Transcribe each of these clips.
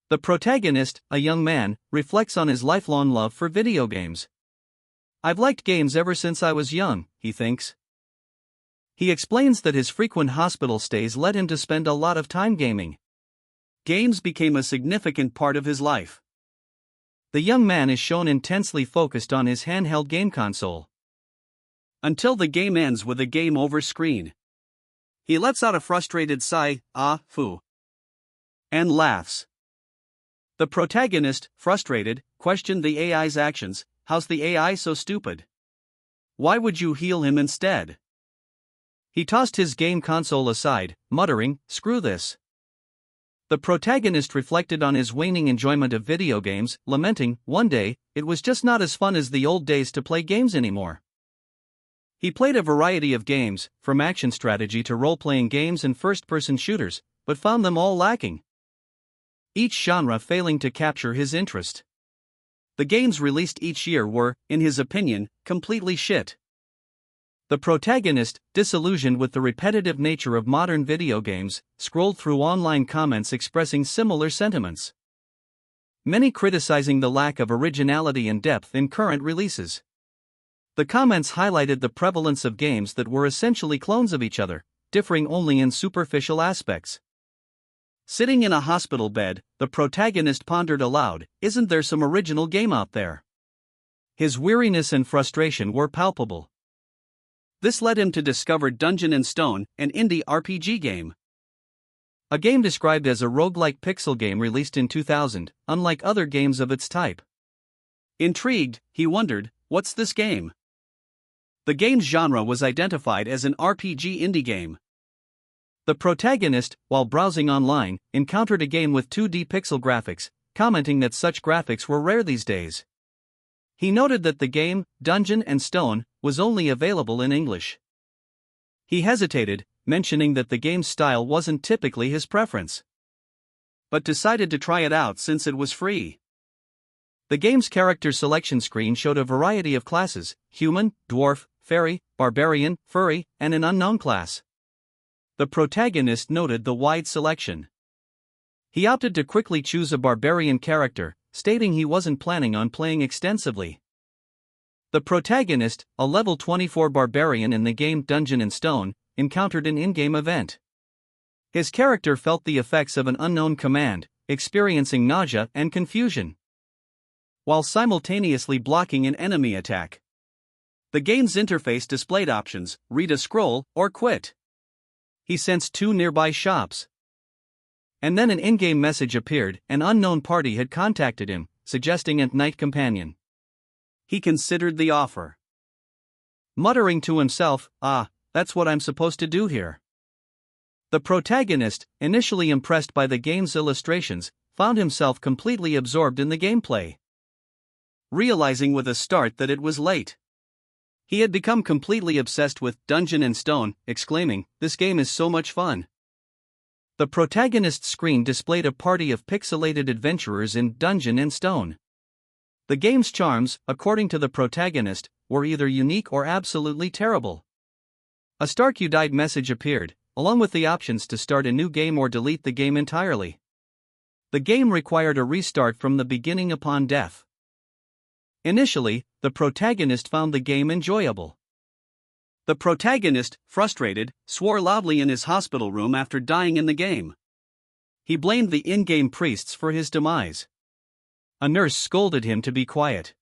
The protagonist, a young man, reflects on his lifelong love for video games. "I've liked games ever since I was young," he thinks. He explains that his frequent hospital stays led him to spend a lot of time gaming. Games became a significant part of his life. The young man is shown intensely focused on his handheld game console. Until the game ends with a game over screen. He lets out a frustrated sigh, "Ah, phew," and laughs. The protagonist, frustrated, questioned the AI's actions. "How's the AI so stupid? Why would you heal him instead?" He tossed his game console aside, muttering, "Screw this." The protagonist reflected on his waning enjoyment of video games, lamenting, "One day, it was just not as fun as the old days to play games anymore." He played a variety of games, from action strategy to role-playing games and first-person shooters, but found them all lacking, each genre failing to capture his interest. The games released each year were, in his opinion, completely shit. The protagonist, disillusioned with the repetitive nature of modern video games, scrolled through online comments expressing similar sentiments, many criticizing the lack of originality and depth in current releases. The comments highlighted the prevalence of games that were essentially clones of each other, differing only in superficial aspects. Sitting in a hospital bed, the protagonist pondered aloud, "Isn't there some original game out there?" His weariness and frustration were palpable. This led him to discover Dungeon & Stone, an indie RPG game. A game described as a roguelike pixel game released in 2000, unlike other games of its type. Intrigued, he wondered, "What's this game?" The game's genre was identified as an RPG indie game. The protagonist, while browsing online, encountered a game with 2D pixel graphics, commenting that such graphics were rare these days. He noted that the game, Dungeon & Stone, was only available in English. He hesitated, mentioning that the game's style wasn't typically his preference, but decided to try it out since it was free. The game's character selection screen showed a variety of classes: human, dwarf, fairy, barbarian, furry, and an unknown class. The protagonist noted the wide selection. He opted to quickly choose a barbarian character, stating he wasn't planning on playing extensively. The protagonist, a level 24 barbarian in the game Dungeon & Stone, encountered an in-game event. His character felt the effects of an unknown command, experiencing nausea and confusion, while simultaneously blocking an enemy attack. The game's interface displayed options: read a scroll, or quit. He sensed 2 nearby shops. And then an in-game message appeared: an unknown party had contacted him, suggesting a night companion. He considered the offer, muttering to himself, "Ah, that's what I'm supposed to do here." The protagonist, initially impressed by the game's illustrations, found himself completely absorbed in the gameplay. Realizing with a start that it was late, he had become completely obsessed with Dungeon & Stone, exclaiming, "This game is so much fun." The protagonist's screen displayed a party of pixelated adventurers in Dungeon & Stone. The game's charms, according to the protagonist, were either unique or absolutely terrible. A "Stark you died" message appeared, along with the options to start a new game or delete the game entirely. The game required a restart from the beginning upon death. Initially, the protagonist found the game enjoyable. The protagonist, frustrated, swore loudly in his hospital room after dying in the game. He blamed the in-game priests for his demise. A nurse scolded him to be quiet.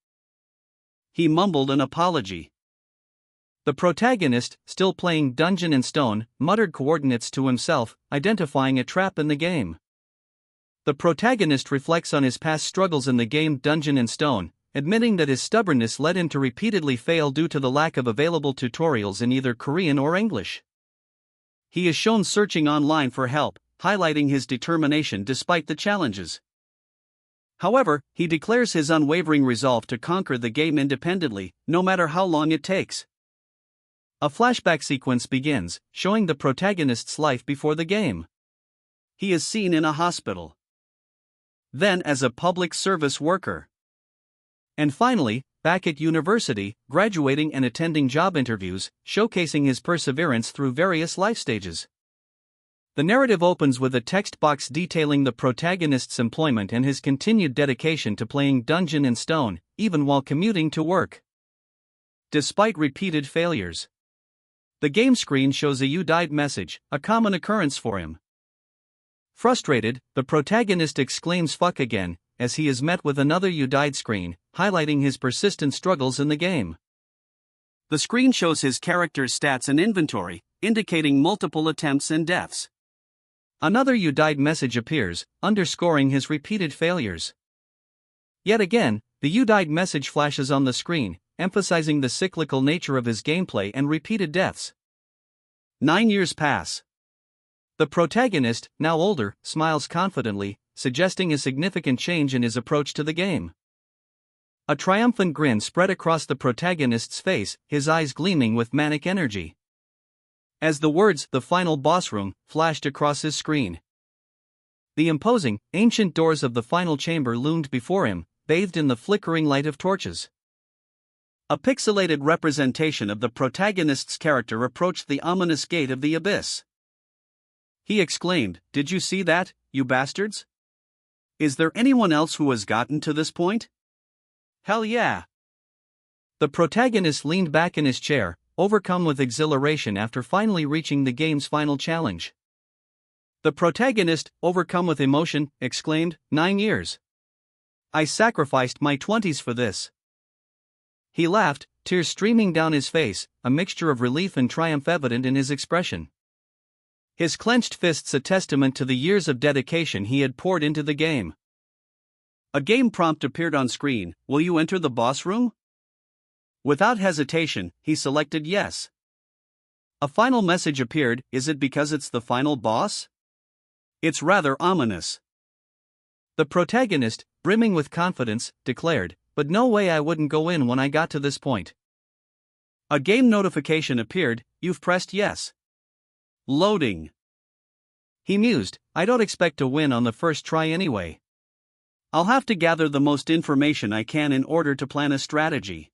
He mumbled an apology. The protagonist, still playing Dungeon & Stone, muttered coordinates to himself, identifying a trap in the game. The protagonist reflects on his past struggles in the game Dungeon & Stone, admitting that his stubbornness led him to repeatedly fail due to the lack of available tutorials in either Korean or English. He is shown searching online for help, highlighting his determination despite the challenges. However, he declares his unwavering resolve to conquer the game independently, no matter how long it takes. A flashback sequence begins, showing the protagonist's life before the game. He is seen in a hospital, then as a public service worker, and finally, back at university, graduating and attending job interviews, showcasing his perseverance through various life stages. The narrative opens with a text box detailing the protagonist's employment and his continued dedication to playing Dungeon and Stone, even while commuting to work. Despite repeated failures, the game screen shows a "you died" message, a common occurrence for him. Frustrated, the protagonist exclaims "fuck" again, as he is met with another "you died" screen, highlighting his persistent struggles in the game. The screen shows his character's stats and inventory, indicating multiple attempts and deaths. Another "you died" message appears, underscoring his repeated failures. Yet again, the "you died" message flashes on the screen, emphasizing the cyclical nature of his gameplay and repeated deaths. 9 years pass. The protagonist, now older, smiles confidently, suggesting a significant change in his approach to the game. A triumphant grin spread across the protagonist's face, his eyes gleaming with manic energy. As the words "the final boss room" flashed across his screen, the imposing, ancient doors of the final chamber loomed before him, bathed in the flickering light of torches. A pixelated representation of the protagonist's character approached the ominous gate of the abyss. He exclaimed, "Did you see that, you bastards? Is there anyone else who has gotten to this point? Hell yeah!" The protagonist leaned back in his chair, overcome with exhilaration after finally reaching the game's final challenge. The protagonist, overcome with emotion, exclaimed, "9 years. I sacrificed my 20s for this." He laughed, tears streaming down his face, a mixture of relief and triumph evident in his expression. His clenched fists a testament to the years of dedication he had poured into the game. A game prompt appeared on screen. "Will you enter the boss room?" Without hesitation, he selected yes. A final message appeared. "Is it because it's the final boss?" It's rather ominous. The protagonist, brimming with confidence, declared, "But no way, I wouldn't go in when I got to this point." A game notification appeared. "You've pressed yes." Loading. He mused, "I don't expect to win on the first try anyway. I'll have to gather the most information I can in order to plan a strategy."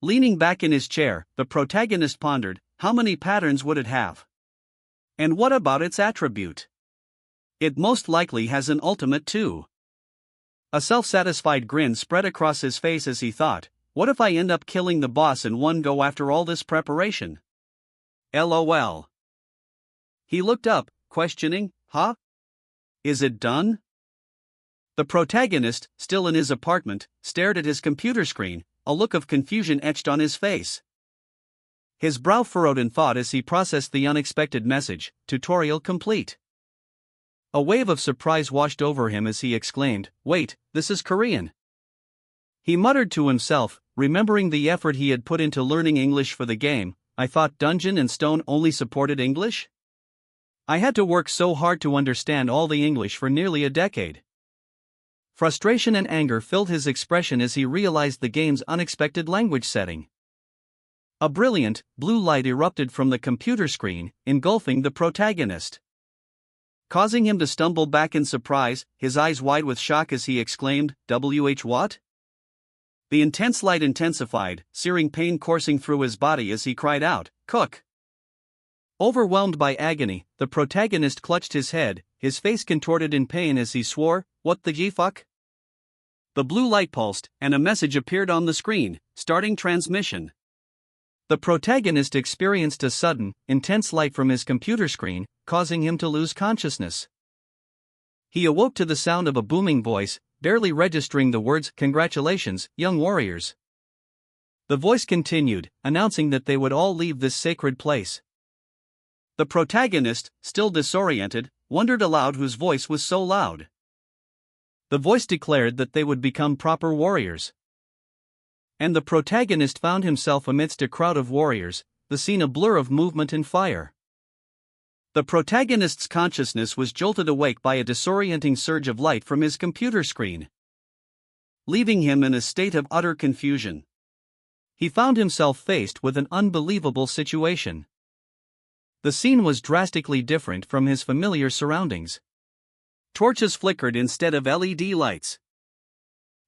Leaning back in his chair, the protagonist pondered, how many patterns would it have? And what about its attribute? It most likely has an ultimate too. A self-satisfied grin spread across his face as he thought, what if I end up killing the boss in one go after all this preparation? LOL. He looked up, questioning, "Huh? Is it done?" The protagonist, still in his apartment, stared at his computer screen, a look of confusion etched on his face. His brow furrowed in thought as he processed the unexpected message, "Tutorial complete." A wave of surprise washed over him as he exclaimed, "Wait, this is Korean." He muttered to himself, remembering the effort he had put into learning English for the game. "I thought Dungeon and Stone only supported English? I had to work so hard to understand all the English for nearly a decade." Frustration and anger filled his expression as he realized the game's unexpected language setting. A brilliant, blue light erupted from the computer screen, engulfing the protagonist, causing him to stumble back in surprise, his eyes wide with shock as he exclaimed, "WH what?" The intense light intensified, searing pain coursing through his body as he cried out, "Cook!" Overwhelmed by agony, the protagonist clutched his head, his face contorted in pain as he swore, "What the g-fuck?" The blue light pulsed, and a message appeared on the screen, starting transmission. The protagonist experienced a sudden, intense light from his computer screen, causing him to lose consciousness. He awoke to the sound of a booming voice, barely registering the words, "Congratulations, young warriors." The voice continued, announcing that they would all leave this sacred place. The protagonist, still disoriented, wondered aloud whose voice was so loud. The voice declared that they would become proper warriors. And the protagonist found himself amidst a crowd of warriors, the scene a blur of movement and fire. The protagonist's consciousness was jolted awake by a disorienting surge of light from his computer screen, leaving him in a state of utter confusion. He found himself faced with an unbelievable situation. The scene was drastically different from his familiar surroundings. Torches flickered instead of LED lights,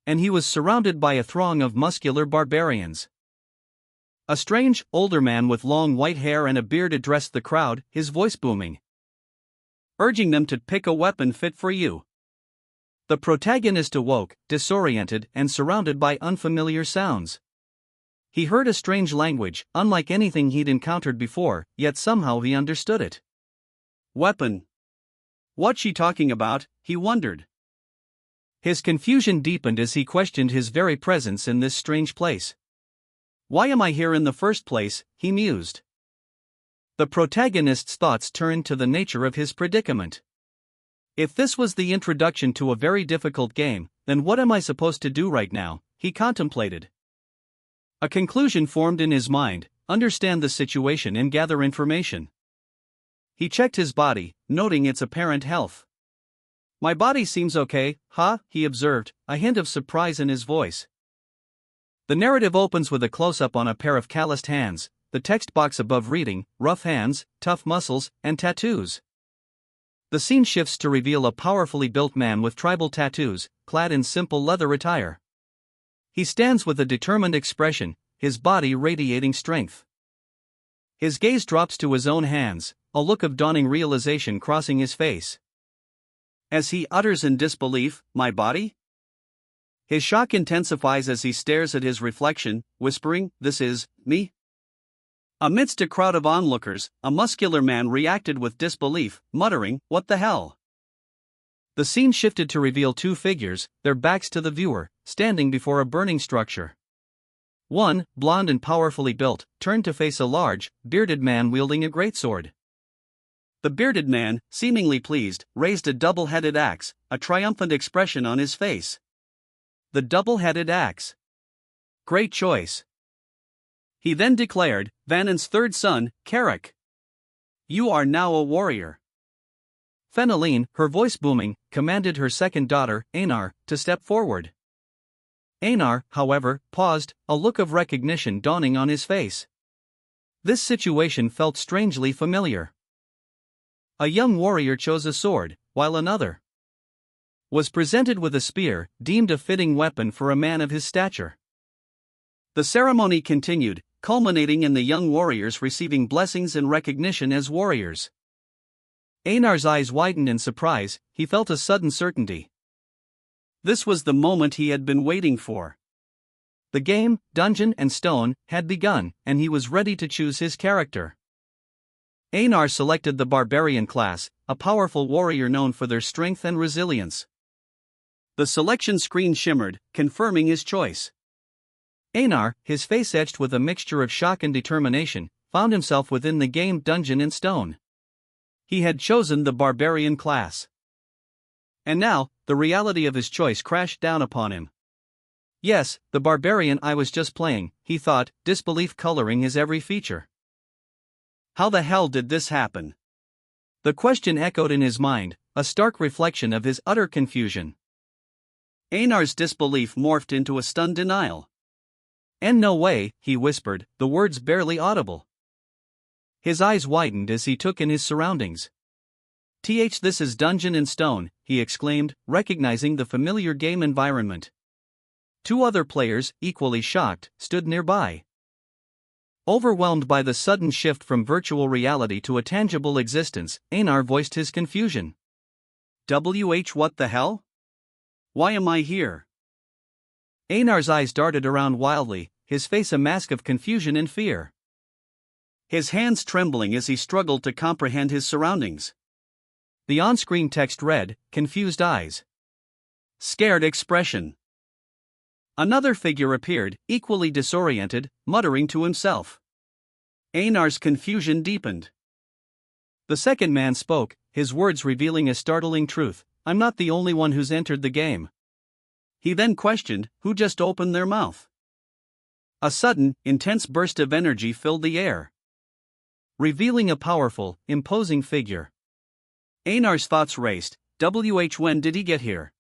and he was surrounded by a throng of muscular barbarians. A strange, older man with long white hair and a beard addressed the crowd, his voice booming. urging them to pick a weapon fit for you. The protagonist awoke, disoriented and surrounded by unfamiliar sounds. He heard a strange language, unlike anything he'd encountered before, yet somehow he understood it. Weapon. What's she talking about, he wondered. His confusion deepened as he questioned his very presence in this strange place. Why am I here in the first place, he mused. The protagonist's thoughts turned to the nature of his predicament. If this was the introduction to a very difficult game, then what am I supposed to do right now, he contemplated. A conclusion formed in his mind: understand the situation and gather information. He checked his body, noting its apparent health. My body seems okay, he observed, a hint of surprise in his voice. The narrative opens with a close-up on a pair of calloused hands, the text box above reading, rough hands, tough muscles, and tattoos. The scene shifts to reveal a powerfully built man with tribal tattoos, clad in simple leather attire. He stands with a determined expression, his body radiating strength. His gaze drops to his own hands, a look of dawning realization crossing his face. As he utters in disbelief, "My body?" His shock intensifies as he stares at his reflection, whispering, "This is me?" Amidst a crowd of onlookers, a muscular man reacted with disbelief, muttering, "What the hell?" The scene shifted to reveal two figures, their backs to the viewer, standing before a burning structure. One, blond and powerfully built, turned to face a large, bearded man wielding a greatsword. The bearded man, seemingly pleased, raised a double-headed axe, a triumphant expression on his face. The double-headed axe. Great choice. He then declared, "Vanon's third son, Carrick. You are now a warrior." Fenelene, her voice booming, commanded her second daughter, Einar, to step forward. Einar, however, paused, a look of recognition dawning on his face. This situation felt strangely familiar. A young warrior chose a sword, while another was presented with a spear, deemed a fitting weapon for a man of his stature. The ceremony continued, culminating in the young warriors receiving blessings and recognition as warriors. Einar's eyes widened in surprise, he felt a sudden certainty. This was the moment he had been waiting for. The game, Dungeon and Stone, had begun, and he was ready to choose his character. Einar selected the Barbarian class, a powerful warrior known for their strength and resilience. The selection screen shimmered, confirming his choice. Einar, his face etched with a mixture of shock and determination, found himself within the game Dungeon and Stone. He had chosen the Barbarian class. And now, the reality of his choice crashed down upon him. Yes, the Barbarian I was just playing, he thought, disbelief coloring his every feature. How the hell did this happen? The question echoed in his mind, a stark reflection of his utter confusion. Einar's disbelief morphed into a stunned denial. "And no way," he whispered, the words barely audible. His eyes widened as he took in his surroundings. This is Dungeon and Stone," he exclaimed, recognizing the familiar game environment. Two other players, equally shocked, stood nearby. Overwhelmed by the sudden shift from virtual reality to a tangible existence, Einar voiced his confusion. What the hell? Why am I here?" Einar's eyes darted around wildly, his face a mask of confusion and fear. His hands trembling as he struggled to comprehend his surroundings. The on-screen text read, "Confused eyes. Scared expression." Another figure appeared, equally disoriented, muttering to himself. Einar's confusion deepened. The second man spoke, his words revealing a startling truth: "I'm not the only one who's entered the game." He then questioned, "Who just opened their mouth?" A sudden, intense burst of energy filled the air, revealing a powerful, imposing figure. Einar's thoughts raced. When did he get here?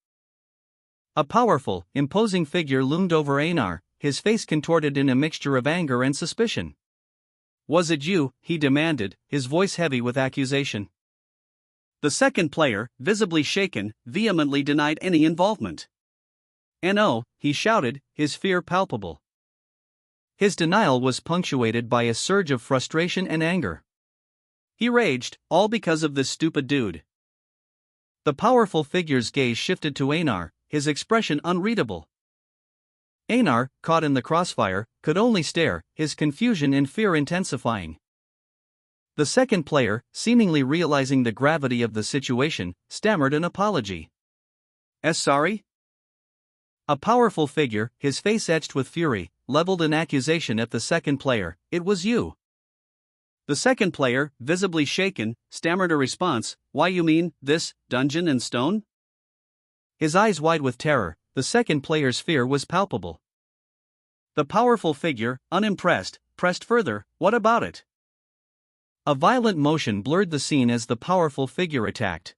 A powerful, imposing figure loomed over Einar, his face contorted in a mixture of anger and suspicion. "Was it you?" he demanded, his voice heavy with accusation. The second player, visibly shaken, vehemently denied any involvement. "No," he shouted, his fear palpable. His denial was punctuated by a surge of frustration and anger. He raged, "All because of this stupid dude. The powerful figure's gaze shifted to Einar, his expression unreadable. Einar, caught in the crossfire, could only stare, his confusion and fear intensifying. The second player, seemingly realizing the gravity of the situation, stammered an apology. Sorry? A powerful figure, his face etched with fury, leveled an accusation at the second player. It was you. The second player, visibly shaken, stammered a response. Why, you mean, this, dungeon and stone? His eyes wide with terror, the second player's fear was palpable. The powerful figure, unimpressed, pressed further. What about it? A violent motion blurred the scene as the powerful figure attacked.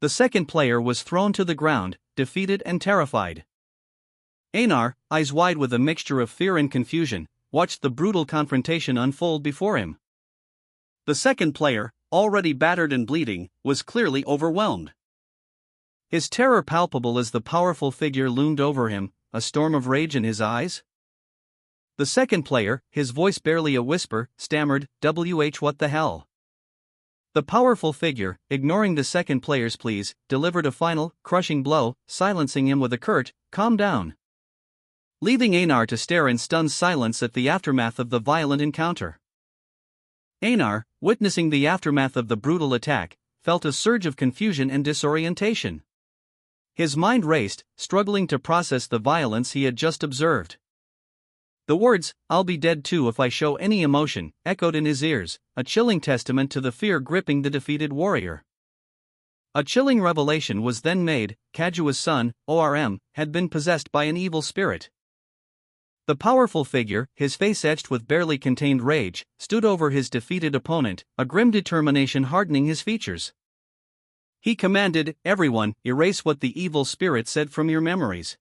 The second player was thrown to the ground, defeated and terrified. Einar, eyes wide with a mixture of fear and confusion, watched the brutal confrontation unfold before him. The second player, already battered and bleeding, was clearly overwhelmed. His terror palpable as the powerful figure loomed over him, a storm of rage in his eyes. The second player, his voice barely a whisper, stammered, what the hell? The powerful figure, ignoring the second player's pleas, delivered a final, crushing blow, silencing him with a curt, calm down. Leaving Einar to stare in stunned silence at the aftermath of the violent encounter. Einar, witnessing the aftermath of the brutal attack, felt a surge of confusion and disorientation. His mind raced, struggling to process the violence he had just observed. The words, "I'll be dead too if I show any emotion," echoed in his ears, a chilling testament to the fear gripping the defeated warrior. A chilling revelation was then made: Kajua's son, ORM, had been possessed by an evil spirit. The powerful figure, his face etched with barely contained rage, stood over his defeated opponent, a grim determination hardening his features. He commanded, "Everyone, erase what the evil spirit said from your memories."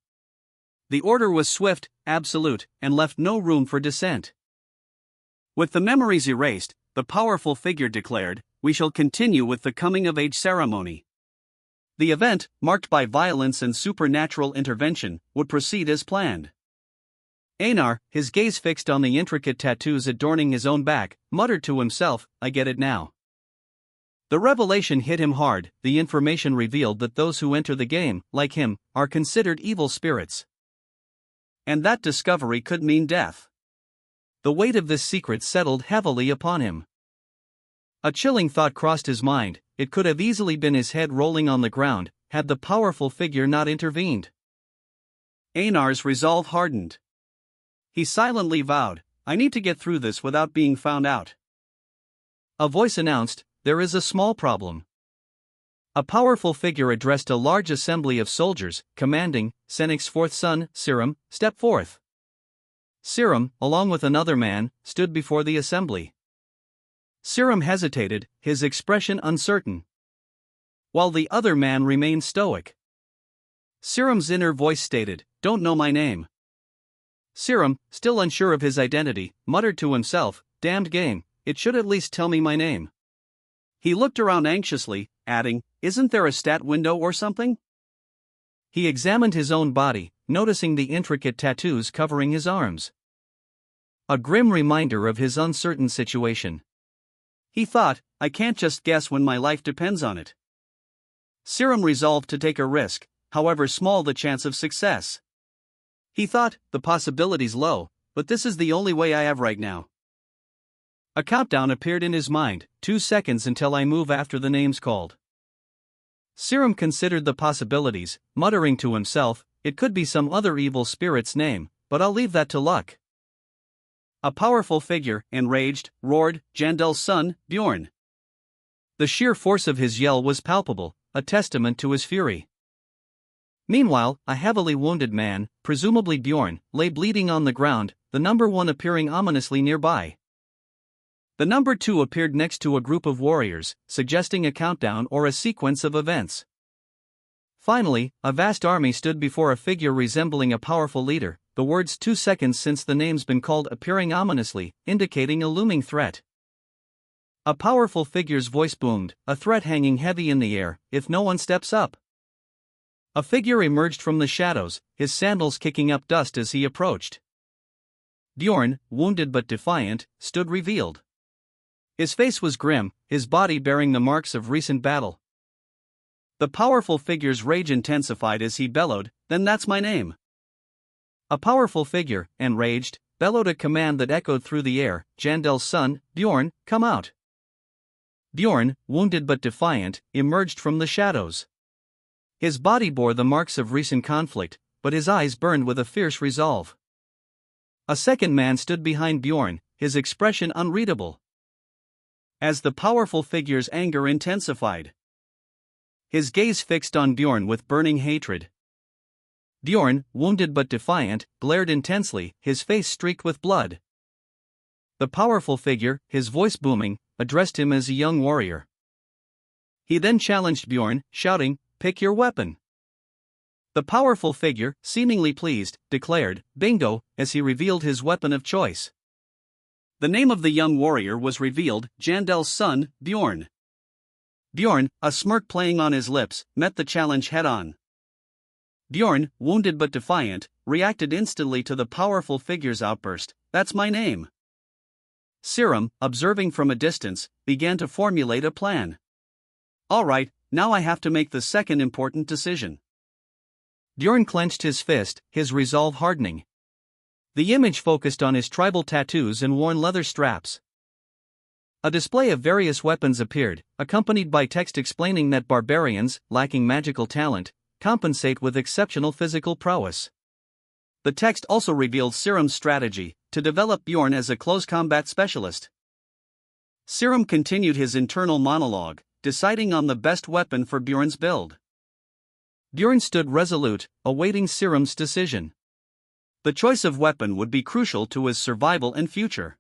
The order was swift, absolute, and left no room for dissent. With the memories erased, the powerful figure declared, "We shall continue with the coming-of-age ceremony." The event, marked by violence and supernatural intervention, would proceed as planned. Einar, his gaze fixed on the intricate tattoos adorning his own back, muttered to himself, "I get it now." The revelation hit him hard. The information revealed that those who enter the game, like him, are considered evil spirits. And that discovery could mean death. The weight of this secret settled heavily upon him. A chilling thought crossed his mind: it could have easily been his head rolling on the ground, had the powerful figure not intervened. Einar's resolve hardened. He silently vowed, "I need to get through this without being found out." A voice announced, "There is a small problem." A powerful figure addressed a large assembly of soldiers, commanding, "Senik's fourth son, Siram, step forth." Siram, along with another man, stood before the assembly. Siram hesitated, his expression uncertain, while the other man remained stoic. Siram's inner voice stated, "Don't know my name." Siram, still unsure of his identity, muttered to himself, "Damned game, it should at least tell me my name." He looked around anxiously, adding, "Isn't there a stat window or something?" He examined his own body, noticing the intricate tattoos covering his arms. A grim reminder of his uncertain situation. He thought, "I can't just guess when my life depends on it." Siram resolved to take a risk, however small the chance of success. He thought, "The possibility's low, but this is the only way I have right now." A countdown appeared in his mind: 2 seconds until I move after the name's called. Siram considered the possibilities, muttering to himself, "It could be some other evil spirit's name, but I'll leave that to luck." A powerful figure, enraged, roared, "Jandel's son, Bjorn." The sheer force of his yell was palpable, a testament to his fury. Meanwhile, a heavily wounded man, presumably Bjorn, lay bleeding on the ground, the number 1 appearing ominously nearby. The number 2 appeared next to a group of warriors, suggesting a countdown or a sequence of events. Finally, a vast army stood before a figure resembling a powerful leader, the words 2 seconds since the name's been called appearing ominously, indicating a looming threat. A powerful figure's voice boomed, a threat hanging heavy in the air: "If no one steps up." A figure emerged from the shadows, his sandals kicking up dust as he approached. Bjorn, wounded but defiant, stood revealed. His face was grim, his body bearing the marks of recent battle. The powerful figure's rage intensified as he bellowed, "Then that's my name." A powerful figure, enraged, bellowed a command that echoed through the air, "Jandel's son, Bjorn, come out." Bjorn, wounded but defiant, emerged from the shadows. His body bore the marks of recent conflict, but his eyes burned with a fierce resolve. A second man stood behind Bjorn, his expression unreadable. As the powerful figure's anger intensified, his gaze fixed on Bjorn with burning hatred. Bjorn, wounded but defiant, glared intensely, his face streaked with blood. The powerful figure, his voice booming, addressed him as a young warrior. He then challenged Bjorn, shouting, "Pick your weapon." The powerful figure, seemingly pleased, declared, "Bingo," as he revealed his weapon of choice. The name of the young warrior was revealed, Jandel's son, Bjorn. Bjorn, a smirk playing on his lips, met the challenge head-on. Bjorn, wounded but defiant, reacted instantly to the powerful figure's outburst, "That's my name." Serum, observing from a distance, began to formulate a plan. "All right, now I have to make the second important decision." Bjorn clenched his fist, his resolve hardening. The image focused on his tribal tattoos and worn leather straps. A display of various weapons appeared, accompanied by text explaining that barbarians, lacking magical talent, compensate with exceptional physical prowess. The text also revealed Serum's strategy to develop Bjorn as a close combat specialist. Serum continued his internal monologue, deciding on the best weapon for Bjorn's build. Bjorn stood resolute, awaiting Serum's decision. The choice of weapon would be crucial to his survival and future.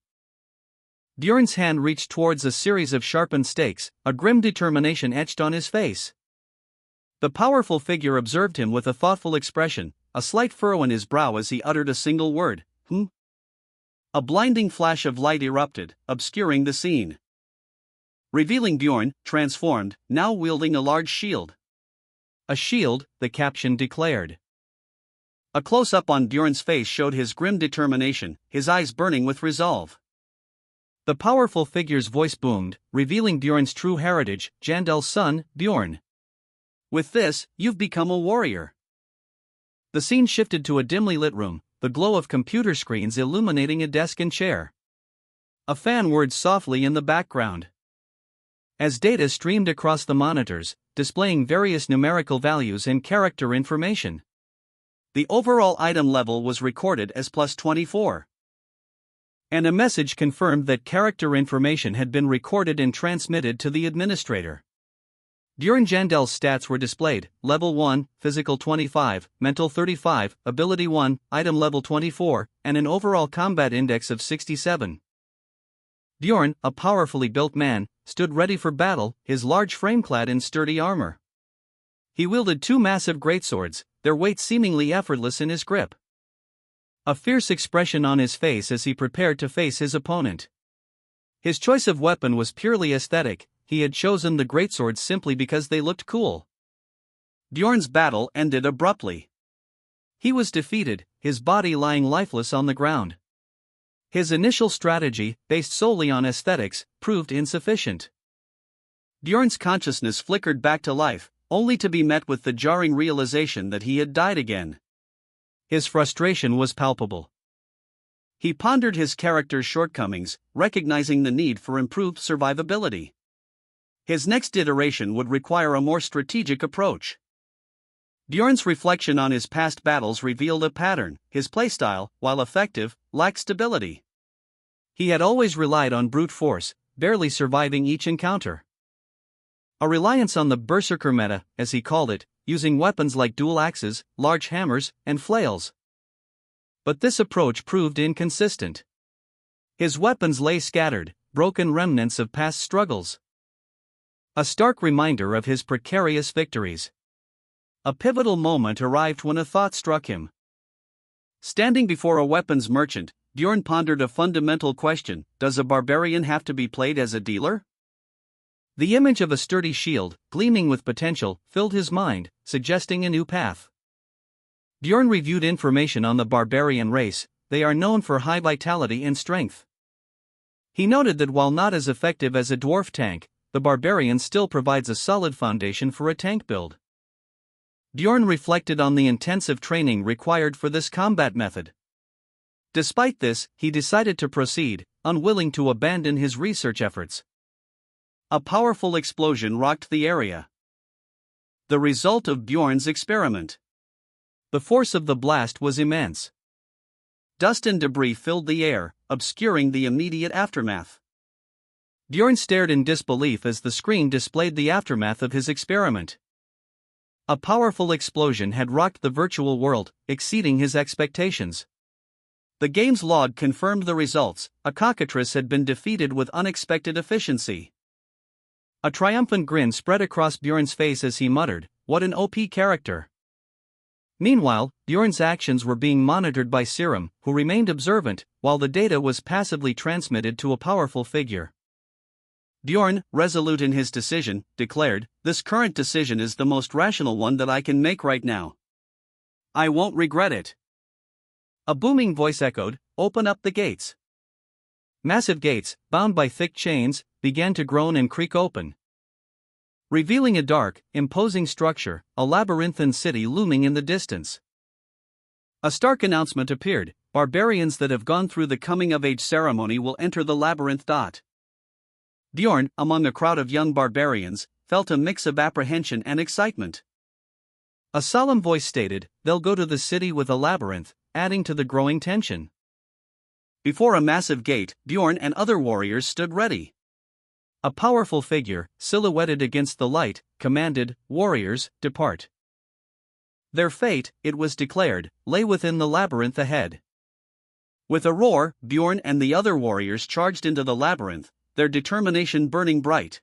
Bjorn's hand reached towards a series of sharpened stakes, a grim determination etched on his face. The powerful figure observed him with a thoughtful expression, a slight furrow in his brow as he uttered a single word, "Hmm." A blinding flash of light erupted, obscuring the scene, revealing Bjorn, transformed, now wielding a large shield. "A shield," the caption declared. A close-up on Bjorn's face showed his grim determination, his eyes burning with resolve. The powerful figure's voice boomed, revealing Bjorn's true heritage, Jandel's son, Bjorn. "With this, you've become a warrior." The scene shifted to a dimly lit room, the glow of computer screens illuminating a desk and chair. A fan whirred softly in the background. As data streamed across the monitors, displaying various numerical values and character information. The overall item level was recorded as +24. And a message confirmed that character information had been recorded and transmitted to the administrator. Bjorn Jandel's stats were displayed: Level 1, Physical 25, Mental 35, Ability 1, Item Level 24, and an overall combat index of 67. Bjorn, a powerfully built man, stood ready for battle, his large frame clad in sturdy armor. He wielded two massive greatswords, their weight seemingly effortless in his grip. A fierce expression on his face as he prepared to face his opponent. His choice of weapon was purely aesthetic, he had chosen the greatswords simply because they looked cool. Bjorn's battle ended abruptly. He was defeated, his body lying lifeless on the ground. His initial strategy, based solely on aesthetics, proved insufficient. Bjorn's consciousness flickered back to life, only to be met with the jarring realization that he had died again. His frustration was palpable. He pondered his character's shortcomings, recognizing the need for improved survivability. His next iteration would require a more strategic approach. Bjorn's reflection on his past battles revealed a pattern: his playstyle, while effective, lacked stability. He had always relied on brute force, barely surviving each encounter. A reliance on the berserker meta, as he called it, using weapons like dual axes, large hammers, and flails. But this approach proved inconsistent. His weapons lay scattered, broken remnants of past struggles. A stark reminder of his precarious victories. A pivotal moment arrived when a thought struck him. Standing before a weapons merchant, Bjorn pondered a fundamental question: does a barbarian have to be played as a dealer? The image of a sturdy shield, gleaming with potential, filled his mind, suggesting a new path. Bjorn reviewed information on the barbarian race. They are known for high vitality and strength. He noted that while not as effective as a dwarf tank, the Barbarian still provides a solid foundation for a tank build. Bjorn reflected on the intensive training required for this combat method. Despite this, he decided to proceed, unwilling to abandon his research efforts. A powerful explosion rocked the area. The result of Bjorn's experiment. The force of the blast was immense. Dust and debris filled the air, obscuring the immediate aftermath. Bjorn stared in disbelief as the screen displayed the aftermath of his experiment. A powerful explosion had rocked the virtual world, exceeding his expectations. The game's log confirmed the results. A cockatrice had been defeated with unexpected efficiency. A triumphant grin spread across Bjorn's face as he muttered, "What an OP character." Meanwhile, Bjorn's actions were being monitored by Serum, who remained observant, while the data was passively transmitted to a powerful figure. Bjorn, resolute in his decision, declared, "This current decision is the most rational one that I can make right now. I won't regret it." A booming voice echoed, "Open up the gates." Massive gates, bound by thick chains, began to groan and creak open, revealing a dark, imposing structure, a labyrinthine city looming in the distance. A stark announcement appeared: "Barbarians that have gone through the coming-of-age ceremony will enter the labyrinth." Bjorn, among a crowd of young barbarians, felt a mix of apprehension and excitement. A solemn voice stated, "They'll go to the city with a labyrinth," adding to the growing tension. Before a massive gate, Bjorn and other warriors stood ready. A powerful figure, silhouetted against the light, commanded, "Warriors, depart." Their fate, it was declared, lay within the labyrinth ahead. With a roar, Bjorn and the other warriors charged into the labyrinth, their determination burning bright.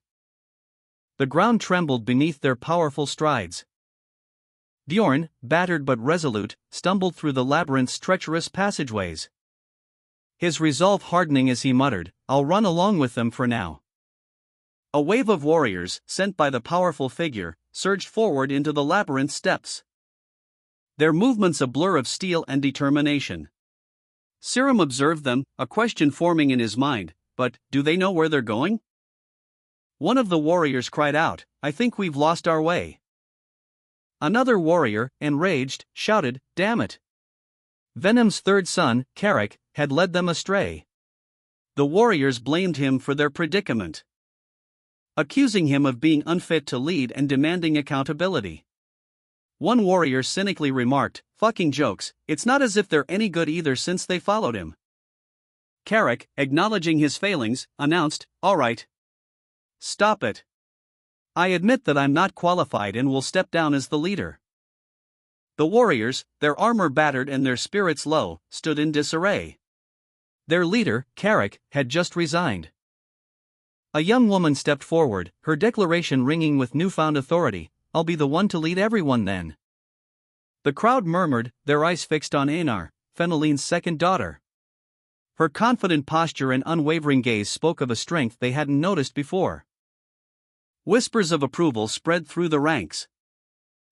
The ground trembled beneath their powerful strides. Bjorn, battered but resolute, stumbled through the labyrinth's treacherous passageways. His resolve hardening as he muttered, "I'll run along with them for now." A wave of warriors, sent by the powerful figure, surged forward into the labyrinth steps. Their movements a blur of steel and determination. Serum observed them, a question forming in his mind, "But, do they know where they're going?" One of the warriors cried out, "I think we've lost our way." Another warrior, enraged, shouted, "Damn it! Venom's third son, Carrick, had led them astray." The warriors blamed him for their predicament, accusing him of being unfit to lead and demanding accountability. One warrior cynically remarked, "Fucking jokes, it's not as if they're any good either since they followed him." Carrick, acknowledging his failings, announced, "All right. Stop it. I admit that I'm not qualified and will step down as the leader." The warriors, their armor battered and their spirits low, stood in disarray. Their leader, Carrick, had just resigned. A young woman stepped forward, her declaration ringing with newfound authority, "I'll be the one to lead everyone then." The crowd murmured, their eyes fixed on Einar, Feneline's second daughter. Her confident posture and unwavering gaze spoke of a strength they hadn't noticed before. Whispers of approval spread through the ranks.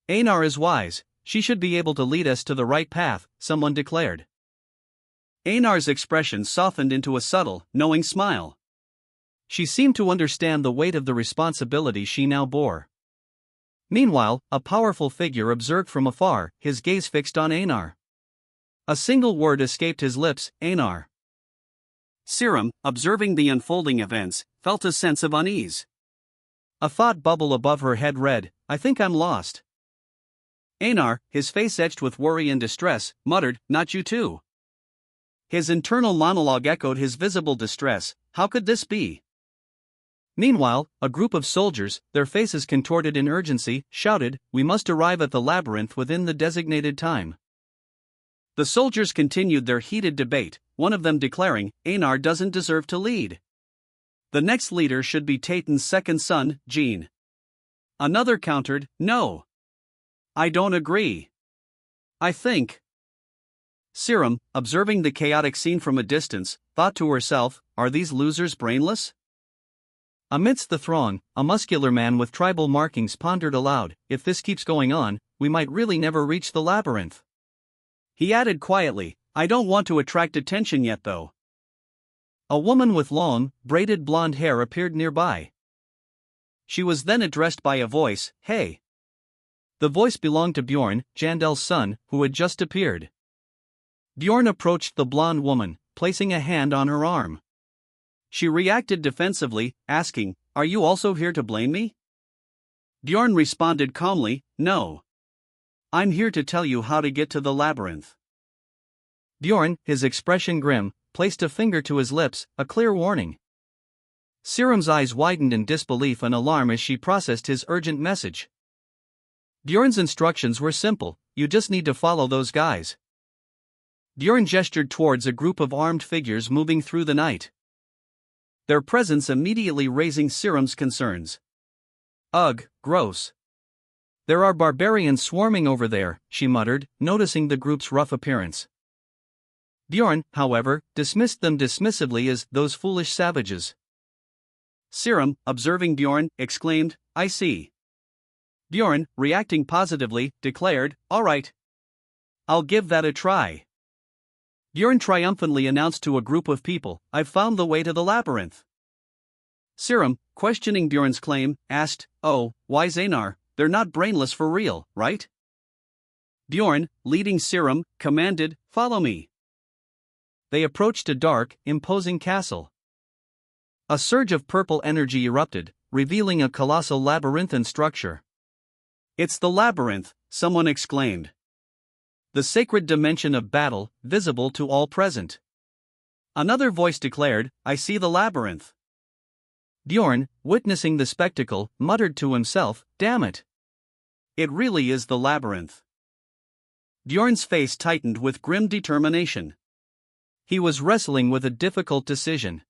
"Einar is wise, she should be able to lead us to the right path," someone declared. Einar's expression softened into a subtle, knowing smile. She seemed to understand the weight of the responsibility she now bore. Meanwhile, a powerful figure observed from afar, his gaze fixed on Einar. A single word escaped his lips, "Einar." Serum, observing the unfolding events, felt a sense of unease. A thought bubble above her head read, "I think I'm lost." Einar, his face etched with worry and distress, muttered, "Not you too." His internal monologue echoed his visible distress, "How could this be?" Meanwhile, a group of soldiers, their faces contorted in urgency, shouted, "We must arrive at the labyrinth within the designated time." The soldiers continued their heated debate, one of them declaring, "Einar doesn't deserve to lead. The next leader should be Tatan's second son, Jean." Another countered, "No. I don't agree. I think." Serum, observing the chaotic scene from a distance, thought to herself, "Are these losers brainless?" Amidst the throng, a muscular man with tribal markings pondered aloud, "If this keeps going on, we might really never reach the labyrinth." He added quietly, "I don't want to attract attention yet though." A woman with long, braided blonde hair appeared nearby. She was then addressed by a voice, "Hey." The voice belonged to Bjorn, Jandel's son, who had just appeared. Bjorn approached the blonde woman, placing a hand on her arm. She reacted defensively, asking, "Are you also here to blame me?" Bjorn responded calmly, "No. I'm here to tell you how to get to the labyrinth." Bjorn, his expression grim, placed a finger to his lips, a clear warning. Siram's eyes widened in disbelief and alarm as she processed his urgent message. Bjorn's instructions were simple: you just need to follow those guys. Bjorn gestured towards a group of armed figures moving through the night, their presence immediately raising Siram's concerns. "Ugh, gross. There are barbarians swarming over there," she muttered, noticing the group's rough appearance. Bjorn, however, dismissed them dismissively as "those foolish savages." Siram, observing Bjorn, exclaimed, "I see." Bjorn, reacting positively, declared, "All right. I'll give that a try." Bjorn triumphantly announced to a group of people, "I've found the way to the labyrinth." Siram, questioning Bjorn's claim, asked, "Oh, why Zanar? They're not brainless for real, right?" Bjorn, leading Siram, commanded, "Follow me." They approached a dark, imposing castle. A surge of purple energy erupted, revealing a colossal labyrinthine structure. "It's the labyrinth," someone exclaimed. "The sacred dimension of battle, visible to all present." Another voice declared, "I see the labyrinth." Bjorn, witnessing the spectacle, muttered to himself, "Damn it. It really is the labyrinth." Bjorn's face tightened with grim determination. He was wrestling with a difficult decision.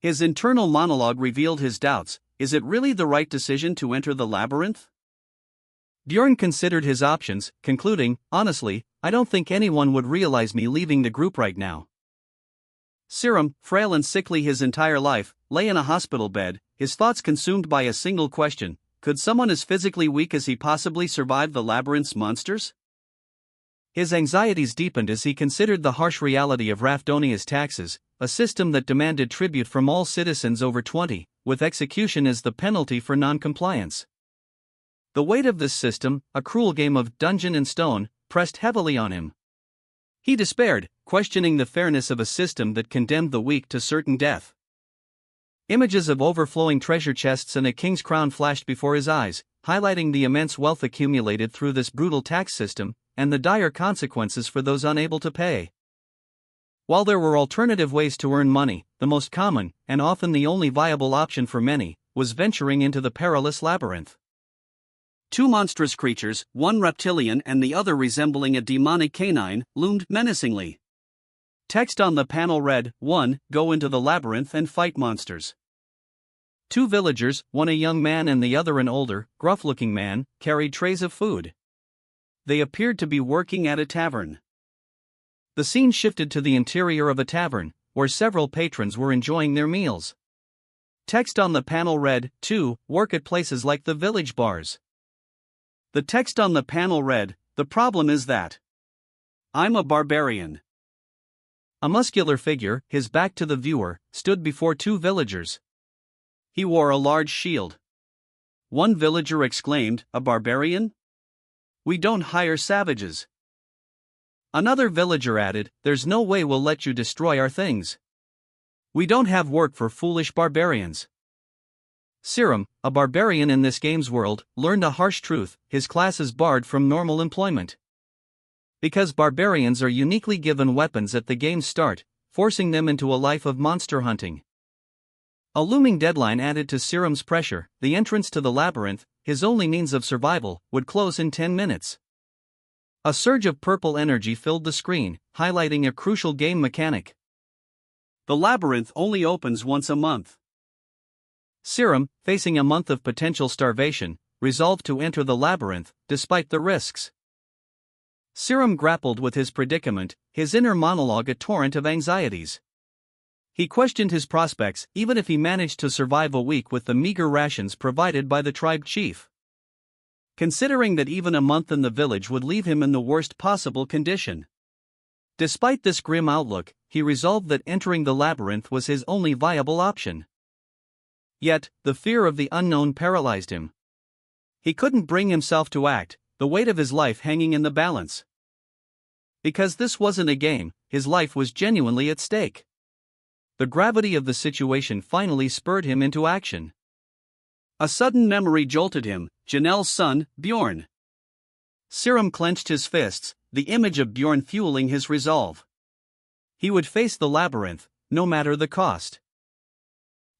His internal monologue revealed his doubts: is it really the right decision to enter the labyrinth? Bjorn considered his options, concluding, "Honestly, I don't think anyone would realize me leaving the group right now." Siram, frail and sickly his entire life, lay in a hospital bed, his thoughts consumed by a single question: could someone as physically weak as he possibly survive the labyrinth's monsters? His anxieties deepened as he considered the harsh reality of Rafdonia's taxes, a system that demanded tribute from all citizens over 20, with execution as the penalty for non-compliance. The weight of this system, a cruel game of dungeon and stone, pressed heavily on him. He despaired, questioning the fairness of a system that condemned the weak to certain death. Images of overflowing treasure chests and a king's crown flashed before his eyes, highlighting the immense wealth accumulated through this brutal tax system, and the dire consequences for those unable to pay. While there were alternative ways to earn money, the most common, and often the only viable option for many, was venturing into the perilous labyrinth. Two monstrous creatures, one reptilian and the other resembling a demonic canine, loomed menacingly. Text on the panel read, 1. Go into the labyrinth and fight monsters. Two villagers, one a young man and the other an older, gruff-looking man, carried trays of food. They appeared to be working at a tavern. The scene shifted to the interior of a tavern, where several patrons were enjoying their meals. Text on the panel read, 2. Work at places like the village bars. The text on the panel read, "The problem is that I'm a barbarian." A muscular figure, his back to the viewer, stood before two villagers. He wore a large shield. One villager exclaimed, "A barbarian? We don't hire savages." Another villager added, "There's no way we'll let you destroy our things. We don't have work for foolish barbarians." Siram, a barbarian in this game's world, learned a harsh truth: his class is barred from normal employment. Because barbarians are uniquely given weapons at the game's start, forcing them into a life of monster hunting. A looming deadline added to Siram's pressure: the entrance to the labyrinth, his only means of survival, would close in 10 minutes. A surge of purple energy filled the screen, highlighting a crucial game mechanic. The labyrinth only opens once a month. Siram, facing a month of potential starvation, resolved to enter the labyrinth, despite the risks. Siram grappled with his predicament, his inner monologue a torrent of anxieties. He questioned his prospects, even if he managed to survive a week with the meager rations provided by the tribe chief. Considering that even a month in the village would leave him in the worst possible condition. Despite this grim outlook, he resolved that entering the labyrinth was his only viable option. Yet, the fear of the unknown paralyzed him. He couldn't bring himself to act, the weight of his life hanging in the balance. Because this wasn't a game, his life was genuinely at stake. The gravity of the situation finally spurred him into action. A sudden memory jolted him, Janelle's son, Bjorn. Serum clenched his fists, the image of Bjorn fueling his resolve. He would face the labyrinth, no matter the cost.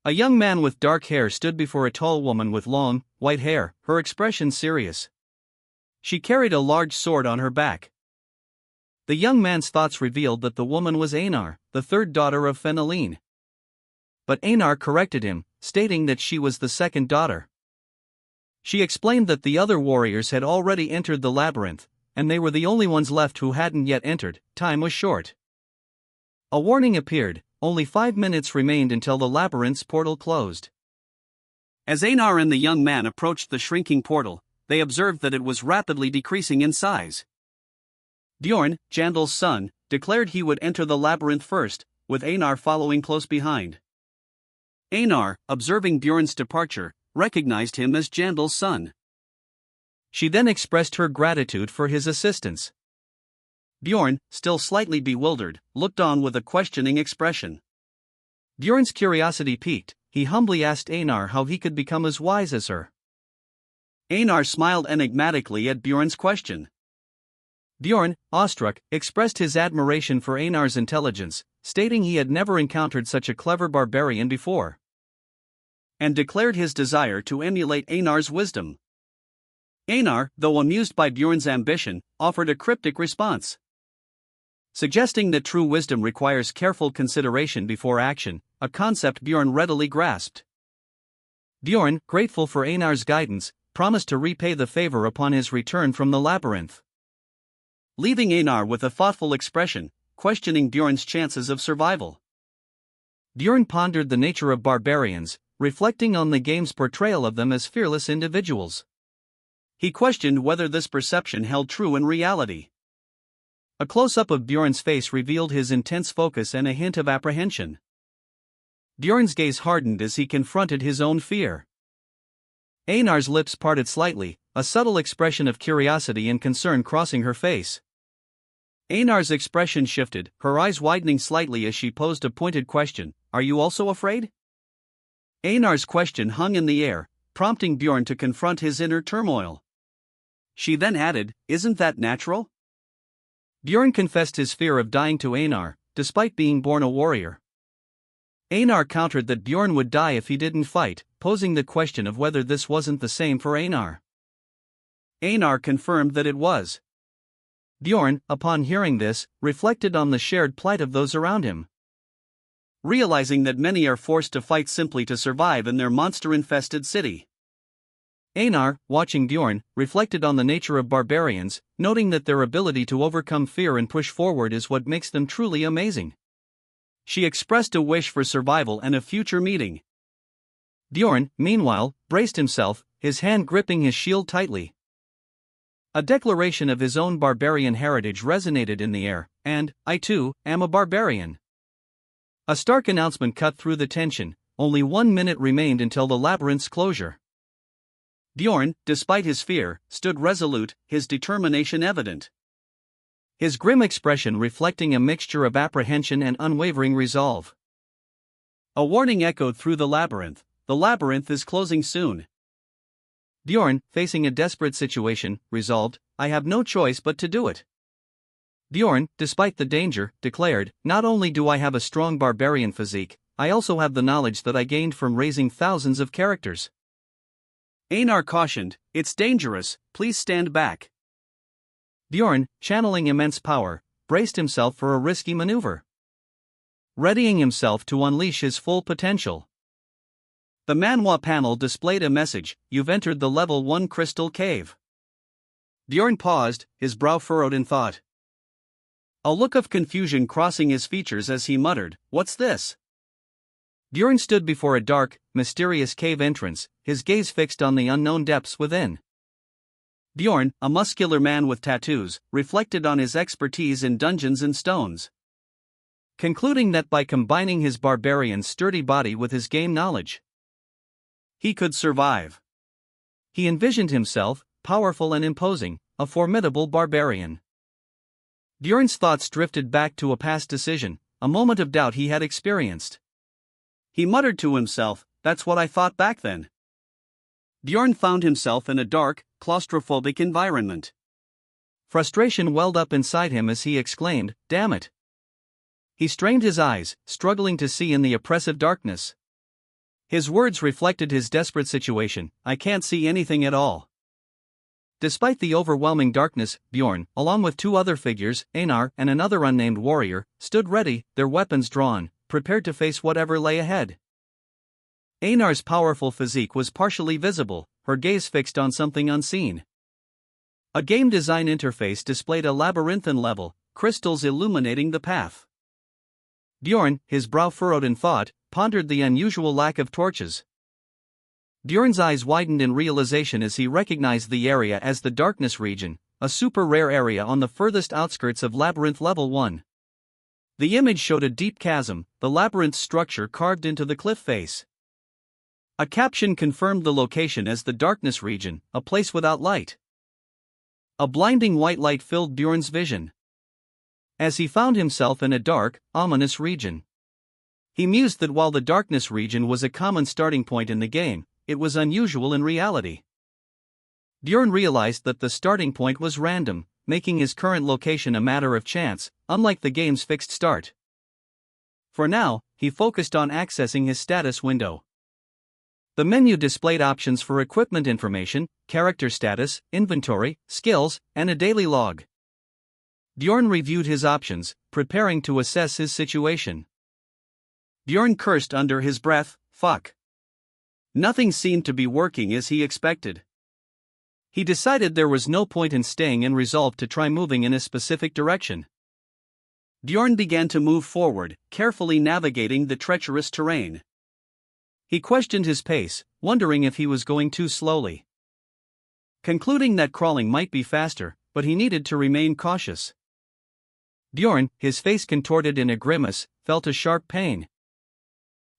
A young man with dark hair stood before a tall woman with long, white hair, her expression serious. She carried a large sword on her back. The young man's thoughts revealed that the woman was Einar, the third daughter of Fenelin. But Einar corrected him, stating that she was the second daughter. She explained that the other warriors had already entered the labyrinth, and they were the only ones left who hadn't yet entered. Time was short. A warning appeared, only 5 minutes remained until the labyrinth's portal closed. As Einar and the young man approached the shrinking portal, they observed that it was rapidly decreasing in size. Bjorn, Jandel's son, declared he would enter the labyrinth first, with Einar following close behind. Einar, observing Bjorn's departure, recognized him as Jandel's son. She then expressed her gratitude for his assistance. Bjorn, still slightly bewildered, looked on with a questioning expression. Bjorn's curiosity piqued, he humbly asked Einar how he could become as wise as her. Einar smiled enigmatically at Bjorn's question. Bjorn, awestruck, expressed his admiration for Einar's intelligence, stating he had never encountered such a clever barbarian before, and declared his desire to emulate Einar's wisdom. Einar, though amused by Bjorn's ambition, offered a cryptic response, suggesting that true wisdom requires careful consideration before action, a concept Bjorn readily grasped. Bjorn, grateful for Einar's guidance, promised to repay the favor upon his return from the labyrinth, leaving Einar with a thoughtful expression, questioning Bjorn's chances of survival. Bjorn pondered the nature of barbarians, reflecting on the game's portrayal of them as fearless individuals. He questioned whether this perception held true in reality. A close-up of Bjorn's face revealed his intense focus and a hint of apprehension. Bjorn's gaze hardened as he confronted his own fear. Einar's lips parted slightly, a subtle expression of curiosity and concern crossing her face. Einar's expression shifted, her eyes widening slightly as she posed a pointed question, "Are you also afraid?" Einar's question hung in the air, prompting Bjorn to confront his inner turmoil. She then added, "Isn't that natural?" Bjorn confessed his fear of dying to Einar, despite being born a warrior. Einar countered that Bjorn would die if he didn't fight, posing the question of whether this wasn't the same for Einar. Einar confirmed that it was. Bjorn, upon hearing this, reflected on the shared plight of those around him. Realizing that many are forced to fight simply to survive in their monster-infested city. Einar, watching Bjorn, reflected on the nature of barbarians, noting that their ability to overcome fear and push forward is what makes them truly amazing. She expressed a wish for survival and a future meeting. Bjorn, meanwhile, braced himself, his hand gripping his shield tightly. A declaration of his own barbarian heritage resonated in the air, and, "I too, am a barbarian." A stark announcement cut through the tension, only 1 minute remained until the labyrinth's closure. Bjorn, despite his fear, stood resolute, his determination evident. His grim expression reflecting a mixture of apprehension and unwavering resolve. A warning echoed through the labyrinth is closing soon. Bjorn, facing a desperate situation, resolved, "I have no choice but to do it." Bjorn, despite the danger, declared, "Not only do I have a strong barbarian physique, I also have the knowledge that I gained from raising thousands of characters." Einar cautioned, "It's dangerous, please stand back." Bjorn, channeling immense power, braced himself for a risky maneuver, readying himself to unleash his full potential. The Manhwa panel displayed a message, "You've entered the level 1 crystal cave." Bjorn paused, his brow furrowed in thought. A look of confusion crossing his features as he muttered, "What's this?" Bjorn stood before a dark, mysterious cave entrance, his gaze fixed on the unknown depths within. Bjorn, a muscular man with tattoos, reflected on his expertise in dungeons and stones, concluding that by combining his barbarian's sturdy body with his game knowledge, He could survive. He envisioned himself, powerful and imposing, a formidable barbarian. Bjorn's thoughts drifted back to a past decision, a moment of doubt he had experienced. He muttered to himself, "That's what I thought back then." Bjorn found himself in a dark, claustrophobic environment. Frustration welled up inside him as he exclaimed, "Damn it!" He strained his eyes, struggling to see in the oppressive darkness. His words reflected his desperate situation, "I can't see anything at all." Despite the overwhelming darkness, Bjorn, along with two other figures, Einar and another unnamed warrior, stood ready, their weapons drawn, prepared to face whatever lay ahead. Einar's powerful physique was partially visible, her gaze fixed on something unseen. A game design interface displayed a labyrinthine level, crystals illuminating the path. Bjorn, his brow furrowed in thought, pondered the unusual lack of torches. Bjorn's eyes widened in realization as he recognized the area as the Darkness region, a super rare area on the furthest outskirts of Labyrinth Level 1. The image showed a deep chasm, the labyrinth's structure carved into the cliff face. A caption confirmed the location as the Darkness region, a place without light. A blinding white light filled Bjorn's vision as he found himself in a dark, ominous region. He mused that while the Darkness region was a common starting point in the game, it was unusual in reality. Bjorn realized that the starting point was random, making his current location a matter of chance, unlike the game's fixed start. For now, he focused on accessing his status window. The menu displayed options for equipment information, character status, inventory, skills, and a daily log. Bjorn reviewed his options, preparing to assess his situation. Bjorn cursed under his breath, "Fuck." Nothing seemed to be working as he expected. He decided there was no point in staying and resolved to try moving in a specific direction. Bjorn began to move forward, carefully navigating the treacherous terrain. He questioned his pace, wondering if he was going too slowly. Concluding that crawling might be faster, but he needed to remain cautious. Bjorn, his face contorted in a grimace, felt a sharp pain.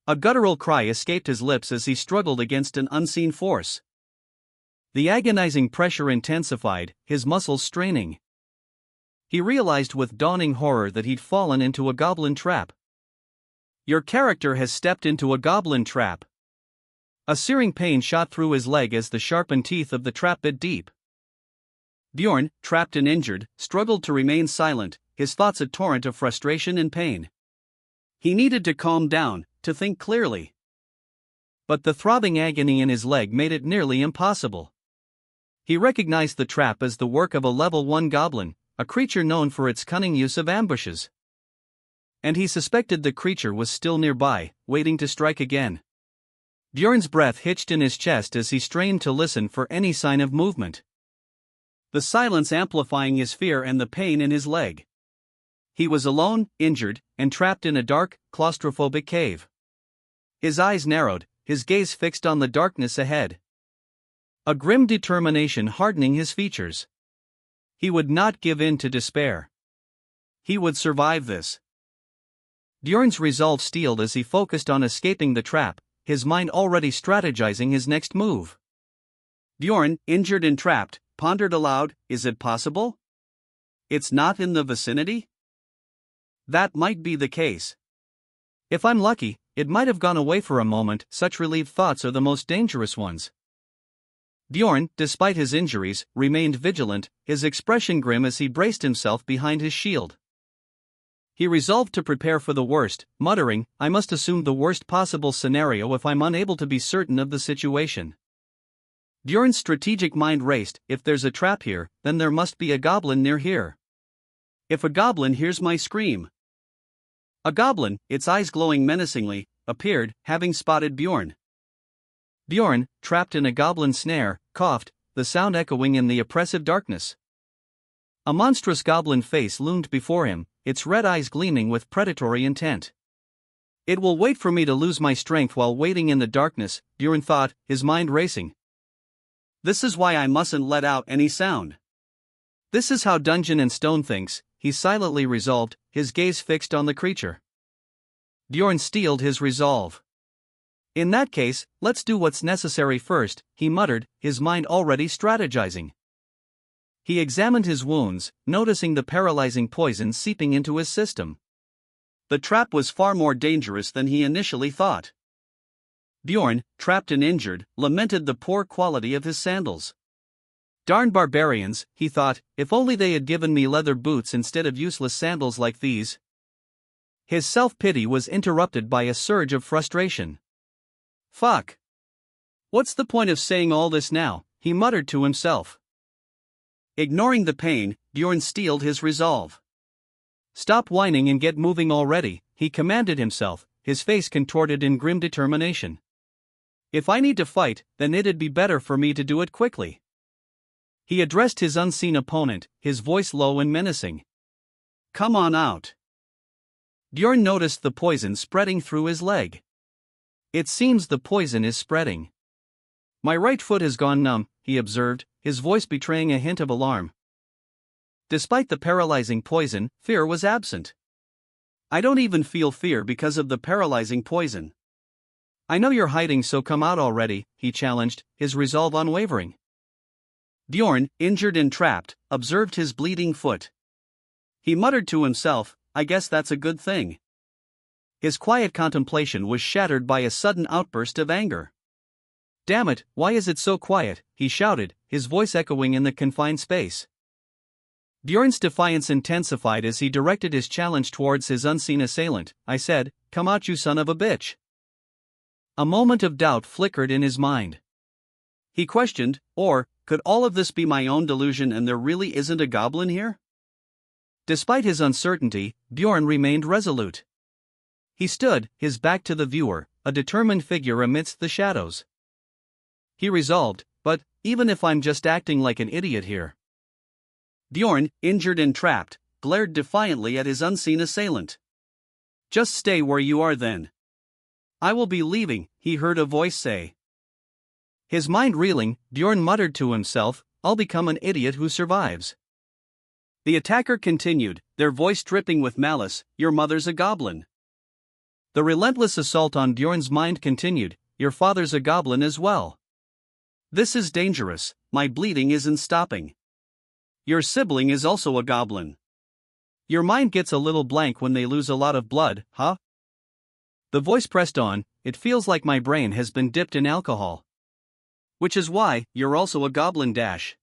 A guttural cry escaped his lips as he struggled against an unseen force. The agonizing pressure intensified, his muscles straining. He realized with dawning horror that he'd fallen into a goblin trap. Your character has stepped into a goblin trap. A searing pain shot through his leg as the sharpened teeth of the trap bit deep. Bjorn, trapped and injured, struggled to remain silent, his thoughts a torrent of frustration and pain. He needed to calm down, to think clearly. But the throbbing agony in his leg made it nearly impossible. He recognized the trap as the work of a level 1 goblin, a creature known for its cunning use of ambushes. And he suspected the creature was still nearby, waiting to strike again. Bjorn's breath hitched in his chest as he strained to listen for any sign of movement. The silence amplifying his fear and the pain in his leg. He was alone, injured, and trapped in a dark, claustrophobic cave. His eyes narrowed, his gaze fixed on the darkness ahead. A grim determination hardening his features. He would not give in to despair. He would survive this. Bjorn's resolve steeled as he focused on escaping the trap, his mind already strategizing his next move. Bjorn, injured and trapped, pondered aloud, is it possible? It's not in the vicinity? That might be the case. If I'm lucky, it might have gone away for a moment. Such relieved thoughts are the most dangerous ones. Bjorn, despite his injuries, remained vigilant, his expression grim as he braced himself behind his shield. He resolved to prepare for the worst, muttering, "I must assume the worst possible scenario if I'm unable to be certain of the situation." Bjorn's strategic mind raced, if there's a trap here, then there must be a goblin near here. If a goblin hears my scream. A goblin, its eyes glowing menacingly, appeared, having spotted Bjorn. Bjorn, trapped in a goblin snare, coughed, the sound echoing in the oppressive darkness. A monstrous goblin face loomed before him, its red eyes gleaming with predatory intent. It will wait for me to lose my strength while waiting in the darkness, Bjorn thought, his mind racing. This is why I mustn't let out any sound. This is how Dungeon and Stone thinks, he silently resolved, his gaze fixed on the creature. Bjorn steeled his resolve. In that case, let's do what's necessary first, he muttered, his mind already strategizing. He examined his wounds, noticing the paralyzing poison seeping into his system. The trap was far more dangerous than he initially thought. Bjorn, trapped and injured, lamented the poor quality of his sandals. Darn barbarians, he thought, if only they had given me leather boots instead of useless sandals like these. His self-pity was interrupted by a surge of frustration. Fuck. What's the point of saying all this now, he muttered to himself. Ignoring the pain, Bjorn steeled his resolve. Stop whining and get moving already, he commanded himself, his face contorted in grim determination. If I need to fight, then it'd be better for me to do it quickly. He addressed his unseen opponent, his voice low and menacing. Come on out. Bjorn noticed the poison spreading through his leg. It seems the poison is spreading. My right foot has gone numb, he observed, his voice betraying a hint of alarm. Despite the paralyzing poison, fear was absent. I don't even feel fear because of the paralyzing poison. I know you're hiding, so come out already, he challenged, his resolve unwavering. Bjorn, injured and trapped, observed his bleeding foot. He muttered to himself, I guess that's a good thing. His quiet contemplation was shattered by a sudden outburst of anger. Damn it, why is it so quiet, he shouted, his voice echoing in the confined space. Bjorn's defiance intensified as he directed his challenge towards his unseen assailant. I said, come out, you son of a bitch. A moment of doubt flickered in his mind. He questioned, or, could all of this be my own delusion and there really isn't a goblin here? Despite his uncertainty, Bjorn remained resolute. He stood, his back to the viewer, a determined figure amidst the shadows. He resolved, but, even if I'm just acting like an idiot here. Bjorn, injured and trapped, glared defiantly at his unseen assailant. Just stay where you are then. I will be leaving, he heard a voice say. His mind reeling, Bjorn muttered to himself, I'll become an idiot who survives. The attacker continued, their voice dripping with malice, your mother's a goblin. The relentless assault on Bjorn's mind continued, your father's a goblin as well. This is dangerous, my bleeding isn't stopping. Your sibling is also a goblin. Your mind gets a little blank when they lose a lot of blood, huh? The voice pressed on, it feels like my brain has been dipped in alcohol. Which is why, you're also a goblin dash.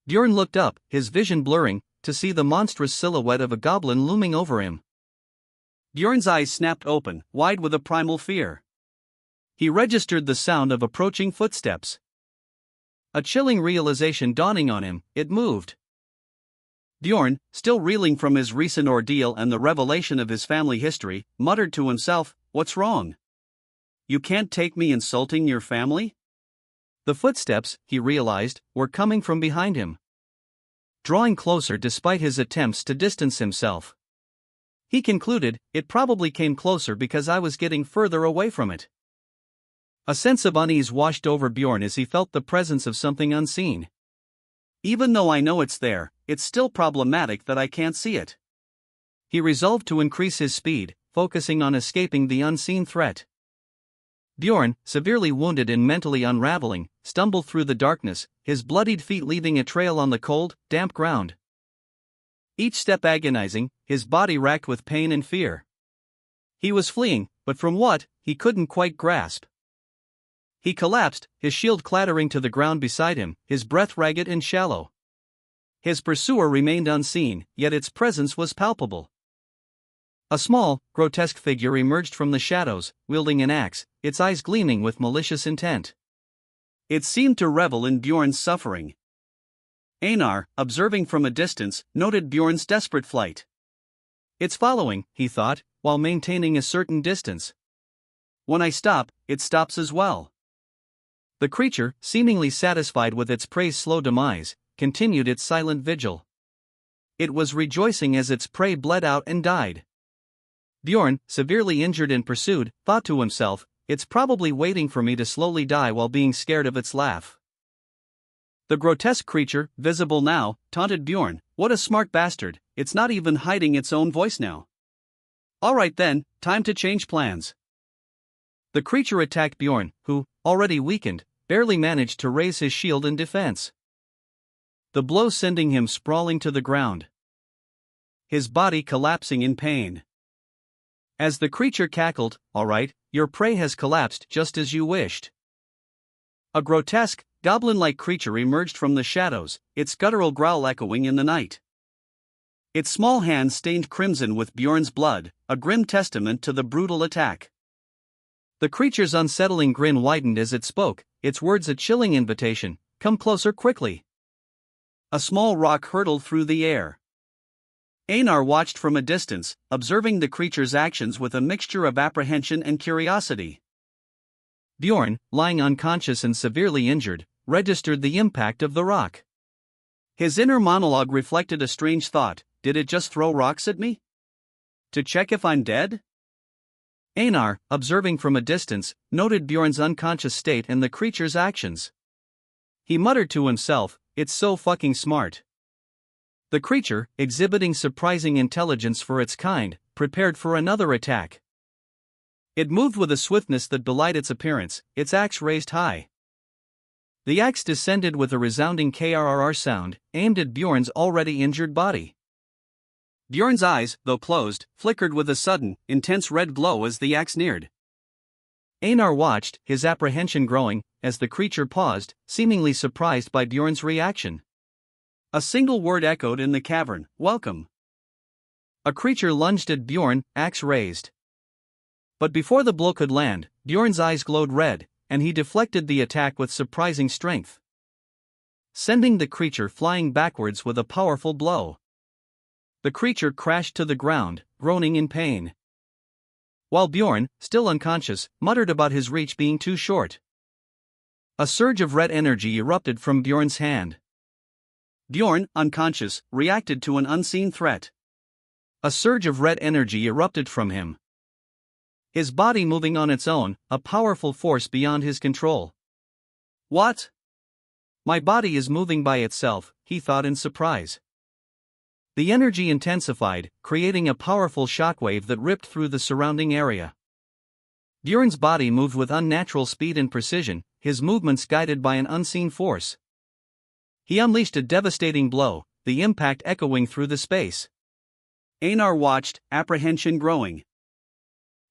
Bjorn looked up, his vision blurring, to see the monstrous silhouette of a goblin looming over him. Bjorn's eyes snapped open, wide with a primal fear. He registered the sound of approaching footsteps. A chilling realization dawning on him, it moved. Bjorn, still reeling from his recent ordeal and the revelation of his family history, muttered to himself, what's wrong? You can't take me insulting your family? The footsteps, he realized, were coming from behind him. Drawing closer despite his attempts to distance himself. He concluded, it probably came closer because I was getting further away from it. A sense of unease washed over Bjorn as he felt the presence of something unseen. Even though I know it's there, it's still problematic that I can't see it. He resolved to increase his speed, focusing on escaping the unseen threat. Bjorn, severely wounded and mentally unraveling, stumbled through the darkness, his bloodied feet leaving a trail on the cold, damp ground. Each step agonizing, his body racked with pain and fear. He was fleeing, but from what, he couldn't quite grasp. He collapsed, his shield clattering to the ground beside him, his breath ragged and shallow. His pursuer remained unseen, yet its presence was palpable. A small, grotesque figure emerged from the shadows, wielding an axe, its eyes gleaming with malicious intent. It seemed to revel in Bjorn's suffering. Einar, observing from a distance, noted Bjorn's desperate flight. It's following, he thought, while maintaining a certain distance. When I stop, it stops as well. The creature, seemingly satisfied with its prey's slow demise, continued its silent vigil. It was rejoicing as its prey bled out and died. Bjorn, severely injured and pursued, thought to himself, it's probably waiting for me to slowly die while being scared of its laugh. The grotesque creature, visible now, taunted Bjorn, what a smart bastard, it's not even hiding its own voice now. Alright then, time to change plans. The creature attacked Bjorn, who, already weakened, barely managed to raise his shield in defense. The blow sending him sprawling to the ground, his body collapsing in pain. As the creature cackled, "All right, your prey has collapsed just as you wished." A grotesque, goblin-like creature emerged from the shadows, its guttural growl echoing in the night. Its small hands stained crimson with Bjorn's blood, a grim testament to the brutal attack. The creature's unsettling grin widened as it spoke, its words a chilling invitation, "Come closer quickly." A small rock hurtled through the air. Einar watched from a distance, observing the creature's actions with a mixture of apprehension and curiosity. Bjorn, lying unconscious and severely injured, registered the impact of the rock. His inner monologue reflected a strange thought: did it just throw rocks at me? To check if I'm dead? Einar, observing from a distance, noted Bjorn's unconscious state and the creature's actions. He muttered to himself, "It's so fucking smart." The creature, exhibiting surprising intelligence for its kind, prepared for another attack. It moved with a swiftness that belied its appearance, its axe raised high. The axe descended with a resounding krrr sound, aimed at Bjorn's already injured body. Bjorn's eyes, though closed, flickered with a sudden, intense red glow as the axe neared. Einar watched, his apprehension growing, as the creature paused, seemingly surprised by Bjorn's reaction. A single word echoed in the cavern: "Welcome." A creature lunged at Bjorn, axe raised. But before the blow could land, Bjorn's eyes glowed red, and he deflected the attack with surprising strength, sending the creature flying backwards with a powerful blow. The creature crashed to the ground, groaning in pain, while Bjorn, still unconscious, muttered about his reach being too short. A surge of red energy erupted from Bjorn's hand. Bjorn, unconscious, reacted to an unseen threat. A surge of red energy erupted from him, his body moving on its own, a powerful force beyond his control. "What? My body is moving by itself," he thought in surprise. The energy intensified, creating a powerful shockwave that ripped through the surrounding area. Bjorn's body moved with unnatural speed and precision, his movements guided by an unseen force. He unleashed a devastating blow, the impact echoing through the space. Einar watched, apprehension growing.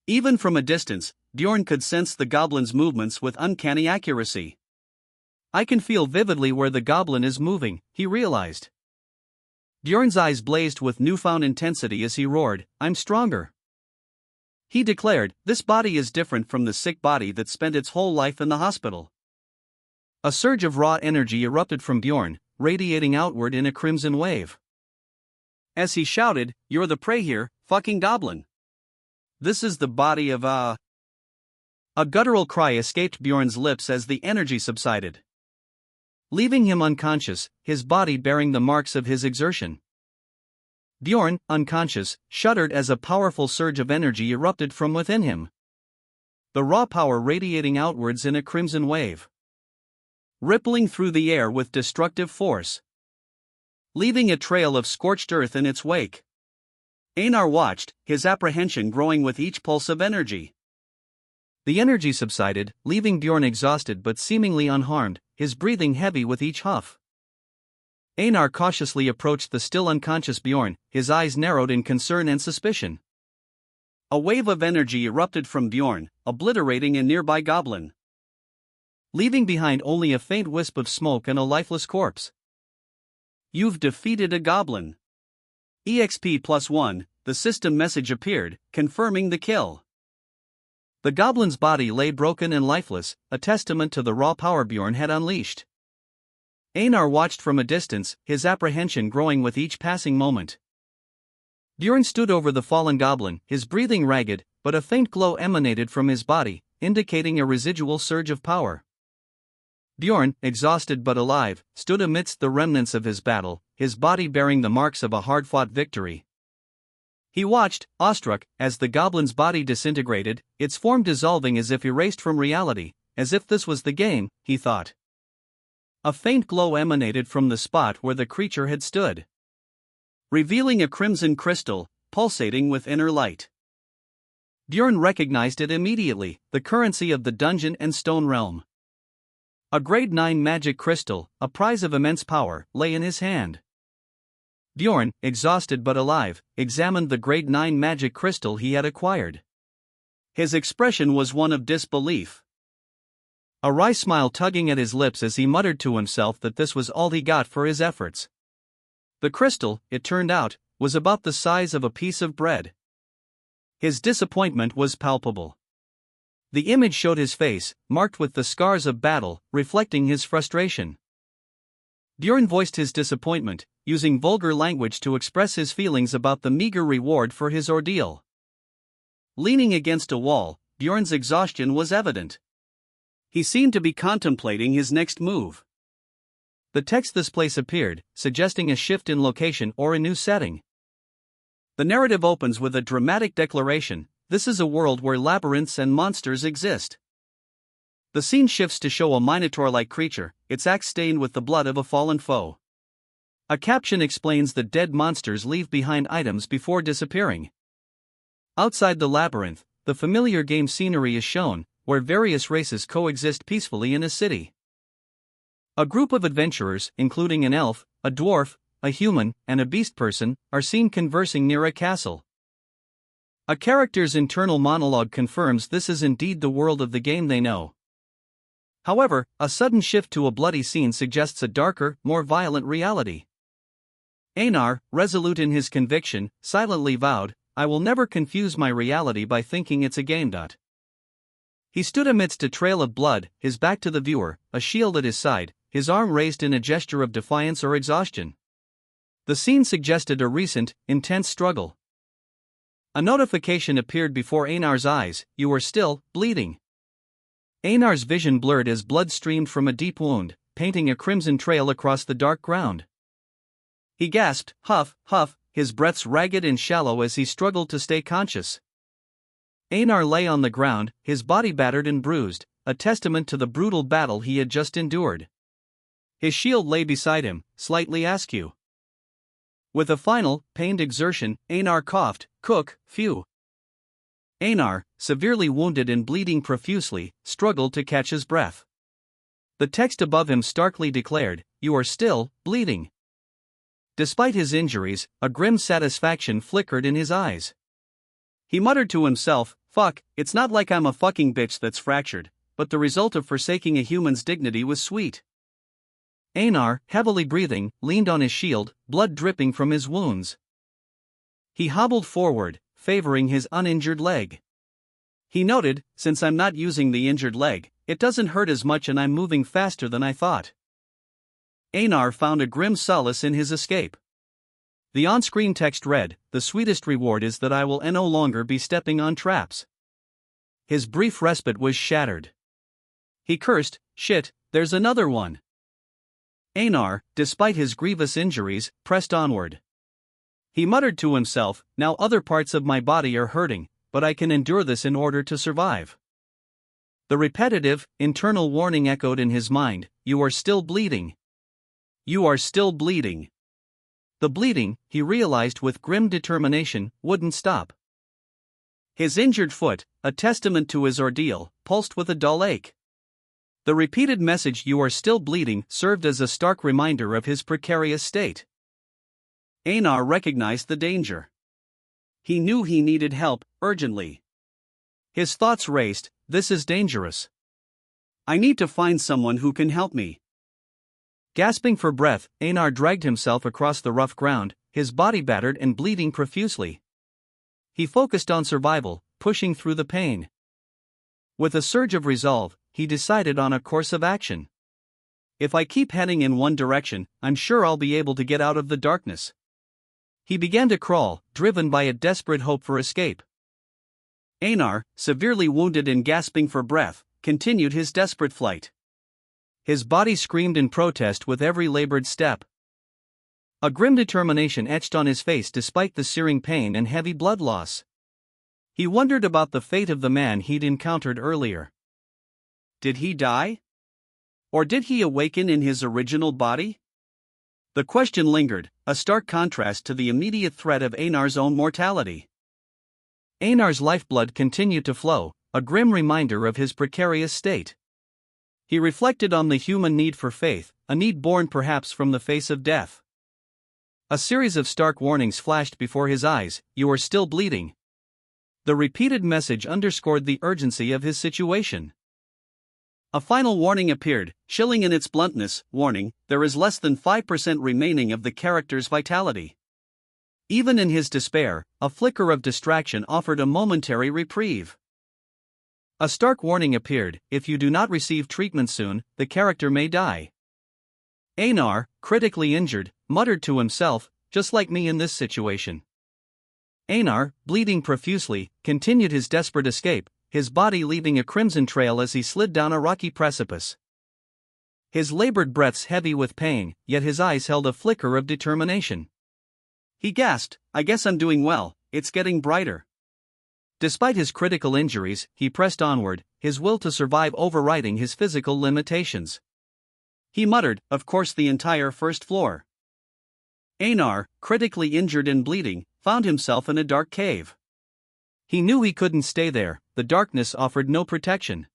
Even from a distance, Bjorn could sense the goblin's movements with uncanny accuracy. "I can feel vividly where the goblin is moving," he realized. Bjorn's eyes blazed with newfound intensity as he roared, "I'm stronger." He declared, "This body is different from the sick body that spent its whole life in the hospital." A surge of raw energy erupted from Bjorn, radiating outward in a crimson wave. As he shouted, "You're the prey here, fucking goblin. This is the body of a..." A guttural cry escaped Bjorn's lips as the energy subsided, leaving him unconscious, his body bearing the marks of his exertion. Bjorn, unconscious, shuddered as a powerful surge of energy erupted from within him, the raw power radiating outwards in a crimson wave, rippling through the air with destructive force, leaving a trail of scorched earth in its wake. Einar watched, his apprehension growing with each pulse of energy. The energy subsided, leaving Bjorn exhausted but seemingly unharmed, his breathing heavy with each huff. Einar cautiously approached the still unconscious Bjorn, his eyes narrowed in concern and suspicion. A wave of energy erupted from Bjorn, obliterating a nearby goblin, leaving behind only a faint wisp of smoke and a lifeless corpse. "You've defeated a goblin. EXP +1, the system message appeared, confirming the kill." The goblin's body lay broken and lifeless, a testament to the raw power Bjorn had unleashed. Einar watched from a distance, his apprehension growing with each passing moment. Bjorn stood over the fallen goblin, his breathing ragged, but a faint glow emanated from his body, indicating a residual surge of power. Bjorn, exhausted but alive, stood amidst the remnants of his battle, his body bearing the marks of a hard-fought victory. He watched, awestruck, as the goblin's body disintegrated, its form dissolving as if erased from reality, as if this was the game, he thought. A faint glow emanated from the spot where the creature had stood, revealing a crimson crystal, pulsating with inner light. Bjorn recognized it immediately, the currency of the dungeon and stone realm. A grade 9 magic crystal, a prize of immense power, lay in his hand. Bjorn, exhausted but alive, examined the grade 9 magic crystal he had acquired. His expression was one of disbelief. A wry smile tugging at his lips as he muttered to himself that this was all he got for his efforts. The crystal, it turned out, was about the size of a piece of bread. His disappointment was palpable. The image showed his face, marked with the scars of battle, reflecting his frustration. Bjorn voiced his disappointment, using vulgar language to express his feelings about the meager reward for his ordeal. Leaning against a wall, Bjorn's exhaustion was evident. He seemed to be contemplating his next move. The text this place appeared, suggesting a shift in location or a new setting. The narrative opens with a dramatic declaration: this is a world where labyrinths and monsters exist. The scene shifts to show a minotaur-like creature, its axe stained with the blood of a fallen foe. A caption explains that dead monsters leave behind items before disappearing. Outside the labyrinth, the familiar game scenery is shown, where various races coexist peacefully in a city. A group of adventurers, including an elf, a dwarf, a human, and a beast person, are seen conversing near a castle. A character's internal monologue confirms this is indeed the world of the game they know. However, a sudden shift to a bloody scene suggests a darker, more violent reality. Einar, resolute in his conviction, silently vowed, "I will never confuse my reality by thinking it's a game." He stood amidst a trail of blood, his back to the viewer, a shield at his side, his arm raised in a gesture of defiance or exhaustion. The scene suggested a recent, intense struggle. A notification appeared before Einar's eyes: "You are still bleeding." Einar's vision blurred as blood streamed from a deep wound, painting a crimson trail across the dark ground. He gasped, huff, huff, his breaths ragged and shallow as he struggled to stay conscious. Einar lay on the ground, his body battered and bruised, a testament to the brutal battle he had just endured. His shield lay beside him, slightly askew. With a final, pained exertion, Einar coughed, "Cook, phew." Einar, severely wounded and bleeding profusely, struggled to catch his breath. The text above him starkly declared, "You are still bleeding." Despite his injuries, a grim satisfaction flickered in his eyes. He muttered to himself, "Fuck, it's not like I'm a fucking bitch that's fractured, but the result of forsaking a human's dignity was sweet." Einar, heavily breathing, leaned on his shield, blood dripping from his wounds. He hobbled forward, favoring his uninjured leg. He noted, "Since I'm not using the injured leg, it doesn't hurt as much and I'm moving faster than I thought." Einar found a grim solace in his escape. The on-screen text read, "The sweetest reward is that I will no longer be stepping on traps." His brief respite was shattered. He cursed, "Shit, there's another one." Einar, despite his grievous injuries, pressed onward. He muttered to himself, "Now other parts of my body are hurting, but I can endure this in order to survive." The repetitive, internal warning echoed in his mind, "You are still bleeding. You are still bleeding." The bleeding, he realized with grim determination, wouldn't stop. His injured foot, a testament to his ordeal, pulsed with a dull ache. The repeated message, "You are still bleeding," served as a stark reminder of his precarious state. Einar recognized the danger. He knew he needed help, urgently. His thoughts raced, "This is dangerous. I need to find someone who can help me." Gasping for breath, Einar dragged himself across the rough ground, his body battered and bleeding profusely. He focused on survival, pushing through the pain. With a surge of resolve, he decided on a course of action. "If I keep heading in one direction, I'm sure I'll be able to get out of the darkness." He began to crawl, driven by a desperate hope for escape. Einar, severely wounded and gasping for breath, continued his desperate flight. His body screamed in protest with every labored step. A grim determination etched on his face despite the searing pain and heavy blood loss. He wondered about the fate of the man he'd encountered earlier. Did he die? Or did he awaken in his original body? The question lingered, a stark contrast to the immediate threat of Einar's own mortality. Einar's lifeblood continued to flow, a grim reminder of his precarious state. He reflected on the human need for faith, a need born perhaps from the face of death. A series of stark warnings flashed before his eyes: "You are still bleeding." The repeated message underscored the urgency of his situation. A final warning appeared, chilling in its bluntness: "Warning, there is less than 5% remaining of the character's vitality." Even in his despair, a flicker of distraction offered a momentary reprieve. A stark warning appeared: "If you do not receive treatment soon, the character may die." Einar, critically injured, muttered to himself, "Just like me in this situation." Einar, bleeding profusely, continued his desperate escape, his body leaving a crimson trail as he slid down a rocky precipice. His labored breaths heavy with pain, yet his eyes held a flicker of determination. He gasped, "I guess I'm doing well, it's getting brighter." Despite his critical injuries, he pressed onward, his will to survive overriding his physical limitations. He muttered, "Of course, the entire first floor." Einar, critically injured and bleeding, found himself in a dark cave. He knew he couldn't stay there, the darkness offered no protection.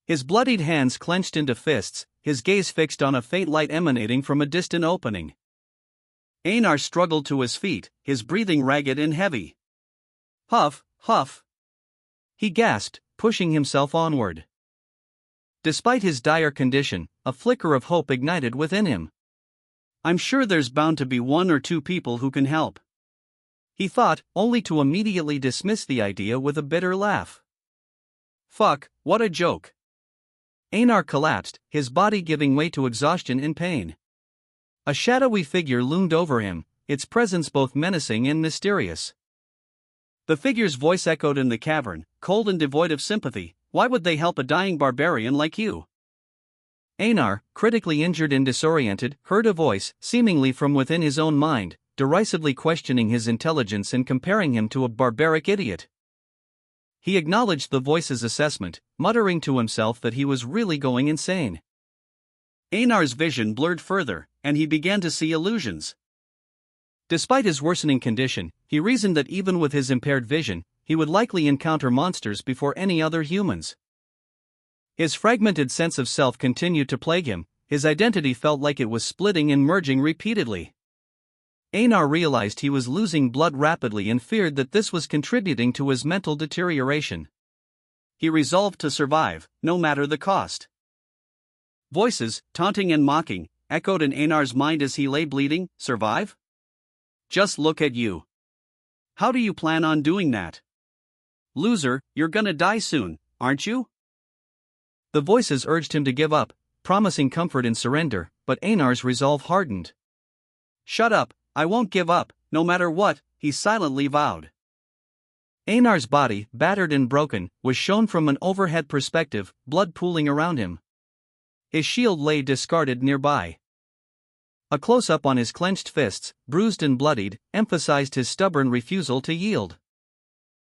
His bloodied hands clenched into fists, his gaze fixed on a faint light emanating from a distant opening. Einar struggled to his feet, his breathing ragged and heavy. "Huff, huff." He gasped, pushing himself onward. Despite his dire condition, a flicker of hope ignited within him. "I'm sure there's bound to be one or two people who can help," he thought, only to immediately dismiss the idea with a bitter laugh. "Fuck, what a joke." Einar collapsed, his body giving way to exhaustion and pain. A shadowy figure loomed over him, its presence both menacing and mysterious. The figure's voice echoed in the cavern, cold and devoid of sympathy. "Why would they help a dying barbarian like you?" Einar, critically injured and disoriented, heard a voice, seemingly from within his own mind, derisively questioning his intelligence and comparing him to a barbaric idiot. He acknowledged the voice's assessment, muttering to himself that he was really going insane. Einar's vision blurred further, and he began to see illusions. Despite his worsening condition, he reasoned that even with his impaired vision, he would likely encounter monsters before any other humans. His fragmented sense of self continued to plague him, his identity felt like it was splitting and merging repeatedly. Einar realized he was losing blood rapidly and feared that this was contributing to his mental deterioration. He resolved to survive, no matter the cost. Voices, taunting and mocking, echoed in Einar's mind as he lay bleeding. "Survive? Just look at you. How do you plan on doing that? Loser, you're gonna die soon, aren't you?" The voices urged him to give up, promising comfort and surrender, but Einar's resolve hardened. "Shut up, I won't give up, no matter what," he silently vowed. Einar's body, battered and broken, was shown from an overhead perspective, blood pooling around him. His shield lay discarded nearby. A close-up on his clenched fists, bruised and bloodied, emphasized his stubborn refusal to yield.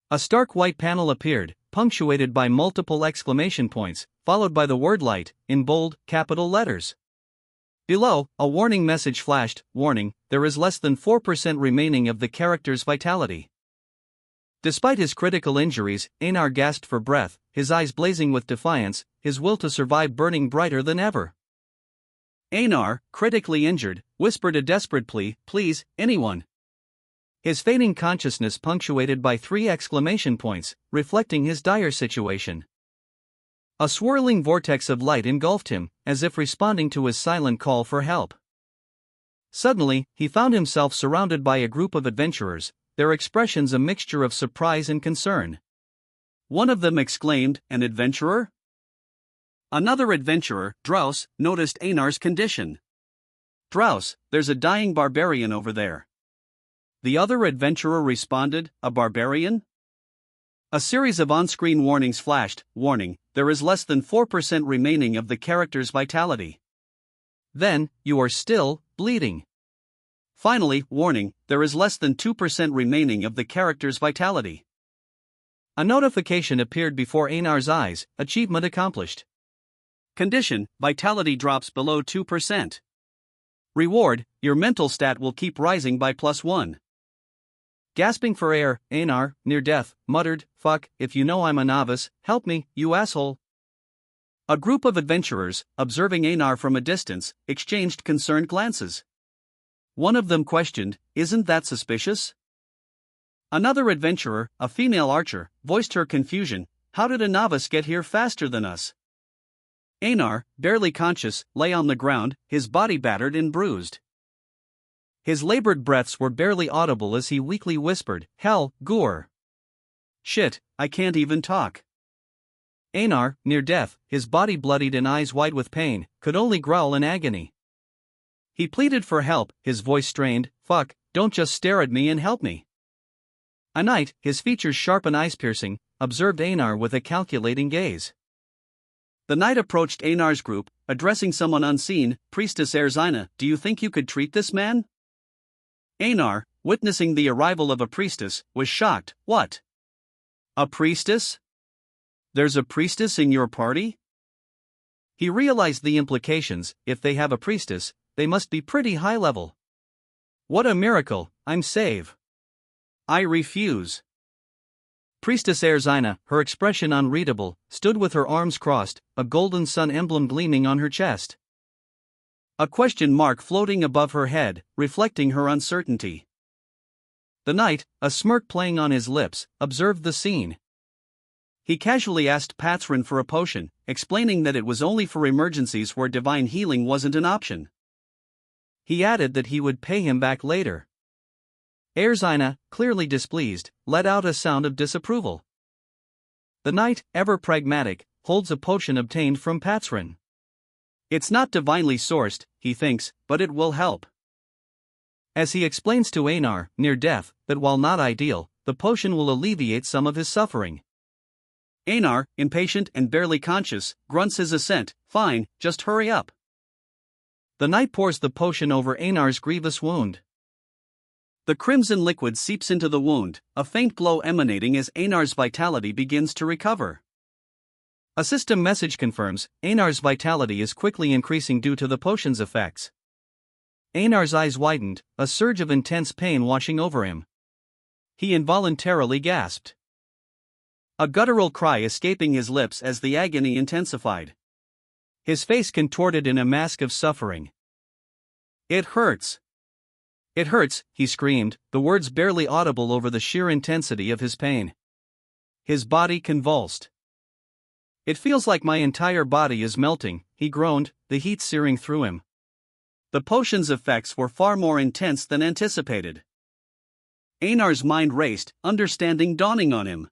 A stark white panel appeared, punctuated by multiple exclamation points, followed by the word "light" in bold, capital letters. Below, a warning message flashed: "Warning, there is less than 4% remaining of the character's vitality." Despite his critical injuries, Einar gasped for breath, his eyes blazing with defiance, his will to survive burning brighter than ever. Einar, critically injured, whispered a desperate plea: "Please, anyone." His fading consciousness punctuated by 3 exclamation points, reflecting his dire situation. A swirling vortex of light engulfed him, as if responding to his silent call for help. Suddenly, he found himself surrounded by a group of adventurers, their expressions a mixture of surprise and concern. One of them exclaimed, "An adventurer?" Another adventurer, Draus, noticed Einar's condition. "Draus, there's a dying barbarian over there." The other adventurer responded, "A barbarian?" A series of on-screen warnings flashed: "Warning, there is less than 4% remaining of the character's vitality." Then, "You are still bleeding." Finally, "Warning, there is less than 2% remaining of the character's vitality." A notification appeared before Einar's eyes: "Achievement accomplished. Condition, vitality drops below 2%. Reward, your mental stat will keep rising by +1." Gasping for air, Einar, near death, muttered, "Fuck, if you know I'm a novice, help me, you asshole." A group of adventurers, observing Einar from a distance, exchanged concerned glances. One of them questioned, "Isn't that suspicious?" Another adventurer, a female archer, voiced her confusion, "How did a novice get here faster than us?" Einar, barely conscious, lay on the ground, his body battered and bruised. His labored breaths were barely audible as he weakly whispered, "Hell, Gore. Shit, I can't even talk." Einar, near death, his body bloodied and eyes wide with pain, could only growl in agony. He pleaded for help, his voice strained, "Fuck, don't just stare at me and help me." A knight, his features sharp and eyes-piercing, observed Einar with a calculating gaze. The knight approached Einar's group, addressing someone unseen, "Priestess Erzina, do you think you could treat this man?" Einar, witnessing the arrival of a priestess, was shocked. "What? A priestess? There's a priestess in your party?" He realized the implications. If they have a priestess, they must be pretty high level. "What a miracle, I'm save." "I refuse." Priestess Erzina, her expression unreadable, stood with her arms crossed, a golden sun emblem gleaming on her chest. A question mark floating above her head, reflecting her uncertainty. The knight, a smirk playing on his lips, observed the scene. He casually asked Patron for a potion, explaining that it was only for emergencies where divine healing wasn't an option. He added that he would pay him back later. Erzina, clearly displeased, let out a sound of disapproval. The knight, ever pragmatic, holds a potion obtained from Patron. It's not divinely sourced, he thinks, but it will help. As he explains to Einar, near death, that while not ideal, the potion will alleviate some of his suffering. Einar, impatient and barely conscious, grunts his assent, "Fine, just hurry up." The knight pours the potion over Einar's grievous wound. The crimson liquid seeps into the wound, a faint glow emanating as Einar's vitality begins to recover. A system message confirms, Einar's vitality is quickly increasing due to the potion's effects. Einar's eyes widened, a surge of intense pain washing over him. He involuntarily gasped. A guttural cry escaping his lips as the agony intensified. His face contorted in a mask of suffering. "It hurts. It hurts," he screamed, the words barely audible over the sheer intensity of his pain. His body convulsed. "It feels like my entire body is melting," he groaned, the heat searing through him. The potion's effects were far more intense than anticipated. Einar's mind raced, understanding dawning on him.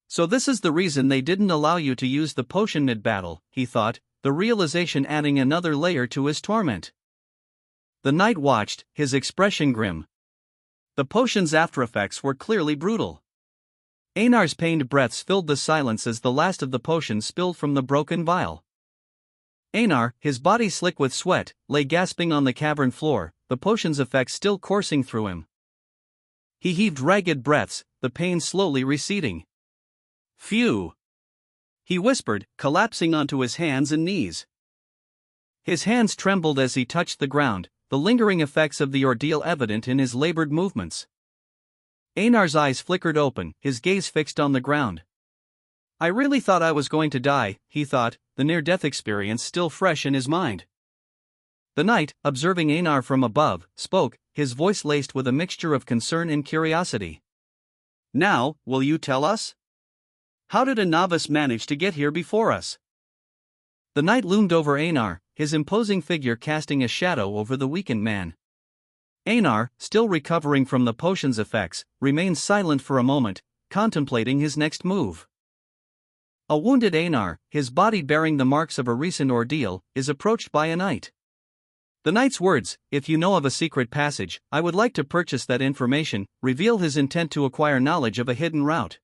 "So this is the reason they didn't allow you to use the potion mid-battle," he thought, the realization adding another layer to his torment. The knight watched, his expression grim. The potion's aftereffects were clearly brutal. Einar's pained breaths filled the silence as the last of the potion spilled from the broken vial. Einar, his body slick with sweat, lay gasping on the cavern floor, the potion's effects still coursing through him. He heaved ragged breaths, the pain slowly receding. "Phew!" he whispered, collapsing onto his hands and knees. His hands trembled as he touched the ground, the lingering effects of the ordeal evident in his labored movements. Einar's eyes flickered open, his gaze fixed on the ground. "I really thought I was going to die," he thought, the near-death experience still fresh in his mind. The knight, observing Einar from above, spoke, his voice laced with a mixture of concern and curiosity. "Now, will you tell us? How did a novice manage to get here before us?" The knight loomed over Einar, his imposing figure casting a shadow over the weakened man. Einar, still recovering from the potion's effects, remained silent for a moment, contemplating his next move. A wounded Einar, his body bearing the marks of a recent ordeal, is approached by a knight. The knight's words, "If you know of a secret passage, I would like to purchase that information," reveal his intent to acquire knowledge of a hidden route.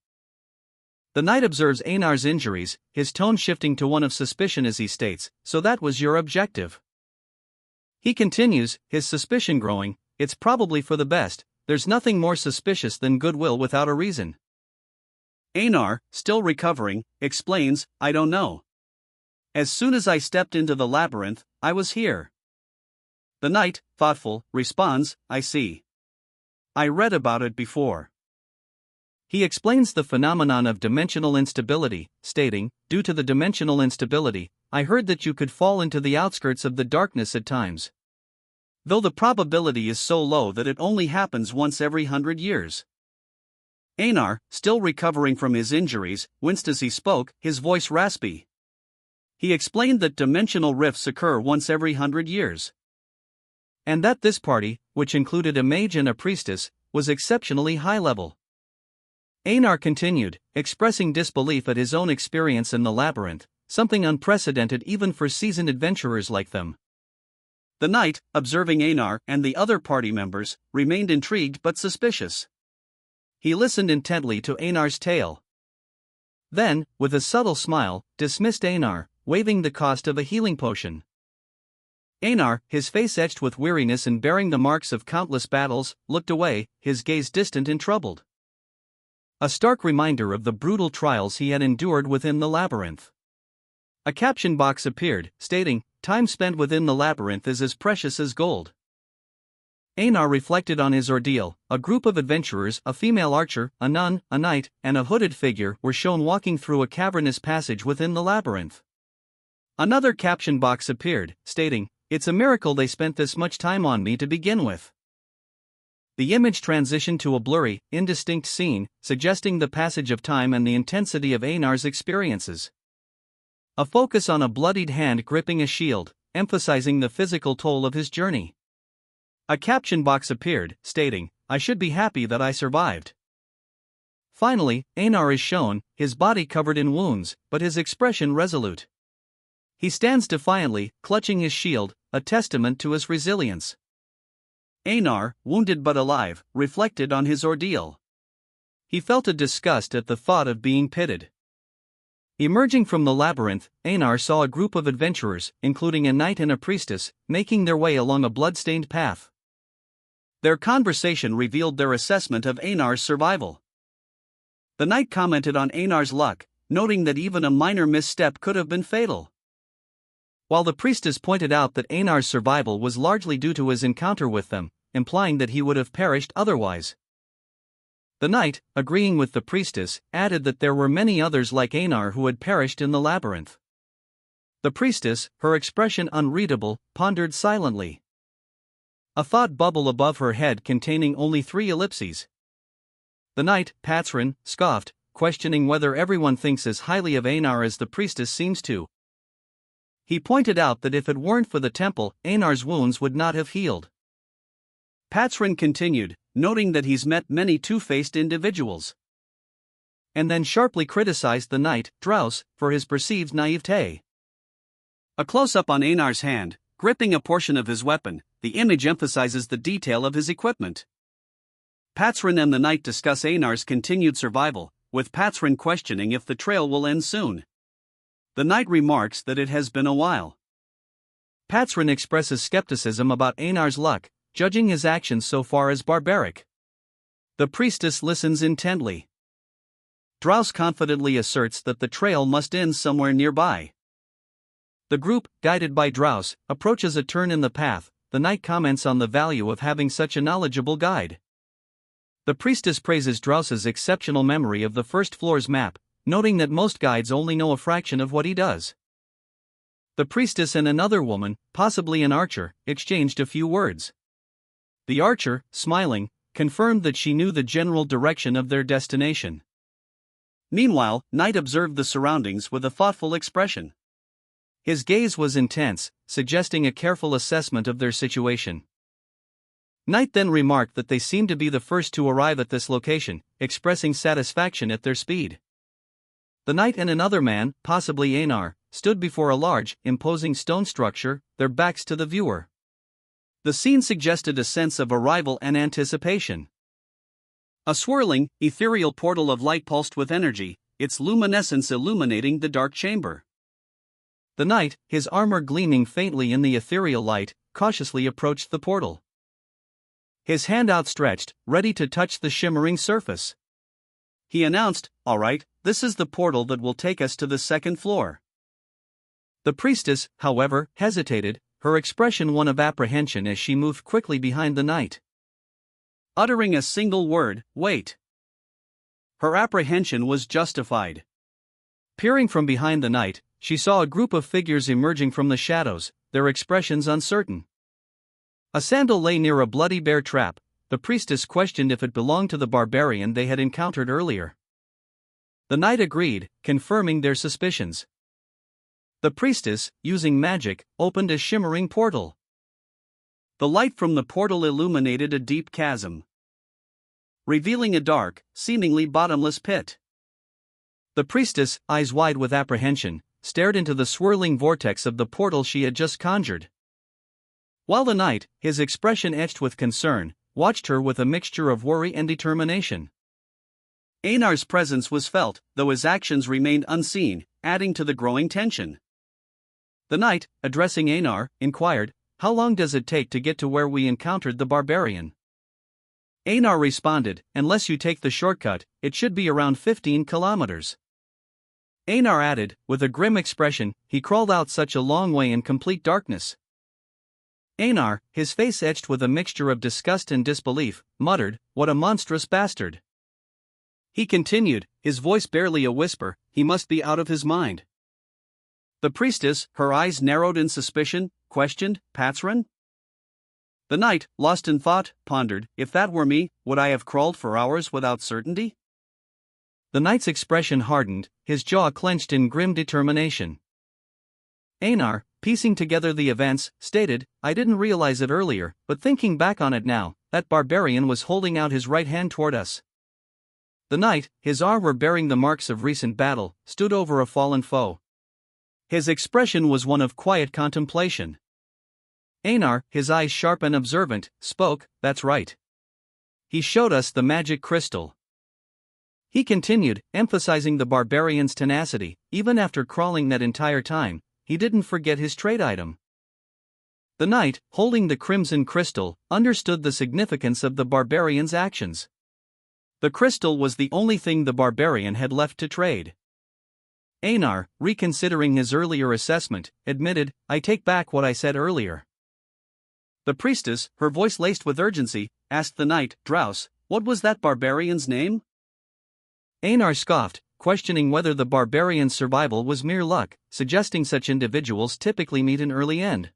The knight observes Einar's injuries, his tone shifting to one of suspicion as he states, "So that was your objective." He continues, his suspicion growing, "It's probably for the best, there's nothing more suspicious than goodwill without a reason." Einar, still recovering, explains, "I don't know. As soon as I stepped into the labyrinth, I was here." The knight, thoughtful, responds, "I see. I read about it before. He explains the phenomenon of dimensional instability, stating, due to the dimensional instability, I heard that you could fall into the outskirts of the darkness at times. Though the probability is so low that it only happens once every 100 years. Einar, still recovering from his injuries, winced as he spoke, his voice raspy. He explained that dimensional rifts occur once every 100 years. And that this party, which included a mage and a priestess, was exceptionally high level. Einar continued, expressing disbelief at his own experience in the labyrinth, something unprecedented even for seasoned adventurers like them. The knight, observing Einar and the other party members, remained intrigued but suspicious. He listened intently to Einar's tale. Then, with a subtle smile, dismissed Einar, waiving the cost of a healing potion. Einar, his face etched with weariness and bearing the marks of countless battles, looked away, his gaze distant and troubled. A stark reminder of the brutal trials he had endured within the labyrinth. A caption box appeared, stating, "Time spent within the labyrinth is as precious as gold." Einar reflected on his ordeal. A group of adventurers, a female archer, a nun, a knight, and a hooded figure, were shown walking through a cavernous passage within the labyrinth. Another caption box appeared, stating, "It's a miracle they spent this much time on me to begin with." The image transitioned to a blurry, indistinct scene, suggesting the passage of time and the intensity of Einar's experiences. A focus on a bloodied hand gripping a shield, emphasizing the physical toll of his journey. A caption box appeared, stating, "I should be happy that I survived." Finally, Einar is shown, his body covered in wounds, but his expression resolute. He stands defiantly, clutching his shield, a testament to his resilience. Einar, wounded but alive, reflected on his ordeal. He felt a disgust at the thought of being pitted. Emerging from the labyrinth, Einar saw a group of adventurers, including a knight and a priestess, making their way along a blood-stained path. Their conversation revealed their assessment of Einar's survival. The knight commented on Einar's luck, noting that even a minor misstep could have been fatal. While the priestess pointed out that Einar's survival was largely due to his encounter with them, implying that he would have perished otherwise. The knight, agreeing with the priestess, added that there were many others like Einar who had perished in the labyrinth. The priestess, her expression unreadable, pondered silently. A thought bubbled above her head containing only 3 ellipses. The knight, Patron, scoffed, questioning whether everyone thinks as highly of Einar as the priestess seems to. He pointed out that if it weren't for the temple, Einar's wounds would not have healed. Patron continued, noting that he's met many two-faced individuals. And then sharply criticized the knight, Draus, for his perceived naivete. A close-up on Einar's hand, gripping a portion of his weapon, the image emphasizes the detail of his equipment. Patron and the knight discuss Einar's continued survival, with Patron questioning if the trail will end soon. The knight remarks that it has been a while. Patron expresses skepticism about Einar's luck, judging his actions so far as barbaric. The priestess listens intently. Draus confidently asserts that the trail must end somewhere nearby. The group, guided by Draus, approaches a turn in the path. The knight comments on the value of having such a knowledgeable guide. The priestess praises Draus's exceptional memory of the first floor's map, noting that most guides only know a fraction of what he does. The priestess and another woman, possibly an archer, exchanged a few words. The archer, smiling, confirmed that she knew the general direction of their destination. Meanwhile, Knight observed the surroundings with a thoughtful expression. His gaze was intense, suggesting a careful assessment of their situation. Knight then remarked that they seemed to be the first to arrive at this location, expressing satisfaction at their speed. The knight and another man, possibly Einar, stood before a large, imposing stone structure, their backs to the viewer. The scene suggested a sense of arrival and anticipation. A swirling, ethereal portal of light pulsed with energy, its luminescence illuminating the dark chamber. The knight, his armor gleaming faintly in the ethereal light, cautiously approached the portal. His hand outstretched, ready to touch the shimmering surface. He announced, "All right, this is the portal that will take us to the second floor." The priestess, however, hesitated, her expression one of apprehension as she moved quickly behind the knight. uttering a single word, "Wait." Her apprehension was justified. Peering from behind the knight, she saw a group of figures emerging from the shadows, their expressions uncertain. A sandal lay near a bloody bear trap. The priestess questioned if it belonged to the barbarian they had encountered earlier. The knight agreed, confirming their suspicions. The priestess, using magic, opened a shimmering portal. The light from the portal illuminated a deep chasm, revealing a dark, seemingly bottomless pit. The priestess, eyes wide with apprehension, stared into the swirling vortex of the portal she had just conjured. While the knight, his expression etched with concern, watched her with a mixture of worry and determination. Einar's presence was felt, though his actions remained unseen, adding to the growing tension. The knight, addressing Einar, inquired, "How long does it take to get to where we encountered the barbarian?" Einar responded, "Unless you take the shortcut, it should be around 15 kilometers. Einar added, with a grim expression, "He crawled out such a long way in complete darkness." Einar, his face etched with a mixture of disgust and disbelief, muttered, "What a monstrous bastard." He continued, his voice barely a whisper, "He must be out of his mind." The priestess, her eyes narrowed in suspicion, questioned, "Patsran?" The knight, lost in thought, pondered, "If that were me, would I have crawled for hours without certainty?" The knight's expression hardened, his jaw clenched in grim determination. Einar, piecing together the events, stated, "I didn't realize it earlier, but thinking back on it now, that barbarian was holding out his right hand toward us." The knight, his armor bearing the marks of recent battle, stood over a fallen foe. His expression was one of quiet contemplation. Einar, his eyes sharp and observant, spoke, "That's right. He showed us the magic crystal." He continued, emphasizing the barbarian's tenacity. Even after crawling that entire time, he didn't forget his trade item. The knight, holding the crimson crystal, understood the significance of the barbarian's actions. The crystal was the only thing the barbarian had left to trade. Einar, reconsidering his earlier assessment, admitted, "I take back what I said earlier." The priestess, her voice laced with urgency, asked the knight, "Drows, what was that barbarian's name?" Einar scoffed, questioning whether the barbarian's survival was mere luck, suggesting such individuals typically meet an early end.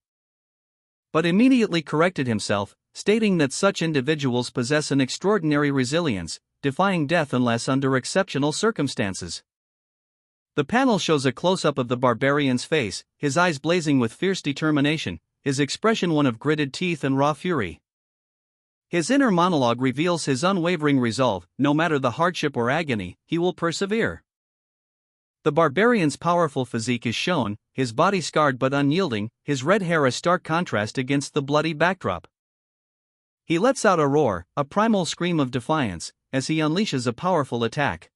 But immediately corrected himself, stating that such individuals possess an extraordinary resilience, defying death unless under exceptional circumstances. The panel shows a close-up of the barbarian's face, his eyes blazing with fierce determination, his expression one of gritted teeth and raw fury. His inner monologue reveals his unwavering resolve, no matter the hardship or agony, he will persevere. The barbarian's powerful physique is shown, his body scarred but unyielding, his red hair a stark contrast against the bloody backdrop. He lets out a roar, a primal scream of defiance, as he unleashes a powerful attack.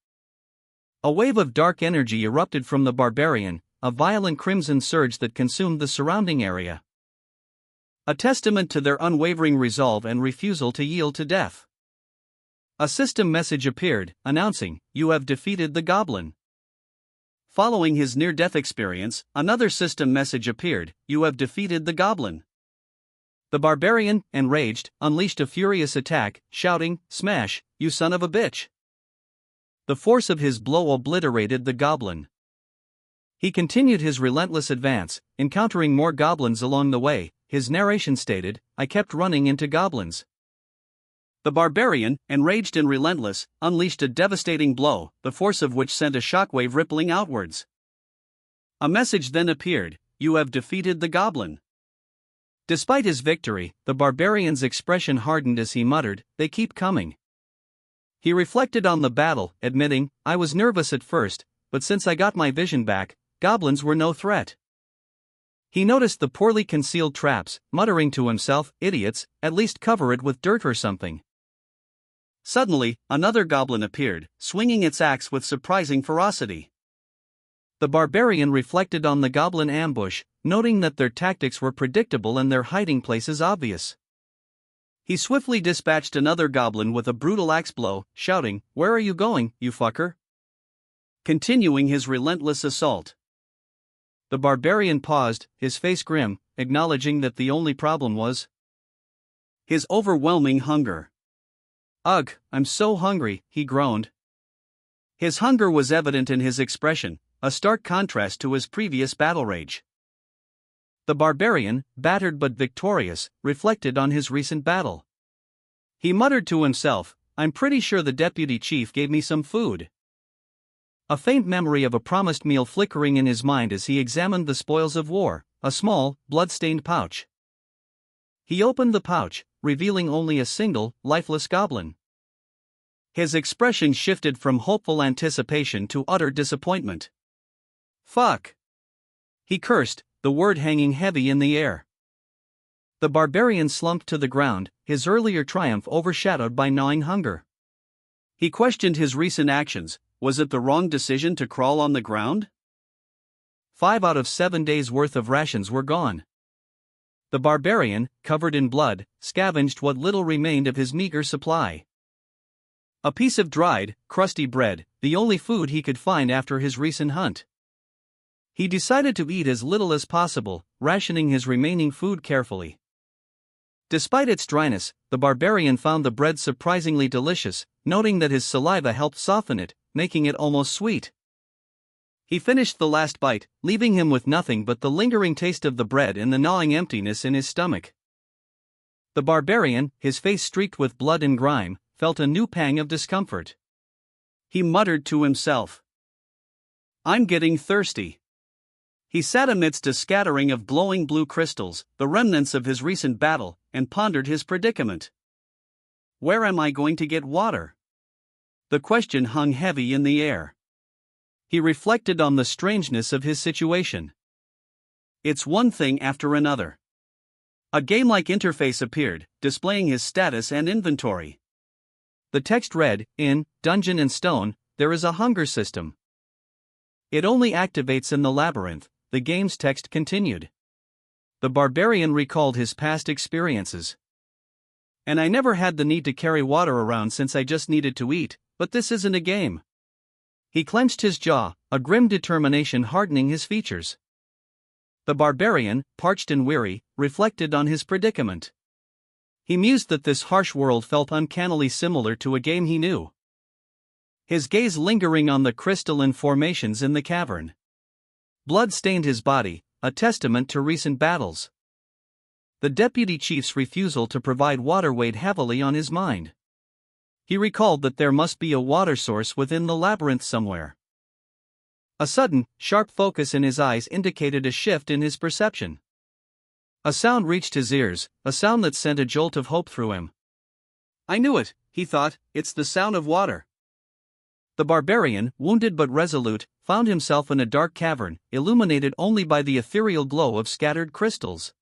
A wave of dark energy erupted from the barbarian, a violent crimson surge that consumed the surrounding area. A testament to their unwavering resolve and refusal to yield to death. A system message appeared, announcing, "You have defeated the goblin." Following his near-death experience, another system message appeared, "You have defeated the goblin." The barbarian, enraged, unleashed a furious attack, shouting, "Smash, you son of a bitch!" The force of his blow obliterated the goblin. He continued his relentless advance, encountering more goblins along the way. His narration stated, "I kept running into goblins." The barbarian, enraged and relentless, unleashed a devastating blow, the force of which sent a shockwave rippling outwards. A message then appeared, "You have defeated the goblin." Despite his victory, the barbarian's expression hardened as he muttered, "They keep coming." He reflected on the battle, admitting, "I was nervous at first, but since I got my vision back, goblins were no threat." He noticed the poorly concealed traps, muttering to himself, "Idiots, at least cover it with dirt or something." Suddenly, another goblin appeared, swinging its axe with surprising ferocity. The barbarian reflected on the goblin ambush, noting that their tactics were predictable and their hiding places obvious. He swiftly dispatched another goblin with a brutal axe blow, shouting, "Where are you going, you fucker?" Continuing his relentless assault. The barbarian paused, his face grim, acknowledging that the only problem was his overwhelming hunger. Ugh, I'm so hungry, he groaned. His hunger was evident in his expression, a stark contrast to his previous battle rage. The barbarian, battered but victorious, reflected on his recent battle. He muttered to himself, I'm pretty sure the deputy chief gave me some food. A faint memory of a promised meal flickering in his mind as he examined the spoils of war, a small, blood-stained pouch. He opened the pouch, revealing only a single, lifeless goblin. His expression shifted from hopeful anticipation to utter disappointment. Fuck! He cursed, the word hanging heavy in the air. The barbarian slumped to the ground, his earlier triumph overshadowed by gnawing hunger. He questioned his recent actions. Was it the wrong decision to crawl on the ground? 5 out of 7 days' worth of rations were gone. The barbarian, covered in blood, scavenged what little remained of his meager supply. A piece of dried, crusty bread, the only food he could find after his recent hunt. He decided to eat as little as possible, rationing his remaining food carefully. Despite its dryness, the barbarian found the bread surprisingly delicious, noting that his saliva helped soften it, making it almost sweet. He finished the last bite, leaving him with nothing but the lingering taste of the bread and the gnawing emptiness in his stomach. The barbarian, his face streaked with blood and grime, felt a new pang of discomfort. He muttered to himself, I'm getting thirsty. He sat amidst a scattering of glowing blue crystals, the remnants of his recent battle, and pondered his predicament. Where am I going to get water? The question hung heavy in the air. He reflected on the strangeness of his situation. It's one thing after another. A game-like interface appeared, displaying his status and inventory. The text read, in Dungeon and Stone, there is a hunger system. It only activates in the labyrinth, the game's text continued. The barbarian recalled his past experiences. And I never had the need to carry water around since I just needed to eat, but this isn't a game. He clenched his jaw, a grim determination hardening his features. The barbarian, parched and weary, reflected on his predicament. He mused that this harsh world felt uncannily similar to a game he knew. His gaze lingering on the crystalline formations in the cavern. Blood stained his body, a testament to recent battles. The deputy chief's refusal to provide water weighed heavily on his mind. He recalled that there must be a water source within the labyrinth somewhere. A sudden, sharp focus in his eyes indicated a shift in his perception. A sound reached his ears, a sound that sent a jolt of hope through him. I knew it, he thought, it's the sound of water. The barbarian, wounded but resolute, found himself in a dark cavern, illuminated only by the ethereal glow of scattered crystals.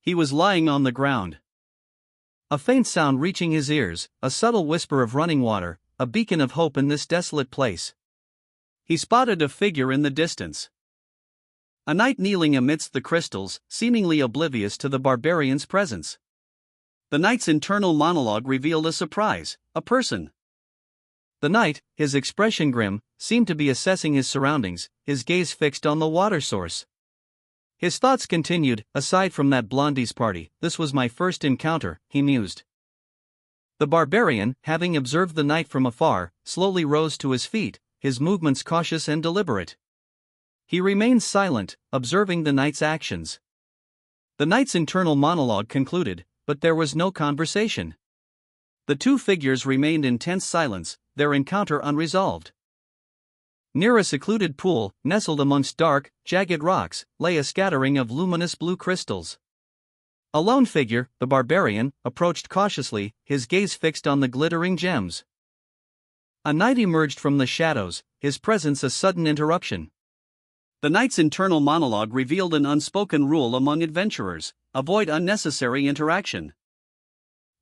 He was lying on the ground. A faint sound reaching his ears, a subtle whisper of running water, a beacon of hope in this desolate place. He spotted a figure in the distance. A knight kneeling amidst the crystals, seemingly oblivious to the barbarian's presence. The knight's internal monologue revealed a surprise, a person. The knight, his expression grim, seemed to be assessing his surroundings, his gaze fixed on the water source. His thoughts continued, aside from that blondie's party, this was my first encounter, he mused. The barbarian, having observed the knight from afar, slowly rose to his feet, his movements cautious and deliberate. He remained silent, observing the knight's actions. The knight's internal monologue concluded, but there was no conversation. The two figures remained in tense silence, their encounter unresolved. Near a secluded pool, nestled amongst dark, jagged rocks, lay a scattering of luminous blue crystals. A lone figure, the barbarian, approached cautiously, his gaze fixed on the glittering gems. A knight emerged from the shadows, his presence a sudden interruption. The knight's internal monologue revealed an unspoken rule among adventurers: avoid unnecessary interaction.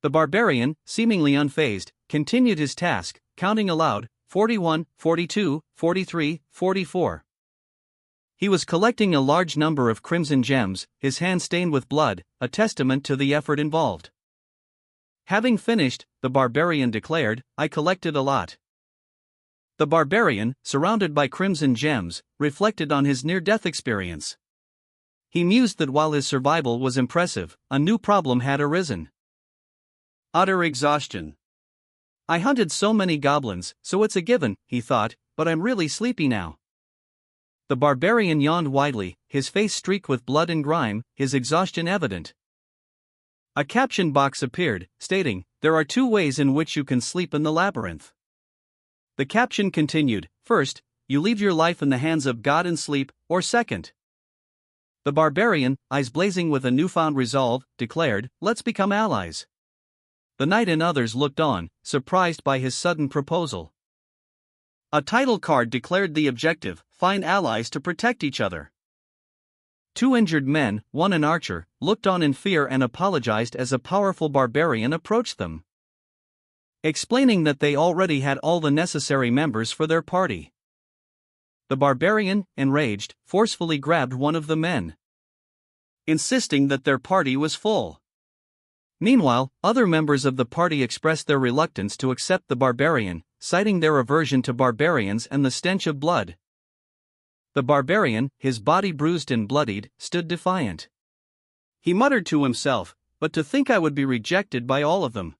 The barbarian, seemingly unfazed, continued his task, counting aloud, 41, 42, 43, 44. He was collecting a large number of crimson gems, his hand stained with blood, a testament to the effort involved. Having finished, the barbarian declared, I collected a lot. The barbarian, surrounded by crimson gems, reflected on his near-death experience. He mused that while his survival was impressive, a new problem had arisen. Utter exhaustion. I hunted so many goblins, so it's a given, he thought, but I'm really sleepy now. The barbarian yawned widely, his face streaked with blood and grime, his exhaustion evident. A caption box appeared, stating, "There are 2 ways in which you can sleep in the labyrinth." The caption continued, "First, you leave your life in the hands of God and sleep, or second." The barbarian, eyes blazing with a newfound resolve, declared, "Let's become allies." The knight and others looked on, surprised by his sudden proposal. A title card declared the objective: find allies to protect each other. 2 injured men, one an archer, looked on in fear and apologized as a powerful barbarian approached them, explaining that they already had all the necessary members for their party. The barbarian, enraged, forcefully grabbed one of the men, insisting that their party was full. Meanwhile, other members of the party expressed their reluctance to accept the barbarian, citing their aversion to barbarians and the stench of blood. The barbarian, his body bruised and bloodied, stood defiant. He muttered to himself, "But to think I would be rejected by all of them."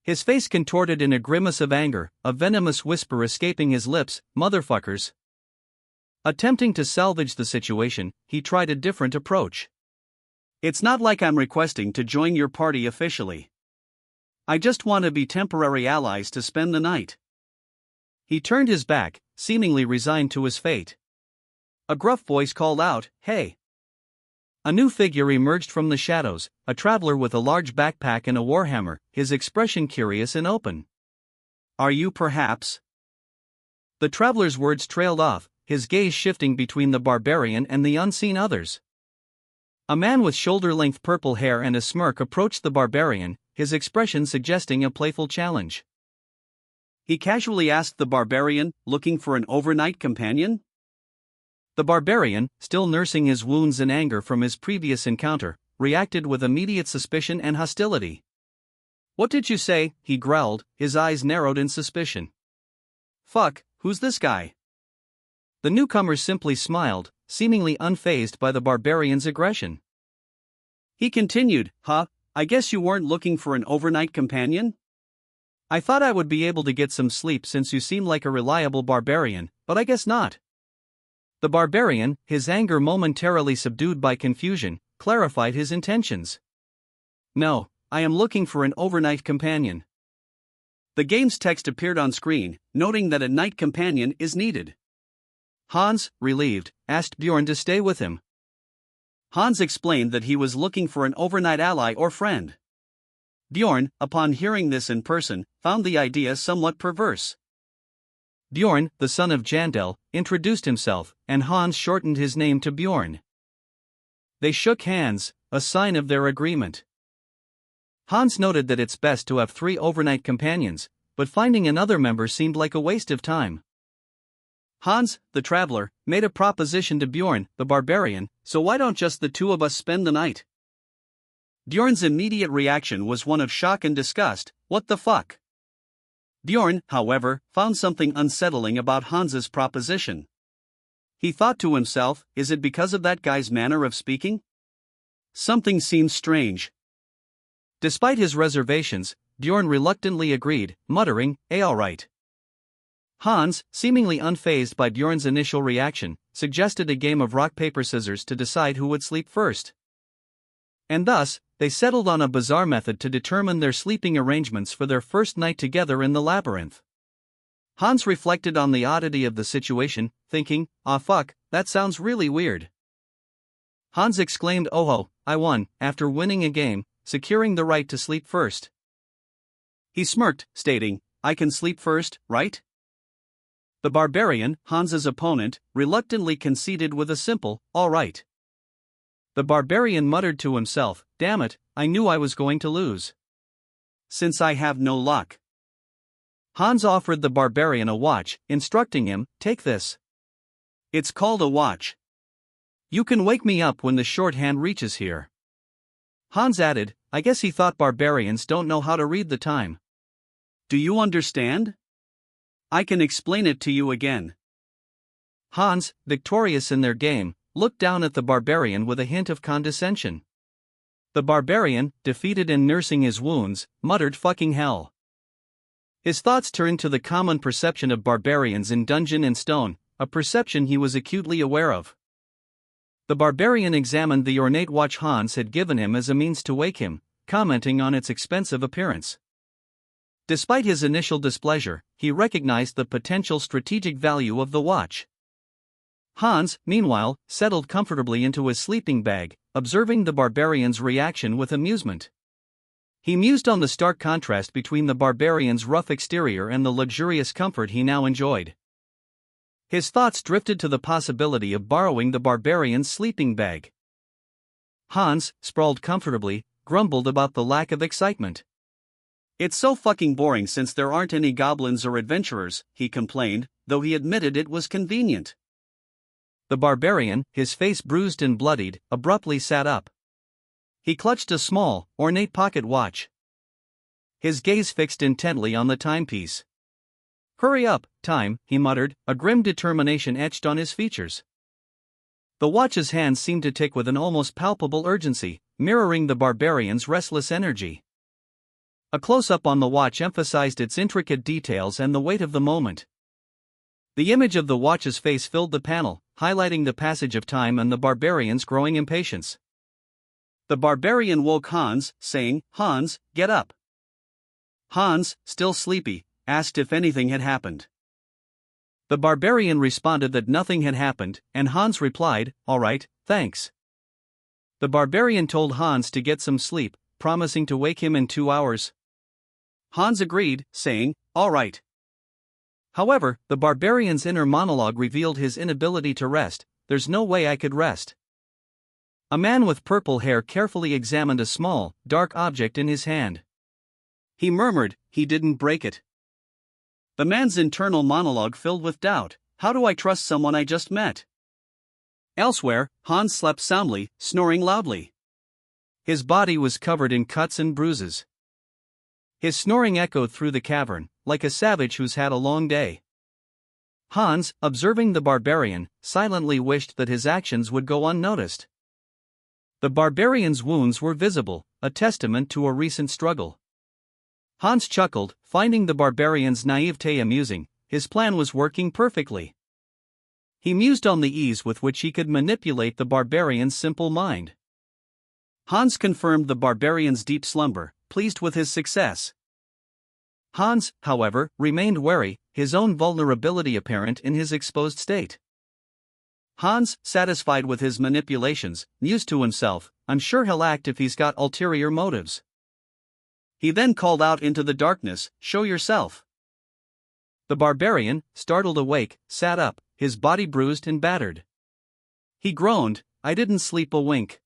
His face contorted in a grimace of anger, a venomous whisper escaping his lips, "Motherfuckers." Attempting to salvage the situation, he tried a different approach. "It's not like I'm requesting to join your party officially. I just want to be temporary allies to spend the night." He turned his back, seemingly resigned to his fate. A gruff voice called out, "Hey!" A new figure emerged from the shadows, a traveler with a large backpack and a warhammer, his expression curious and open. "Are you perhaps?" The traveler's words trailed off, his gaze shifting between the barbarian and the unseen others. A man with shoulder-length purple hair and a smirk approached the barbarian, his expression suggesting a playful challenge. He casually asked the barbarian, "Looking for an overnight companion?" The barbarian, still nursing his wounds and anger from his previous encounter, reacted with immediate suspicion and hostility. "What did you say?" he growled, his eyes narrowed in suspicion. "Fuck, who's this guy?" The newcomer simply smiled, seemingly unfazed by the barbarian's aggression. He continued, "Huh, I guess you weren't looking for an overnight companion? I thought I would be able to get some sleep since you seem like a reliable barbarian, but I guess not." The barbarian, his anger momentarily subdued by confusion, clarified his intentions. "No, I am looking for an overnight companion." The game's text appeared on screen, noting that a night companion is needed. Hans, relieved, asked Bjorn to stay with him. Hans explained that he was looking for an overnight ally or friend. Bjorn, upon hearing this in person, found the idea somewhat perverse. Bjorn, the son of Jandel, introduced himself, and Hans shortened his name to Bjorn. They shook hands, a sign of their agreement. Hans noted that it's best to have 3 overnight companions, but finding another member seemed like a waste of time. Hans, the traveler, made a proposition to Bjorn, the barbarian, "So why don't just the 2 of us spend the night?" Bjorn's immediate reaction was one of shock and disgust. "What the fuck?" Bjorn, however, found something unsettling about Hans's proposition. He thought to himself, is it because of that guy's manner of speaking? Something seems strange. Despite his reservations, Bjorn reluctantly agreed, muttering, alright." Hans, seemingly unfazed by Bjorn's initial reaction, suggested a game of rock-paper-scissors to decide who would sleep first. And thus, they settled on a bizarre method to determine their sleeping arrangements for their first night together in the labyrinth. Hans reflected on the oddity of the situation, thinking, "Ah fuck, that sounds really weird." Hans exclaimed, "Oh, I won," after winning a game, securing the right to sleep first. He smirked, stating, "I can sleep first, right?" The barbarian, Hans's opponent, reluctantly conceded with a simple, "All right." The barbarian muttered to himself, "Damn it, I knew I was going to lose. Since I have no luck." Hans offered the barbarian a watch, instructing him, "Take this. It's called a watch. You can wake me up when the shorthand reaches here." Hans added, "I guess he thought barbarians don't know how to read the time. Do you understand? I can explain it to you again." Hans, victorious in their game, looked down at the barbarian with a hint of condescension. The barbarian, defeated and nursing his wounds, muttered, "Fucking hell. His thoughts turned to the common perception of barbarians in Dungeon and Stone, a perception he was acutely aware of. The barbarian examined the ornate watch Hans had given him as a means to wake him, commenting on its expensive appearance. Despite his initial displeasure, he recognized the potential strategic value of the watch. Hans, meanwhile, settled comfortably into his sleeping bag, observing the barbarian's reaction with amusement. He mused on the stark contrast between the barbarian's rough exterior and the luxurious comfort he now enjoyed. His thoughts drifted to the possibility of borrowing the barbarian's sleeping bag. Hans, sprawled comfortably, grumbled about the lack of excitement. "It's so fucking boring since there aren't any goblins or adventurers," he complained, though he admitted it was convenient. The barbarian, his face bruised and bloodied, abruptly sat up. He clutched a small, ornate pocket watch. His gaze fixed intently on the timepiece. "Hurry up, time," he muttered, a grim determination etched on his features. The watch's hands seemed to tick with an almost palpable urgency, mirroring the barbarian's restless energy. A close-up on the watch emphasized its intricate details and the weight of the moment. The image of the watch's face filled the panel, highlighting the passage of time and the barbarian's growing impatience. The barbarian woke Hans, saying, "Hans, get up." Hans, still sleepy, asked if anything had happened. The barbarian responded that nothing had happened, and Hans replied, "All right, thanks." The barbarian told Hans to get some sleep, promising to wake him in 2 hours. Hans agreed, saying, "All right." However, the barbarian's inner monologue revealed his inability to rest. "There's no way I could rest." A man with purple hair carefully examined a small, dark object in his hand. He murmured, "He didn't break it." The man's internal monologue filled with doubt. "How do I trust someone I just met?" Elsewhere, Hans slept soundly, snoring loudly. His body was covered in cuts and bruises. His snoring echoed through the cavern, like a savage who's had a long day. Hans, observing the barbarian, silently wished that his actions would go unnoticed. The barbarian's wounds were visible, a testament to a recent struggle. Hans chuckled, finding the barbarian's naivete amusing. His plan was working perfectly. He mused on the ease with which he could manipulate the barbarian's simple mind. Hans confirmed the barbarian's deep slumber, pleased with his success. Hans, however, remained wary, his own vulnerability apparent in his exposed state. Hans, satisfied with his manipulations, mused to himself, "I'm sure he'll act if he's got ulterior motives." He then called out into the darkness, "Show yourself." The barbarian, startled awake, sat up, his body bruised and battered. He groaned, "I didn't sleep a wink.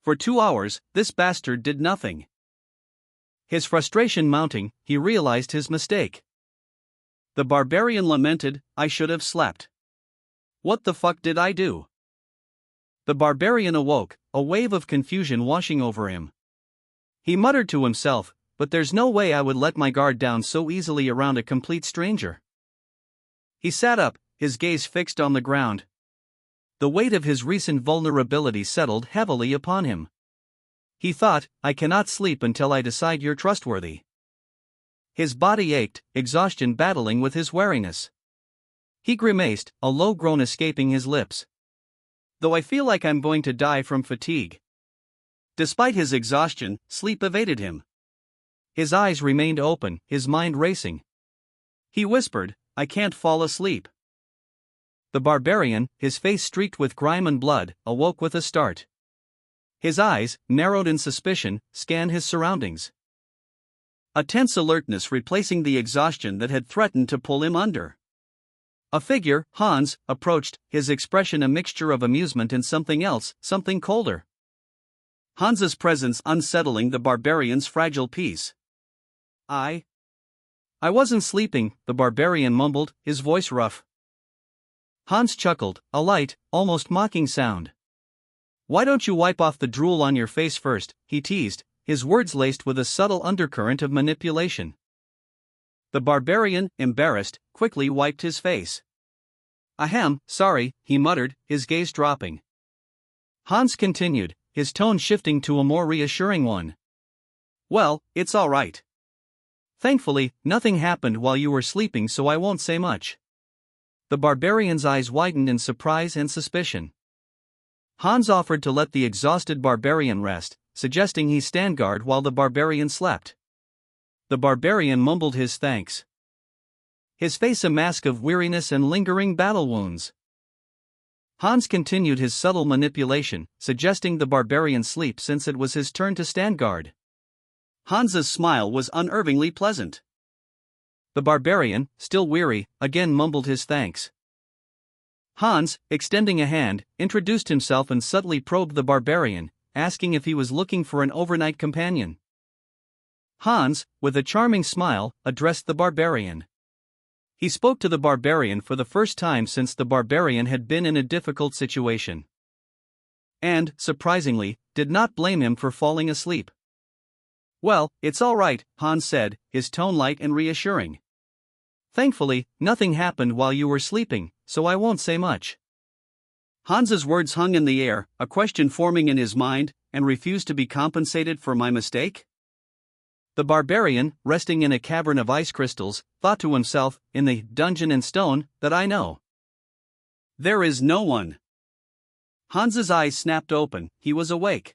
For 2 hours, this bastard did nothing." His frustration mounting, he realized his mistake. The barbarian lamented, "I should have slept. What the fuck did I do?" The barbarian awoke, a wave of confusion washing over him. He muttered to himself, "But there's no way I would let my guard down so easily around a complete stranger." He sat up, his gaze fixed on the ground. The weight of his recent vulnerability settled heavily upon him. He thought, "I cannot sleep until I decide you're trustworthy." His body ached, exhaustion battling with his wariness. He grimaced, a low groan escaping his lips. "Though I feel like I'm going to die from fatigue." Despite his exhaustion, sleep evaded him. His eyes remained open, his mind racing. He whispered, "I can't fall asleep." The barbarian, his face streaked with grime and blood, awoke with a start. His eyes, narrowed in suspicion, scanned his surroundings. A tense alertness replacing the exhaustion that had threatened to pull him under. A figure, Hans, approached, his expression a mixture of amusement and something else, something colder. Hans's presence unsettling the barbarian's fragile peace. I wasn't sleeping," the barbarian mumbled, his voice rough. Hans chuckled, a light, almost mocking sound. "Why don't you wipe off the drool on your face first?" he teased, his words laced with a subtle undercurrent of manipulation. The barbarian, embarrassed, quickly wiped his face. "Ahem, sorry," he muttered, his gaze dropping. Hans continued, his tone shifting to a more reassuring one. "Well, it's all right. Thankfully, nothing happened while you were sleeping, so I won't say much. The barbarian's eyes widened in surprise and suspicion. Hans offered to let the exhausted barbarian rest, suggesting he stand guard while the barbarian slept. The barbarian mumbled his thanks, his face a mask of weariness and lingering battle wounds. Hans continued his subtle manipulation, suggesting the barbarian sleep since it was his turn to stand guard. Hans's smile was unnervingly pleasant. The barbarian, still weary, again mumbled his thanks. Hans, extending a hand, introduced himself and subtly probed the barbarian, asking if he was looking for an overnight companion. Hans, with a charming smile, addressed the barbarian. He spoke to the barbarian for the first time since the barbarian had been in a difficult situation. And, surprisingly, did not blame him for falling asleep. "Well, it's all right," Hans said, his tone light and reassuring. "Thankfully, nothing happened while you were sleeping, so I won't say much." Hans's words hung in the air, a question forming in his mind, and refused to be compensated for my mistake? The barbarian, resting in a cavern of ice crystals, thought to himself, in the dungeon in stone, that I know. There is no one. Hans's eyes snapped open, he was awake.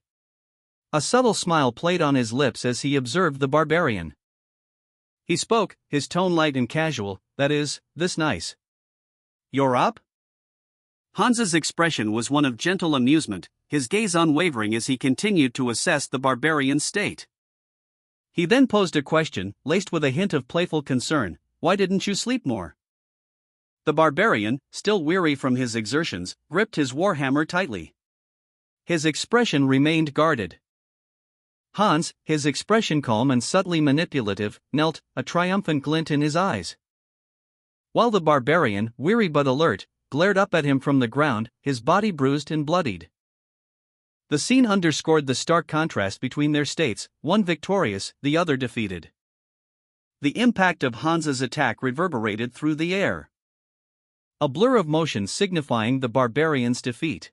A subtle smile played on his lips as he observed the barbarian. He spoke, his tone light and casual, that is, this nice. "You're up?" Hans's expression was one of gentle amusement, his gaze unwavering as he continued to assess the barbarian's state. He then posed a question, laced with a hint of playful concern: "Why didn't you sleep more?" The barbarian, still weary from his exertions, gripped his warhammer tightly. His expression remained guarded. Hans, his expression calm and subtly manipulative, knelt, a triumphant glint in his eyes. While the barbarian, weary but alert, glared up at him from the ground, his body bruised and bloodied. The scene underscored the stark contrast between their states, one victorious, the other defeated. The impact of Hans's attack reverberated through the air, a blur of motion signifying the barbarian's defeat.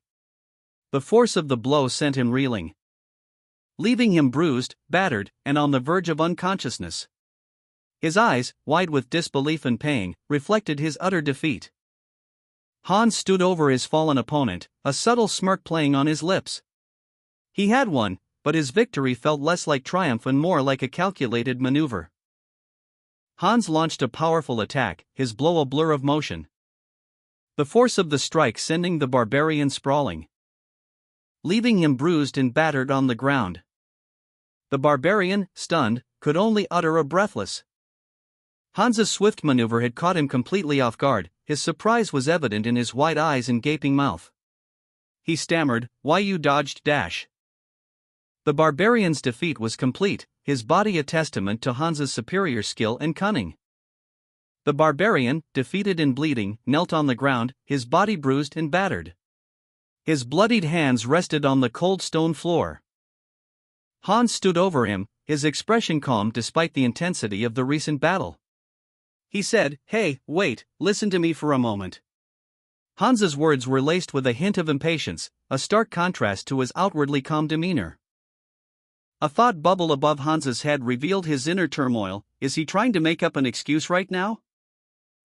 The force of the blow sent him reeling, leaving him bruised, battered, and on the verge of unconsciousness. His eyes, wide with disbelief and pain, reflected his utter defeat. Hans stood over his fallen opponent, a subtle smirk playing on his lips. He had won, but his victory felt less like triumph and more like a calculated maneuver. Hans launched a powerful attack, his blow a blur of motion, the force of the strike sending the barbarian sprawling, leaving him bruised and battered on the ground. The barbarian, stunned, could only utter a breathless. Hans's swift maneuver had caught him completely off guard, his surprise was evident in his wide eyes and gaping mouth. He stammered, "Why you dodged dash?" The barbarian's defeat was complete, his body a testament to Hans's superior skill and cunning. The barbarian, defeated and bleeding, knelt on the ground, his body bruised and battered. His bloodied hands rested on the cold stone floor. Hans stood over him, his expression calm despite the intensity of the recent battle. He said, "Hey, wait, listen to me for a moment." Hans's words were laced with a hint of impatience, a stark contrast to his outwardly calm demeanor. A thought bubble above Hans's head revealed his inner turmoil. Is he trying to make up an excuse right now?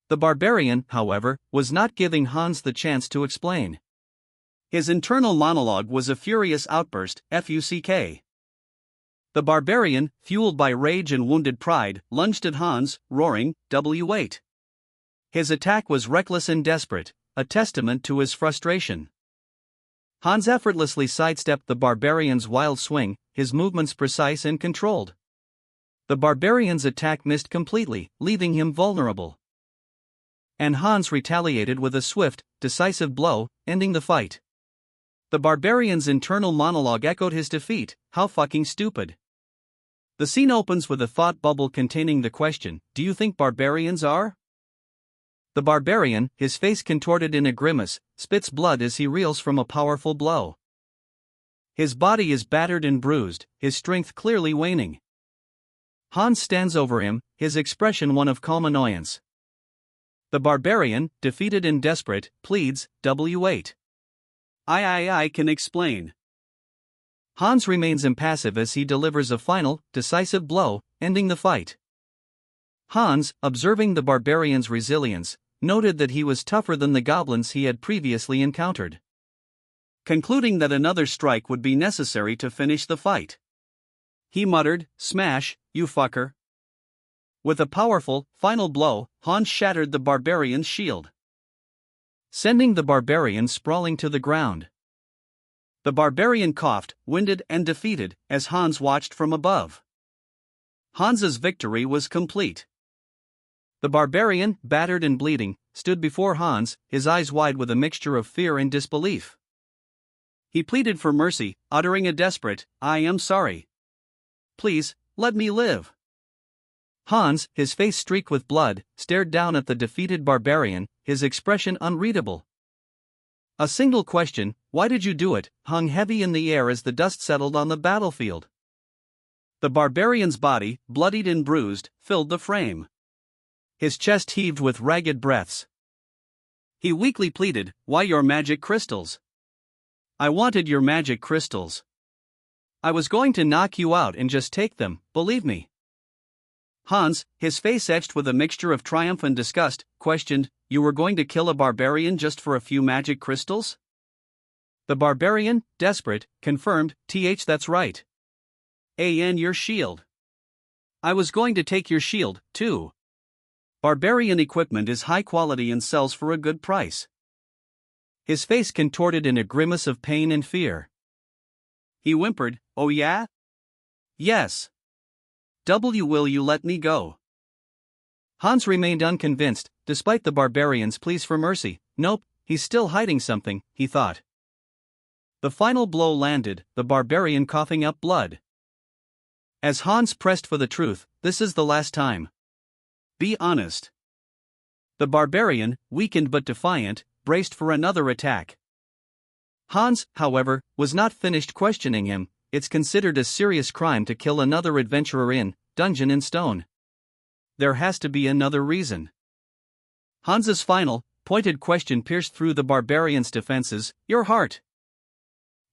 The barbarian, however, was not giving Hans the chance to explain. His internal monologue was a furious outburst, fuck. The barbarian, fueled by rage and wounded pride, lunged at Hans, roaring, "W8." His attack was reckless and desperate, a testament to his frustration. Hans effortlessly sidestepped the barbarian's wild swing, his movements precise and controlled. The barbarian's attack missed completely, leaving him vulnerable. And Hans retaliated with a swift, decisive blow, ending the fight. The barbarian's internal monologue echoed his defeat. How fucking stupid. The scene opens with a thought bubble containing the question, "Do you think barbarians are?" The barbarian, his face contorted in a grimace, spits blood as he reels from a powerful blow. His body is battered and bruised, his strength clearly waning. Hans stands over him, his expression one of calm annoyance. The barbarian, defeated and desperate, pleads, "W8. I can explain." Hans remains impassive as he delivers a final, decisive blow, ending the fight. Hans, observing the barbarian's resilience, noted that he was tougher than the goblins he had previously encountered. Concluding that another strike would be necessary to finish the fight, he muttered, "Smash, you fucker." With a powerful, final blow, Hans shattered the barbarian's shield, sending the barbarian sprawling to the ground. The barbarian coughed, winded and defeated, as Hans watched from above. Hans's victory was complete. The barbarian, battered and bleeding, stood before Hans, his eyes wide with a mixture of fear and disbelief. He pleaded for mercy, uttering a desperate, "I am sorry. Please, let me live." Hans, his face streaked with blood, stared down at the defeated barbarian, his expression unreadable. A single question, "Why did you do it?" hung heavy in the air as the dust settled on the battlefield. The barbarian's body, bloodied and bruised, filled the frame. His chest heaved with ragged breaths. He weakly pleaded, "Why your magic crystals? I wanted your magic crystals. I was going to knock you out and just take them, believe me." Hans, his face etched with a mixture of triumph and disgust, questioned, "You were going to kill a barbarian just for a few magic crystals?" The barbarian, desperate, confirmed, "That's right. And your shield. I was going to take your shield, too. Barbarian equipment is high quality and sells for a good price." His face contorted in a grimace of pain and fear. He whimpered, "Oh yeah? Yes. Will you let me go?" Hans remained unconvinced, despite the barbarian's pleas for mercy. Nope, he's still hiding something, he thought. The final blow landed, the barbarian coughing up blood. As Hans pressed for the truth, "This is the last time. Be honest." The barbarian, weakened but defiant, braced for another attack. Hans, however, was not finished questioning him. It's considered a serious crime to kill another adventurer in Dungeon in Stone. There has to be another reason. Hans's final, pointed question pierced through the barbarian's defenses. "Your heart."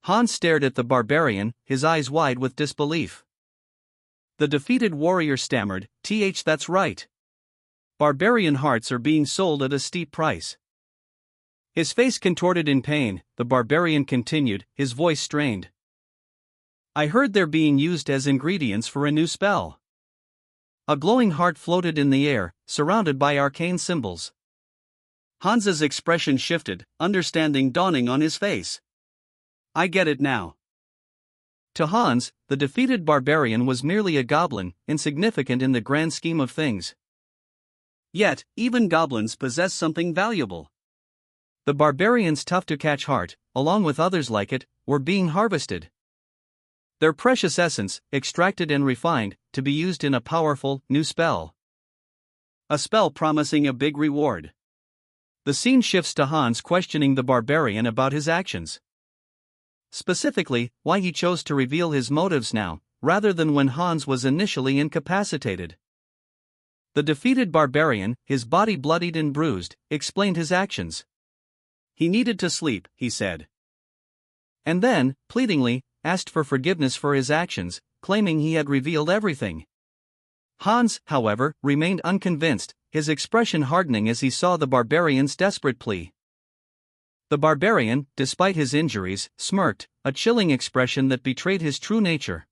Hans stared at the barbarian, his eyes wide with disbelief. The defeated warrior stammered, That's right. Barbarian hearts are being sold at a steep price." His face contorted in pain, the barbarian continued, his voice strained. "I heard they're being used as ingredients for a new spell." A glowing heart floated in the air, surrounded by arcane symbols. Hans's expression shifted, understanding dawning on his face. "I get it now." To Hans, the defeated barbarian was merely a goblin, insignificant in the grand scheme of things. Yet, even goblins possess something valuable. The barbarian's tough-to-catch heart, along with others like it, were being harvested. Their precious essence, extracted and refined, to be used in a powerful, new spell. A spell promising a big reward. The scene shifts to Hans questioning the barbarian about his actions. Specifically, why he chose to reveal his motives now, rather than when Hans was initially incapacitated. The defeated barbarian, his body bloodied and bruised, explained his actions. He needed to sleep, he said. And then, pleadingly, asked for forgiveness for his actions, claiming he had revealed everything. Hans, however, remained unconvinced, his expression hardening as he saw the barbarian's desperate plea. The barbarian, despite his injuries, smirked, a chilling expression that betrayed his true nature.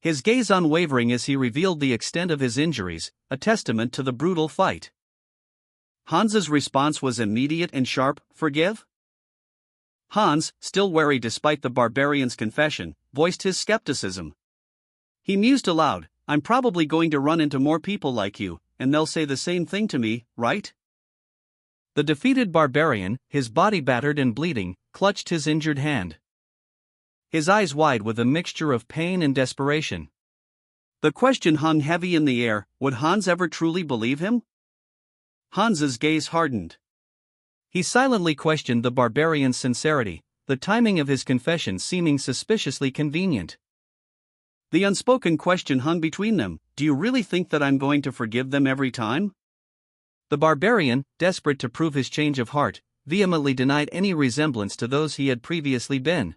His gaze unwavering as he revealed the extent of his injuries, a testament to the brutal fight. Hans's response was immediate and sharp, "Forgive?" Hans, still wary despite the barbarian's confession, voiced his skepticism. He mused aloud, "I'm probably going to run into more people like you, and they'll say the same thing to me, right?" The defeated barbarian, his body battered and bleeding, clutched his injured hand. His eyes wide with a mixture of pain and desperation. The question hung heavy in the air, would Hans ever truly believe him? Hans's gaze hardened. He silently questioned the barbarian's sincerity, the timing of his confession seeming suspiciously convenient. The unspoken question hung between them, "Do you really think that I'm going to forgive them every time?" The barbarian, desperate to prove his change of heart, vehemently denied any resemblance to those he had previously been.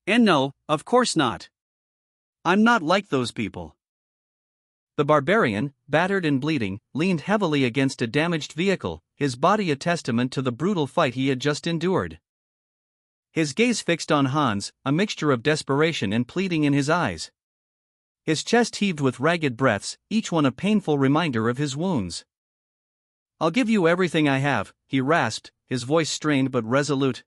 "And no, of course not. I'm not like those people." The barbarian, battered and bleeding, leaned heavily against a damaged vehicle, his body a testament to the brutal fight he had just endured. His gaze fixed on Hans, a mixture of desperation and pleading in his eyes. His chest heaved with ragged breaths, each one a painful reminder of his wounds. "I'll give you everything I have," he rasped, his voice strained but resolute.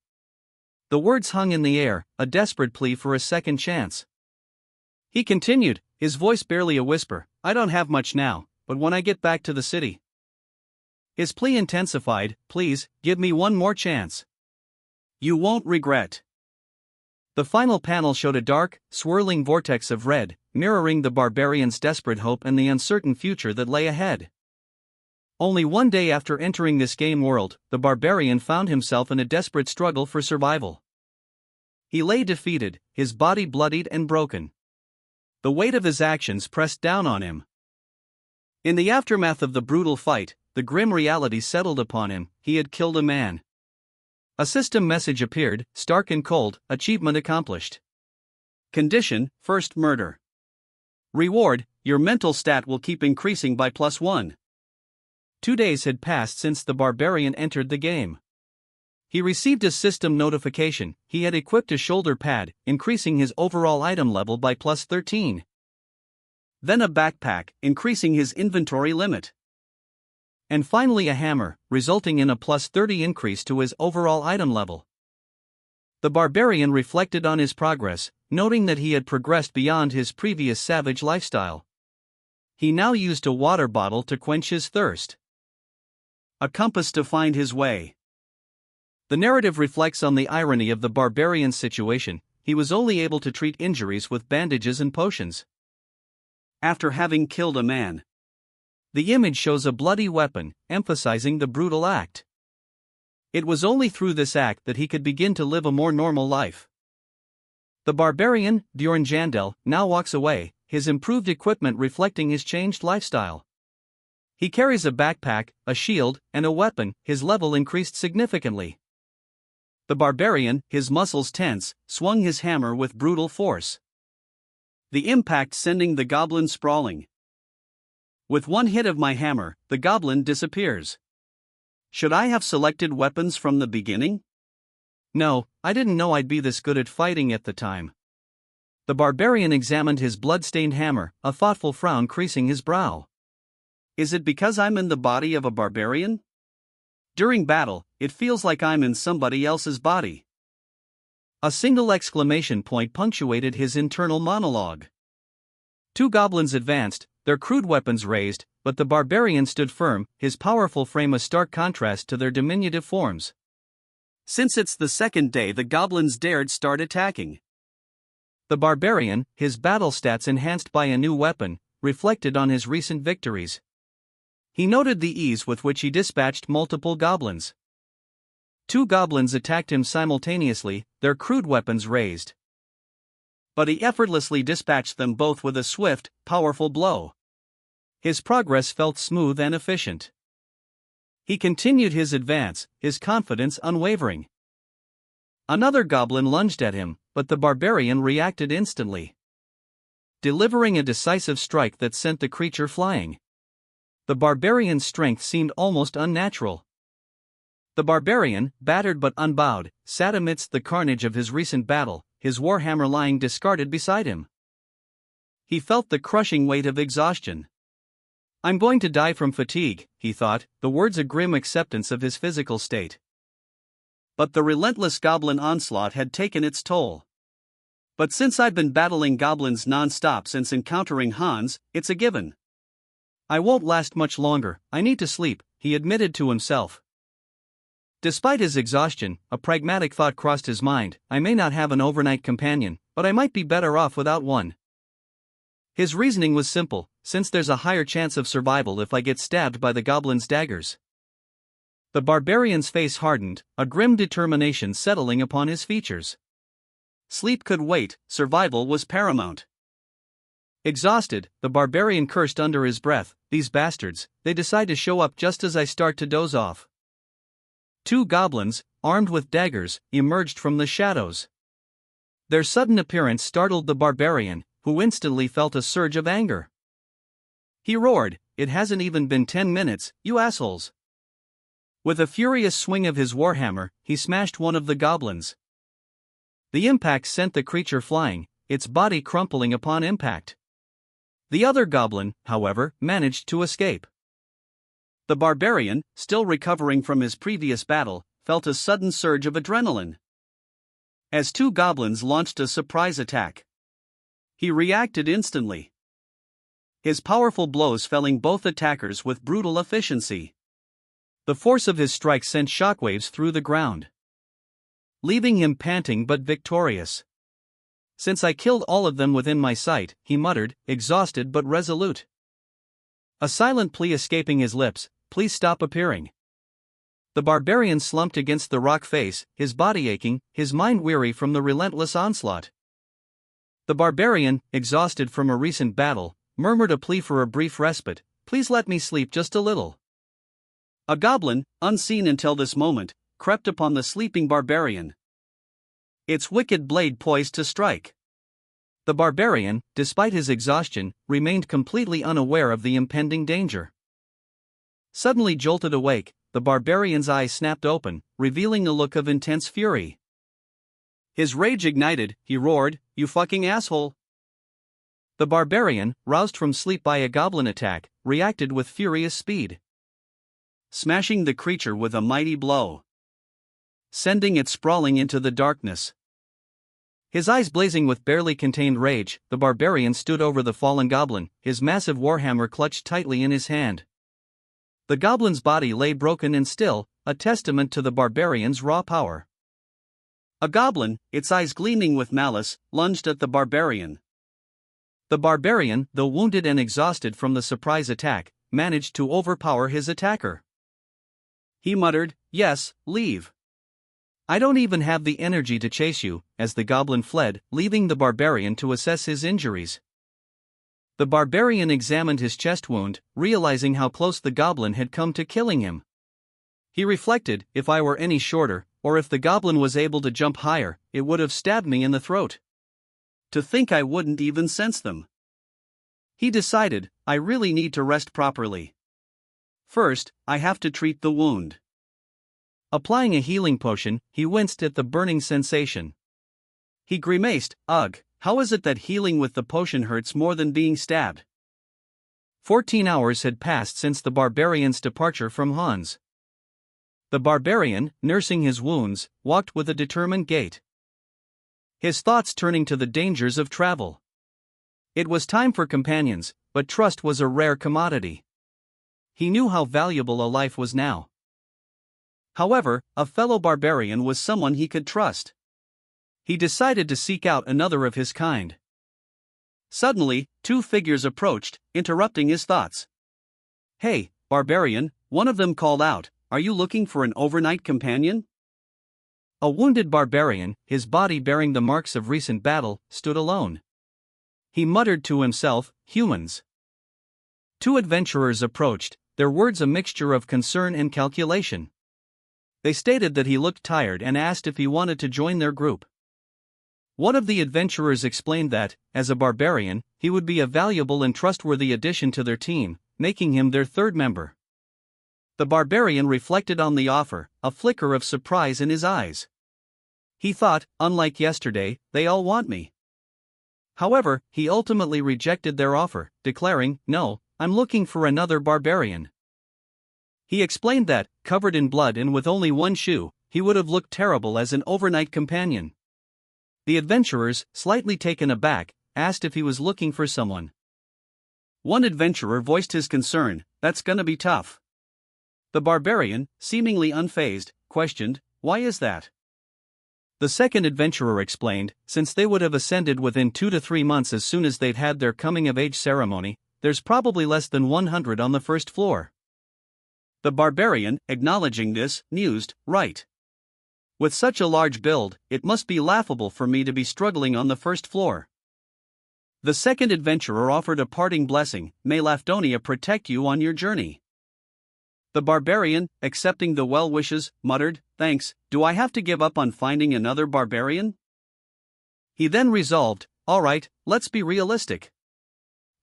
The words hung in the air, a desperate plea for a second chance. He continued, his voice barely a whisper, "I don't have much now, but when I get back to the city." His plea intensified, "Please, give me one more chance. You won't regret." The final panel showed a dark, swirling vortex of red, mirroring the barbarian's desperate hope and the uncertain future that lay ahead. Only one day after entering this game world, the barbarian found himself in a desperate struggle for survival. He lay defeated, his body bloodied and broken. The weight of his actions pressed down on him. In the aftermath of the brutal fight, the grim reality settled upon him: he had killed a man. A system message appeared, stark and cold: achievement accomplished. Condition: first murder. Reward: your mental stat will keep increasing by +1. 2 days had passed since the barbarian entered the game. He received a system notification: he had equipped a shoulder pad, increasing his overall item level by +13. Then a backpack, increasing his inventory limit. And finally a hammer, resulting in a +30 increase to his overall item level. The barbarian reflected on his progress, noting that he had progressed beyond his previous savage lifestyle. He now used a water bottle to quench his thirst. A compass to find his way. The narrative reflects on the irony of the barbarian's situation: he was only able to treat injuries with bandages and potions. After having killed a man. The image shows a bloody weapon, emphasizing the brutal act. It was only through this act that he could begin to live a more normal life. The barbarian, Bjorn Jandel, now walks away, his improved equipment reflecting his changed lifestyle. He carries a backpack, a shield, and a weapon, his level increased significantly. The barbarian, his muscles tense, swung his hammer with brutal force. The impact sending the goblin sprawling. With one hit of my hammer, the goblin disappears. Should I have selected weapons from the beginning? No, I didn't know I'd be this good at fighting at the time. The barbarian examined his blood-stained hammer, a thoughtful frown creasing his brow. Is it because I'm in the body of a barbarian? During battle, it feels like I'm in somebody else's body. A single exclamation point punctuated his internal monologue. 2 goblins advanced, their crude weapons raised, but the barbarian stood firm, his powerful frame a stark contrast to their diminutive forms. Since it's the second day, the goblins dared start attacking. The barbarian, his battle stats enhanced by a new weapon, reflected on his recent victories. He noted the ease with which he dispatched multiple goblins. 2 goblins attacked him simultaneously, their crude weapons raised. But he effortlessly dispatched them both with a swift, powerful blow. His progress felt smooth and efficient. He continued his advance, his confidence unwavering. Another goblin lunged at him, but the barbarian reacted instantly, delivering a decisive strike that sent the creature flying. The barbarian's strength seemed almost unnatural. The barbarian, battered but unbowed, sat amidst the carnage of his recent battle, his warhammer lying discarded beside him. He felt the crushing weight of exhaustion. "I'm going to die from fatigue," he thought, the words a grim acceptance of his physical state. But the relentless goblin onslaught had taken its toll. "But since I've been battling goblins non-stop since encountering Hans, it's a given. I won't last much longer, I need to sleep," he admitted to himself. Despite his exhaustion, a pragmatic thought crossed his mind: I may not have an overnight companion, but I might be better off without one. His reasoning was simple: since there's a higher chance of survival if I get stabbed by the goblin's daggers. The barbarian's face hardened, a grim determination settling upon his features. Sleep could wait, survival was paramount. Exhausted, the barbarian cursed under his breath, "These bastards, they decide to show up just as I start to doze off." 2 goblins, armed with daggers, emerged from the shadows. Their sudden appearance startled the barbarian, who instantly felt a surge of anger. He roared, "It hasn't even been 10 minutes, you assholes." With a furious swing of his warhammer, he smashed one of the goblins. The impact sent the creature flying, its body crumpling upon impact. The other goblin, however, managed to escape. The barbarian, still recovering from his previous battle, felt a sudden surge of adrenaline as two goblins launched a surprise attack. He reacted instantly, his powerful blows felling both attackers with brutal efficiency. The force of his strike sent shockwaves through the ground, leaving him panting but victorious. "Since I killed all of them within my sight," he muttered, exhausted but resolute. A silent plea escaping his lips, "Please stop appearing." The barbarian slumped against the rock face, his body aching, his mind weary from the relentless onslaught. The barbarian, exhausted from a recent battle, murmured a plea for a brief respite, "Please let me sleep just a little." A goblin, unseen until this moment, crept upon the sleeping barbarian, its wicked blade poised to strike. The barbarian, despite his exhaustion, remained completely unaware of the impending danger. Suddenly jolted awake, the barbarian's eyes snapped open, revealing a look of intense fury. His rage ignited, he roared, "You fucking asshole!" The barbarian, roused from sleep by a goblin attack, reacted with furious speed, smashing the creature with a mighty blow, sending it sprawling into the darkness. His eyes blazing with barely contained rage, the barbarian stood over the fallen goblin, his massive warhammer clutched tightly in his hand. The goblin's body lay broken and still, a testament to the barbarian's raw power. A goblin, its eyes gleaming with malice, lunged at the barbarian. The barbarian, though wounded and exhausted from the surprise attack, managed to overpower his attacker. He muttered, "Yes, leave. I don't even have the energy to chase you," as the goblin fled, leaving the barbarian to assess his injuries. The barbarian examined his chest wound, realizing how close the goblin had come to killing him. He reflected, "If I were any shorter, or if the goblin was able to jump higher, it would have stabbed me in the throat. To think I wouldn't even sense them." He decided, "I really need to rest properly. First, I have to treat the wound." Applying a healing potion, he winced at the burning sensation. He grimaced, "Ugh, how is it that healing with the potion hurts more than being stabbed?" 14 hours had passed since the barbarian's departure from Hans. The barbarian, nursing his wounds, walked with a determined gait, his thoughts turning to the dangers of travel. It was time for companions, but trust was a rare commodity. He knew how valuable a life was now. However, a fellow barbarian was someone he could trust. He decided to seek out another of his kind. Suddenly, two figures approached, interrupting his thoughts. "Hey, barbarian," one of them called out, "are you looking for an overnight companion?" A wounded barbarian, his body bearing the marks of recent battle, stood alone. He muttered to himself, "Humans." Two adventurers approached, their words a mixture of concern and calculation. They stated that he looked tired and asked if he wanted to join their group. One of the adventurers explained that, as a barbarian, he would be a valuable and trustworthy addition to their team, making him their third member. The barbarian reflected on the offer, a flicker of surprise in his eyes. He thought, unlike yesterday, they all want me. However, he ultimately rejected their offer, declaring, "No, I'm looking for another barbarian." He explained that, covered in blood and with only one shoe, he would have looked terrible as an overnight companion. The adventurers, slightly taken aback, asked if he was looking for someone. One adventurer voiced his concern, "That's gonna be tough." The barbarian, seemingly unfazed, questioned, "Why is that?" The second adventurer explained, "Since they would have ascended within 2 to 3 months as soon as they'd had their coming-of-age ceremony, there's probably less than 100 on the first floor." The barbarian, acknowledging this, mused, "Right. With such a large build, it must be laughable for me to be struggling on the first floor." The second adventurer offered a parting blessing, "May Lafdonia protect you on your journey." The barbarian, accepting the well wishes, muttered, "Thanks, do I have to give up on finding another barbarian?" He then resolved, "All right, let's be realistic.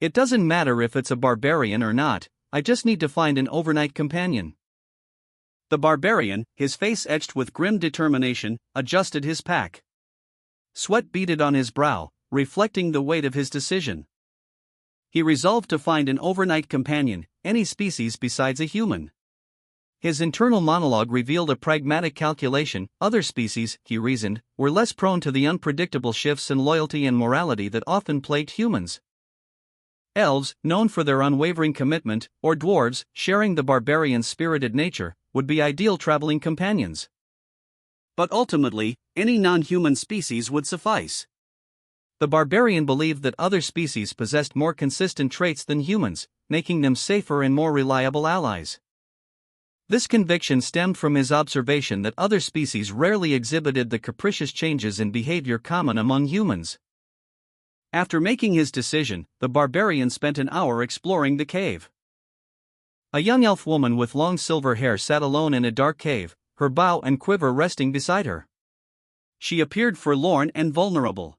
It doesn't matter if it's a barbarian or not, I just need to find an overnight companion. The barbarian, his face etched with grim determination, adjusted his pack. Sweat beaded on his brow, reflecting the weight of his decision. He resolved to find an overnight companion, any species besides a human. His internal monologue revealed a pragmatic calculation. Other species, he reasoned, were less prone to the unpredictable shifts in loyalty and morality that often plagued humans. Elves, known for their unwavering commitment, or dwarves, sharing the barbarian's spirited nature, would be ideal traveling companions. But ultimately, any non-human species would suffice. The barbarian believed that other species possessed more consistent traits than humans, making them safer and more reliable allies. This conviction stemmed from his observation that other species rarely exhibited the capricious changes in behavior common among humans. After making his decision, the barbarian spent an hour exploring the cave. A young elf woman with long silver hair sat alone in a dark cave, her bow and quiver resting beside her. She appeared forlorn and vulnerable.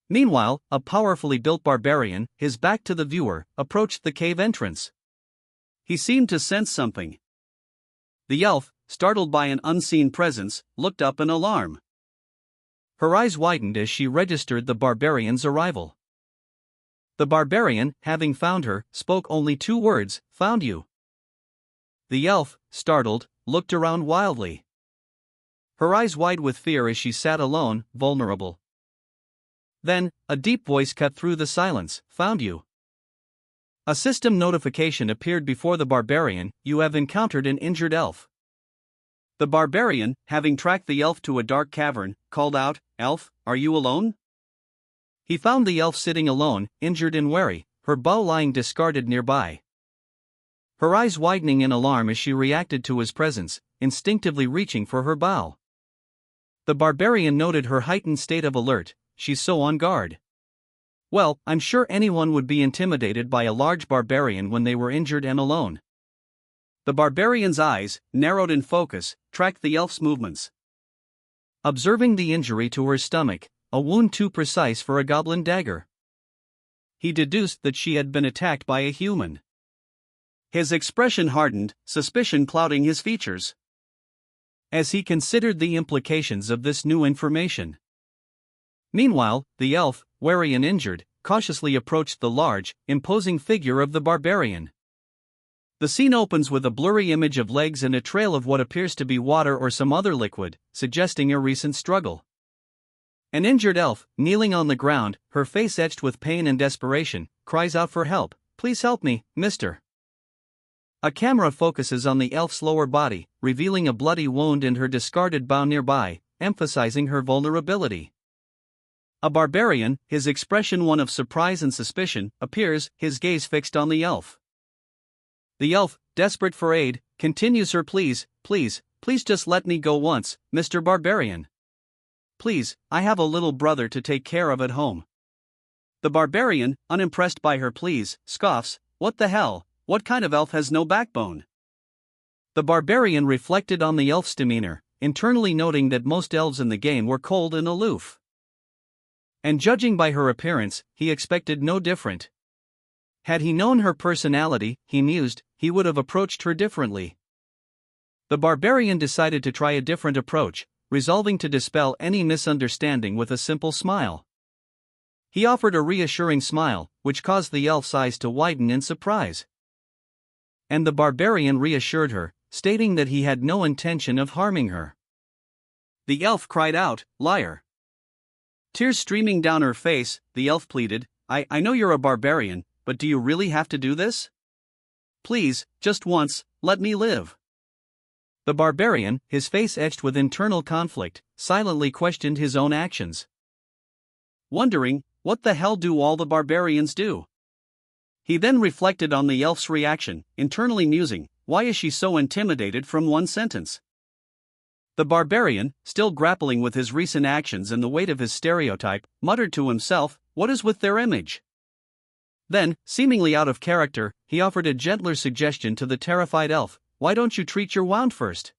Meanwhile, a powerfully built barbarian, his back to the viewer, approached the cave entrance. He seemed to sense something. The elf, startled by an unseen presence, looked up in alarm. Her eyes widened as she registered the barbarian's arrival. The barbarian, having found her, spoke only 2 words, "Found you." The elf, startled, looked around wildly. Her eyes wide with fear as she sat alone, vulnerable. Then, a deep voice cut through the silence, "Found you." A system notification appeared before the barbarian, "You have encountered an injured elf." The barbarian, having tracked the elf to a dark cavern, called out, "Elf, are you alone?" He found the elf sitting alone, injured and wary, her bow lying discarded nearby. Her eyes widening in alarm as she reacted to his presence, instinctively reaching for her bow. The barbarian noted her heightened state of alert. "She's so on guard." Well, I'm sure anyone would be intimidated by a large barbarian when they were injured and alone. The barbarian's eyes, narrowed in focus, tracked the elf's movements. Observing the injury to her stomach, a wound too precise for a goblin dagger, he deduced that she had been attacked by a human. His expression hardened, suspicion clouding his features, as he considered the implications of this new information. Meanwhile, the elf, wary and injured, cautiously approached the large, imposing figure of the barbarian. The scene opens with a blurry image of legs and a trail of what appears to be water or some other liquid, suggesting a recent struggle. An injured elf, kneeling on the ground, her face etched with pain and desperation, cries out for help, "Please help me, mister." A camera focuses on the elf's lower body, revealing a bloody wound and her discarded bow nearby, emphasizing her vulnerability. A barbarian, his expression one of surprise and suspicion, appears, his gaze fixed on the elf. The elf, desperate for aid, continues her pleas, please just let me go once, Mr. Barbarian. Please, I have a little brother to take care of at home." The barbarian, unimpressed by her pleas, scoffs, "What the hell, what kind of elf has no backbone?" The barbarian reflected on the elf's demeanor, internally noting that most elves in the game were cold and aloof. And judging by her appearance, he expected no different. Had he known her personality, he mused, he would have approached her differently. The barbarian decided to try a different approach, resolving to dispel any misunderstanding with a simple smile. He offered a reassuring smile, which caused the elf's eyes to widen in surprise. And the barbarian reassured her, stating that he had no intention of harming her. The elf cried out, "Liar." Tears streaming down her face, the elf pleaded, I know you're a barbarian, but do you really have to do this? Please, just once, let me live." The barbarian, his face etched with internal conflict, silently questioned his own actions. Wondering, what the hell do all the barbarians do? He then reflected on the elf's reaction, internally musing, why is she so intimidated from one sentence? The barbarian, still grappling with his recent actions and the weight of his stereotype, muttered to himself, what is with their image? Then, seemingly out of character, he offered a gentler suggestion to the terrified elf, why don't you treat your wound first?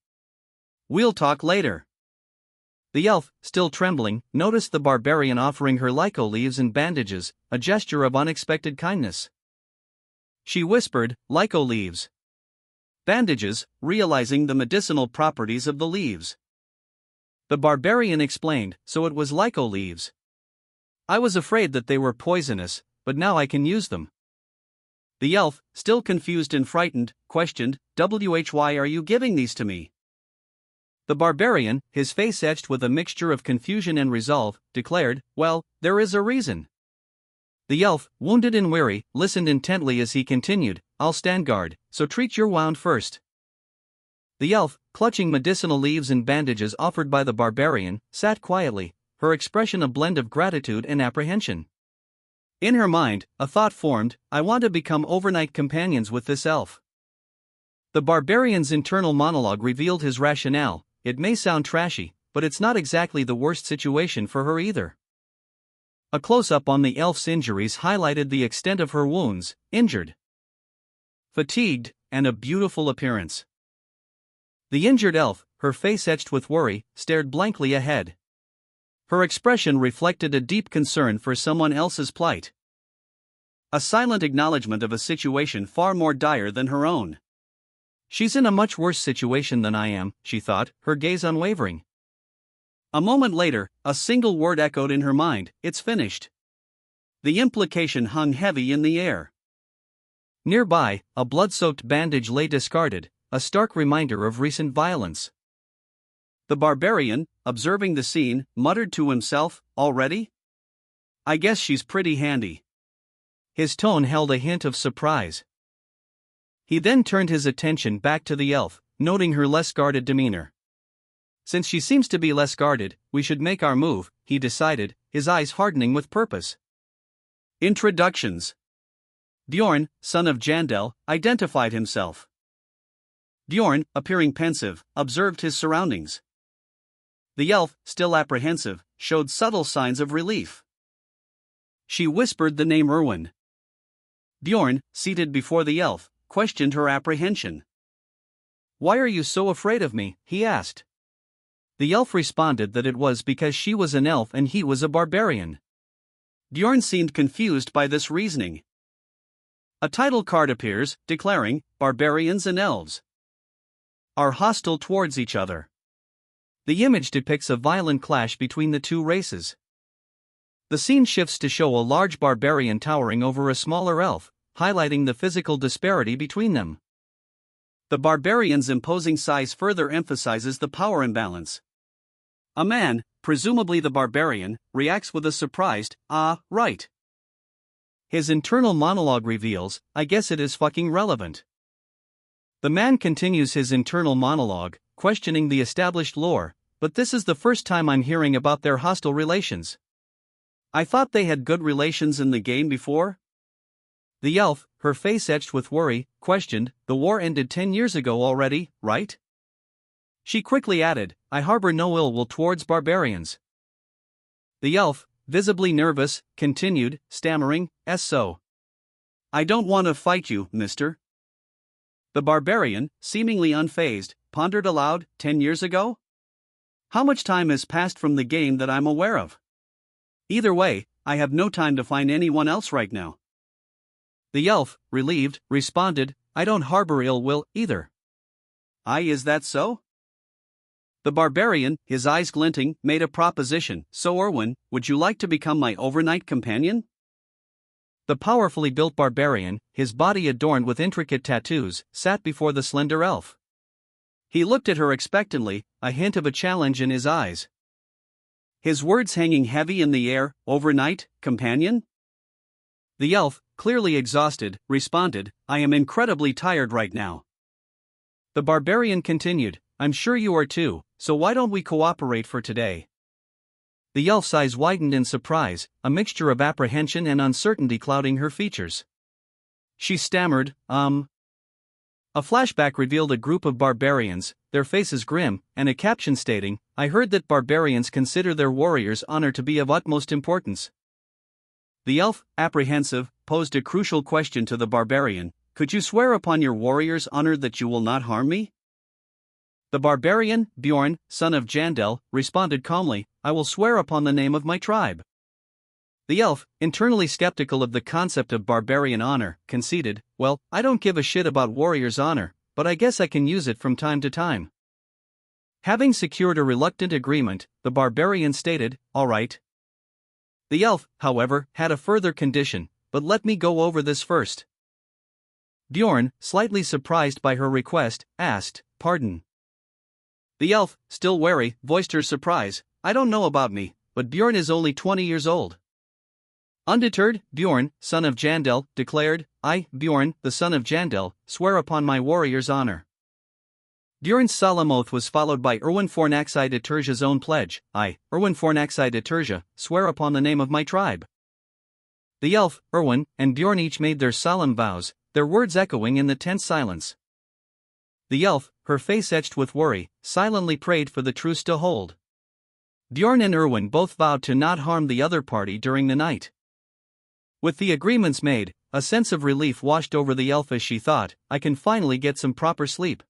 We'll talk later. The elf, still trembling, noticed the barbarian offering her lyco leaves and bandages, a gesture of unexpected kindness. She whispered, "Lyco leaves." Bandages, realizing the medicinal properties of the leaves. The barbarian explained, "So it was lyco leaves. I was afraid that they were poisonous, but now I can use them." The elf, still confused and frightened, questioned, "Why are you giving these to me?" The barbarian, his face etched with a mixture of confusion and resolve, declared, "Well, there is a reason." The elf, wounded and weary, listened intently as he continued, "I'll stand guard, so treat your wound first." The elf, clutching medicinal leaves and bandages offered by the barbarian, sat quietly, her expression a blend of gratitude and apprehension. In her mind, a thought formed, "I want to become overnight companions with this elf." The barbarian's internal monologue revealed his rationale. "It may sound trashy, but it's not exactly the worst situation for her either." A close-up on the elf's injuries highlighted the extent of her wounds: injured, fatigued, and a beautiful appearance. The injured elf, her face etched with worry, stared blankly ahead. Her expression reflected a deep concern for someone else's plight. A silent acknowledgement of a situation far more dire than her own. "She's in a much worse situation than I am," she thought, her gaze unwavering. A moment later, a single word echoed in her mind: "It's finished." The implication hung heavy in the air. Nearby, a blood-soaked bandage lay discarded, a stark reminder of recent violence. The barbarian, observing the scene, muttered to himself, "Already? I guess she's pretty handy." His tone held a hint of surprise. He then turned his attention back to the elf, noting her less guarded demeanor. "Since she seems to be less guarded, we should make our move," he decided, his eyes hardening with purpose. Introductions. Bjorn, son of Jandel, identified himself. Bjorn, appearing pensive, observed his surroundings. The elf, still apprehensive, showed subtle signs of relief. She whispered the name Erwin. Bjorn, seated before the elf, questioned her apprehension. "Why are you so afraid of me?" he asked. The elf responded that it was because she was an elf and he was a barbarian. Bjorn seemed confused by this reasoning. A title card appears, declaring, "Barbarians and elves are hostile towards each other." The image depicts a violent clash between the two races. The scene shifts to show a large barbarian towering over a smaller elf, highlighting the physical disparity between them. The barbarian's imposing size further emphasizes the power imbalance. A man, presumably the barbarian, reacts with a surprised, "Ah, right." His internal monologue reveals, "I guess it is fucking relevant." The man continues his internal monologue, questioning the established lore, "But this is the first time I'm hearing about their hostile relations. I thought they had good relations in the game before?" The elf, her face etched with worry, questioned, "The war ended 10 years ago already, right?" She quickly added, "I harbor no ill will towards barbarians." The elf, visibly nervous, continued, stammering, "So. I don't want to fight you, mister." The barbarian, seemingly unfazed, pondered aloud, 10 years ago? How much time has passed from the game that I'm aware of? Either way, I have no time to find anyone else right now. The elf, relieved, responded, "I don't harbor ill will, either." "Aye, is that so?" The barbarian, his eyes glinting, made a proposition. "So Erwin, would you like to become my overnight companion?" The powerfully built barbarian, his body adorned with intricate tattoos, sat before the slender elf. He looked at her expectantly, a hint of a challenge in his eyes. His words hanging heavy in the air, "Overnight, companion?" The elf, clearly exhausted, responded, "I am incredibly tired right now." The barbarian continued, "I'm sure you are too, so why don't we cooperate for today?" The elf's eyes widened in surprise, a mixture of apprehension and uncertainty clouding her features. She stammered, A flashback revealed a group of barbarians, their faces grim, and a caption stating, "I heard that barbarians consider their warriors' honor to be of utmost importance." The elf, apprehensive, posed a crucial question to the barbarian, "Could you swear upon your warrior's honor that you will not harm me?" The barbarian, Bjorn, son of Jandel, responded calmly, I will swear upon the name of my tribe. The elf, internally skeptical of the concept of barbarian honor, conceded, well, I don't give a shit about warrior's honor, but I guess I can use it from time to time. Having secured a reluctant agreement, the barbarian stated, all right. The elf, however, had a further condition, but let me go over this first. Bjorn, slightly surprised by her request, asked, pardon. The elf, still wary, voiced her surprise, I don't know about me, but Bjorn is only 20 years old. Undeterred, Bjorn, son of Jandel, declared, I, Bjorn, the son of Jandel, swear upon my warrior's honor. Bjorn's solemn oath was followed by Erwin Fornaxi de Terzia's own pledge, I, Erwin Fornaxi de Terzia, swear upon the name of my tribe. The elf, Erwin, and Bjorn each made their solemn vows, their words echoing in the tense silence. The elf, her face etched with worry, silently prayed for the truce to hold. Bjorn and Erwin both vowed to not harm the other party during the night. With the agreements made, a sense of relief washed over the elf as she thought, I can finally get some proper sleep.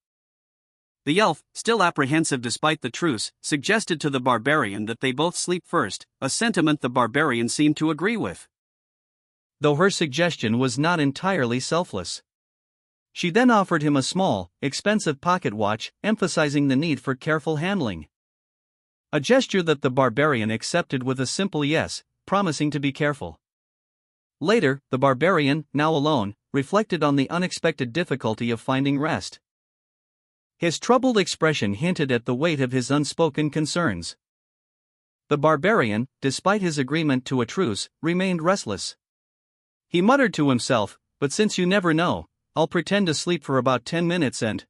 The elf, still apprehensive despite the truce, suggested to the barbarian that they both sleep first, a sentiment the barbarian seemed to agree with. Though her suggestion was not entirely selfless. She then offered him a small, expensive pocket watch, emphasizing the need for careful handling. A gesture that the barbarian accepted with a simple yes, promising to be careful. Later, the barbarian, now alone, reflected on the unexpected difficulty of finding rest. His troubled expression hinted at the weight of his unspoken concerns. The barbarian, despite his agreement to a truce, remained restless. He muttered to himself, but since you never know, I'll pretend to sleep for about 10 minutes and...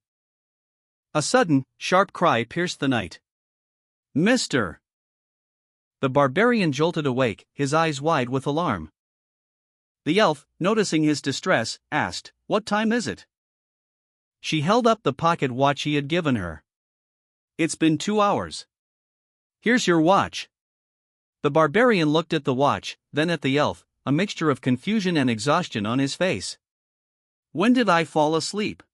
A sudden, sharp cry pierced the night. Mister! The barbarian jolted awake, his eyes wide with alarm. The elf, noticing his distress, asked, what time is it? She held up the pocket watch he had given her. It's been 2 hours. Here's your watch. The barbarian looked at the watch, then at the elf, a mixture of confusion and exhaustion on his face. When did I fall asleep?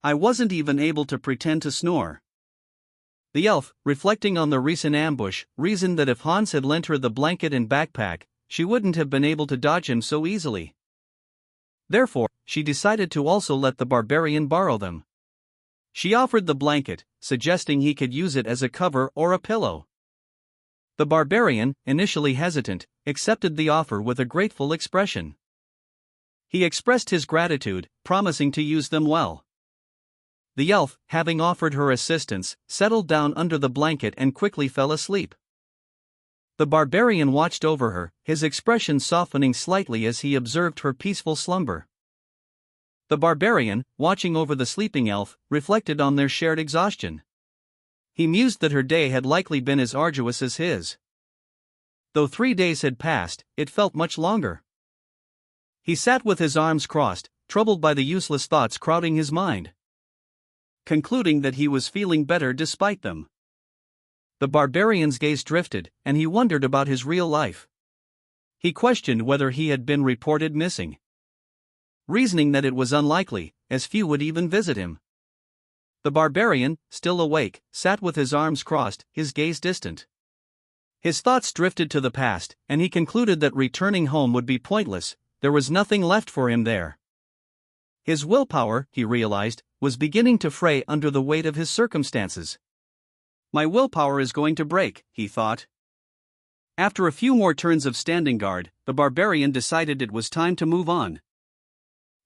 I wasn't even able to pretend to snore. The elf, reflecting on the recent ambush, reasoned that if Hans had lent her the blanket and backpack, she wouldn't have been able to dodge him so easily. Therefore, she decided to also let the barbarian borrow them. She offered the blanket, suggesting he could use it as a cover or a pillow. The barbarian, initially hesitant, accepted the offer with a grateful expression. He expressed his gratitude, promising to use them well. The elf, having offered her assistance, settled down under the blanket and quickly fell asleep. The barbarian watched over her, his expression softening slightly as he observed her peaceful slumber. The barbarian, watching over the sleeping elf, reflected on their shared exhaustion. He mused that her day had likely been as arduous as his. Though 3 days had passed, it felt much longer. He sat with his arms crossed, troubled by the useless thoughts crowding his mind. Concluding that he was feeling better despite them. The barbarian's gaze drifted, and he wondered about his real life. He questioned whether he had been reported missing. Reasoning that it was unlikely, as few would even visit him. The barbarian, still awake, sat with his arms crossed, his gaze distant. His thoughts drifted to the past, and he concluded that returning home would be pointless, there was nothing left for him there. His willpower, he realized, was beginning to fray under the weight of his circumstances. My willpower is going to break, he thought. After a few more turns of standing guard, the barbarian decided it was time to move on.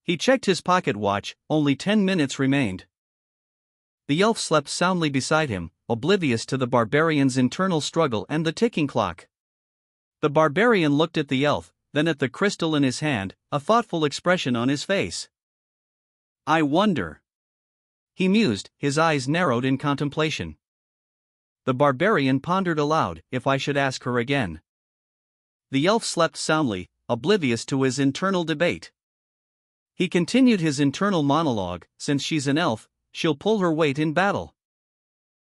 He checked his pocket watch, only 10 minutes remained. The elf slept soundly beside him, oblivious to the barbarian's internal struggle and the ticking clock. The barbarian looked at the elf, then at the crystal in his hand, a thoughtful expression on his face. I wonder. He mused, his eyes narrowed in contemplation. The barbarian pondered aloud, if I should ask her again. The elf slept soundly, oblivious to his internal debate. He continued his internal monologue, since she's an elf, she'll pull her weight in battle.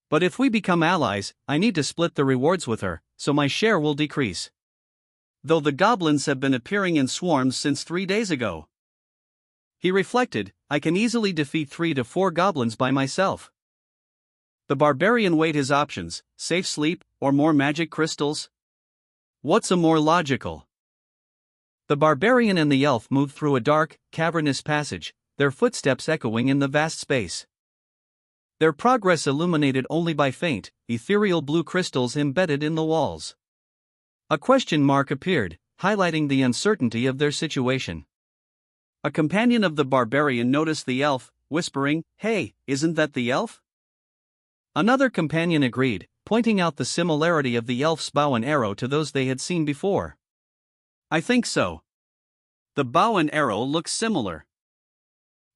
But if we become allies, I need to split the rewards with her, so my share will decrease. Though the goblins have been appearing in swarms since 3 days ago. He reflected, I can easily defeat 3 to 4 goblins by myself. The barbarian weighed his options: safe sleep, or more magic crystals? What's a more logical? The barbarian and the elf moved through a dark, cavernous passage, their footsteps echoing in the vast space. Their progress illuminated only by faint, ethereal blue crystals embedded in the walls. A question mark appeared, highlighting the uncertainty of their situation. A companion of the barbarian noticed the elf, whispering, "Hey, isn't that the elf?" Another companion agreed, pointing out the similarity of the elf's bow and arrow to those they had seen before. "I think so. The bow and arrow look similar."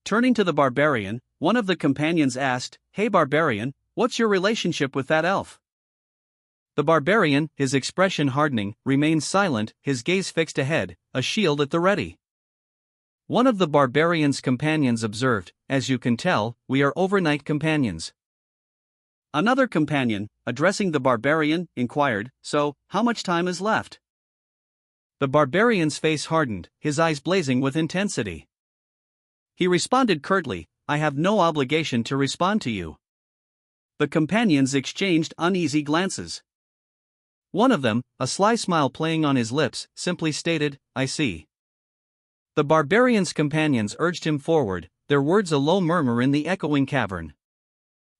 Turning to the barbarian, one of the companions asked, "Hey barbarian, what's your relationship with that elf?" The barbarian, his expression hardening, remained silent, his gaze fixed ahead, a shield at the ready. One of the barbarian's companions observed, "As you can tell, we are overnight companions." Another companion, addressing the barbarian, inquired, "So, how much time is left?" The barbarian's face hardened, his eyes blazing with intensity. He responded curtly, "I have no obligation to respond to you." The companions exchanged uneasy glances. One of them, a sly smile playing on his lips, simply stated, "I see." The barbarian's companions urged him forward, their words a low murmur in the echoing cavern.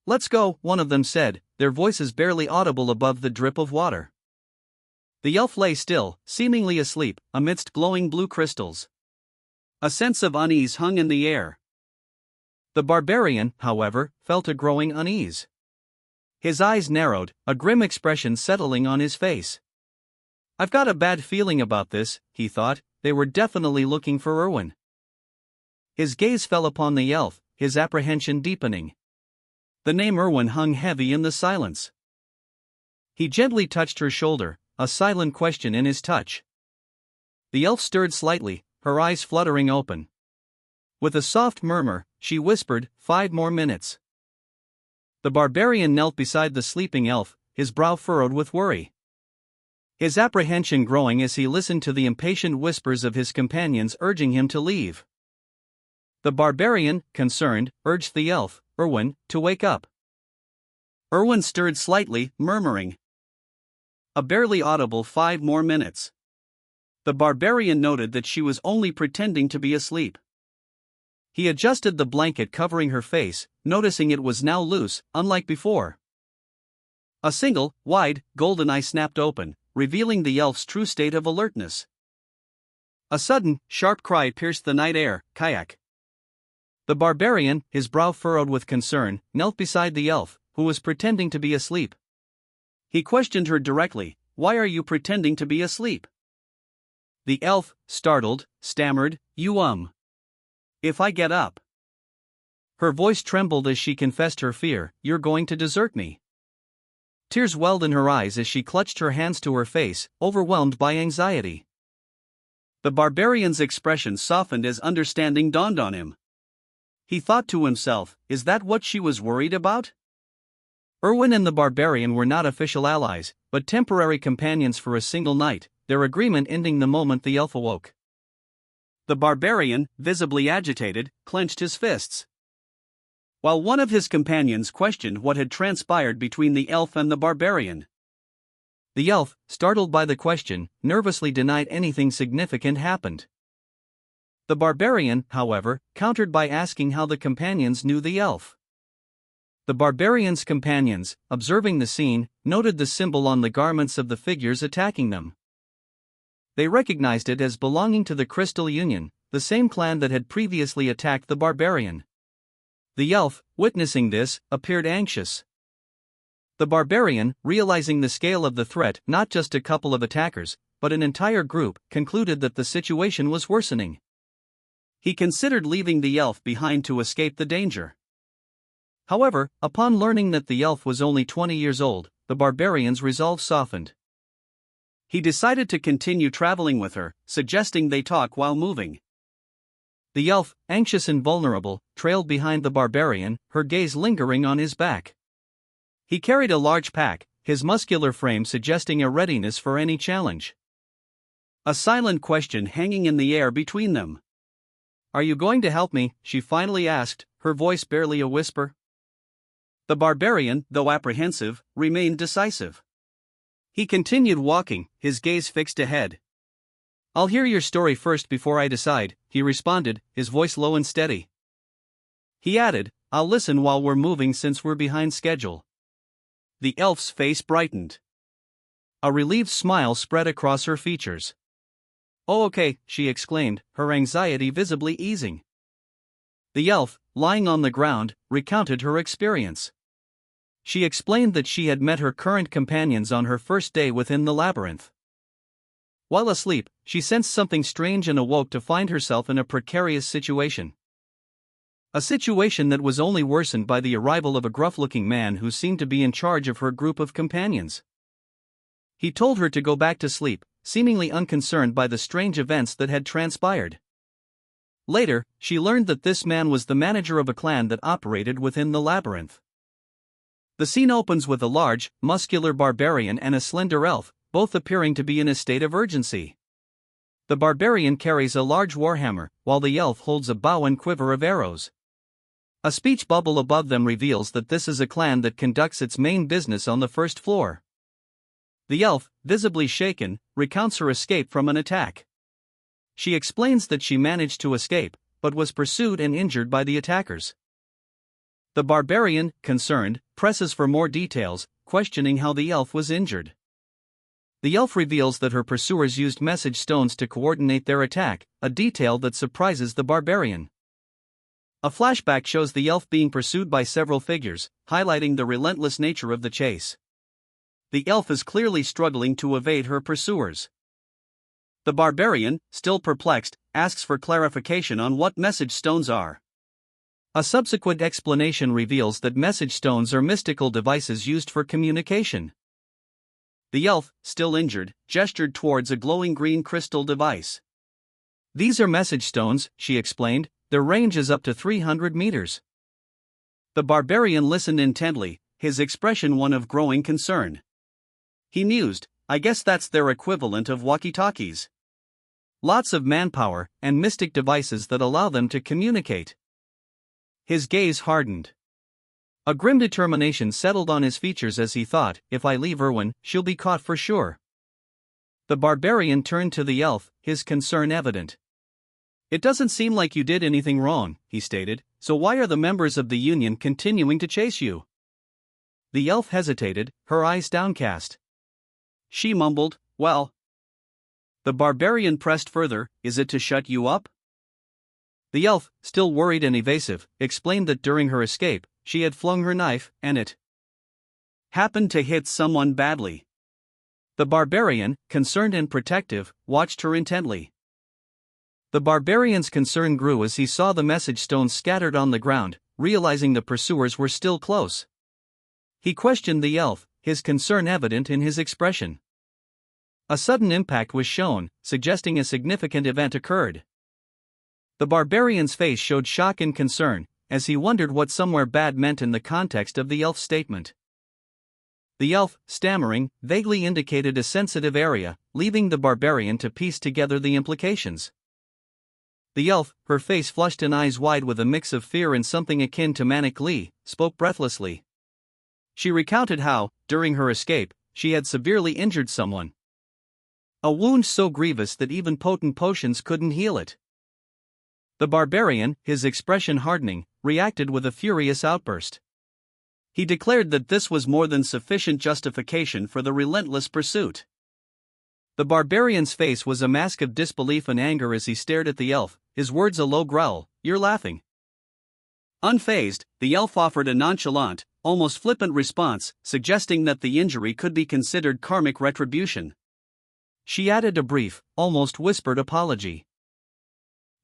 "Let's go," one of them said, their voices barely audible above the drip of water. The elf lay still, seemingly asleep, amidst glowing blue crystals. A sense of unease hung in the air. The barbarian, however, felt a growing unease. His eyes narrowed, a grim expression settling on his face. "I've got a bad feeling about this," he thought. They were definitely looking for Erwin. His gaze fell upon the elf, his apprehension deepening. The name Erwin hung heavy in the silence. He gently touched her shoulder, a silent question in his touch. The elf stirred slightly, her eyes fluttering open. With a soft murmur, she whispered, 5 more minutes. The barbarian knelt beside the sleeping elf, his brow furrowed with worry. His apprehension growing as he listened to the impatient whispers of his companions urging him to leave. The barbarian, concerned, urged the elf, Erwin, to wake up. Erwin stirred slightly, murmuring a barely audible 5 more minutes. The barbarian noted that she was only pretending to be asleep. He adjusted the blanket covering her face, noticing it was now loose, unlike before. A single, wide, golden eye snapped open, revealing the elf's true state of alertness. A sudden, sharp cry pierced the night air, "Kayak!" The barbarian, his brow furrowed with concern, knelt beside the elf, who was pretending to be asleep. He questioned her directly, "Why are you pretending to be asleep?" The elf, startled, stammered, "You If I get up." Her voice trembled as she confessed her fear, "You're going to desert me." Tears welled in her eyes as she clutched her hands to her face, overwhelmed by anxiety. The barbarian's expression softened as understanding dawned on him. He thought to himself, is that what she was worried about? Erwin and the barbarian were not official allies, but temporary companions for a single night, their agreement ending the moment the elf awoke. The barbarian, visibly agitated, clenched his fists. While one of his companions questioned what had transpired between the elf and the barbarian. The elf, startled by the question, nervously denied anything significant happened. The barbarian, however, countered by asking how the companions knew the elf. The barbarian's companions, observing the scene, noted the symbol on the garments of the figures attacking them. They recognized it as belonging to the Crystal Union, the same clan that had previously attacked the barbarian. The elf, witnessing this, appeared anxious. The barbarian, realizing the scale of the threat, not just a couple of attackers, but an entire group, concluded that the situation was worsening. He considered leaving the elf behind to escape the danger. However, upon learning that the elf was only 20 years old, the barbarian's resolve softened. He decided to continue traveling with her, suggesting they talk while moving. The elf, anxious and vulnerable, trailed behind the barbarian, her gaze lingering on his back. He carried a large pack, his muscular frame suggesting a readiness for any challenge. A silent question hanging in the air between them. "Are you going to help me?" she finally asked, her voice barely a whisper. The barbarian, though apprehensive, remained decisive. He continued walking, his gaze fixed ahead. "I'll hear your story first before I decide," he responded, his voice low and steady. He added, "I'll listen while we're moving since we're behind schedule." The elf's face brightened. A relieved smile spread across her features. "Oh, okay," she exclaimed, her anxiety visibly easing. The elf, lying on the ground, recounted her experience. She explained that she had met her current companions on her first day within the labyrinth. While asleep, she sensed something strange and awoke to find herself in a precarious situation. A situation that was only worsened by the arrival of a gruff-looking man who seemed to be in charge of her group of companions. He told her to go back to sleep, seemingly unconcerned by the strange events that had transpired. Later, she learned that this man was the manager of a clan that operated within the labyrinth. The scene opens with a large, muscular barbarian and a slender elf, both appearing to be in a state of urgency. The barbarian carries a large warhammer, while the elf holds a bow and quiver of arrows. A speech bubble above them reveals that this is a clan that conducts its main business on the first floor. The elf, visibly shaken, recounts her escape from an attack. She explains that she managed to escape, but was pursued and injured by the attackers. The barbarian, concerned, presses for more details, questioning how the elf was injured. The elf reveals that her pursuers used message stones to coordinate their attack, a detail that surprises the barbarian. A flashback shows the elf being pursued by several figures, highlighting the relentless nature of the chase. The elf is clearly struggling to evade her pursuers. The barbarian, still perplexed, asks for clarification on what message stones are. A subsequent explanation reveals that message stones are mystical devices used for communication. The elf, still injured, gestured towards a glowing green crystal device. "These are message stones," she explained, "their range is up to 300 meters. The barbarian listened intently, his expression one of growing concern. He mused, "I guess that's their equivalent of walkie-talkies. Lots of manpower, and mystic devices that allow them to communicate." His gaze hardened. A grim determination settled on his features as he thought, "If I leave Irwin, she'll be caught for sure." The barbarian turned to the elf, his concern evident. "It doesn't seem like you did anything wrong," he stated, "so why are the members of the Union continuing to chase you?" The elf hesitated, her eyes downcast. She mumbled, "Well." The barbarian pressed further, "Is it to shut you up?" The elf, still worried and evasive, explained that during her escape, she had flung her knife, and it happened to hit someone badly. The barbarian, concerned and protective, watched her intently. The barbarian's concern grew as he saw the message stones scattered on the ground, realizing the pursuers were still close. He questioned the elf, his concern evident in his expression. A sudden impact was shown, suggesting a significant event occurred. The barbarian's face showed shock and concern, as he wondered what somewhere bad meant in the context of the elf's statement. The elf, stammering, vaguely indicated a sensitive area, leaving the barbarian to piece together the implications. The elf, her face flushed and eyes wide with a mix of fear and something akin to manic glee, spoke breathlessly. She recounted how, during her escape, she had severely injured someone. A wound so grievous that even potent potions couldn't heal it. The barbarian, his expression hardening, reacted with a furious outburst. He declared that this was more than sufficient justification for the relentless pursuit. The barbarian's face was a mask of disbelief and anger as he stared at the elf, his words a low growl, "You're laughing." Unfazed, the elf offered a nonchalant, almost flippant response, suggesting that the injury could be considered karmic retribution. She added a brief, almost whispered apology.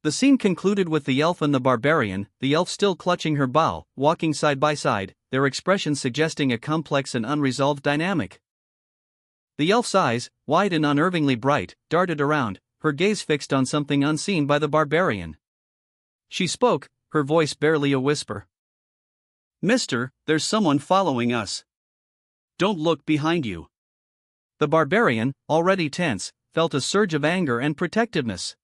The scene concluded with the elf and the barbarian, the elf still clutching her bow, walking side by side, their expressions suggesting a complex and unresolved dynamic. The elf's eyes, wide and unnervingly bright, darted around, her gaze fixed on something unseen by the barbarian. She spoke, her voice barely a whisper. "Mister, there's someone following us. Don't look behind you." The barbarian, already tense, felt a surge of anger and protectiveness.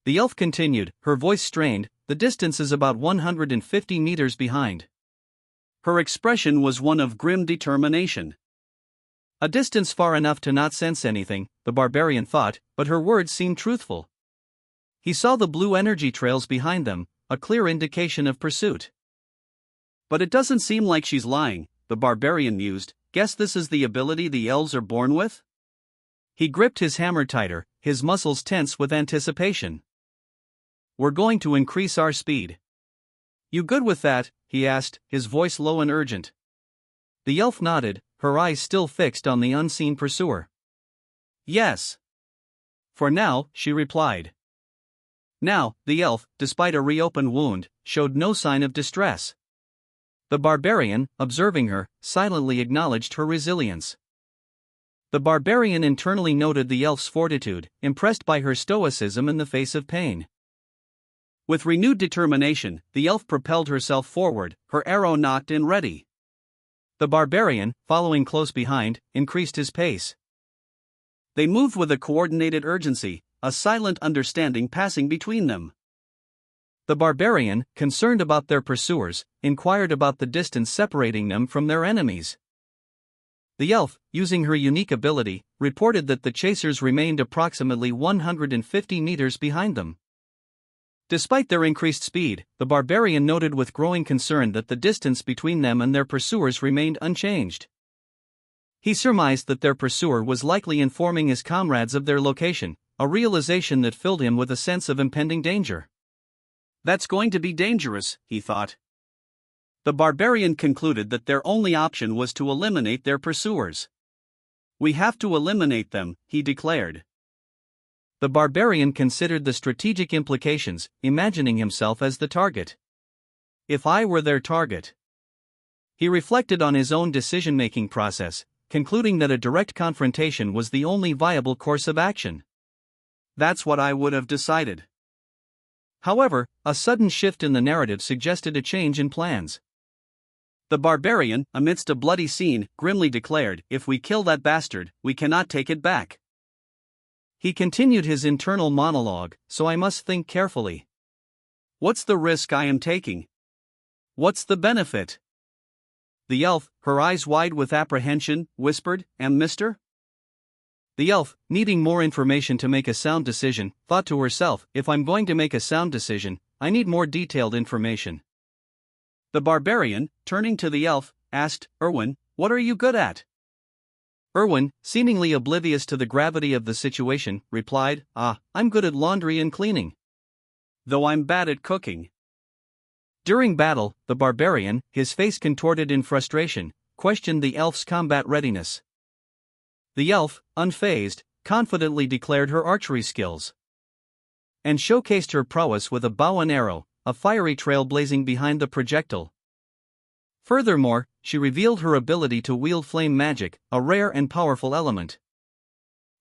The elf continued, her voice strained, "The distance is about 150 meters behind. Her expression was one of grim determination. A distance far enough to not sense anything, the barbarian thought, but her words seemed truthful. He saw the blue energy trails behind them, a clear indication of pursuit. But it doesn't seem like she's lying, the barbarian mused. Guess this is the ability the elves are born with? He gripped his hammer tighter, his muscles tense with anticipation. We're going to increase our speed. You good with that? He asked, his voice low and urgent. The elf nodded, her eyes still fixed on the unseen pursuer. Yes. For now, she replied. Now, the elf, despite a reopened wound, showed no sign of distress. The barbarian, observing her, silently acknowledged her resilience. The barbarian internally noted the elf's fortitude, impressed by her stoicism in the face of pain. With renewed determination, the elf propelled herself forward, her arrow nocked and ready. The barbarian, following close behind, increased his pace. They moved with a coordinated urgency, a silent understanding passing between them. The barbarian, concerned about their pursuers, inquired about the distance separating them from their enemies. The elf, using her unique ability, reported that the chasers remained approximately 150 meters behind them. Despite their increased speed, the barbarian noted with growing concern that the distance between them and their pursuers remained unchanged. He surmised that their pursuer was likely informing his comrades of their location, a realization that filled him with a sense of impending danger. That's going to be dangerous, he thought. The barbarian concluded that their only option was to eliminate their pursuers. We have to eliminate them, he declared. The barbarian considered the strategic implications, imagining himself as the target. If I were their target. He reflected on his own decision-making process, concluding that a direct confrontation was the only viable course of action. That's what I would have decided. However, a sudden shift in the narrative suggested a change in plans. The barbarian, amidst a bloody scene, grimly declared, "If we kill that bastard, we cannot take it back." He continued his internal monologue, so I must think carefully. What's the risk I am taking? What's the benefit? The elf, her eyes wide with apprehension, whispered, "And Mr.?" The elf, needing more information to make a sound decision, thought to herself, if I'm going to make a sound decision, I need more detailed information. The barbarian, turning to the elf, asked, "Erwin, what are you good at?" Erwin, seemingly oblivious to the gravity of the situation, replied, I'm good at laundry and cleaning. Though I'm bad at cooking. During battle, the barbarian, his face contorted in frustration, questioned the elf's combat readiness. The elf, unfazed, confidently declared her archery skills. And showcased her prowess with a bow and arrow, a fiery trail blazing behind the projectile. Furthermore, she revealed her ability to wield flame magic, a rare and powerful element.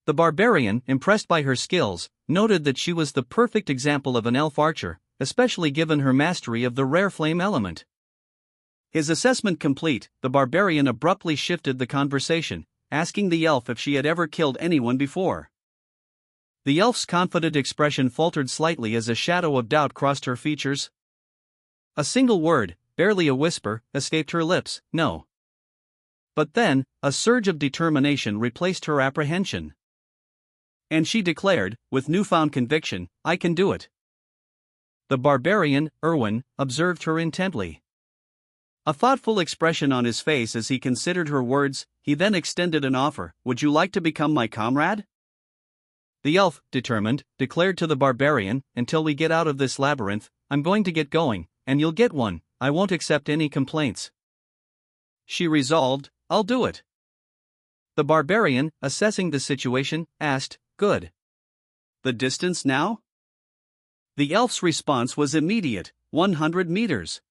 The barbarian, impressed by her skills, noted that she was the perfect example of an elf archer, especially given her mastery of the rare flame element. His assessment complete, the barbarian abruptly shifted the conversation, asking the elf if she had ever killed anyone before. The elf's confident expression faltered slightly as a shadow of doubt crossed her features. A single word, barely a whisper, escaped her lips, "No." But then, a surge of determination replaced her apprehension. And she declared, with newfound conviction, "I can do it." The barbarian, Erwin, observed her intently. A thoughtful expression on his face as he considered her words, he then extended an offer, "Would you like to become my comrade?" The elf, determined, declared to the barbarian, "Until we get out of this labyrinth, I'm going to get going, and you'll get one. I won't accept any complaints." She resolved, "I'll do it." The barbarian, assessing the situation, asked, "Good. The distance now?" The elf's response was immediate, 100 meters.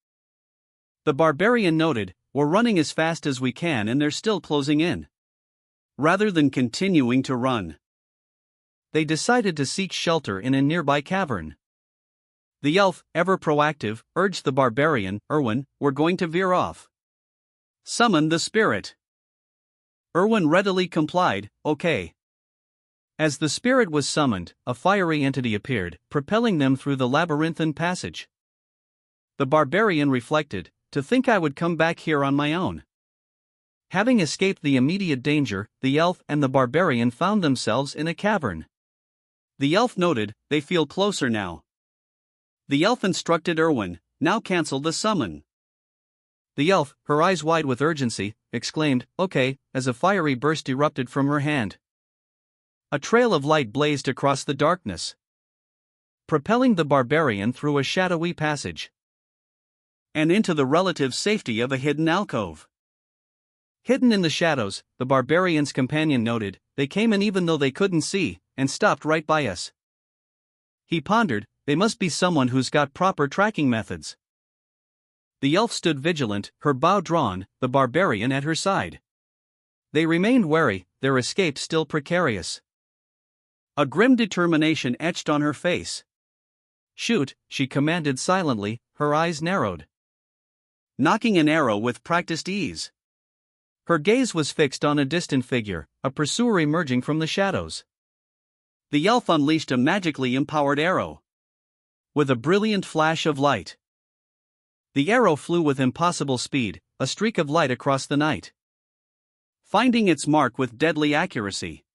The barbarian noted, "We're running as fast as we can and they're still closing in." Rather than continuing to run, they decided to seek shelter in a nearby cavern. The elf, ever proactive, urged the barbarian, "Erwin, we're going to veer off. Summon the spirit." Erwin readily complied, "Okay." As the spirit was summoned, a fiery entity appeared, propelling them through the labyrinthine passage. The barbarian reflected, to think I would come back here on my own." Having escaped the immediate danger, the elf and the barbarian found themselves in a cavern. The elf noted, "They feel closer now." The elf instructed Erwin, "Now cancel the summon." The elf, her eyes wide with urgency, exclaimed, "Okay," as a fiery burst erupted from her hand. A trail of light blazed across the darkness, propelling the barbarian through a shadowy passage and into the relative safety of a hidden alcove. Hidden in the shadows, the barbarian's companion noted, "They came in even though they couldn't see, and stopped right by us." He pondered, "They must be someone who's got proper tracking methods." The elf stood vigilant, her bow drawn, the barbarian at her side. They remained wary, their escape still precarious. A grim determination etched on her face. "Shoot," she commanded silently, her eyes narrowed, knocking an arrow with practiced ease. Her gaze was fixed on a distant figure, a pursuer emerging from the shadows. The elf unleashed a magically empowered arrow. With a brilliant flash of light, the arrow flew with impossible speed, a streak of light across the night, finding its mark with deadly accuracy.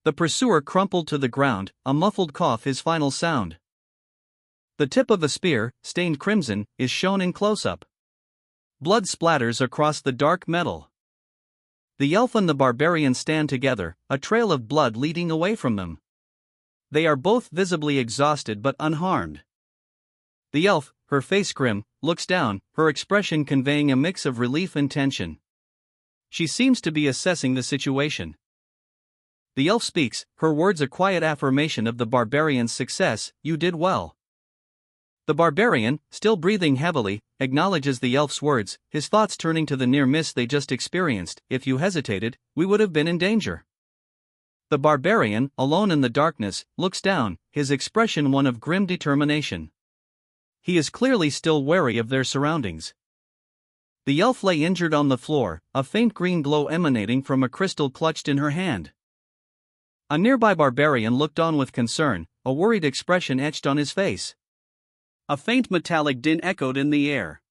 The pursuer crumpled to the ground, a muffled cough his final sound. The tip of a spear, stained crimson, is shown in close-up. Blood splatters across the dark metal. The elf and the barbarian stand together, a trail of blood leading away from them. They are both visibly exhausted but unharmed. The elf, her face grim, looks down, her expression conveying a mix of relief and tension. She seems to be assessing the situation. The elf speaks, her words a quiet affirmation of the barbarian's success, "You did well." The barbarian, still breathing heavily, acknowledges the elf's words, his thoughts turning to the near miss they just experienced. "If you hesitated, we would have been in danger." The barbarian, alone in the darkness, looks down, his expression one of grim determination. He is clearly still wary of their surroundings. The elf lay injured on the floor, a faint green glow emanating from a crystal clutched in her hand. A nearby barbarian looked on with concern, a worried expression etched on his face. A faint metallic din echoed in the air.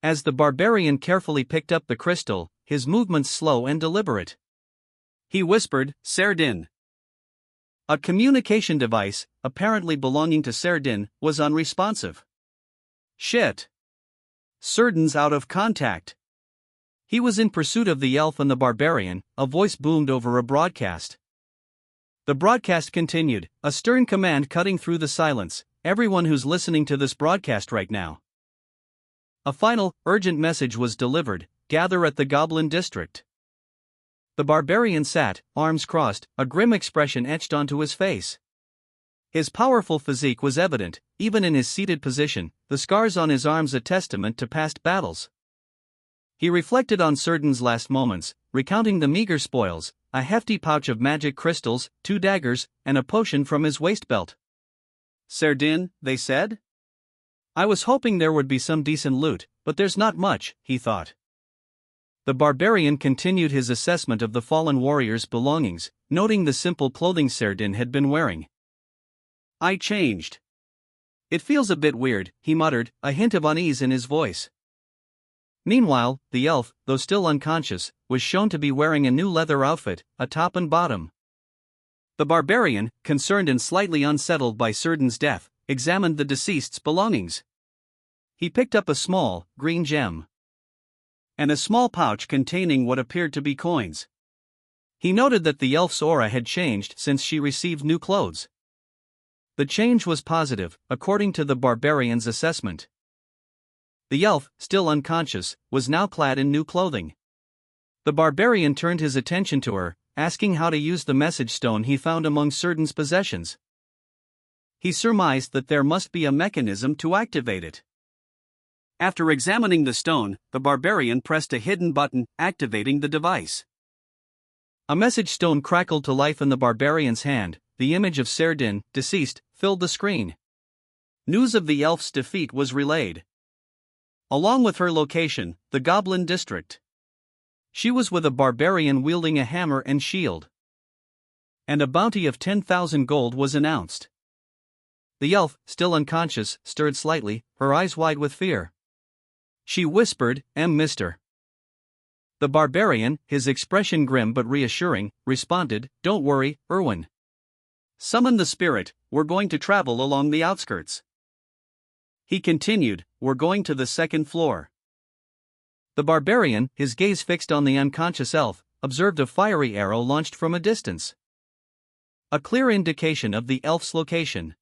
As the barbarian carefully picked up the crystal, his movements slow and deliberate. He whispered, "Serdin." A communication device, apparently belonging to Serdin, was unresponsive. "Shit. Serdin's out of contact." He was in pursuit of the elf and the barbarian, a voice boomed over a broadcast. The broadcast continued, a stern command cutting through the silence, "Everyone who's listening to this broadcast right now." A final, urgent message was delivered, "Gather at the Goblin District." The barbarian sat, arms crossed, a grim expression etched onto his face. His powerful physique was evident, even in his seated position, the scars on his arms a testament to past battles. He reflected on Serdin's last moments, recounting the meager spoils, a hefty pouch of magic crystals, 2 daggers, and a potion from his waist belt. "Serdin," they said? "I was hoping there would be some decent loot, but there's not much," he thought. The barbarian continued his assessment of the fallen warrior's belongings, noting the simple clothing Serdin had been wearing. "I changed. It feels a bit weird," he muttered, a hint of unease in his voice. Meanwhile, the elf, though still unconscious, was shown to be wearing a new leather outfit, a top and bottom. The barbarian, concerned and slightly unsettled by Serdin's death, examined the deceased's belongings. He picked up a small, green gem and a small pouch containing what appeared to be coins. He noted that the elf's aura had changed since she received new clothes. The change was positive, according to the barbarian's assessment. The elf, still unconscious, was now clad in new clothing. The barbarian turned his attention to her, asking how to use the message stone he found among Serdin's possessions. He surmised that there must be a mechanism to activate it. After examining the stone, the barbarian pressed a hidden button, activating the device. A message stone crackled to life in the barbarian's hand. The image of Serdin, deceased, filled the screen. News of the elf's defeat was relayed, along with her location, the Goblin District. She was with a barbarian wielding a hammer and shield. And a bounty of 10,000 gold was announced. The elf, still unconscious, stirred slightly, her eyes wide with fear. She whispered, Mr. The barbarian, his expression grim but reassuring, responded, Don't worry, Erwin. Summon the spirit, we're going to travel along the outskirts. He continued, We're going to the second floor. The barbarian, his gaze fixed on the unconscious elf, observed a fiery arrow launched from a distance. A clear indication of the elf's location.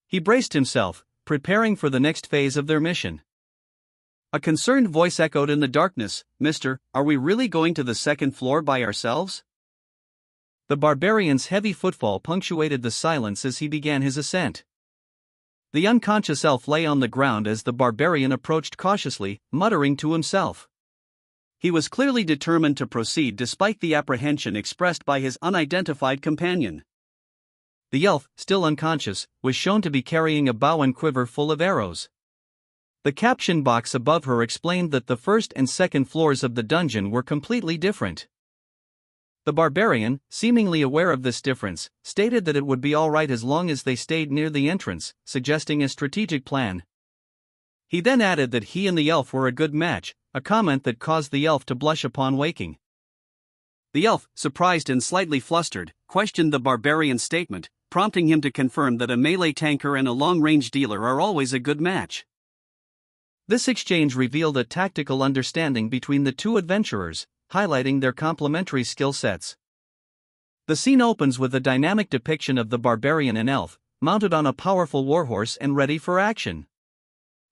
He braced himself, preparing for the next phase of their mission. A concerned voice echoed in the darkness, Mister, are we really going to the second floor by ourselves? The barbarian's heavy footfall punctuated the silence as he began his ascent. The unconscious elf lay on the ground as the barbarian approached cautiously, muttering to himself. He was clearly determined to proceed despite the apprehension expressed by his unidentified companion. The elf, still unconscious, was shown to be carrying a bow and quiver full of arrows. The caption box above her explained that the first and second floors of the dungeon were completely different. The barbarian, seemingly aware of this difference, stated that it would be all right as long as they stayed near the entrance, suggesting a strategic plan. He then added that he and the elf were a good match, a comment that caused the elf to blush upon waking. The elf, surprised and slightly flustered, questioned the barbarian's statement, prompting him to confirm that a melee tanker and a long-range dealer are always a good match. This exchange revealed a tactical understanding between the two adventurers, highlighting their complementary skill sets. The scene opens with a dynamic depiction of the barbarian and elf, mounted on a powerful warhorse and ready for action.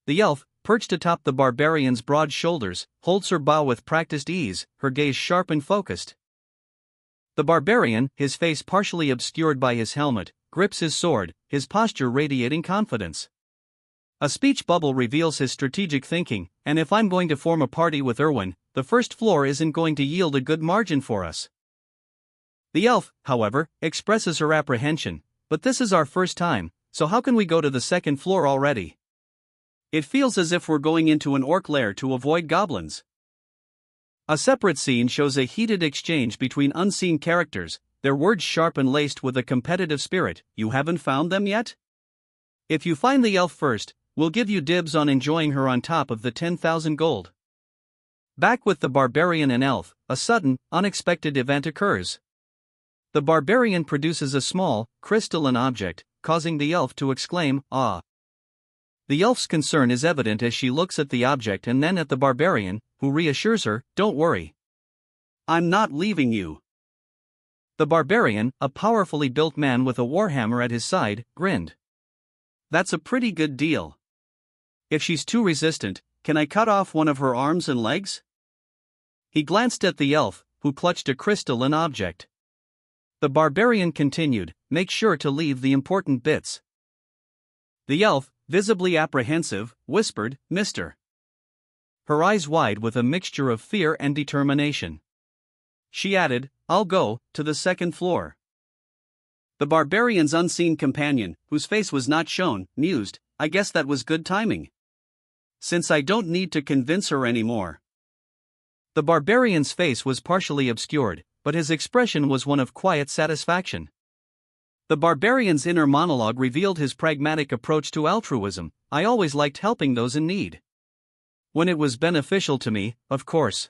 The elf, perched atop the barbarian's broad shoulders, holds her bow with practiced ease, her gaze sharp and focused. The barbarian, his face partially obscured by his helmet, grips his sword, his posture radiating confidence. A speech bubble reveals his strategic thinking, and if I'm going to form a party with Erwin, the first floor isn't going to yield a good margin for us. The elf, however, expresses her apprehension, but this is our first time, so how can we go to the second floor already? It feels as if we're going into an orc lair to avoid goblins. A separate scene shows a heated exchange between unseen characters, their words sharp and laced with a competitive spirit. You haven't found them yet? If you find the elf first, we'll give you dibs on enjoying her on top of the 10,000 gold. Back with the barbarian and elf, a sudden, unexpected event occurs. The barbarian produces a small, crystalline object, causing the elf to exclaim, Ah! The elf's concern is evident as she looks at the object and then at the barbarian, who reassures her, Don't worry. I'm not leaving you. The barbarian, a powerfully built man with a warhammer at his side, grinned. That's a pretty good deal. If she's too resistant, can I cut off one of her arms and legs? He glanced at the elf, who clutched a crystalline object. The barbarian continued, Make sure to leave the important bits. The elf, visibly apprehensive, whispered, Mister. Her eyes wide with a mixture of fear and determination. She added, I'll go to the second floor. The barbarian's unseen companion, whose face was not shown, mused, I guess that was good timing. Since I don't need to convince her anymore. The barbarian's face was partially obscured, but his expression was one of quiet satisfaction. The barbarian's inner monologue revealed his pragmatic approach to altruism. I always liked helping those in need. When it was beneficial to me, of course.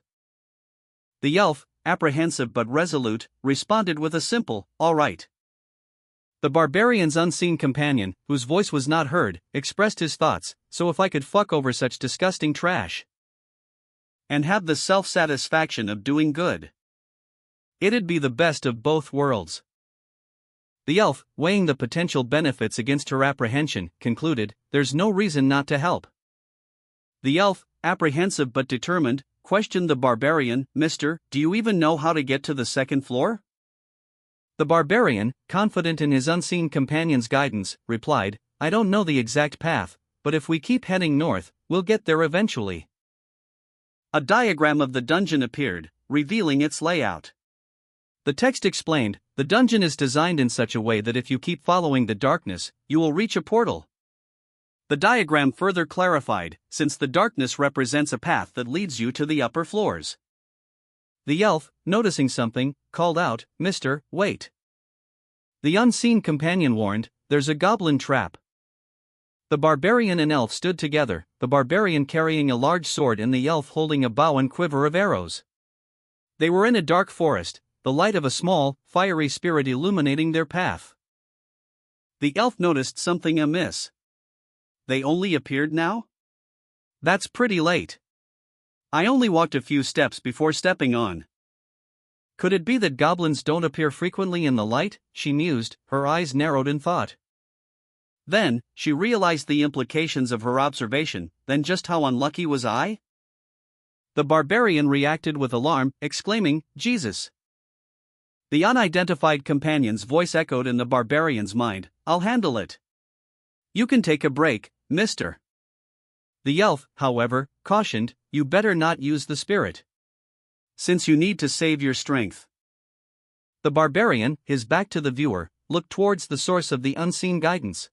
The elf, apprehensive but resolute, responded with a simple, all right. The barbarian's unseen companion, whose voice was not heard, expressed his thoughts, so if I could fuck over such disgusting trash and have the self-satisfaction of doing good, it'd be the best of both worlds. The elf, weighing the potential benefits against her apprehension, concluded, There's no reason not to help. The elf, apprehensive but determined, questioned the barbarian, Mister, do you even know how to get to the second floor? The barbarian, confident in his unseen companion's guidance, replied, I don't know the exact path, but if we keep heading north, we'll get there eventually. A diagram of the dungeon appeared, revealing its layout. The text explained, the dungeon is designed in such a way that if you keep following the darkness, you will reach a portal. The diagram further clarified, since the darkness represents a path that leads you to the upper floors. The elf, noticing something, called out, Mister, wait. The unseen companion warned, There's a goblin trap. The barbarian and elf stood together, the barbarian carrying a large sword and the elf holding a bow and quiver of arrows. They were in a dark forest, the light of a small, fiery spirit illuminating their path. The elf noticed something amiss. They only appeared now? That's pretty late. I only walked a few steps before stepping on. Could it be that goblins don't appear frequently in the light? She mused, her eyes narrowed in thought. Then, she realized the implications of her observation, then just how unlucky was I? The barbarian reacted with alarm, exclaiming, "Jesus!" The unidentified companion's voice echoed in the barbarian's mind, "I'll handle it. You can take a break, mister." The elf, however, cautioned, "You better not use the spirit, since you need to save your strength." The barbarian, his back to the viewer, looked towards the source of the unseen guidance.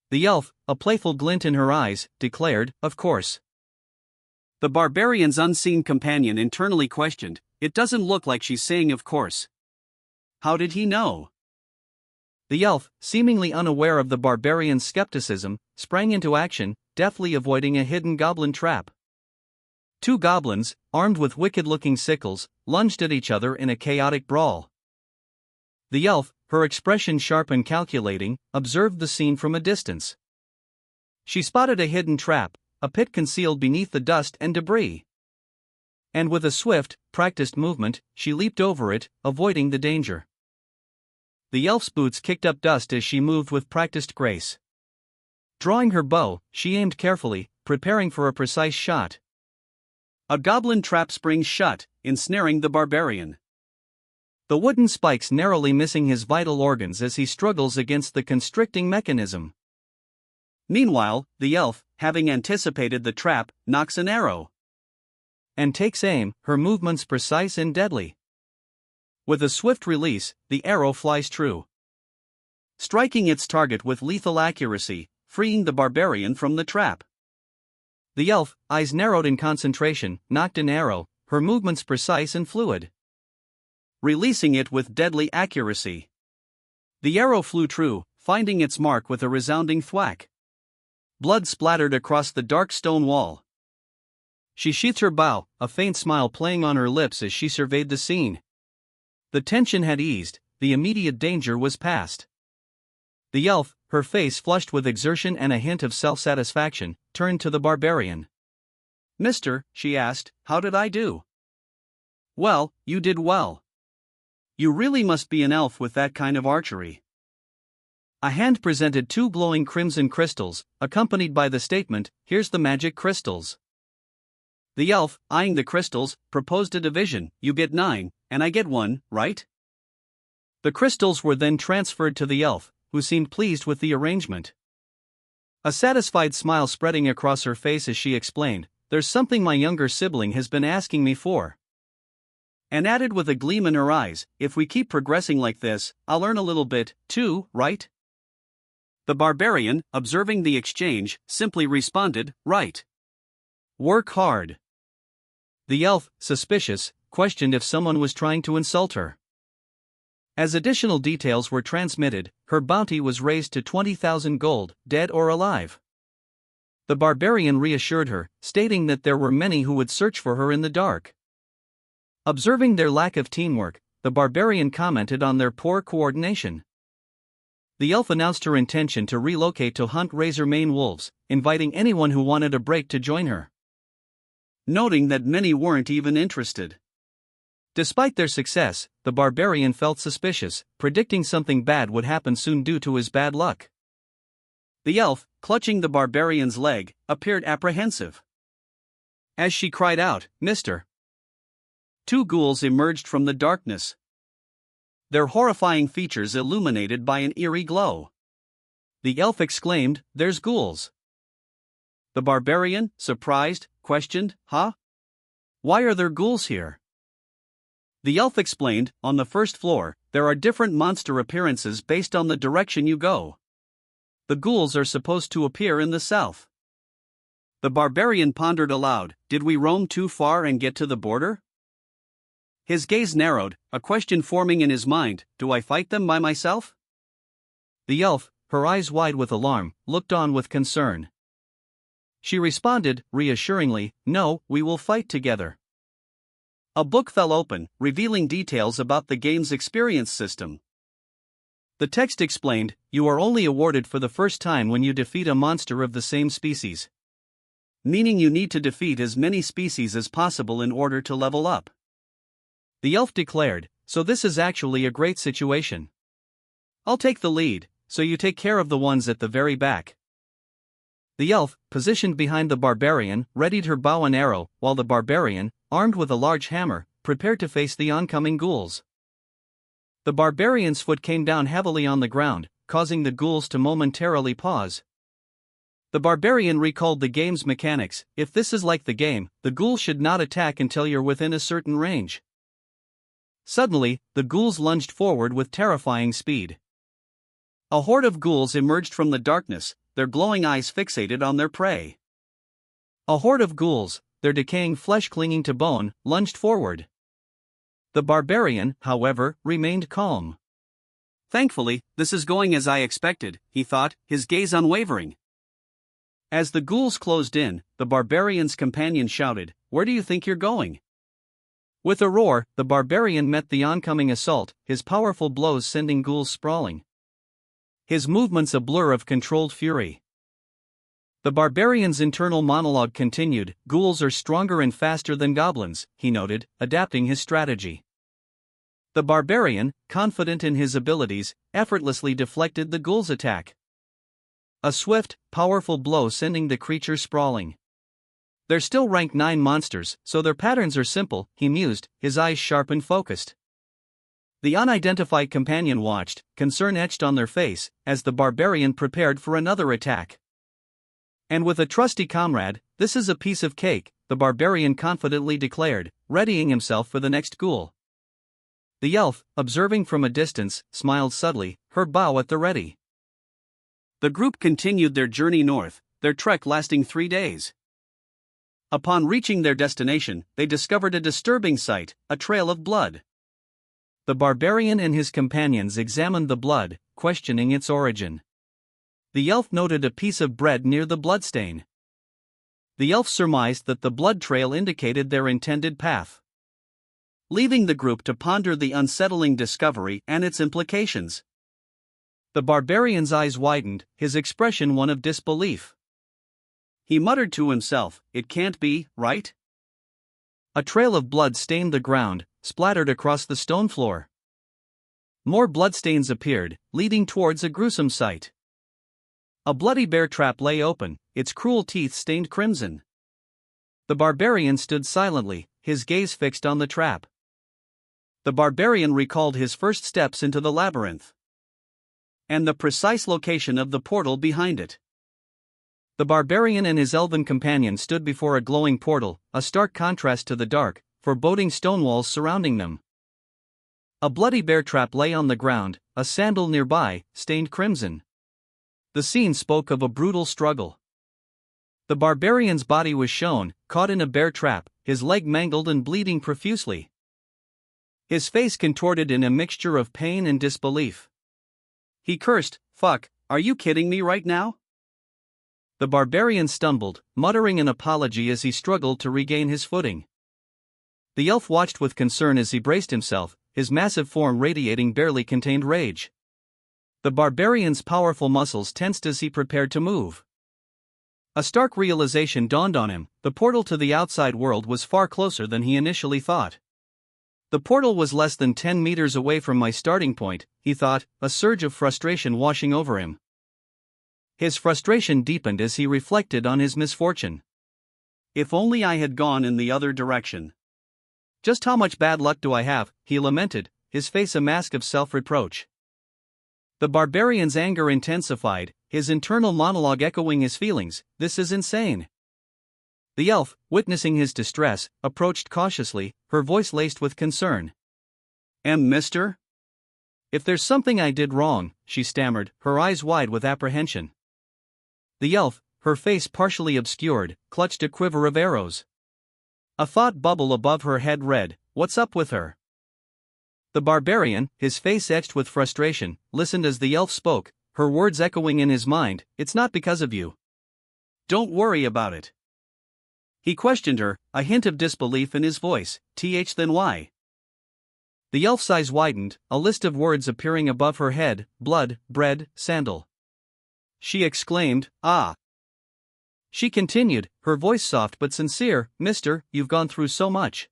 The elf, a playful glint in her eyes, declared, "Of course." The barbarian's unseen companion internally questioned, "It doesn't look like she's saying of course. How did he know?" The elf, seemingly unaware of the barbarian's skepticism, sprang into action, deftly avoiding a hidden goblin trap. Two goblins, armed with wicked-looking sickles, lunged at each other in a chaotic brawl. The elf, her expression sharp and calculating, observed the scene from a distance. She spotted a hidden trap, a pit concealed beneath the dust and debris. And with a swift, practiced movement, she leaped over it, avoiding the danger. The elf's boots kicked up dust as she moved with practiced grace. Drawing her bow, she aimed carefully, preparing for a precise shot. A goblin trap springs shut, ensnaring the barbarian. The wooden spikes narrowly missing his vital organs as he struggles against the constricting mechanism. Meanwhile, the elf, having anticipated the trap, nocks an arrow. And takes aim, her movements precise and deadly. With a swift release, the arrow flies true, striking its target with lethal accuracy, freeing the barbarian from the trap. The elf, eyes narrowed in concentration, nocked an arrow, her movements precise and fluid, releasing it with deadly accuracy. The arrow flew true, finding its mark with a resounding thwack. Blood splattered across the dark stone wall. She sheathed her bow, a faint smile playing on her lips as she surveyed the scene. The tension had eased, the immediate danger was past. The elf, her face flushed with exertion and a hint of self-satisfaction, turned to the barbarian. "Mister," she asked, "how did I do?" "Well, you did well. You really must be an elf with that kind of archery." A hand presented two glowing crimson crystals, accompanied by the statement, "Here's the magic crystals." The elf, eyeing the crystals, proposed a division, "You get 9, and I get 1, right?" The crystals were then transferred to the elf, who seemed pleased with the arrangement. A satisfied smile spreading across her face as she explained, "There's something my younger sibling has been asking me for." And added with a gleam in her eyes, "If we keep progressing like this, I'll earn a little bit, too, right?" The barbarian, observing the exchange, simply responded, "Right. Work hard." The elf, suspicious, questioned if someone was trying to insult her. As additional details were transmitted, her bounty was raised to 20,000 gold, dead or alive. The barbarian reassured her, stating that there were many who would search for her in the dark. Observing their lack of teamwork, the barbarian commented on their poor coordination. The elf announced her intention to relocate to hunt razor-mane wolves, inviting anyone who wanted a break to join her. Noting that many weren't even interested. Despite their success, the barbarian felt suspicious, predicting something bad would happen soon due to his bad luck. The elf, clutching the barbarian's leg, appeared apprehensive. As she cried out, "Mister!" Two ghouls emerged from the darkness, their horrifying features illuminated by an eerie glow. The elf exclaimed, "There's ghouls!" The barbarian, surprised, questioned, "Huh? Why are there ghouls here?" The elf explained, "On the first floor, there are different monster appearances based on the direction you go. The ghouls are supposed to appear in the south." The barbarian pondered aloud, "Did we roam too far and get to the border?" His gaze narrowed, a question forming in his mind, "Do I fight them by myself?" The elf, her eyes wide with alarm, looked on with concern. She responded, reassuringly, "No, we will fight together." A book fell open, revealing details about the game's experience system. The text explained, "You are only awarded for the first time when you defeat a monster of the same species. Meaning you need to defeat as many species as possible in order to level up." The elf declared, "So this is actually a great situation. I'll take the lead, so you take care of the ones at the very back." The elf, positioned behind the barbarian, readied her bow and arrow, while the barbarian, armed with a large hammer, prepared to face the oncoming ghouls. The barbarian's foot came down heavily on the ground, causing the ghouls to momentarily pause. The barbarian recalled the game's mechanics. If this is like the game, the ghouls should not attack until you're within a certain range. Suddenly, the ghouls lunged forward with terrifying speed. A horde of ghouls emerged from the darkness, their glowing eyes fixated on their prey. A horde of ghouls, their decaying flesh clinging to bone, lunged forward. The barbarian, however, remained calm. "Thankfully, this is going as I expected," he thought, his gaze unwavering. As the ghouls closed in, the barbarian's companion shouted, "Where do you think you're going?" With a roar, the barbarian met the oncoming assault, his powerful blows sending ghouls sprawling. His movements a blur of controlled fury. The barbarian's internal monologue continued, "Ghouls are stronger and faster than goblins," he noted, adapting his strategy. The barbarian, confident in his abilities, effortlessly deflected the ghoul's attack. A swift, powerful blow sending the creature sprawling. "They're still rank 9 monsters, so their patterns are simple," he mused, his eyes sharp and focused. The unidentified companion watched, concern etched on their face, as the barbarian prepared for another attack. "And with a trusty comrade, this is a piece of cake," the barbarian confidently declared, readying himself for the next ghoul. The elf, observing from a distance, smiled subtly, her bow at the ready. The group continued their journey north, their trek lasting 3 days. Upon reaching their destination, they discovered a disturbing sight, a trail of blood. The barbarian and his companions examined the blood, questioning its origin. The elf noted a piece of bread near the bloodstain. The elf surmised that the blood trail indicated their intended path. Leaving the group to ponder the unsettling discovery and its implications. The barbarian's eyes widened, his expression one of disbelief. He muttered to himself, "It can't be, right?" A trail of blood stained the ground, splattered across the stone floor. More bloodstains appeared, leading towards a gruesome sight. A bloody bear trap lay open, its cruel teeth stained crimson. The barbarian stood silently, his gaze fixed on the trap. The barbarian recalled his first steps into the labyrinth. And the precise location of the portal behind it. The barbarian and his elven companion stood before a glowing portal, a stark contrast to the dark, foreboding stone walls surrounding them. A bloody bear trap lay on the ground, a sandal nearby, stained crimson. The scene spoke of a brutal struggle. The barbarian's body was shown, caught in a bear trap, his leg mangled and bleeding profusely. His face contorted in a mixture of pain and disbelief. He cursed, "Fuck, are you kidding me right now?" The barbarian stumbled, muttering an apology as he struggled to regain his footing. The elf watched with concern as he braced himself, his massive form radiating barely contained rage. The barbarian's powerful muscles tensed as he prepared to move. A stark realization dawned on him, the portal to the outside world was far closer than he initially thought. The portal was less than 10 meters away from my starting point, he thought, a surge of frustration washing over him. His frustration deepened as he reflected on his misfortune. If only I had gone in the other direction. Just how much bad luck do I have, he lamented, his face a mask of self-reproach. The barbarian's anger intensified, his internal monologue echoing his feelings, "This is insane." The elf, witnessing his distress, approached cautiously, her voice laced with concern. Mister? If there's something I did wrong," she stammered, her eyes wide with apprehension. The elf, her face partially obscured, clutched a quiver of arrows. A thought bubble above her head read, "What's up with her?" The barbarian, his face etched with frustration, listened as the elf spoke, her words echoing in his mind, "It's not because of you. Don't worry about it." He questioned her, a hint of disbelief in his voice. Then why? The elf's eyes widened, a list of words appearing above her head: blood, bread, sandal. She exclaimed, "Ah." She continued, her voice soft but sincere, "Mister, you've gone through so much."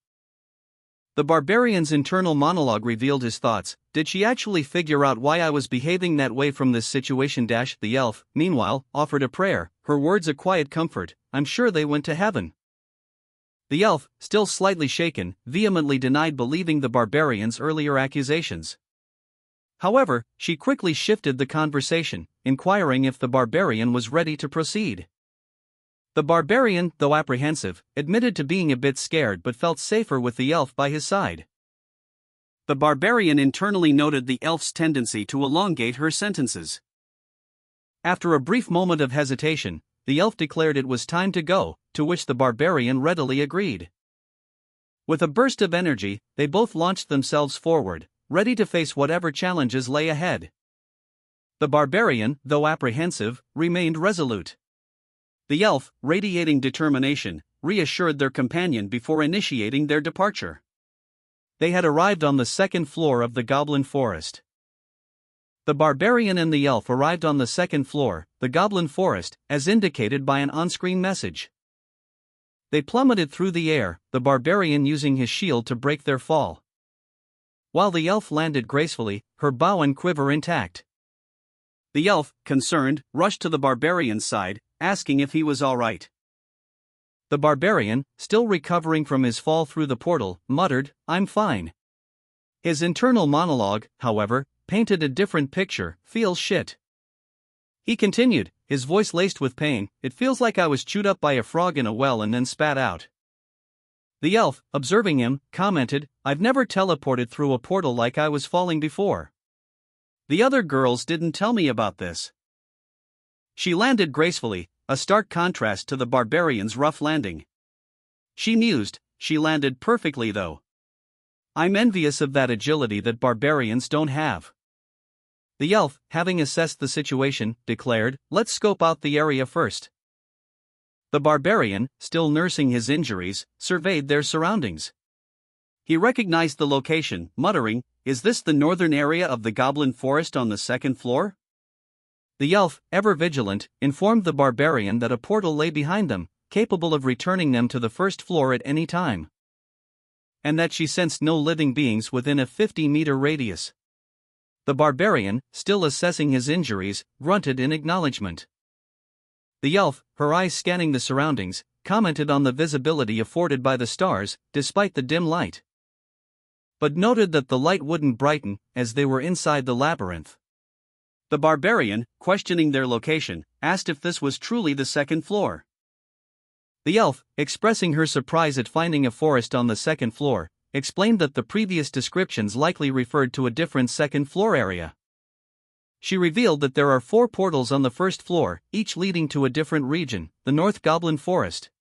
The barbarian's internal monologue revealed his thoughts. Did she actually figure out why I was behaving that way from this situation? The elf, meanwhile, offered a prayer, her words a quiet comfort. "I'm sure they went to heaven." The elf, still slightly shaken, vehemently denied believing the barbarian's earlier accusations. However, she quickly shifted the conversation, inquiring if the barbarian was ready to proceed. The barbarian, though apprehensive, admitted to being a bit scared but felt safer with the elf by his side. The barbarian internally noted the elf's tendency to elongate her sentences. After a brief moment of hesitation, the elf declared it was time to go, to which the barbarian readily agreed. With a burst of energy, they both launched themselves forward, ready to face whatever challenges lay ahead. The barbarian, though apprehensive, remained resolute. The elf, radiating determination, reassured their companion before initiating their departure. They had arrived on the second floor of the goblin forest. The barbarian and the elf arrived on the second floor, the goblin forest, as indicated by an on-screen message. They plummeted through the air, the barbarian using his shield to break their fall, while the elf landed gracefully, her bow and quiver intact. The elf, concerned, rushed to the barbarian's side, asking if he was all right. The barbarian, still recovering from his fall through the portal, muttered, "I'm fine." His internal monologue, however, painted a different picture. "Feels shit." He continued, his voice laced with pain, "It feels like I was chewed up by a frog in a well and then spat out." The elf, observing him, commented, "I've never teleported through a portal like I was falling before. The other girls didn't tell me about this." She landed gracefully, a stark contrast to the barbarian's rough landing. She mused, "She landed perfectly though. I'm envious of that agility that barbarians don't have." The elf, having assessed the situation, declared, "Let's scope out the area first." The barbarian, still nursing his injuries, surveyed their surroundings. He recognized the location, muttering, "Is this the northern area of the goblin forest on the second floor?" The elf, ever vigilant, informed the barbarian that a portal lay behind them, capable of returning them to the first floor at any time, and that she sensed no living beings within a 50-meter radius. The barbarian, still assessing his injuries, grunted in acknowledgement. The elf, her eyes scanning the surroundings, commented on the visibility afforded by the stars, despite the dim light, but noted that the light wouldn't brighten as they were inside the labyrinth. The barbarian, questioning their location, asked if this was truly the second floor. The elf, expressing her surprise at finding a forest on the second floor, explained that the previous descriptions likely referred to a different second floor area. She revealed that there are 4 portals on the first floor, each leading to a different region, the North Goblin Forest.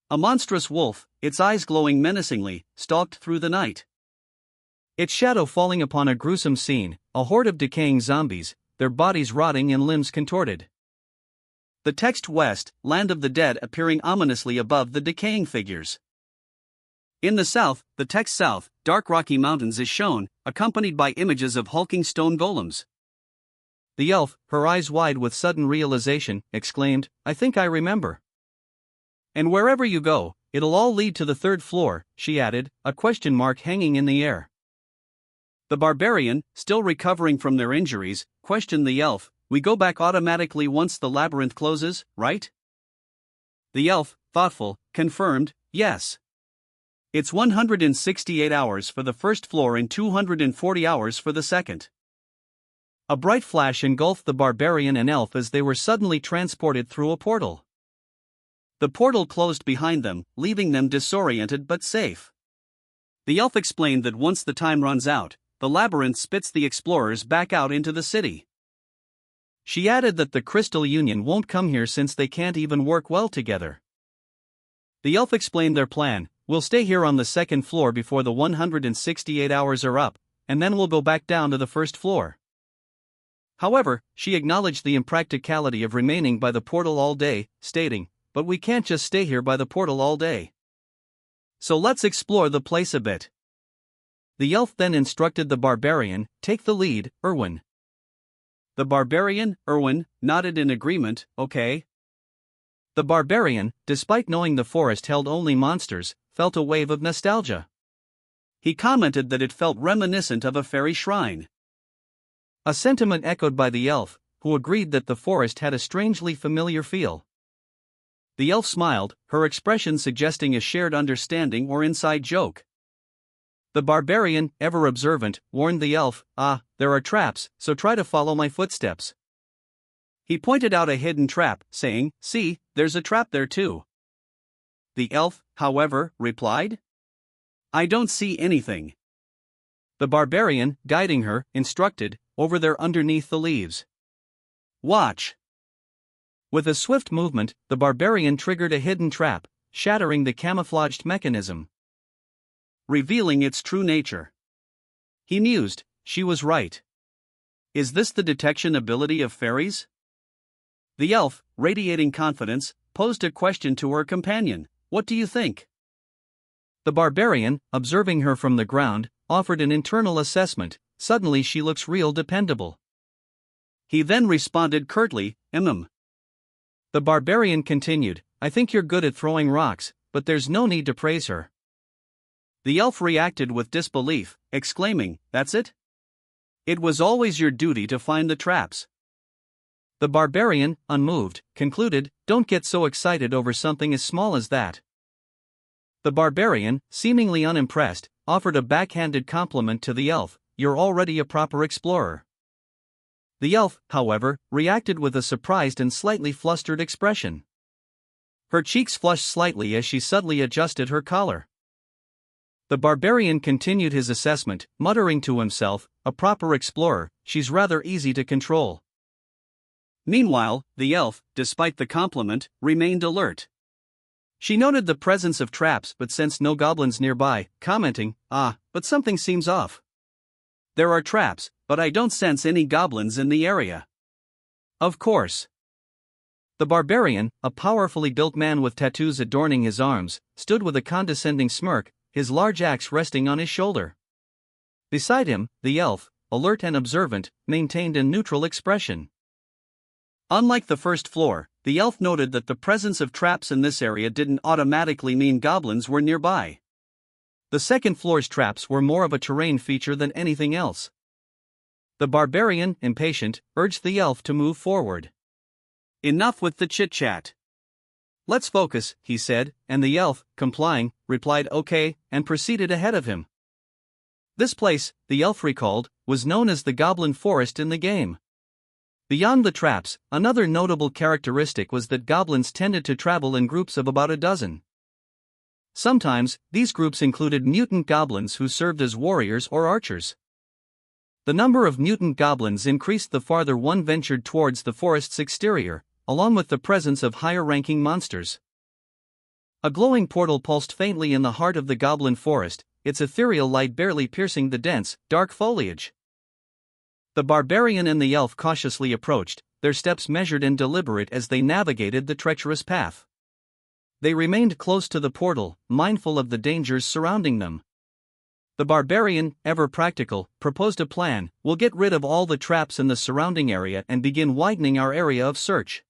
A monstrous wolf, its eyes glowing menacingly, stalked through the night, its shadow falling upon a gruesome scene, a horde of decaying zombies, their bodies rotting and limbs contorted. The text West, Land of the Dead appearing ominously above the decaying figures. In the south, the text South, Dark Rocky Mountains is shown, accompanied by images of hulking stone golems. The elf, her eyes wide with sudden realization, exclaimed, "I think I remember. And wherever you go, it'll all lead to the third floor," she added, a question mark hanging in the air. The barbarian, still recovering from their injuries, questioned the elf, "We go back automatically once the labyrinth closes, right?" The elf, thoughtful, confirmed, "Yes. It's 168 hours for the first floor and 240 hours for the second." A bright flash engulfed the barbarian and elf as they were suddenly transported through a portal. The portal closed behind them, leaving them disoriented but safe. The elf explained that once the time runs out, the labyrinth spits the explorers back out into the city. She added that the Crystal Union won't come here since they can't even work well together. The elf explained their plan: "We'll stay here on the second floor before the 168 hours are up, and then we'll go back down to the first floor." However, she acknowledged the impracticality of remaining by the portal all day, stating, "But we can't just stay here by the portal all day. So let's explore the place a bit." The elf then instructed the barbarian, "Take the lead, Erwin." The barbarian, Erwin, nodded in agreement, "Okay." The barbarian, despite knowing the forest held only monsters, felt a wave of nostalgia. He commented that it felt reminiscent of a fairy shrine. A sentiment echoed by the elf, who agreed that the forest had a strangely familiar feel. The elf smiled, her expression suggesting a shared understanding or inside joke. The barbarian, ever observant, warned the elf, "There are traps, so try to follow my footsteps." He pointed out a hidden trap, saying, "See, there's a trap there too." The elf, however, replied, "I don't see anything." The barbarian, guiding her, instructed, "Over there underneath the leaves. Watch." With a swift movement, the barbarian triggered a hidden trap, shattering the camouflaged mechanism, revealing its true nature. He mused, she was right. Is this the detection ability of fairies? The elf, radiating confidence, posed a question to her companion, "What do you think?" The barbarian, observing her from the ground, offered an internal assessment, "Suddenly she looks real dependable." He then responded curtly, The barbarian continued, "I think you're good at throwing rocks, but there's no need to praise her." The elf reacted with disbelief, exclaiming, "That's it? It was always your duty to find the traps." The barbarian, unmoved, concluded, "Don't get so excited over something as small as that." The barbarian, seemingly unimpressed, offered a backhanded compliment to the elf, "You're already a proper explorer." The elf, however, reacted with a surprised and slightly flustered expression. Her cheeks flushed slightly as she subtly adjusted her collar. The barbarian continued his assessment, muttering to himself, "A proper explorer, she's rather easy to control." Meanwhile, the elf, despite the compliment, remained alert. She noted the presence of traps but sensed no goblins nearby, commenting, "But something seems off. There are traps, but I don't sense any goblins in the area." Of course. The barbarian, a powerfully built man with tattoos adorning his arms, stood with a condescending smirk, his large axe resting on his shoulder. Beside him, the elf, alert and observant, maintained a neutral expression. Unlike the first floor, the elf noted that the presence of traps in this area didn't automatically mean goblins were nearby. The second floor's traps were more of a terrain feature than anything else. The barbarian, impatient, urged the elf to move forward. "Enough with the chit-chat. Let's focus," he said, and the elf, complying, replied "Okay," and proceeded ahead of him. This place, the elf recalled, was known as the Goblin Forest in the game. Beyond the traps, another notable characteristic was that goblins tended to travel in groups of about a dozen. Sometimes, these groups included mutant goblins who served as warriors or archers. The number of mutant goblins increased the farther one ventured towards the forest's exterior, along with the presence of higher-ranking monsters. A glowing portal pulsed faintly in the heart of the goblin forest, its ethereal light barely piercing the dense, dark foliage. The barbarian and the elf cautiously approached, their steps measured and deliberate as they navigated the treacherous path. They remained close to the portal, mindful of the dangers surrounding them. The barbarian, ever practical, proposed a plan: "We'll get rid of all the traps in the surrounding area and begin widening our area of search."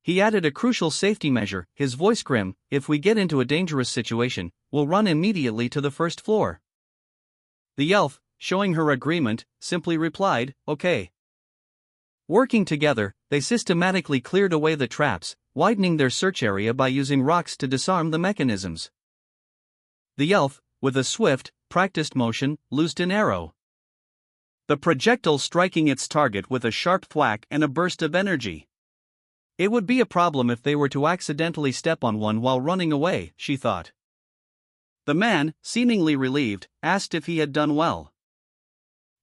He added a crucial safety measure, his voice grim: "If we get into a dangerous situation, we'll run immediately to the first floor." The elf, showing her agreement, simply replied, "Okay." Working together, they systematically cleared away the traps, widening their search area by using rocks to disarm the mechanisms. The elf, with a swift, practiced motion, loosed an arrow. The projectile striking its target with a sharp thwack and a burst of energy. It would be a problem if they were to accidentally step on one while running away, she thought. The man, seemingly relieved, asked if he had done well.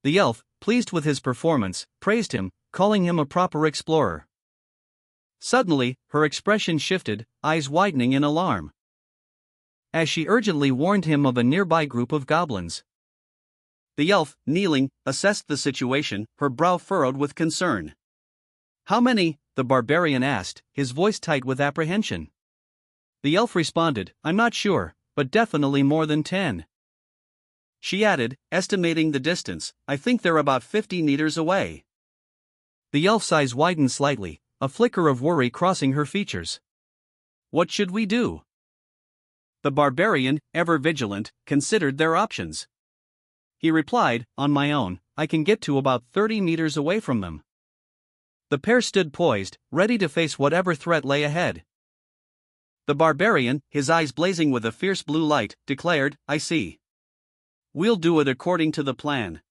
The elf, pleased with his performance, praised him, calling him a proper explorer. Suddenly, her expression shifted, eyes widening in alarm, as she urgently warned him of a nearby group of goblins. The elf, kneeling, assessed the situation, her brow furrowed with concern. "How many?" the barbarian asked, his voice tight with apprehension. The elf responded, "I'm not sure, but definitely more than 10. She added, estimating the distance, "I think they're about 50 meters away." The elf's eyes widened slightly, a flicker of worry crossing her features. "What should we do?" The barbarian, ever vigilant, considered their options. He replied, "On my own, I can get to about 30 meters away from them." The pair stood poised, ready to face whatever threat lay ahead. The barbarian, his eyes blazing with a fierce blue light, declared, "I see. We'll do it according to the plan."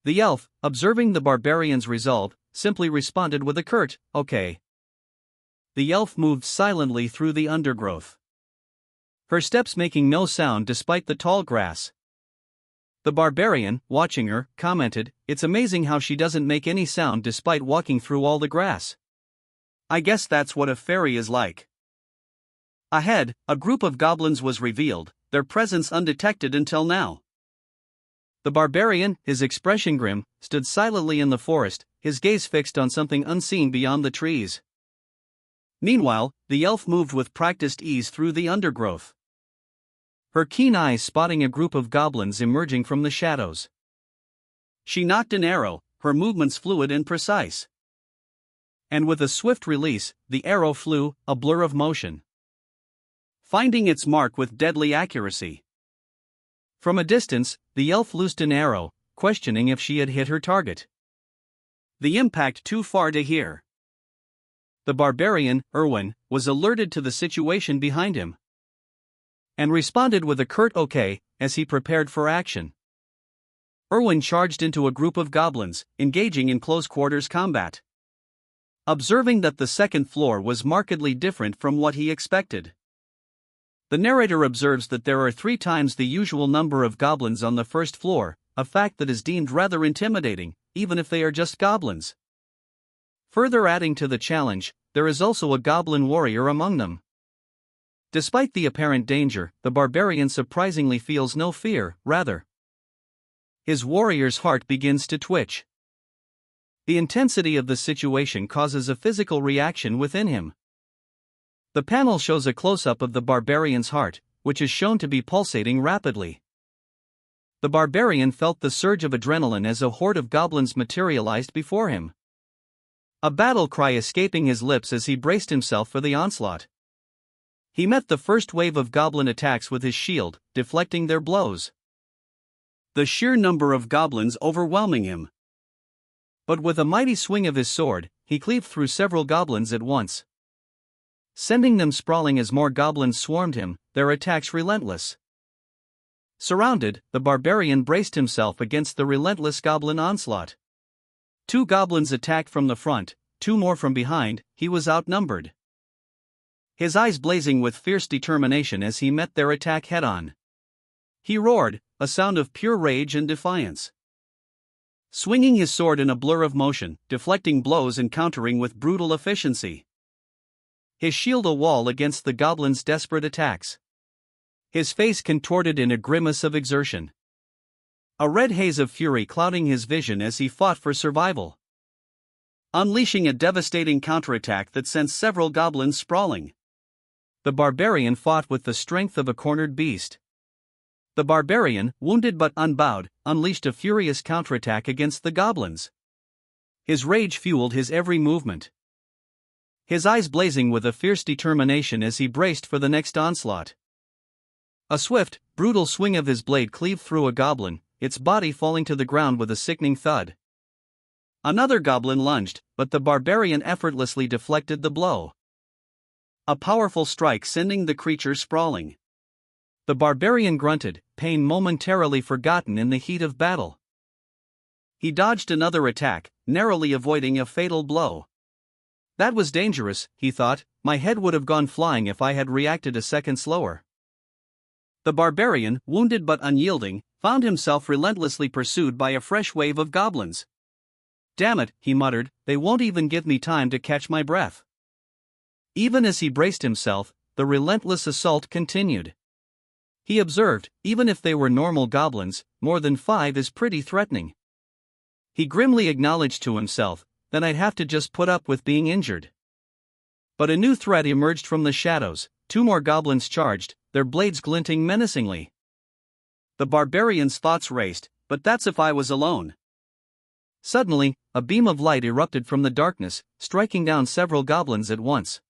The elf, observing the barbarian's resolve, simply responded with a curt, "Okay." The elf moved silently through the undergrowth, her steps making no sound despite the tall grass. The barbarian, watching her, commented, "It's amazing how she doesn't make any sound despite walking through all the grass. I guess that's what a fairy is like." Ahead, a group of goblins was revealed, their presence undetected until now. The barbarian, his expression grim, stood silently in the forest, his gaze fixed on something unseen beyond the trees. Meanwhile, the elf moved with practiced ease through the undergrowth, her keen eyes spotting a group of goblins emerging from the shadows. She nocked an arrow, her movements fluid and precise. And with a swift release, the arrow flew, a blur of motion, finding its mark with deadly accuracy. From a distance, the elf loosed an arrow, questioning if she had hit her target. The impact too far to hear. The barbarian, Erwin, was alerted to the situation behind him, and responded with a curt "okay" as he prepared for action. Erwin charged into a group of goblins, engaging in close-quarters combat. Observing that the second floor was markedly different from what he expected, the narrator observes that there are 3 times the usual number of goblins on the first floor, a fact that is deemed rather intimidating, even if they are just goblins. Further adding to the challenge, there is also a goblin warrior among them. Despite the apparent danger, the barbarian surprisingly feels no fear, rather, his warrior's heart begins to twitch. The intensity of the situation causes a physical reaction within him. The panel shows a close-up of the barbarian's heart, which is shown to be pulsating rapidly. The barbarian felt the surge of adrenaline as a horde of goblins materialized before him, a battle cry escaping his lips as he braced himself for the onslaught. He met the first wave of goblin attacks with his shield, deflecting their blows, the sheer number of goblins overwhelming him. But with a mighty swing of his sword, he cleaved through several goblins at once, sending them sprawling as more goblins swarmed him, their attacks relentless. Surrounded, the barbarian braced himself against the relentless goblin onslaught. 2 goblins attacked from the front, 2 more from behind, he was outnumbered, his eyes blazing with fierce determination as he met their attack head-on. He roared, a sound of pure rage and defiance, swinging his sword in a blur of motion, deflecting blows and countering with brutal efficiency, his shield a wall against the goblin's desperate attacks, his face contorted in a grimace of exertion, a red haze of fury clouding his vision as he fought for survival, unleashing a devastating counterattack that sent several goblins sprawling. The barbarian fought with the strength of a cornered beast. The barbarian, wounded but unbowed, unleashed a furious counterattack against the goblins. His rage fueled his every movement, his eyes blazing with a fierce determination as he braced for the next onslaught. A swift, brutal swing of his blade cleaved through a goblin, its body falling to the ground with a sickening thud. Another goblin lunged, but the barbarian effortlessly deflected the blow, a powerful strike sending the creature sprawling. The barbarian grunted, pain momentarily forgotten in the heat of battle. He dodged another attack, narrowly avoiding a fatal blow. That was dangerous, he thought, my head would have gone flying if I had reacted a second slower. The barbarian, wounded but unyielding, found himself relentlessly pursued by a fresh wave of goblins. "Damn it," he muttered, "they won't even give me time to catch my breath." Even as he braced himself, the relentless assault continued. He observed, even if they were normal goblins, more than 5 is pretty threatening. He grimly acknowledged to himself, then I'd have to just put up with being injured. But a new threat emerged from the shadows. 2 more goblins charged, their blades glinting menacingly. The barbarian's thoughts raced, but that's if I was alone. Suddenly, a beam of light erupted from the darkness, striking down several goblins at once.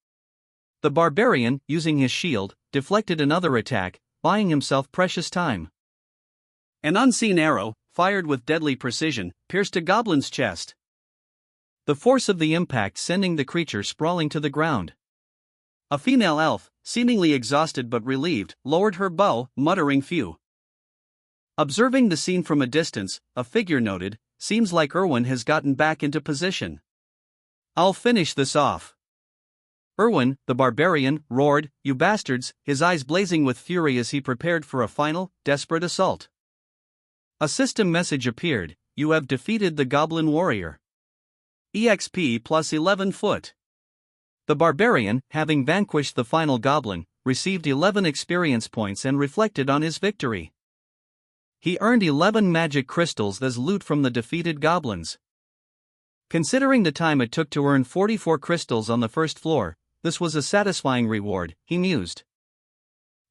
The barbarian, using his shield, deflected another attack, buying himself precious time. An unseen arrow, fired with deadly precision, pierced a goblin's chest. The force of the impact sending the creature sprawling to the ground. A female elf, seemingly exhausted but relieved, lowered her bow, muttering phew. Observing the scene from a distance, a figure noted, seems like Erwin has gotten back into position. I'll finish this off. Erwin, the barbarian, roared, you bastards, his eyes blazing with fury as he prepared for a final, desperate assault. A system message appeared, you have defeated the goblin warrior. EXP plus 11 foot. The barbarian, having vanquished the final goblin, received 11 experience points and reflected on his victory. He earned 11 magic crystals as loot from the defeated goblins. Considering the time it took to earn 44 crystals on the first floor, this was a satisfying reward, he mused.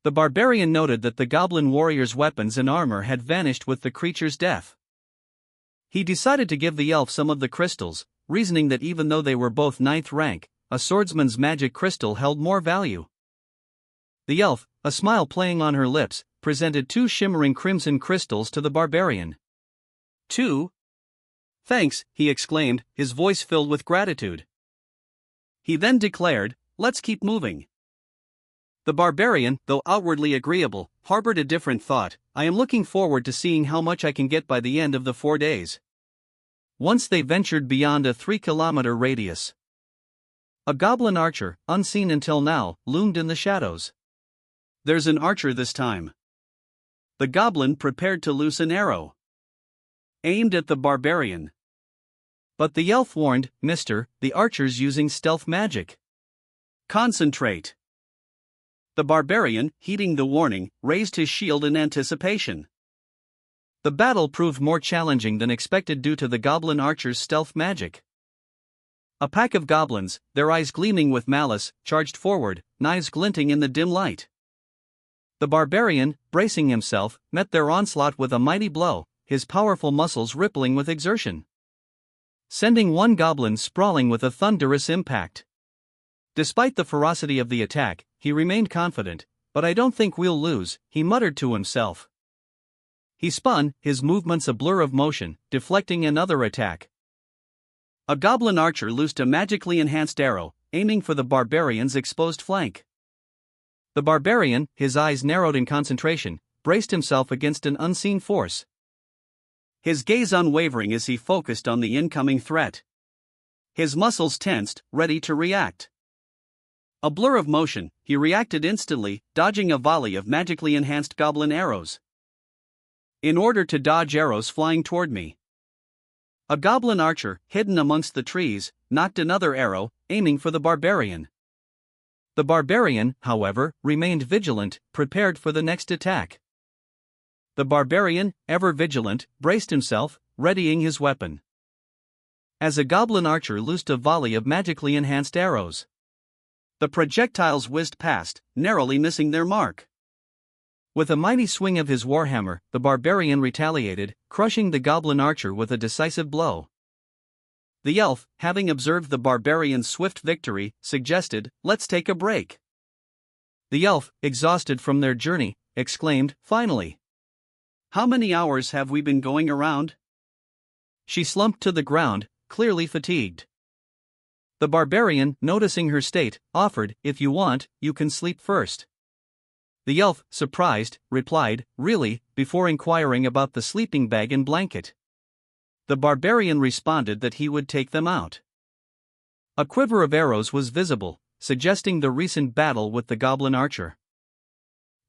The barbarian noted that the goblin warrior's weapons and armor had vanished with the creature's death. He decided to give the elf some of the crystals, reasoning that even though they were both 9th rank, a swordsman's magic crystal held more value. The elf, a smile playing on her lips, presented 2 shimmering crimson crystals to the barbarian. 2? Thanks, he exclaimed, his voice filled with gratitude. He then declared, let's keep moving. The barbarian, though outwardly agreeable, harbored a different thought, I am looking forward to seeing how much I can get by the end of the 4 days. Once they ventured beyond a 3-kilometer radius. A goblin archer, unseen until now, loomed in the shadows. There's an archer this time. The goblin prepared to loose an arrow. Aimed at the barbarian. But the elf warned, Mister, the archer's using stealth magic. Concentrate. The barbarian, heeding the warning, raised his shield in anticipation. The battle proved more challenging than expected due to the goblin archer's stealth magic. A pack of goblins, their eyes gleaming with malice, charged forward, knives glinting in the dim light. The barbarian, bracing himself, met their onslaught with a mighty blow, his powerful muscles rippling with exertion, sending one goblin sprawling with a thunderous impact. Despite the ferocity of the attack, he remained confident, but I don't think we'll lose, he muttered to himself. He spun, his movements a blur of motion, deflecting another attack. A goblin archer loosed a magically enhanced arrow, aiming for the barbarian's exposed flank. The barbarian, his eyes narrowed in concentration, braced himself against an unseen force. His gaze unwavering as he focused on the incoming threat. His muscles tensed, ready to react. A blur of motion, he reacted instantly, dodging a volley of magically enhanced goblin arrows. In order to dodge arrows flying toward me. A goblin archer, hidden amongst the trees, knocked another arrow, aiming for the barbarian. The barbarian, however, remained vigilant, prepared for the next attack. The barbarian, ever vigilant, braced himself, readying his weapon. As a goblin archer loosed a volley of magically enhanced arrows. The projectiles whizzed past, narrowly missing their mark. With a mighty swing of his warhammer, the barbarian retaliated, crushing the goblin archer with a decisive blow. The elf, having observed the barbarian's swift victory, suggested, let's take a break. The elf, exhausted from their journey, exclaimed, finally. How many hours have we been going around? She slumped to the ground, clearly fatigued. The barbarian, noticing her state, offered, if you want, you can sleep first. The elf, surprised, replied, really, before inquiring about the sleeping bag and blanket. The barbarian responded that he would take them out. A quiver of arrows was visible, suggesting the recent battle with the goblin archer.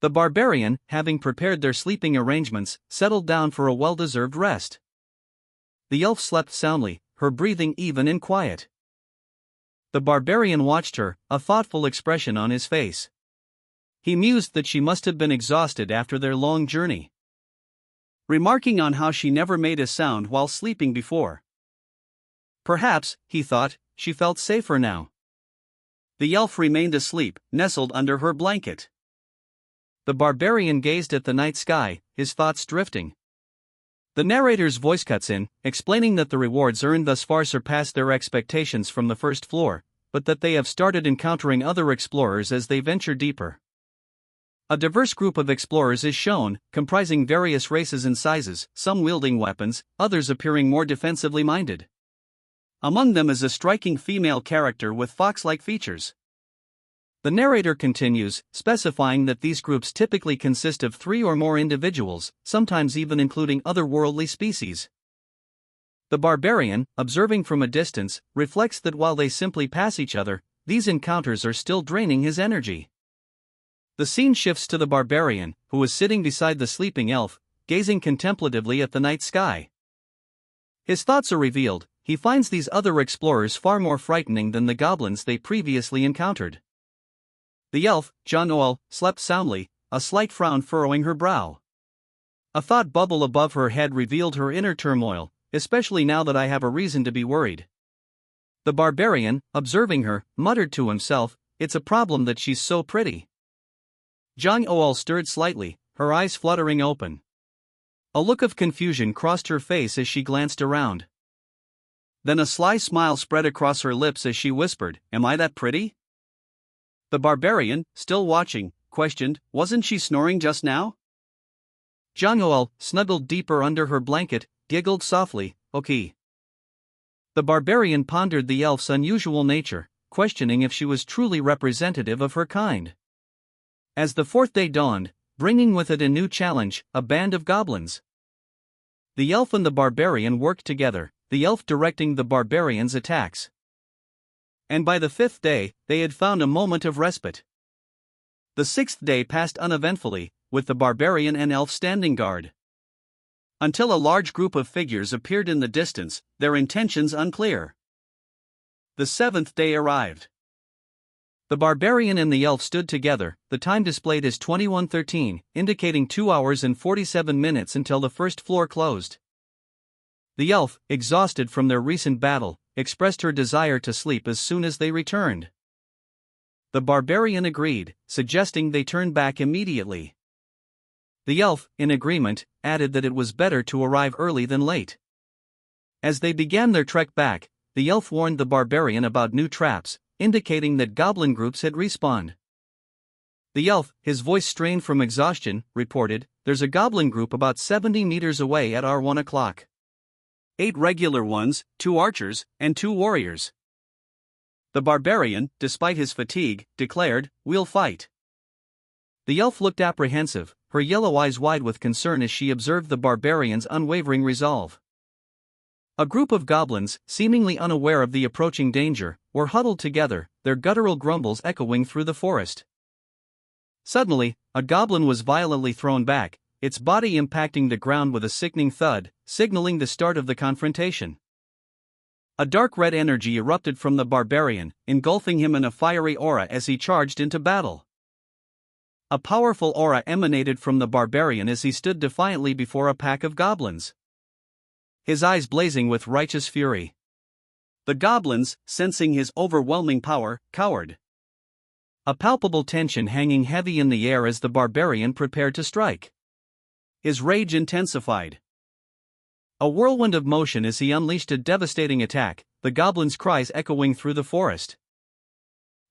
The barbarian, having prepared their sleeping arrangements, settled down for a well-deserved rest. The elf slept soundly, her breathing even and quiet. The barbarian watched her, a thoughtful expression on his face. He mused that she must have been exhausted after their long journey, remarking on how she never made a sound while sleeping before. Perhaps, he thought, she felt safer now. The elf remained asleep, nestled under her blanket. The barbarian gazed at the night sky, his thoughts drifting. The narrator's voice cuts in, explaining that the rewards earned thus far surpassed their expectations from the first floor, but that they have started encountering other explorers as they venture deeper. A diverse group of explorers is shown, comprising various races and sizes, some wielding weapons, others appearing more defensively minded. Among them is a striking female character with fox-like features. The narrator continues, specifying that these groups typically consist of 3 or more individuals, sometimes even including otherworldly species. The barbarian, observing from a distance, reflects that while they simply pass each other, these encounters are still draining his energy. The scene shifts to the barbarian, who is sitting beside the sleeping elf, gazing contemplatively at the night sky. His thoughts are revealed. He finds these other explorers far more frightening than the goblins they previously encountered. The elf, John-Noel, slept soundly, a slight frown furrowing her brow. A thought bubble above her head revealed her inner turmoil, especially now that I have a reason to be worried. The barbarian, observing her, muttered to himself, "It's a problem that she's so pretty." John-Noel stirred slightly, her eyes fluttering open. A look of confusion crossed her face as she glanced around. Then a sly smile spread across her lips as she whispered, "Am I that pretty?" The barbarian, still watching, questioned, "Wasn't she snoring just now?" John-Noel, snuggled deeper under her blanket, giggled softly, "Okay." The barbarian pondered the elf's unusual nature, questioning if she was truly representative of her kind. As the 4th day dawned, bringing with it a new challenge, a band of goblins. The elf and the barbarian worked together, the elf directing the barbarian's attacks. And by the 5th day, they had found a moment of respite. The 6th day passed uneventfully, with the barbarian and elf standing guard. Until a large group of figures appeared in the distance, their intentions unclear. The 7th day arrived. The barbarian and the elf stood together, the time displayed as 21:13, indicating 2 hours and 47 minutes until the first floor closed. The elf, exhausted from their recent battle, expressed her desire to sleep as soon as they returned. The barbarian agreed, suggesting they turn back immediately. The elf, in agreement, added that it was better to arrive early than late. As they began their trek back, the elf warned the barbarian about new traps, indicating that goblin groups had respawned. The elf, his voice strained from exhaustion, reported, "There's a goblin group about 70 meters away at our 1 o'clock. 8 regular ones, 2 archers, and 2 warriors." The barbarian, despite his fatigue, declared, "We'll fight." The elf looked apprehensive, her yellow eyes wide with concern as she observed the barbarian's unwavering resolve. A group of goblins, seemingly unaware of the approaching danger, were huddled together, their guttural grumbles echoing through the forest. Suddenly, a goblin was violently thrown back, its body impacting the ground with a sickening thud, signaling the start of the confrontation. A dark red energy erupted from the barbarian, engulfing him in a fiery aura as he charged into battle. A powerful aura emanated from the barbarian as he stood defiantly before a pack of goblins, his eyes blazing with righteous fury. The goblins, sensing his overwhelming power, cowered. A palpable tension hanging heavy in the air as the barbarian prepared to strike. His rage intensified. A whirlwind of motion as he unleashed a devastating attack, the goblins' cries echoing through the forest.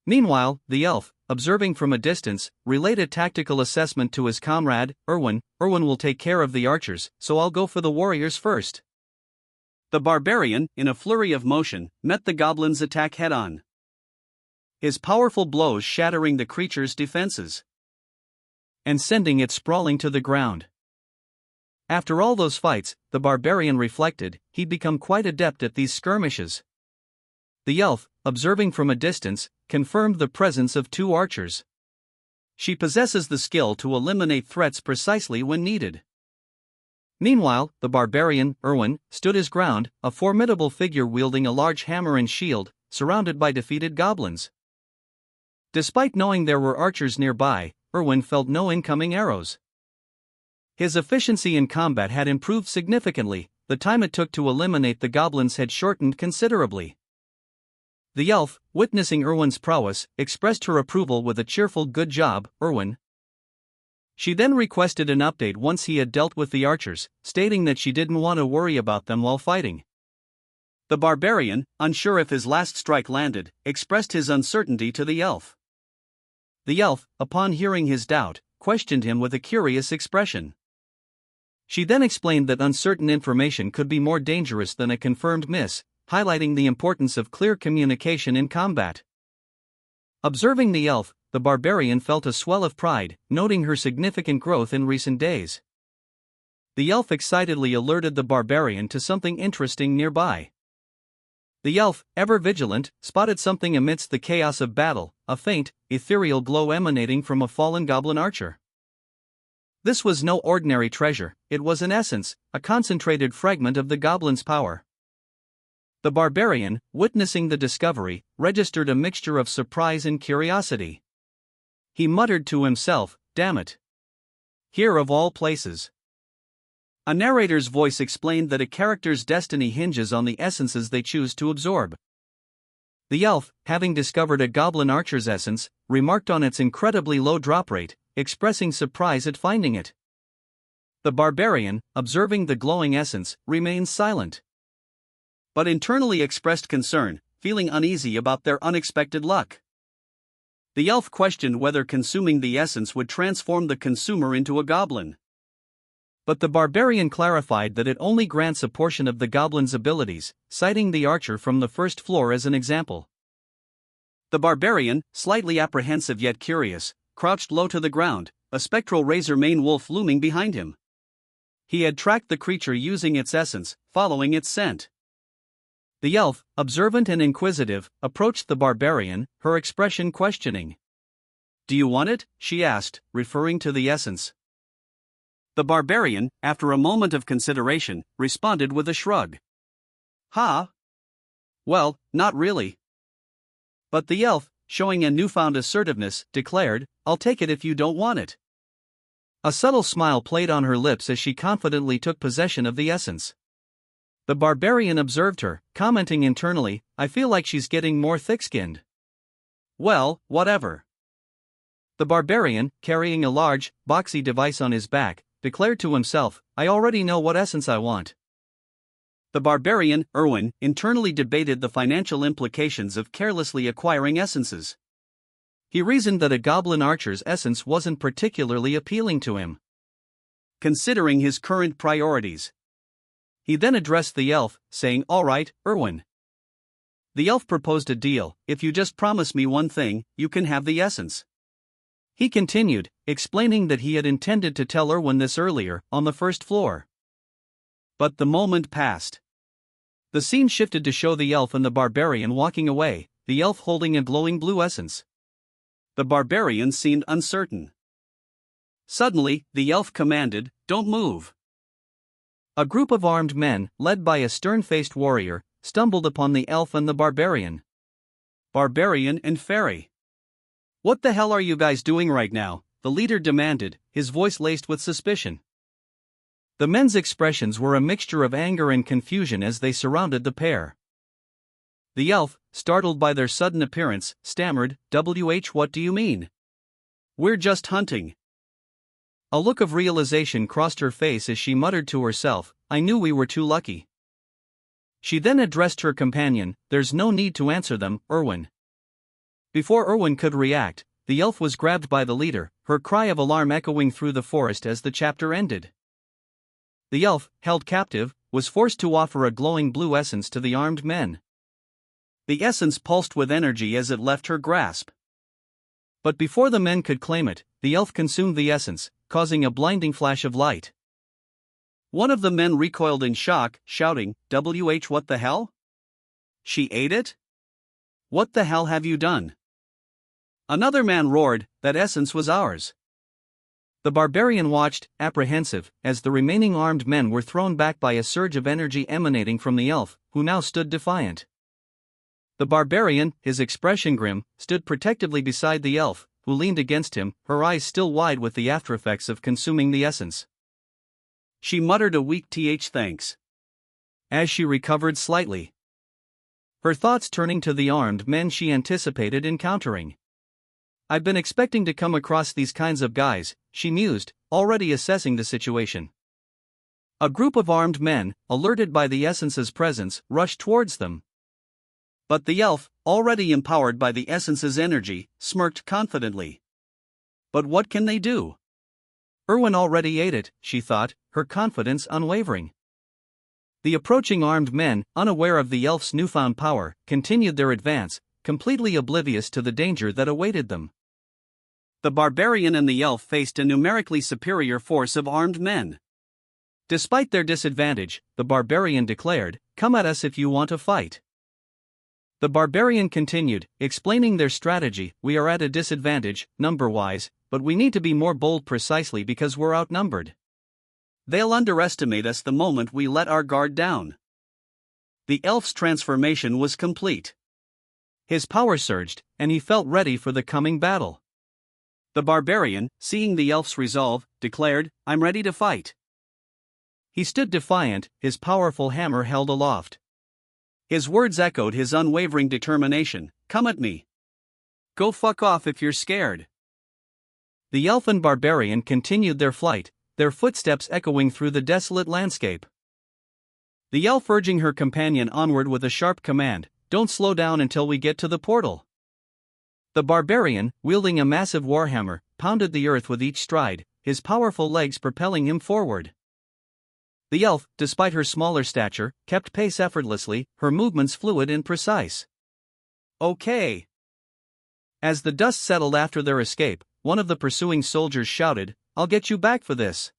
Meanwhile, the elf, observing from a distance, relayed a tactical assessment to his comrade, Erwin. "Erwin will take care of the archers, so I'll go for the warriors first." The barbarian, in a flurry of motion, met the goblin's attack head-on, his powerful blows shattering the creature's defenses and sending it sprawling to the ground. After all those fights, the barbarian reflected, he'd become quite adept at these skirmishes. The elf, observing from a distance, confirmed the presence of 2 archers. She possesses the skill to eliminate threats precisely when needed. Meanwhile, the barbarian, Erwin, stood his ground, a formidable figure wielding a large hammer and shield, surrounded by defeated goblins. Despite knowing there were archers nearby, Erwin felt no incoming arrows. His efficiency in combat had improved significantly, the time it took to eliminate the goblins had shortened considerably. The elf, witnessing Erwin's prowess, expressed her approval with a cheerful "Good job, Erwin." She then requested an update once he had dealt with the archers, stating that she didn't want to worry about them while fighting. The barbarian, unsure if his last strike landed, expressed his uncertainty to the elf. The elf, upon hearing his doubt, questioned him with a curious expression. She then explained that uncertain information could be more dangerous than a confirmed miss, highlighting the importance of clear communication in combat. Observing the elf, the barbarian felt a swell of pride, noting her significant growth in recent days. The elf excitedly alerted the barbarian to something interesting nearby. The elf, ever vigilant, spotted something amidst the chaos of battle, a faint, ethereal glow emanating from a fallen goblin archer. This was no ordinary treasure, it was an essence, a concentrated fragment of the goblin's power. The barbarian, witnessing the discovery, registered a mixture of surprise and curiosity. He muttered to himself, "Damn it. Here of all places." A narrator's voice explained that a character's destiny hinges on the essences they choose to absorb. The elf, having discovered a goblin archer's essence, remarked on its incredibly low drop rate, expressing surprise at finding it. The barbarian, observing the glowing essence, remained silent, but internally expressed concern, feeling uneasy about their unexpected luck. The elf questioned whether consuming the essence would transform the consumer into a goblin. But the barbarian clarified that it only grants a portion of the goblin's abilities, citing the archer from the first floor as an example. The barbarian, slightly apprehensive yet curious, crouched low to the ground, a spectral razor-mane wolf looming behind him. He had tracked the creature using its essence, following its scent. The elf, observant and inquisitive, approached the barbarian, her expression questioning. "Do you want it?" she asked, referring to the essence. The barbarian, after a moment of consideration, responded with a shrug. "Ha? Well, not really." But the elf, showing a newfound assertiveness, declared, "I'll take it if you don't want it." A subtle smile played on her lips as she confidently took possession of the essence. The barbarian observed her, commenting internally, "I feel like she's getting more thick-skinned." "Well, whatever." The barbarian, carrying a large, boxy device on his back, declared to himself, "I already know what essence I want." The barbarian, Erwin, internally debated the financial implications of carelessly acquiring essences. He reasoned that a goblin archer's essence wasn't particularly appealing to him, considering his current priorities. He then addressed the elf, saying, "All right, Erwin." The elf proposed a deal: "If you just promise me one thing, you can have the essence." He continued, explaining that he had intended to tell Erwin this earlier, on the first floor. But the moment passed. The scene shifted to show the elf and the barbarian walking away, the elf holding a glowing blue essence. The barbarian seemed uncertain. Suddenly, the elf commanded, "Don't move." A group of armed men, led by a stern-faced warrior, stumbled upon the elf and the barbarian. Barbarian and fairy. "What the hell are you guys doing right now?" the leader demanded, his voice laced with suspicion. The men's expressions were a mixture of anger and confusion as they surrounded the pair. The elf, startled by their sudden appearance, stammered, "What do you mean? We're just hunting." A look of realization crossed her face as she muttered to herself, "I knew we were too lucky." She then addressed her companion, "There's no need to answer them, Erwin." Before Erwin could react, the elf was grabbed by the leader, her cry of alarm echoing through the forest as the chapter ended. The elf, held captive, was forced to offer a glowing blue essence to the armed men. The essence pulsed with energy as it left her grasp. But before the men could claim it, the elf consumed the essence, causing a blinding flash of light. One of the men recoiled in shock, shouting, "What the hell? She ate it? What the hell have you done?" Another man roared, "That essence was ours." The barbarian watched, apprehensive, as the remaining armed men were thrown back by a surge of energy emanating from the elf, who now stood defiant. The barbarian, his expression grim, stood protectively beside the elf, who leaned against him, her eyes still wide with the aftereffects of consuming the essence. She muttered a weak thanks as she recovered slightly, her thoughts turning to the armed men she anticipated encountering. I've been expecting to come across these kinds of guys, she mused, already assessing the situation. A group of armed men, alerted by the essence's presence, rushed towards them. But the elf, already empowered by the essence's energy, smirked confidently. But what can they do? Erwin already ate it, she thought, her confidence unwavering. The approaching armed men, unaware of the elf's newfound power, continued their advance, completely oblivious to the danger that awaited them. The barbarian and the elf faced a numerically superior force of armed men. Despite their disadvantage, the barbarian declared, "Come at us if you want to fight." The barbarian continued, explaining their strategy, "We are at a disadvantage, number-wise, but we need to be more bold precisely because we're outnumbered. They'll underestimate us the moment we let our guard down." The elf's transformation was complete. His power surged, and he felt ready for the coming battle. The barbarian, seeing the elf's resolve, declared, "I'm ready to fight." He stood defiant, his powerful hammer held aloft. His words echoed his unwavering determination, "Come at me. Go fuck off if you're scared." The elf and barbarian continued their flight, their footsteps echoing through the desolate landscape. The elf urging her companion onward with a sharp command, "Don't slow down until we get to the portal." The barbarian, wielding a massive warhammer, pounded the earth with each stride, his powerful legs propelling him forward. The elf, despite her smaller stature, kept pace effortlessly, her movements fluid and precise. "Okay." As the dust settled after their escape, one of the pursuing soldiers shouted, "I'll get you back for this."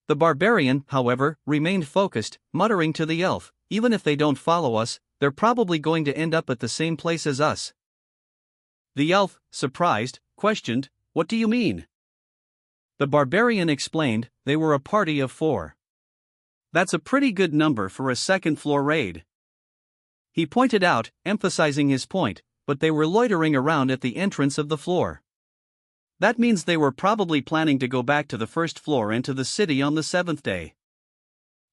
The barbarian, however, remained focused, muttering to the elf, "Even if they don't follow us, they're probably going to end up at the same place as us." The elf, surprised, questioned, "What do you mean?" The barbarian explained, they were a party of 4. "That's a pretty good number for a second-floor raid." He pointed out, emphasizing his point, but they were loitering around at the entrance of the floor. That means they were probably planning to go back to the first floor and to the city on the 7th day.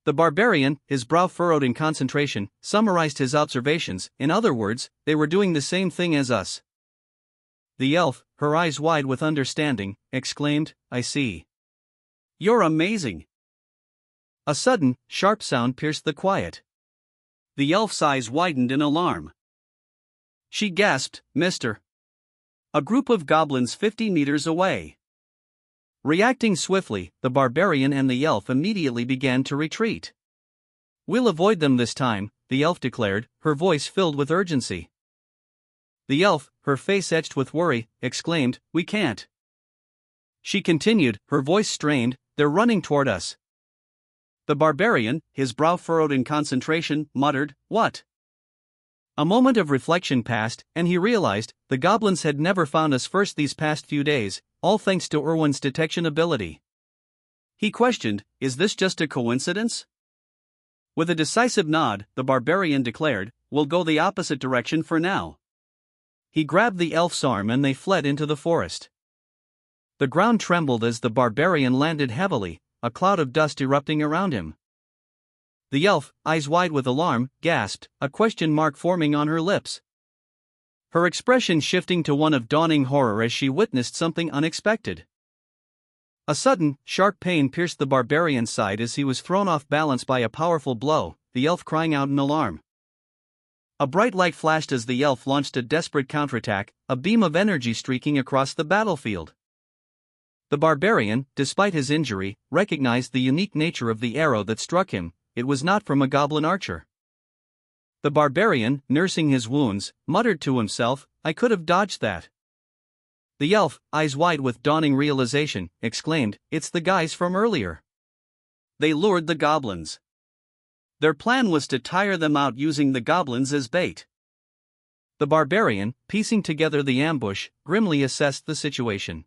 The barbarian, his brow furrowed in concentration, summarized his observations, "In other words, they were doing the same thing as us." The elf, her eyes wide with understanding, exclaimed, "I see. You're amazing." A sudden, sharp sound pierced the quiet. The elf's eyes widened in alarm. She gasped, "Mister." A group of goblins 50 meters away. Reacting swiftly, the barbarian and the elf immediately began to retreat. "We'll avoid them this time," the elf declared, her voice filled with urgency. The elf, her face etched with worry, exclaimed, "We can't." She continued, her voice strained, "They're running toward us." The barbarian, his brow furrowed in concentration, muttered, "What?" A moment of reflection passed, and he realized, the goblins had never found us first these past few days, all thanks to Erwin's detection ability. He questioned, "Is this just a coincidence?" With a decisive nod, the barbarian declared, "We'll go the opposite direction for now." He grabbed the elf's arm and they fled into the forest. The ground trembled as the barbarian landed heavily, a cloud of dust erupting around him. The elf, eyes wide with alarm, gasped, a question mark forming on her lips. Her expression shifting to one of dawning horror as she witnessed something unexpected. A sudden, sharp pain pierced the barbarian's side as he was thrown off balance by a powerful blow, the elf crying out in alarm. A bright light flashed as the elf launched a desperate counterattack, a beam of energy streaking across the battlefield. The barbarian, despite his injury, recognized the unique nature of the arrow that struck him. It was not from a goblin archer. The barbarian, nursing his wounds, muttered to himself, "I could have dodged that." The elf, eyes wide with dawning realization, exclaimed, "It's the guys from earlier." They lured the goblins. Their plan was to tire them out using the goblins as bait. The barbarian, piecing together the ambush, grimly assessed the situation.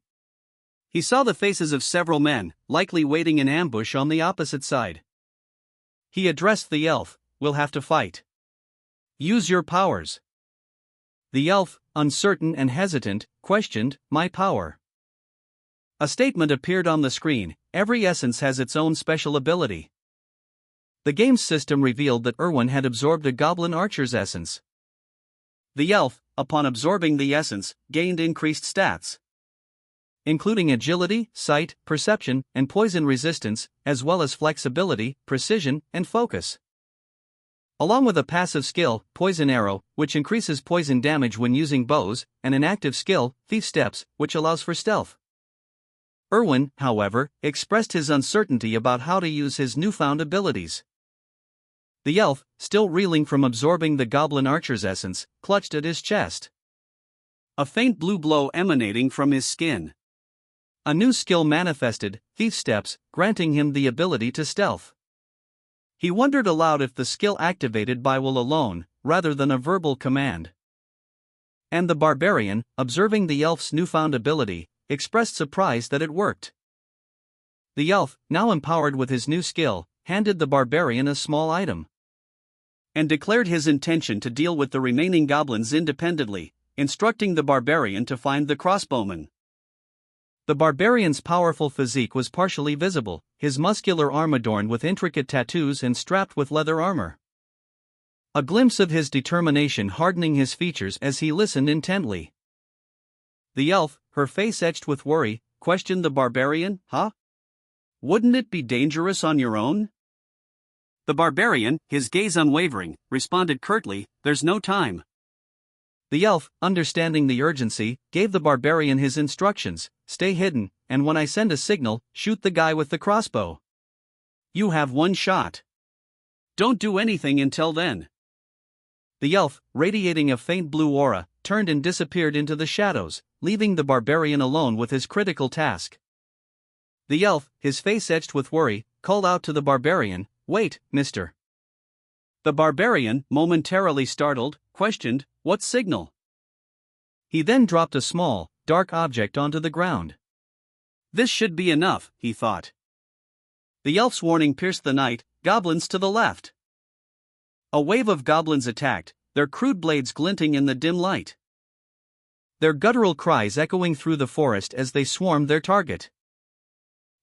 He saw the faces of several men, likely waiting in ambush on the opposite side. He addressed the elf, "We'll have to fight. Use your powers." The elf, uncertain and hesitant, questioned, "My power." A statement appeared on the screen: "Every essence has its own special ability." The game's system revealed that Erwin had absorbed a goblin archer's essence. The elf, upon absorbing the essence, gained increased stats, including agility, sight, perception, and poison resistance, as well as flexibility, precision, and focus. Along with a passive skill, Poison Arrow, which increases poison damage when using bows, and an active skill, Thief Steps, which allows for stealth. Erwin, however, expressed his uncertainty about how to use his newfound abilities. The elf, still reeling from absorbing the goblin archer's essence, clutched at his chest. A faint blue glow emanating from his skin. A new skill manifested, Thief Steps, granting him the ability to stealth. He wondered aloud if the skill activated by will alone, rather than a verbal command. And the barbarian, observing the elf's newfound ability, expressed surprise that it worked. The elf, now empowered with his new skill, handed the barbarian a small item and declared his intention to deal with the remaining goblins independently, instructing the barbarian to find the crossbowman. The barbarian's powerful physique was partially visible, his muscular arm adorned with intricate tattoos and strapped with leather armor. A glimpse of his determination hardening his features as he listened intently. The elf, her face etched with worry, questioned the barbarian, "Huh? Wouldn't it be dangerous on your own?" The barbarian, his gaze unwavering, responded curtly, "There's no time." The elf, understanding the urgency, gave the barbarian his instructions: "Stay hidden, and when I send a signal, shoot the guy with the crossbow. You have one shot. Don't do anything until then." The elf, radiating a faint blue aura, turned and disappeared into the shadows, leaving the barbarian alone with his critical task. The elf, his face etched with worry, called out to the barbarian, "Wait, mister." The barbarian, momentarily startled, questioned, "What signal?" He then dropped a small, dark object onto the ground. This should be enough, he thought. The elf's warning pierced the night: "Goblins to the left." A wave of goblins attacked, their crude blades glinting in the dim light. Their guttural cries echoing through the forest as they swarmed their target.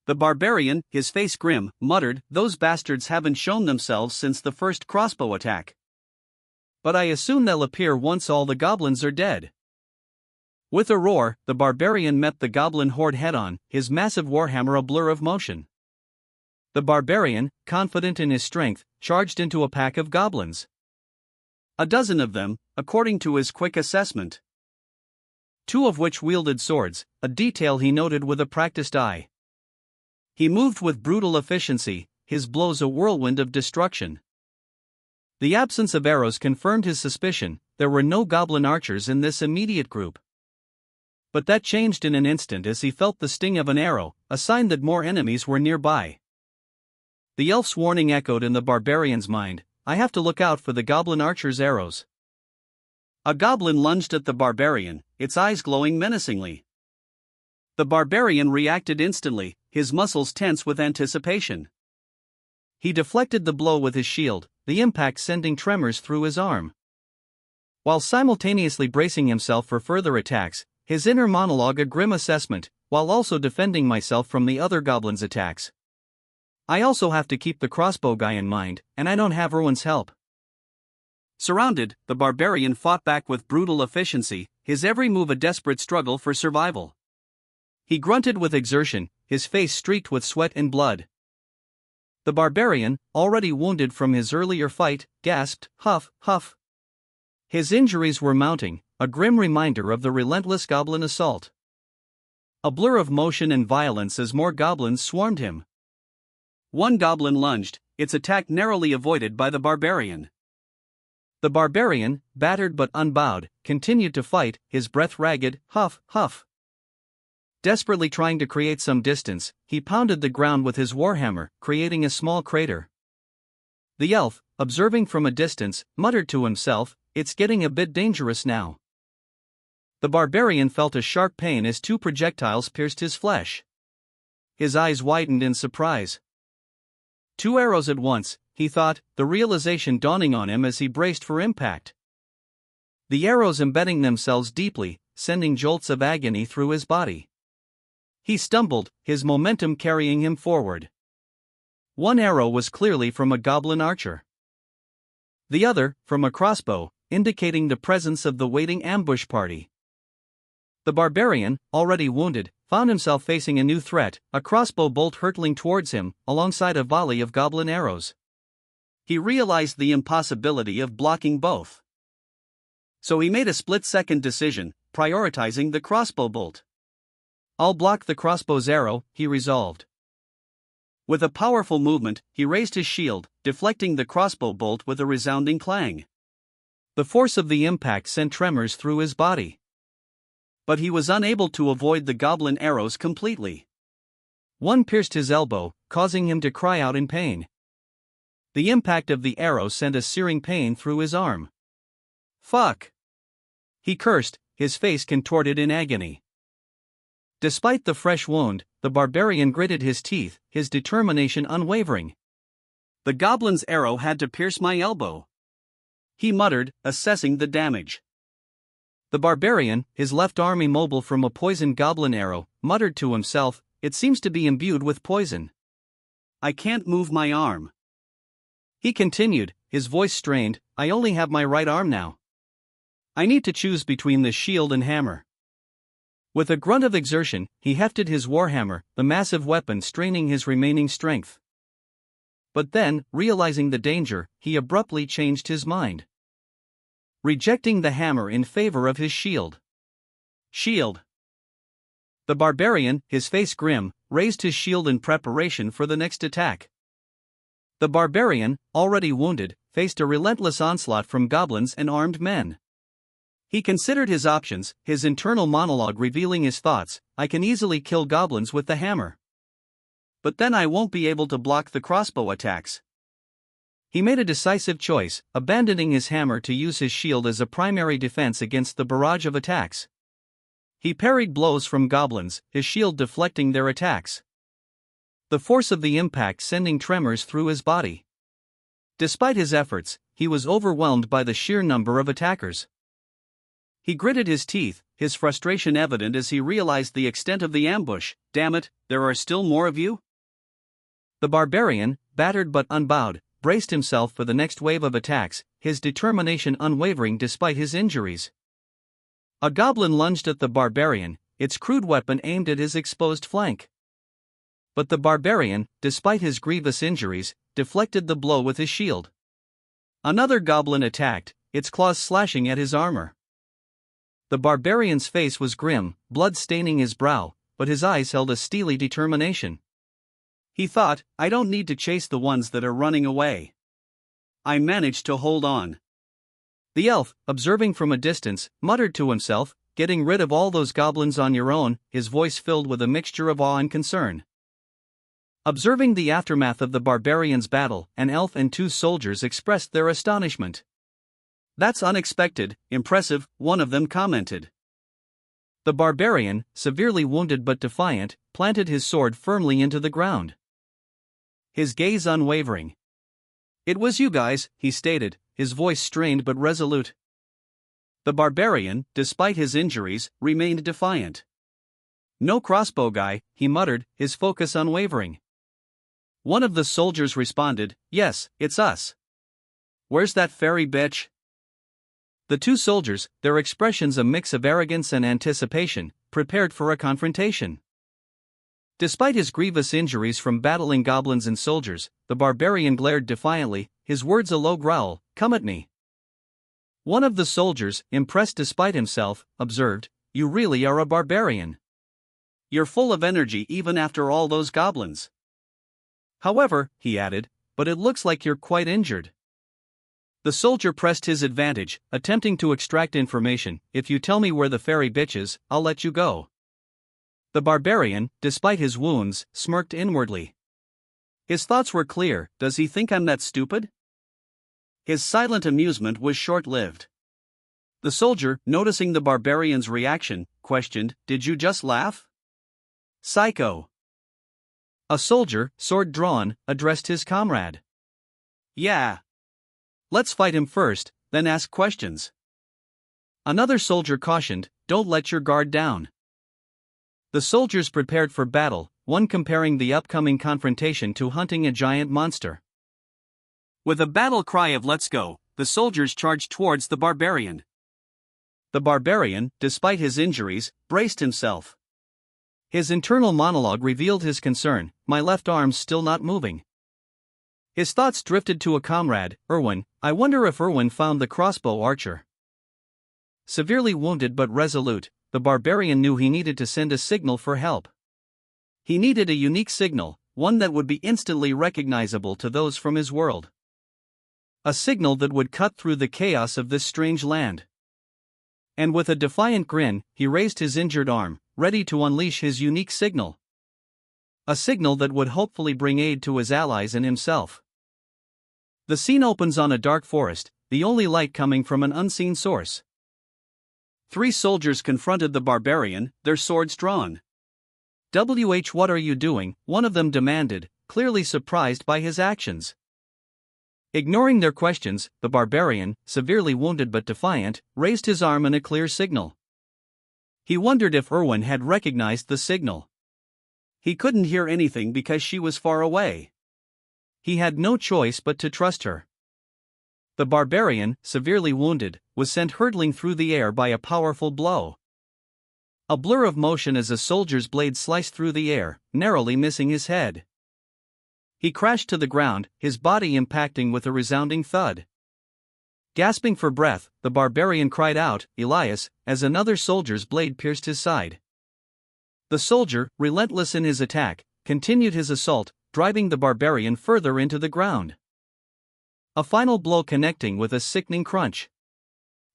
The barbarian, his face grim, muttered, "Those bastards haven't shown themselves since the first crossbow attack. But I assume they'll appear once all the goblins are dead." With a roar, the barbarian met the goblin horde head-on, his massive warhammer a blur of motion. The barbarian, confident in his strength, charged into a pack of goblins. A dozen of them, according to his quick assessment. Two of which wielded swords, a detail he noted with a practiced eye. He moved with brutal efficiency, his blows a whirlwind of destruction. The absence of arrows confirmed his suspicion: there were no goblin archers in this immediate group. But that changed in an instant as he felt the sting of an arrow, a sign that more enemies were nearby. The elf's warning echoed in the barbarian's mind: "I have to look out for the goblin archer's arrows." A goblin lunged at the barbarian, its eyes glowing menacingly. The barbarian reacted instantly, his muscles tense with anticipation. He deflected the blow with his shield, the impact sending tremors through his arm. While simultaneously bracing himself for further attacks, his inner monologue a grim assessment: "While also defending myself from the other goblins' attacks. I also have to keep the crossbow guy in mind, and I don't have Erwin's help." Surrounded, the barbarian fought back with brutal efficiency, his every move a desperate struggle for survival. He grunted with exertion, his face streaked with sweat and blood. The barbarian, already wounded from his earlier fight, gasped, "Huff, huff." His injuries were mounting, a grim reminder of the relentless goblin assault. A blur of motion and violence as more goblins swarmed him. One goblin lunged, its attack narrowly avoided by the barbarian. The barbarian, battered but unbowed, continued to fight, his breath ragged, "Huff, huff." Desperately trying to create some distance, he pounded the ground with his warhammer, creating a small crater. The elf, observing from a distance, muttered to himself, "It's getting a bit dangerous now." The barbarian felt a sharp pain as two projectiles pierced his flesh. His eyes widened in surprise. Two arrows at once, he thought, the realization dawning on him as he braced for impact. the arrows embedding themselves deeply, sending jolts of agony through his body. He stumbled, his momentum carrying him forward. One arrow was clearly from a goblin archer. The other, from a crossbow, indicating the presence of the waiting ambush party. The barbarian, already wounded, found himself facing a new threat, a crossbow bolt hurtling towards him, alongside a volley of goblin arrows. He realized the impossibility of blocking both. So he made a split-second decision, prioritizing the crossbow bolt. "I'll block the crossbow's arrow," he resolved. With a powerful movement, he raised his shield, deflecting the crossbow bolt with a resounding clang. The force of the impact sent tremors through his body. But he was unable to avoid the goblin arrows completely. One pierced his elbow, causing him to cry out in pain. The impact of the arrow sent a searing pain through his arm. "Fuck!" he cursed, his face contorted in agony. Despite the fresh wound, the barbarian gritted his teeth, his determination unwavering. "The goblin's arrow had to pierce my elbow," he muttered, assessing the damage. The barbarian, his left arm immobile from a poisoned goblin arrow, muttered to himself, "It seems to be imbued with poison. I can't move my arm." He continued, his voice strained, "I only have my right arm now. I need to choose between the shield and hammer." With a grunt of exertion, he hefted his warhammer, the massive weapon straining his remaining strength. But then, realizing the danger, he abruptly changed his mind. Rejecting the hammer in favor of his shield. Shield. The barbarian, his face grim, raised his shield in preparation for the next attack. The barbarian, already wounded, faced a relentless onslaught from goblins and armed men. He considered his options, his internal monologue revealing his thoughts: "I can easily kill goblins with the hammer. But then I won't be able to block the crossbow attacks." He made a decisive choice, abandoning his hammer to use his shield as a primary defense against the barrage of attacks. He parried blows from goblins, his shield deflecting their attacks. The force of the impact sending tremors through his body. Despite his efforts, he was overwhelmed by the sheer number of attackers. He gritted his teeth, his frustration evident as he realized the extent of the ambush. "Damn it, there are still more of you?" The barbarian, battered but unbowed, braced himself for the next wave of attacks, his determination unwavering despite his injuries. A goblin lunged at the barbarian, its crude weapon aimed at his exposed flank. But the barbarian, despite his grievous injuries, deflected the blow with his shield. Another goblin attacked, its claws slashing at his armor. The barbarian's face was grim, blood staining his brow, but his eyes held a steely determination. He thought, "I don't need to chase the ones that are running away. I managed to hold on." The elf, observing from a distance, muttered to himself, "Getting rid of all those goblins on your own," his voice filled with a mixture of awe and concern. Observing the aftermath of the barbarian's battle, an elf and two soldiers expressed their astonishment. "That's unexpected, impressive," one of them commented. The barbarian, severely wounded but defiant, planted his sword firmly into the ground. His gaze unwavering. "It was you guys," he stated, his voice strained but resolute. The barbarian, despite his injuries, remained defiant. "No crossbow guy," he muttered, his focus unwavering. One of the soldiers responded, "Yes, it's us. Where's that fairy bitch?" The two soldiers, their expressions a mix of arrogance and anticipation, prepared for a confrontation. Despite his grievous injuries from battling goblins and soldiers, the barbarian glared defiantly, his words a low growl, "Come at me." One of the soldiers, impressed despite himself, observed, "You really are a barbarian. You're full of energy even after all those goblins. However," he added, "but it looks like you're quite injured." The soldier pressed his advantage, attempting to extract information. "If you tell me where the fairy bitch is, I'll let you go." The barbarian, despite his wounds, smirked inwardly. His thoughts were clear: does he think I'm that stupid? His silent amusement was short-lived. The soldier, noticing the barbarian's reaction, questioned, "Did you just laugh? Psycho." A soldier, sword drawn, addressed his comrade. "Yeah. Let's fight him first, then ask questions." Another soldier cautioned, "Don't let your guard down." The soldiers prepared for battle, one comparing the upcoming confrontation to hunting a giant monster. With a battle cry of "Let's go," the soldiers charged towards the barbarian. The barbarian, despite his injuries, braced himself. His internal monologue revealed his concern, "My left arm's still not moving." His thoughts drifted to a comrade, Erwin. I wonder if Erwin found the crossbow archer. Severely wounded but resolute, the barbarian knew he needed to send a signal for help. He needed a unique signal, one that would be instantly recognizable to those from his world. A signal that would cut through the chaos of this strange land. And with a defiant grin, he raised his injured arm, ready to unleash his unique signal. A signal that would hopefully bring aid to his allies and himself. The scene opens on a dark forest, the only light coming from an unseen source. 3 soldiers confronted the barbarian, their swords drawn. What are you doing?" one of them demanded, clearly surprised by his actions. Ignoring their questions, the barbarian, severely wounded but defiant, raised his arm in a clear signal. He wondered if Erwin had recognized the signal. He couldn't hear anything because she was far away. He had no choice but to trust her. The barbarian, severely wounded, was sent hurtling through the air by a powerful blow. A blur of motion as a soldier's blade sliced through the air, narrowly missing his head. He crashed to the ground, his body impacting with a resounding thud. Gasping for breath, the barbarian cried out, "Elias," as another soldier's blade pierced his side. The soldier, relentless in his attack, continued his assault, driving the barbarian further into the ground. A final blow connecting with a sickening crunch.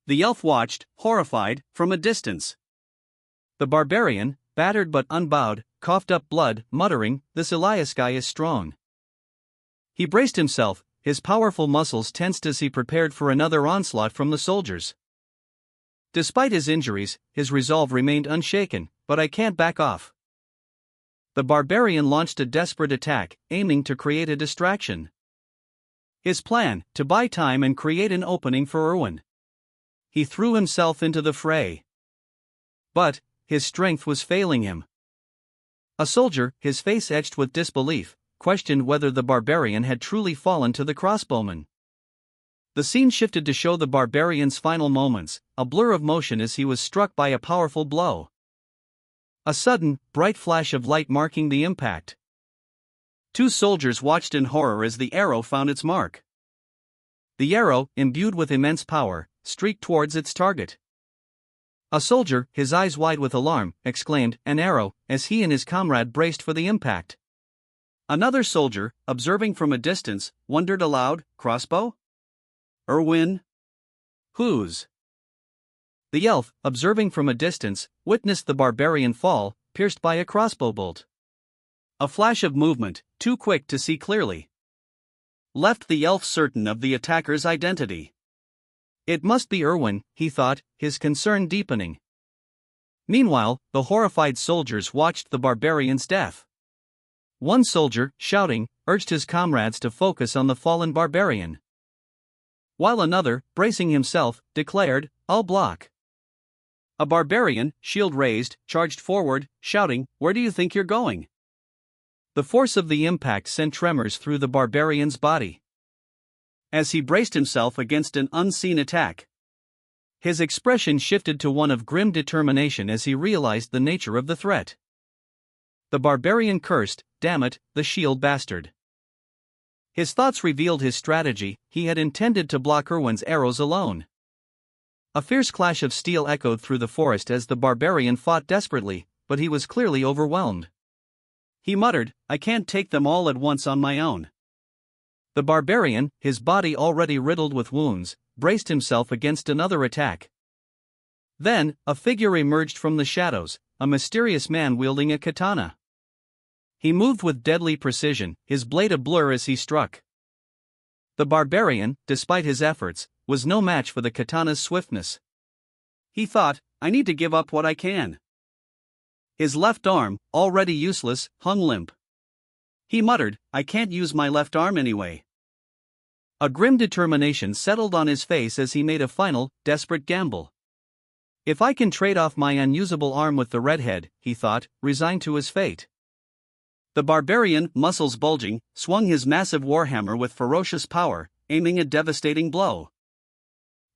The elf watched, horrified, from a distance. The barbarian, battered but unbowed, coughed up blood, muttering, "This Elias guy is strong." He braced himself, his powerful muscles tensed as he prepared for another onslaught from the soldiers. Despite his injuries, his resolve remained unshaken. "But I can't back off." The barbarian launched a desperate attack, aiming to create a distraction. His plan, to buy time and create an opening for Erwin. He threw himself into the fray. But his strength was failing him. A soldier, his face etched with disbelief, questioned whether the barbarian had truly fallen to the crossbowman. The scene shifted to show the barbarian's final moments, a blur of motion as he was struck by a powerful blow. A sudden, bright flash of light marking the impact. 2 soldiers watched in horror as the arrow found its mark. The arrow, imbued with immense power, streaked towards its target. A soldier, his eyes wide with alarm, exclaimed, "An arrow," as he and his comrade braced for the impact. Another soldier, observing from a distance, wondered aloud, "Crossbow? Erwin? Whose?" The elf, observing from a distance, witnessed the barbarian fall, pierced by a crossbow bolt. A flash of movement, too quick to see clearly, left the elf certain of the attacker's identity. It must be Erwin, he thought, his concern deepening. Meanwhile, the horrified soldiers watched the barbarian's death. One soldier, shouting, urged his comrades to focus on the fallen barbarian. While another, bracing himself, declared, "I'll block." A barbarian, shield raised, charged forward, shouting, "Where do you think you're going?" The force of the impact sent tremors through the barbarian's body. As he braced himself against an unseen attack, his expression shifted to one of grim determination as he realized the nature of the threat. The barbarian cursed, "Damn it, the shield bastard." His thoughts revealed his strategy. He had intended to block Erwin's arrows alone. A fierce clash of steel echoed through the forest as the barbarian fought desperately, but he was clearly overwhelmed. He muttered, "I can't take them all at once on my own." The barbarian, his body already riddled with wounds, braced himself against another attack. Then, a figure emerged from the shadows, a mysterious man wielding a katana. He moved with deadly precision, his blade a blur as he struck. The barbarian, despite his efforts, was no match for the katana's swiftness. He thought, "I need to give up what I can." His left arm, already useless, hung limp. He muttered, "I can't use my left arm anyway." A grim determination settled on his face as he made a final, desperate gamble. If I can trade off my unusable arm with the redhead, he thought, resigned to his fate. The barbarian, muscles bulging, swung his massive warhammer with ferocious power, aiming a devastating blow.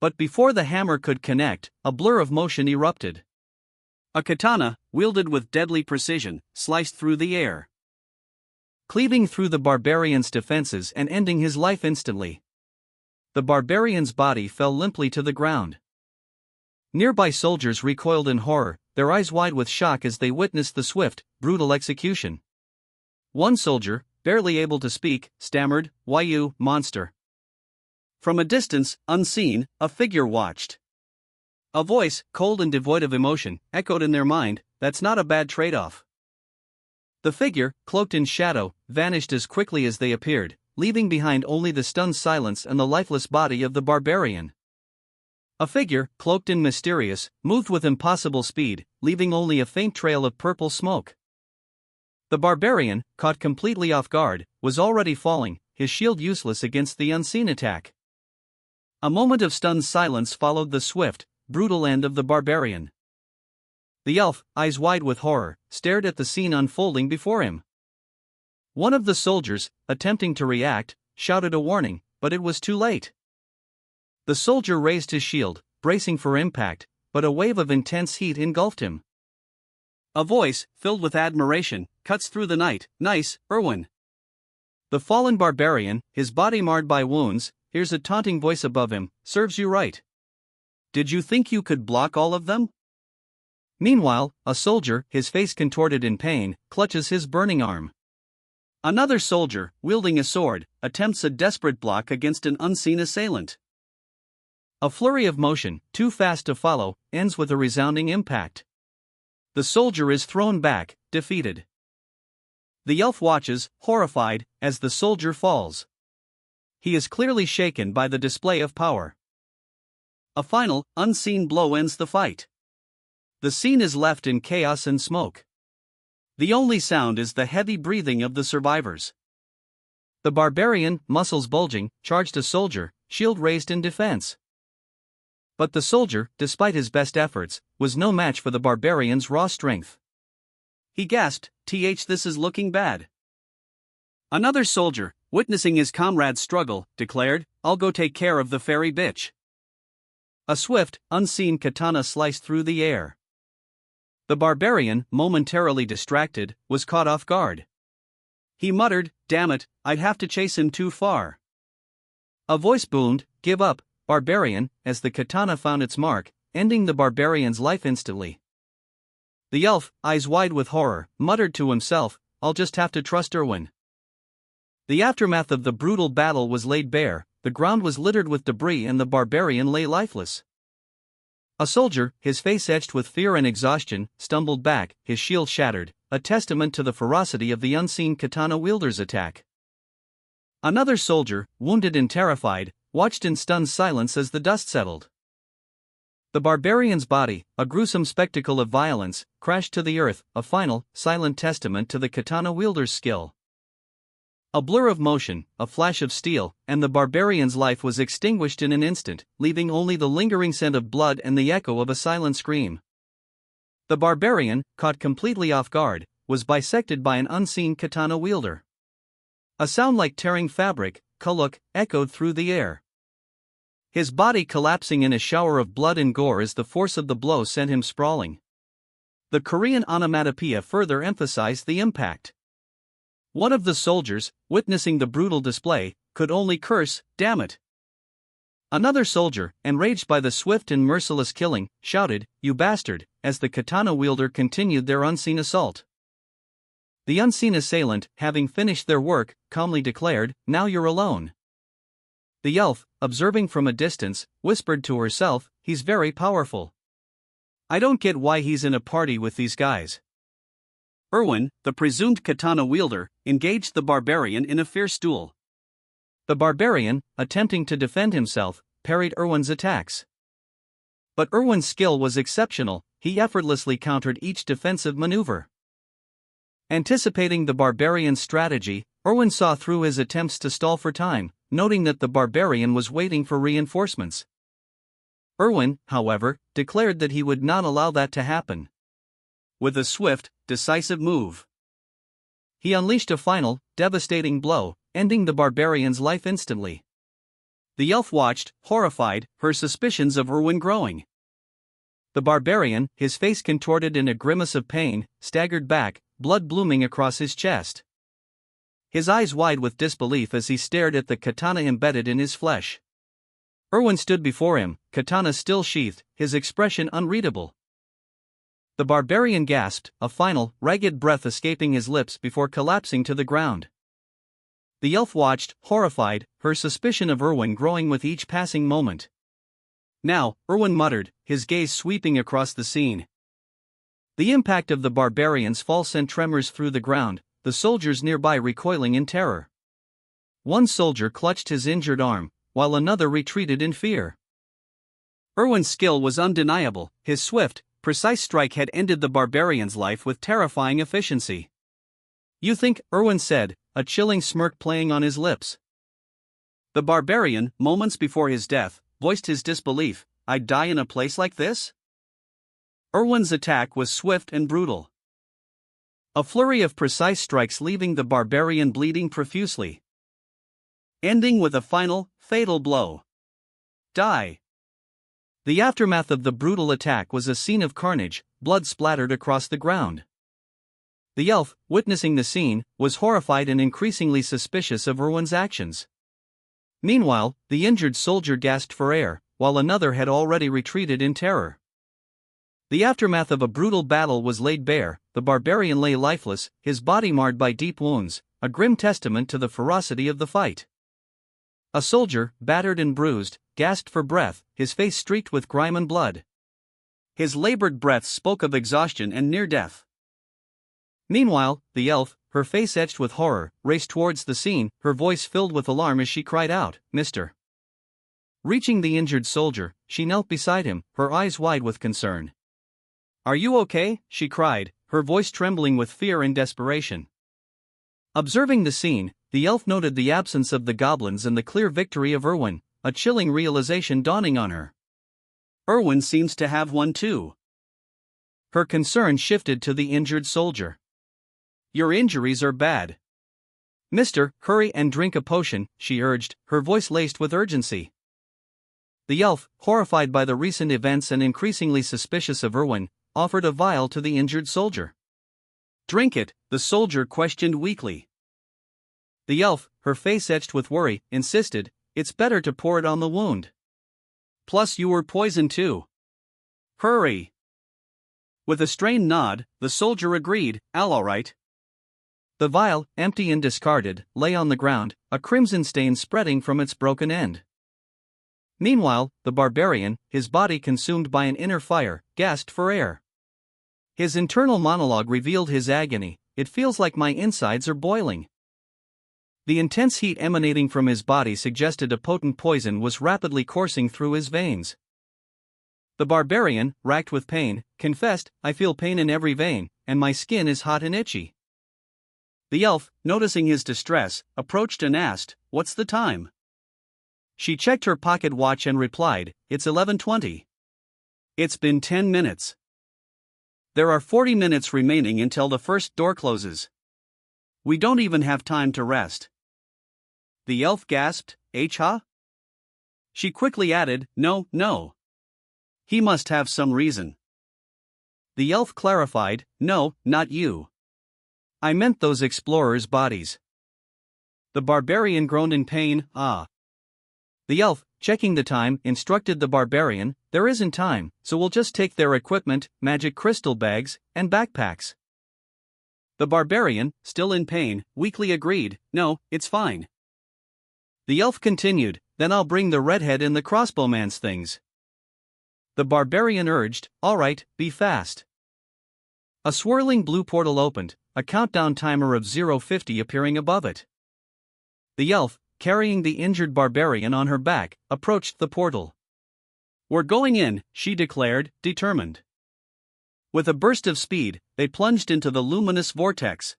But before the hammer could connect, a blur of motion erupted. A katana, wielded with deadly precision, sliced through the air, cleaving through the barbarian's defenses and ending his life instantly. The barbarian's body fell limply to the ground. Nearby soldiers recoiled in horror, their eyes wide with shock as they witnessed the swift, brutal execution. One soldier, barely able to speak, stammered, "Why you, monster?" From a distance, unseen, a figure watched. A voice, cold and devoid of emotion, echoed in their mind, "That's not a bad trade-off." The figure, cloaked in shadow, vanished as quickly as they appeared, leaving behind only the stunned silence and the lifeless body of the barbarian. A figure, cloaked in mysterious, moved with impossible speed, leaving only a faint trail of purple smoke. The barbarian, caught completely off guard, was already falling, his shield useless against the unseen attack. A moment of stunned silence followed the swift, brutal end of the barbarian. The elf, eyes wide with horror, stared at the scene unfolding before him. One of the soldiers, attempting to react, shouted a warning, but it was too late. The soldier raised his shield, bracing for impact, but a wave of intense heat engulfed him. A voice, filled with admiration, cuts through the night. "Nice, Erwin." The fallen barbarian, his body marred by wounds, hears a taunting voice above him, "Serves you right. Did you think you could block all of them?" Meanwhile, a soldier, his face contorted in pain, clutches his burning arm. Another soldier, wielding a sword, attempts a desperate block against an unseen assailant. A flurry of motion, too fast to follow, ends with a resounding impact. The soldier is thrown back, defeated. The elf watches, horrified, as the soldier falls. He is clearly shaken by the display of power. A final, unseen blow ends the fight. The scene is left in chaos and smoke. The only sound is the heavy breathing of the survivors. The barbarian, muscles bulging, charged a soldier, shield raised in defense. But the soldier, despite his best efforts, was no match for the barbarian's raw strength. He gasped, "This is looking bad." Another soldier, witnessing his comrade's struggle, declared, "I'll go take care of the fairy bitch." A swift, unseen katana sliced through the air. The barbarian, momentarily distracted, was caught off guard. He muttered, "Damn it, I'd have to chase him too far." A voice boomed, "Give up, barbarian," as the katana found its mark, ending the barbarian's life instantly. The elf, eyes wide with horror, muttered to himself, "I'll just have to trust Erwin." The aftermath of the brutal battle was laid bare, the ground was littered with debris and the barbarian lay lifeless. A soldier, his face etched with fear and exhaustion, stumbled back, his shield shattered, a testament to the ferocity of the unseen katana wielder's attack. Another soldier, wounded and terrified, watched in stunned silence as the dust settled. The barbarian's body, a gruesome spectacle of violence, crashed to the earth, a final, silent testament to the katana wielder's skill. A blur of motion, a flash of steel, and the barbarian's life was extinguished in an instant, leaving only the lingering scent of blood and the echo of a silent scream. The barbarian, caught completely off guard, was bisected by an unseen katana wielder. A sound like tearing fabric, kuluk, echoed through the air. His body collapsing in a shower of blood and gore as the force of the blow sent him sprawling. The Korean onomatopoeia further emphasized the impact. One of the soldiers, witnessing the brutal display, could only curse, "Damn it." Another soldier, enraged by the swift and merciless killing, shouted, "You bastard," as the katana wielder continued their unseen assault. The unseen assailant, having finished their work, calmly declared, "Now you're alone." The elf, observing from a distance, whispered to herself, "He's very powerful. I don't get why he's in a party with these guys." Erwin, the presumed katana wielder, engaged the barbarian in a fierce duel. The barbarian, attempting to defend himself, parried Erwin's attacks. But Erwin's skill was exceptional, he effortlessly countered each defensive maneuver. Anticipating the barbarian's strategy, Erwin saw through his attempts to stall for time, noting that the barbarian was waiting for reinforcements. Erwin, however, declared that he would not allow that to happen. With a swift, decisive move, he unleashed a final, devastating blow, ending the barbarian's life instantly. The elf watched, horrified, her suspicions of Erwin growing. The barbarian, his face contorted in a grimace of pain, staggered back, blood blooming across his chest. His eyes wide with disbelief as he stared at the katana embedded in his flesh. Erwin stood before him, katana still sheathed, his expression unreadable. The barbarian gasped, a final, ragged breath escaping his lips before collapsing to the ground. The elf watched, horrified, her suspicion of Erwin growing with each passing moment. Now, Erwin muttered, his gaze sweeping across the scene. The impact of the barbarian's fall sent tremors through the ground, the soldiers nearby recoiling in terror. One soldier clutched his injured arm, while another retreated in fear. Erwin's skill was undeniable, his swift, precise strike had ended the barbarian's life with terrifying efficiency. "You think," Erwin said, a chilling smirk playing on his lips. The barbarian, moments before his death, voiced his disbelief. "I'd die in a place like this?" Erwin's attack was swift and brutal. A flurry of precise strikes leaving the barbarian bleeding profusely, ending with a final, fatal blow. Die. The aftermath of the brutal attack was a scene of carnage, blood splattered across the ground. The elf, witnessing the scene, was horrified and increasingly suspicious of Erwin's actions. Meanwhile, the injured soldier gasped for air, while another had already retreated in terror. The aftermath of a brutal battle was laid bare. The barbarian lay lifeless, his body marred by deep wounds, a grim testament to the ferocity of the fight. A soldier, battered and bruised, gasped for breath, his face streaked with grime and blood. His labored breath spoke of exhaustion and near death. Meanwhile, the elf, her face etched with horror, raced towards the scene, her voice filled with alarm as she cried out, "Mr." Reaching the injured soldier, she knelt beside him, her eyes wide with concern. "Are you okay?" she cried, her voice trembling with fear and desperation. Observing the scene, the elf noted the absence of the goblins and the clear victory of Erwin, a chilling realization dawning on her. Erwin seems to have won too. Her concern shifted to the injured soldier. "Your injuries are bad. Mister, hurry and drink a potion," she urged, her voice laced with urgency. The elf, horrified by the recent events and increasingly suspicious of Erwin, offered a vial to the injured soldier. "Drink it," the soldier questioned weakly. The elf, her face etched with worry, insisted, "It's better to pour it on the wound. Plus you were poisoned too. Hurry." With a strained nod, the soldier agreed, "All right." The vial, empty and discarded, lay on the ground, a crimson stain spreading from its broken end. Meanwhile, the barbarian, his body consumed by an inner fire, gasped for air. His internal monologue revealed his agony. "It feels like my insides are boiling." The intense heat emanating from his body suggested a potent poison was rapidly coursing through his veins. The barbarian, racked with pain, confessed, "I feel pain in every vein, and my skin is hot and itchy." The elf, noticing his distress, approached and asked, "What's the time?" She checked her pocket watch and replied, "It's 11:20. It's been 10 minutes. There are 40 minutes remaining until the first door closes. We don't even have time to rest." The elf gasped, "Huh?" She quickly added, No. He must have some reason." The elf clarified, "No, not you. I meant those explorers' bodies." The barbarian groaned in pain, "Ah." The elf, checking the time, instructed the barbarian, "There isn't time, so we'll just take their equipment, magic crystal bags, and backpacks." The barbarian, still in pain, weakly agreed, "No, it's fine." The elf continued, "Then I'll bring the redhead and the crossbowman's things." The barbarian urged, "All right, be fast." A swirling blue portal opened, a countdown timer of 0:50 appearing above it. The elf, carrying the injured barbarian on her back, approached the portal. "We're going in," she declared, determined. With a burst of speed, they plunged into the luminous vortex,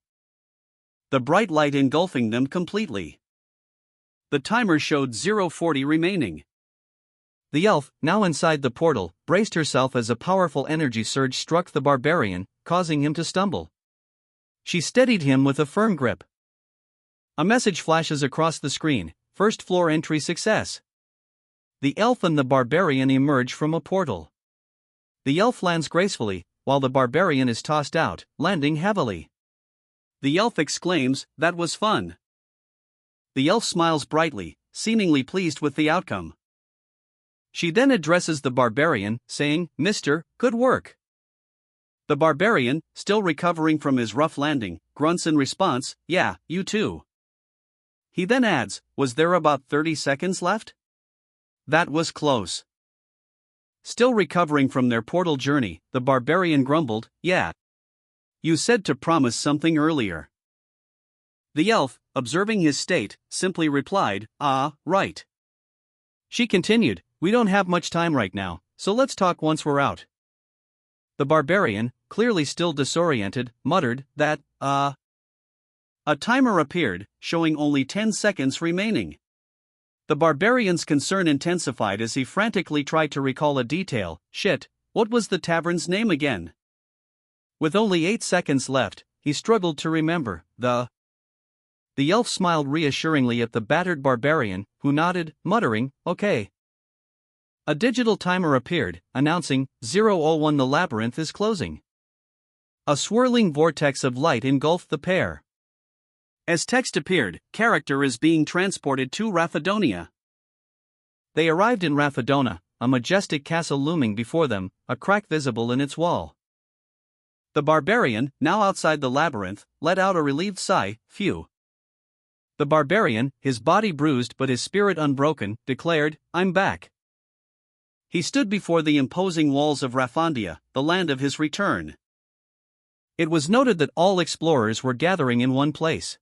the bright light engulfing them completely. The timer showed 0:40 remaining. The elf, now inside the portal, braced herself as a powerful energy surge struck the barbarian, causing him to stumble. She steadied him with a firm grip. A message flashes across the screen: first floor entry success. The elf and the barbarian emerge from a portal. The elf lands gracefully, while the barbarian is tossed out, landing heavily. The elf exclaims, "That was fun." The elf smiles brightly, seemingly pleased with the outcome. She then addresses the barbarian, saying, "Mister, good work." The barbarian, still recovering from his rough landing, grunts in response, "Yeah, you too." He then adds, "Was there about 30 seconds left?" That was close. Still recovering from their portal journey, the barbarian grumbled, "Yeah. You said to promise something earlier." The elf, observing his state, simply replied, "Ah, right." She continued, "We don't have much time right now, so let's talk once we're out." The barbarian, clearly still disoriented, muttered that, A timer appeared, showing only 10 seconds remaining. The barbarian's concern intensified as he frantically tried to recall a detail. Shit, what was the tavern's name again? With only 8 seconds left, he struggled to remember. The elf smiled reassuringly at the battered barbarian, who nodded, muttering, "Okay." A digital timer appeared, announcing, 001. The labyrinth is closing. A swirling vortex of light engulfed the pair. As text appeared, character is being transported to Raphidonia. They arrived in Raphidona, a majestic castle looming before them, a crack visible in its wall. The barbarian, now outside the labyrinth, let out a relieved sigh. Phew. The barbarian, his body bruised but his spirit unbroken, declared, "I'm back." He stood before the imposing walls of Raphandia, the land of his return. It was noted that all explorers were gathering in one place.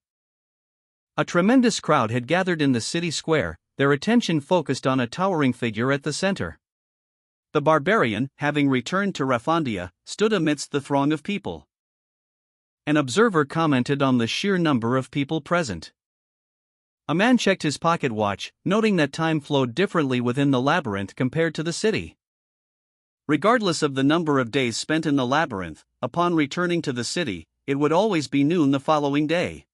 A tremendous crowd had gathered in the city square, their attention focused on a towering figure at the center. The barbarian, having returned to Raphandia, stood amidst the throng of people. An observer commented on the sheer number of people present. A man checked his pocket watch, noting that time flowed differently within the labyrinth compared to the city. Regardless of the number of days spent in the labyrinth, upon returning to the city, it would always be noon the following day.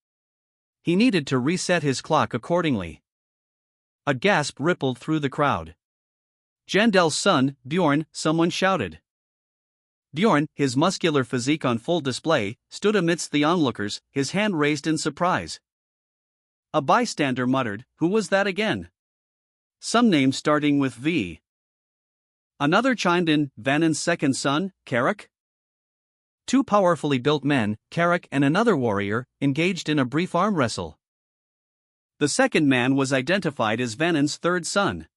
He needed to reset his clock accordingly. A gasp rippled through the crowd. "Jandel's son, Bjorn," someone shouted. Bjorn, his muscular physique on full display, stood amidst the onlookers, his hand raised in surprise. A bystander muttered, "Who was that again?" "Some name starting with V." Another chimed in, "Vanon's second son, Carrick?" Two powerfully built men, Carrick and another warrior, engaged in a brief arm wrestle. The second man was identified as Vanon's third son.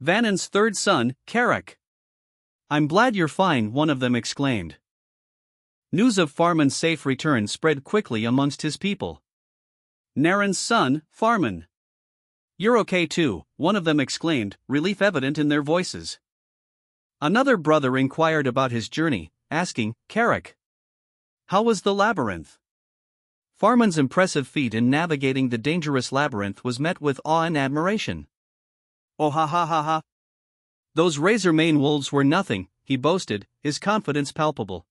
"Vanon's third son, Carrick." "I'm glad you're fine," one of them exclaimed. News of Farman's safe return spread quickly amongst his people. "Naren's son, Farman." "You're okay too," one of them exclaimed, relief evident in their voices. Another brother inquired about his journey, asking, "Carrick, how was the labyrinth?" Farman's impressive feat in navigating the dangerous labyrinth was met with awe and admiration. "Oh ha ha ha ha. Those razor-mane wolves were nothing," he boasted, his confidence palpable.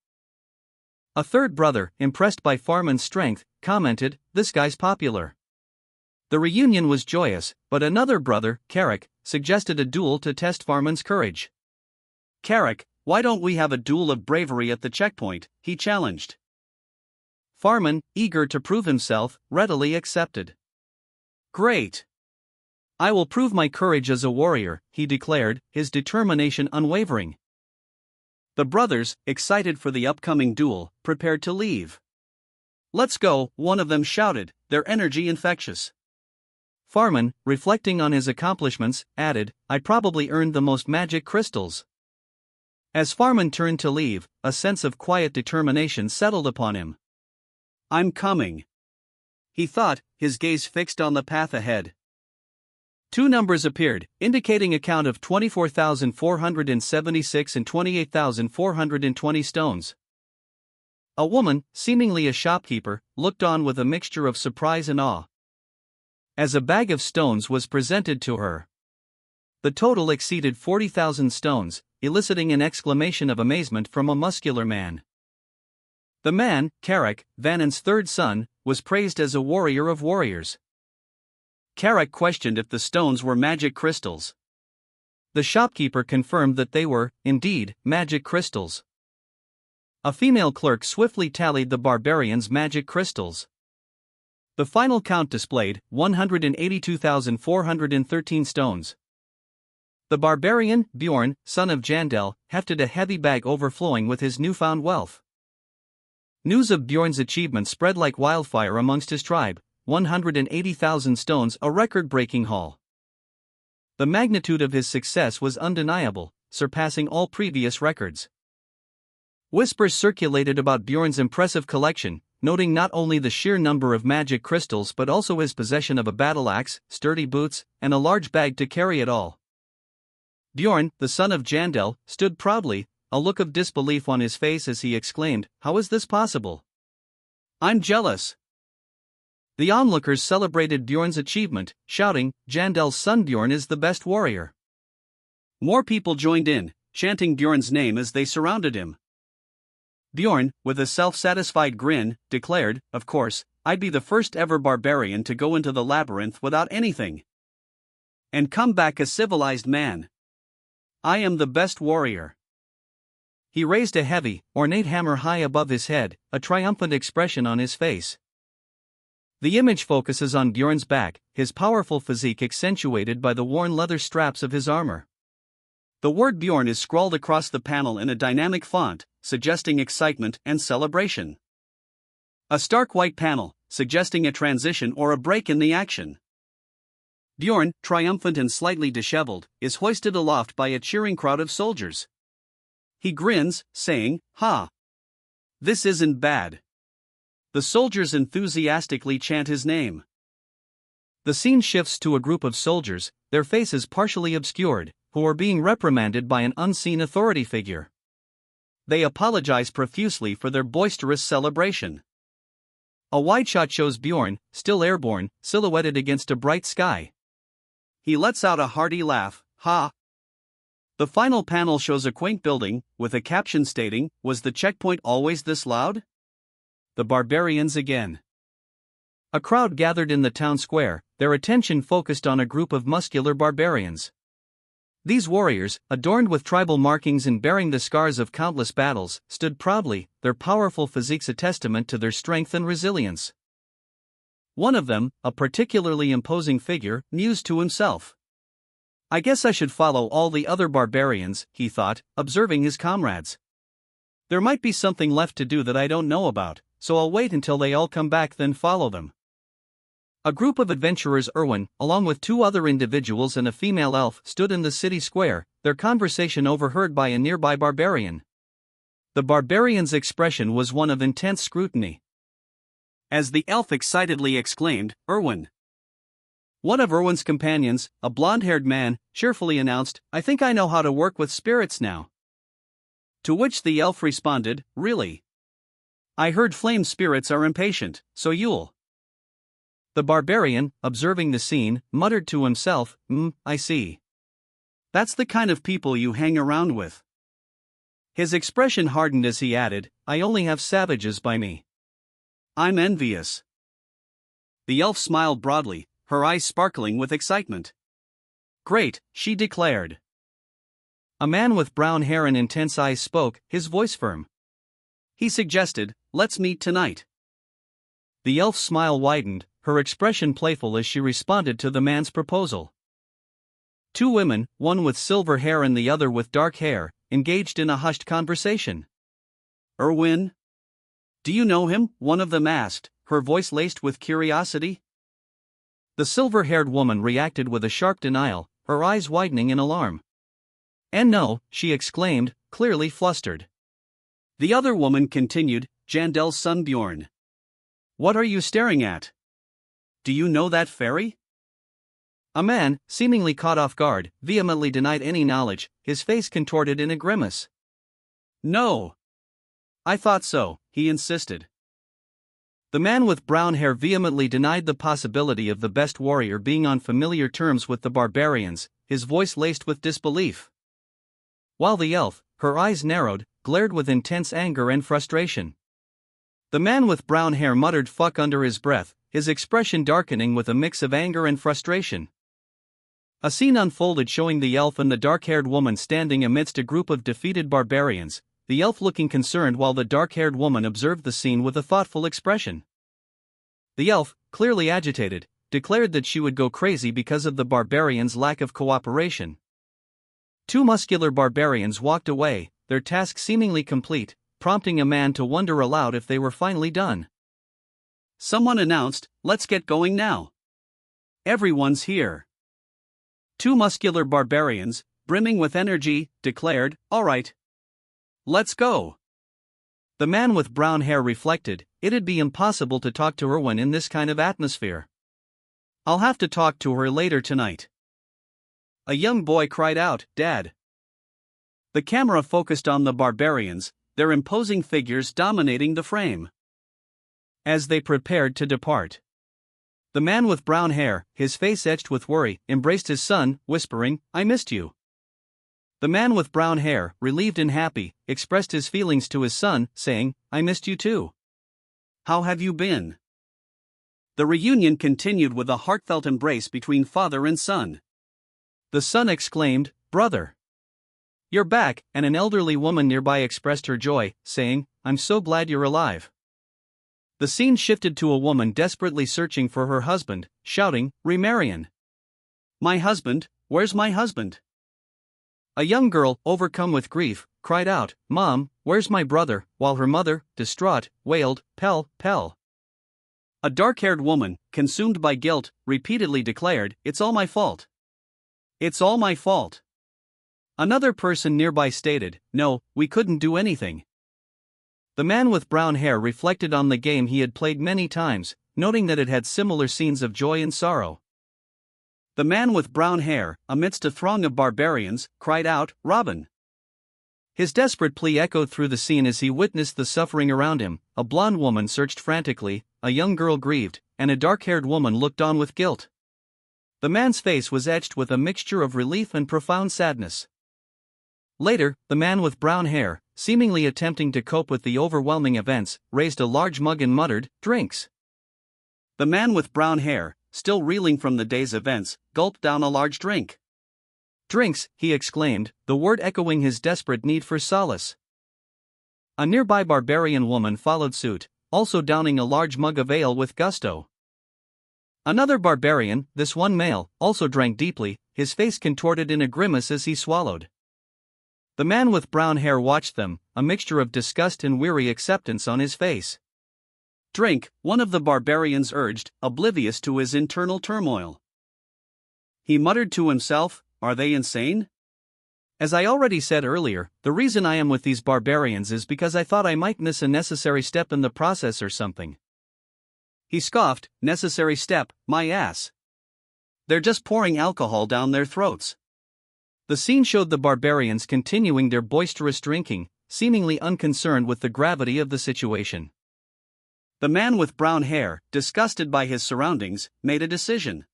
A third brother, impressed by Farman's strength, commented, "This guy's popular." The reunion was joyous, but another brother, Carrick, suggested a duel to test Farman's courage. "Carrick, why don't we have a duel of bravery at the checkpoint?" he challenged. Farman, eager to prove himself, readily accepted. "Great. I will prove my courage as a warrior," he declared, his determination unwavering. The brothers, excited for the upcoming duel, prepared to leave. "Let's go," one of them shouted, their energy infectious. Farman, reflecting on his accomplishments, added, "I probably earned the most magic crystals." As Farman turned to leave, a sense of quiet determination settled upon him. "I'm coming," he thought, his gaze fixed on the path ahead. Two numbers appeared, indicating a count of 24,476 and 28,420 stones. A woman, seemingly a shopkeeper, looked on with a mixture of surprise and awe. As a bag of stones was presented to her. The total exceeded 40,000 stones, eliciting an exclamation of amazement from a muscular man. The man, Carrick, Vanon's third son, was praised as a warrior of warriors. Carrick questioned if the stones were magic crystals. The shopkeeper confirmed that they were, indeed, magic crystals. A female clerk swiftly tallied the barbarian's magic crystals. The final count displayed 182,413 stones. The barbarian, Bjorn, son of Jandel, hefted a heavy bag overflowing with his newfound wealth. News of Bjorn's achievement spread like wildfire amongst his tribe. 180,000 stones, a record-breaking haul. The magnitude of his success was undeniable, surpassing all previous records. Whispers circulated about Bjorn's impressive collection, noting not only the sheer number of magic crystals but also his possession of a battle axe, sturdy boots, and a large bag to carry it all. Bjorn, the son of Jandel, stood proudly, a look of disbelief on his face as he exclaimed, "How is this possible? I'm jealous." The onlookers celebrated Bjorn's achievement, shouting, "Jandel's son Bjorn is the best warrior." More people joined in, chanting Bjorn's name as they surrounded him. Bjorn, with a self-satisfied grin, declared, "Of course, I'd be the first ever barbarian to go into the labyrinth without anything and come back a civilized man. I am the best warrior." He raised a heavy, ornate hammer high above his head, a triumphant expression on his face. The image focuses on Bjorn's back, his powerful physique accentuated by the worn leather straps of his armor. The word Bjorn is scrawled across the panel in a dynamic font, suggesting excitement and celebration. A stark white panel, suggesting a transition or a break in the action. Bjorn, triumphant and slightly disheveled, is hoisted aloft by a cheering crowd of soldiers. He grins, saying, "Ha! This isn't bad." The soldiers enthusiastically chant his name. The scene shifts to a group of soldiers, their faces partially obscured, who are being reprimanded by an unseen authority figure. They apologize profusely for their boisterous celebration. A wide shot shows Bjorn, still airborne, silhouetted against a bright sky. He lets out a hearty laugh, "Ha!" The final panel shows a quaint building, with a caption stating, "Was the checkpoint always this loud?" The barbarians again. A crowd gathered in the town square, their attention focused on a group of muscular barbarians. These warriors, adorned with tribal markings and bearing the scars of countless battles, stood proudly, their powerful physiques a testament to their strength and resilience. One of them, a particularly imposing figure, mused to himself. "I guess I should follow all the other barbarians," he thought, observing his comrades. "There might be something left to do that I don't know about, so I'll wait until they all come back then follow them." A group of adventurers, Erwin, along with two other individuals and a female elf, stood in the city square, their conversation overheard by a nearby barbarian. The barbarian's expression was one of intense scrutiny. As the elf excitedly exclaimed, "Erwin!" One of Erwin's companions, a blonde-haired man, cheerfully announced, "I think I know how to work with spirits now." To which the elf responded, "Really? I heard flame spirits are impatient, so you'll..." The barbarian, observing the scene, muttered to himself, I see. That's the kind of people you hang around with." His expression hardened as he added, "I only have savages by me. I'm envious." The elf smiled broadly, her eyes sparkling with excitement. "Great," she declared. A man with brown hair and intense eyes spoke, his voice firm. He suggested, "Let's meet tonight." The elf's smile widened, her expression playful as she responded to the man's proposal. Two women, one with silver hair and the other with dark hair, engaged in a hushed conversation. "Erwin? Do you know him?" one of them asked, her voice laced with curiosity. The silver-haired woman reacted with a sharp denial, her eyes widening in alarm. "And no," she exclaimed, clearly flustered. The other woman continued, "Jandel's son Bjorn. What are you staring at? Do you know that fairy?" A man, seemingly caught off guard, vehemently denied any knowledge, his face contorted in a grimace. "No. I thought so," he insisted. The man with brown hair vehemently denied the possibility of the best warrior being on familiar terms with the barbarians, his voice laced with disbelief. While the elf, her eyes narrowed, glared with intense anger and frustration. The man with brown hair muttered "fuck" under his breath, his expression darkening with a mix of anger and frustration. A scene unfolded showing the elf and the dark-haired woman standing amidst a group of defeated barbarians, the elf looking concerned while the dark-haired woman observed the scene with a thoughtful expression. The elf, clearly agitated, declared that she would go crazy because of the barbarians' lack of cooperation. Two muscular barbarians walked away, their task seemingly complete, prompting a man to wonder aloud if they were finally done. Someone announced, "Let's get going now. Everyone's here." Two muscular barbarians, brimming with energy, declared, "All right. Let's go." The man with brown hair reflected, it'd be impossible to talk to her when in this kind of atmosphere. "I'll have to talk to her later tonight." A young boy cried out, "Dad." The camera focused on the barbarians, their imposing figures dominating the frame. As they prepared to depart, the man with brown hair, his face etched with worry, embraced his son, whispering, "I missed you." The man with brown hair, relieved and happy, expressed his feelings to his son, saying, "I missed you too. How have you been?" The reunion continued with a heartfelt embrace between father and son. The son exclaimed, "Brother, you're back," and an elderly woman nearby expressed her joy, saying, "I'm so glad you're alive." The scene shifted to a woman desperately searching for her husband, shouting, "Reincarnated! My husband, where's my husband?" A young girl, overcome with grief, cried out, "Mom, where's my brother?" while her mother, distraught, wailed, "Pell, Pell." A dark-haired woman, consumed by guilt, repeatedly declared, "It's all my fault. It's all my fault." Another person nearby stated, "No, we couldn't do anything." The man with brown hair reflected on the game he had played many times, noting that it had similar scenes of joy and sorrow. The man with brown hair, amidst a throng of barbarians, cried out, "Robin!" His desperate plea echoed through the scene as he witnessed the suffering around him. A blonde woman searched frantically, a young girl grieved, and a dark-haired woman looked on with guilt. The man's face was etched with a mixture of relief and profound sadness. Later, the man with brown hair, seemingly attempting to cope with the overwhelming events, raised a large mug and muttered, "Drinks." The man with brown hair, still reeling from the day's events, gulped down a large drink. "Drinks," he exclaimed, the word echoing his desperate need for solace. A nearby barbarian woman followed suit, also downing a large mug of ale with gusto. Another barbarian, this one male, also drank deeply, his face contorted in a grimace as he swallowed. The man with brown hair watched them, a mixture of disgust and weary acceptance on his face. "Drink," one of the barbarians urged, oblivious to his internal turmoil. He muttered to himself, "Are they insane?" As I already said earlier, the reason I am with these barbarians is because I thought I might miss a necessary step in the process or something. He scoffed, "Necessary step, my ass. They're just pouring alcohol down their throats." The scene showed the barbarians continuing their boisterous drinking, seemingly unconcerned with the gravity of the situation. The man with brown hair, disgusted by his surroundings, made a decision.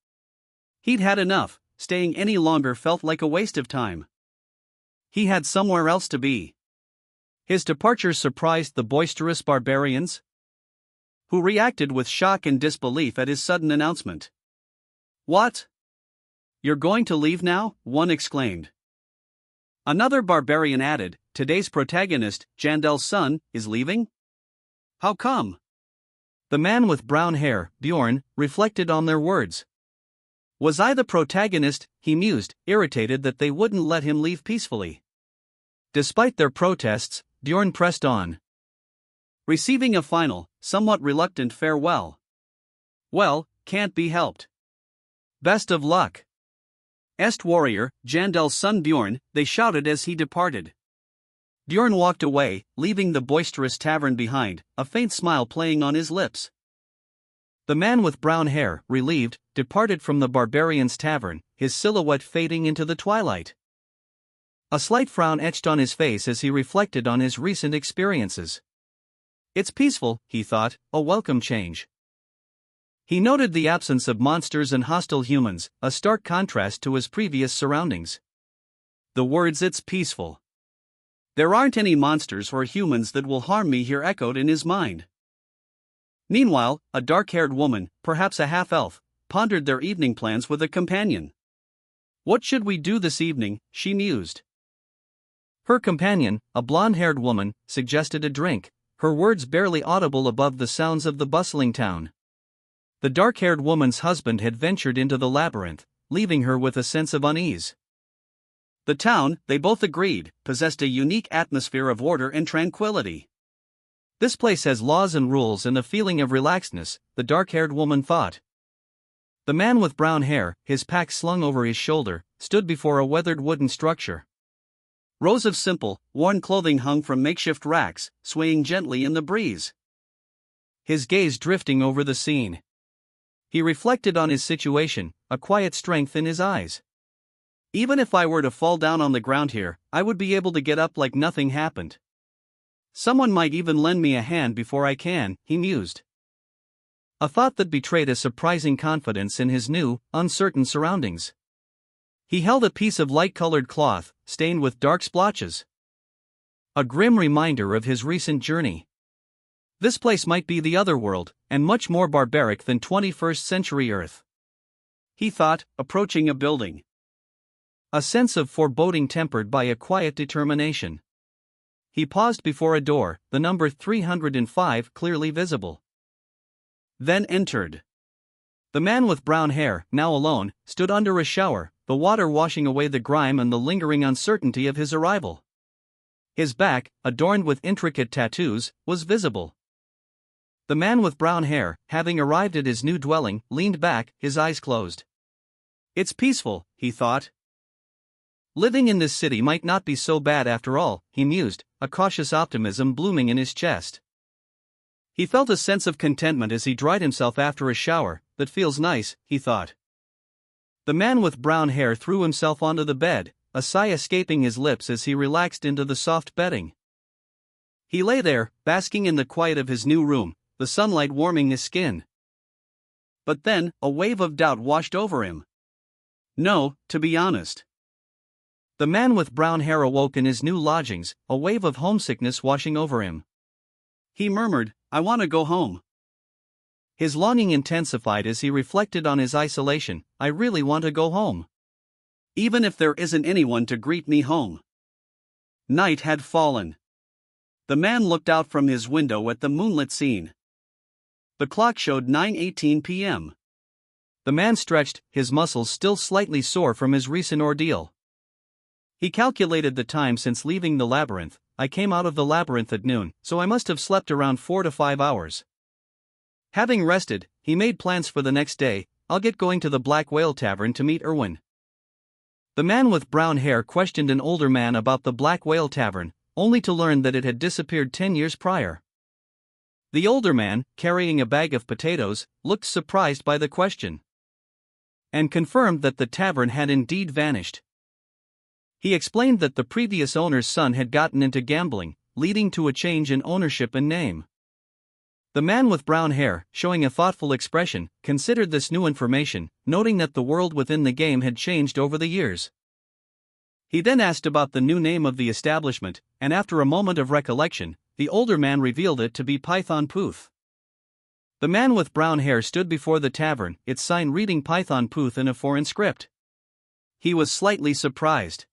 He'd had enough, staying any longer felt like a waste of time. He had somewhere else to be. His departure surprised the boisterous barbarians, who reacted with shock and disbelief at his sudden announcement. "What? You're going to leave now?" one exclaimed. Another barbarian added, "Today's protagonist, Jandel's son, is leaving? How come?" The man with brown hair, Bjorn, reflected on their words. "Was I the protagonist?" he mused, irritated that they wouldn't let him leave peacefully. Despite their protests, Bjorn pressed on, receiving a final, somewhat reluctant farewell. "Well, can't be helped. Best of luck." Est warrior, Jandel's son Bjorn, they shouted as he departed. Bjorn walked away, leaving the boisterous tavern behind, a faint smile playing on his lips. The man with brown hair, relieved, departed from the barbarian's tavern, his silhouette fading into the twilight. A slight frown etched on his face as he reflected on his recent experiences. It's peaceful, he thought, a welcome change. He noted the absence of monsters and hostile humans, a stark contrast to his previous surroundings. The words "it's peaceful. There aren't any monsters or humans that will harm me" here echoed in his mind. Meanwhile, a dark-haired woman, perhaps a half-elf, pondered their evening plans with a companion. "What should we do this evening?" she mused. Her companion, a blonde-haired woman, suggested a drink, her words barely audible above the sounds of the bustling town. The dark-haired woman's husband had ventured into the labyrinth, leaving her with a sense of unease. The town, they both agreed, possessed a unique atmosphere of order and tranquility. This place has laws and rules and a feeling of relaxedness, the dark-haired woman thought. The man with brown hair, his pack slung over his shoulder, stood before a weathered wooden structure. Rows of simple, worn clothing hung from makeshift racks, swaying gently in the breeze. His gaze drifting over the scene. He reflected on his situation, a quiet strength in his eyes. "Even if I were to fall down on the ground here, I would be able to get up like nothing happened. Someone might even lend me a hand before I can," he mused. A thought that betrayed a surprising confidence in his new, uncertain surroundings. He held a piece of light-colored cloth, stained with dark splotches. A grim reminder of his recent journey. This place might be the other world, and much more barbaric than 21st century Earth. He thought, approaching a building. A sense of foreboding tempered by a quiet determination. He paused before a door, the number 305 clearly visible. Then entered. The man with brown hair, now alone, stood under a shower, the water washing away the grime and the lingering uncertainty of his arrival. His back, adorned with intricate tattoos, was visible. The man with brown hair, having arrived at his new dwelling, leaned back, his eyes closed. "It's peaceful," he thought. Living in this city might not be so bad after all, he mused, a cautious optimism blooming in his chest. He felt a sense of contentment as he dried himself after a shower. "That feels nice," he thought. The man with brown hair threw himself onto the bed, a sigh escaping his lips as he relaxed into the soft bedding. He lay there, basking in the quiet of his new room, the sunlight warming his skin. But then, a wave of doubt washed over him. No, to be honest. The man with brown hair awoke in his new lodgings, a wave of homesickness washing over him. He murmured, "I want to go home." His longing intensified as he reflected on his isolation. "I really want to go home. Even if there isn't anyone to greet me home." Night had fallen. The man looked out from his window at the moonlit scene. The clock showed 9:18 p.m. The man stretched, his muscles still slightly sore from his recent ordeal. He calculated the time since leaving the labyrinth. "I came out of the labyrinth at noon, so I must have slept around 4 to 5 hours. Having rested, he made plans for the next day. I'll get going to the Black Whale Tavern to meet Erwin." The man with brown hair questioned an older man about the Black Whale Tavern, only to learn that it had disappeared 10 years prior. The older man, carrying a bag of potatoes, looked surprised by the question, and confirmed that the tavern had indeed vanished. He explained that the previous owner's son had gotten into gambling, leading to a change in ownership and name. The man with brown hair, showing a thoughtful expression, considered this new information, noting that the world within the game had changed over the years. He then asked about the new name of the establishment, and after a moment of recollection, the older man revealed it to be Python Pooth. The man with brown hair stood before the tavern, its sign reading Python Pooth in a foreign script. He was slightly surprised,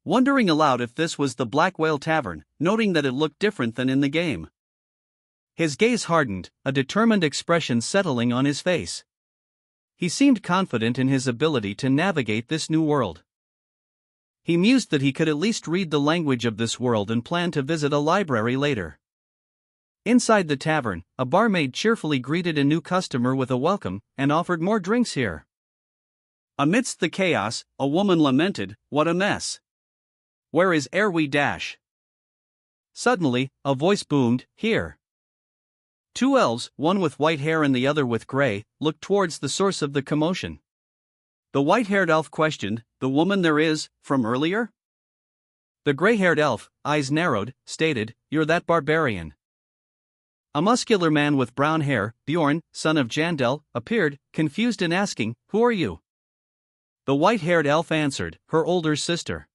wondering aloud if this was the Black Whale Tavern, noting that it looked different than in the game. His gaze hardened, a determined expression settling on his face. He seemed confident in his ability to navigate this new world. He mused that he could at least read the language of this world and planned to visit a library later. Inside the tavern, a barmaid cheerfully greeted a new customer with a welcome and offered more drinks here. Amidst the chaos, a woman lamented, "What a mess. Where is Erwi Dash?" Suddenly, a voice boomed, "Here." Two elves, one with white hair and the other with gray, looked towards the source of the commotion. The white-haired elf questioned, "The woman there is, from earlier?" The gray-haired elf, eyes narrowed, stated, "You're that barbarian." A muscular man with brown hair, Bjorn, son of Jandel, appeared, confused and asking, "Who are you?" The white-haired elf answered, "Her older sister."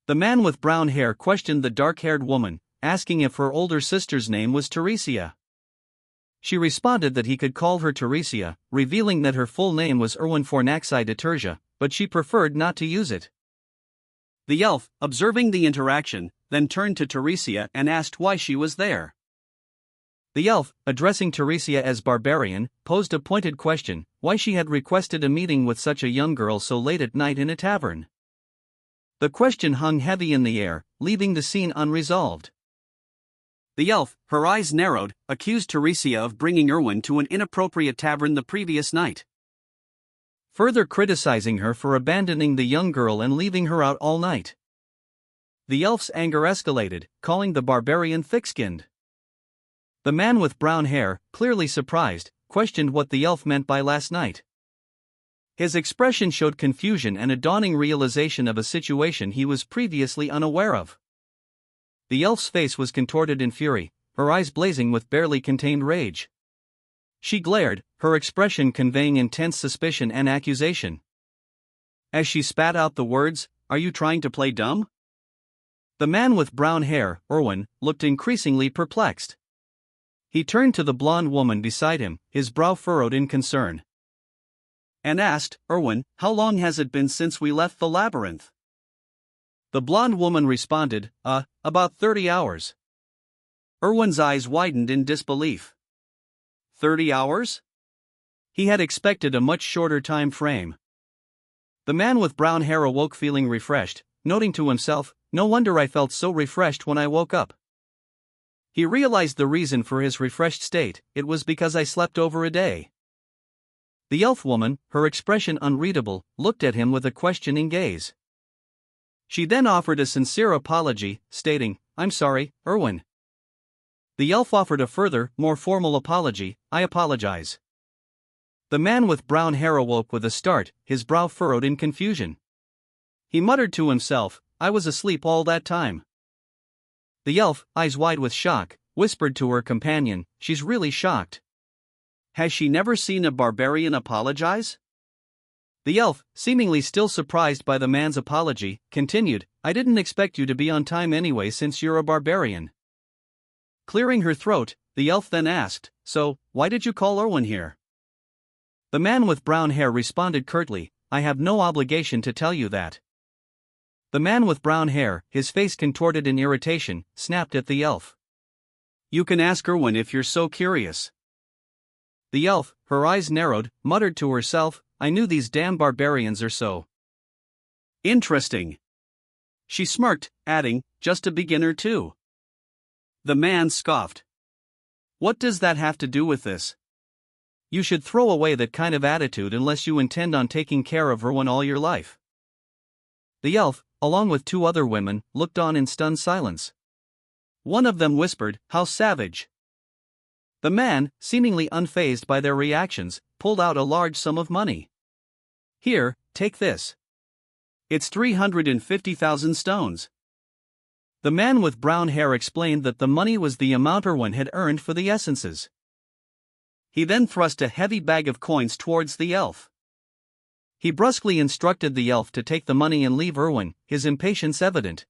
The man with brown hair questioned the dark-haired woman, asking if her older sister's name was Teresia. She responded that he could call her Teresia, revealing that her full name was Erwin Fornaxi de Tertia, but she preferred not to use it. The elf, observing the interaction, then turned to Teresia and asked why she was there. The elf, addressing Teresia as Barbarian, posed a pointed question, why she had requested a meeting with such a young girl so late at night in a tavern. The question hung heavy in the air, leaving the scene unresolved. The elf, her eyes narrowed, accused Teresia of bringing Erwin to an inappropriate tavern the previous night, further criticizing her for abandoning the young girl and leaving her out all night. The elf's anger escalated, calling the barbarian thick-skinned. The man with brown hair, clearly surprised, questioned what the elf meant by last night. His expression showed confusion and a dawning realization of a situation he was previously unaware of. The elf's face was contorted in fury, her eyes blazing with barely contained rage. She glared, her expression conveying intense suspicion and accusation. As she spat out the words, "Are you trying to play dumb?" The man with brown hair, Erwin, looked increasingly perplexed. He turned to the blonde woman beside him, his brow furrowed in concern, and asked, "Erwin, how long has it been since we left the labyrinth?" The blonde woman responded, about 30 hours. Erwin's eyes widened in disbelief. 30 hours? He had expected a much shorter time frame. The man with brown hair awoke feeling refreshed, noting to himself, "No wonder I felt so refreshed when I woke up." He realized the reason for his refreshed state, it was because I slept over a day. The elf woman, her expression unreadable, looked at him with a questioning gaze. She then offered a sincere apology, stating, "I'm sorry, Erwin." The elf offered a further, more formal apology, "I apologize." The man with brown hair awoke with a start, his brow furrowed in confusion. He muttered to himself, "I was asleep all that time." The elf, eyes wide with shock, whispered to her companion, "She's really shocked. Has she never seen a barbarian apologize?" The elf, seemingly still surprised by the man's apology, continued, "I didn't expect you to be on time anyway since you're a barbarian." Clearing her throat, the elf then asked, "So, why did you call Erwin here?" The man with brown hair responded curtly, "I have no obligation to tell you that." The man with brown hair, his face contorted in irritation, snapped at the elf. "You can ask Erwin if you're so curious." The elf, her eyes narrowed, muttered to herself, "I knew these damn barbarians are so interesting." She smirked, adding, "Just a beginner too." The man scoffed. "What does that have to do with this? You should throw away that kind of attitude unless you intend on taking care of Erwin all your life." The elf, along with 2 other women, looked on in stunned silence. One of them whispered, "How savage." The man, seemingly unfazed by their reactions, pulled out a large sum of money. "Here, take this. It's 350,000 stones." The man with brown hair explained that the money was the amount Erwin had earned for the essences. He then thrust a heavy bag of coins towards the elf. He brusquely instructed the elf to take the money and leave Erwin, his impatience evident.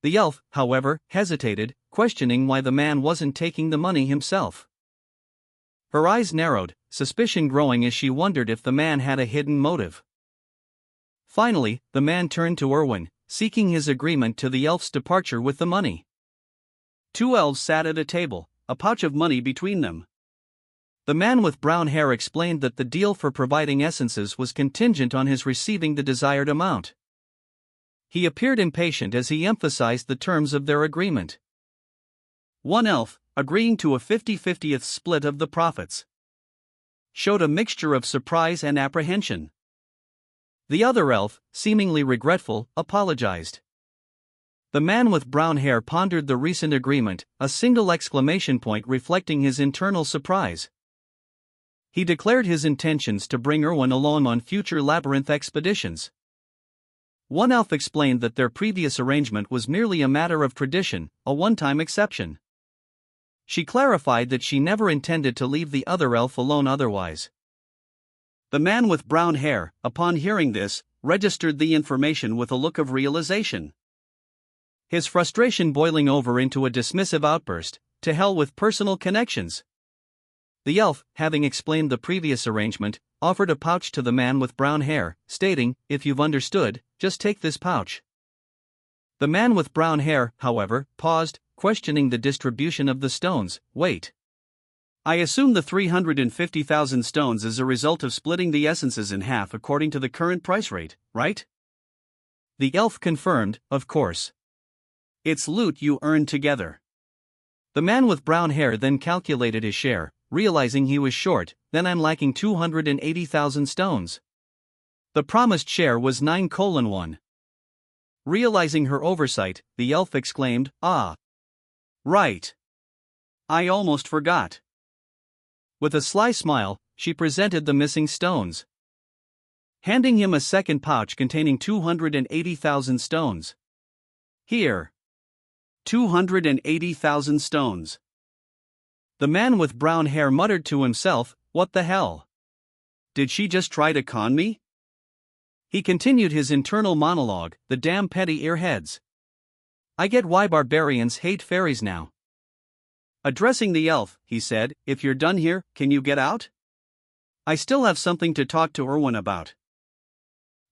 The elf, however, hesitated, questioning why the man wasn't taking the money himself. Her eyes narrowed, suspicion growing as she wondered if the man had a hidden motive. Finally, the man turned to Erwin, seeking his agreement to the elf's departure with the money. 2 elves sat at a table, a pouch of money between them. The man with brown hair explained that the deal for providing essences was contingent on his receiving the desired amount. He appeared impatient as he emphasized the terms of their agreement. One elf, agreeing to a 50-50th split of the profits, showed a mixture of surprise and apprehension. The other elf, seemingly regretful, apologized. The man with brown hair pondered the recent agreement, a single exclamation point reflecting his internal surprise. He declared his intentions to bring Erwin along on future labyrinth expeditions. One elf explained that their previous arrangement was merely a matter of tradition, a one-time exception. She clarified that she never intended to leave the other elf alone otherwise. The man with brown hair, upon hearing this, registered the information with a look of realization. His frustration boiling over into a dismissive outburst, "To hell with personal connections." The elf, having explained the previous arrangement, offered a pouch to the man with brown hair, stating, "If you've understood, just take this pouch." The man with brown hair, however, paused, questioning the distribution of the stones. "Wait. I assume the 350,000 stones is a result of splitting the essences in half according to the current price rate, right?" The elf confirmed, "Of course. It's loot you earned together." The man with brown hair then calculated his share, realizing he was short. "Then I'm lacking 280,000 stones. The promised share was 9:1. Realizing her oversight, the elf exclaimed, "Ah. Right. I almost forgot." With a sly smile, she presented the missing stones, handing him a second pouch containing 280,000 stones. "Here. 280,000 stones. The man with brown hair muttered to himself, "What the hell? Did she just try to con me?" He continued his internal monologue, "The damn petty earheads. I get why barbarians hate fairies now." Addressing the elf, he said, "If you're done here, can you get out? I still have something to talk to Erwin about."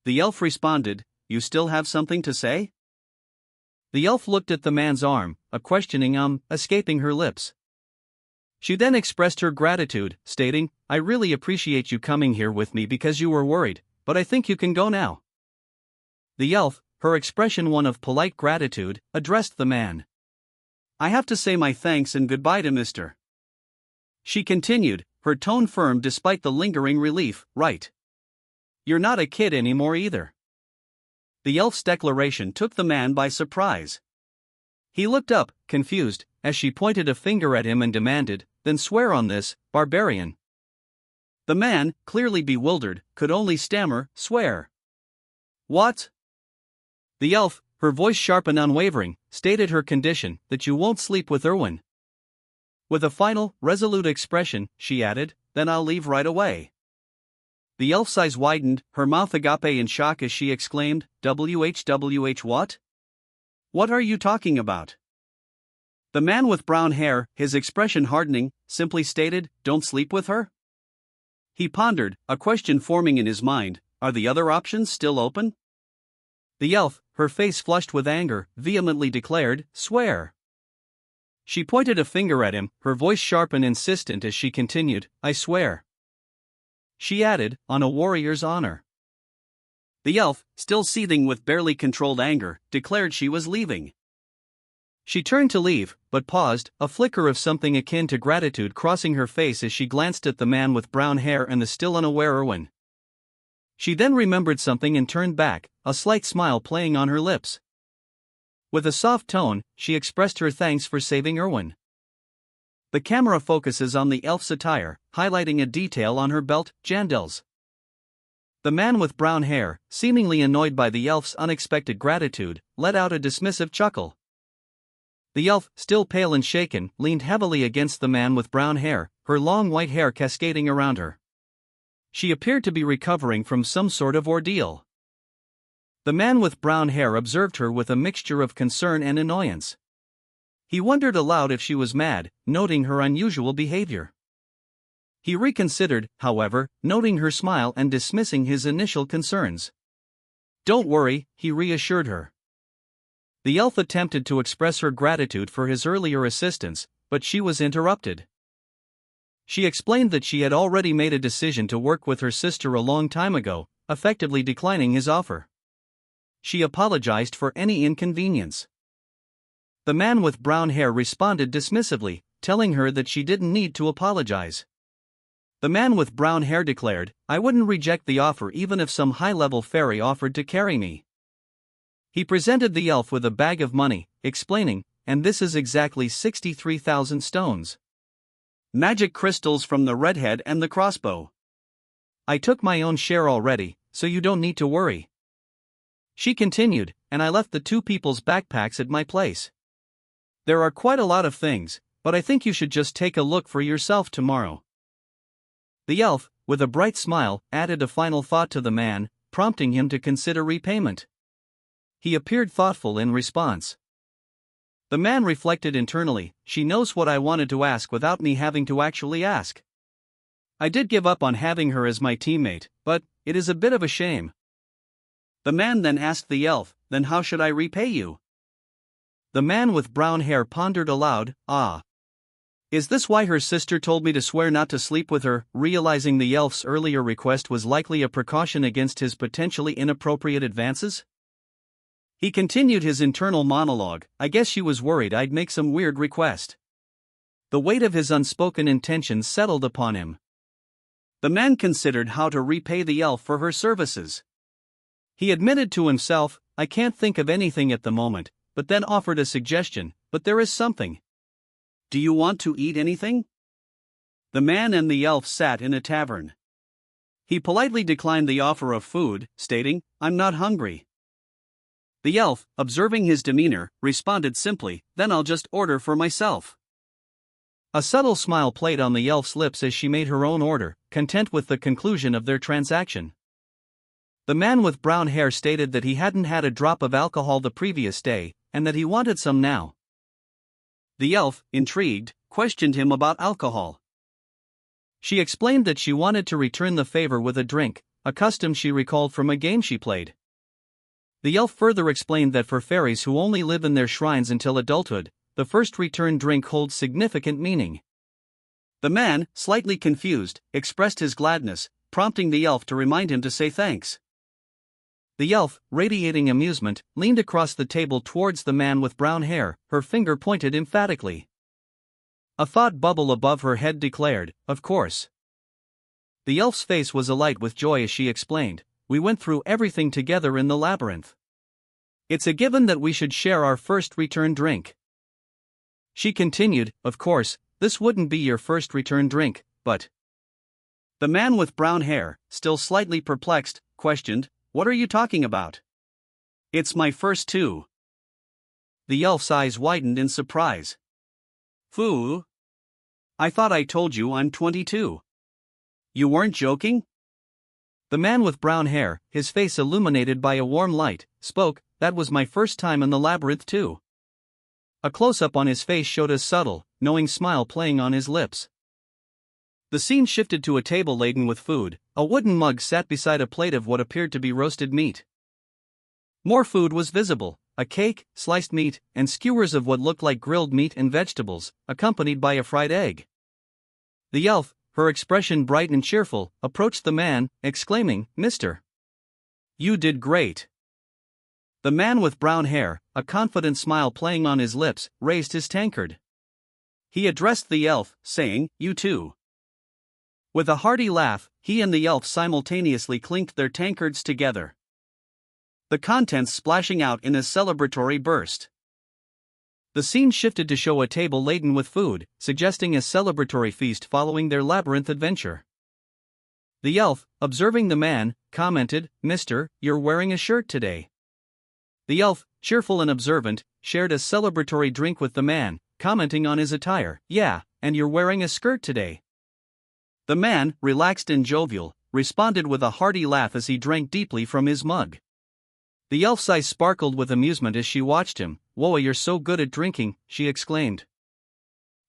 The elf responded, "You still have something to say?" The elf looked at the man's arm, a questioning escaping her lips. She then expressed her gratitude, stating, "I really appreciate you coming here with me because you were worried, but I think you can go now." The elf, her expression one of polite gratitude, addressed the man. "I have to say my thanks and goodbye to Mr." She continued, her tone firm despite the lingering relief, "Right. You're not a kid anymore either." The elf's declaration took the man by surprise. He looked up, confused, as she pointed a finger at him and demanded, "Then swear on this, barbarian." The man, clearly bewildered, could only stammer, "Swear." "What?" The elf, her voice sharp and unwavering, stated her condition, "That you won't sleep with Erwin." With a final, resolute expression, she added, "Then I'll leave right away." The elf's eyes widened, her mouth agape in shock as she exclaimed, "WHWH what? What are you talking about?" The man with brown hair, his expression hardening, simply stated, "Don't sleep with her?" He pondered, a question forming in his mind, "Are the other options still open?" The elf, her face flushed with anger, vehemently declared, "Swear." She pointed a finger at him, her voice sharp and insistent as she continued, "I swear." She added, "On a warrior's honor." The elf, still seething with barely controlled anger, declared she was leaving. She turned to leave, but paused, a flicker of something akin to gratitude crossing her face as she glanced at the man with brown hair and the still unaware Erwin. She then remembered something and turned back, a slight smile playing on her lips. With a soft tone, she expressed her thanks for saving Erwin. The camera focuses on the elf's attire, highlighting a detail on her belt, Jandal's. The man with brown hair, seemingly annoyed by the elf's unexpected gratitude, let out a dismissive chuckle. The elf, still pale and shaken, leaned heavily against the man with brown hair, her long white hair cascading around her. She appeared to be recovering from some sort of ordeal. The man with brown hair observed her with a mixture of concern and annoyance. He wondered aloud if she was mad, noting her unusual behavior. He reconsidered, however, noting her smile and dismissing his initial concerns. "Don't worry," he reassured her. The elf attempted to express her gratitude for his earlier assistance, but she was interrupted. She explained that she had already made a decision to work with her sister a long time ago, effectively declining his offer. She apologized for any inconvenience. The man with brown hair responded dismissively, telling her that she didn't need to apologize. The man with brown hair declared, "I wouldn't reject the offer even if some high-level fairy offered to carry me." He presented the elf with a bag of money, explaining, "And this is exactly 63,000 stones. Magic crystals from the redhead and the crossbow. I took my own share already, so you don't need to worry." She continued, "And I left the two people's backpacks at my place. There are quite a lot of things, but I think you should just take a look for yourself tomorrow. The elf, with a bright smile, added a final thought to the man, prompting him to consider repayment. He appeared thoughtful in response. The man reflected internally, she knows what I wanted to ask without me having to actually ask. I did give up on having her as my teammate, but it is a bit of a shame. The man then asked the elf, then how should I repay you? The man with brown hair pondered aloud, Is this why her sister told me to swear not to sleep with her, realizing the elf's earlier request was likely a precaution against his potentially inappropriate advances? He continued his internal monologue, I guess she was worried I'd make some weird request. The weight of his unspoken intentions settled upon him. The man considered how to repay the elf for her services. He admitted to himself, I can't think of anything at the moment, but then offered a suggestion, but there is something. Do you want to eat anything? The man and the elf sat in a tavern. He politely declined the offer of food, stating, I'm not hungry. The elf, observing his demeanor, responded simply, then I'll just order for myself. A subtle smile played on the elf's lips as she made her own order, content with the conclusion of their transaction. The man with brown hair stated that he hadn't had a drop of alcohol the previous day, and that he wanted some now. The elf, intrigued, questioned him about alcohol. She explained that she wanted to return the favor with a drink, a custom she recalled from a game she played. The elf further explained that for fairies who only live in their shrines until adulthood, the first return drink holds significant meaning. The man, slightly confused, expressed his gladness, prompting the elf to remind him to say thanks. The elf, radiating amusement, leaned across the table towards the man with brown hair, her finger pointed emphatically. A thought bubble above her head declared, of course. The elf's face was alight with joy as she explained, we went through everything together in the labyrinth. It's a given that we should share our first return drink. She continued, of course, this wouldn't be your first return drink, but... The man with brown hair, still slightly perplexed, questioned, what are you talking about? It's my first too. The elf's eyes widened in surprise. Foo? I thought I told you I'm 22. You weren't joking? The man with brown hair, his face illuminated by a warm light, spoke, that was my first time in the labyrinth too. A close-up on his face showed a subtle, knowing smile playing on his lips. The scene shifted to a table laden with food. A wooden mug sat beside a plate of what appeared to be roasted meat. More food was visible, a cake, sliced meat, and skewers of what looked like grilled meat and vegetables, accompanied by a fried egg. The elf, her expression bright and cheerful, approached the man, exclaiming, Mister, you did great. The man with brown hair, a confident smile playing on his lips, raised his tankard. He addressed the elf, saying, you too. With a hearty laugh, he and the elf simultaneously clinked their tankards together, the contents splashing out in a celebratory burst. The scene shifted to show a table laden with food, suggesting a celebratory feast following their labyrinth adventure. The elf, observing the man, commented, Mister, you're wearing a shirt today. The elf, cheerful and observant, shared a celebratory drink with the man, commenting on his attire, yeah, and you're wearing a skirt today. The man, relaxed and jovial, responded with a hearty laugh as he drank deeply from his mug. The elf's eyes sparkled with amusement as she watched him. Whoa, you're so good at drinking, she exclaimed.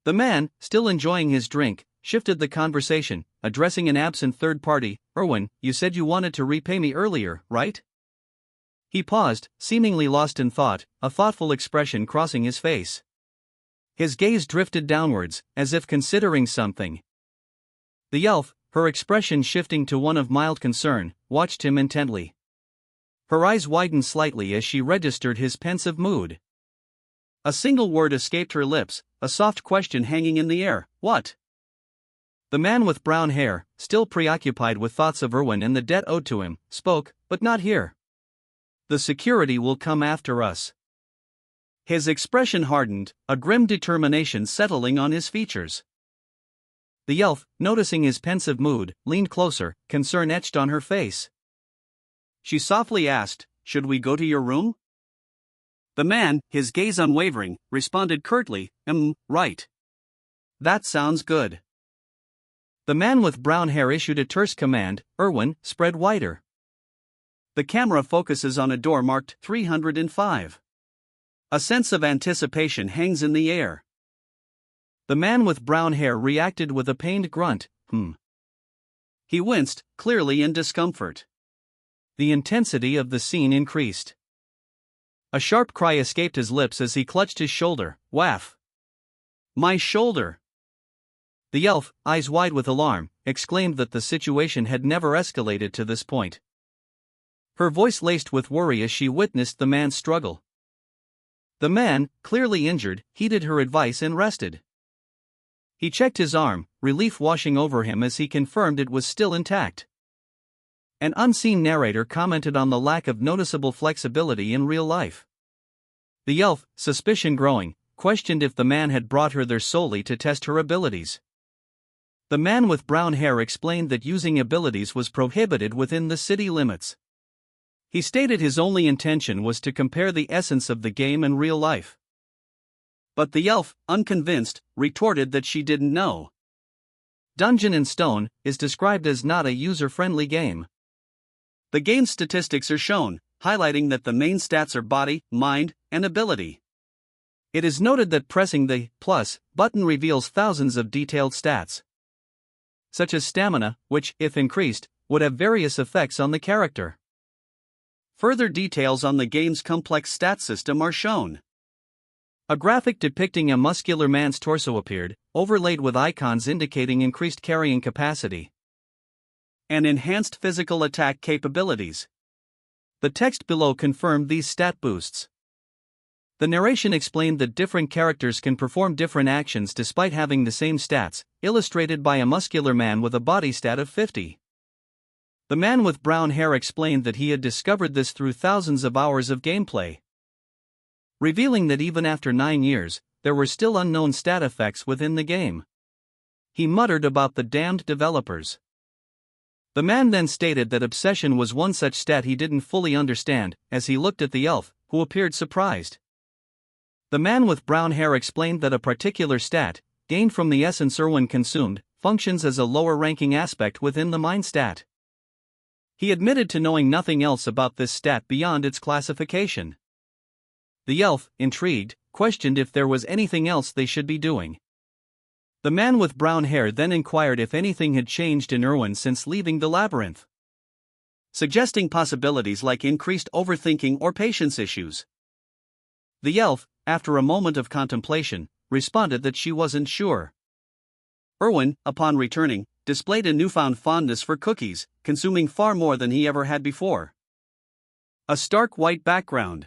The man, still enjoying his drink, shifted the conversation, addressing an absent third party, Erwin, you said you wanted to repay me earlier, right? He paused, seemingly lost in thought, a thoughtful expression crossing his face. His gaze drifted downwards, as if considering something. The elf, her expression shifting to one of mild concern, watched him intently. Her eyes widened slightly as she registered his pensive mood. A single word escaped her lips, a soft question hanging in the air, what? The man with brown hair, still preoccupied with thoughts of Erwin and the debt owed to him, spoke, but not here. The security will come after us. His expression hardened, a grim determination settling on his features. The elf, noticing his pensive mood, leaned closer, concern etched on her face. She softly asked, should we go to your room? The man, his gaze unwavering, responded curtly, right. That sounds good. The man with brown hair issued a terse command, "Erwin, spread wider." The camera focuses on a door marked 305. A sense of anticipation hangs in the air. The man with brown hair reacted with a pained grunt, He winced, clearly in discomfort. The intensity of the scene increased. A sharp cry escaped his lips as he clutched his shoulder. Waff! My shoulder! The elf, eyes wide with alarm, exclaimed that the situation had never escalated to this point. Her voice laced with worry as she witnessed the man's struggle. The man, clearly injured, heeded her advice and rested. He checked his arm, relief washing over him as he confirmed it was still intact. An unseen narrator commented on the lack of noticeable flexibility in real life. The elf, suspicion growing, questioned if the man had brought her there solely to test her abilities. The man with brown hair explained that using abilities was prohibited within the city limits. He stated his only intention was to compare the essence of the game and real life. But the elf, unconvinced, retorted that she didn't know. Dungeon and Stone is described as not a user-friendly game. The game's statistics are shown, highlighting that the main stats are body, mind, and ability. It is noted that pressing the plus button reveals thousands of detailed stats, such as stamina, which, if increased, would have various effects on the character. Further details on the game's complex stat system are shown. A graphic depicting a muscular man's torso appeared, overlaid with icons indicating increased carrying capacity and enhanced physical attack capabilities. The text below confirmed these stat boosts. The narration explained that different characters can perform different actions despite having the same stats, illustrated by a muscular man with a body stat of 50. The man with brown hair explained that he had discovered this through thousands of hours of gameplay, revealing that even after 9 years, there were still unknown stat effects within the game. He muttered about the damned developers. The man then stated that obsession was one such stat he didn't fully understand, as he looked at the elf, who appeared surprised. The man with brown hair explained that a particular stat, gained from the essence Erwin consumed, functions as a lower-ranking aspect within the mind stat. He admitted to knowing nothing else about this stat beyond its classification. The elf, intrigued, questioned if there was anything else they should be doing. The man with brown hair then inquired if anything had changed in Erwin since leaving the labyrinth, suggesting possibilities like increased overthinking or patience issues. The elf, after a moment of contemplation, responded that she wasn't sure. Erwin, upon returning, displayed a newfound fondness for cookies, consuming far more than he ever had before. A stark white background.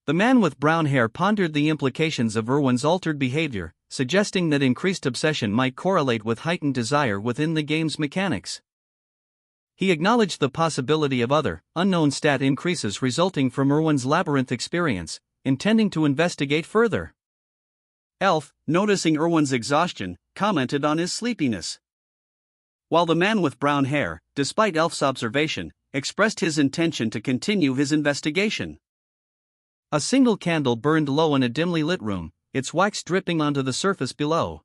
The man with brown hair pondered the implications of Erwin's altered behavior, suggesting that increased obsession might correlate with heightened desire within the game's mechanics. He acknowledged the possibility of other, unknown stat increases resulting from Erwin's labyrinth experience, intending to investigate further. Elf, noticing Erwin's exhaustion, commented on his sleepiness. While the man with brown hair, despite Elf's observation, expressed his intention to continue his investigation. A single candle burned low in a dimly lit room, its wax dripping onto the surface below.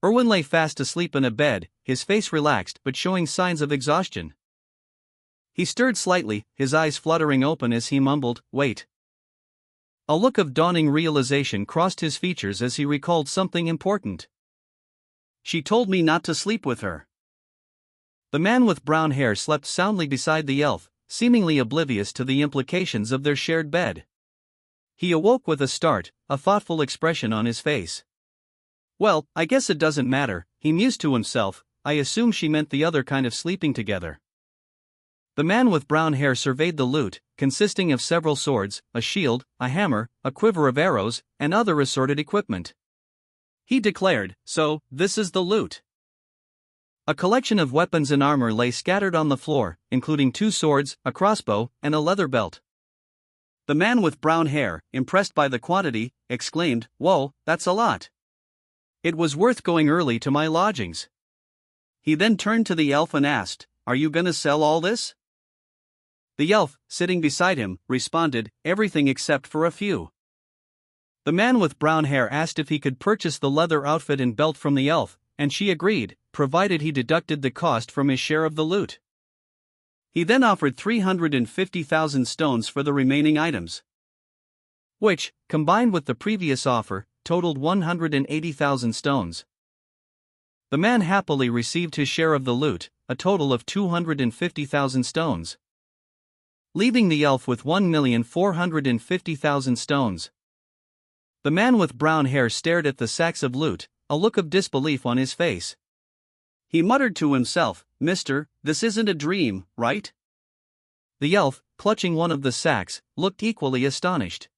Erwin lay fast asleep in a bed, his face relaxed but showing signs of exhaustion. He stirred slightly, his eyes fluttering open as he mumbled, "Wait." A look of dawning realization crossed his features as he recalled something important. She told me not to sleep with her. The man with brown hair slept soundly beside the elf, seemingly oblivious to the implications of their shared bed. He awoke with a start, a thoughtful expression on his face. "Well, I guess it doesn't matter," he mused to himself. "I assume she meant the other kind of sleeping together." The man with brown hair surveyed the loot, consisting of several swords, a shield, a hammer, a quiver of arrows, and other assorted equipment. He declared, "So, this is the loot." A collection of weapons and armor lay scattered on the floor, including 2 swords, a crossbow, and a leather belt. The man with brown hair, impressed by the quantity, exclaimed, "Whoa, that's a lot. It was worth going early to my lodgings." He then turned to the elf and asked, "Are you gonna sell all this?" The elf, sitting beside him, responded, "Everything except for a few." The man with brown hair asked if he could purchase the leather outfit and belt from the elf, and she agreed, provided he deducted the cost from his share of the loot. He then offered 350,000 stones for the remaining items, which, combined with the previous offer, totaled 180,000 stones. The man happily received his share of the loot, a total of 250,000 stones, leaving the elf with 1,450,000 stones. The man with brown hair stared at the sacks of loot, a look of disbelief on his face. He muttered to himself, "Mister, this isn't a dream, right?" The elf, clutching one of the sacks, looked equally astonished.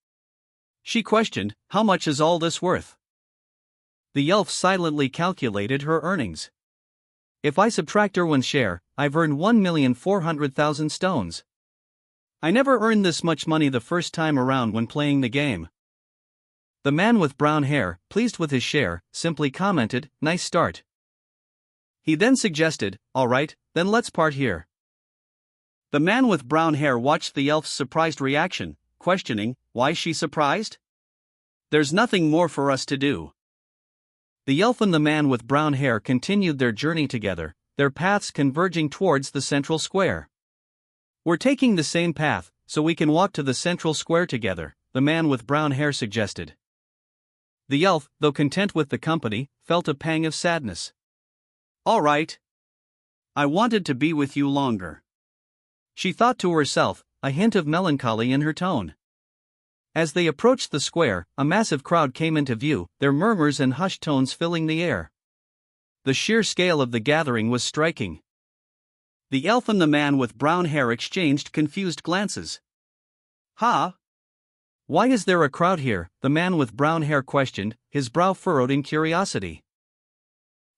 She questioned, "How much is all this worth?" The elf silently calculated her earnings. "If I subtract Erwin's share, I've earned 1,400,000 stones. I never earned this much money the first time around when playing the game." The man with brown hair, pleased with his share, simply commented, "Nice start." He then suggested, "All right, then let's part here." The man with brown hair watched the elf's surprised reaction, questioning, "Why is she surprised? There's nothing more for us to do." The elf and the man with brown hair continued their journey together, their paths converging towards the central square. "We're taking the same path, so we can walk to the central square together," the man with brown hair suggested. The elf, though content with the company, felt a pang of sadness. "All right. I wanted to be with you longer," she thought to herself, a hint of melancholy in her tone. As they approached the square, a massive crowd came into view, their murmurs and hushed tones filling the air. The sheer scale of the gathering was striking. The elf and the man with brown hair exchanged confused glances. "Ha! Why is there a crowd here?" the man with brown hair questioned, his brow furrowed in curiosity.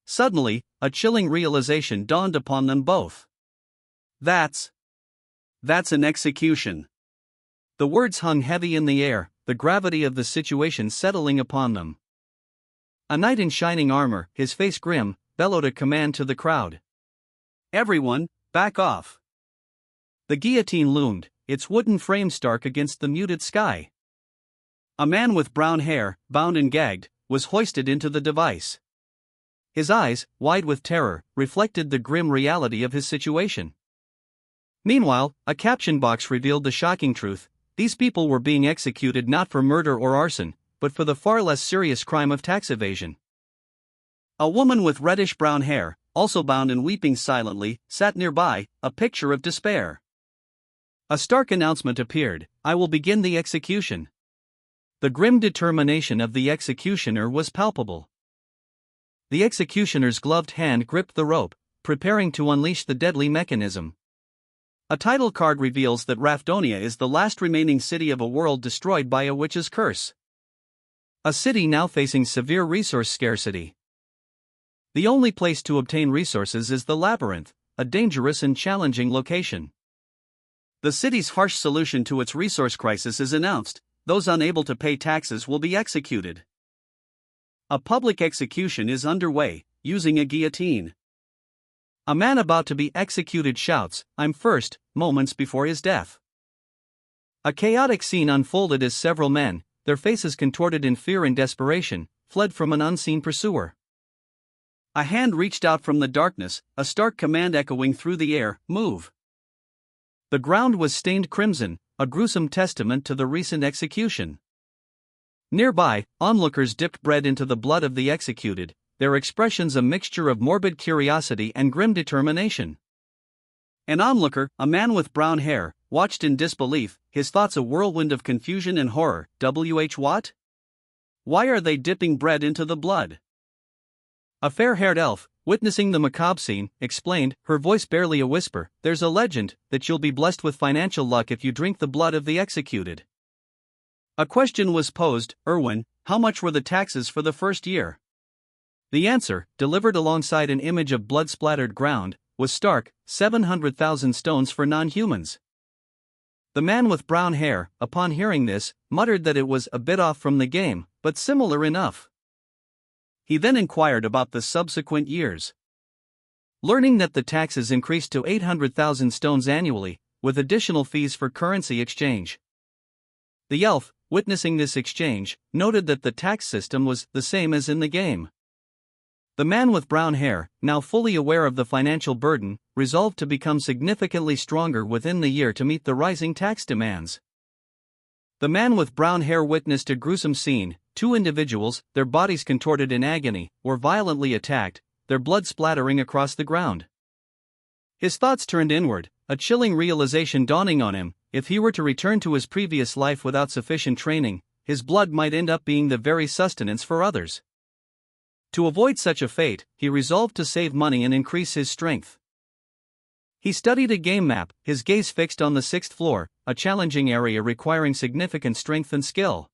Suddenly, a chilling realization dawned upon them both. That's an execution." The words hung heavy in the air, the gravity of the situation settling upon them. A knight in shining armor, his face grim, bellowed a command to the crowd. "Everyone, back off." The guillotine loomed, its wooden frame stark against the muted sky. A man with brown hair, bound and gagged, was hoisted into the device. His eyes, wide with terror, reflected the grim reality of his situation. Meanwhile, a caption box revealed the shocking truth: these people were being executed not for murder or arson, but for the far less serious crime of tax evasion. A woman with reddish-brown hair, also bound and weeping silently, sat nearby, a picture of despair. A stark announcement appeared: "I will begin the execution." The grim determination of the executioner was palpable. The executioner's gloved hand gripped the rope, preparing to unleash the deadly mechanism. A title card reveals that Rafdonia is the last remaining city of a world destroyed by a witch's curse. A city now facing severe resource scarcity. The only place to obtain resources is the labyrinth, a dangerous and challenging location. The city's harsh solution to its resource crisis is announced: those unable to pay taxes will be executed. A public execution is underway, using a guillotine. A man about to be executed shouts, "I'm first," moments before his death. A chaotic scene unfolded as several men, their faces contorted in fear and desperation, fled from an unseen pursuer. A hand reached out from the darkness, a stark command echoing through the air: "Move." The ground was stained crimson, a gruesome testament to the recent execution. Nearby, onlookers dipped bread into the blood of the executed, their expressions a mixture of morbid curiosity and grim determination. An onlooker, a man with brown hair, watched in disbelief, his thoughts a whirlwind of confusion and horror. What? Why are they dipping bread into the blood? A fair-haired elf, witnessing the macabre scene, explained, her voice barely a whisper, "There's a legend that you'll be blessed with financial luck if you drink the blood of the executed." A question was posed: "Erwin, how much were the taxes for the first year?" The answer, delivered alongside an image of blood-splattered ground, was stark: 700,000 stones for non-humans. The man with brown hair, upon hearing this, muttered that it was a bit off from the game, but similar enough. He then inquired about the subsequent years. Learning that the taxes increased to 800,000 stones annually, with additional fees for currency exchange. The elf, witnessing this exchange, noted that the tax system was the same as in the game. The man with brown hair, now fully aware of the financial burden, resolved to become significantly stronger within the year to meet the rising tax demands. The man with brown hair witnessed a gruesome scene. Two individuals, their bodies contorted in agony, were violently attacked, their blood splattering across the ground. His thoughts turned inward, a chilling realization dawning on him: if he were to return to his previous life without sufficient training, his blood might end up being the very sustenance for others. To avoid such a fate, he resolved to save money and increase his strength. He studied a game map, his gaze fixed on the 6th floor, a challenging area requiring significant strength and skill.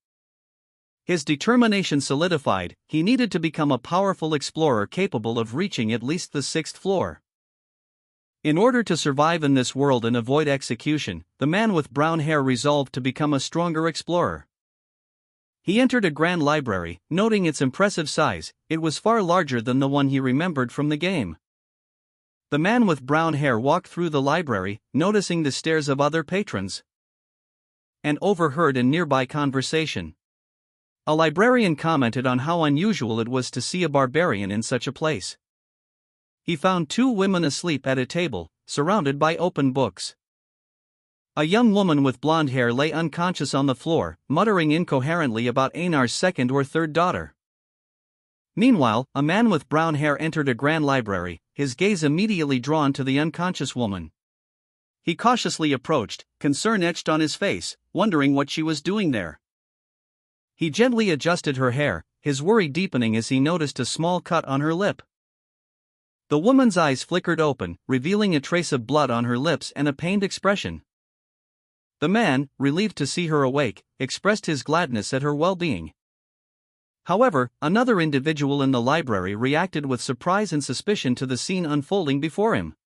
His determination solidified: he needed to become a powerful explorer capable of reaching at least the 6th floor. In order to survive in this world and avoid execution, the man with brown hair resolved to become a stronger explorer. He entered a grand library, noting its impressive size. It was far larger than the one he remembered from the game. The man with brown hair walked through the library, noticing the stares of other patrons, and overheard a nearby conversation. A librarian commented on how unusual it was to see a barbarian in such a place. He found two women asleep at a table, surrounded by open books. A young woman with blonde hair lay unconscious on the floor, muttering incoherently about Einar's second or third daughter. Meanwhile, a man with brown hair entered a grand library, his gaze immediately drawn to the unconscious woman. He cautiously approached, concern etched on his face, wondering what she was doing there. He gently adjusted her hair, his worry deepening as he noticed a small cut on her lip. The woman's eyes flickered open, revealing a trace of blood on her lips and a pained expression. The man, relieved to see her awake, expressed his gladness at her well-being. However, another individual in the library reacted with surprise and suspicion to the scene unfolding before him.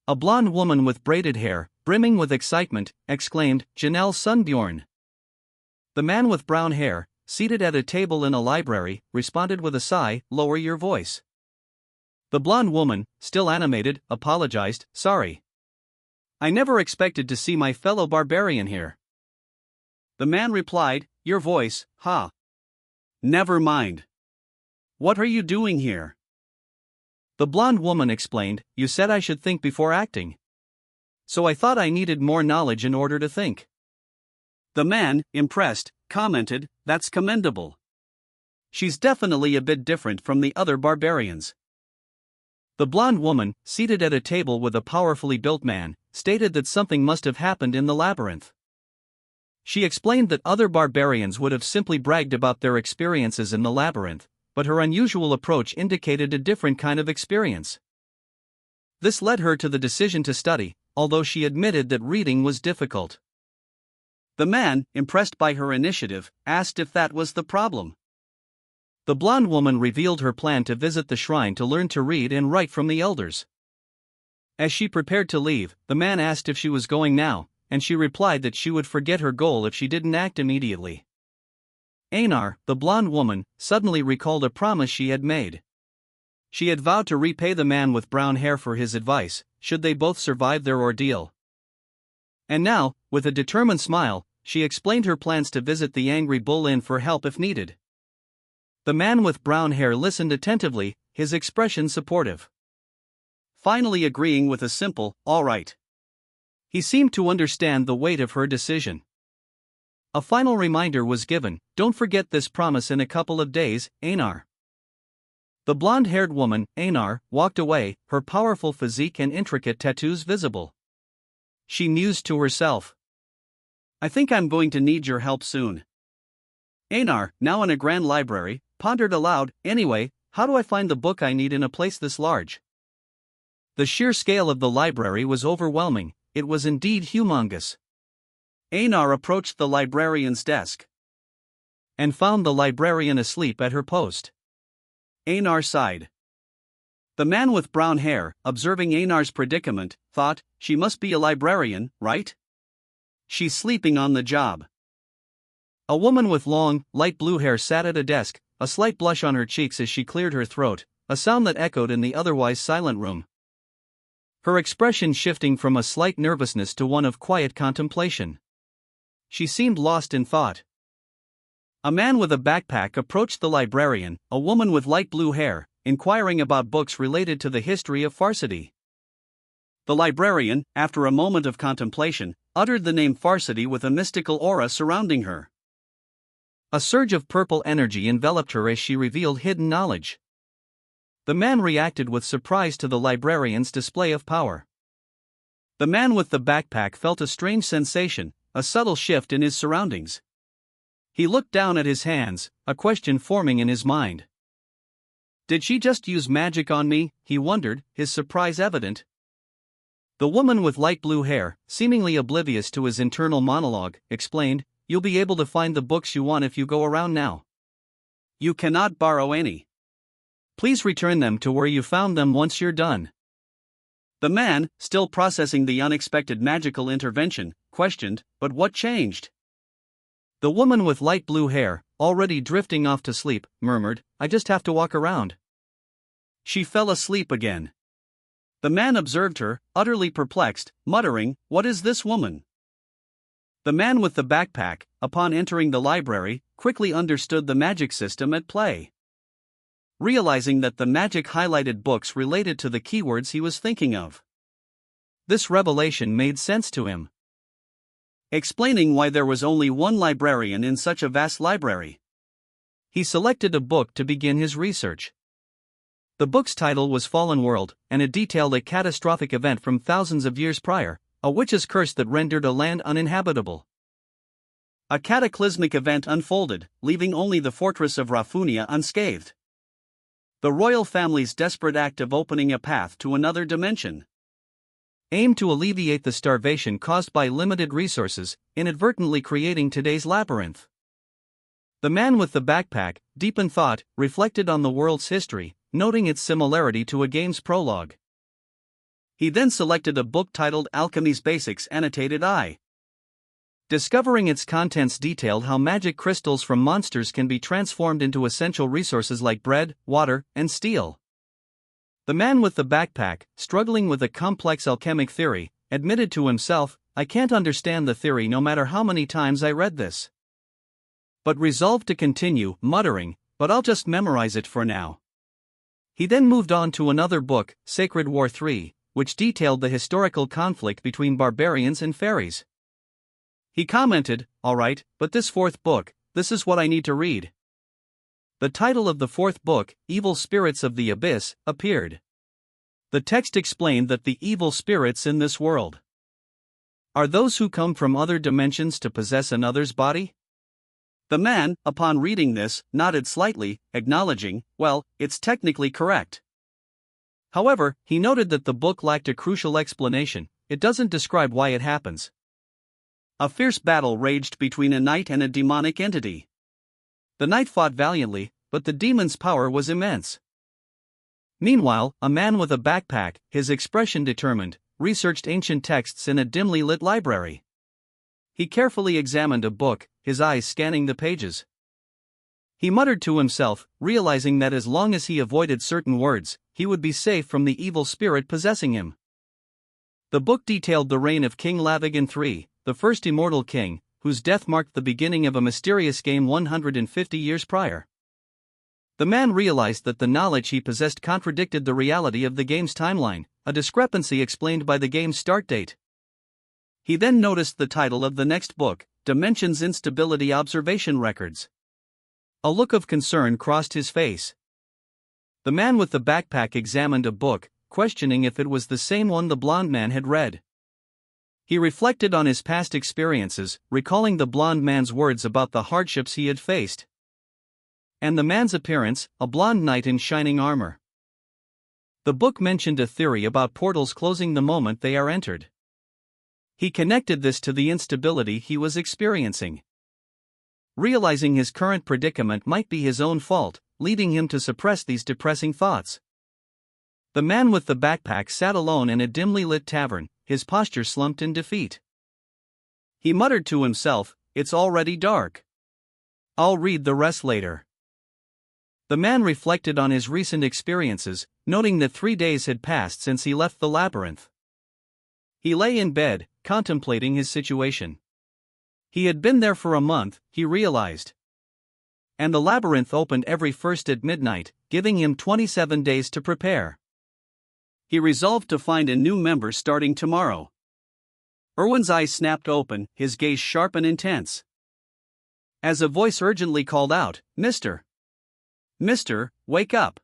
A blonde woman with braided hair, brimming with excitement, exclaimed, "Janelle Sunbjorn." The man with brown hair, seated at a table in a library, responded with a sigh, "Lower your voice." The blonde woman, still animated, apologized, "Sorry. I never expected to see my fellow barbarian here." The man replied, "Your voice, ha. Never mind. What are you doing here?" The blonde woman explained, "You said I should think before acting. So I thought I needed more knowledge in order to think." The man, impressed, commented, "That's commendable. She's definitely a bit different from the other barbarians." The blonde woman, seated at a table with a powerfully built man, stated that something must have happened in the labyrinth. She explained that other barbarians would have simply bragged about their experiences in the labyrinth, but her unusual approach indicated a different kind of experience. This led her to the decision to study, although she admitted that reading was difficult. The man, impressed by her initiative, asked if that was the problem. The blonde woman revealed her plan to visit the shrine to learn to read and write from the elders. As she prepared to leave, the man asked if she was going now, and she replied that she would forget her goal if she didn't act immediately. Einar, the blonde woman, suddenly recalled a promise she had made. She had vowed to repay the man with brown hair for his advice, should they both survive their ordeal. And now, with a determined smile, she explained her plans to visit the Angry Bull Inn for help if needed. The man with brown hair listened attentively, his expression supportive. Finally agreeing with a simple, "All right." He seemed to understand the weight of her decision. A final reminder was given, "Don't forget this promise in a couple of days, Einar." The blonde-haired woman, Einar, walked away, her powerful physique and intricate tattoos visible. She mused to herself, "I think I'm going to need your help soon." Einar, now in a grand library, pondered aloud, "Anyway, how do I find the book I need in a place this large?" The sheer scale of the library was overwhelming, it was indeed humongous. Einar approached the librarian's desk and found the librarian asleep at her post. Einar sighed. The man with brown hair, observing Einar's predicament, thought, "She must be a librarian, right? She's sleeping on the job." A woman with long, light blue hair sat at a desk, a slight blush on her cheeks as she cleared her throat, a sound that echoed in the otherwise silent room. Her expression shifting from a slight nervousness to one of quiet contemplation. She seemed lost in thought. A man with a backpack approached the librarian, a woman with light blue hair, inquiring about books related to the history of Farsidi. The librarian, after a moment of contemplation, uttered the name Farsidi with a mystical aura surrounding her. A surge of purple energy enveloped her as she revealed hidden knowledge. The man reacted with surprise to the librarian's display of power. The man with the backpack felt a strange sensation, a subtle shift in his surroundings. He looked down at his hands, a question forming in his mind. Did she just use magic on me? He wondered, his surprise evident. The woman with light blue hair, seemingly oblivious to his internal monologue, explained, "You'll be able to find the books you want if you go around now. You cannot borrow any. Please return them to where you found them once you're done." The man, still processing the unexpected magical intervention, questioned, "But what changed?" The woman with light blue hair, already drifting off to sleep, murmured, "I just have to walk around." She fell asleep again. The man observed her, utterly perplexed, muttering, "What is this woman?" The man with the backpack, upon entering the library, quickly understood the magic system at play. Realizing that the magic highlighted books related to the keywords he was thinking of. This revelation made sense to him, explaining why there was only one librarian in such a vast library. He selected a book to begin his research. The book's title was Fallen World, and it detailed a catastrophic event from thousands of years prior, a witch's curse that rendered a land uninhabitable. A cataclysmic event unfolded, leaving only the fortress of Rafunia unscathed. The royal family's desperate act of opening a path to another dimension aimed to alleviate the starvation caused by limited resources, inadvertently creating today's labyrinth. The man with the backpack, deep in thought, reflected on the world's history, noting its similarity to a game's prologue. He then selected a book titled Alchemy's Basics Annotated I. Discovering its contents detailed how magic crystals from monsters can be transformed into essential resources like bread, water, and steel. The man with the backpack, struggling with a complex alchemic theory, admitted to himself, "I can't understand the theory no matter how many times I read this." But resolved to continue, muttering, "But I'll just memorize it for now." He then moved on to another book, Sacred War III, which detailed the historical conflict between barbarians and fairies. He commented, "All right, but this fourth book, this is what I need to read." The title of the fourth book, Evil Spirits of the Abyss, appeared. The text explained that the evil spirits in this world are those who come from other dimensions to possess another's body. The man, upon reading this, nodded slightly, acknowledging, "Well, it's technically correct." However, he noted that the book lacked a crucial explanation. It doesn't describe why it happens. A fierce battle raged between a knight and a demonic entity. The knight fought valiantly, but the demon's power was immense. Meanwhile, a man with a backpack, his expression determined, researched ancient texts in a dimly lit library. He carefully examined a book, his eyes scanning the pages. He muttered to himself, realizing that as long as he avoided certain words, he would be safe from the evil spirit possessing him. The book detailed the reign of King Lavigan III, the first immortal king, whose death marked the beginning of a mysterious game 150 years prior. The man realized that the knowledge he possessed contradicted the reality of the game's timeline, a discrepancy explained by the game's start date. He then noticed the title of the next book, Dimensions Instability Observation Records. A look of concern crossed his face. The man with the backpack examined a book, questioning if it was the same one the blonde man had read. He reflected on his past experiences, recalling the blonde man's words about the hardships he had faced. And the man's appearance, a blonde knight in shining armor. The book mentioned a theory about portals closing the moment they are entered. He connected this to the instability he was experiencing. Realizing his current predicament might be his own fault, leading him to suppress these depressing thoughts. The man with the backpack sat alone in a dimly lit tavern, his posture slumped in defeat. He muttered to himself, "It's already dark. I'll read the rest later." The man reflected on his recent experiences, noting that 3 days had passed since he left the labyrinth. He lay in bed, contemplating his situation. He had been there for a month, he realized. And the labyrinth opened every first at midnight, giving him 27 days to prepare. He resolved to find a new member starting tomorrow. Erwin's eyes snapped open, his gaze sharp and intense. As a voice urgently called out, Mr. Wake up.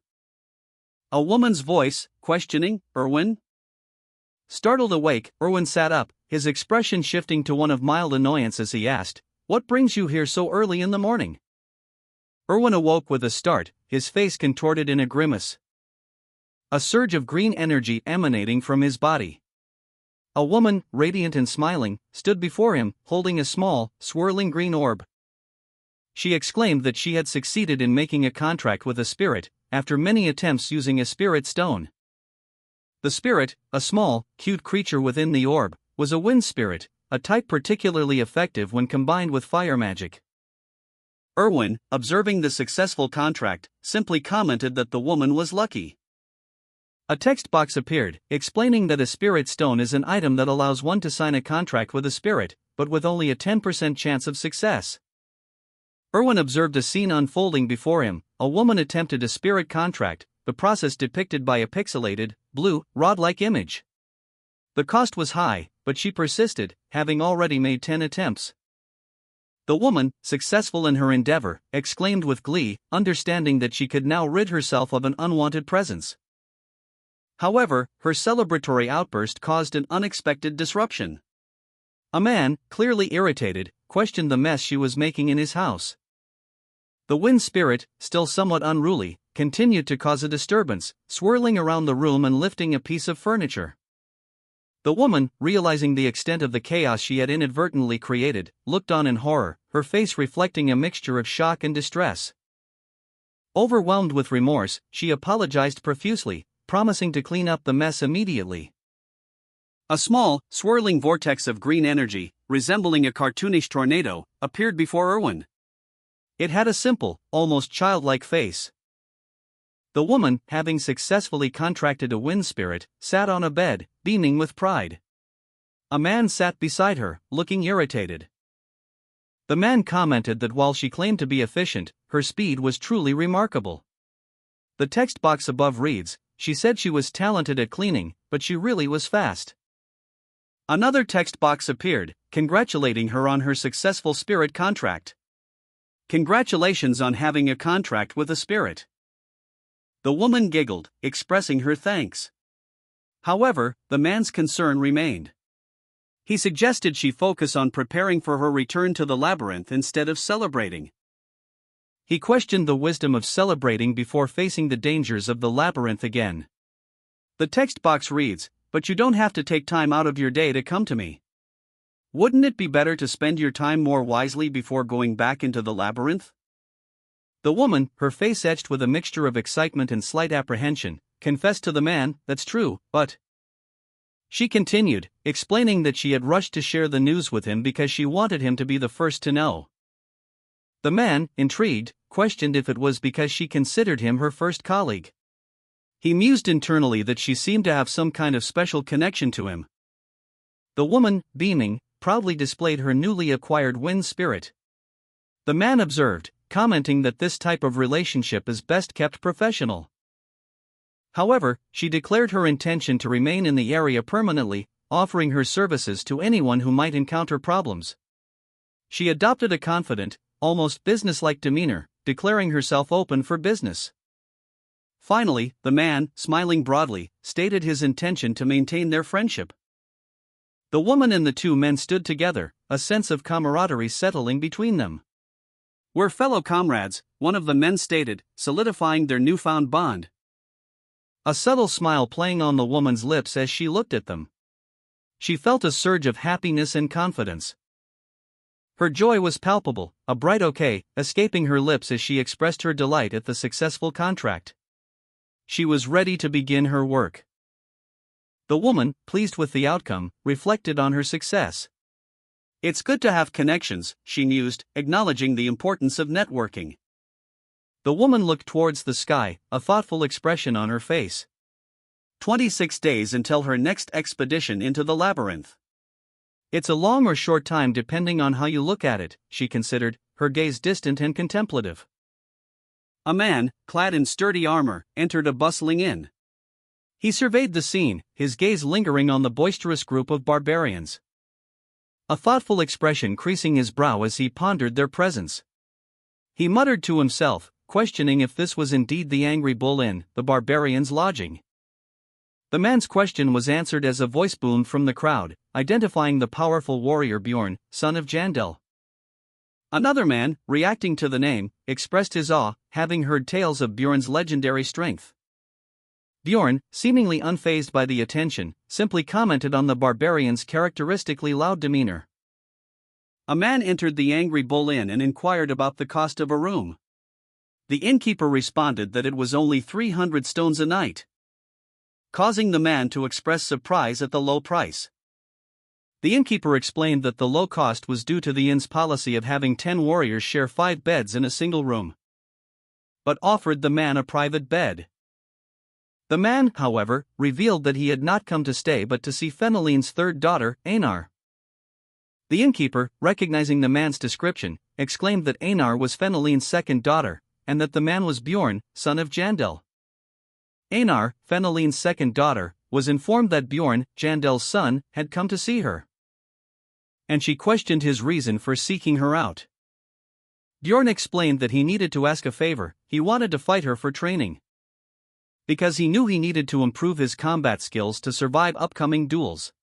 A woman's voice, questioning, Erwin? Startled awake, Erwin sat up, his expression shifting to one of mild annoyance as he asked, What brings you here so early in the morning? Erwin awoke with a start, his face contorted in a grimace. A surge of green energy emanating from his body. A woman, radiant and smiling, stood before him, holding a small, swirling green orb. She exclaimed that she had succeeded in making a contract with a spirit, after many attempts using a spirit stone. The spirit, a small, cute creature within the orb, was a wind spirit, a type particularly effective when combined with fire magic. Erwin, observing the successful contract, simply commented that the woman was lucky. A text box appeared, explaining that a spirit stone is an item that allows one to sign a contract with a spirit, but with only a 10% chance of success. Erwin observed a scene unfolding before him. A woman attempted a spirit contract, the process depicted by a pixelated, blue, rod-like image. The cost was high, but she persisted, having already made 10 attempts. The woman, successful in her endeavor, exclaimed with glee, understanding that she could now rid herself of an unwanted presence. However, her celebratory outburst caused an unexpected disruption. A man, clearly irritated, questioned the mess she was making in his house. The wind spirit, still somewhat unruly, continued to cause a disturbance, swirling around the room and lifting a piece of furniture. The woman, realizing the extent of the chaos she had inadvertently created, looked on in horror, her face reflecting a mixture of shock and distress. Overwhelmed with remorse, she apologized profusely, promising to clean up the mess immediately. A small, swirling vortex of green energy, resembling a cartoonish tornado, appeared before Erwin. It had a simple, almost childlike face. The woman, having successfully contracted a wind spirit, sat on a bed, beaming with pride. A man sat beside her, looking irritated. The man commented that while she claimed to be efficient, her speed was truly remarkable. The text box above reads, She said she was talented at cleaning, but she really was fast. Another text box appeared, congratulating her on her successful spirit contract. Congratulations on having a contract with a spirit. The woman giggled, expressing her thanks. However, the man's concern remained. He suggested she focus on preparing for her return to the labyrinth instead of celebrating. He questioned the wisdom of celebrating before facing the dangers of the labyrinth again. The text box reads, But you don't have to take time out of your day to come to me. Wouldn't it be better to spend your time more wisely before going back into the labyrinth? The woman, her face etched with a mixture of excitement and slight apprehension, confessed to the man, That's true, but... She continued, explaining that she had rushed to share the news with him because she wanted him to be the first to know. The man, intrigued, questioned if it was because she considered him her first colleague. He mused internally that she seemed to have some kind of special connection to him. The woman, beaming, proudly displayed her newly acquired wind spirit. The man observed, commenting that this type of relationship is best kept professional. However, she declared her intention to remain in the area permanently, offering her services to anyone who might encounter problems. She adopted a confident, almost businesslike demeanor, declaring herself open for business. Finally, the man, smiling broadly, stated his intention to maintain their friendship. The woman and the two men stood together, a sense of camaraderie settling between them. We're fellow comrades, one of the men stated, solidifying their newfound bond. A subtle smile playing on the woman's lips as she looked at them. She felt a surge of happiness and confidence. Her joy was palpable, a bright okay escaping her lips as she expressed her delight at the successful contract. She was ready to begin her work. The woman, pleased with the outcome, reflected on her success. It's good to have connections, she mused, acknowledging the importance of networking. The woman looked towards the sky, a thoughtful expression on her face. 26 days until her next expedition into the labyrinth. It's a long or short time depending on how you look at it, she considered, her gaze distant and contemplative. A man, clad in sturdy armor, entered a bustling inn. He surveyed the scene, his gaze lingering on the boisterous group of barbarians. A thoughtful expression creasing his brow as he pondered their presence. He muttered to himself, questioning if this was indeed the Angry Bull Inn, the barbarians' lodging. The man's question was answered as a voice boomed from the crowd, identifying the powerful warrior Bjorn, son of Jandel. Another man, reacting to the name, expressed his awe, having heard tales of Bjorn's legendary strength. Bjorn, seemingly unfazed by the attention, simply commented on the barbarian's characteristically loud demeanor. A man entered the Angry Bull Inn and inquired about the cost of a room. The innkeeper responded that it was only 300 stones a night, causing the man to express surprise at the low price. The innkeeper explained that the low cost was due to the inn's policy of having 10 warriors share 5 beds in a single room, but offered the man a private bed. The man, however, revealed that he had not come to stay but to see Feneline's third daughter, Einar. The innkeeper, recognizing the man's description, exclaimed that Einar was Feneline's second daughter, and that the man was Bjorn, son of Jandel. Einar, Feneline's second daughter, was informed that Bjorn, Jandel's son, had come to see her, and she questioned his reason for seeking her out. Bjorn explained that he needed to ask a favor. He wanted to fight her for training, because he knew he needed to improve his combat skills to survive upcoming duels.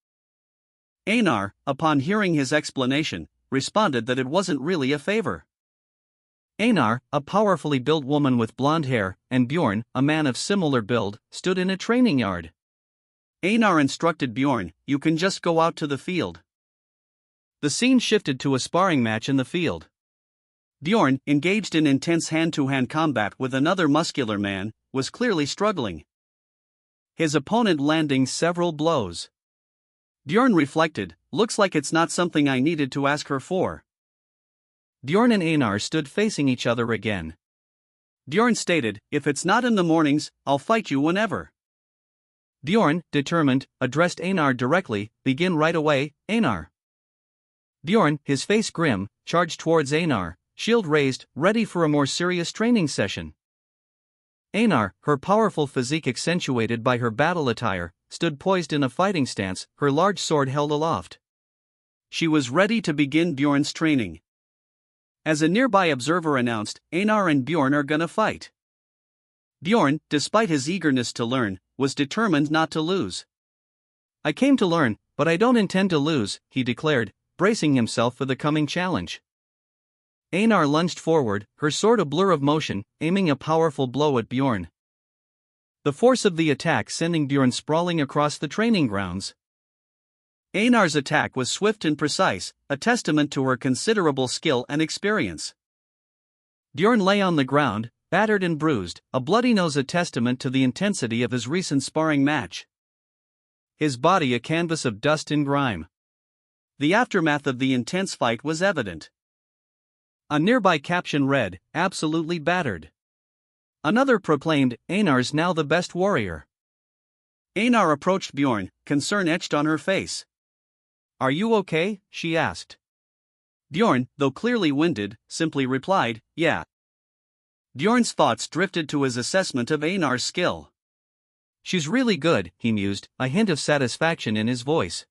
Einar, upon hearing his explanation, responded that it wasn't really a favor. Einar, a powerfully built woman with blonde hair, and Bjorn, a man of similar build, stood in a training yard. Einar instructed Bjorn, "You can just go out to the field." The scene shifted to a sparring match in the field. Bjorn, engaged in intense hand-to-hand combat with another muscular man, was clearly struggling, his opponent landing several blows. Bjorn reflected, "Looks like it's not something I needed to ask her for." Bjorn and Einar stood facing each other again. Bjorn stated, "If it's not in the mornings, I'll fight you whenever." Bjorn, determined, addressed Einar directly, "Begin right away, Einar." Bjorn, his face grim, charged towards Einar, shield raised, ready for a more serious training session. Einar, her powerful physique accentuated by her battle attire, stood poised in a fighting stance, her large sword held aloft. She was ready to begin Bjorn's training. As a nearby observer announced, "Einar and Bjorn are gonna fight." Bjorn, despite his eagerness to learn, was determined not to lose. "I came to learn, but I don't intend to lose," he declared, bracing himself for the coming challenge. Einar lunged forward, her sword a blur of motion, aiming a powerful blow at Bjorn. The force of the attack sending Bjorn sprawling across the training grounds. Einar's attack was swift and precise, a testament to her considerable skill and experience. Bjorn lay on the ground, battered and bruised, a bloody nose a testament to the intensity of his recent sparring match. His body a canvas of dust and grime. The aftermath of the intense fight was evident. A nearby caption read, "Absolutely battered." Another proclaimed, "Einar's now the best warrior." Einar approached Bjorn, concern etched on her face. "Are you okay?" she asked. Bjorn, though clearly winded, simply replied, "Yeah." Bjorn's thoughts drifted to his assessment of Einar's skill. "She's really good," he mused, a hint of satisfaction in his voice.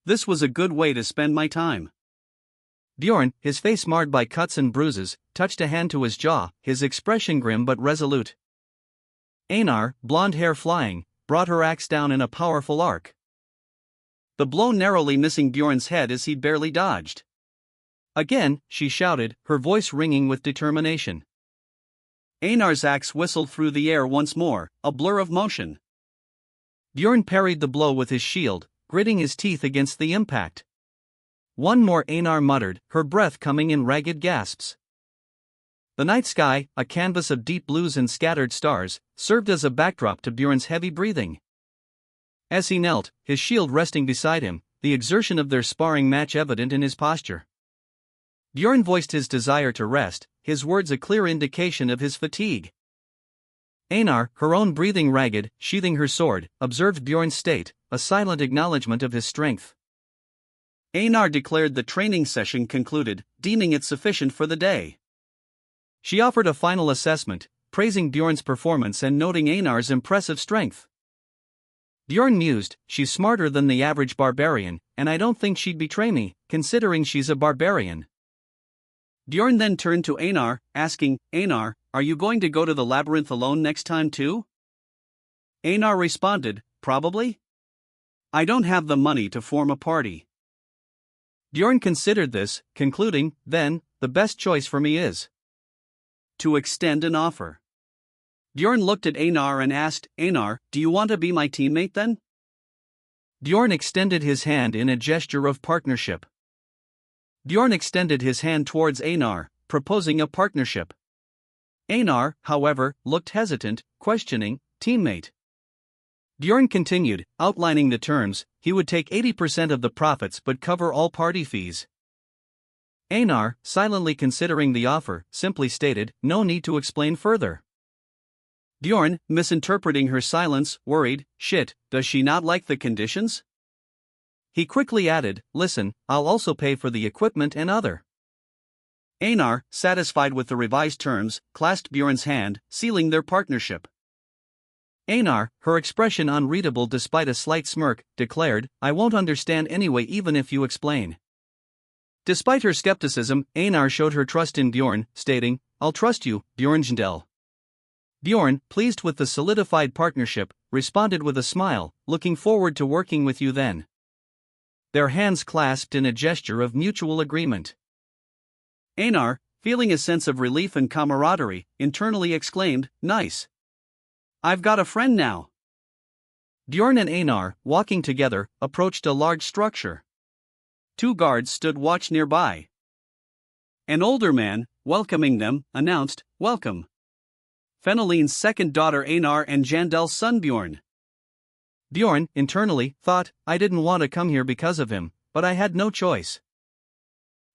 "This was a good way to spend my time." Bjorn, his face marred by cuts and bruises, touched a hand to his jaw, his expression grim but resolute. Einar, blonde hair flying, brought her axe down in a powerful arc, the blow narrowly missing Bjorn's head as he barely dodged. Again, she shouted, her voice ringing with determination. Einar's axe whistled through the air once more, a blur of motion. Bjorn parried the blow with his shield, gritting his teeth against the impact. "One more," Einar muttered, her breath coming in ragged gasps. The night sky, a canvas of deep blues and scattered stars, served as a backdrop to Bjorn's heavy breathing. As he knelt, his shield resting beside him, the exertion of their sparring match evident in his posture. Bjorn voiced his desire to rest, his words a clear indication of his fatigue. Einar, her own breathing ragged, sheathing her sword, observed Bjorn's state, a silent acknowledgement of his strength. Einar declared the training session concluded, deeming it sufficient for the day. She offered a final assessment, praising Bjorn's performance and noting Einar's impressive strength. Bjorn mused, she's smarter than the average barbarian, and I don't think she'd betray me, considering she's a barbarian. Bjorn then turned to Einar, asking, Einar, are you going to go to the labyrinth alone next time too? Einar responded, probably. I don't have the money to form a party. Bjorn considered this, concluding, then, the best choice for me is to extend an offer. Bjorn looked at Einar and asked, Einar, do you want to be my teammate then? Bjorn extended his hand in a gesture of partnership. Bjorn extended his hand towards Einar, proposing a partnership. Einar, however, looked hesitant, questioning, teammate. Bjorn continued, outlining the terms. He would take 80% of the profits but cover all party fees. Einar, silently considering the offer, simply stated, no need to explain further. Bjorn, misinterpreting her silence, worried, shit, does she not like the conditions? He quickly added, listen, I'll also pay for the equipment and other. Einar, satisfied with the revised terms, clasped Bjorn's hand, sealing their partnership. Einar, her expression unreadable despite a slight smirk, declared, I won't understand anyway even if you explain. Despite her skepticism, Einar showed her trust in Bjorn, stating, I'll trust you, Bjornjendel. Bjorn, pleased with the solidified partnership, responded with a smile, looking forward to working with you then. Their hands clasped in a gesture of mutual agreement. Einar, feeling a sense of relief and camaraderie, internally exclaimed, nice. I've got a friend now. Bjorn and Einar, walking together, approached a large structure. 2 guards stood watch nearby. An older man, welcoming them, announced, welcome. Feneline's second daughter Einar and Jandel's son Bjorn. Bjorn, internally, thought, I didn't want to come here because of him, but I had no choice.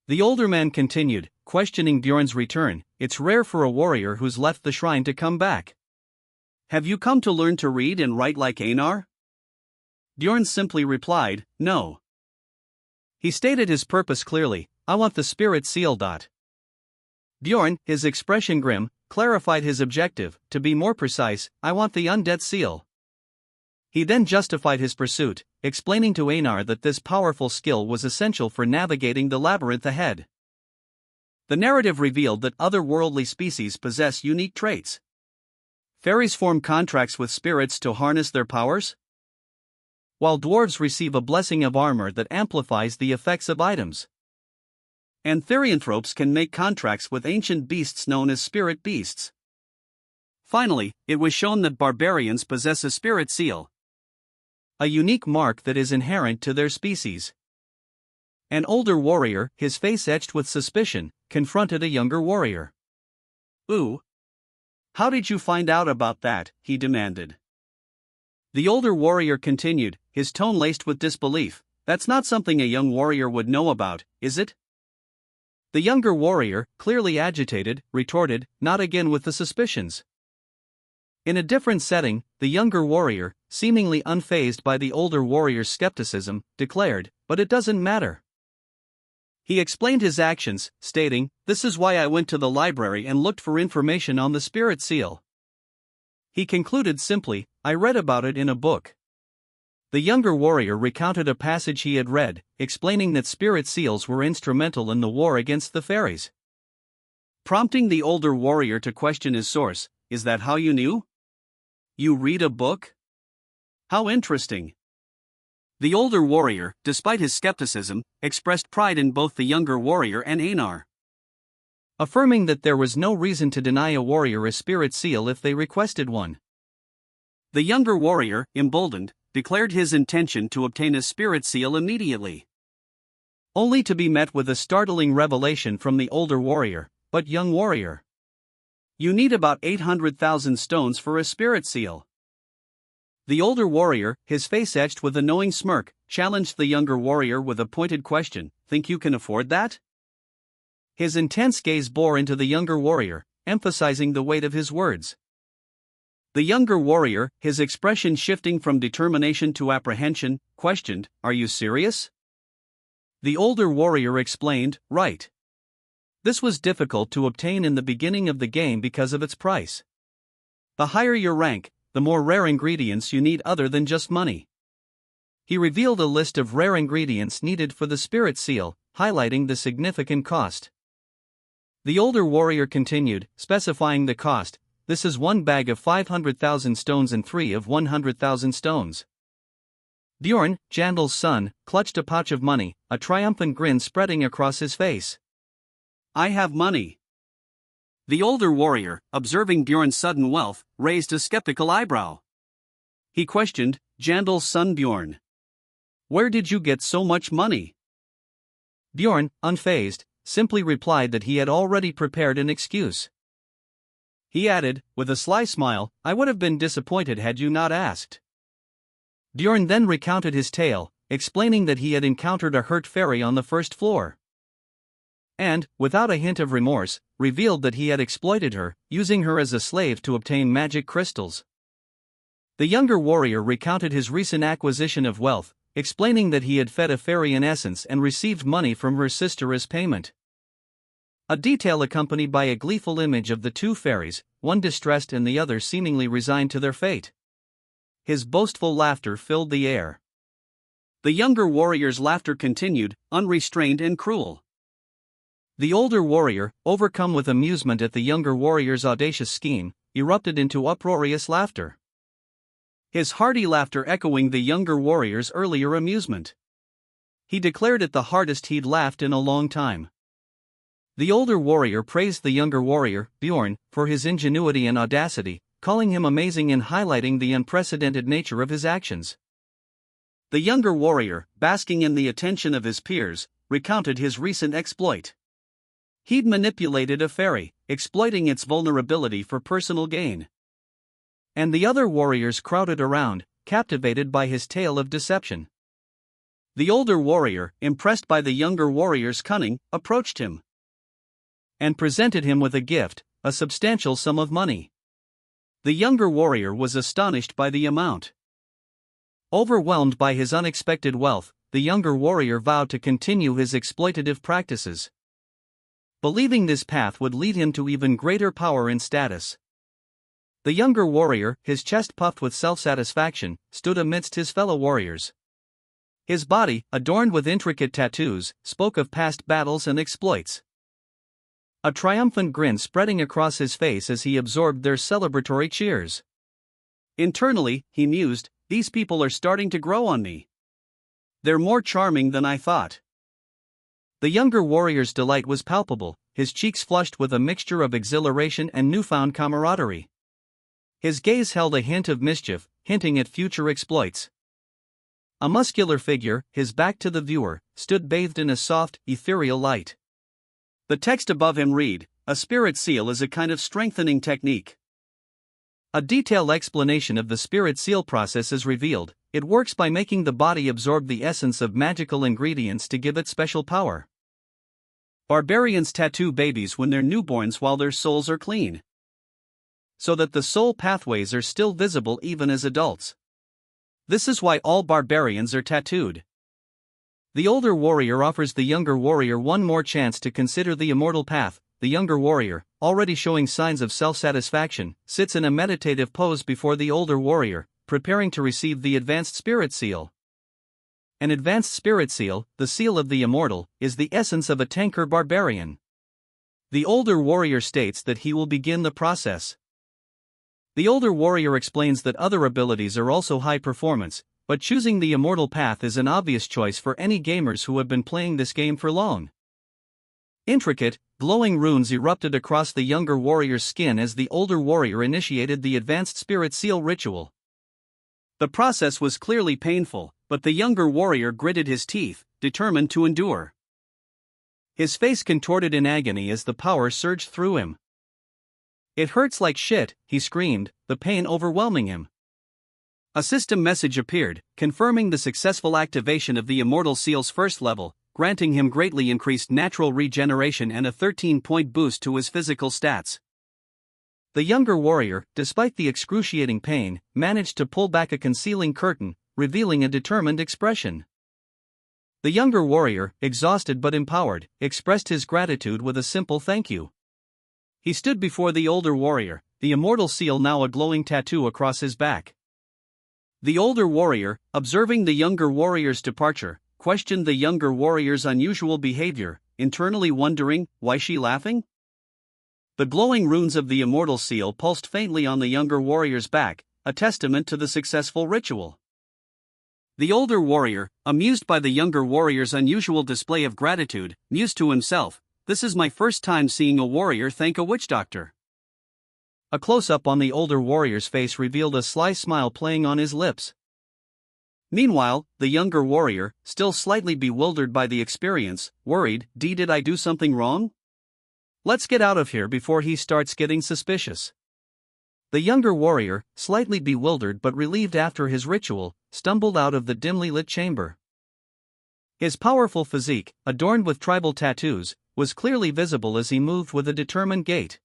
The older man continued, questioning Bjorn's return, it's rare for a warrior who's left the shrine to come back. Have you come to learn to read and write like Einar? Bjorn simply replied, no. He stated his purpose clearly, I want the spirit seal. Bjorn, his expression grim, clarified his objective, to be more precise, I want the undead seal. He then justified his pursuit, explaining to Einar that this powerful skill was essential for navigating the labyrinth ahead. The narrative revealed that otherworldly species possess unique traits. Fairies form contracts with spirits to harness their powers, while dwarves receive a blessing of armor that amplifies the effects of items. And therianthropes can make contracts with ancient beasts known as spirit beasts. Finally, it was shown that barbarians possess a spirit seal, a unique mark that is inherent to their species. An older warrior, his face etched with suspicion, confronted a younger warrior. Ooh. How did you find out about that? He demanded. The older warrior continued, his tone laced with disbelief, that's not something a young warrior would know about, is it? The younger warrior, clearly agitated, retorted, not again with the suspicions. In a different setting, the younger warrior, seemingly unfazed by the older warrior's skepticism, declared, but it doesn't matter. He explained his actions, stating, this is why I went to the library and looked for information on the spirit seal. He concluded simply, I read about it in a book. The younger warrior recounted a passage he had read, explaining that spirit seals were instrumental in the war against the fairies. Prompting the older warrior to question his source, is that how you knew? You read a book? How interesting. The older warrior, despite his skepticism, expressed pride in both the younger warrior and Einar, affirming that there was no reason to deny a warrior a spirit seal if they requested one. The younger warrior, emboldened, declared his intention to obtain a spirit seal immediately, only to be met with a startling revelation from the older warrior, but young warrior, you need about 800,000 stones for a spirit seal. The older warrior, his face etched with a knowing smirk, challenged the younger warrior with a pointed question, think you can afford that? His intense gaze bore into the younger warrior, emphasizing the weight of his words. The younger warrior, his expression shifting from determination to apprehension, questioned, are you serious? The older warrior explained, right. This was difficult to obtain in the beginning of the game because of its price. The higher your rank, the more rare ingredients you need other than just money. He revealed a list of rare ingredients needed for the spirit seal, highlighting the significant cost. The older warrior continued, specifying the cost. This is 1 bag of 500,000 stones and 3 of 100,000 stones. Bjorn, Jandal's son, clutched a pouch of money, a triumphant grin spreading across his face. I have money. The older warrior, observing Bjorn's sudden wealth, raised a skeptical eyebrow. He questioned, Jandal's son Bjorn. Where did you get so much money? Bjorn, unfazed, simply replied that he had already prepared an excuse. He added, with a sly smile, I would have been disappointed had you not asked. Bjorn then recounted his tale, explaining that he had encountered a hurt fairy on the first floor. And, without a hint of remorse, revealed that he had exploited her, using her as a slave to obtain magic crystals. The younger warrior recounted his recent acquisition of wealth, explaining that he had fed a fairy in essence and received money from her sister as payment. A detail accompanied by a gleeful image of the two fairies, one distressed and the other seemingly resigned to their fate. His boastful laughter filled the air. The younger warrior's laughter continued, unrestrained and cruel. The older warrior, overcome with amusement at the younger warrior's audacious scheme, erupted into uproarious laughter. His hearty laughter echoing the younger warrior's earlier amusement. He declared it the hardest he'd laughed in a long time. The older warrior praised the younger warrior, Bjorn, for his ingenuity and audacity, calling him amazing and highlighting the unprecedented nature of his actions. The younger warrior, basking in the attention of his peers, recounted his recent exploit. He'd manipulated a fairy, exploiting its vulnerability for personal gain. And the other warriors crowded around, captivated by his tale of deception. The older warrior, impressed by the younger warrior's cunning, approached him and presented him with a gift, a substantial sum of money. The younger warrior was astonished by the amount. Overwhelmed by his unexpected wealth, the younger warrior vowed to continue his exploitative practices, believing this path would lead him to even greater power and status. The younger warrior, his chest puffed with self-satisfaction, stood amidst his fellow warriors. His body, adorned with intricate tattoos, spoke of past battles and exploits. A triumphant grin spreading across his face as he absorbed their celebratory cheers. Internally, he mused, these people are starting to grow on me. They're more charming than I thought. The younger warrior's delight was palpable, his cheeks flushed with a mixture of exhilaration and newfound camaraderie. His gaze held a hint of mischief, hinting at future exploits. A muscular figure, his back to the viewer, stood bathed in a soft, ethereal light. The text above him read, a spirit seal is a kind of strengthening technique. A detailed explanation of the spirit seal process is revealed. It works by making the body absorb the essence of magical ingredients to give it special power. Barbarians tattoo babies when they're newborns while their souls are clean, so that the soul pathways are still visible even as adults. This is why all barbarians are tattooed. The older warrior offers the younger warrior one more chance to consider the immortal path. The younger warrior, already showing signs of self-satisfaction, sits in a meditative pose before the older warrior, preparing to receive the advanced spirit seal. An advanced spirit seal, the seal of the immortal, is the essence of a tanker barbarian. The older warrior states that he will begin the process. The older warrior explains that other abilities are also high performance, but choosing the immortal path is an obvious choice for any gamers who have been playing this game for long. Intricate, glowing runes erupted across the younger warrior's skin as the older warrior initiated the advanced spirit seal ritual. The process was clearly painful, but the younger warrior gritted his teeth, determined to endure. His face contorted in agony as the power surged through him. It hurts like shit, he screamed, the pain overwhelming him. A system message appeared, confirming the successful activation of the Immortal Seal's first level, granting him greatly increased natural regeneration and a 13-point boost to his physical stats. The younger warrior, despite the excruciating pain, managed to pull back a concealing curtain, revealing a determined expression. The younger warrior, exhausted but empowered, expressed his gratitude with a simple thank you. He stood before the older warrior, the immortal seal now a glowing tattoo across his back. The older warrior, observing the younger warrior's departure, questioned the younger warrior's unusual behavior, internally wondering, why she laughing? The glowing runes of the immortal seal pulsed faintly on the younger warrior's back, a testament to the successful ritual. The older warrior, amused by the younger warrior's unusual display of gratitude, mused to himself, "This is my first time seeing a warrior thank a witch doctor." A close-up on the older warrior's face revealed a sly smile playing on his lips. Meanwhile, the younger warrior, still slightly bewildered by the experience, worried, Did I do something wrong? Let's get out of here before he starts getting suspicious." The younger warrior, slightly bewildered but relieved after his ritual, stumbled out of the dimly lit chamber. His powerful physique, adorned with tribal tattoos, was clearly visible as he moved with a determined gait.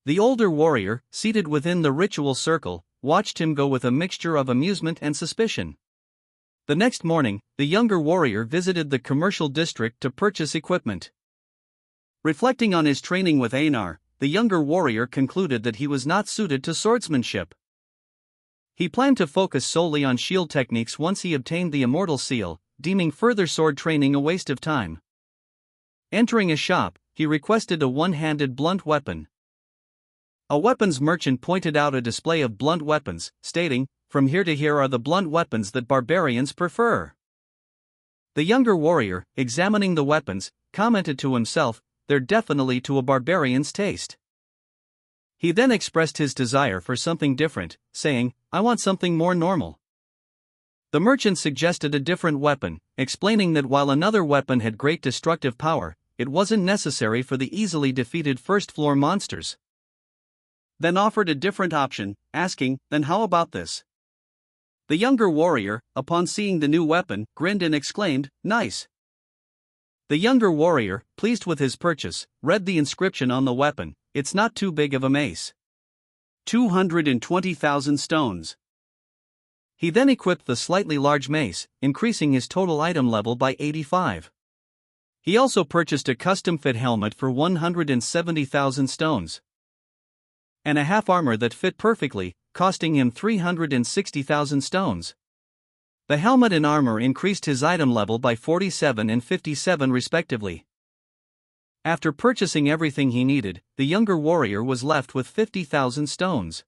The older warrior, seated within the ritual circle, watched him go with a mixture of amusement and suspicion. The next morning, the younger warrior visited the commercial district to purchase equipment. Reflecting on his training with Einar, the younger warrior concluded that he was not suited to swordsmanship. He planned to focus solely on shield techniques once he obtained the immortal seal, deeming further sword training a waste of time. Entering a shop, he requested a one-handed blunt weapon. A weapons merchant pointed out a display of blunt weapons, stating, "From here to here are the blunt weapons that barbarians prefer." The younger warrior, examining the weapons, commented to himself, "They're definitely to a barbarian's taste." He then expressed his desire for something different, saying, "I want something more normal." The merchant suggested a different weapon, explaining that while another weapon had great destructive power, it wasn't necessary for the easily defeated first-floor monsters. Then offered a different option, asking, "Then how about this?" The younger warrior, upon seeing the new weapon, grinned and exclaimed, "Nice." The younger warrior, pleased with his purchase, read the inscription on the weapon, "It's not too big of a mace. 220,000 stones." He then equipped the slightly large mace, increasing his total item level by 85. He also purchased a custom-fit helmet for 170,000 stones. And a half armor that fit perfectly, costing him 360,000 stones. The helmet and armor increased his item level by 47 and 57 respectively. After purchasing everything he needed, the younger warrior was left with 50,000 stones.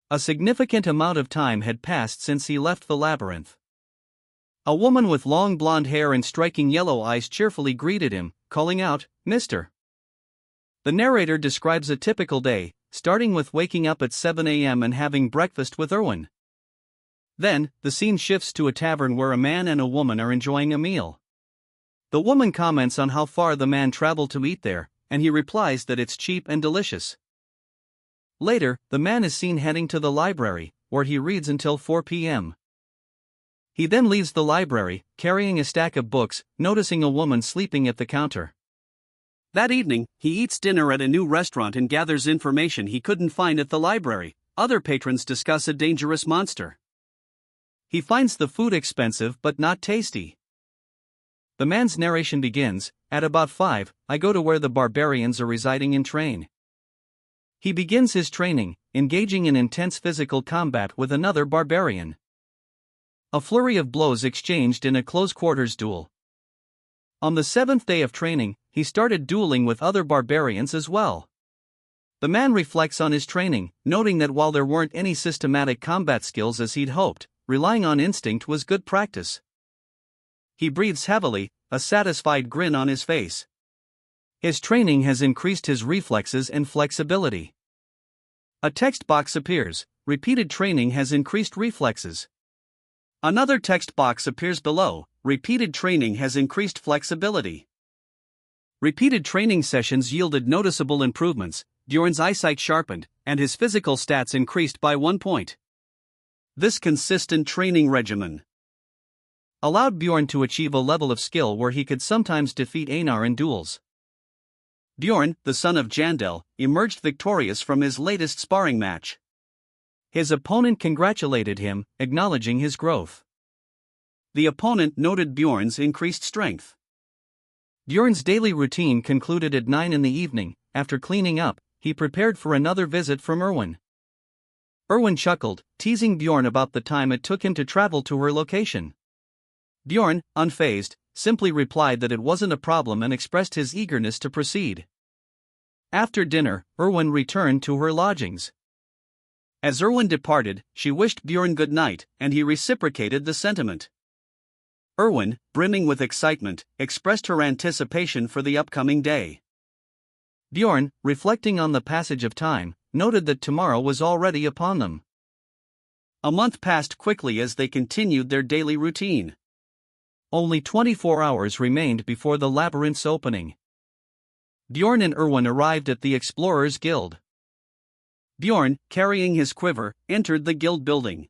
A significant amount of time had passed since he left the labyrinth. A woman with long blonde hair and striking yellow eyes cheerfully greeted him, calling out, "Mr." The narrator describes a typical day, starting with waking up at 7 a.m. and having breakfast with Erwin. Then, the scene shifts to a tavern where a man and a woman are enjoying a meal. The woman comments on how far the man traveled to eat there, and he replies that it's cheap and delicious. Later, the man is seen heading to the library, where he reads until 4 p.m. He then leaves the library, carrying a stack of books, noticing a woman sleeping at the counter. That evening, he eats dinner at a new restaurant and gathers information he couldn't find at the library. Other patrons discuss a dangerous monster. He finds the food expensive but not tasty. The man's narration begins, "At about 5, I go to where the barbarians are residing and train." He begins his training, engaging in intense physical combat with another barbarian. A flurry of blows exchanged in a close-quarters duel. On the 7th day of training, he started dueling with other barbarians as well. The man reflects on his training, noting that while there weren't any systematic combat skills as he'd hoped, relying on instinct was good practice. He breathes heavily, a satisfied grin on his face. His training has increased his reflexes and flexibility. A text box appears, "Repeated training has increased reflexes." Another text box appears below, "Repeated training has increased flexibility." Repeated training sessions yielded noticeable improvements, Bjorn's eyesight sharpened, and his physical stats increased by 1 point. This consistent training regimen allowed Bjorn to achieve a level of skill where he could sometimes defeat Einar in duels. Bjorn, the son of Jandel, emerged victorious from his latest sparring match. His opponent congratulated him, acknowledging his growth. The opponent noted Bjorn's increased strength. Bjorn's daily routine concluded at 9 in the evening. After cleaning up, he prepared for another visit from Erwin. Erwin chuckled, teasing Bjorn about the time it took him to travel to her location. Bjorn, unfazed, simply replied that it wasn't a problem and expressed his eagerness to proceed. After dinner, Erwin returned to her lodgings. As Erwin departed, she wished Bjorn good night, and he reciprocated the sentiment. Erwin, brimming with excitement, expressed her anticipation for the upcoming day. Bjorn, reflecting on the passage of time, noted that tomorrow was already upon them. A month passed quickly as they continued their daily routine. Only 24 hours remained before the labyrinth's opening. Bjorn and Erwin arrived at the Explorers Guild. Bjorn, carrying his quiver, entered the guild building.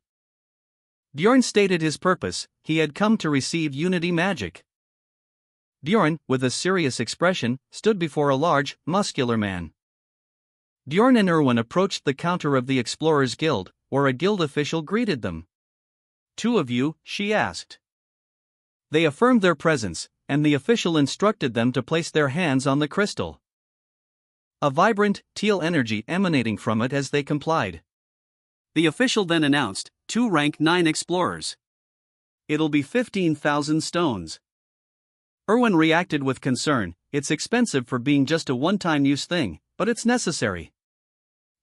Bjorn stated his purpose: he had come to receive unity magic. Bjorn, with a serious expression, stood before a large, muscular man. Bjorn and Erwin approached the counter of the Explorers Guild, where a guild official greeted them. "Two of you?" she asked. They affirmed their presence, and the official instructed them to place their hands on the crystal. A vibrant, teal energy emanating from it as they complied. The official then announced, 2 rank 9 explorers. It'll be 15,000 stones. Erwin reacted with concern. It's expensive for being just a one-time use thing, but it's necessary.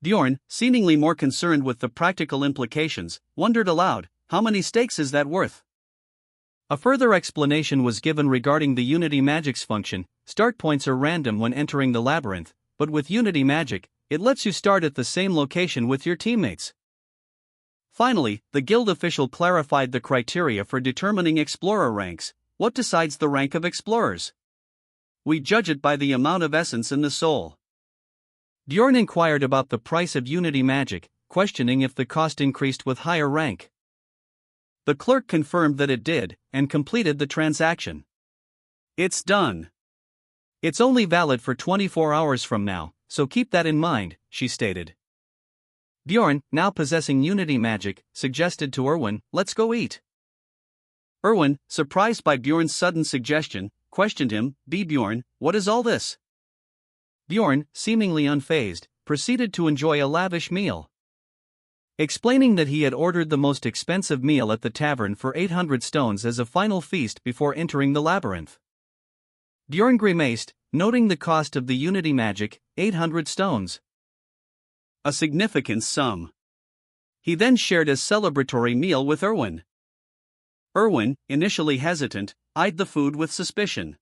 Bjorn, seemingly more concerned with the practical implications, wondered aloud, how many stakes is that worth? A further explanation was given regarding the Unity Magic's function. Start points are random when entering the labyrinth, but with Unity Magic, it lets you start at the same location with your teammates. Finally, the guild official clarified the criteria for determining explorer ranks. What decides the rank of explorers? We judge it by the amount of essence in the soul. Bjorn inquired about the price of Unity Magic, questioning if the cost increased with higher rank. The clerk confirmed that it did, and completed the transaction. It's done. It's only valid for 24 hours from now, so keep that in mind, she stated. Bjorn, now possessing Unity Magic, suggested to Erwin, let's go eat. Erwin, surprised by Bjorn's sudden suggestion, questioned him, Bjorn, what is all this? Bjorn, seemingly unfazed, proceeded to enjoy a lavish meal. Explaining that he had ordered the most expensive meal at the tavern for 800 stones as a final feast before entering the labyrinth. Bjorn grimaced, noting the cost of the Unity Magic, 800 stones. A significant sum. He then shared a celebratory meal with Erwin. Erwin, initially hesitant, eyed the food with suspicion.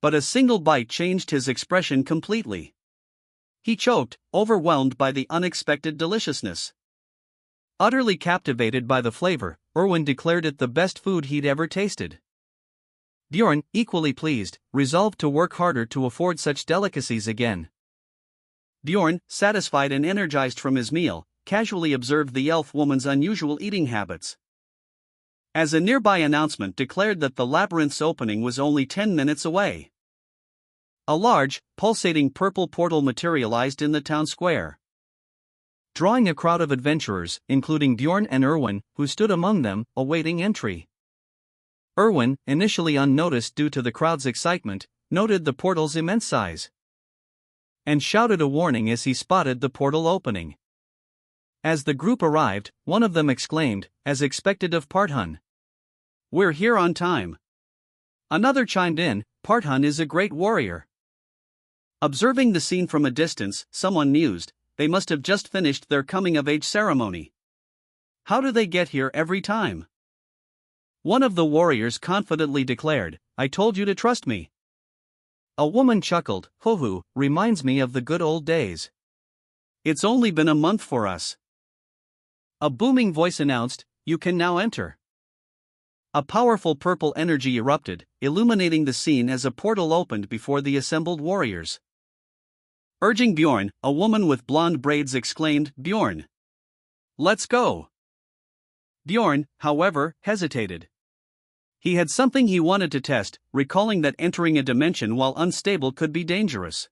But a single bite changed his expression completely. He choked, overwhelmed by the unexpected deliciousness. Utterly captivated by the flavor, Erwin declared it the best food he'd ever tasted. Bjorn, equally pleased, resolved to work harder to afford such delicacies again. Bjorn, satisfied and energized from his meal, casually observed the elf woman's unusual eating habits. As a nearby announcement declared that the labyrinth's opening was only 10 minutes away. A large, pulsating purple portal materialized in the town square, drawing a crowd of adventurers, including Bjorn and Erwin, who stood among them, awaiting entry. Erwin, initially unnoticed due to the crowd's excitement, noted the portal's immense size and shouted a warning as he spotted the portal opening. As the group arrived, one of them exclaimed, as expected of Parthun, "We're here on time." Another chimed in, "Parthun is a great warrior." Observing the scene from a distance, someone mused, they must have just finished their coming-of-age ceremony. How do they get here every time? One of the warriors confidently declared, "I told you to trust me." A woman chuckled, "Hoo-hoo, reminds me of the good old days. It's only been a month for us." A booming voice announced, "You can now enter." A powerful purple energy erupted, illuminating the scene as a portal opened before the assembled warriors. Urging Bjorn, a woman with blonde braids exclaimed, "Bjorn, let's go." Bjorn, however, hesitated. He had something he wanted to test, recalling that entering a dimension while unstable could be dangerous.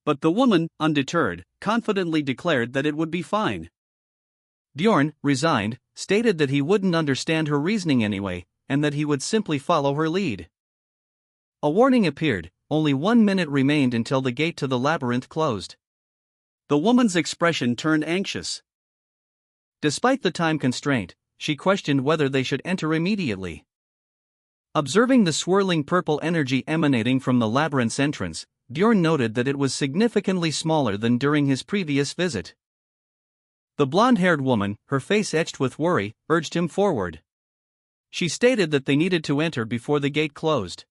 But the woman, undeterred, confidently declared that it would be fine. Bjorn, resigned, stated that he wouldn't understand her reasoning anyway, and that he would simply follow her lead. A warning appeared, only 1 minute remained until the gate to the labyrinth closed. The woman's expression turned anxious. Despite the time constraint, she questioned whether they should enter immediately. Observing the swirling purple energy emanating from the labyrinth's entrance, Bjorn noted that it was significantly smaller than during his previous visit. The blonde-haired woman, her face etched with worry, urged him forward. She stated that they needed to enter before the gate closed.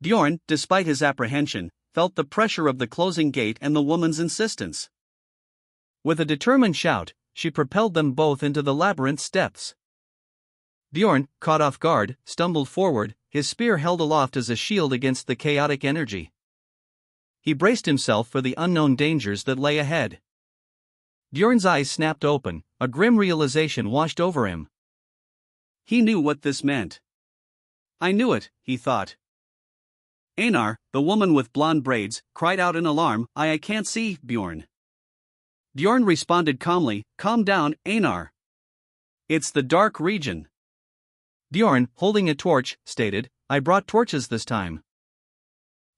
Bjorn, despite his apprehension, felt the pressure of the closing gate and the woman's insistence. With a determined shout, she propelled them both into the labyrinth's depths. Bjorn, caught off guard, stumbled forward, his spear held aloft as a shield against the chaotic energy. He braced himself for the unknown dangers that lay ahead. Bjorn's eyes snapped open, a grim realization washed over him. He knew what this meant. I knew it, he thought. Einar, the woman with blonde braids, cried out in alarm, I can't see, Bjorn. Bjorn responded calmly, calm down, Einar. It's the dark region. Bjorn, holding a torch, stated, I brought torches this time.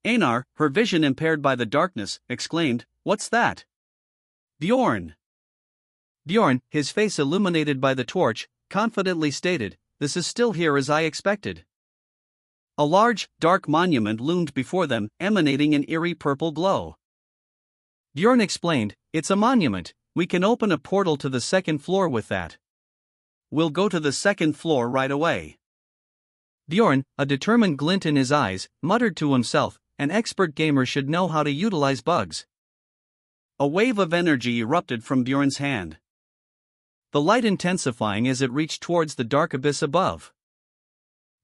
Einar, her vision impaired by the darkness, exclaimed, what's that? Bjorn. Bjorn, his face illuminated by the torch, confidently stated, this is still here as I expected. A large, dark monument loomed before them, emanating an eerie purple glow. Bjorn explained, it's a monument, we can open a portal to the second floor with that. We'll go to the second floor right away. Bjorn, a determined glint in his eyes, muttered to himself, an expert gamer should know how to utilize bugs. A wave of energy erupted from Bjorn's hand, the light intensifying as it reached towards the dark abyss above,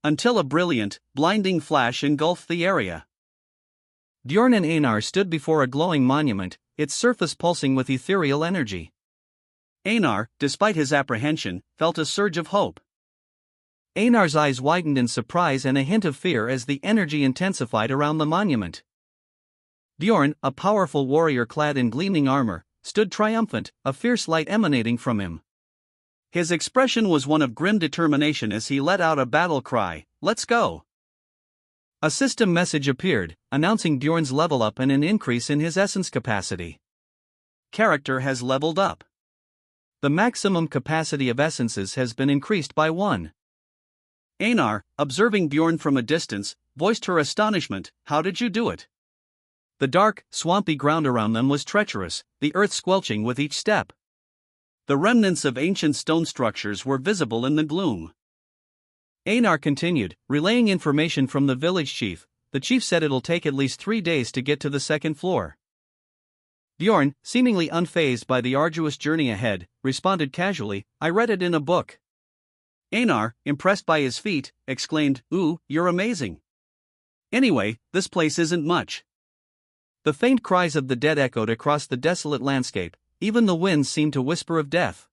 until a brilliant, blinding flash engulfed the area. Bjorn and Einar stood before a glowing monument, its surface pulsing with ethereal energy. Einar, despite his apprehension, felt a surge of hope. Einar's eyes widened in surprise and a hint of fear as the energy intensified around the monument. Bjorn, a powerful warrior clad in gleaming armor, stood triumphant, a fierce light emanating from him. His expression was one of grim determination as he let out a battle cry, let's go. A system message appeared, announcing Bjorn's level up and an increase in his essence capacity. Character has leveled up. The maximum capacity of essences has been increased by 1. Einar, observing Bjorn from a distance, voiced her astonishment, how did you do it? The dark, swampy ground around them was treacherous, the earth squelching with each step. The remnants of ancient stone structures were visible in the gloom. Einar continued, relaying information from the village chief. The chief said it'll take at least 3 days to get to the second floor. Bjorn, seemingly unfazed by the arduous journey ahead, responded casually, I read it in a book. Einar, impressed by his feat, exclaimed, ooh, you're amazing. Anyway, this place isn't much. The faint cries of the dead echoed across the desolate landscape, even the winds seemed to whisper of death.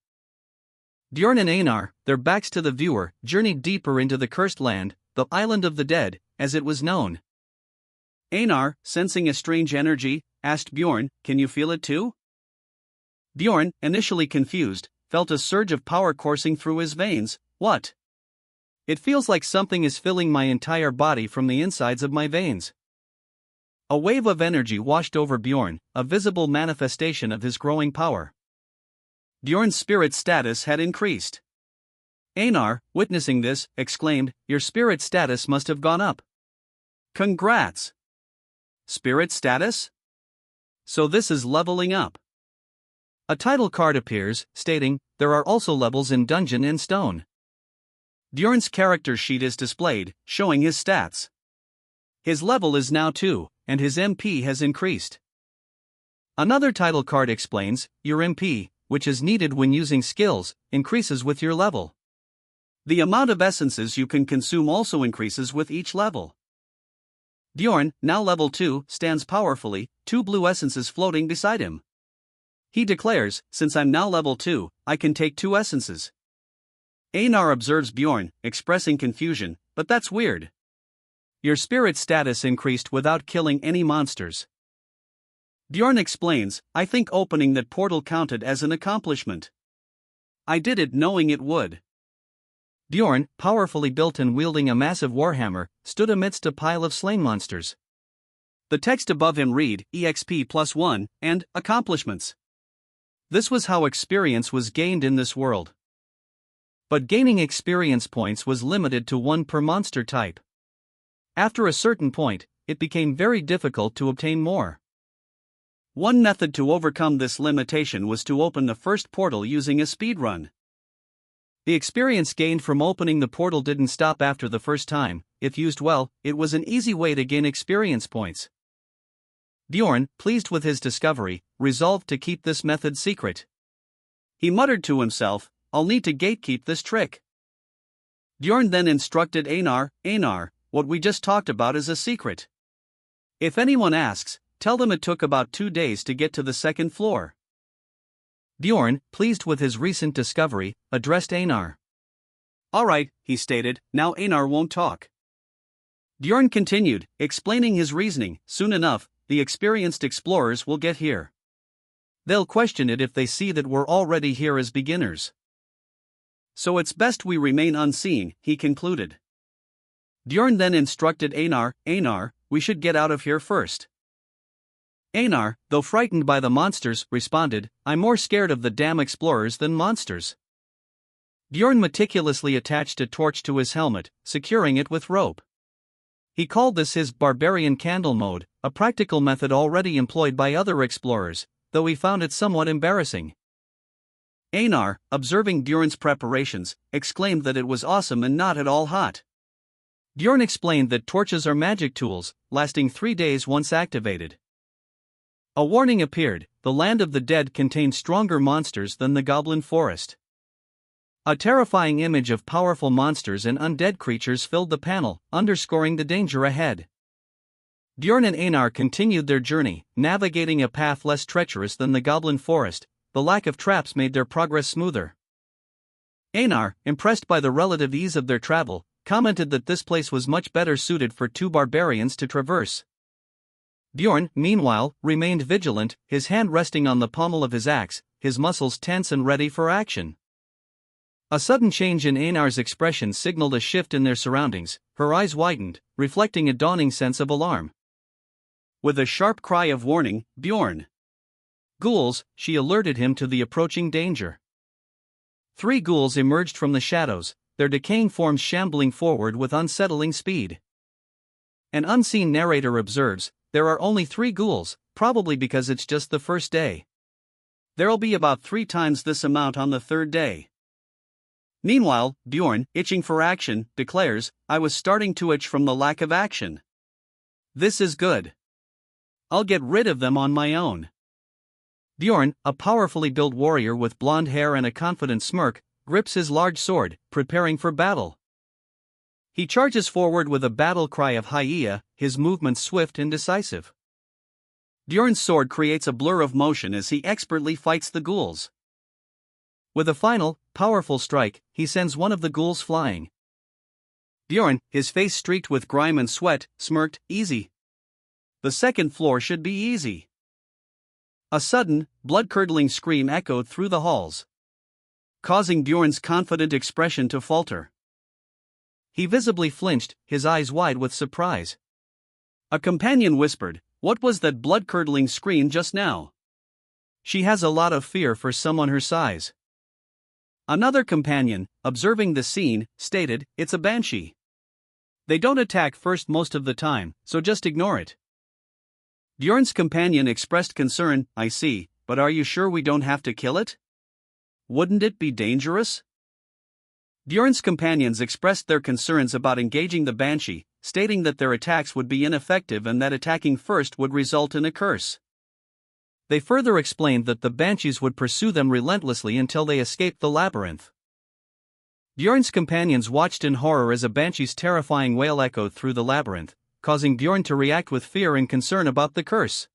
Bjorn and Einar, their backs to the viewer, journeyed deeper into the cursed land, the island of the dead, as it was known. Einar, sensing a strange energy, asked Bjorn, can you feel it too? Bjorn, initially confused, felt a surge of power coursing through his veins. What? It feels like something is filling my entire body from the insides of my veins. A wave of energy washed over Bjorn, a visible manifestation of his growing power. Bjorn's spirit status had increased. Einar, witnessing this, exclaimed, your spirit status must have gone up. Congrats! Spirit status? So this is leveling up. A title card appears, stating, there are also levels in Dungeon and Stone. Bjorn's character sheet is displayed, showing his stats. His level is now 2, and his MP has increased. Another title card explains, your MP, which is needed when using skills, increases with your level. The amount of essences you can consume also increases with each level. Bjorn, now level 2, stands powerfully, 2 blue essences floating beside him. He declares, since I'm now level 2, I can take 2 essences. Einar observes Bjorn, expressing confusion, but that's weird. Your spirit status increased without killing any monsters. Bjorn explains, I think opening that portal counted as an accomplishment. I did it knowing it would. Bjorn, powerfully built and wielding a massive warhammer, stood amidst a pile of slain monsters. The text above him read, EXP +1, and accomplishments. This was how experience was gained in this world. But gaining experience points was limited to 1 per monster type. After a certain point, it became very difficult to obtain more. One method to overcome this limitation was to open the first portal using a speedrun. The experience gained from opening the portal didn't stop after the first time. If used well, it was an easy way to gain experience points. Bjorn, pleased with his discovery, resolved to keep this method secret. He muttered to himself, "I'll need to gatekeep this trick." Bjorn then instructed Einar, what we just talked about is a secret. If anyone asks, tell them it took about 2 days to get to the second floor. Bjorn, pleased with his recent discovery, addressed Einar. "All right," he stated, "now Einar won't talk." Bjorn continued, explaining his reasoning. "Soon enough, the experienced explorers will get here. They'll question it if they see that we're already here as beginners. So it's best we remain unseen," he concluded. Bjorn then instructed Einar, "We should get out of here first." Einar, though frightened by the monsters, responded, "I'm more scared of the damn explorers than monsters." Bjorn meticulously attached a torch to his helmet, securing it with rope. He called this his Barbarian candle mode, a practical method already employed by other explorers, though he found it somewhat embarrassing. Einar, observing Bjorn's preparations, exclaimed that it was awesome and not at all hot. Bjorn explained that torches are magic tools, lasting 3 days once activated. A warning appeared: the land of the dead contained stronger monsters than the goblin forest. A terrifying image of powerful monsters and undead creatures filled the panel, underscoring the danger ahead. Bjorn and Einar continued their journey, navigating a path less treacherous than the goblin forest. The lack of traps made their progress smoother. Einar, impressed by the relative ease of their travel, commented that this place was much better suited for 2 barbarians to traverse. Bjorn, meanwhile, remained vigilant, his hand resting on the pommel of his axe, his muscles tense and ready for action. A sudden change in Einar's expression signaled a shift in their surroundings. Her eyes widened, reflecting a dawning sense of alarm. With a sharp cry of warning, "Bjorn! Ghouls!" she alerted him to the approaching danger. 3 ghouls emerged from the shadows, their decaying forms shambling forward with unsettling speed. An unseen narrator observes, "There are only 3 ghouls, probably because it's just the first day. There'll be about 3 times this amount on the 3rd day." Meanwhile, Bjorn, itching for action, declares, "I was starting to itch from the lack of action. This is good. I'll get rid of them on my own." Bjorn, a powerfully built warrior with blonde hair and a confident smirk, grips his large sword, preparing for battle. He charges forward with a battle cry of Hyea, his movements swift and decisive. Bjorn's sword creates a blur of motion as he expertly fights the ghouls. With a final, powerful strike, he sends one of the ghouls flying. Bjorn, his face streaked with grime and sweat, smirked, "Easy. The second floor should be easy." A sudden, blood-curdling scream echoed through the halls, causing Bjorn's confident expression to falter. He visibly flinched, his eyes wide with surprise. A companion whispered, "What was that blood-curdling scream just now? She has a lot of fear for someone her size." Another companion, observing the scene, stated, "It's a banshee. They don't attack first most of the time, so just ignore it." Bjorn's companion expressed concern, "I see, but are you sure we don't have to kill it? Wouldn't it be dangerous?" Bjorn's companions expressed their concerns about engaging the banshee, stating that their attacks would be ineffective and that attacking first would result in a curse. They further explained that the banshees would pursue them relentlessly until they escaped the labyrinth. Bjorn's companions watched in horror as a banshee's terrifying wail echoed through the labyrinth, causing Bjorn to react with fear and concern about the curse.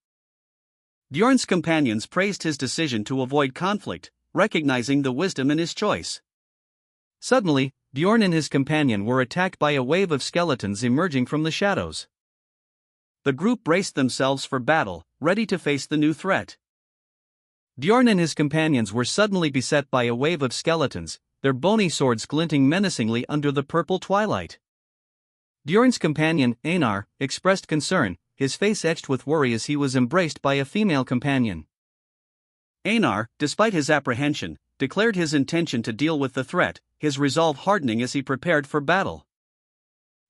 Bjorn's companions praised his decision to avoid conflict, recognizing the wisdom in his choice. Suddenly, Bjorn and his companion were attacked by a wave of skeletons emerging from the shadows. The group braced themselves for battle, ready to face the new threat. Bjorn and his companions were suddenly beset by a wave of skeletons, their bony swords glinting menacingly under the purple twilight. Bjorn's companion, Einar, expressed concern, his face etched with worry as he was embraced by a female companion. Einar, despite his apprehension, declared his intention to deal with the threat, his resolve hardening as he prepared for battle.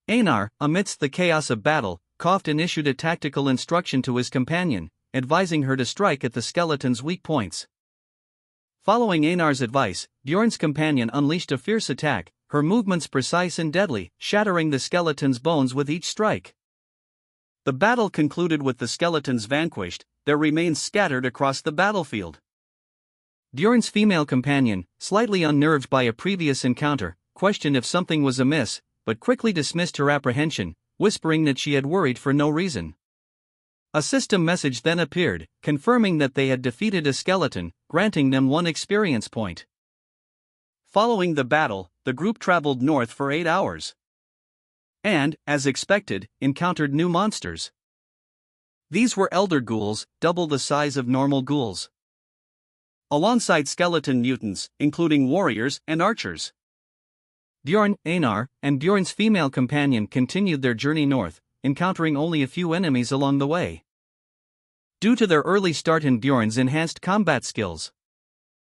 Einar, amidst the chaos of battle, coughed and issued a tactical instruction to his companion, advising her to strike at the skeleton's weak points. Following Einar's advice, Bjorn's companion unleashed a fierce attack, her movements precise and deadly, shattering the skeleton's bones with each strike. The battle concluded with the skeletons vanquished, their remains scattered across the battlefield. Bjorn's female companion, slightly unnerved by a previous encounter, questioned if something was amiss, but quickly dismissed her apprehension, whispering that she had worried for no reason. A system message then appeared, confirming that they had defeated a skeleton, granting them 1 experience point. Following the battle, the group traveled north for 8 hours. And, as expected, encountered new monsters. These were elder ghouls, double the size of normal ghouls. Alongside skeleton mutants, including warriors and archers. Bjorn, Einar, and Bjorn's female companion continued their journey north, encountering only a few enemies along the way. Due to their early start in Bjorn's enhanced combat skills,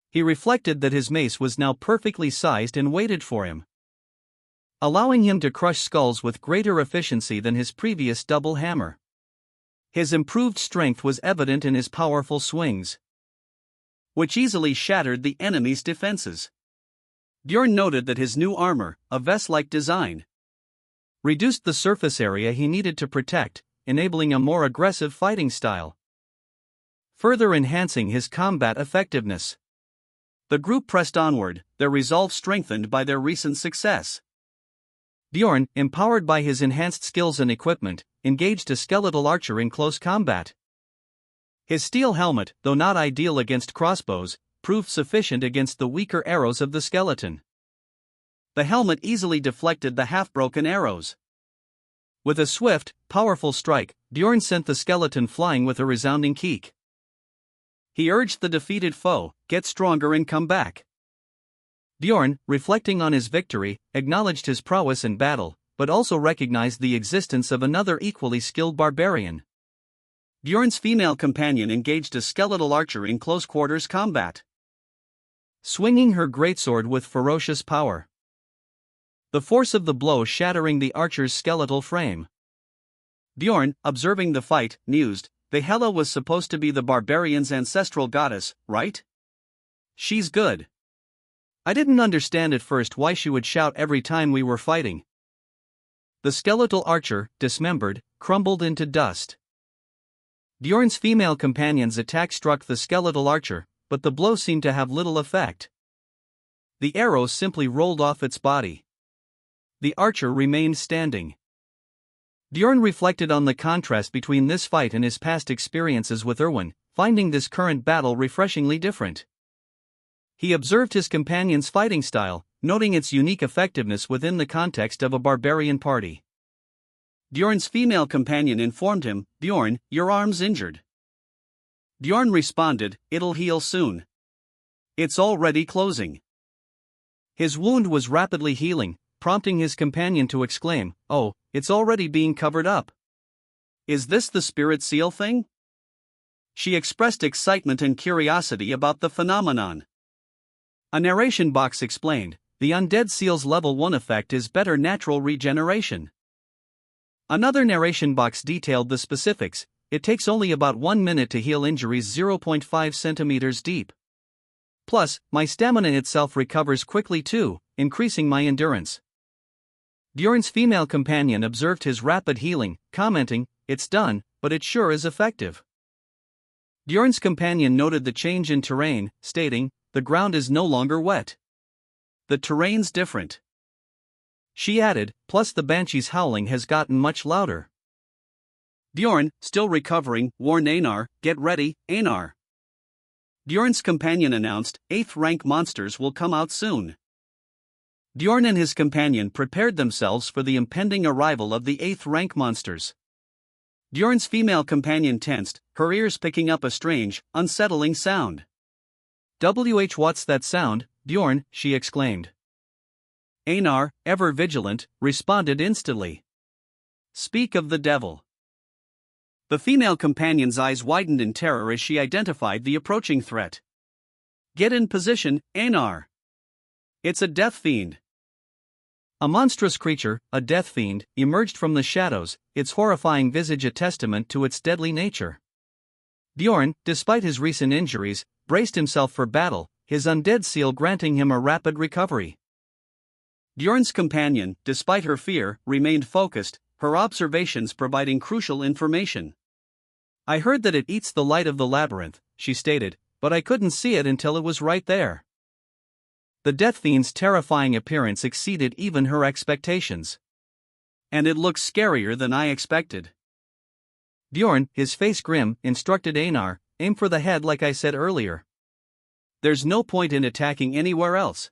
he reflected that his mace was now perfectly sized and weighted for him, allowing him to crush skulls with greater efficiency than his previous double hammer. His improved strength was evident in his powerful swings, which easily shattered the enemy's defenses. Bjorn noted that his new armor, a vest-like design, reduced the surface area he needed to protect, enabling a more aggressive fighting style, further enhancing his combat effectiveness. The group pressed onward, their resolve strengthened by their recent success. Bjorn, empowered by his enhanced skills and equipment, engaged a skeletal archer in close combat. His steel helmet, though not ideal against crossbows, proved sufficient against the weaker arrows of the skeleton. The helmet easily deflected the half-broken arrows. With a swift, powerful strike, Bjorn sent the skeleton flying with a resounding kick. He urged the defeated foe, "Get stronger and come back." Bjorn, reflecting on his victory, acknowledged his prowess in battle, but also recognized the existence of another equally skilled barbarian. Bjorn's female companion engaged a skeletal archer in close-quarters combat, swinging her greatsword with ferocious power, the force of the blow shattering the archer's skeletal frame. Bjorn, observing the fight, mused, "The Hela was supposed to be the barbarian's ancestral goddess, right? She's good. I didn't understand at first why she would shout every time we were fighting." The skeletal archer, dismembered, crumbled into dust. Bjorn's female companion's attack struck the skeletal archer, but the blow seemed to have little effect. The arrow simply rolled off its body. The archer remained standing. Bjorn reflected on the contrast between this fight and his past experiences with Erwin, finding this current battle refreshingly different. He observed his companion's fighting style, noting its unique effectiveness within the context of a barbarian party. Bjorn's female companion informed him, "Bjorn, your arm's injured." Bjorn responded, "It'll heal soon. It's already closing." His wound was rapidly healing, prompting his companion to exclaim, "Oh, it's already being covered up. Is this the spirit seal thing?" She expressed excitement and curiosity about the phenomenon. A narration box explained, "The undead seal's level 1 effect is better natural regeneration." Another narration box detailed the specifics. "It takes only about 1 minute to heal injuries 0.5 centimeters deep. Plus, my stamina itself recovers quickly too, increasing my endurance." Bjorn's female companion observed his rapid healing, commenting, "It's done, but it sure is effective." Bjorn's companion noted the change in terrain, stating, "The ground is no longer wet. The terrain's different." She added, "Plus the banshee's howling has gotten much louder." Bjorn, still recovering, warned Einar, "Get ready, Einar." Bjorn's companion announced, 8th rank monsters will come out soon. Bjorn and his companion prepared themselves for the impending arrival of the 8th rank monsters. Bjorn's female companion tensed, her ears picking up a strange, unsettling sound. What's that sound, Bjorn? She exclaimed. Einar, ever vigilant, responded instantly. Speak of the devil. The female companion's eyes widened in terror as she identified the approaching threat. Get in position, Einar. It's a death fiend. A monstrous creature, a death fiend, emerged from the shadows, its horrifying visage a testament to its deadly nature. Bjorn, despite his recent injuries, braced himself for battle, his undead seal granting him a rapid recovery. Bjorn's companion, despite her fear, remained focused, her observations providing crucial information. I heard that it eats the light of the labyrinth, she stated, but I couldn't see it until it was right there. The death fiend's terrifying appearance exceeded even her expectations. And it looks scarier than I expected. Bjorn, his face grim, instructed Einar, aim for the head like I said earlier. There's no point in attacking anywhere else.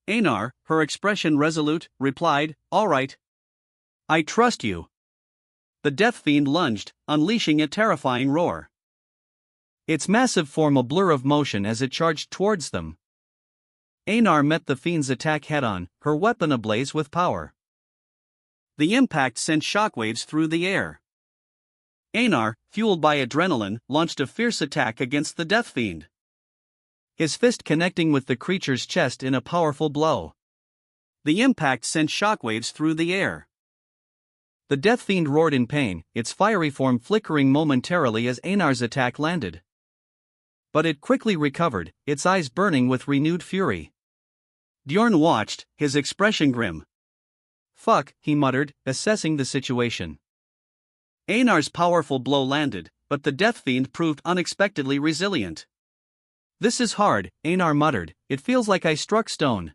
Einar, her expression resolute, replied, All right. I trust you. The death fiend lunged, unleashing a terrifying roar. Its massive form a blur of motion as it charged towards them. Einar met the fiend's attack head-on, her weapon ablaze with power. The impact sent shockwaves through the air. Einar, fueled by adrenaline, launched a fierce attack against the death fiend. His fist connecting with the creature's chest in a powerful blow. The impact sent shockwaves through the air. The death fiend roared in pain, its fiery form flickering momentarily as Einar's attack landed. But it quickly recovered, its eyes burning with renewed fury. Bjorn watched, his expression grim. Fuck, he muttered, assessing the situation. Einar's powerful blow landed, but the death fiend proved unexpectedly resilient. This is hard, Einar muttered, it feels like I struck stone.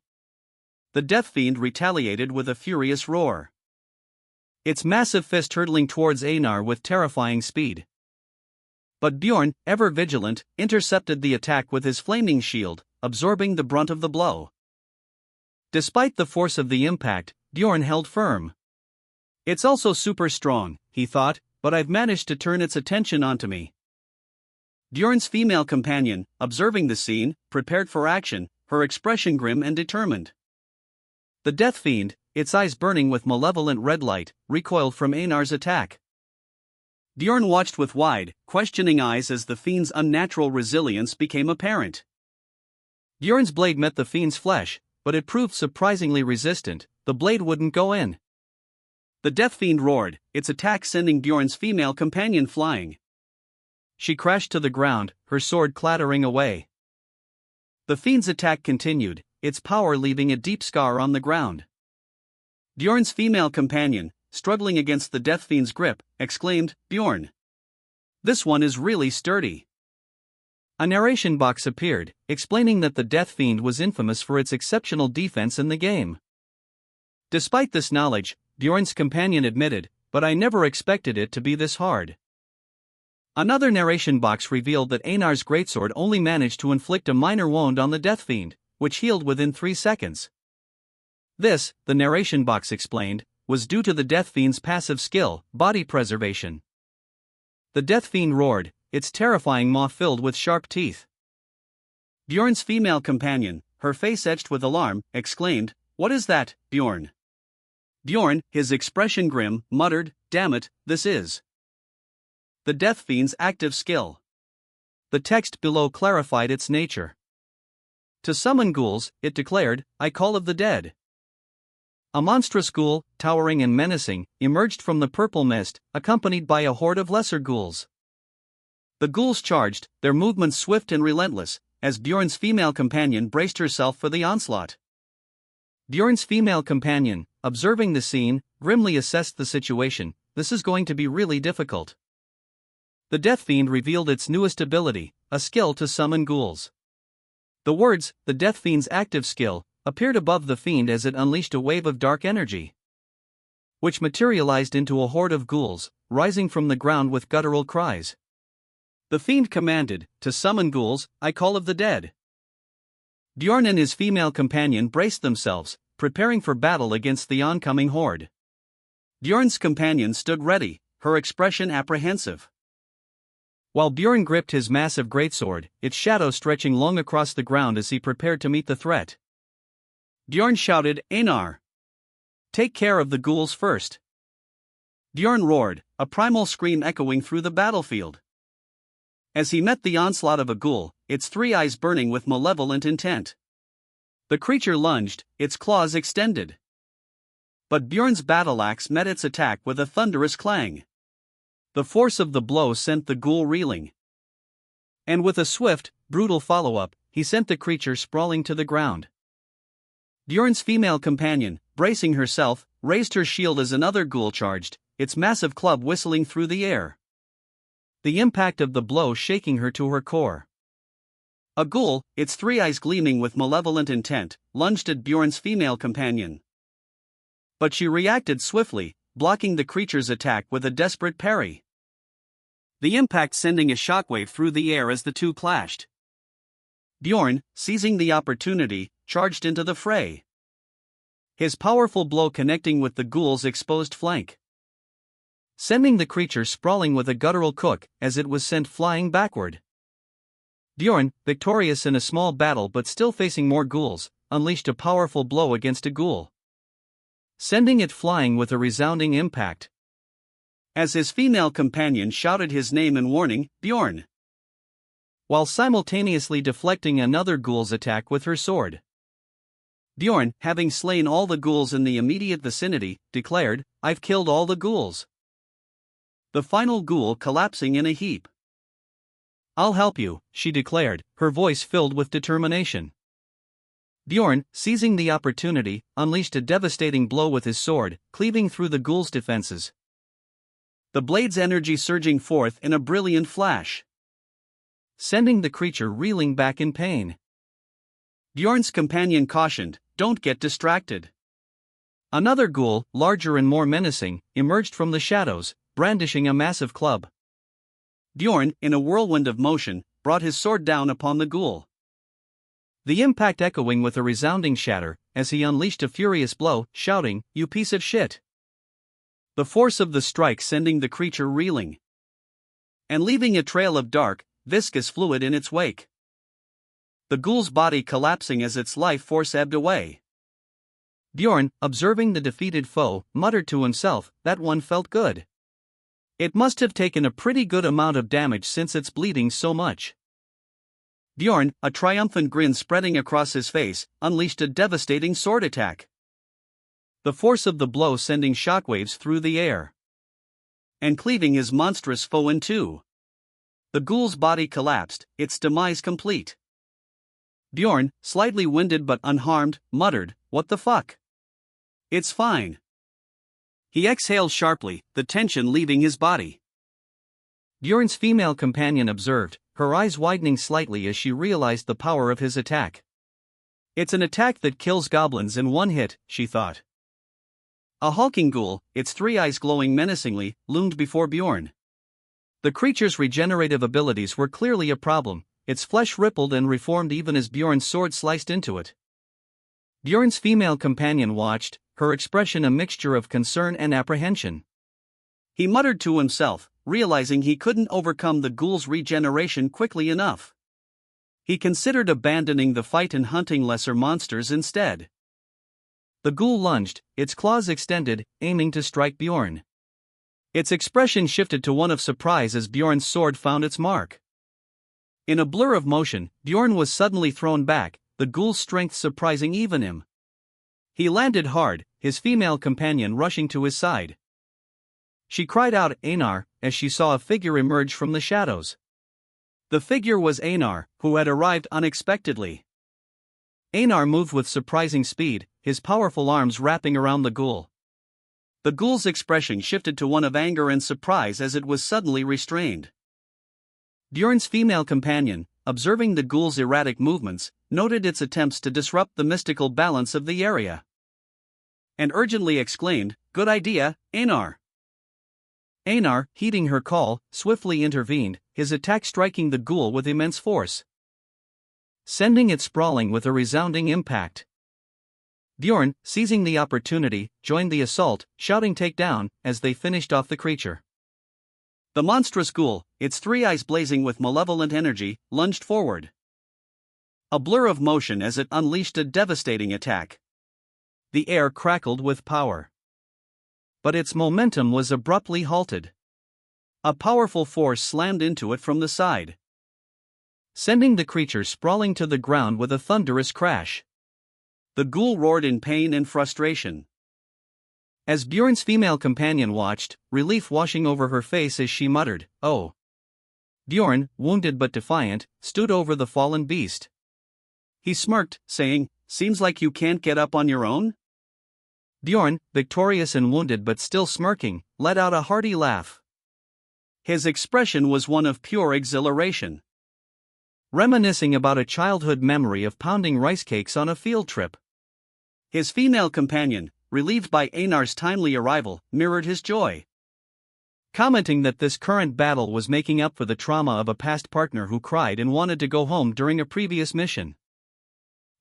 The death fiend retaliated with a furious roar. Its massive fist hurtling towards Einar with terrifying speed. But Bjorn, ever vigilant, intercepted the attack with his flaming shield, absorbing the brunt of the blow. Despite the force of the impact, Bjorn held firm. It's also super strong, he thought, but I've managed to turn its attention onto me. Bjorn's female companion, observing the scene, prepared for action, her expression grim and determined. The death fiend, its eyes burning with malevolent red light, recoiled from Einar's attack. Bjorn watched with wide, questioning eyes as the fiend's unnatural resilience became apparent. Bjorn's blade met the fiend's flesh, but it proved surprisingly resistant, the blade wouldn't go in. The death fiend roared, its attack sending Bjorn's female companion flying. She crashed to the ground, her sword clattering away. The fiend's attack continued, its power leaving a deep scar on the ground. Bjorn's female companion, struggling against the death fiend's grip, exclaimed, Bjorn. This one is really sturdy. A narration box appeared, explaining that the death fiend was infamous for its exceptional defense in the game. Despite this knowledge, Bjorn's companion admitted, but I never expected it to be this hard. Another narration box revealed that Einar's greatsword only managed to inflict a minor wound on the death fiend, which healed within 3 seconds. This, the narration box explained, was due to the death fiend's passive skill, body preservation. The death fiend roared, its terrifying maw filled with sharp teeth. Bjorn's female companion, her face etched with alarm, exclaimed, What is that, Bjorn? Bjorn, his expression grim, muttered, Damn it, this is the death fiend's active skill. The text below clarified its nature. To summon ghouls, it declared, I call of the dead. A monstrous ghoul, towering and menacing, emerged from the purple mist, accompanied by a horde of lesser ghouls. The ghouls charged, their movements swift and relentless, as Bjorn's female companion braced herself for the onslaught. Bjorn's female companion, observing the scene, grimly assessed the situation. This is going to be really difficult. The death fiend revealed its newest ability, a skill to summon ghouls. The words, the death fiend's active skill, appeared above the fiend as it unleashed a wave of dark energy, which materialized into a horde of ghouls, rising from the ground with guttural cries. The fiend commanded, to summon ghouls, I call of the dead. Bjorn and his female companion braced themselves, preparing for battle against the oncoming horde. Bjorn's companion stood ready, her expression apprehensive. while Bjorn gripped his massive greatsword, its shadow stretching long across the ground as he prepared to meet the threat. Bjorn shouted, "Einar! Take care of the ghouls first!" Bjorn roared, a primal scream echoing through the battlefield. As he met the onslaught of a ghoul, its three eyes burning with malevolent intent. The creature lunged, its claws extended. But Bjorn's battle axe met its attack with a thunderous clang. The force of the blow sent the ghoul reeling. And with a swift, brutal follow-up, he sent the creature sprawling to the ground. Bjorn's female companion, bracing herself, raised her shield as another ghoul charged, its massive club whistling through the air. The impact of the blow shaking her to her core. A ghoul, its three eyes gleaming with malevolent intent, lunged at Bjorn's female companion. But she reacted swiftly, blocking the creature's attack with a desperate parry. The impact sending a shockwave through the air as the two clashed. Bjorn, seizing the opportunity, charged into the fray. His powerful blow connecting with the ghoul's exposed flank, sending the creature sprawling with a guttural cook as it was sent flying backward. Bjorn, victorious in a small battle but still facing more ghouls, unleashed a powerful blow against a ghoul, sending it flying with a resounding impact. As his female companion shouted his name in warning, "Bjorn!" while simultaneously deflecting another ghoul's attack with her sword. Bjorn, having slain all the ghouls in the immediate vicinity, declared, "I've killed all the ghouls." The final ghoul collapsing in a heap. "I'll help you," she declared, her voice filled with determination. Bjorn, seizing the opportunity, unleashed a devastating blow with his sword, cleaving through the ghoul's defenses. The blade's energy surging forth in a brilliant flash, sending the creature reeling back in pain. Bjorn's companion cautioned, "Don't get distracted." Another ghoul, larger and more menacing, emerged from the shadows, brandishing a massive club. Bjorn, in a whirlwind of motion, brought his sword down upon the ghoul. The impact echoing with a resounding shatter, as he unleashed a furious blow, shouting, "You piece of shit!" The force of the strike sending the creature reeling, and leaving a trail of dark, viscous fluid in its wake. The ghoul's body collapsing as its life force ebbed away. Bjorn, observing the defeated foe, muttered to himself, "That one felt good. It must have taken a pretty good amount of damage since it's bleeding so much." Bjorn, a triumphant grin spreading across his face, unleashed a devastating sword attack. The force of the blow sending shockwaves through the air, and cleaving his monstrous foe in two. The ghoul's body collapsed, its demise complete. Bjorn, slightly winded but unharmed, muttered, "What the fuck? It's fine." He exhaled sharply, the tension leaving his body. Bjorn's female companion observed, her eyes widening slightly as she realized the power of his attack. "It's an attack that kills goblins in one hit," she thought. A hulking ghoul, its three eyes glowing menacingly, loomed before Bjorn. The creature's regenerative abilities were clearly a problem, its flesh rippled and reformed even as Bjorn's sword sliced into it. Bjorn's female companion watched, her expression a mixture of concern and apprehension. He muttered to himself, realizing he couldn't overcome the ghoul's regeneration quickly enough. He considered abandoning the fight and hunting lesser monsters instead. The ghoul lunged, its claws extended, aiming to strike Bjorn. Its expression shifted to one of surprise as Bjorn's sword found its mark. In a blur of motion, Bjorn was suddenly thrown back, the ghoul's strength surprising even him. He landed hard, his female companion rushing to his side. She cried out, "Einar," as she saw a figure emerge from the shadows. The figure was Einar, who had arrived unexpectedly. Einar moved with surprising speed, his powerful arms wrapping around the ghoul. The ghoul's expression shifted to one of anger and surprise as it was suddenly restrained. Bjorn's female companion, observing the ghoul's erratic movements, noted its attempts to disrupt the mystical balance of the area, and urgently exclaimed, "Good idea, Einar." Einar, heeding her call, swiftly intervened, his attack striking the ghoul with immense force, sending it sprawling with a resounding impact. Bjorn, seizing the opportunity, joined the assault, shouting "Take down," as they finished off the creature. The monstrous ghoul, its three eyes blazing with malevolent energy, lunged forward. A blur of motion as it unleashed a devastating attack. The air crackled with power. But its momentum was abruptly halted. A powerful force slammed into it from the side, sending the creature sprawling to the ground with a thunderous crash. The ghoul roared in pain and frustration. As Bjorn's female companion watched, relief washing over her face as she muttered, "Oh." Bjorn, wounded but defiant, stood over the fallen beast. He smirked, saying, "Seems like you can't get up on your own?" Bjorn, victorious and wounded but still smirking, let out a hearty laugh. His expression was one of pure exhilaration, reminiscing about a childhood memory of pounding rice cakes on a field trip. His female companion, relieved by Einar's timely arrival, mirrored his joy, commenting that this current battle was making up for the trauma of a past partner who cried and wanted to go home during a previous mission.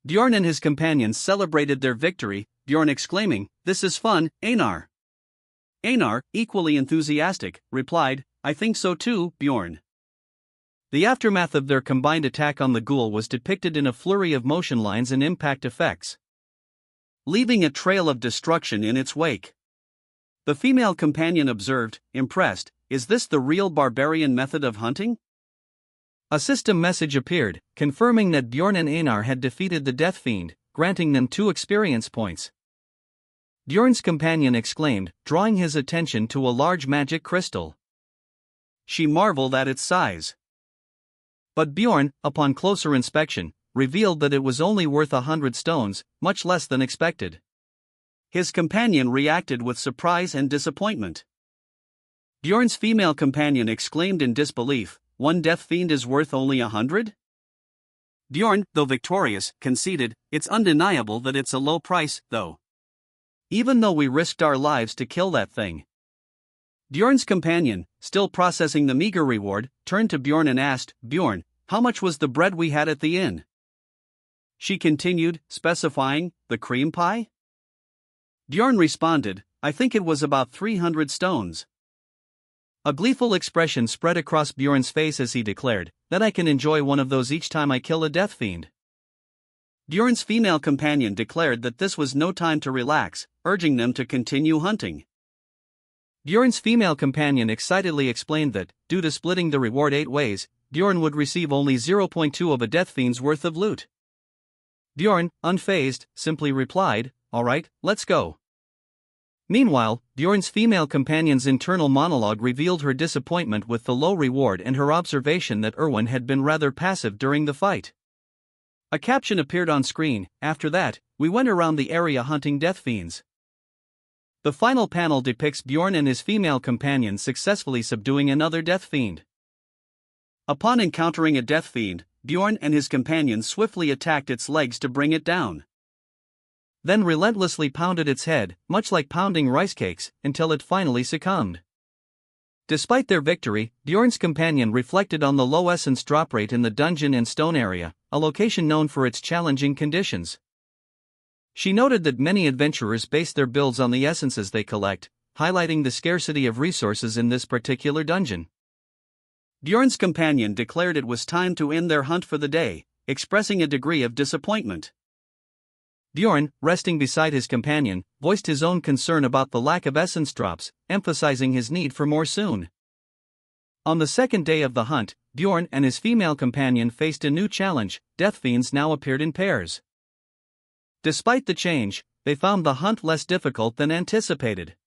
Bjorn and his companions celebrated their victory, Bjorn exclaiming, "This is fun, Einar." Einar, equally enthusiastic, replied, "I think so too, Bjorn." The aftermath of their combined attack on the ghoul was depicted in a flurry of motion lines and impact effects, leaving a trail of destruction in its wake. The female companion observed, impressed, "Is this the real barbarian method of hunting?" A system message appeared, confirming that Bjorn and Einar had defeated the Death Fiend, granting them 2 experience points. Bjorn's companion exclaimed, drawing his attention to a large magic crystal. She marveled at its size. But Bjorn, upon closer inspection, revealed that it was only worth 100 stones, much less than expected. His companion reacted with surprise and disappointment. Bjorn's female companion exclaimed in disbelief, "One Death Fiend is worth only 100? Bjorn, though victorious, conceded, "It's undeniable that it's a low price, though. Even though we risked our lives to kill that thing." Bjorn's companion, still processing the meager reward, turned to Bjorn and asked, "Bjorn, how much was the bread we had at the inn?" She continued, specifying, "The cream pie?" Bjorn responded, "I think it was about 300 stones. A gleeful expression spread across Bjorn's face as he declared, "Then I can enjoy one of those each time I kill a Death Fiend." Bjorn's female companion declared that this was no time to relax, urging them to continue hunting. Bjorn's female companion excitedly explained that, due to splitting the reward 8 ways, Bjorn would receive only 0.2 of a Death Fiend's worth of loot. Bjorn, unfazed, simply replied, "All right, let's go." Meanwhile, Bjorn's female companion's internal monologue revealed her disappointment with the low reward and her observation that Erwin had been rather passive during the fight. A caption appeared on screen, "After that, we went around the area hunting Death Fiends." The final panel depicts Bjorn and his female companion successfully subduing another Death Fiend. Upon encountering a Death Fiend, Bjorn and his companion swiftly attacked its legs to bring it down, then relentlessly pounded its head, much like pounding rice cakes, until it finally succumbed. Despite their victory, Bjorn's companion reflected on the low essence drop rate in the dungeon and stone area, a location known for its challenging conditions. She noted that many adventurers base their builds on the essences they collect, highlighting the scarcity of resources in this particular dungeon. Bjorn's companion declared it was time to end their hunt for the day, expressing a degree of disappointment. Bjorn, resting beside his companion, voiced his own concern about the lack of essence drops, emphasizing his need for more soon. On the second day of the hunt, Bjorn and his female companion faced a new challenge. Death Fiends now appeared in pairs. Despite the change, they found the hunt less difficult than anticipated,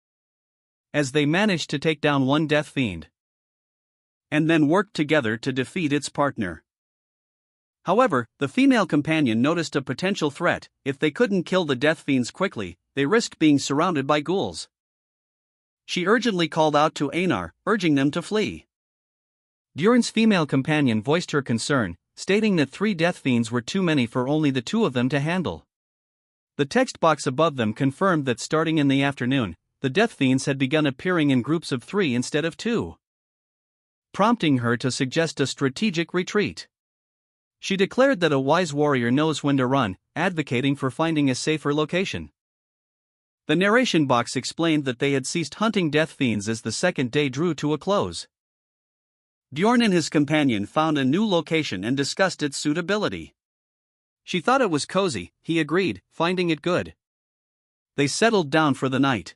as they managed to take down one Death Fiend and then worked together to defeat its partner. However, the female companion noticed a potential threat. If they couldn't kill the Death Fiends quickly, they risked being surrounded by ghouls. She urgently called out to Einar, urging them to flee. Bjorn's female companion voiced her concern, stating that 3 Death Fiends were too many for only the 2 of them to handle. The text box above them confirmed that starting in the afternoon, the Death Fiends had begun appearing in groups of 3 instead of 2, prompting her to suggest a strategic retreat. She declared that a wise warrior knows when to run, advocating for finding a safer location. The narration box explained that they had ceased hunting Death Fiends as the second day drew to a close. Bjorn and his companion found a new location and discussed its suitability. She thought it was cozy, he agreed, finding it good. They settled down for the night.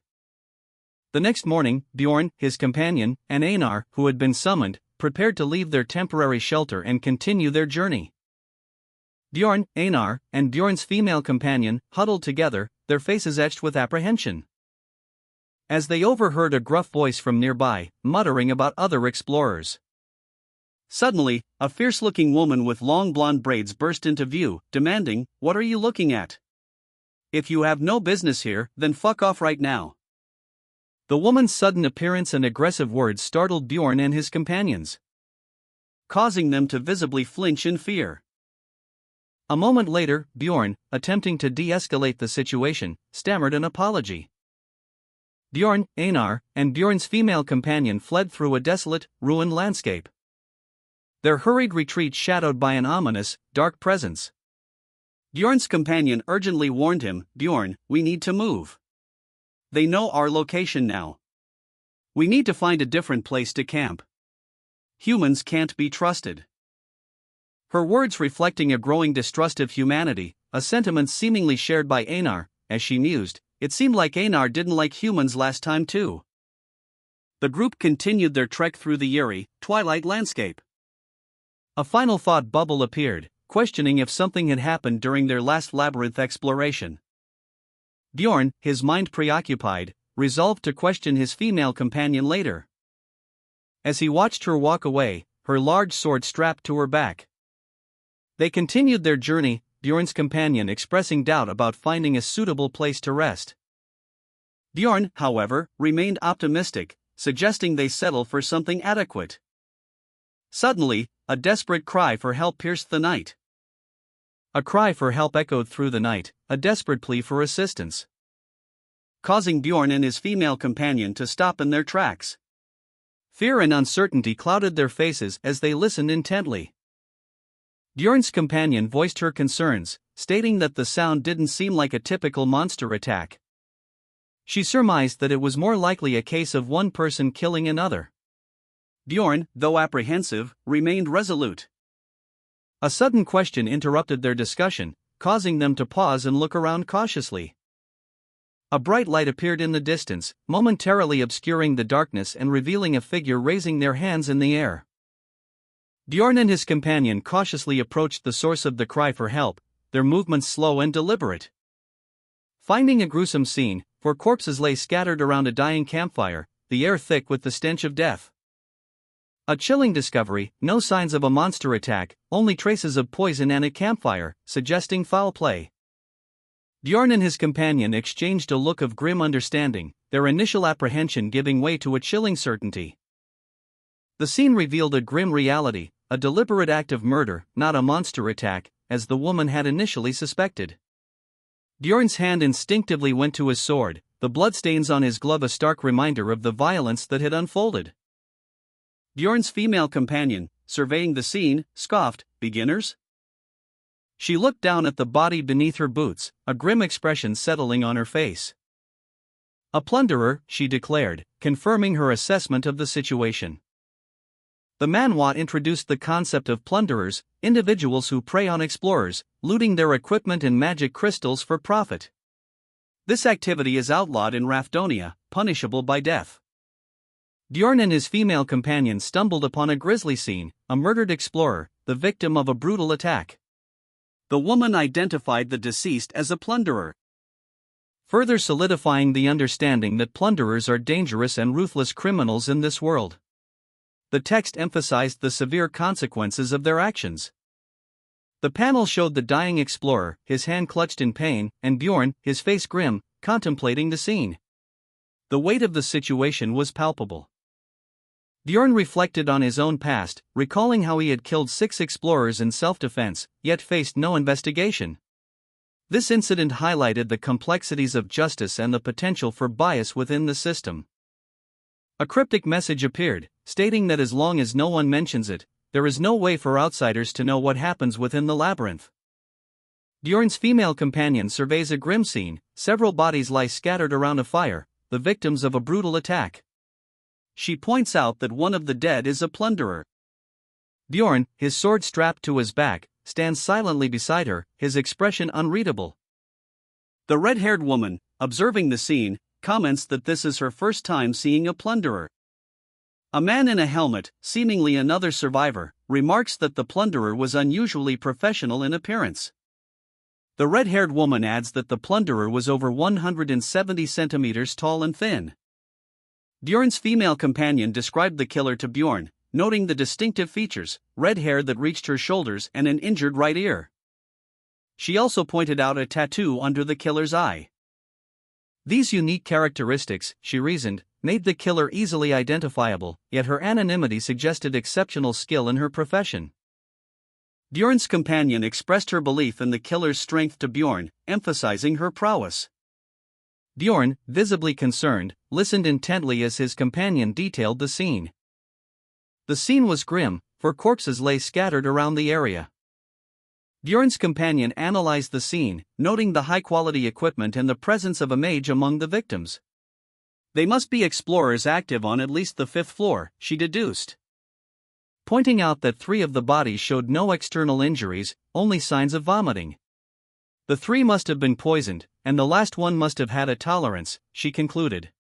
The next morning, Bjorn, his companion, and Einar, who had been summoned, prepared to leave their temporary shelter and continue their journey. Bjorn, Einar, and Bjorn's female companion huddled together, their faces etched with apprehension. As they overheard a gruff voice from nearby, muttering about other explorers. Suddenly, a fierce-looking woman with long blonde braids burst into view, demanding, "What are you looking at? If you have no business here, then fuck off right now." The woman's sudden appearance and aggressive words startled Bjorn and his companions, causing them to visibly flinch in fear. A moment later, Bjorn, attempting to de-escalate the situation, stammered an apology. Bjorn, Einar, and Bjorn's female companion fled through a desolate, ruined landscape. Their hurried retreat shadowed by an ominous, dark presence. Bjorn's companion urgently warned him, "Bjorn, we need to move. They know our location now. We need to find a different place to camp. Humans can't be trusted." Her words reflecting a growing distrust of humanity, a sentiment seemingly shared by Einar. As she mused, it seemed like Einar didn't like humans last time too. The group continued their trek through the eerie, twilight landscape. A final thought bubble appeared, questioning if something had happened during their last labyrinth exploration. Bjorn, his mind preoccupied, resolved to question his female companion later. As he watched her walk away, her large sword strapped to her back. They continued their journey, Bjorn's companion expressing doubt about finding a suitable place to rest. Bjorn, however, remained optimistic, suggesting they settle for something adequate. Suddenly, a desperate cry for help pierced the night. A cry for help echoed through the night, a desperate plea for assistance, causing Bjorn and his female companion to stop in their tracks. Fear and uncertainty clouded their faces as they listened intently. Bjorn's companion voiced her concerns, stating that the sound didn't seem like a typical monster attack. She surmised that it was more likely a case of one person killing another. Bjorn, though apprehensive, remained resolute. A sudden question interrupted their discussion, causing them to pause and look around cautiously. A bright light appeared in the distance, momentarily obscuring the darkness and revealing a figure raising their hands in the air. Bjorn and his companion cautiously approached the source of the cry for help, their movements slow and deliberate. Finding a gruesome scene, 4 corpses lay scattered around a dying campfire, the air thick with the stench of death. A chilling discovery, no signs of a monster attack, only traces of poison and a campfire, suggesting foul play. Bjorn and his companion exchanged a look of grim understanding, their initial apprehension giving way to a chilling certainty. The scene revealed a grim reality, a deliberate act of murder, not a monster attack, as the woman had initially suspected. Bjorn's hand instinctively went to his sword, the bloodstains on his glove a stark reminder of the violence that had unfolded. Bjorn's female companion, surveying the scene, scoffed, "Beginners?" She looked down at the body beneath her boots, a grim expression settling on her face. "A plunderer," she declared, confirming her assessment of the situation. The manhwa introduced the concept of plunderers, individuals who prey on explorers, looting their equipment and magic crystals for profit. This activity is outlawed in Rafdonia, punishable by death. Bjorn and his female companion stumbled upon a grisly scene, a murdered explorer, the victim of a brutal attack. The woman identified the deceased as a plunderer, further solidifying the understanding that plunderers are dangerous and ruthless criminals in this world. The text emphasized the severe consequences of their actions. The panel showed the dying explorer, his hand clutched in pain, and Bjorn, his face grim, contemplating the scene. The weight of the situation was palpable. Bjorn reflected on his own past, recalling how he had killed 6 explorers in self-defense, yet faced no investigation. This incident highlighted the complexities of justice and the potential for bias within the system. A cryptic message appeared, stating that as long as no one mentions it, there is no way for outsiders to know what happens within the labyrinth. Bjorn's female companion surveys a grim scene, several bodies lie scattered around a fire, the victims of a brutal attack. She points out that one of the dead is a plunderer, Bjorn, his sword strapped to his back, stands silently beside her, his expression unreadable. The red-haired woman, observing the scene, comments that this is her first time seeing a plunderer. A man in a helmet, seemingly another survivor, remarks that the plunderer was unusually professional in appearance. The red-haired woman adds that the plunderer was over 170 centimeters tall and thin. Bjorn's female companion described the killer to Bjorn, noting the distinctive features, red hair that reached her shoulders and an injured right ear. She also pointed out a tattoo under the killer's eye. These unique characteristics, she reasoned, made the killer easily identifiable, yet her anonymity suggested exceptional skill in her profession. Bjorn's companion expressed her belief in the killer's strength to Bjorn, emphasizing her prowess. Bjorn, visibly concerned, listened intently as his companion detailed the scene. The scene was grim, for corpses lay scattered around the area. Bjorn's companion analyzed the scene, noting the high-quality equipment and the presence of a mage among the victims. They must be explorers active on at least the 5th floor, she deduced. Pointing out that 3 of the bodies showed no external injuries, only signs of vomiting. The 3 must have been poisoned, and the last one must have had a tolerance, she concluded.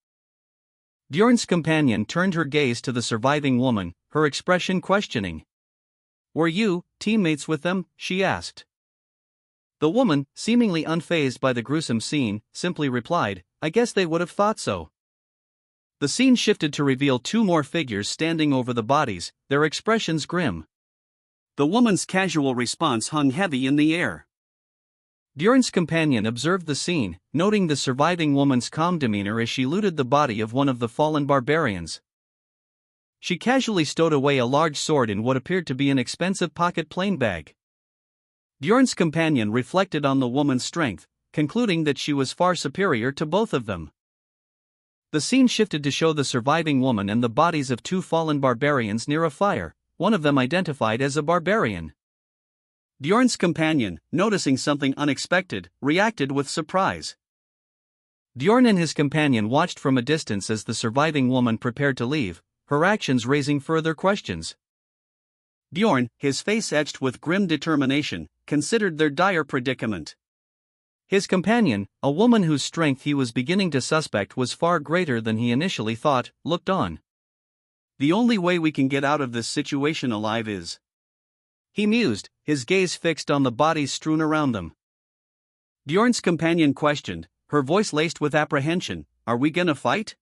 Bjorn's companion turned her gaze to the surviving woman, her expression questioning. "Were you teammates with them?" she asked. The woman, seemingly unfazed by the gruesome scene, simply replied, "I guess they would have thought so." The scene shifted to reveal 2 more figures standing over the bodies, their expressions grim. The woman's casual response hung heavy in the air. Bjorn's companion observed the scene, noting the surviving woman's calm demeanor as she looted the body of one of the fallen barbarians. She casually stowed away a large sword in what appeared to be an expensive pocket plain bag. Bjorn's companion reflected on the woman's strength, concluding that she was far superior to both of them. The scene shifted to show the surviving woman and the bodies of 2 fallen barbarians near a fire, one of them identified as a barbarian. Bjorn's companion, noticing something unexpected, reacted with surprise. Bjorn and his companion watched from a distance as the surviving woman prepared to leave, her actions raising further questions. Bjorn, his face etched with grim determination, considered their dire predicament. His companion, a woman whose strength he was beginning to suspect was far greater than he initially thought, looked on. "The only way we can get out of this situation alive is," he mused, his gaze fixed on the bodies strewn around them. Bjorn's companion questioned, her voice laced with apprehension, "Are we gonna fight?"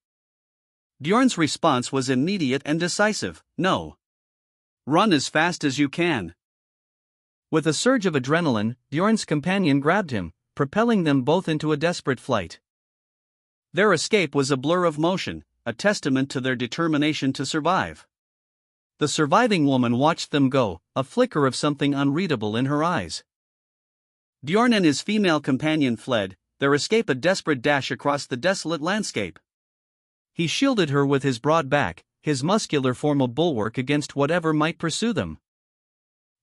Bjorn's response was immediate and decisive, "No. Run as fast as you can." With a surge of adrenaline, Bjorn's companion grabbed him, propelling them both into a desperate flight. Their escape was a blur of motion, a testament to their determination to survive. The surviving woman watched them go, a flicker of something unreadable in her eyes. Bjorn and his female companion fled, their escape a desperate dash across the desolate landscape. He shielded her with his broad back, his muscular form a bulwark against whatever might pursue them.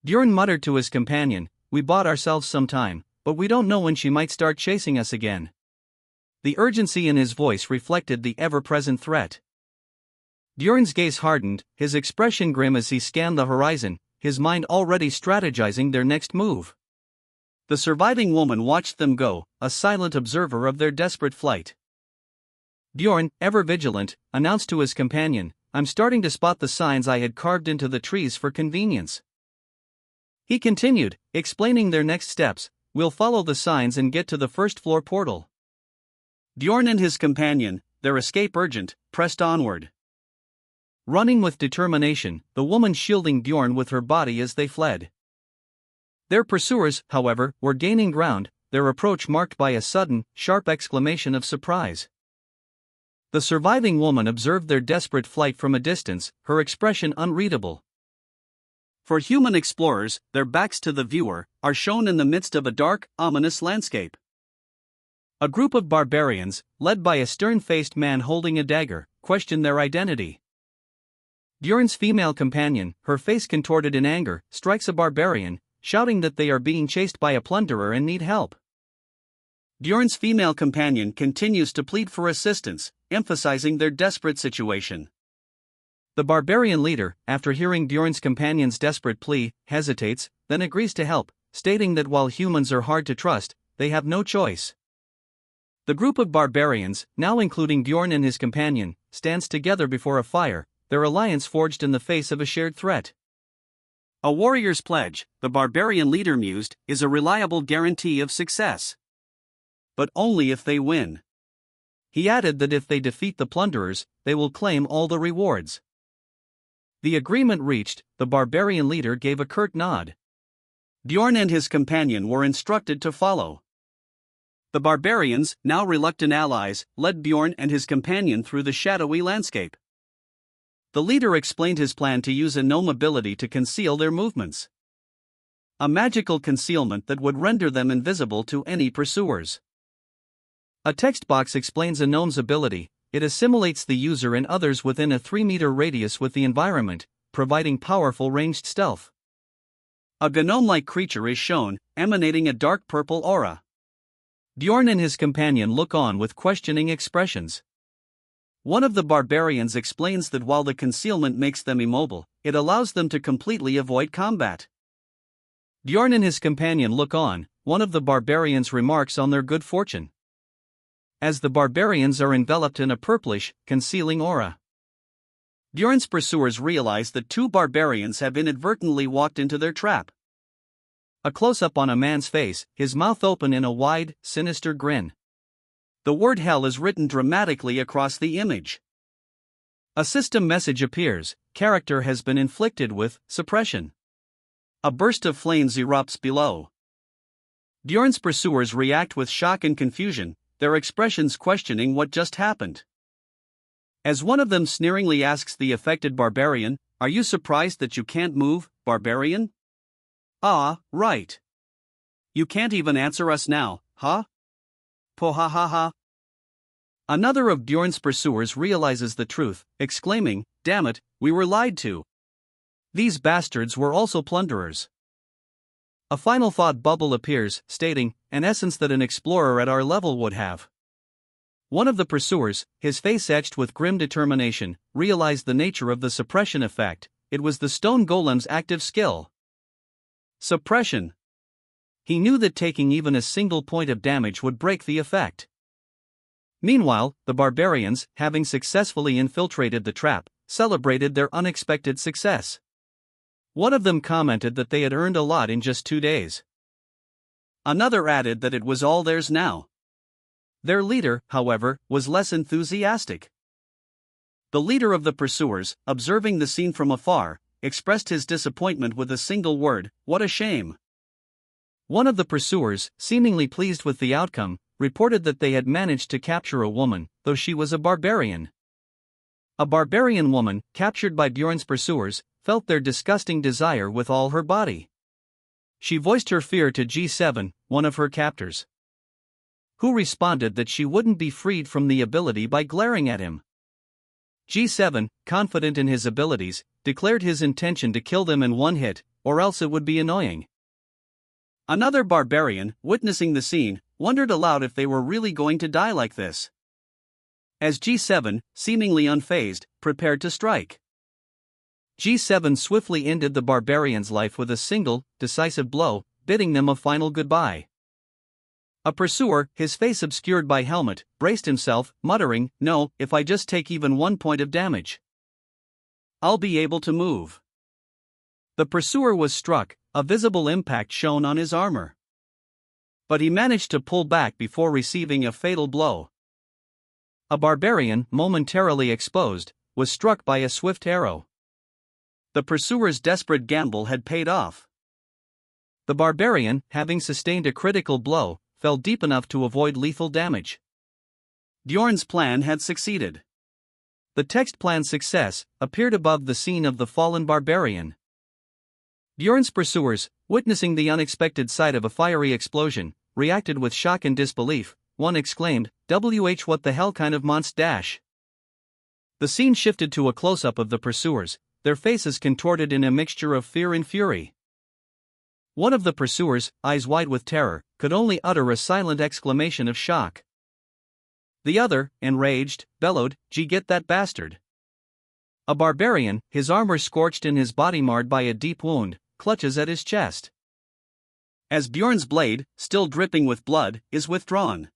Bjorn muttered to his companion, "We bought ourselves some time, but we don't know when she might start chasing us again." The urgency in his voice reflected the ever-present threat. Bjorn's gaze hardened, his expression grim as he scanned the horizon, his mind already strategizing their next move. The surviving woman watched them go, a silent observer of their desperate flight. Bjorn, ever vigilant, announced to his companion, "I'm starting to spot the signs I had carved into the trees for convenience." He continued, explaining their next steps, "We'll follow the signs and get to the 1st-floor portal." Bjorn and his companion, their escape urgent, pressed onward. Running with determination, the woman shielding Bjorn with her body as they fled. Their pursuers, however, were gaining ground, their approach marked by a sudden, sharp exclamation of surprise. The surviving woman observed their desperate flight from a distance, her expression unreadable. For human explorers, their backs to the viewer are shown in the midst of a dark, ominous landscape. A group of barbarians, led by a stern-faced man holding a dagger, questioned their identity. Bjorn's female companion, her face contorted in anger, strikes a barbarian, shouting that they are being chased by a plunderer and need help. Bjorn's female companion continues to plead for assistance, emphasizing their desperate situation. The barbarian leader, after hearing Bjorn's companion's desperate plea, hesitates, then agrees to help, stating that while humans are hard to trust, they have no choice. The group of barbarians, now including Bjorn and his companion, stands together before a fire, their alliance forged in the face of a shared threat. A warrior's pledge, the barbarian leader mused, is a reliable guarantee of success. But only if they win. He added that if they defeat the plunderers, they will claim all the rewards. The agreement reached, the barbarian leader gave a curt nod. Bjorn and his companion were instructed to follow. The barbarians, now reluctant allies, led Bjorn and his companion through the shadowy landscape. The leader explained his plan to use a gnome ability to conceal their movements. A magical concealment that would render them invisible to any pursuers. A text box explains a gnome's ability. It assimilates the user and others within a 3-meter radius with the environment, providing powerful ranged stealth. A gnome-like creature is shown, emanating a dark purple aura. Bjorn and his companion look on with questioning expressions. One of the barbarians explains that while the concealment makes them immobile, it allows them to completely avoid combat. Bjorn and his companion look on, one of the barbarians remarks on their good fortune. As the barbarians are enveloped in a purplish, concealing aura. Bjorn's pursuers realize that 2 barbarians have inadvertently walked into their trap. A close-up on a man's face, his mouth open in a wide, sinister grin. The word hell is written dramatically across the image. A system message appears, character has been inflicted with suppression. A burst of flames erupts below. Bjorn's pursuers react with shock and confusion, their expressions questioning what just happened. As one of them sneeringly asks the affected barbarian, "Are you surprised that you can't move, barbarian?" "Ah, right. You can't even answer us now, huh? Po ha ha ha." Another of Bjorn's pursuers realizes the truth, exclaiming, "Damn it, we were lied to. These bastards were also plunderers." A final thought bubble appears, stating, an essence that an explorer at our level would have. One of the pursuers, his face etched with grim determination, realized the nature of the suppression effect. It was the stone golem's active skill. Suppression. He knew that taking even a single point of damage would break the effect. Meanwhile, the barbarians, having successfully infiltrated the trap, celebrated their unexpected success. One of them commented that they had earned a lot in just 2 days. Another added that it was all theirs now. Their leader, however, was less enthusiastic. The leader of the pursuers, observing the scene from afar, expressed his disappointment with a single word, "What a shame." One of the pursuers, seemingly pleased with the outcome, reported that they had managed to capture a woman, though she was a barbarian. A barbarian woman, captured by Bjorn's pursuers, felt their disgusting desire with all her body. She voiced her fear to G7, one of her captors, who responded that she wouldn't be freed from the ability by glaring at him. G7, confident in his abilities, declared his intention to kill them in one hit, or else it would be annoying. Another barbarian, witnessing the scene, wondered aloud if they were really going to die like this. As G7, seemingly unfazed, prepared to strike. G7 swiftly ended the barbarian's life with a single, decisive blow, bidding them a final goodbye. A pursuer, his face obscured by helmet, braced himself, muttering, "No, if I just take even 1 point of damage, I'll be able to move." The pursuer was struck, a visible impact shone on his armor. But he managed to pull back before receiving a fatal blow. A barbarian, momentarily exposed, was struck by a swift arrow. The pursuer's desperate gamble had paid off. The barbarian, having sustained a critical blow, fell deep enough to avoid lethal damage. Bjorn's plan had succeeded. The text plan's success appeared above the scene of the fallen barbarian. Bjorn's pursuers, witnessing the unexpected sight of a fiery explosion, reacted with shock and disbelief. One exclaimed, "WH, what the hell kind of monst dash?" The scene shifted to a close-up of the pursuers, their faces contorted in a mixture of fear and fury. One of the pursuers, eyes wide with terror, could only utter a silent exclamation of shock. The other, enraged, bellowed, "Gee, get that bastard." A barbarian, his armor scorched and his body marred by a deep wound, clutches at his chest. As Bjorn's blade, still dripping with blood, is withdrawn.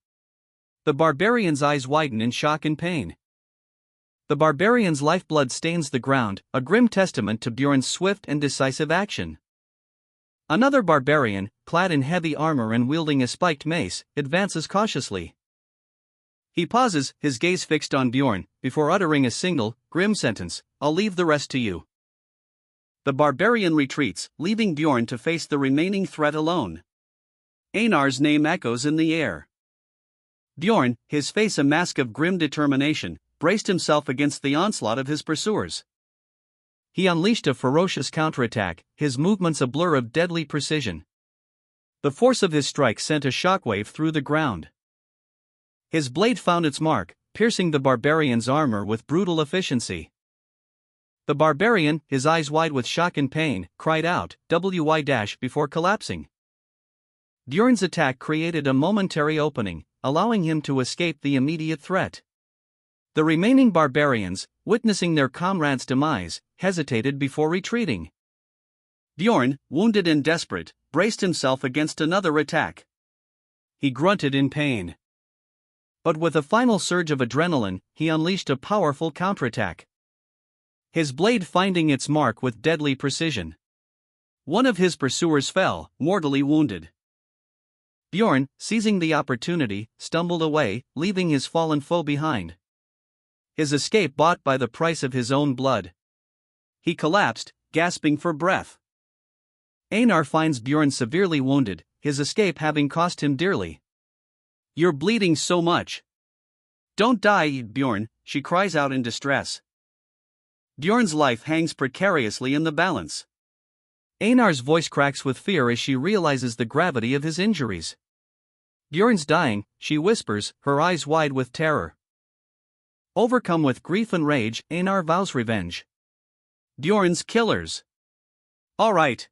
The barbarian's eyes widen in shock and pain. The barbarian's lifeblood stains the ground, a grim testament to Bjorn's swift and decisive action. Another barbarian, clad in heavy armor and wielding a spiked mace, advances cautiously. He pauses, his gaze fixed on Bjorn, before uttering a single, grim sentence, "I'll leave the rest to you." The barbarian retreats, leaving Bjorn to face the remaining threat alone. Einar's name echoes in the air. Bjorn, his face a mask of grim determination, braced himself against the onslaught of his pursuers. He unleashed a ferocious counterattack, his movements a blur of deadly precision. The force of his strike sent a shockwave through the ground. His blade found its mark, piercing the barbarian's armor with brutal efficiency. The barbarian, his eyes wide with shock and pain, cried out, "Why?" before collapsing. Bjorn's attack created a momentary opening, allowing him to escape the immediate threat. The remaining barbarians, witnessing their comrade's demise, hesitated before retreating. Bjorn, wounded and desperate, braced himself against another attack. He grunted in pain. But with a final surge of adrenaline, he unleashed a powerful counterattack. His blade finding its mark with deadly precision. One of his pursuers fell, mortally wounded. Bjorn, seizing the opportunity, stumbled away, leaving his fallen foe behind. His escape bought by the price of his own blood. He collapsed, gasping for breath. Einar finds Bjorn severely wounded, his escape having cost him dearly. "You're bleeding so much. Don't die, Bjorn," she cries out in distress. Bjorn's life hangs precariously in the balance. Einar's voice cracks with fear as she realizes the gravity of his injuries. "Bjorn's dying," she whispers, her eyes wide with terror. Overcome with grief and rage, Einar vows revenge. "Bjorn's killers. All right.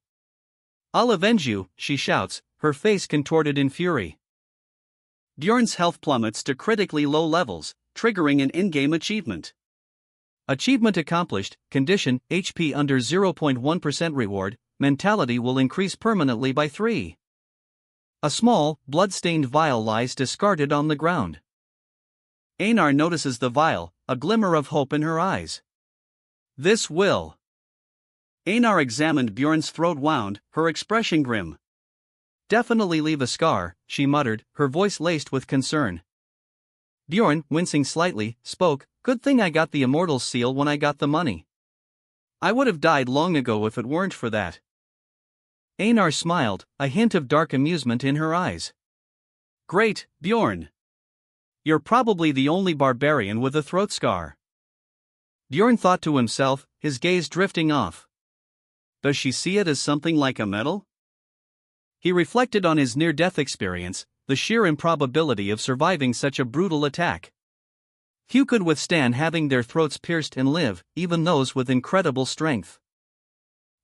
I'll avenge you," she shouts, her face contorted in fury. Bjorn's health plummets to critically low levels, triggering an in-game achievement. Achievement accomplished, condition, HP under 0.1% reward, mentality will increase permanently by 3. A small, blood-stained vial lies discarded on the ground. Einar notices the vial, a glimmer of hope in her eyes. "This will." Einar examined Bjorn's throat wound, her expression grim. "Definitely leave a scar," she muttered, her voice laced with concern. Bjorn, wincing slightly, spoke, "Good thing I got the Immortal's seal when I got the money. I would have died long ago if it weren't for that." Einar smiled, a hint of dark amusement in her eyes. "Great, Bjorn. You're probably the only barbarian with a throat scar." Bjorn thought to himself, his gaze drifting off. Does she see it as something like a medal? He reflected on his near-death experience, the sheer improbability of surviving such a brutal attack. Few could withstand having their throats pierced and live, even those with incredible strength.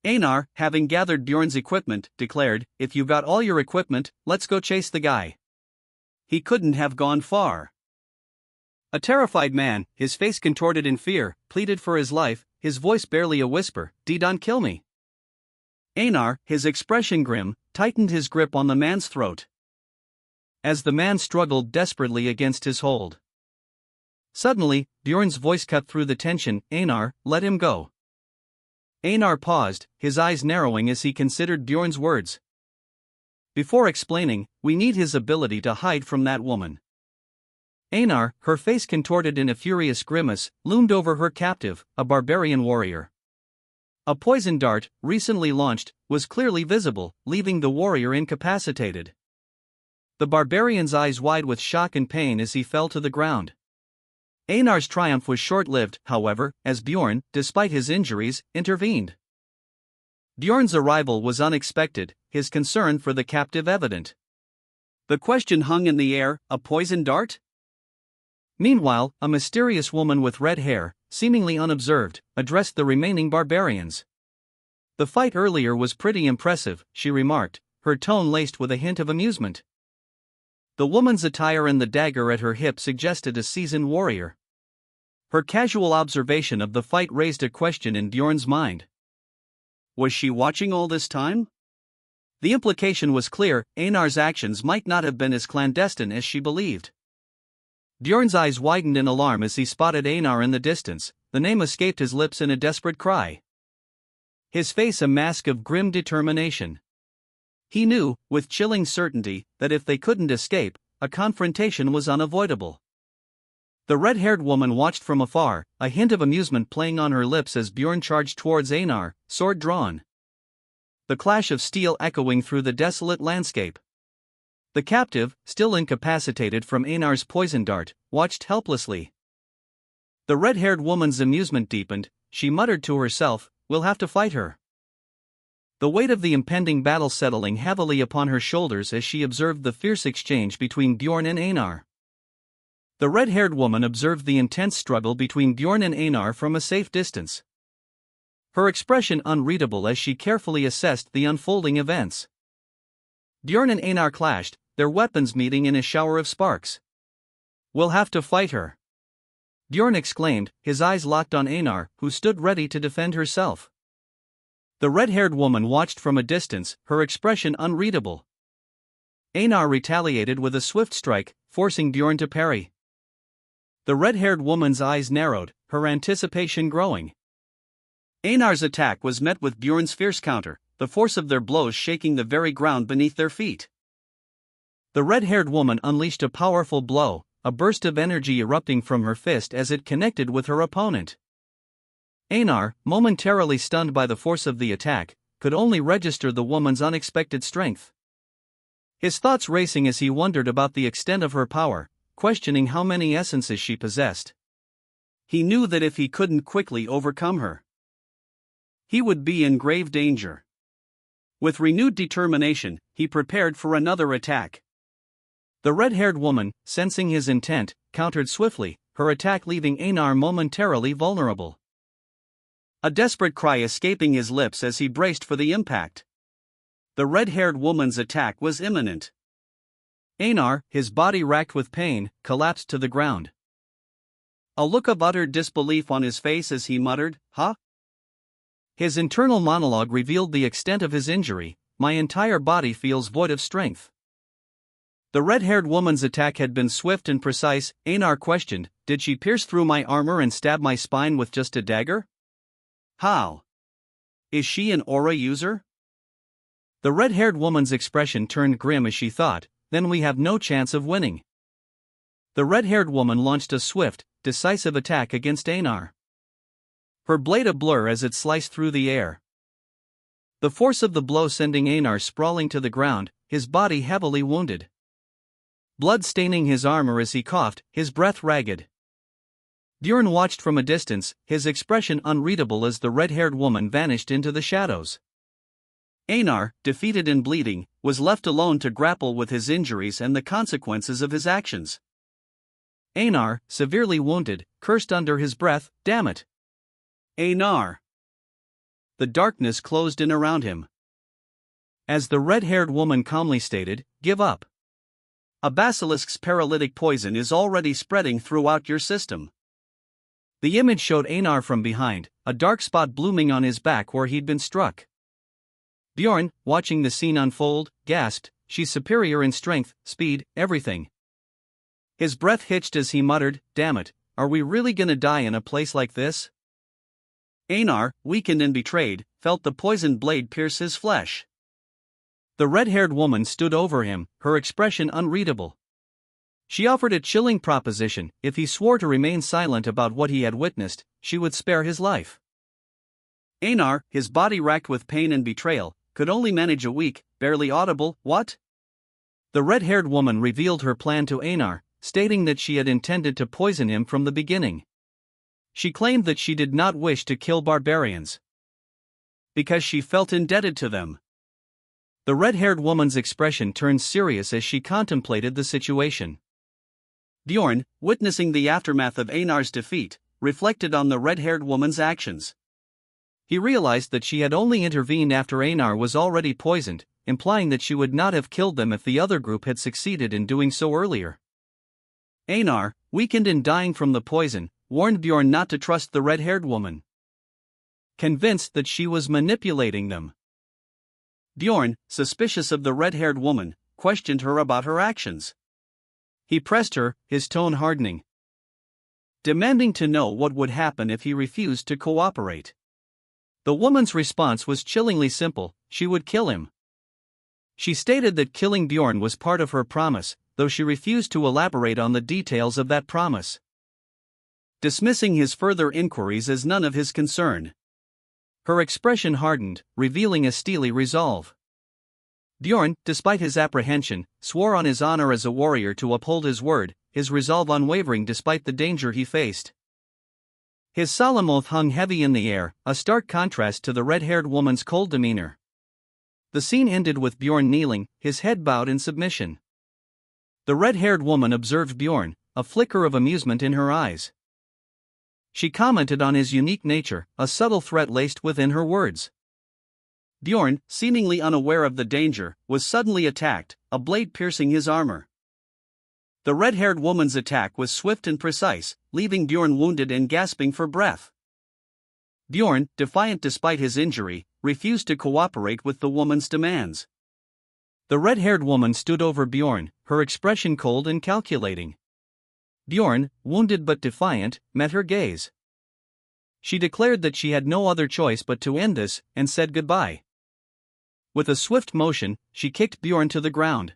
Einar, having gathered Bjorn's equipment, declared, "If you got all your equipment, let's go chase the guy. He couldn't have gone far." A terrified man, his face contorted in fear, pleaded for his life, his voice barely a whisper, "Don't kill me." Einar, his expression grim, tightened his grip on the man's throat. As the man struggled desperately against his hold. Suddenly, Bjorn's voice cut through the tension, "Einar, let him go." Einar paused, his eyes narrowing as he considered Bjorn's words. Before explaining, "We need his ability to hide from that woman." Einar, her face contorted in a furious grimace, loomed over her captive, a barbarian warrior. A poison dart, recently launched, was clearly visible, leaving the warrior incapacitated. The barbarian's eyes wide with shock and pain as he fell to the ground. Einar's triumph was short-lived, however, as Bjorn, despite his injuries, intervened. Bjorn's arrival was unexpected, his concern for the captive evident. The question hung in the air, a poison dart? Meanwhile, a mysterious woman with red hair, seemingly unobserved, addressed the remaining barbarians. "The fight earlier was pretty impressive," she remarked, her tone laced with a hint of amusement. The woman's attire and the dagger at her hip suggested a seasoned warrior. Her casual observation of the fight raised a question in Bjorn's mind. Was she watching all this time? The implication was clear: Einar's actions might not have been as clandestine as she believed. Bjorn's eyes widened in alarm as he spotted Einar in the distance. The name escaped his lips in a desperate cry. His face a mask of grim determination. He knew, with chilling certainty, that if they couldn't escape, a confrontation was unavoidable. The red-haired woman watched from afar, a hint of amusement playing on her lips as Bjorn charged towards Einar, sword drawn. The clash of steel echoing through the desolate landscape. The captive, still incapacitated from Einar's poison dart, watched helplessly. The red-haired woman's amusement deepened. She muttered to herself, "We'll have to fight her." The weight of the impending battle settling heavily upon her shoulders as she observed the fierce exchange between Bjorn and Einar. The red-haired woman observed the intense struggle between Bjorn and Einar from a safe distance. Her expression unreadable as she carefully assessed the unfolding events. Bjorn and Einar clashed, their weapons meeting in a shower of sparks. "We'll have to fight her," Bjorn exclaimed, his eyes locked on Einar, who stood ready to defend herself. The red-haired woman watched from a distance, her expression unreadable. Einar retaliated with a swift strike, forcing Bjorn to parry. The red-haired woman's eyes narrowed, her anticipation growing. Einar's attack was met with Bjorn's fierce counter, the force of their blows shaking the very ground beneath their feet. The red-haired woman unleashed a powerful blow, a burst of energy erupting from her fist as it connected with her opponent. Einar, momentarily stunned by the force of the attack, could only register the woman's unexpected strength. His thoughts racing as he wondered about the extent of her power, questioning how many essences she possessed. He knew that if he couldn't quickly overcome her, he would be in grave danger. With renewed determination, he prepared for another attack. The red-haired woman, sensing his intent, countered swiftly, her attack leaving Einar momentarily vulnerable. A desperate cry escaping his lips as he braced for the impact. The red-haired woman's attack was imminent. Einar, his body racked with pain, collapsed to the ground. A look of utter disbelief on his face as he muttered, "Huh?" His internal monologue revealed the extent of his injury. "My entire body feels void of strength." The red-haired woman's attack had been swift and precise. Einar questioned, "Did she pierce through my armor and stab my spine with just a dagger? How? Is she an aura user?" The red-haired woman's expression turned grim as she thought, "Then we have no chance of winning." The red-haired woman launched a swift, decisive attack against Einar. Her blade a blur as it sliced through the air. The force of the blow sending Einar sprawling to the ground, his body heavily wounded. Blood staining his armor as he coughed, his breath ragged. Bjorn watched from a distance, his expression unreadable as the red-haired woman vanished into the shadows. Einar, defeated and bleeding, was left alone to grapple with his injuries and the consequences of his actions. Einar, severely wounded, cursed under his breath, "Damn it! Einar!" The darkness closed in around him. As the red-haired woman calmly stated, "Give up. A basilisk's paralytic poison is already spreading throughout your system." The image showed Einar from behind, a dark spot blooming on his back where he'd been struck. Bjorn, watching the scene unfold, gasped, "She's superior in strength, speed, everything." His breath hitched as he muttered, "Damn it, are we really gonna die in a place like this?" Einar, weakened and betrayed, felt the poisoned blade pierce his flesh. The red-haired woman stood over him, her expression unreadable. She offered a chilling proposition: if he swore to remain silent about what he had witnessed, she would spare his life. Einar, his body racked with pain and betrayal, could only manage a weak, barely audible, "What?" The red-haired woman revealed her plan to Einar, stating that she had intended to poison him from the beginning. She claimed that she did not wish to kill barbarians because she felt indebted to them. The red-haired woman's expression turned serious as she contemplated the situation. Bjorn, witnessing the aftermath of Einar's defeat, reflected on the red-haired woman's actions. He realized that she had only intervened after Einar was already poisoned, implying that she would not have killed them if the other group had succeeded in doing so earlier. Einar, weakened and dying from the poison, warned Bjorn not to trust the red-haired woman, convinced that she was manipulating them. Bjorn, suspicious of the red-haired woman, questioned her about her actions. He pressed her, his tone hardening, demanding to know what would happen if he refused to cooperate. The woman's response was chillingly simple: she would kill him. She stated that killing Bjorn was part of her promise, though she refused to elaborate on the details of that promise, dismissing his further inquiries as none of his concern. Her expression hardened, revealing a steely resolve. Bjorn, despite his apprehension, swore on his honor as a warrior to uphold his word, his resolve unwavering despite the danger he faced. His solemn oath hung heavy in the air, a stark contrast to the red-haired woman's cold demeanor. The scene ended with Bjorn kneeling, his head bowed in submission. The red-haired woman observed Bjorn, a flicker of amusement in her eyes. She commented on his unique nature, a subtle threat laced within her words. Bjorn, seemingly unaware of the danger, was suddenly attacked, a blade piercing his armor. The red-haired woman's attack was swift and precise, leaving Bjorn wounded and gasping for breath. Bjorn, defiant despite his injury, refused to cooperate with the woman's demands. The red-haired woman stood over Bjorn, her expression cold and calculating. Bjorn, wounded but defiant, met her gaze. She declared that she had no other choice but to end this, and said goodbye. With a swift motion, she kicked Bjorn to the ground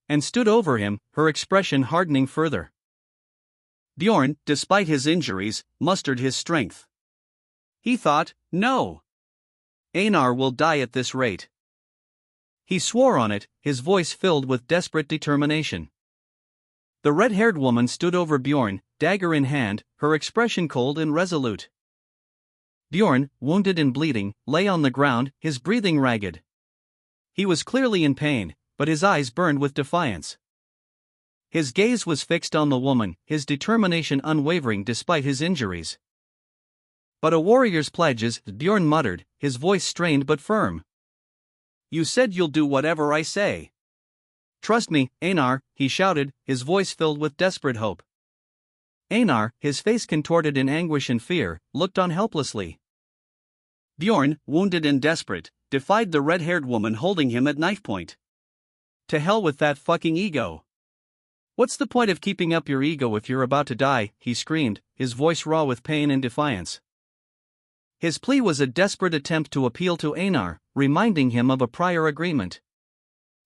and stood over him, her expression hardening further. Bjorn, despite his injuries, mustered his strength. He thought, no, Einar will die at this rate. He swore on it, his voice filled with desperate determination. The red-haired woman stood over Bjorn, dagger in hand, her expression cold and resolute. Bjorn, wounded and bleeding, lay on the ground, his breathing ragged. He was clearly in pain, but his eyes burned with defiance. His gaze was fixed on the woman, his determination unwavering despite his injuries. But a warrior's pledges, Bjorn muttered, his voice strained but firm. You said you'll do whatever I say. Trust me, Einar, he shouted, his voice filled with desperate hope. Einar, his face contorted in anguish and fear, looked on helplessly. Bjorn, wounded and desperate, defied the red-haired woman holding him at knife point. To hell with that fucking ego. What's the point of keeping up your ego if you're about to die, he screamed, his voice raw with pain and defiance. His plea was a desperate attempt to appeal to Einar, reminding him of a prior agreement.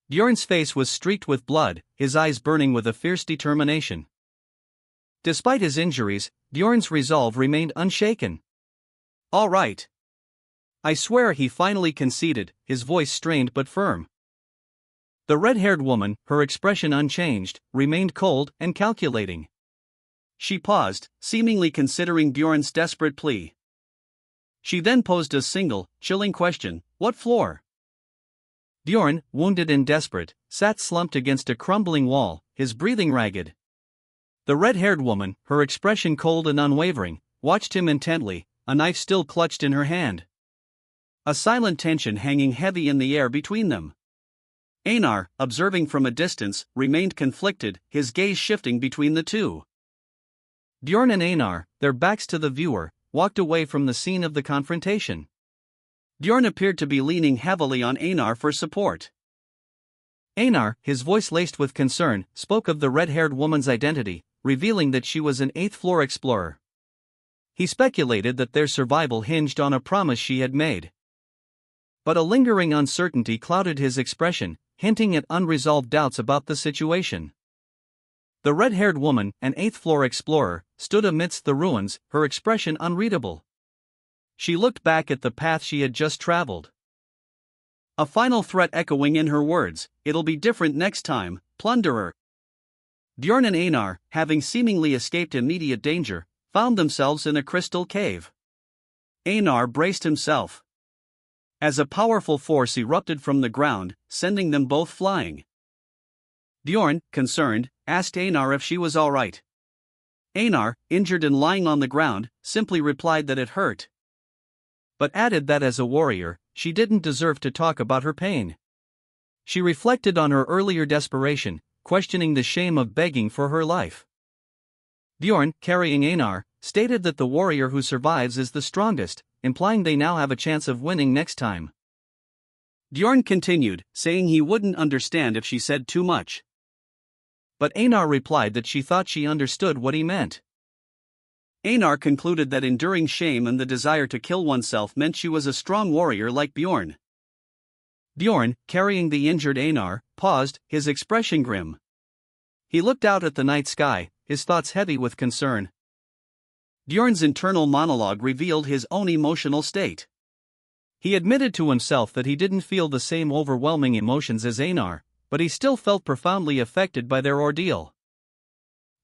Bjorn's face was streaked with blood, his eyes burning with a fierce determination. Despite his injuries, Bjorn's resolve remained unshaken. All right. I swear, he finally conceded, his voice strained but firm. The red-haired woman, her expression unchanged, remained cold and calculating. She paused, seemingly considering Bjorn's desperate plea. She then posed a single, chilling question: what floor? Bjorn, wounded and desperate, sat slumped against a crumbling wall, his breathing ragged. The red-haired woman, her expression cold and unwavering, watched him intently, a knife still clutched in her hand. A silent tension hanging heavy in the air between them. Einar, observing from a distance, remained conflicted, his gaze shifting between the two. Bjorn and Einar, their backs to the viewer, walked away from the scene of the confrontation. Bjorn appeared to be leaning heavily on Einar for support. Einar, his voice laced with concern, spoke of the red-haired woman's identity, revealing that she was an 8th-floor explorer. He speculated that their survival hinged on a promise she had made. But a lingering uncertainty clouded his expression, hinting at unresolved doubts about the situation. The red-haired woman, an 8th-floor explorer, stood amidst the ruins, her expression unreadable. She looked back at the path she had just traveled. A final threat echoing in her words: it'll be different next time, plunderer. Bjorn and Einar, having seemingly escaped immediate danger, found themselves in a crystal cave. Einar braced himself as a powerful force erupted from the ground, sending them both flying. Bjorn, concerned, asked Einar if she was all right. Einar, injured and lying on the ground, simply replied that it hurt, but added that as a warrior, she didn't deserve to talk about her pain. She reflected on her earlier desperation, questioning the shame of begging for her life. Bjorn, carrying Einar, stated that the warrior who survives is the strongest, implying they now have a chance of winning next time. Bjorn continued, saying he wouldn't understand if she said too much. But Einar replied that she thought she understood what he meant. Einar concluded that enduring shame and the desire to kill oneself meant she was a strong warrior like Bjorn. Bjorn, carrying the injured Einar, paused, his expression grim. He looked out at the night sky, his thoughts heavy with concern. Bjorn's internal monologue revealed his own emotional state. He admitted to himself that he didn't feel the same overwhelming emotions as Einar, but he still felt profoundly affected by their ordeal.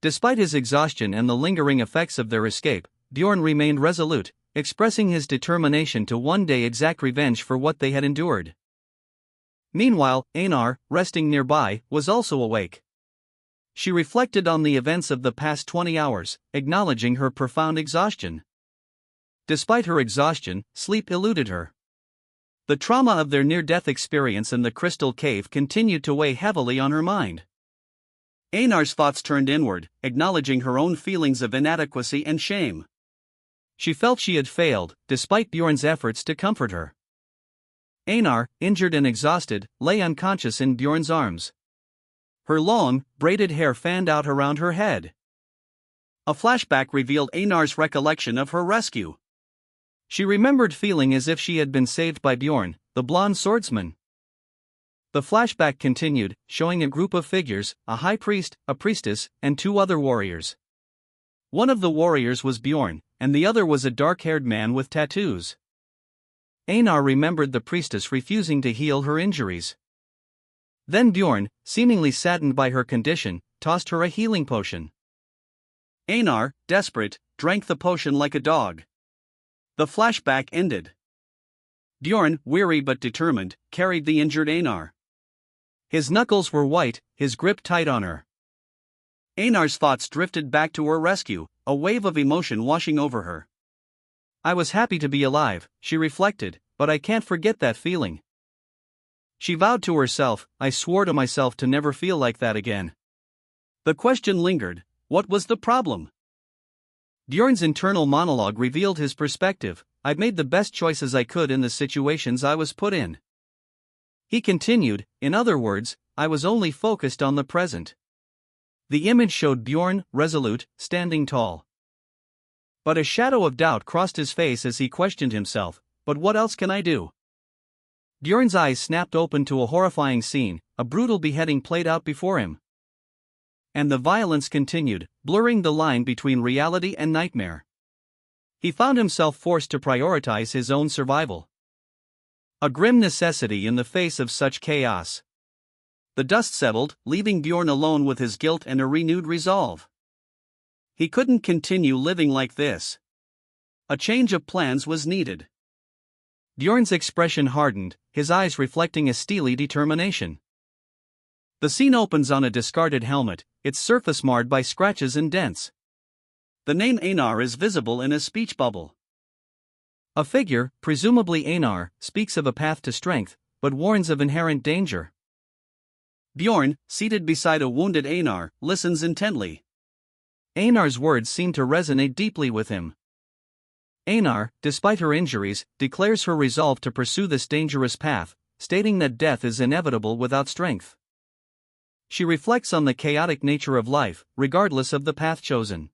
Despite his exhaustion and the lingering effects of their escape, Bjorn remained resolute, expressing his determination to one day exact revenge for what they had endured. Meanwhile, Einar, resting nearby, was also awake. She reflected on the events of the past 20 hours, acknowledging her profound exhaustion. Despite her exhaustion, sleep eluded her. The trauma of their near-death experience in the crystal cave continued to weigh heavily on her mind. Einar's thoughts turned inward, acknowledging her own feelings of inadequacy and shame. She felt she had failed, despite Bjorn's efforts to comfort her. Einar, injured and exhausted, lay unconscious in Bjorn's arms. Her long, braided hair fanned out around her head. A flashback revealed Einar's recollection of her rescue. She remembered feeling as if she had been saved by Bjorn, the blonde swordsman. The flashback continued, showing a group of figures, a high priest, a priestess, and 2 other warriors. One of the warriors was Bjorn, and the other was a dark-haired man with tattoos. Einar remembered the priestess refusing to heal her injuries. Then Bjorn, seemingly saddened by her condition, tossed her a healing potion. Einar, desperate, drank the potion like a dog. The flashback ended. Bjorn, weary but determined, carried the injured Einar. His knuckles were white, his grip tight on her. Einar's thoughts drifted back to her rescue, a wave of emotion washing over her. I was happy to be alive, she reflected, but I can't forget that feeling. She vowed to herself, I swore to myself to never feel like that again. The question lingered, what was the problem? Bjorn's internal monologue revealed his perspective, I'd made the best choices I could in the situations I was put in. He continued, in other words, I was only focused on the present. The image showed Bjorn, resolute, standing tall. But a shadow of doubt crossed his face as he questioned himself, but what else can I do? Bjorn's eyes snapped open to a horrifying scene, a brutal beheading played out before him. And the violence continued, blurring the line between reality and nightmare. He found himself forced to prioritize his own survival. A grim necessity in the face of such chaos. The dust settled, leaving Bjorn alone with his guilt and a renewed resolve. He couldn't continue living like this. A change of plans was needed. Bjorn's expression hardened, his eyes reflecting a steely determination. The scene opens on a discarded helmet, its surface marred by scratches and dents. The name Einar is visible in a speech bubble. A figure, presumably Einar, speaks of a path to strength, but warns of inherent danger. Bjorn, seated beside a wounded Einar, listens intently. Einar's words seem to resonate deeply with him. Einar, despite her injuries, declares her resolve to pursue this dangerous path, stating that death is inevitable without strength. She reflects on the chaotic nature of life, regardless of the path chosen.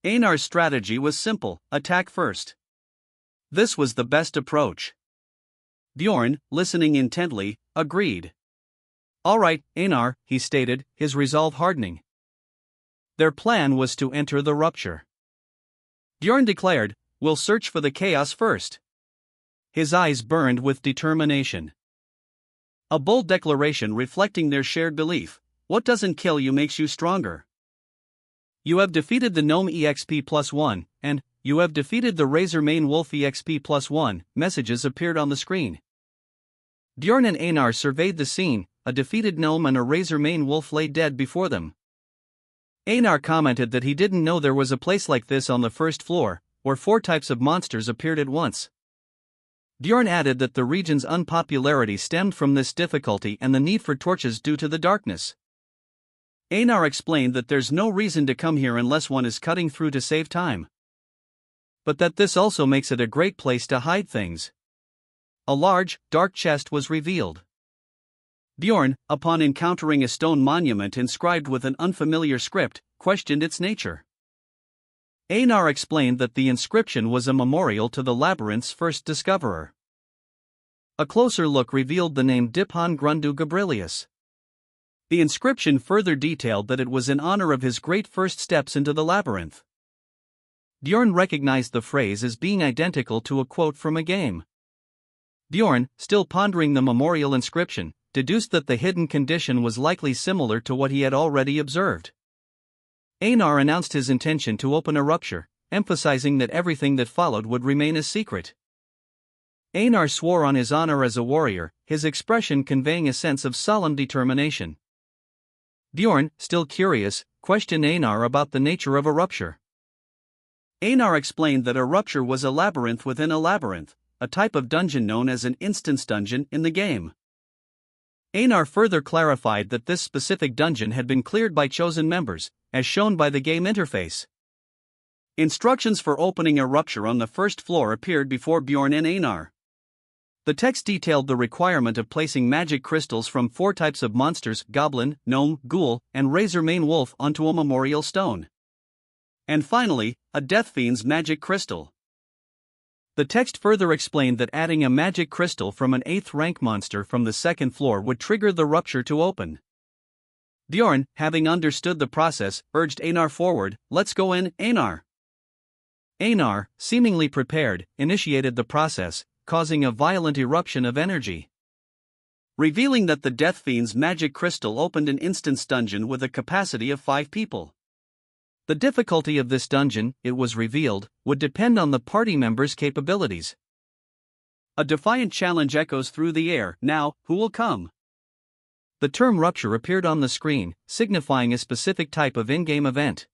Einar's strategy was simple, attack first. This was the best approach. Bjorn, listening intently, agreed. All right, Einar, he stated, his resolve hardening. Their plan was to enter the rupture. Bjorn declared, we'll search for the chaos first. His eyes burned with determination. A bold declaration reflecting their shared belief, what doesn't kill you makes you stronger. You have defeated the Gnome EXP +1, and, you have defeated the Razor Mane Wolf EXP +1, messages appeared on the screen. Bjorn and Einar surveyed the scene, a defeated gnome and a Razor Mane Wolf lay dead before them. Einar commented that he didn't know there was a place like this on the first floor, where 4 types of monsters appeared at once. Bjorn added that the region's unpopularity stemmed from this difficulty and the need for torches due to the darkness. Einar explained that there's no reason to come here unless one is cutting through to save time. But that this also makes it a great place to hide things. A large, dark chest was revealed. Bjorn, upon encountering a stone monument inscribed with an unfamiliar script, questioned its nature. Einar explained that the inscription was a memorial to the labyrinth's first discoverer. A closer look revealed the name Diphan Grundu Gabrilius. The inscription further detailed that it was in honor of his great first steps into the labyrinth. Bjorn recognized the phrase as being identical to a quote from a game. Bjorn, still pondering the memorial inscription, deduced that the hidden condition was likely similar to what he had already observed. Einar announced his intention to open a rupture, emphasizing that everything that followed would remain a secret. Einar swore on his honor as a warrior, his expression conveying a sense of solemn determination. Bjorn, still curious, questioned Einar about the nature of a rupture. Einar explained that a rupture was a labyrinth within a labyrinth, a type of dungeon known as an instance dungeon in the game. Einar further clarified that this specific dungeon had been cleared by chosen members, as shown by the game interface. Instructions for opening a rupture on the first floor appeared before Bjorn and Einar. The text detailed the requirement of placing magic crystals from 4 types of monsters: goblin, gnome, ghoul, and razor-mane wolf onto a memorial stone. And finally, a death fiend's magic crystal. The text further explained that adding a magic crystal from an 8th rank monster from the 2nd floor would trigger the rupture to open. Bjorn, having understood the process, urged Einar forward. "Let's go in, Einar." Einar, seemingly prepared, initiated the process, causing a violent eruption of energy, revealing that the Death Fiend's magic crystal opened an instance dungeon with a capacity of 5 people. The difficulty of this dungeon, it was revealed, would depend on the party members' capabilities. A defiant challenge echoes through the air. "Now, who will come?" The term rupture appeared on the screen, signifying a specific type of in-game event.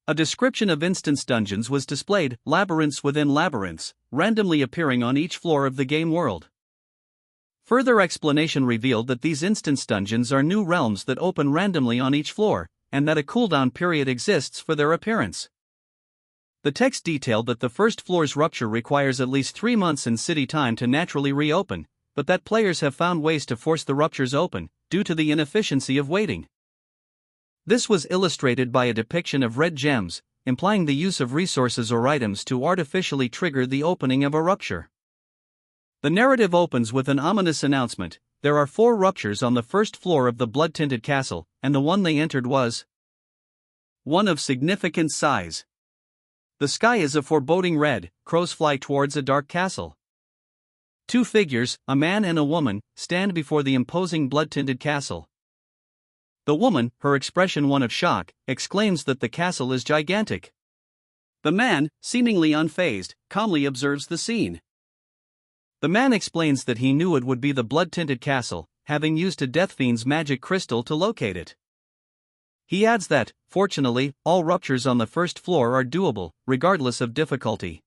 A description of instance dungeons was displayed: labyrinths within labyrinths, randomly appearing on each floor of the game world. Further explanation revealed that these instance dungeons are new realms that open randomly on each floor, and that a cooldown period exists for their appearance. The text detailed that the first floor's rupture requires at least 3 months in city time to naturally reopen, but that players have found ways to force the ruptures open, due to the inefficiency of waiting. This was illustrated by a depiction of red gems, implying the use of resources or items to artificially trigger the opening of a rupture. The narrative opens with an ominous announcement: there are 4 ruptures on the first floor of the blood-tinted castle, and the one they entered was one of significant size. The sky is a foreboding red, crows fly towards a dark castle. 2 figures, a man and a woman, stand before the imposing blood-tinted castle. The woman, her expression one of shock, exclaims that the castle is gigantic. The man, seemingly unfazed, calmly observes the scene. The man explains that he knew it would be the blood-tinted castle, having used a Death Fiend's magic crystal to locate it. He adds that, fortunately, all ruptures on the first floor are doable, regardless of difficulty.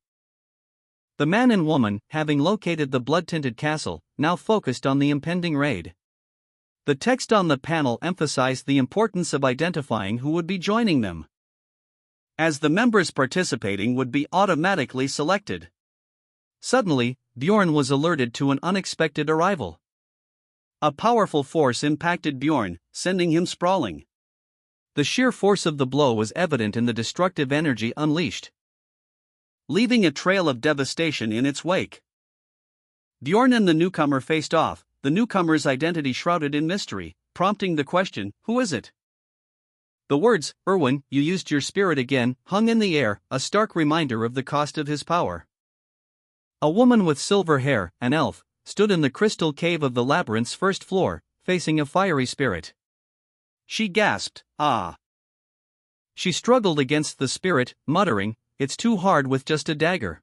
The man and woman, having located the blood-tinted castle, now focused on the impending raid. The text on the panel emphasized the importance of identifying who would be joining them, as the members participating would be automatically selected. Suddenly, Bjorn was alerted to an unexpected arrival. A powerful force impacted Bjorn, sending him sprawling. The sheer force of the blow was evident in the destructive energy unleashed, leaving a trail of devastation in its wake. Bjorn and the newcomer faced off, the newcomer's identity shrouded in mystery, prompting the question, "Who is it?" The words, "Erwin, you used your spirit again," hung in the air, a stark reminder of the cost of his power. A woman with silver hair, an elf, stood in the crystal cave of the labyrinth's first floor, facing a fiery spirit. She gasped, "Ah!" She struggled against the spirit, muttering, "It's too hard with just a dagger."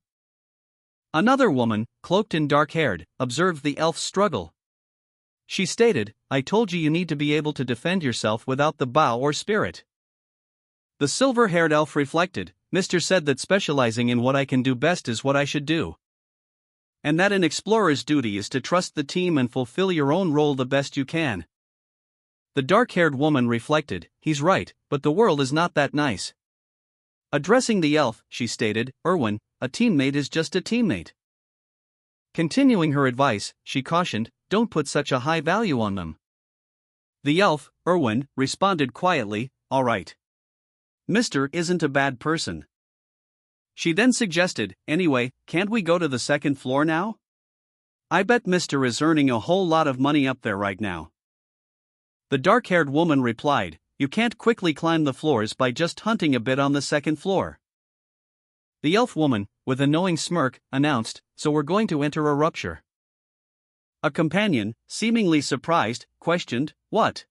Another woman, cloaked in dark-haired, observed the elf's struggle. She stated, "I told you need to be able to defend yourself without the bow or spirit." The silver-haired elf reflected, "Mr. said that specializing in what I can do best is what I should do, and that an explorer's duty is to trust the team and fulfill your own role the best you can." The dark-haired woman reflected, he's right, but the world is not that nice. Addressing the elf, she stated, Erwin, a teammate is just a teammate. Continuing her advice, she cautioned, don't put such a high value on them. The elf, Erwin, responded quietly, all right. Mr. isn't a bad person. She then suggested, anyway, can't we go to the second floor now? I bet Mr. is earning a whole lot of money up there right now. The dark-haired woman replied, you can't quickly climb the floors by just hunting a bit on the second floor. The elf woman, with a knowing smirk, announced, so we're going to enter a rupture. A companion, seemingly surprised, questioned, what?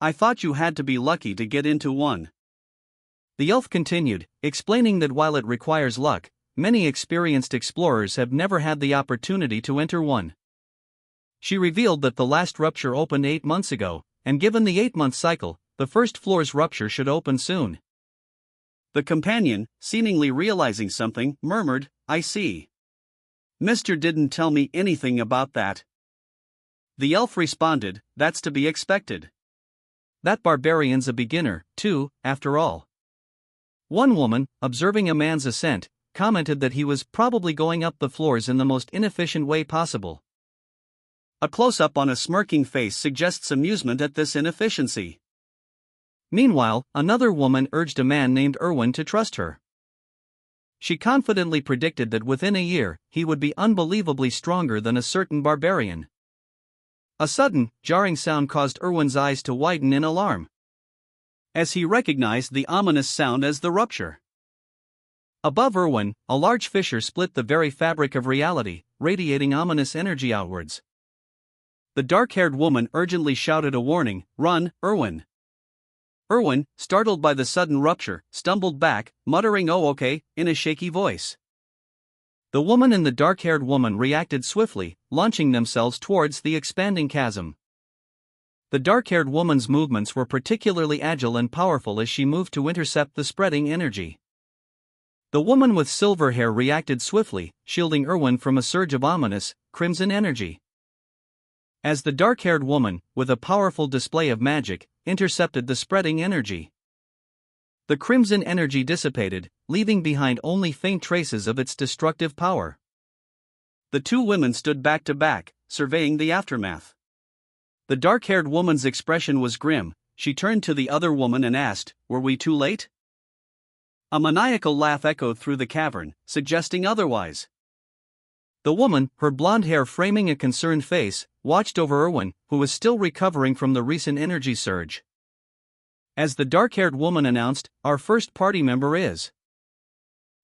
I thought you had to be lucky to get into one. The elf continued, explaining that while it requires luck, many experienced explorers have never had the opportunity to enter one. She revealed that the last rupture opened 8 months ago, and given the 8-month cycle, the first floor's rupture should open soon. The companion, seemingly realizing something, murmured, I see. Mr. didn't tell me anything about that. The elf responded, that's to be expected. That barbarian's a beginner, too, after all. One woman, observing a man's ascent, commented that he was probably going up the floors in the most inefficient way possible. A close-up on a smirking face suggests amusement at this inefficiency. Meanwhile, another woman urged a man named Erwin to trust her. She confidently predicted that within a year, he would be unbelievably stronger than a certain barbarian. A sudden, jarring sound caused Erwin's eyes to widen in alarm, as he recognized the ominous sound as the rupture. Above Erwin, a large fissure split the very fabric of reality, radiating ominous energy outwards. The dark-haired woman urgently shouted a warning, run, Erwin. Erwin, startled by the sudden rupture, stumbled back, muttering oh okay, in a shaky voice. The woman and the dark-haired woman reacted swiftly, launching themselves towards the expanding chasm. The dark-haired woman's movements were particularly agile and powerful as she moved to intercept the spreading energy. The woman with silver hair reacted swiftly, shielding Erwin from a surge of ominous, crimson energy. As the dark-haired woman, with a powerful display of magic, intercepted the spreading energy, the crimson energy dissipated, leaving behind only faint traces of its destructive power. The two women stood back to back, surveying the aftermath. The dark-haired woman's expression was grim. She turned to the other woman and asked, were we too late? A maniacal laugh echoed through the cavern, suggesting otherwise. The woman, her blonde hair framing a concerned face, watched over Erwin, who was still recovering from the recent energy surge. As the dark-haired woman announced, our first party member is.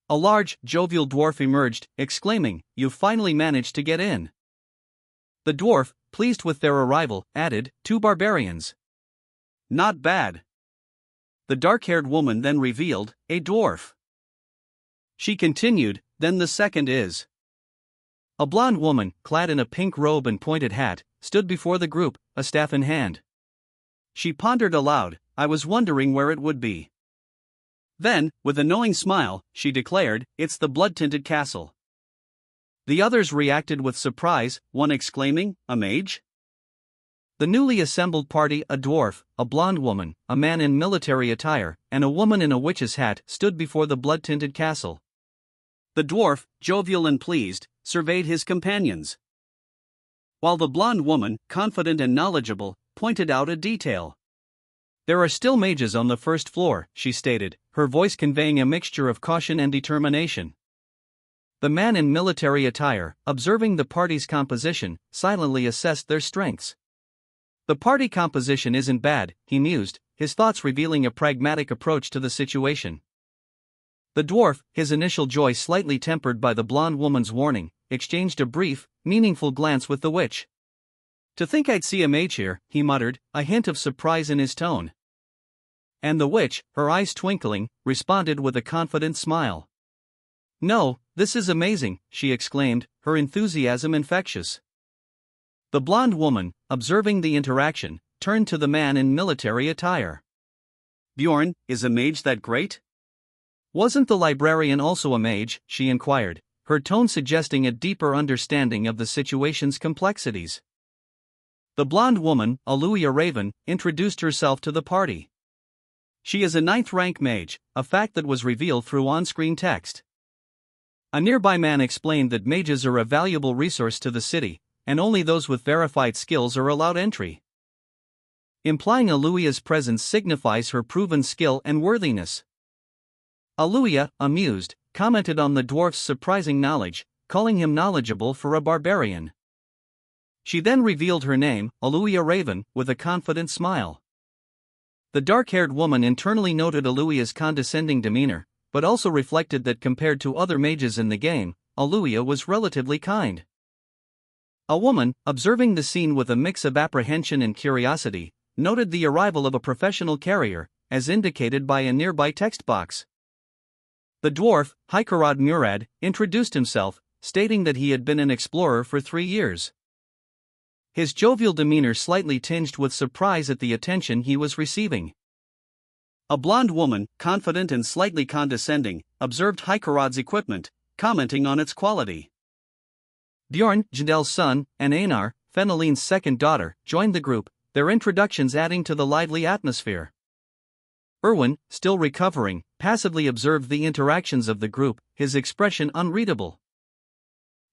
A large, jovial dwarf emerged, exclaiming, you've finally managed to get in. The dwarf, pleased with their arrival, added, 2 barbarians. Not bad. The dark-haired woman then revealed, a dwarf. She continued, then the second is. A blonde woman, clad in a pink robe and pointed hat, stood before the group, a staff in hand. She pondered aloud, I was wondering where it would be. Then, with a knowing smile, she declared, it's the blood-tinted castle. The others reacted with surprise, one exclaiming, a mage? The newly assembled party, a dwarf, a blonde woman, a man in military attire, and a woman in a witch's hat, stood before the blood-tinted castle. The dwarf, jovial and pleased, surveyed his companions, while the blonde woman, confident and knowledgeable, pointed out a detail. There are still mages on the first floor, she stated, her voice conveying a mixture of caution and determination. The man in military attire, observing the party's composition, silently assessed their strengths. The party composition isn't bad, he mused, his thoughts revealing a pragmatic approach to the situation. The dwarf, his initial joy slightly tempered by the blonde woman's warning, exchanged a brief, meaningful glance with the witch. To think I'd see a mage here, he muttered, a hint of surprise in his tone. And the witch, her eyes twinkling, responded with a confident smile. No, this is amazing, she exclaimed, her enthusiasm infectious. The blonde woman, observing the interaction, turned to the man in military attire. Bjorn, is a mage that great? Wasn't the librarian also a mage, she inquired, her tone suggesting a deeper understanding of the situation's complexities. The blonde woman, Aluia Raven, introduced herself to the party. She is a 9th rank mage, a fact that was revealed through on-screen text. A nearby man explained that mages are a valuable resource to the city, and only those with verified skills are allowed entry. Implying Aluia's presence signifies her proven skill and worthiness. Aluia, amused, commented on the dwarf's surprising knowledge, calling him knowledgeable for a barbarian. She then revealed her name, Aluia Raven, with a confident smile. The dark-haired woman internally noted Aluia's condescending demeanor, but also reflected that compared to other mages in the game, Aluia was relatively kind. A woman, observing the scene with a mix of apprehension and curiosity, noted the arrival of a professional carrier, as indicated by a nearby text box. The dwarf, Hikarad Murad, introduced himself, stating that he had been an explorer for 3 years. His jovial demeanor slightly tinged with surprise at the attention he was receiving. A blonde woman, confident and slightly condescending, observed Hikarad's equipment, commenting on its quality. Bjorn, Jandel's son, and Einar, Feneline's second daughter, joined the group, their introductions adding to the lively atmosphere. Erwin, still recovering, passively observed the interactions of the group, his expression unreadable.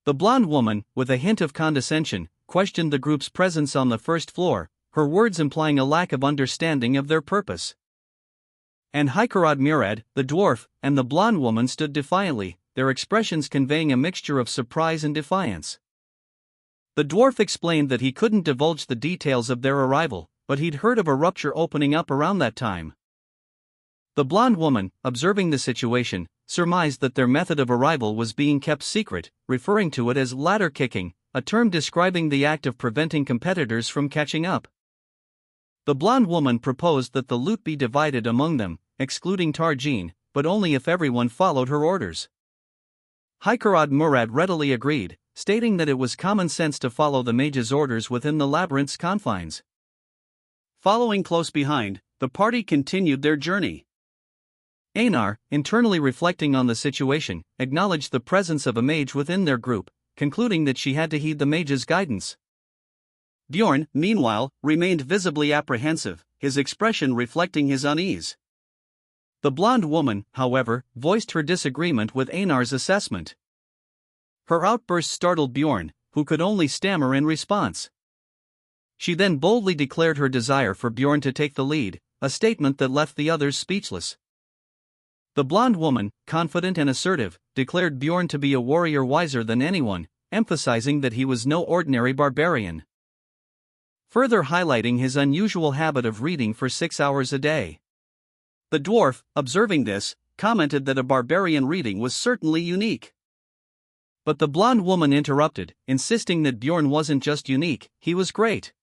The blonde woman, with a hint of condescension, questioned the group's presence on the first floor, her words implying a lack of understanding of their purpose. And Hikarad Murad, the dwarf, and the blonde woman stood defiantly, their expressions conveying a mixture of surprise and defiance. The dwarf explained that he couldn't divulge the details of their arrival, but he'd heard of a rupture opening up around that time. The blonde woman, observing the situation, surmised that their method of arrival was being kept secret, referring to it as ladder kicking, a term describing the act of preventing competitors from catching up. The blonde woman proposed that the loot be divided among them, excluding Tarjin, but only if everyone followed her orders. Hikarad Murad readily agreed, stating that it was common sense to follow the mage's orders within the labyrinth's confines. Following close behind, the party continued their journey. Einar, internally reflecting on the situation, acknowledged the presence of a mage within their group, concluding that she had to heed the mage's guidance. Bjorn, meanwhile, remained visibly apprehensive, his expression reflecting his unease. The blonde woman, however, voiced her disagreement with Einar's assessment. Her outburst startled Bjorn, who could only stammer in response. She then boldly declared her desire for Bjorn to take the lead, a statement that left the others speechless. The blonde woman, confident and assertive, declared Bjorn to be a warrior wiser than anyone, emphasizing that he was no ordinary barbarian. Further highlighting his unusual habit of reading for 6 hours a day. The dwarf, observing this, commented that a barbarian reading was certainly unique. But the blonde woman interrupted, insisting that Bjorn wasn't just unique, he was great.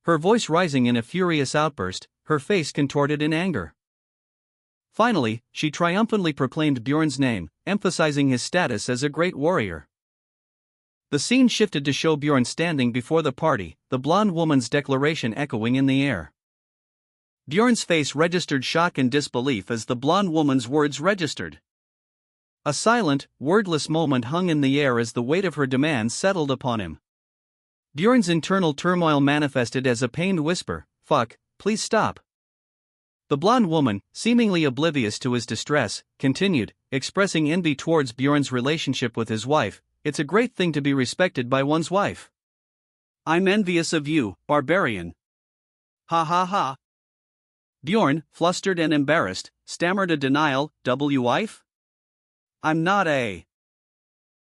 Her voice rising in a furious outburst, her face contorted in anger. Finally, she triumphantly proclaimed Bjorn's name, emphasizing his status as a great warrior. The scene shifted to show Bjorn standing before the party, the blonde woman's declaration echoing in the air. Bjorn's face registered shock and disbelief as the blonde woman's words registered. A silent, wordless moment hung in the air as the weight of her demands settled upon him. Bjorn's internal turmoil manifested as a pained whisper, "Fuck, please stop." The blonde woman, seemingly oblivious to his distress, continued, expressing envy towards Bjorn's relationship with his wife. "It's a great thing to be respected by one's wife." "I'm envious of you, barbarian." "Ha ha ha." Bjorn, flustered and embarrassed, stammered a denial, "Wife? I'm not a."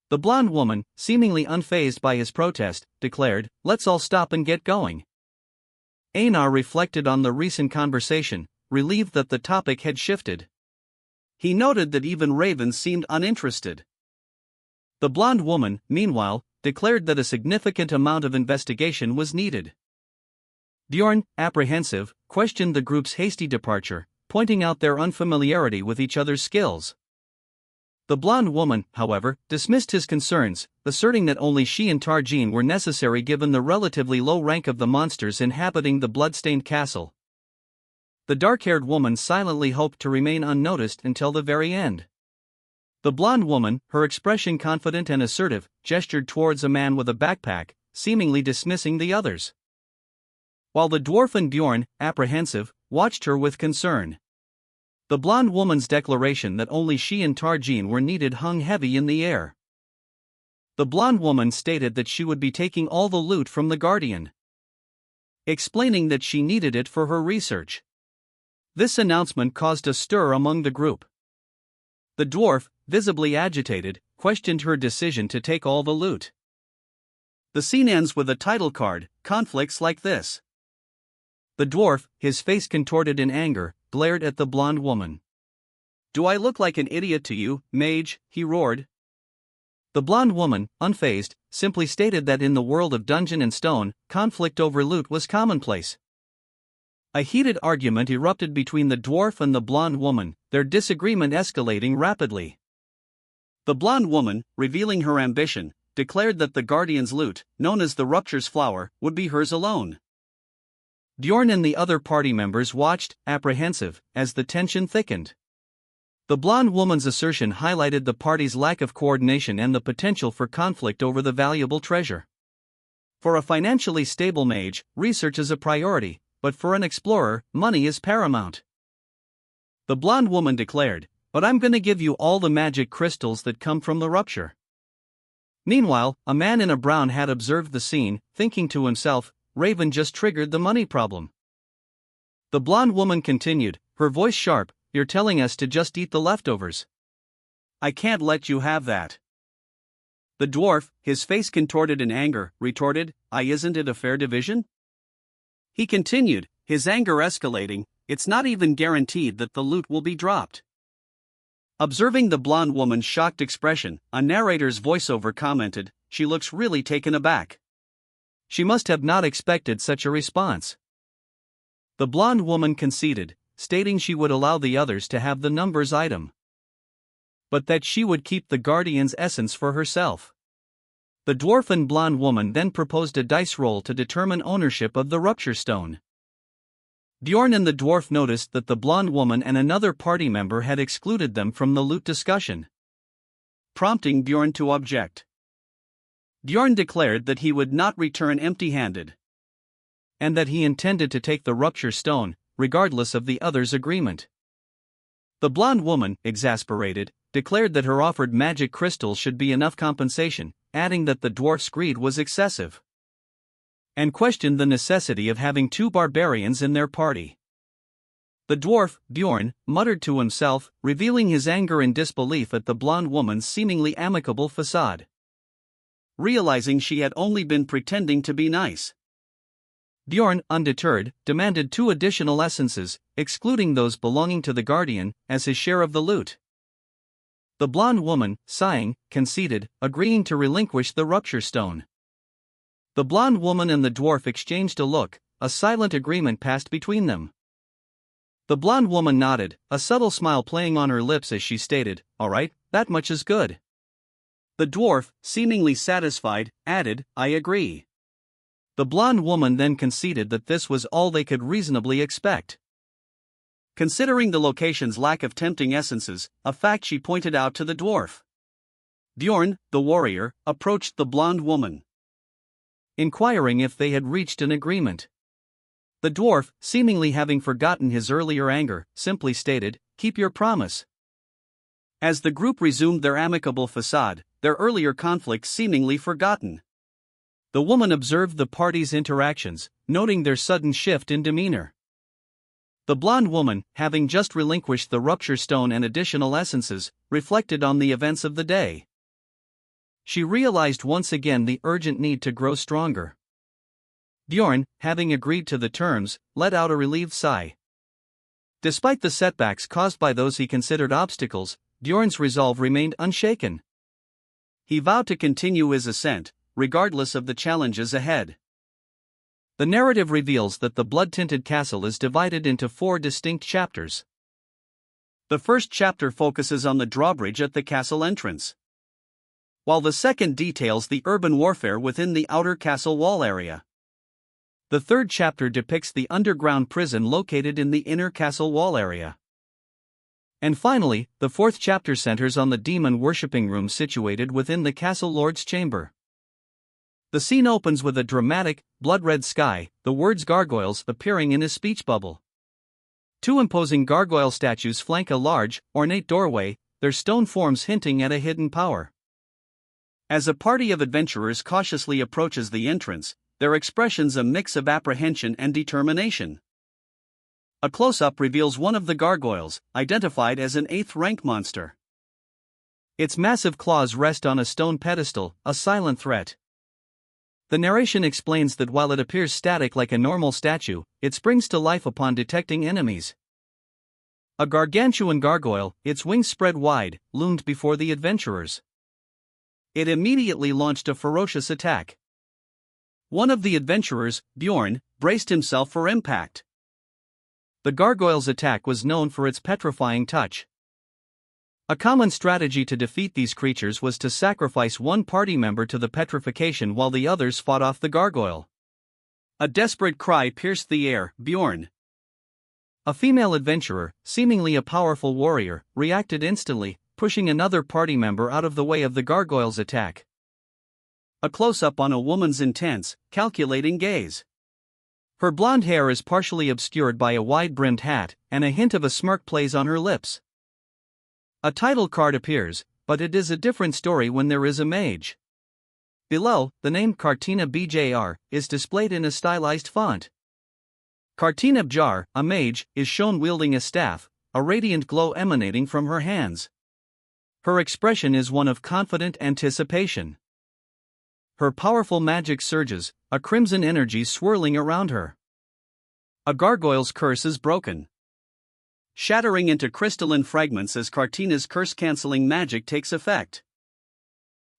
The blonde woman, seemingly unfazed by his protest, declared, "Let's all stop and get going." Einar reflected on the recent conversation, relieved that the topic had shifted. He noted that even Raven seemed uninterested. The blonde woman, meanwhile, declared that a significant amount of investigation was needed. Bjorn, apprehensive, questioned the group's hasty departure, pointing out their unfamiliarity with each other's skills. The blonde woman, however, dismissed his concerns, asserting that only she and Tarjin were necessary given the relatively low rank of the monsters inhabiting the blood-stained castle. The dark-haired woman silently hoped to remain unnoticed until the very end. The blonde woman, her expression confident and assertive, gestured towards a man with a backpack, seemingly dismissing the others. while the dwarf and Bjorn, apprehensive, watched her with concern. The blonde woman's declaration that only she and Tarjin were needed hung heavy in the air. The blonde woman stated that she would be taking all the loot from the Guardian, explaining that she needed it for her research. This announcement caused a stir among the group. The dwarf, visibly agitated, questioned her decision to take all the loot. The scene ends with a title card, "Conflicts like this." The dwarf, his face contorted in anger, glared at the blonde woman. "Do I look like an idiot to you, mage?" he roared. The blonde woman, unfazed, simply stated that in the world of Dungeon and Stone, conflict over loot was commonplace. A heated argument erupted between the dwarf and the blonde woman, their disagreement escalating rapidly. The blonde woman, revealing her ambition, declared that the Guardian's loot, known as the Rupture's Flower, would be hers alone. Bjorn and the other party members watched, apprehensive, as the tension thickened. The blonde woman's assertion highlighted the party's lack of coordination and the potential for conflict over the valuable treasure. For a financially stable mage, research is a priority, but for an explorer, money is paramount. The blonde woman declared, "But I'm gonna give you all the magic crystals that come from the rupture." Meanwhile, a man in a brown hat observed the scene, thinking to himself, "Raven just triggered the money problem." The blonde woman continued, her voice sharp, "You're telling us to just eat the leftovers. I can't let you have that." The dwarf, his face contorted in anger, retorted, Isn't it a fair division?" He continued, his anger escalating, "It's not even guaranteed that the loot will be dropped." Observing the blonde woman's shocked expression, a narrator's voiceover commented, "She looks really taken aback. She must have not expected such a response." The blonde woman conceded, stating she would allow the others to have the numbers item, but that she would keep the Guardian's essence for herself. The dwarf and blonde woman then proposed a dice roll to determine ownership of the Rupture Stone. Bjorn and the dwarf noticed that the blonde woman and another party member had excluded them from the loot discussion, prompting Bjorn to object. Bjorn declared that he would not return empty-handed, and that he intended to take the Rupture Stone, regardless of the others' agreement. The blonde woman, exasperated, declared that her offered magic crystals should be enough compensation, adding that the dwarf's greed was excessive, and questioned the necessity of having two barbarians in their party. The dwarf, Bjorn, muttered to himself, revealing his anger and disbelief at the blonde woman's seemingly amicable facade, realizing she had only been pretending to be nice. Bjorn, undeterred, demanded 2 additional essences, excluding those belonging to the Guardian, as his share of the loot. The blonde woman, sighing, conceded, agreeing to relinquish the Rupture Stone. The blonde woman and the dwarf exchanged a look, a silent agreement passed between them. The blonde woman nodded, a subtle smile playing on her lips as she stated, "All right, that much is good." The dwarf, seemingly satisfied, added, "I agree." The blonde woman then conceded that this was all they could reasonably expect, considering the location's lack of tempting essences, a fact she pointed out to the dwarf. Bjorn, the warrior, approached the blonde woman, inquiring if they had reached an agreement. The dwarf, seemingly having forgotten his earlier anger, simply stated, "Keep your promise." As the group resumed their amicable facade, their earlier conflict seemingly forgotten, the woman observed the party's interactions, noting their sudden shift in demeanor. The blonde woman, having just relinquished the Rupture Stone and additional essences, reflected on the events of the day. She realized once again the urgent need to grow stronger. Bjorn, having agreed to the terms, let out a relieved sigh. Despite the setbacks caused by those he considered obstacles, Bjorn's resolve remained unshaken. He vowed to continue his ascent, regardless of the challenges ahead. The narrative reveals that the blood-tinted castle is divided into 4 distinct chapters. The first chapter focuses on the drawbridge at the castle entrance, while the second details the urban warfare within the outer castle wall area. The third chapter depicts the underground prison located in the inner castle wall area. And finally, the fourth chapter centers on the demon worshipping room situated within the castle lord's chamber. The scene opens with a dramatic, blood-red sky, the words gargoyles appearing in his speech bubble. Two imposing gargoyle statues flank a large, ornate doorway, their stone forms hinting at a hidden power. As a party of adventurers cautiously approaches the entrance, their expressions a mix of apprehension and determination. A close-up reveals one of the gargoyles, identified as an 8th-rank monster. Its massive claws rest on a stone pedestal, a silent threat. The narration explains that while it appears static like a normal statue, it springs to life upon detecting enemies. A gargantuan gargoyle, its wings spread wide, loomed before the adventurers. It immediately launched a ferocious attack. One of the adventurers, Bjorn, braced himself for impact. The gargoyle's attack was known for its petrifying touch. A common strategy to defeat these creatures was to sacrifice one party member to the petrification while the others fought off the gargoyle. A desperate cry pierced the air. Bjorn, a female adventurer, seemingly a powerful warrior, reacted instantly, pushing another party member out of the way of the gargoyle's attack. A close-up on a woman's intense, calculating gaze. Her blonde hair is partially obscured by a wide-brimmed hat, and a hint of a smirk plays on her lips. A title card appears, but it is a different story when there is a mage. Below, the name Kartina Bjr is displayed in a stylized font. Kartina Bjar, a mage, is shown wielding a staff, a radiant glow emanating from her hands. Her expression is one of confident anticipation. Her powerful magic surges, a crimson energy swirling around her. A gargoyle's curse is broken, shattering into crystalline fragments as Kartina's curse-canceling magic takes effect.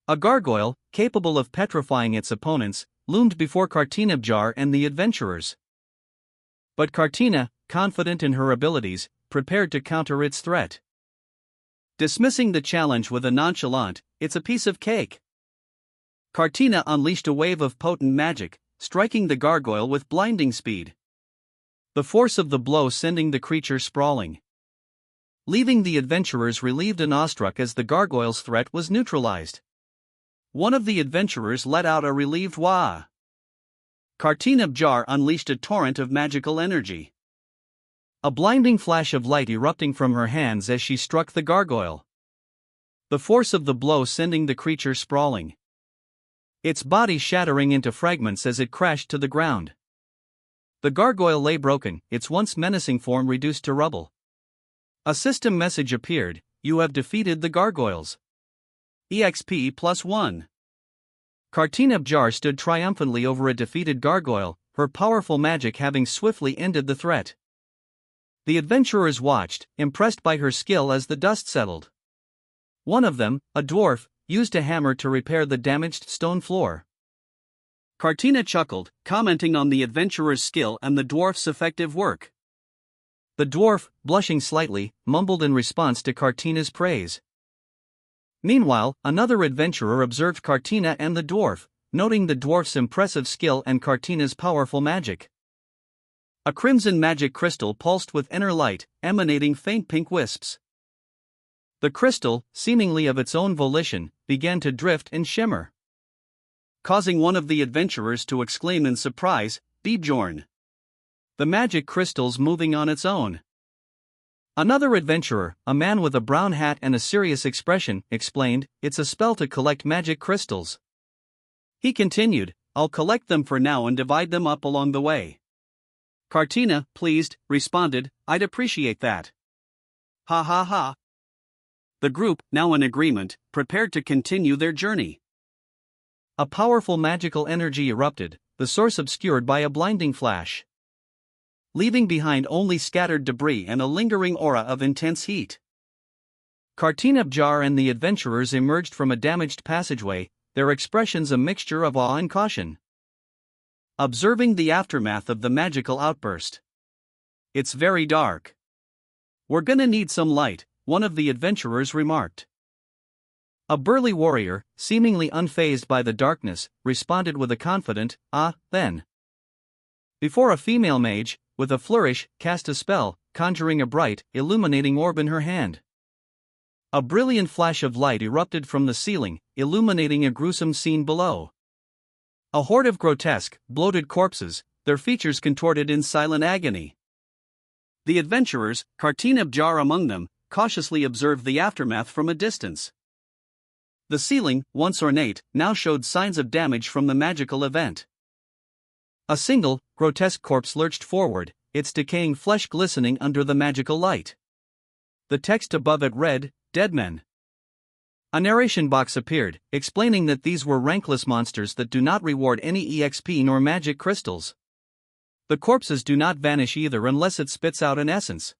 A gargoyle, capable of petrifying its opponents, loomed before Kartina Bjar and the adventurers. But Kartina, confident in her abilities, prepared to counter its threat. Dismissing the challenge with a nonchalant, "It's a piece of cake." Kartina unleashed a wave of potent magic, striking the gargoyle with blinding speed. The force of the blow sending the creature sprawling, leaving the adventurers relieved and awestruck as the gargoyle's threat was neutralized. One of the adventurers let out a relieved wah. Kartina Bjar unleashed a torrent of magical energy, a blinding flash of light erupting from her hands as she struck the gargoyle. The force of the blow sending the creature sprawling, its body shattering into fragments as it crashed to the ground. The gargoyle lay broken, its once menacing form reduced to rubble. A system message appeared: "You have defeated the gargoyles. EXP +1. Kartina Bjar stood triumphantly over a defeated gargoyle, her powerful magic having swiftly ended the threat. The adventurers watched, impressed by her skill as the dust settled. One of them, a dwarf, used a hammer to repair the damaged stone floor. Kartina chuckled, commenting on the adventurer's skill and the dwarf's effective work. The dwarf, blushing slightly, mumbled in response to Kartina's praise. Meanwhile, another adventurer observed Kartina and the dwarf, noting the dwarf's impressive skill and Kartina's powerful magic. A crimson magic crystal pulsed with inner light, emanating faint pink wisps. The crystal, seemingly of its own volition, began to drift and shimmer, causing one of the adventurers to exclaim in surprise, "Bjorn! The magic crystal's moving on its own." Another adventurer, a man with a brown hat and a serious expression, explained, "It's a spell to collect magic crystals." He continued, "I'll collect them for now and divide them up along the way." Kartina, pleased, responded, "I'd appreciate that." Ha ha ha. The group, now in agreement, prepared to continue their journey. A powerful magical energy erupted, the source obscured by a blinding flash, leaving behind only scattered debris and a lingering aura of intense heat. Kartina Bjar and the adventurers emerged from a damaged passageway, their expressions a mixture of awe and caution, observing the aftermath of the magical outburst. "It's very dark. We're gonna need some light," one of the adventurers remarked. A burly warrior, seemingly unfazed by the darkness, responded with a confident, "Ah, then." Before a female mage, with a flourish, cast a spell, conjuring a bright, illuminating orb in her hand. A brilliant flash of light erupted from the ceiling, illuminating a gruesome scene below. A horde of grotesque, bloated corpses, their features contorted in silent agony. The adventurers, Kartina Bjar among them, cautiously observed the aftermath from a distance. The ceiling, once ornate, now showed signs of damage from the magical event. A single, grotesque corpse lurched forward, its decaying flesh glistening under the magical light. The text above it read, "Dead Men." A narration box appeared, explaining that these were rankless monsters that do not reward any EXP nor magic crystals. The corpses do not vanish either unless it spits out an essence.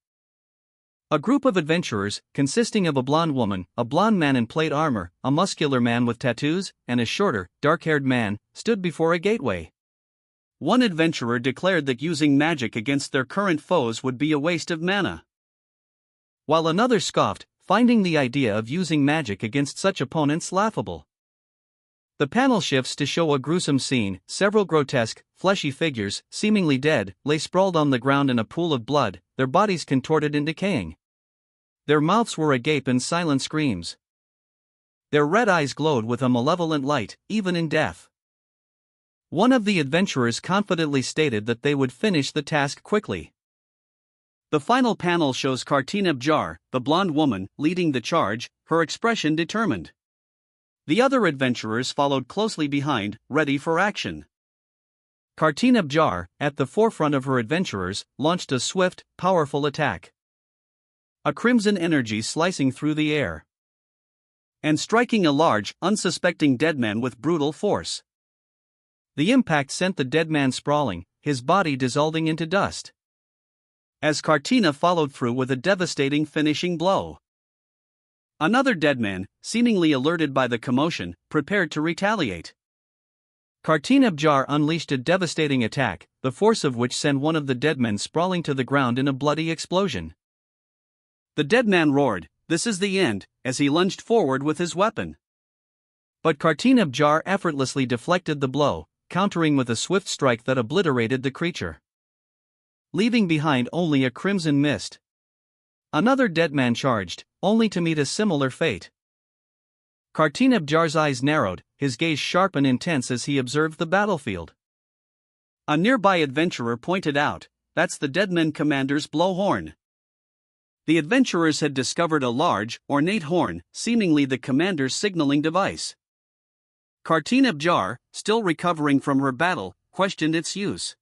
A group of adventurers, consisting of a blonde woman, a blonde man in plate armor, a muscular man with tattoos, and a shorter, dark-haired man, stood before a gateway. One adventurer declared that using magic against their current foes would be a waste of mana, while another scoffed, finding the idea of using magic against such opponents laughable. The panel shifts to show a gruesome scene. Several grotesque, fleshy figures, seemingly dead, lay sprawled on the ground in a pool of blood, their bodies contorted and decaying. Their mouths were agape in silent screams. Their red eyes glowed with a malevolent light, even in death. One of the adventurers confidently stated that they would finish the task quickly. The final panel shows Kartina Bjar, the blonde woman, leading the charge, her expression determined. The other adventurers followed closely behind, ready for action. Kartina Bjar, at the forefront of her adventurers, launched a swift, powerful attack. A crimson energy slicing through the air and striking a large, unsuspecting dead man with brutal force. The impact sent the dead man sprawling, his body dissolving into dust, as Kartina followed through with a devastating finishing blow. Another dead man, seemingly alerted by the commotion, prepared to retaliate. Kartina Bjar unleashed a devastating attack, the force of which sent one of the dead men sprawling to the ground in a bloody explosion. The dead man roared, "This is the end," as he lunged forward with his weapon. But Kartina Bjar effortlessly deflected the blow, countering with a swift strike that obliterated the creature, leaving behind only a crimson mist. Another dead man charged, only to meet a similar fate. Kartina Bjar's eyes narrowed, his gaze sharp and intense as he observed the battlefield. A nearby adventurer pointed out, "That's the Deadman Commander's blowhorn." The adventurers had discovered a large, ornate horn, seemingly the commander's signaling device. Kartina Bjar, still recovering from her battle, questioned its use.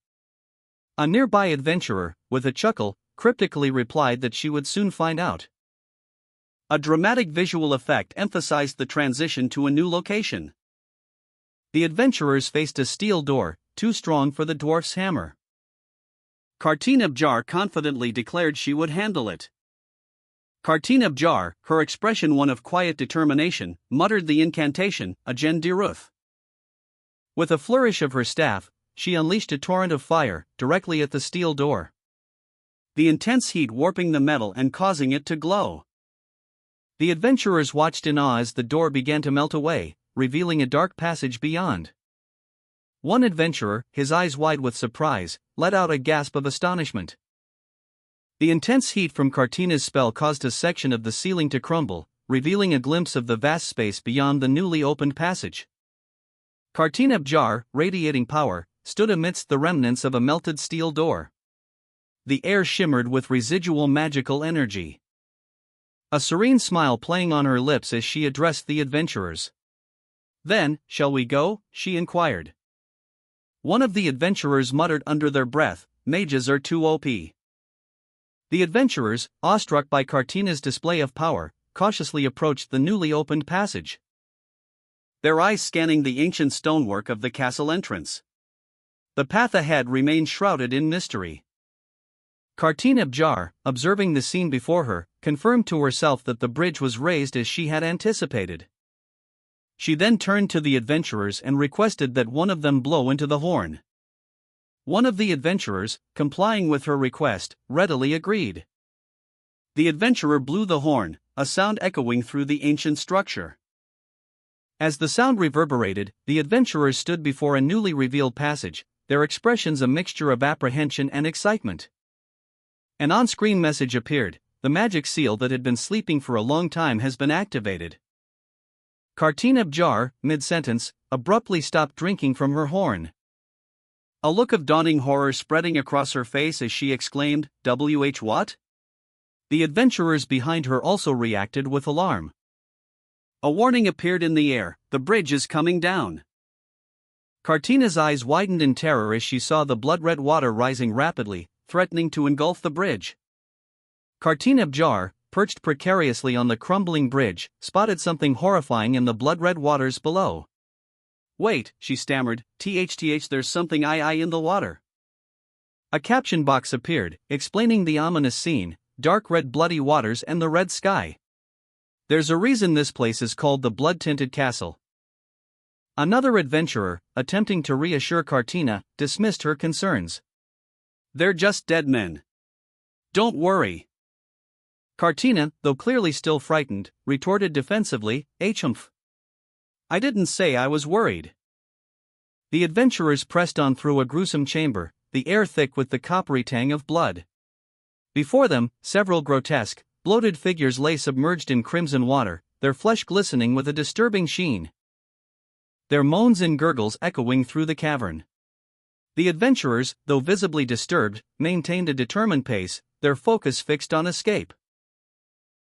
A nearby adventurer, with a chuckle, cryptically replied that she would soon find out. A dramatic visual effect emphasized the transition to a new location. The adventurers faced a steel door, too strong for the dwarf's hammer. Kartina Bjar confidently declared she would handle it. Kartina Bjar, her expression one of quiet determination, muttered the incantation, Agen Diruth. With a flourish of her staff, she unleashed a torrent of fire, directly at the steel door, the intense heat warping the metal and causing it to glow. The adventurers watched in awe as the door began to melt away, revealing a dark passage beyond. One adventurer, his eyes wide with surprise, let out a gasp of astonishment. The intense heat from Kartina's spell caused a section of the ceiling to crumble, revealing a glimpse of the vast space beyond the newly opened passage. Kartina Bjar, radiating power, stood amidst the remnants of a melted steel door. The air shimmered with residual magical energy, a serene smile playing on her lips as she addressed the adventurers. "Then, shall we go?" she inquired. One of the adventurers muttered under their breath, "Mages are too OP." The adventurers, awestruck by Kartina's display of power, cautiously approached the newly opened passage, their eyes scanning the ancient stonework of the castle entrance. The path ahead remained shrouded in mystery. Kartina Bjar, observing the scene before her, confirmed to herself that the bridge was raised as she had anticipated. She then turned to the adventurers and requested that one of them blow into the horn. One of the adventurers, complying with her request, readily agreed. The adventurer blew the horn, a sound echoing through the ancient structure. As the sound reverberated, the adventurers stood before a newly revealed passage, their expressions a mixture of apprehension and excitement. An on-screen message appeared, "The magic seal that had been sleeping for a long time has been activated." Kartina Bjar, mid-sentence, abruptly stopped drinking from her horn. A look of dawning horror spreading across her face as she exclaimed, "WH what?" The adventurers behind her also reacted with alarm. A warning appeared in the air, "The bridge is coming down." Kartina's eyes widened in terror as she saw the blood-red water rising rapidly, threatening to engulf the bridge. Kartina Bjar, perched precariously on the crumbling bridge, spotted something horrifying in the blood-red waters below. "Wait," she stammered, "THTH, there's something I in the water." A caption box appeared, explaining the ominous scene: dark red bloody waters and the red sky. There's a reason this place is called the blood-tinted castle. Another adventurer, attempting to reassure Kartina, dismissed her concerns. "They're just dead men. Don't worry." Kartina, though clearly still frightened, retorted defensively, "Humph. I didn't say I was worried." The adventurers pressed on through a gruesome chamber, the air thick with the coppery tang of blood. Before them, several grotesque, bloated figures lay submerged in crimson water, their flesh glistening with a disturbing sheen. Their moans and gurgles echoing through the cavern. The adventurers, though visibly disturbed, maintained a determined pace, their focus fixed on escape.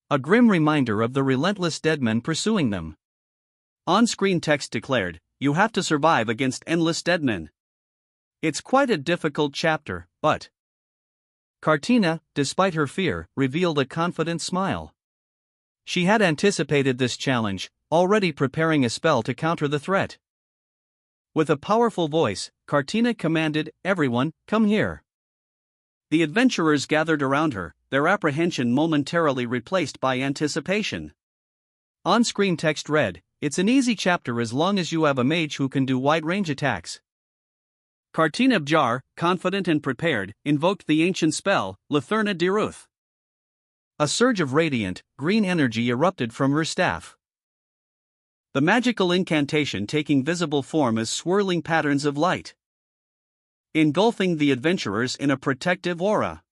A grim reminder of the relentless deadmen pursuing them. On-screen text declared, "You have to survive against endless deadmen." It's quite a difficult chapter, but Kartina, despite her fear, revealed a confident smile. She had anticipated this challenge, already preparing a spell to counter the threat. With a powerful voice, Kartina commanded, "Everyone, come here." The adventurers gathered around her, their apprehension momentarily replaced by anticipation. On-screen text read, "It's an easy chapter as long as you have a mage who can do wide-range attacks." Kartina Bjar, confident and prepared, invoked the ancient spell, Latherna Diruth. A surge of radiant, green energy erupted from her staff. The magical incantation taking visible form as swirling patterns of light, engulfing the adventurers in a protective aura.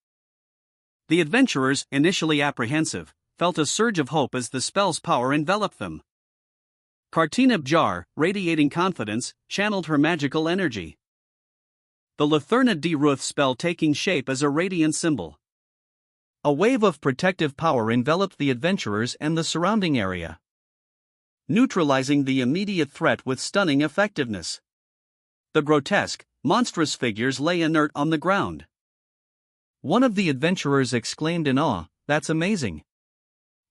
The adventurers, initially apprehensive, felt a surge of hope as the spell's power enveloped them. Kartina Bjar, radiating confidence, channeled her magical energy. The Latherna Diruth spell taking shape as a radiant symbol. A wave of protective power enveloped the adventurers and the surrounding area, neutralizing the immediate threat with stunning effectiveness. The grotesque, monstrous figures lay inert on the ground. One of the adventurers exclaimed in awe, "That's amazing."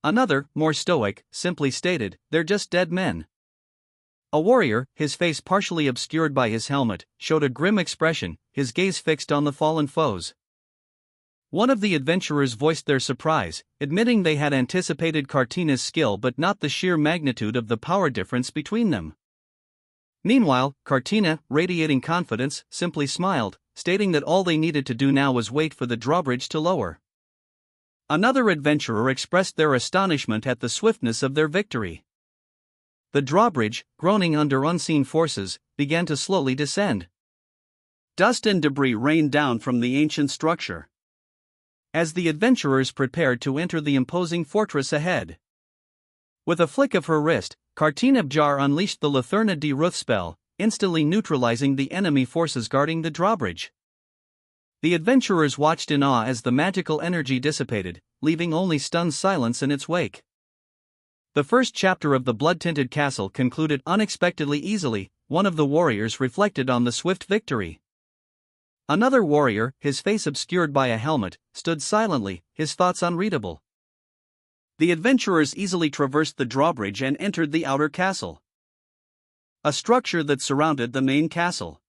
Another, more stoic, simply stated, "They're just dead men." A warrior, his face partially obscured by his helmet, showed a grim expression, his gaze fixed on the fallen foes. One of the adventurers voiced their surprise, admitting they had anticipated Kartina's skill but not the sheer magnitude of the power difference between them. Meanwhile, Kartina, radiating confidence, simply smiled, stating that all they needed to do now was wait for the drawbridge to lower. Another adventurer expressed their astonishment at the swiftness of their victory. The drawbridge, groaning under unseen forces, began to slowly descend. Dust and debris rained down from the ancient structure as the adventurers prepared to enter the imposing fortress ahead. With a flick of her wrist, Kartina Bjar unleashed the Latherna Diruth spell, instantly neutralizing the enemy forces guarding the drawbridge. The adventurers watched in awe as the magical energy dissipated, leaving only stunned silence in its wake. The first chapter of the blood-tinted castle concluded unexpectedly easily. One of the warriors reflected on the swift victory. Another warrior, his face obscured by a helmet, stood silently, his thoughts unreadable. The adventurers easily traversed the drawbridge and entered the outer castle, a structure that surrounded the main castle.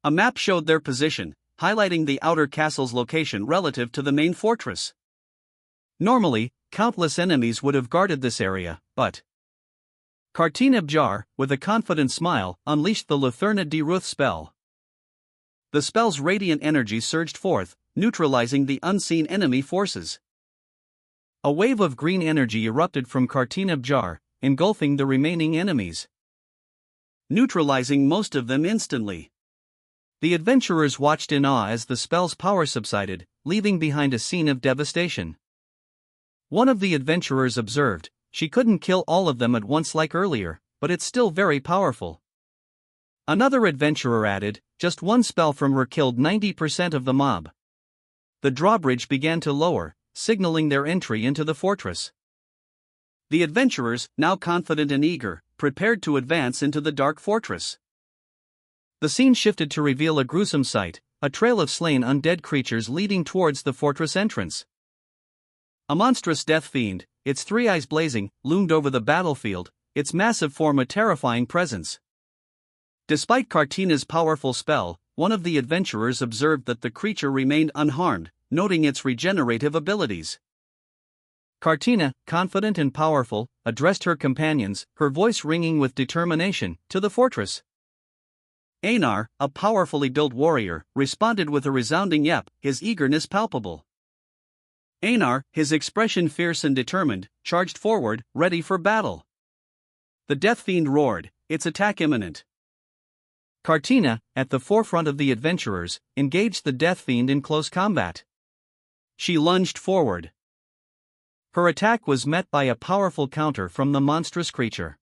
A map showed their position, highlighting the outer castle's location relative to the main fortress. Normally, countless enemies would have guarded this area, but Kartina Bjar, with a confident smile, unleashed the Latherna Diruth spell. The spell's radiant energy surged forth, neutralizing the unseen enemy forces. A wave of green energy erupted from Kartina Bjar, engulfing the remaining enemies, neutralizing most of them instantly. The adventurers watched in awe as the spell's power subsided, leaving behind a scene of devastation. One of the adventurers observed, She couldn't kill all of them at once like earlier, but it's still very powerful. Another adventurer added, just one spell from her killed 90% of the mob. The drawbridge began to lower, signaling their entry into the fortress. The adventurers, now confident and eager, prepared to advance into the dark fortress. The scene shifted to reveal a gruesome sight, a trail of slain undead creatures leading towards the fortress entrance. A monstrous death fiend, its three eyes blazing, loomed over the battlefield, its massive form a terrifying presence. Despite Kartina's powerful spell, one of the adventurers observed that the creature remained unharmed, noting its regenerative abilities. Kartina, confident and powerful, addressed her companions, her voice ringing with determination, to the fortress. Einar, a powerfully built warrior, responded with a resounding yep, his eagerness palpable. Einar, his expression fierce and determined, charged forward, ready for battle. The death fiend roared, its attack imminent. Kartina, at the forefront of the adventurers, engaged the death fiend in close combat. She lunged forward. Her attack was met by a powerful counter from the monstrous creature.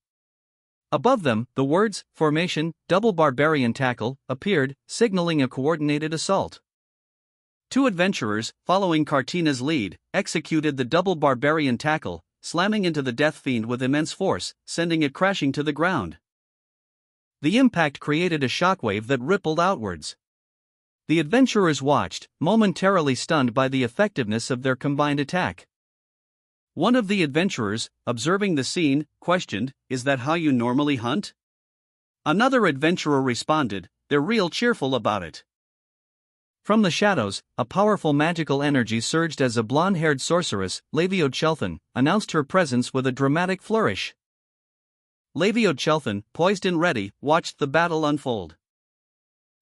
Above them, the words, formation, double barbarian tackle, appeared, signaling a coordinated assault. Two adventurers, following Kartina's lead, executed the double barbarian tackle, slamming into the death fiend with immense force, sending it crashing to the ground. The impact created a shockwave that rippled outwards. The adventurers watched, momentarily stunned by the effectiveness of their combined attack. One of the adventurers, observing the scene, questioned, "Is that how you normally hunt?" Another adventurer responded, "They're real cheerful about it." From the shadows, a powerful magical energy surged as a blonde-haired sorceress, Laviod announced her presence with a dramatic flourish. Laviod, poised and ready, watched the battle unfold.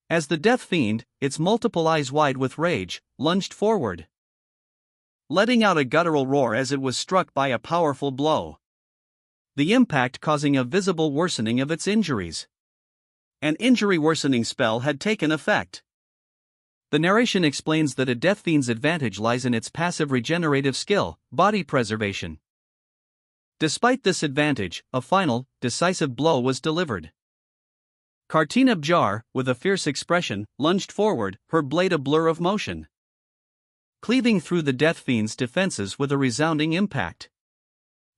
As the death fiend, its multiple eyes wide with rage, lunged forward, letting out a guttural roar as it was struck by a powerful blow. The impact causing a visible worsening of its injuries. An injury-worsening spell had taken effect. The narration explains that a death fiend's advantage lies in its passive regenerative skill, body preservation. Despite this advantage, a final, decisive blow was delivered. Kartina Bjar, with a fierce expression, lunged forward, her blade a blur of motion, cleaving through the death fiend's defenses with a resounding impact.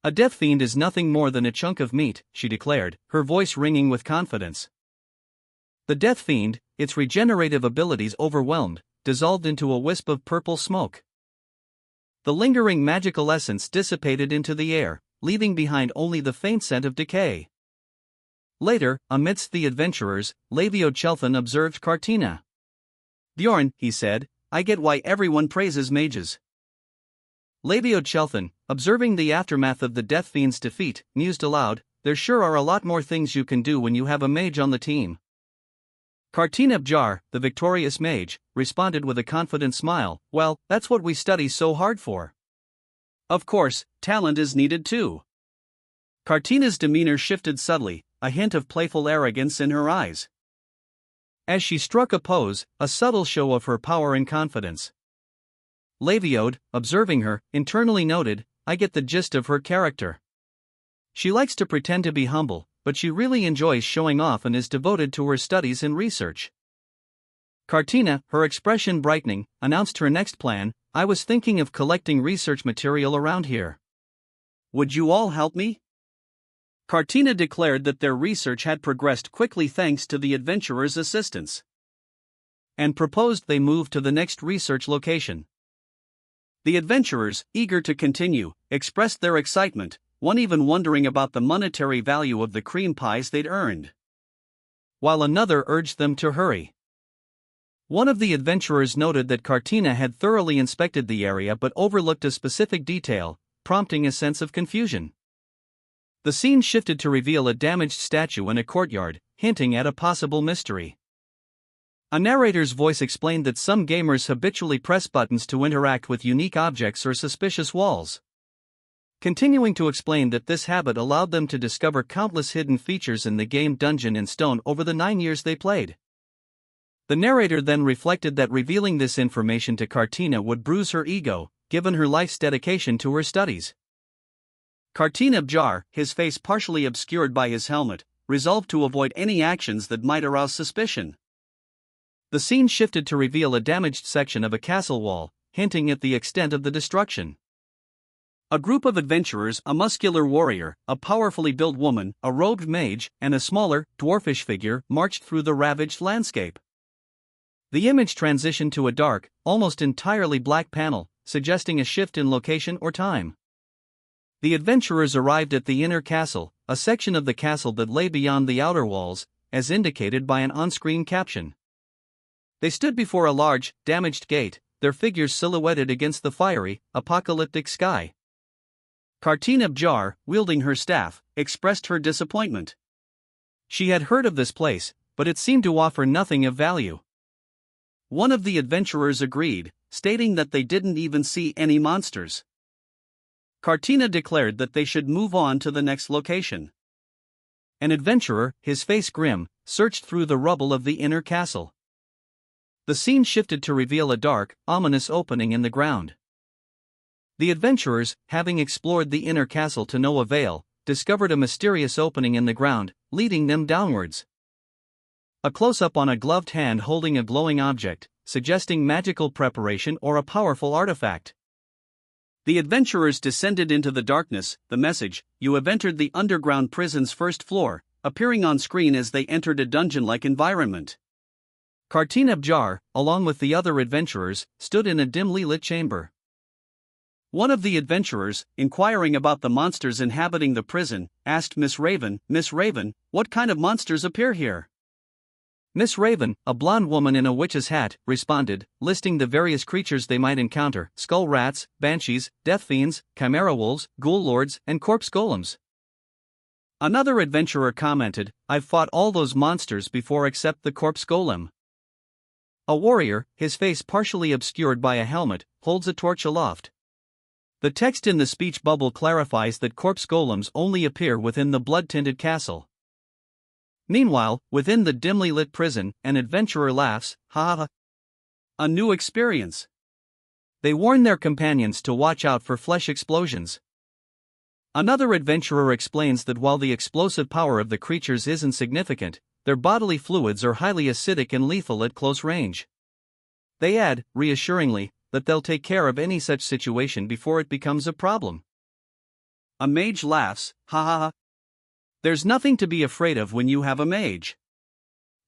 "A death fiend is nothing more than a chunk of meat," she declared, her voice ringing with confidence. The death fiend, its regenerative abilities overwhelmed, dissolved into a wisp of purple smoke. The lingering magical essence dissipated into the air, leaving behind only the faint scent of decay. Later, amidst the adventurers, Laviod observed Kartina. "Bjorn," he said, "I get why everyone praises mages." Laviod, observing the aftermath of the death fiend's defeat, mused aloud, "There sure are a lot more things you can do when you have a mage on the team." Kartina Bjar, the victorious mage, responded with a confident smile, "Well, that's what we study so hard for. Of course, talent is needed too." Kartina's demeanor shifted subtly, a hint of playful arrogance in her eyes. As she struck a pose, a subtle show of her power and confidence. Laviod, observing her, internally noted, "I get the gist of her character. She likes to pretend to be humble, but she really enjoys showing off and is devoted to her studies and research." Kartina, her expression brightening, announced her next plan, "I was thinking of collecting research material around here. Would you all help me?" Kartina declared that their research had progressed quickly thanks to the adventurers' assistance, and proposed they move to the next research location. The adventurers, eager to continue, expressed their excitement, one even wondering about the monetary value of the cream pies they'd earned, while another urged them to hurry. One of the adventurers noted that Kartina had thoroughly inspected the area but overlooked a specific detail, prompting a sense of confusion. The scene shifted to reveal a damaged statue in a courtyard, hinting at a possible mystery. A narrator's voice explained that some gamers habitually press buttons to interact with unique objects or suspicious walls, continuing to explain that this habit allowed them to discover countless hidden features in the game Dungeon in Stone over the 9 years they played. The narrator then reflected that revealing this information to Kartina would bruise her ego, given her life's dedication to her studies. Kartinabjar, his face partially obscured by his helmet, resolved to avoid any actions that might arouse suspicion. The scene shifted to reveal a damaged section of a castle wall, hinting at the extent of the destruction. A group of adventurers, a muscular warrior, a powerfully built woman, a robed mage, and a smaller, dwarfish figure marched through the ravaged landscape. The image transitioned to a dark, almost entirely black panel, suggesting a shift in location or time. The adventurers arrived at the inner castle, a section of the castle that lay beyond the outer walls, as indicated by an on-screen caption. They stood before a large, damaged gate, their figures silhouetted against the fiery, apocalyptic sky. Kartinabjar, wielding her staff, expressed her disappointment. She had heard of this place, but it seemed to offer nothing of value. One of the adventurers agreed, stating that they didn't even see any monsters. Kartina declared that they should move on to the next location. An adventurer, his face grim, searched through the rubble of the inner castle. The scene shifted to reveal a dark, ominous opening in the ground. The adventurers, having explored the inner castle to no avail, discovered a mysterious opening in the ground, leading them downwards. A close-up on a gloved hand holding a glowing object, suggesting magical preparation or a powerful artifact. The adventurers descended into the darkness, the message, "You have entered the underground prison's first floor," appearing on screen as they entered a dungeon-like environment. Kartinabjar, along with the other adventurers, stood in a dimly lit chamber. One of the adventurers, inquiring about the monsters inhabiting the prison, asked Miss Raven, what kind of monsters appear here?" Miss Raven, a blonde woman in a witch's hat, responded, listing the various creatures they might encounter: skull rats, banshees, death fiends, chimera wolves, ghoul lords, and corpse golems. Another adventurer commented, "I've fought all those monsters before except the corpse golem." A warrior, his face partially obscured by a helmet, holds a torch aloft. The text in the speech bubble clarifies that corpse golems only appear within the blood-tinted castle. Meanwhile, within the dimly lit prison, an adventurer laughs, "Ha ha! A new experience." They warn their companions to watch out for flesh explosions. Another adventurer explains that while the explosive power of the creatures isn't significant, their bodily fluids are highly acidic and lethal at close range. They add, reassuringly, that they'll take care of any such situation before it becomes a problem. A mage laughs, "Ha ha ha! There's nothing to be afraid of when you have a mage."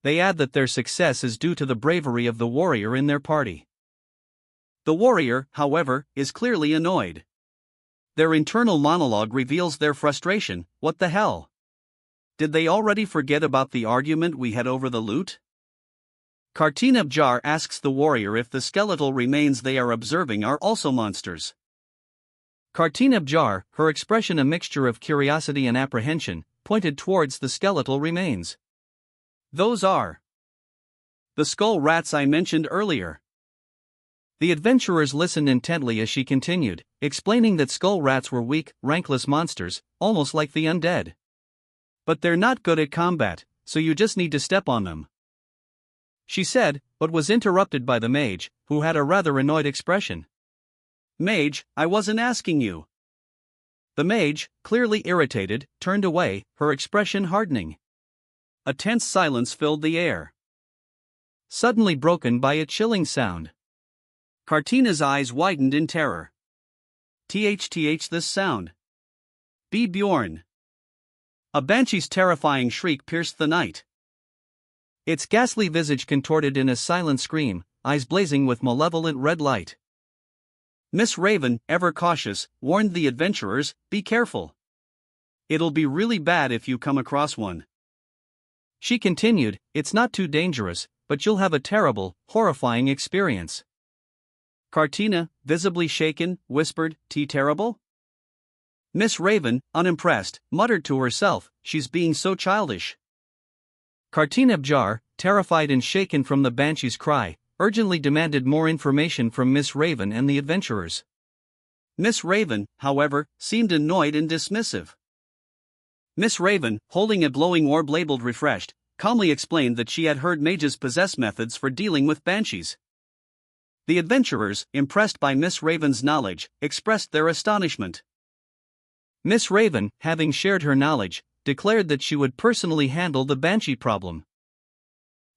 They add that their success is due to the bravery of the warrior in their party. The warrior, however, is clearly annoyed. Their internal monologue reveals their frustration. "What the hell? Did they already forget about the argument we had over the loot?" Kartinabjar asks the warrior if the skeletal remains they are observing are also monsters. Kartinabjar, her expression a mixture of curiosity and apprehension, pointed towards the skeletal remains. "Those are the skull rats I mentioned earlier." The adventurers listened intently as she continued, explaining that skull rats were weak, rankless monsters, almost like the undead. "But they're not good at combat, so you just need to step on them," she said, but was interrupted by the mage, who had a rather annoyed expression. "Mage, I wasn't asking you." The mage, clearly irritated, turned away, her expression hardening. A tense silence filled the air, suddenly broken by a chilling sound. Kartina's eyes widened in terror. "Tth this sound. Be Bjorn." A banshee's terrifying shriek pierced the night. Its ghastly visage contorted in a silent scream, eyes blazing with malevolent red light. Miss Raven, ever cautious, warned the adventurers, "Be careful. It'll be really bad if you come across one." She continued, "It's not too dangerous, but you'll have a terrible, horrifying experience." Kartina, visibly shaken, whispered, "Terrible?" Miss Raven, unimpressed, muttered to herself, "She's being so childish." Kartinabjar, terrified and shaken from the banshee's cry, urgently demanded more information from Miss Raven and the adventurers. Miss Raven, however, seemed annoyed and dismissive. Miss Raven, holding a glowing orb labeled Refreshed, calmly explained that she had heard mages possess methods for dealing with banshees. The adventurers, impressed by Miss Raven's knowledge, expressed their astonishment. Miss Raven, having shared her knowledge, declared that she would personally handle the banshee problem.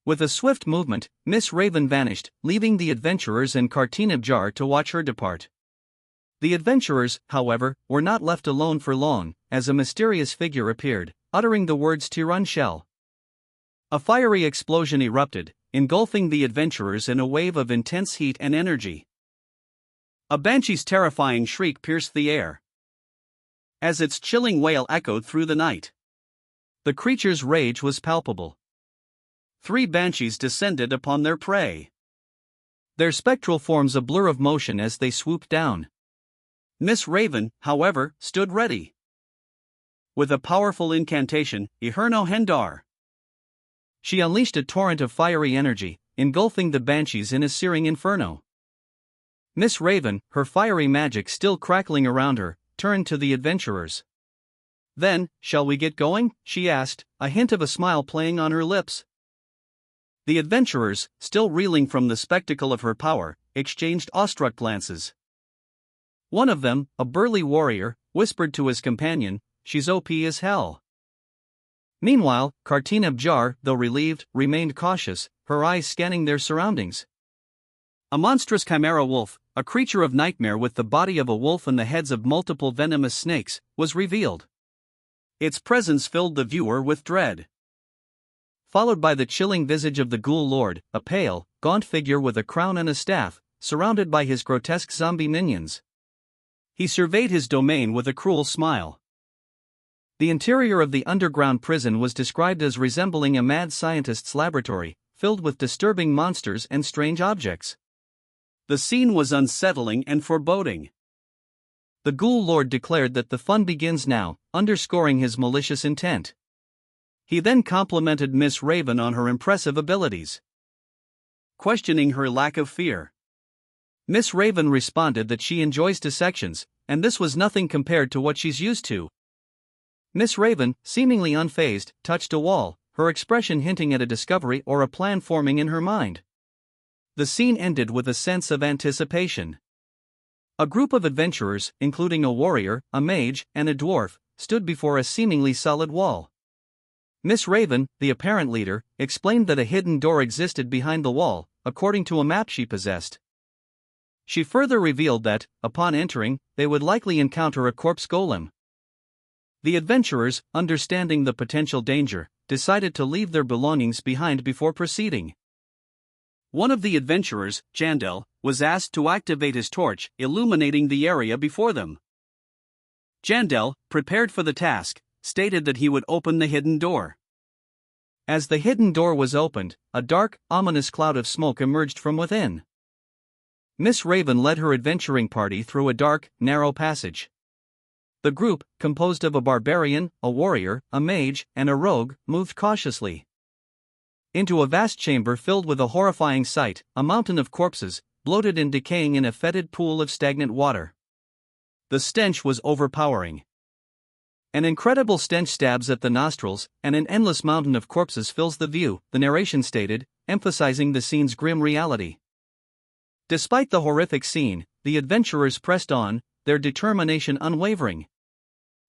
With a swift movement, Miss Raven vanished, leaving the adventurers and Kartinabjar to watch her depart. The adventurers, however, were not left alone for long, as a mysterious figure appeared, uttering the words Tirun Shell. A fiery explosion erupted, engulfing the adventurers in a wave of intense heat and energy. A banshee's terrifying shriek pierced the air, as its chilling wail echoed through the night. The creature's rage was palpable. 3 banshees descended upon their prey, their spectral forms a blur of motion as they swooped down. Miss Raven, however, stood ready. With a powerful incantation, Iherno Hendar, she unleashed a torrent of fiery energy, engulfing the banshees in a searing inferno. Miss Raven, her fiery magic still crackling around her, turned to the adventurers. "Then, shall we get going?" she asked, a hint of a smile playing on her lips. The adventurers, still reeling from the spectacle of her power, exchanged awestruck glances. One of them, a burly warrior, whispered to his companion, "She's OP as hell." Meanwhile, Kartinabjar, though relieved, remained cautious, her eyes scanning their surroundings. A monstrous chimera wolf, a creature of nightmare with the body of a wolf and the heads of multiple venomous snakes, was revealed. Its presence filled the viewer with dread. Followed by the chilling visage of the Ghoul Lord, a pale, gaunt figure with a crown and a staff, surrounded by his grotesque zombie minions. He surveyed his domain with a cruel smile. The interior of the underground prison was described as resembling a mad scientist's laboratory, filled with disturbing monsters and strange objects. The scene was unsettling and foreboding. The Ghoul Lord declared that the fun begins now, underscoring his malicious intent. He then complimented Miss Raven on her impressive abilities, questioning her lack of fear. Miss Raven responded that she enjoys dissections, and this was nothing compared to what she's used to. Miss Raven, seemingly unfazed, touched a wall, her expression hinting at a discovery or a plan forming in her mind. The scene ended with a sense of anticipation. A group of adventurers, including a warrior, a mage, and a dwarf, stood before a seemingly solid wall. Miss Raven, the apparent leader, explained that a hidden door existed behind the wall, according to a map she possessed. She further revealed that, upon entering, they would likely encounter a corpse golem. The adventurers, understanding the potential danger, decided to leave their belongings behind before proceeding. One of the adventurers, Jandel, was asked to activate his torch, illuminating the area before them. Jandel, prepared for the task, stated that he would open the hidden door. As the hidden door was opened, a dark, ominous cloud of smoke emerged from within. Miss Raven led her adventuring party through a dark, narrow passage. The group, composed of a barbarian, a warrior, a mage, and a rogue, moved cautiously into a vast chamber filled with a horrifying sight, a mountain of corpses, bloated and decaying in a fetid pool of stagnant water. The stench was overpowering. An incredible stench stabs at the nostrils, and an endless mountain of corpses fills the view, the narration stated, emphasizing the scene's grim reality. Despite the horrific scene, the adventurers pressed on, their determination unwavering.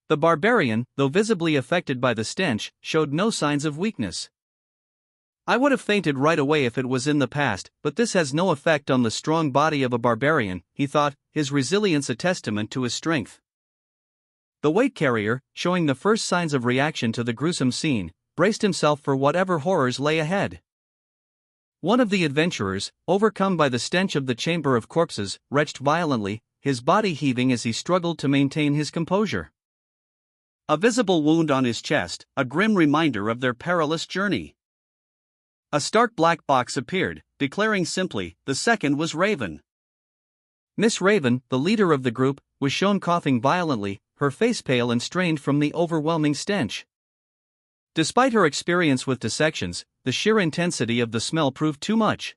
The barbarian, though visibly affected by the stench, showed no signs of weakness. "I would have fainted right away if it was in the past, but this has no effect on the strong body of a barbarian," he thought, his resilience a testament to his strength. The weight carrier, showing the first signs of reaction to the gruesome scene, braced himself for whatever horrors lay ahead. One of the adventurers, overcome by the stench of the chamber of corpses, retched violently, his body heaving as he struggled to maintain his composure. A visible wound on his chest, a grim reminder of their perilous journey. A stark black box appeared, declaring simply, "The second was Raven." Miss Raven, the leader of the group, was shown coughing violently, her face pale and strained from the overwhelming stench. Despite her experience with dissections, the sheer intensity of the smell proved too much.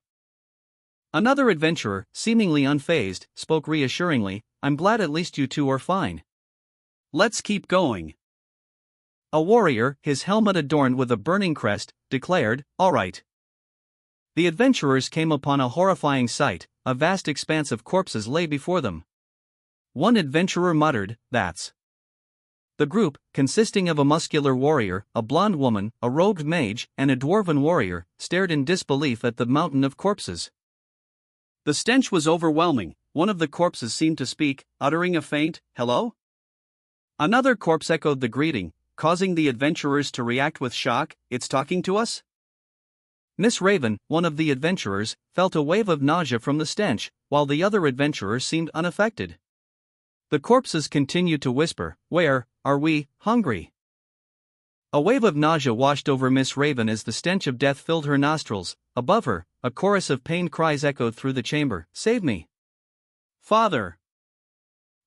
Another adventurer, seemingly unfazed, spoke reassuringly, "I'm glad at least you two are fine. Let's keep going." A warrior, his helmet adorned with a burning crest, declared, "All right." The adventurers came upon a horrifying sight, a vast expanse of corpses lay before them. One adventurer muttered, "That's The group, consisting of a muscular warrior, a blonde woman, a robed mage, and a dwarven warrior, stared in disbelief at the mountain of corpses. The stench was overwhelming. One of the corpses seemed to speak, uttering a faint, "Hello?" Another corpse echoed the greeting, causing the adventurers to react with shock. "It's talking to us?" Miss Raven, one of the adventurers, felt a wave of nausea from the stench, while the other adventurers seemed unaffected. The corpses continued to whisper, "Where are we hungry?" A wave of nausea washed over Miss Raven as the stench of death filled her nostrils. Above her, a chorus of pained cries echoed through the chamber. "Save me! Father!"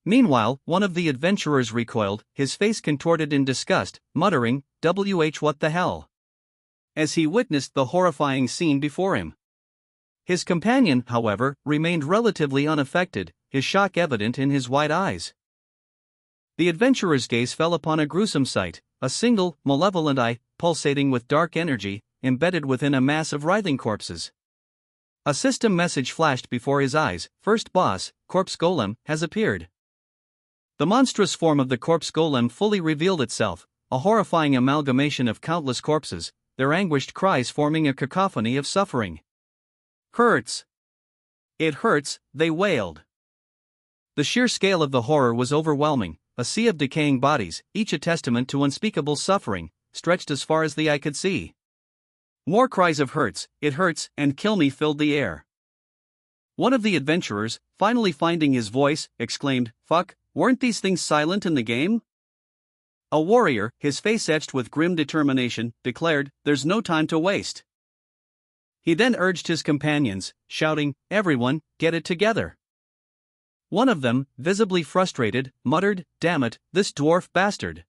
Meanwhile, one of the adventurers recoiled, his face contorted in disgust, muttering, what the hell?" as he witnessed the horrifying scene before him. His companion, however, remained relatively unaffected, his shock evident in his wide eyes. The adventurer's gaze fell upon a gruesome sight, a single, malevolent eye, pulsating with dark energy, embedded within a mass of writhing corpses. A system message flashed before his eyes: "First boss, corpse golem, has appeared." The monstrous form of the corpse golem fully revealed itself, a horrifying amalgamation of countless corpses, their anguished cries forming a cacophony of suffering. "Hurts! It hurts," they wailed. The sheer scale of the horror was overwhelming, a sea of decaying bodies, each a testament to unspeakable suffering, stretched as far as the eye could see. More cries of "hurts, it hurts, and kill me" filled the air. One of the adventurers, finally finding his voice, exclaimed, "Fuck, weren't these things silent in the game?" A warrior, his face etched with grim determination, declared, "There's no time to waste." He then urged his companions, shouting, "Everyone, get it together." One of them, visibly frustrated, muttered, "Damn it, this dwarf bastard."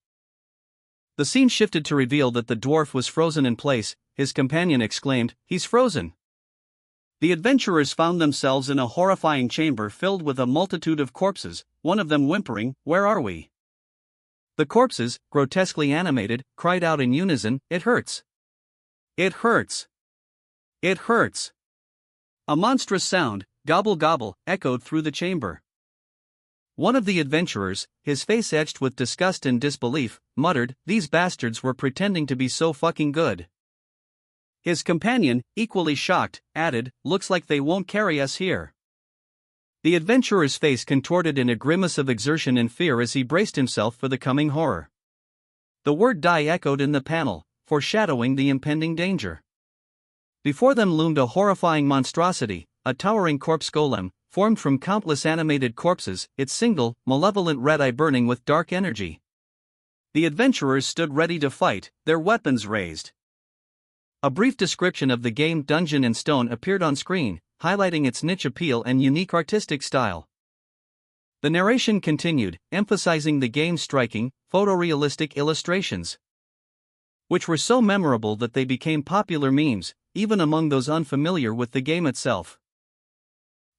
The scene shifted to reveal that the dwarf was frozen in place. His companion exclaimed, "He's frozen." The adventurers found themselves in a horrifying chamber filled with a multitude of corpses, one of them whimpering, "Where are we?" The corpses, grotesquely animated, cried out in unison, "It hurts! It hurts! It hurts!" A monstrous sound, gobble gobble, echoed through the chamber. One of the adventurers, his face etched with disgust and disbelief, muttered, "These bastards were pretending to be so fucking good." His companion, equally shocked, added, "Looks like they won't carry us here." The adventurer's face contorted in a grimace of exertion and fear as he braced himself for the coming horror. The word "die" echoed in the panel, foreshadowing the impending danger. Before them loomed a horrifying monstrosity, a towering corpse golem, formed from countless animated corpses, its single, malevolent red eye burning with dark energy. The adventurers stood ready to fight, their weapons raised. A brief description of the game Dungeon and Stone appeared on screen, highlighting its niche appeal and unique artistic style. The narration continued, emphasizing the game's striking, photorealistic illustrations, which were so memorable that they became popular memes, even among those unfamiliar with the game itself.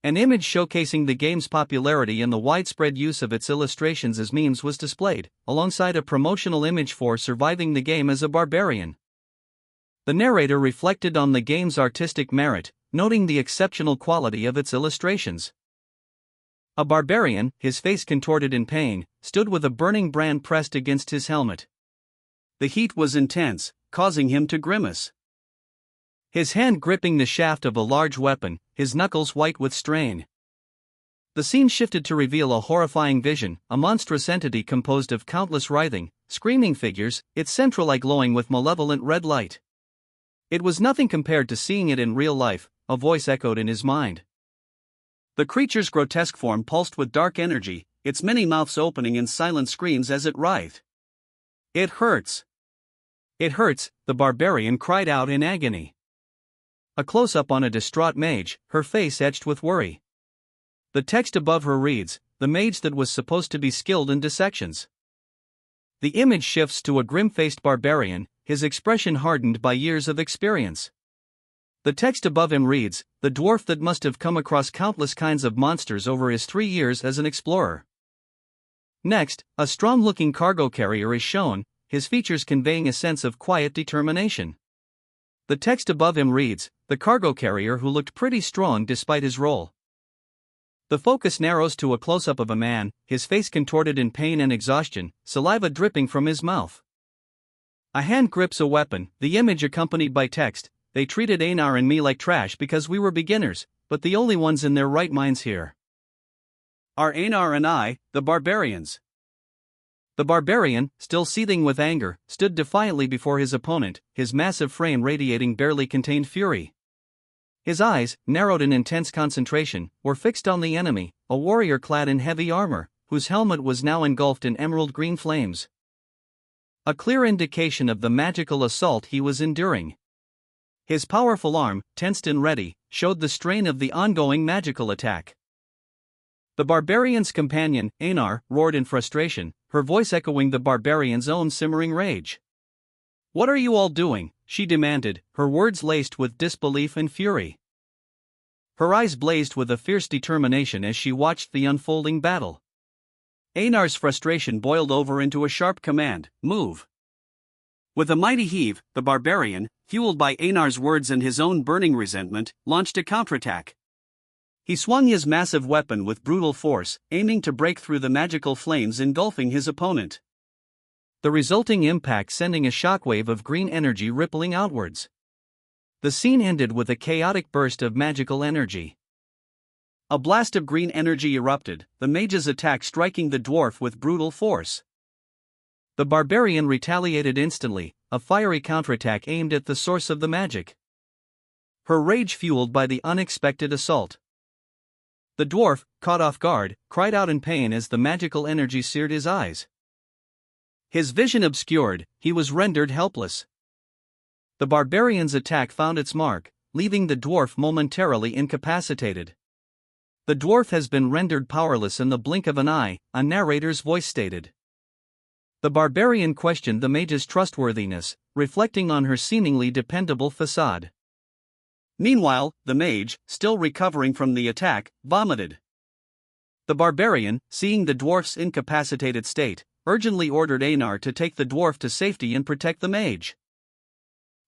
An image showcasing the game's popularity and the widespread use of its illustrations as memes was displayed, alongside a promotional image for surviving the game as a barbarian. The narrator reflected on the game's artistic merit, noting the exceptional quality of its illustrations. A barbarian, his face contorted in pain, stood with a burning brand pressed against his helmet. The heat was intense, causing him to grimace. His hand gripping the shaft of a large weapon, his knuckles white with strain. The scene shifted to reveal a horrifying vision, a monstrous entity composed of countless writhing, screaming figures, its central eye glowing with malevolent red light. It was nothing compared to seeing it in real life, a voice echoed in his mind. The creature's grotesque form pulsed with dark energy, its many mouths opening in silent screams as it writhed. "It hurts! It hurts," the barbarian cried out in agony. A close-up on a distraught mage, her face etched with worry. The text above her reads, "The mage that was supposed to be skilled in dissections." The image shifts to a grim-faced barbarian, his expression hardened by years of experience. The text above him reads, "The dwarf that must have come across countless kinds of monsters over his 3 years as an explorer." Next, a strong-looking cargo carrier is shown, his features conveying a sense of quiet determination. The text above him reads, "The cargo carrier who looked pretty strong despite his role." The focus narrows to a close-up of a man, his face contorted in pain and exhaustion, saliva dripping from his mouth. A hand grips a weapon, the image accompanied by text. They treated Einar and me like trash because we were beginners, but the only ones in their right minds here are Einar and I, the barbarians. The barbarian, still seething with anger, stood defiantly before his opponent, his massive frame radiating barely contained fury. His eyes, narrowed in intense concentration, were fixed on the enemy, a warrior clad in heavy armor, whose helmet was now engulfed in emerald green flames. A clear indication of the magical assault he was enduring. His powerful arm, tensed and ready, showed the strain of the ongoing magical attack. The barbarian's companion, Einar, roared in frustration, her voice echoing the barbarian's own simmering rage. "What are you all doing?" she demanded, her words laced with disbelief and fury. Her eyes blazed with a fierce determination as she watched the unfolding battle. Einar's frustration boiled over into a sharp command: "Move!" With a mighty heave, the barbarian, fueled by Einar's words and his own burning resentment, launched a counterattack. He swung his massive weapon with brutal force, aiming to break through the magical flames engulfing his opponent. The resulting impact sending a shockwave of green energy rippling outwards. The scene ended with a chaotic burst of magical energy. A blast of green energy erupted, the mage's attack striking the dwarf with brutal force. The barbarian retaliated instantly, a fiery counterattack aimed at the source of the magic. Her rage fueled by the unexpected assault. The dwarf, caught off guard, cried out in pain as the magical energy seared his eyes. His vision obscured, he was rendered helpless. The barbarian's attack found its mark, leaving the dwarf momentarily incapacitated. "The dwarf has been rendered powerless in the blink of an eye," a narrator's voice stated. The barbarian questioned the mage's trustworthiness, reflecting on her seemingly dependable facade. Meanwhile, the mage, still recovering from the attack, vomited. The barbarian, seeing the dwarf's incapacitated state, urgently ordered Einar to take the dwarf to safety and protect the mage.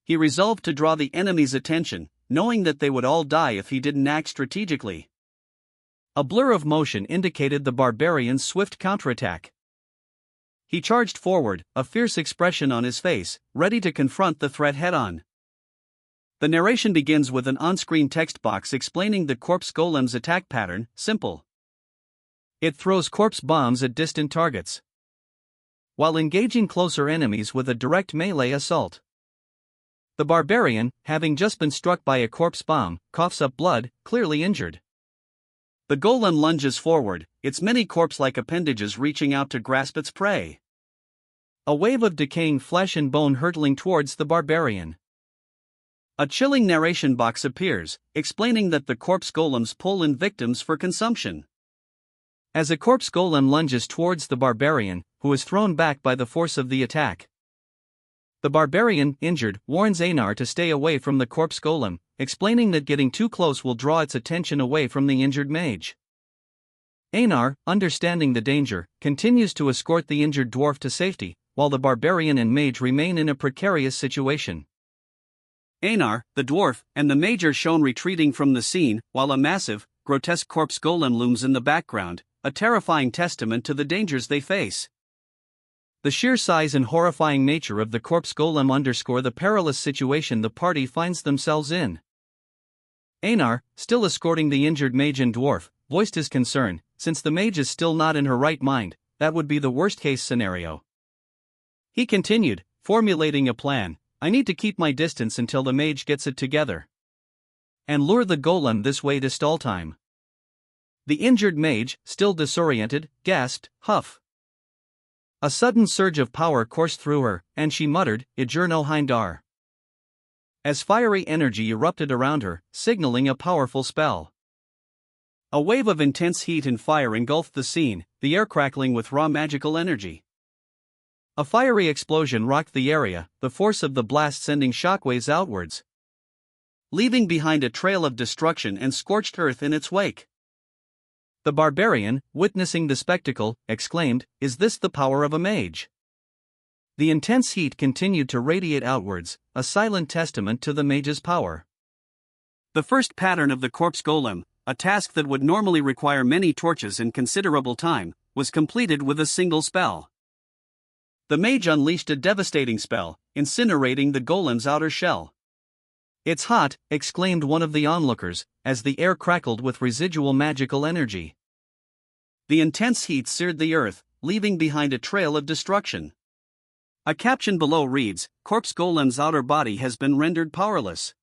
He resolved to draw the enemy's attention, knowing that they would all die if he didn't act strategically. A blur of motion indicated the barbarian's swift counterattack. He charged forward, a fierce expression on his face, ready to confront the threat head-on. The narration begins with an on-screen text box explaining the corpse golem's attack pattern: simple. It throws corpse bombs at distant targets, while engaging closer enemies with a direct melee assault. The barbarian, having just been struck by a corpse bomb, coughs up blood, clearly injured. The golem lunges forward, its many corpse-like appendages reaching out to grasp its prey. A wave of decaying flesh and bone hurtling towards the barbarian. A chilling narration box appears, explaining that the corpse golems pull in victims for consumption. As a corpse golem lunges towards the barbarian, who is thrown back by the force of the attack. The barbarian, injured, warns Einar to stay away from the corpse golem, explaining that getting too close will draw its attention away from the injured mage. Einar, understanding the danger, continues to escort the injured dwarf to safety, while the barbarian and mage remain in a precarious situation. Einar, the dwarf, and the mage are shown retreating from the scene, while a massive, grotesque corpse golem looms in the background, a terrifying testament to the dangers they face. The sheer size and horrifying nature of the corpse golem underscore the perilous situation the party finds themselves in. Einar, still escorting the injured mage and dwarf, voiced his concern: since the mage is still not in her right mind, that would be the worst-case scenario. He continued, formulating a plan: I need to keep my distance until the mage gets it together, and lure the golem this way to stall time. The injured mage, still disoriented, gasped, "Huff." A sudden surge of power coursed through her, and she muttered, "Ijur no Hindar," as fiery energy erupted around her, signaling a powerful spell. A wave of intense heat and fire engulfed the scene, the air crackling with raw magical energy. A fiery explosion rocked the area, the force of the blast sending shockwaves outwards, leaving behind a trail of destruction and scorched earth in its wake. The barbarian, witnessing the spectacle, exclaimed, "Is this the power of a mage?" The intense heat continued to radiate outwards, a silent testament to the mage's power. The first pattern of the corpse golem, a task that would normally require many torches and considerable time, was completed with a single spell. The mage unleashed a devastating spell, incinerating the golem's outer shell. "It's hot," exclaimed one of the onlookers, as the air crackled with residual magical energy. The intense heat seared the earth, leaving behind a trail of destruction. A caption below reads, "Corpse Golem's outer body has been rendered powerless."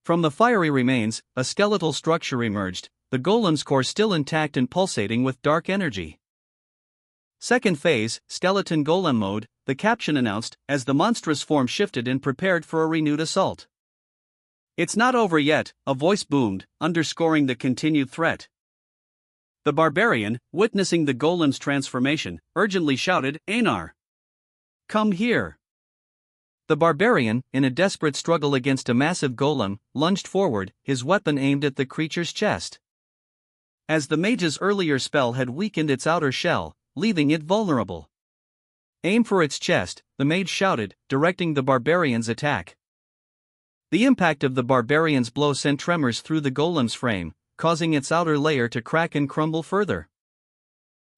From the fiery remains, a skeletal structure emerged, the golem's core still intact and pulsating with dark energy. "Second phase, skeleton golem mode," the caption announced, as the monstrous form shifted and prepared for a renewed assault. "It's not over yet," a voice boomed, underscoring the continued threat. The barbarian, witnessing the golem's transformation, urgently shouted, "Einar! Come here!" The barbarian, in a desperate struggle against a massive golem, lunged forward, his weapon aimed at the creature's chest. As the mage's earlier spell had weakened its outer shell, leaving it vulnerable. "Aim for its chest," the mage shouted, directing the barbarian's attack. The impact of the barbarian's blow sent tremors through the golem's frame, causing its outer layer to crack and crumble further.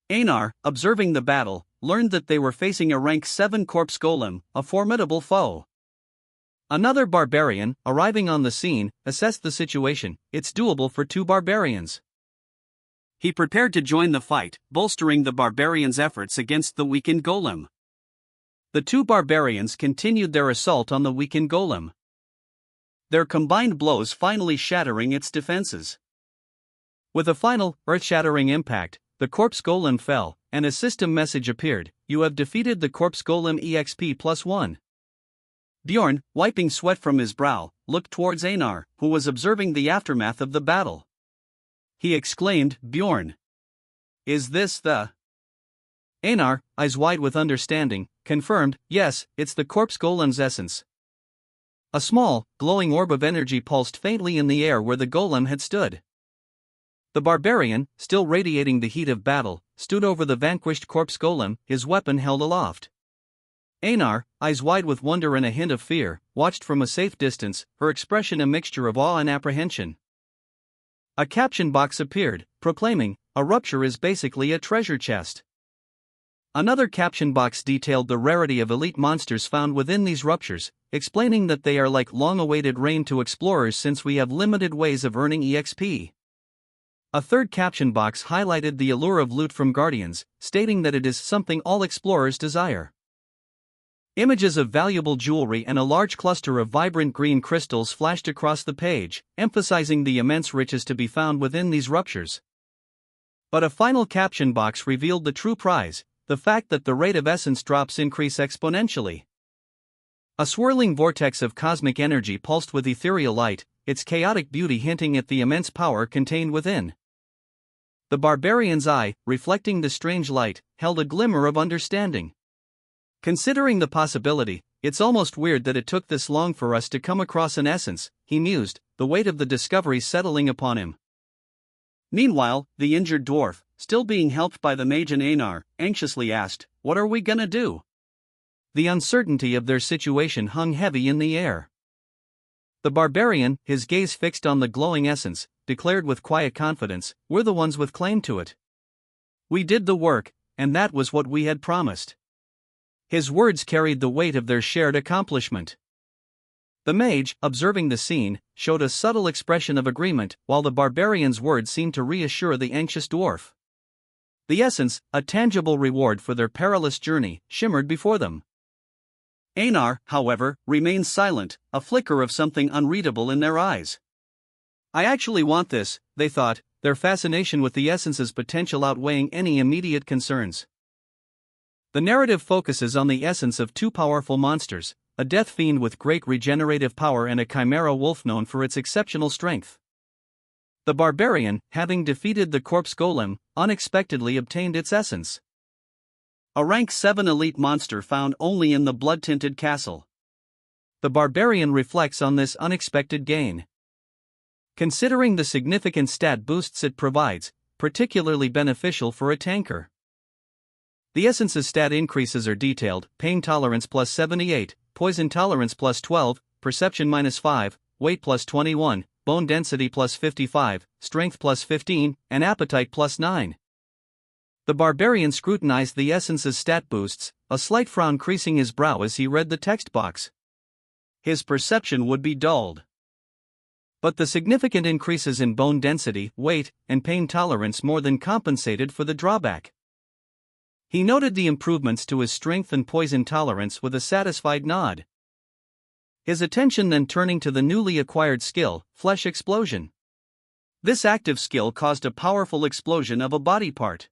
Einar, observing the battle, learned that they were facing a rank 7 corpse golem, a formidable foe. Another barbarian, arriving on the scene, assessed the situation. "It's doable for 2 barbarians." He prepared to join the fight, bolstering the barbarian's efforts against the weakened golem. The 2 barbarians continued their assault on the weakened golem, their combined blows finally shattering its defenses. With a final, earth-shattering impact, the corpse golem fell, and a system message appeared: "You have defeated the corpse golem EXP +1. Bjorn, wiping sweat from his brow, looked towards Einar, who was observing the aftermath of the battle. He exclaimed, "Bjorn! Is this the—" Einar, eyes wide with understanding, confirmed, "Yes, it's the corpse golem's essence." A small, glowing orb of energy pulsed faintly in the air where the golem had stood. The barbarian, still radiating the heat of battle, stood over the vanquished corpse golem, his weapon held aloft. Einar, eyes wide with wonder and a hint of fear, watched from a safe distance, her expression a mixture of awe and apprehension. A caption box appeared, proclaiming, "A rupture is basically a treasure chest." Another caption box detailed the rarity of elite monsters found within these ruptures, explaining that they are like long-awaited rain to explorers since we have limited ways of earning EXP. A third caption box highlighted the allure of loot from Guardians, stating that it is something all explorers desire. Images of valuable jewelry and a large cluster of vibrant green crystals flashed across the page, emphasizing the immense riches to be found within these ruptures. But a final caption box revealed the true prize: the fact that the rate of essence drops increase exponentially. A swirling vortex of cosmic energy pulsed with ethereal light, its chaotic beauty hinting at the immense power contained within. The barbarian's eye, reflecting the strange light, held a glimmer of understanding. "Considering the possibility, it's almost weird that it took this long for us to come across an essence," he mused, the weight of the discovery settling upon him. Meanwhile, the injured dwarf, still being helped by the mage and Einar, anxiously asked, "What are we gonna do?" The uncertainty of their situation hung heavy in the air. The barbarian, his gaze fixed on the glowing essence, declared with quiet confidence, "We're the ones with claim to it. We did the work, and that was what we had promised." His words carried the weight of their shared accomplishment. The mage, observing the scene, showed a subtle expression of agreement, while the barbarian's words seemed to reassure the anxious dwarf. The essence, a tangible reward for their perilous journey, shimmered before them. Einar, however, remained silent, a flicker of something unreadable in their eyes. "I actually want this," they thought, their fascination with the essence's potential outweighing any immediate concerns. The narrative focuses on the essence of 2 powerful monsters, a death fiend with great regenerative power and a chimera wolf known for its exceptional strength. The barbarian, having defeated the corpse golem, unexpectedly obtained its essence. A rank 7 elite monster found only in the blood-tinted castle. The barbarian reflects on this unexpected gain. Considering the significant stat boosts it provides, particularly beneficial for a tanker. The essence's stat increases are detailed: pain tolerance +78, poison tolerance +12, perception -5, weight +21, bone density plus 55, strength plus 15, and appetite plus 9. The barbarian scrutinized the essence's stat boosts, a slight frown creasing his brow as he read the text box. His perception would be dulled. But the significant increases in bone density, weight, and pain tolerance more than compensated for the drawback. He noted the improvements to his strength and poison tolerance with a satisfied nod. His attention then turning to the newly acquired skill, Flesh Explosion. This active skill caused a powerful explosion of a body part,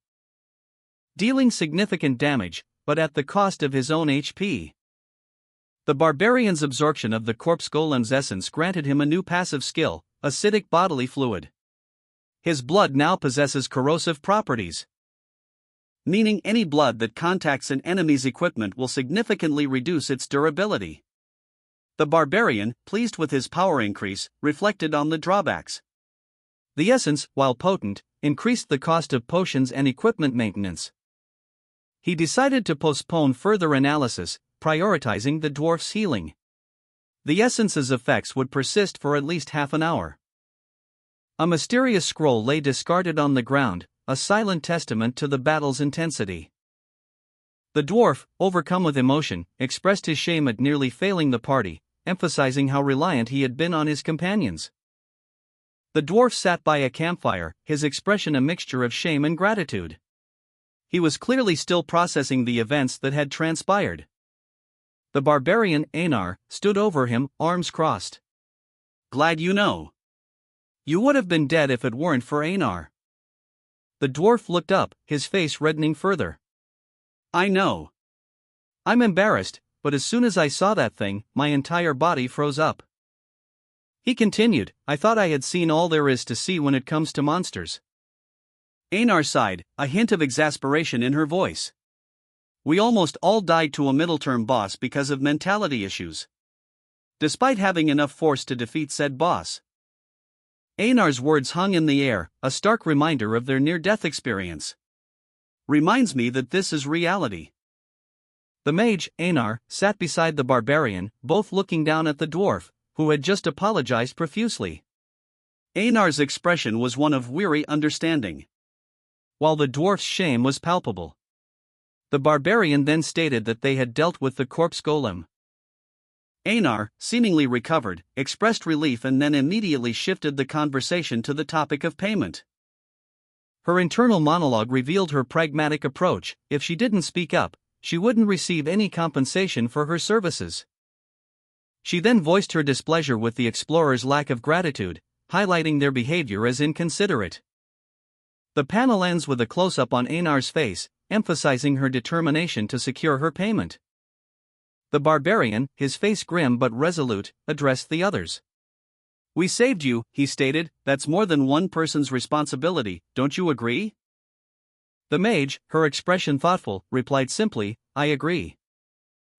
dealing significant damage, but at the cost of his own HP. The barbarian's absorption of the corpse golem's essence granted him a new passive skill, acidic bodily fluid. His blood now possesses corrosive properties, meaning any blood that contacts an enemy's equipment will significantly reduce its durability. The barbarian, pleased with his power increase, reflected on the drawbacks. The essence, while potent, increased the cost of potions and equipment maintenance. He decided to postpone further analysis, prioritizing the dwarf's healing. The essence's effects would persist for at least half an hour. A mysterious scroll lay discarded on the ground, a silent testament to the battle's intensity. The dwarf, overcome with emotion, expressed his shame at nearly failing the party, emphasizing how reliant he had been on his companions. The dwarf sat by a campfire, his expression a mixture of shame and gratitude. He was clearly still processing the events that had transpired. The barbarian, Einar, stood over him, arms crossed. "Glad you know. You would have been dead if it weren't for Einar." The dwarf looked up, his face reddening further. "I know. I'm embarrassed, but as soon as I saw that thing, my entire body froze up." He continued, "I thought I had seen all there is to see when it comes to monsters." Einar sighed, a hint of exasperation in her voice. "We almost all died to a middle-term boss because of mentality issues, despite having enough force to defeat said boss." Einar's words hung in the air, a stark reminder of their near-death experience. "Reminds me that this is reality." The mage, Einar, sat beside the barbarian, both looking down at the dwarf, who had just apologized profusely. Einar's expression was one of weary understanding, while the dwarf's shame was palpable. The barbarian then stated that they had dealt with the corpse golem. Einar, seemingly recovered, expressed relief and then immediately shifted the conversation to the topic of payment. Her internal monologue revealed her pragmatic approach: if she didn't speak up, she wouldn't receive any compensation for her services. She then voiced her displeasure with the explorers' lack of gratitude, highlighting their behavior as inconsiderate. The panel ends with a close-up on Einar's face, emphasizing her determination to secure her payment. The barbarian, his face grim but resolute, addressed the others. "We saved you," he stated. "That's more than one person's responsibility, don't you agree?" The mage, her expression thoughtful, replied simply, "I agree."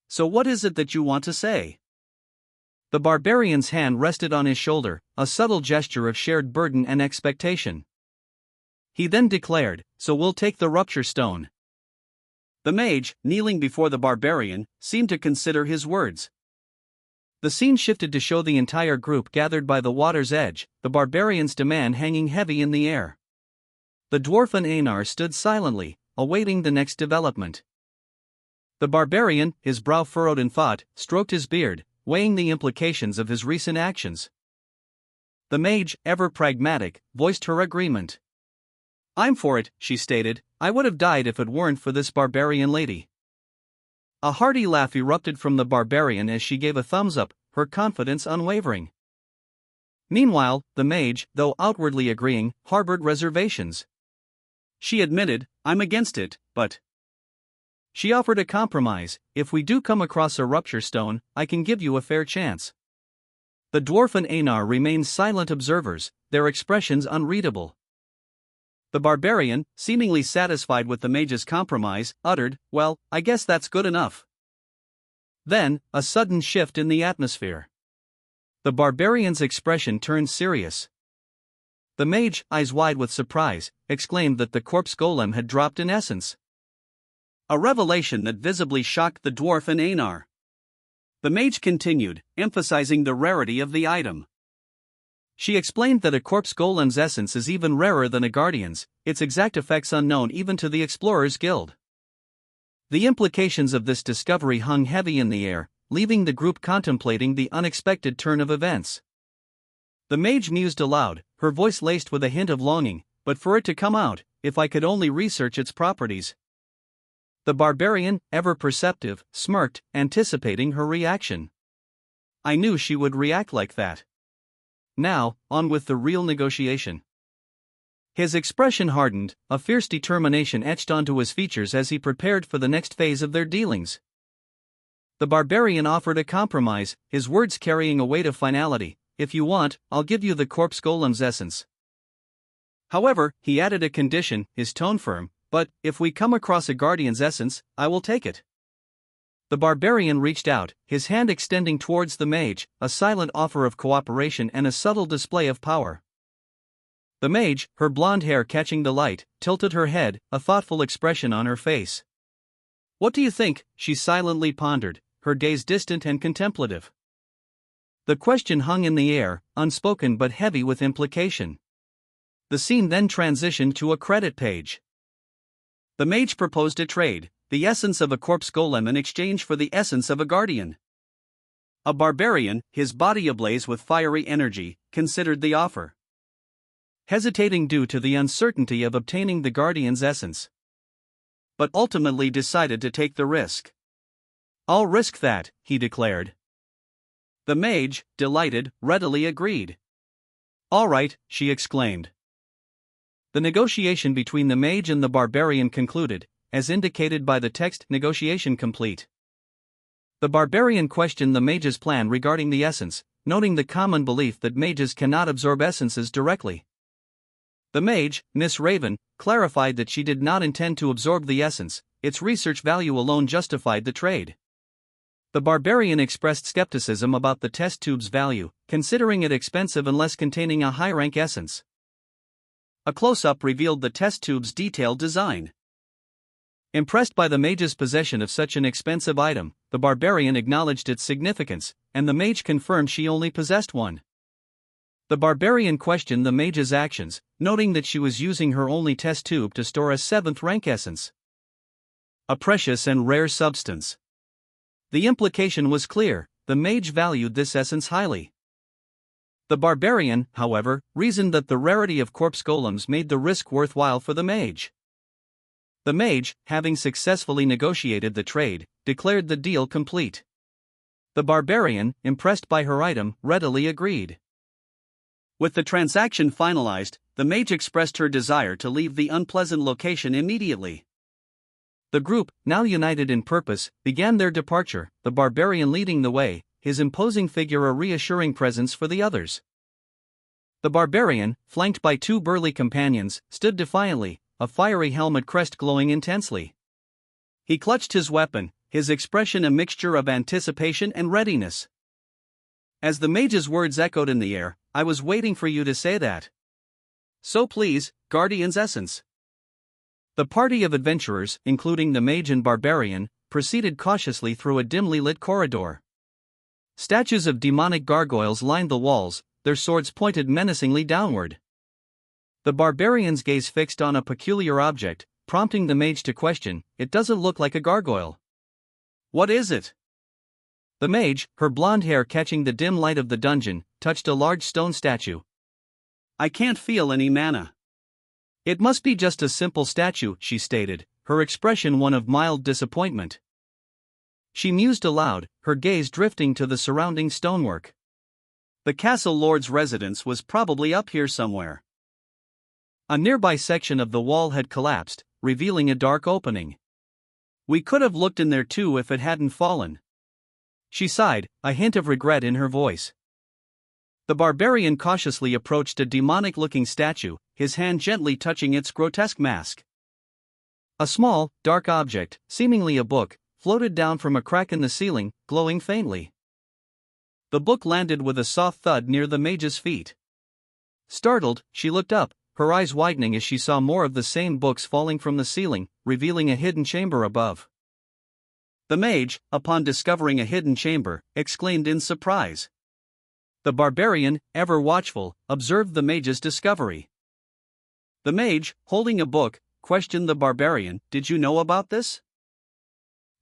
"So what is it that you want to say?" The barbarian's hand rested on his shoulder, a subtle gesture of shared burden and expectation. He then declared, "So we'll take the rupture stone." The mage, kneeling before the barbarian, seemed to consider his words. The scene shifted to show the entire group gathered by the water's edge, the barbarian's demand hanging heavy in the air. The dwarf and Einar stood silently, awaiting the next development. The barbarian, his brow furrowed in thought, stroked his beard, weighing the implications of his recent actions. The mage, ever pragmatic, voiced her agreement. "I'm for it," she stated. "I would have died if it weren't for this barbarian lady." A hearty laugh erupted from the barbarian as she gave a thumbs up, her confidence unwavering. Meanwhile, the mage, though outwardly agreeing, harbored reservations. She admitted, "I'm against it, but..." She offered a compromise: "If we do come across a rupture stone, I can give you a fair chance." The dwarf and Einar remained silent observers, their expressions unreadable. The barbarian, seemingly satisfied with the mage's compromise, uttered, "Well, I guess that's good enough." Then, a sudden shift in the atmosphere. The barbarian's expression turned serious. The mage, eyes wide with surprise, exclaimed that the corpse golem had dropped in essence. A revelation that visibly shocked the dwarf and Einar. The mage continued, emphasizing the rarity of the item. She explained that a corpse golem's essence is even rarer than a guardian's, its exact effects unknown even to the Explorers Guild. The implications of this discovery hung heavy in the air, leaving the group contemplating the unexpected turn of events. The mage mused aloud, her voice laced with a hint of longing, but for it to come out, if I could only research its properties. The barbarian, ever perceptive, smirked, anticipating her reaction. I knew she would react like that. Now, on with the real negotiation. His expression hardened, a fierce determination etched onto his features as he prepared for the next phase of their dealings. The barbarian offered a compromise, his words carrying a weight of finality. If you want, I'll give you the corpse golem's essence. However, he added a condition, his tone firm, but, if we come across a guardian's essence, I will take it. The barbarian reached out, his hand extending towards the mage, a silent offer of cooperation and a subtle display of power. The mage, her blonde hair catching the light, tilted her head, a thoughtful expression on her face. What do you think? She silently pondered, her gaze distant and contemplative. The question hung in the air, unspoken but heavy with implication. The scene then transitioned to a credit page. The mage proposed a trade, the essence of a corpse golem in exchange for the essence of a guardian. A barbarian, his body ablaze with fiery energy, considered the offer, hesitating due to the uncertainty of obtaining the guardian's essence, but ultimately decided to take the risk. I'll risk that, he declared. The mage, delighted, readily agreed. All right, she exclaimed. The negotiation between the mage and the barbarian concluded, as indicated by the text, negotiation complete. The barbarian questioned the mage's plan regarding the essence, noting the common belief that mages cannot absorb essences directly. The mage, Miss Raven, clarified that she did not intend to absorb the essence, its research value alone justified the trade. The barbarian expressed skepticism about the test tube's value, considering it expensive unless containing a high-rank essence. A close-up revealed the test tube's detailed design. Impressed by the mage's possession of such an expensive item, the barbarian acknowledged its significance, and the mage confirmed she only possessed one. The barbarian questioned the mage's actions, noting that she was using her only test tube to store a 7th rank essence, a precious and rare substance. The implication was clear, the mage valued this essence highly. The barbarian, however, reasoned that the rarity of corpse golems made the risk worthwhile for the mage. The mage, having successfully negotiated the trade, declared the deal complete. The barbarian, impressed by her item, readily agreed. With the transaction finalized, the mage expressed her desire to leave the unpleasant location immediately. The group, now united in purpose, began their departure, the barbarian leading the way, his imposing figure a reassuring presence for the others. The barbarian, flanked by 2 burly companions, stood defiantly, a fiery helmet crest glowing intensely. He clutched his weapon, his expression a mixture of anticipation and readiness. As the mage's words echoed in the air, I was waiting for you to say that. So please, Guardian's essence. The party of adventurers, including the mage and barbarian, proceeded cautiously through a dimly lit corridor. Statues of demonic gargoyles lined the walls, their swords pointed menacingly downward. The barbarian's gaze fixed on a peculiar object, prompting the mage to question, it doesn't look like a gargoyle. What is it? The mage, her blonde hair catching the dim light of the dungeon, touched a large stone statue. I can't feel any mana. It must be just a simple statue, she stated, her expression one of mild disappointment. She mused aloud, her gaze drifting to the surrounding stonework. The castle lord's residence was probably up here somewhere. A nearby section of the wall had collapsed, revealing a dark opening. We could have looked in there too if it hadn't fallen. She sighed, a hint of regret in her voice. The barbarian cautiously approached a demonic-looking statue, his hand gently touching its grotesque mask. A small, dark object, seemingly a book, floated down from a crack in the ceiling, glowing faintly. The book landed with a soft thud near the mage's feet. Startled, she looked up, her eyes widening as she saw more of the same books falling from the ceiling, revealing a hidden chamber above. The mage, upon discovering a hidden chamber, exclaimed in surprise. The barbarian, ever watchful, observed the mage's discovery. The mage, holding a book, questioned the barbarian, "Did you know about this?"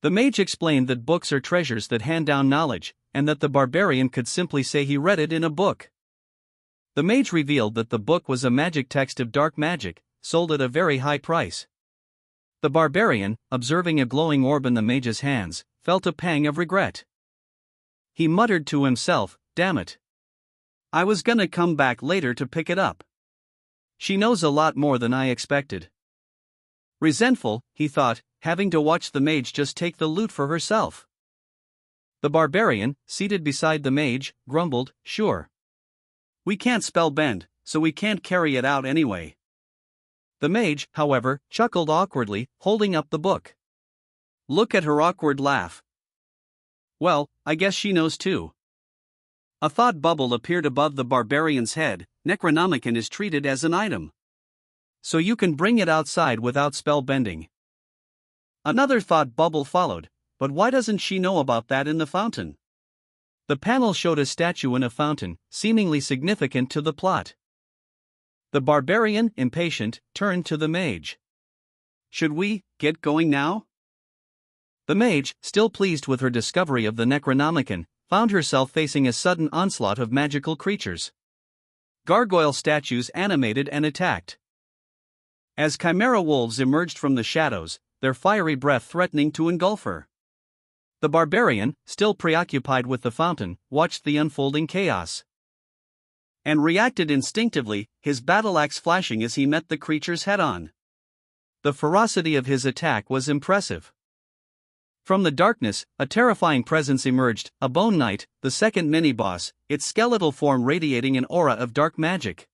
The mage explained that books are treasures that hand down knowledge, and that the barbarian could simply say he read it in a book. The mage revealed that the book was a magic text of dark magic, sold at a very high price. The barbarian, observing a glowing orb in the mage's hands, felt a pang of regret. He muttered to himself, "Damn it. I was gonna come back later to pick it up. She knows a lot more than I expected." Resentful, he thought, having to watch the mage just take the loot for herself. The barbarian, seated beside the mage, grumbled, "Sure. We can't spell bend, so we can't carry it out anyway." The mage, however, chuckled awkwardly, holding up the book. Look at her awkward laugh. Well, I guess she knows too. A thought bubble appeared above the barbarian's head. Necronomicon is treated as an item, so you can bring it outside without spell bending. Another thought bubble followed, but why doesn't she know about that in the fountain? The panel showed a statue in a fountain, seemingly significant to the plot. The barbarian, impatient, turned to the mage. Should we get going now? The mage, still pleased with her discovery of the Necronomicon, found herself facing a sudden onslaught of magical creatures. Gargoyle statues animated and attacked. As chimera wolves emerged from the shadows, their fiery breath threatening to engulf her. The barbarian, still preoccupied with the fountain, watched the unfolding chaos and reacted instinctively, his battle axe flashing as he met the creatures head-on. The ferocity of his attack was impressive. From the darkness, a terrifying presence emerged, a bone knight, the second mini-boss, its skeletal form radiating an aura of dark magic.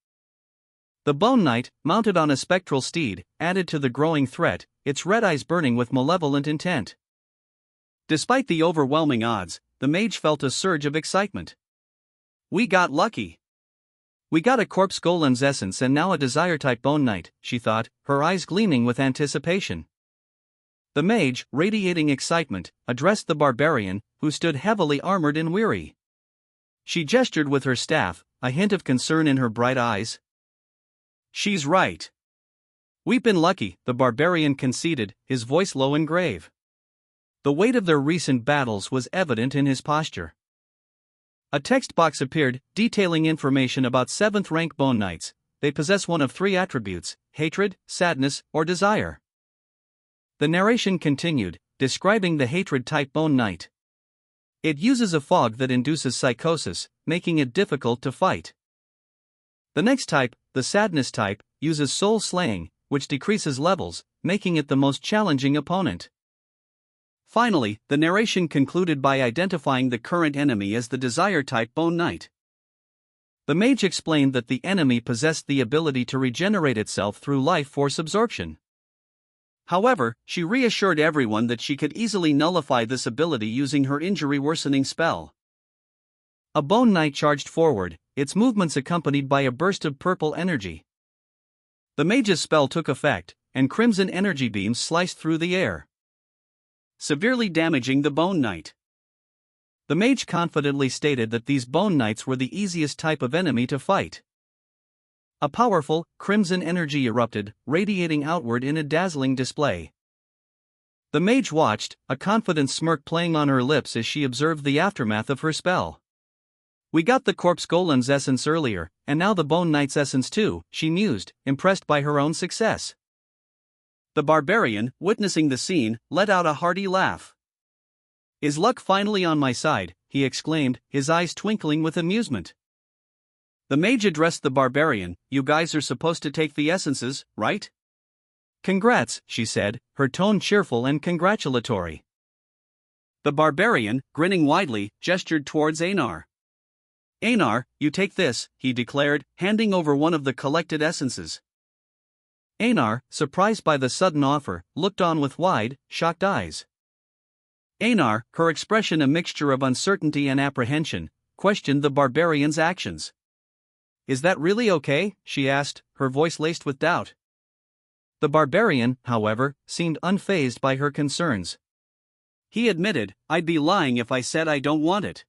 The bone knight, mounted on a spectral steed, added to the growing threat, its red eyes burning with malevolent intent. Despite the overwhelming odds, the mage felt a surge of excitement. We got lucky. We got a corpse golem's essence and now a desire-type bone knight, she thought, her eyes gleaming with anticipation. The mage, radiating excitement, addressed the barbarian, who stood heavily armored and weary. She gestured with her staff, a hint of concern in her bright eyes. She's right. We've been lucky, the barbarian conceded, his voice low and grave. The weight of their recent battles was evident in his posture. A text box appeared, detailing information about 7th rank bone knights. They possess one of 3 attributes: hatred, sadness, or desire. The narration continued, describing the hatred-type bone knight. It uses a fog that induces psychosis, making it difficult to fight. The next type, the sadness type, uses soul slaying, which decreases levels, making it the most challenging opponent. Finally, the narration concluded by identifying the current enemy as the desire-type bone knight. The mage explained that the enemy possessed the ability to regenerate itself through life force absorption. However, she reassured everyone that she could easily nullify this ability using her injury-worsening spell. A bone knight charged forward, its movements accompanied by a burst of purple energy. The mage's spell took effect, and crimson energy beams sliced through the air, severely damaging the bone knight. The mage confidently stated that these bone knights were the easiest type of enemy to fight. A powerful, crimson energy erupted, radiating outward in a dazzling display. The mage watched, a confident smirk playing on her lips as she observed the aftermath of her spell. We got the corpse golem's essence earlier, and now the bone knight's essence too, she mused, impressed by her own success. The barbarian, witnessing the scene, let out a hearty laugh. Is luck finally on my side, he exclaimed, his eyes twinkling with amusement. The mage addressed the barbarian, you guys are supposed to take the essences, right? Congrats, she said, her tone cheerful and congratulatory. The barbarian, grinning widely, gestured towards Einar. Einar, you take this, he declared, handing over one of the collected essences. Einar, surprised by the sudden offer, looked on with wide, shocked eyes. Einar, her expression a mixture of uncertainty and apprehension, questioned the barbarian's actions. Is that really okay? She asked, her voice laced with doubt. The barbarian, however, seemed unfazed by her concerns. He admitted, I'd be lying if I said I don't want it.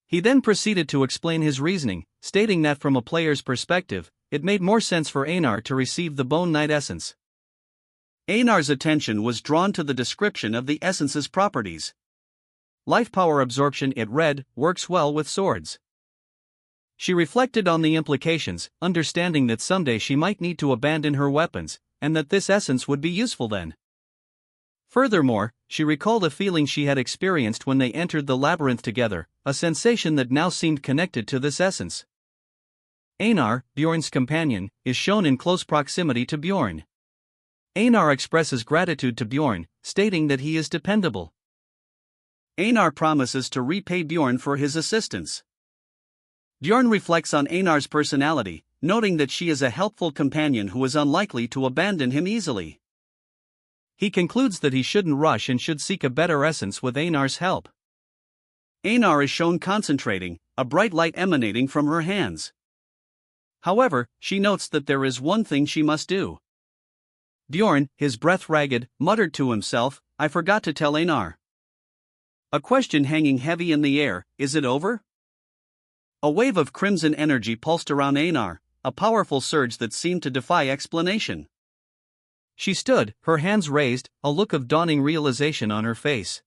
He then proceeded to explain his reasoning, stating that from a player's perspective, it made more sense for Einar to receive the Bone Knight essence. Einar's attention was drawn to the description of the essence's properties. Life power absorption, it read, works well with swords. She reflected on the implications, understanding that someday she might need to abandon her weapons, and that this essence would be useful then. Furthermore, she recalled a feeling she had experienced when they entered the labyrinth together, a sensation that now seemed connected to this essence. Einar, Bjorn's companion, is shown in close proximity to Bjorn. Einar expresses gratitude to Bjorn, stating that he is dependable. Einar promises to repay Bjorn for his assistance. Bjorn reflects on Einar's personality, noting that she is a helpful companion who is unlikely to abandon him easily. He concludes that he shouldn't rush and should seek a better essence with Einar's help. Einar is shown concentrating, a bright light emanating from her hands. However, she notes that there is one thing she must do. Bjorn, his breath ragged, muttered to himself, "I forgot to tell Einar." A question hanging heavy in the air, is it over? A wave of crimson energy pulsed around Einar, a powerful surge that seemed to defy explanation. She stood, her hands raised, a look of dawning realization on her face.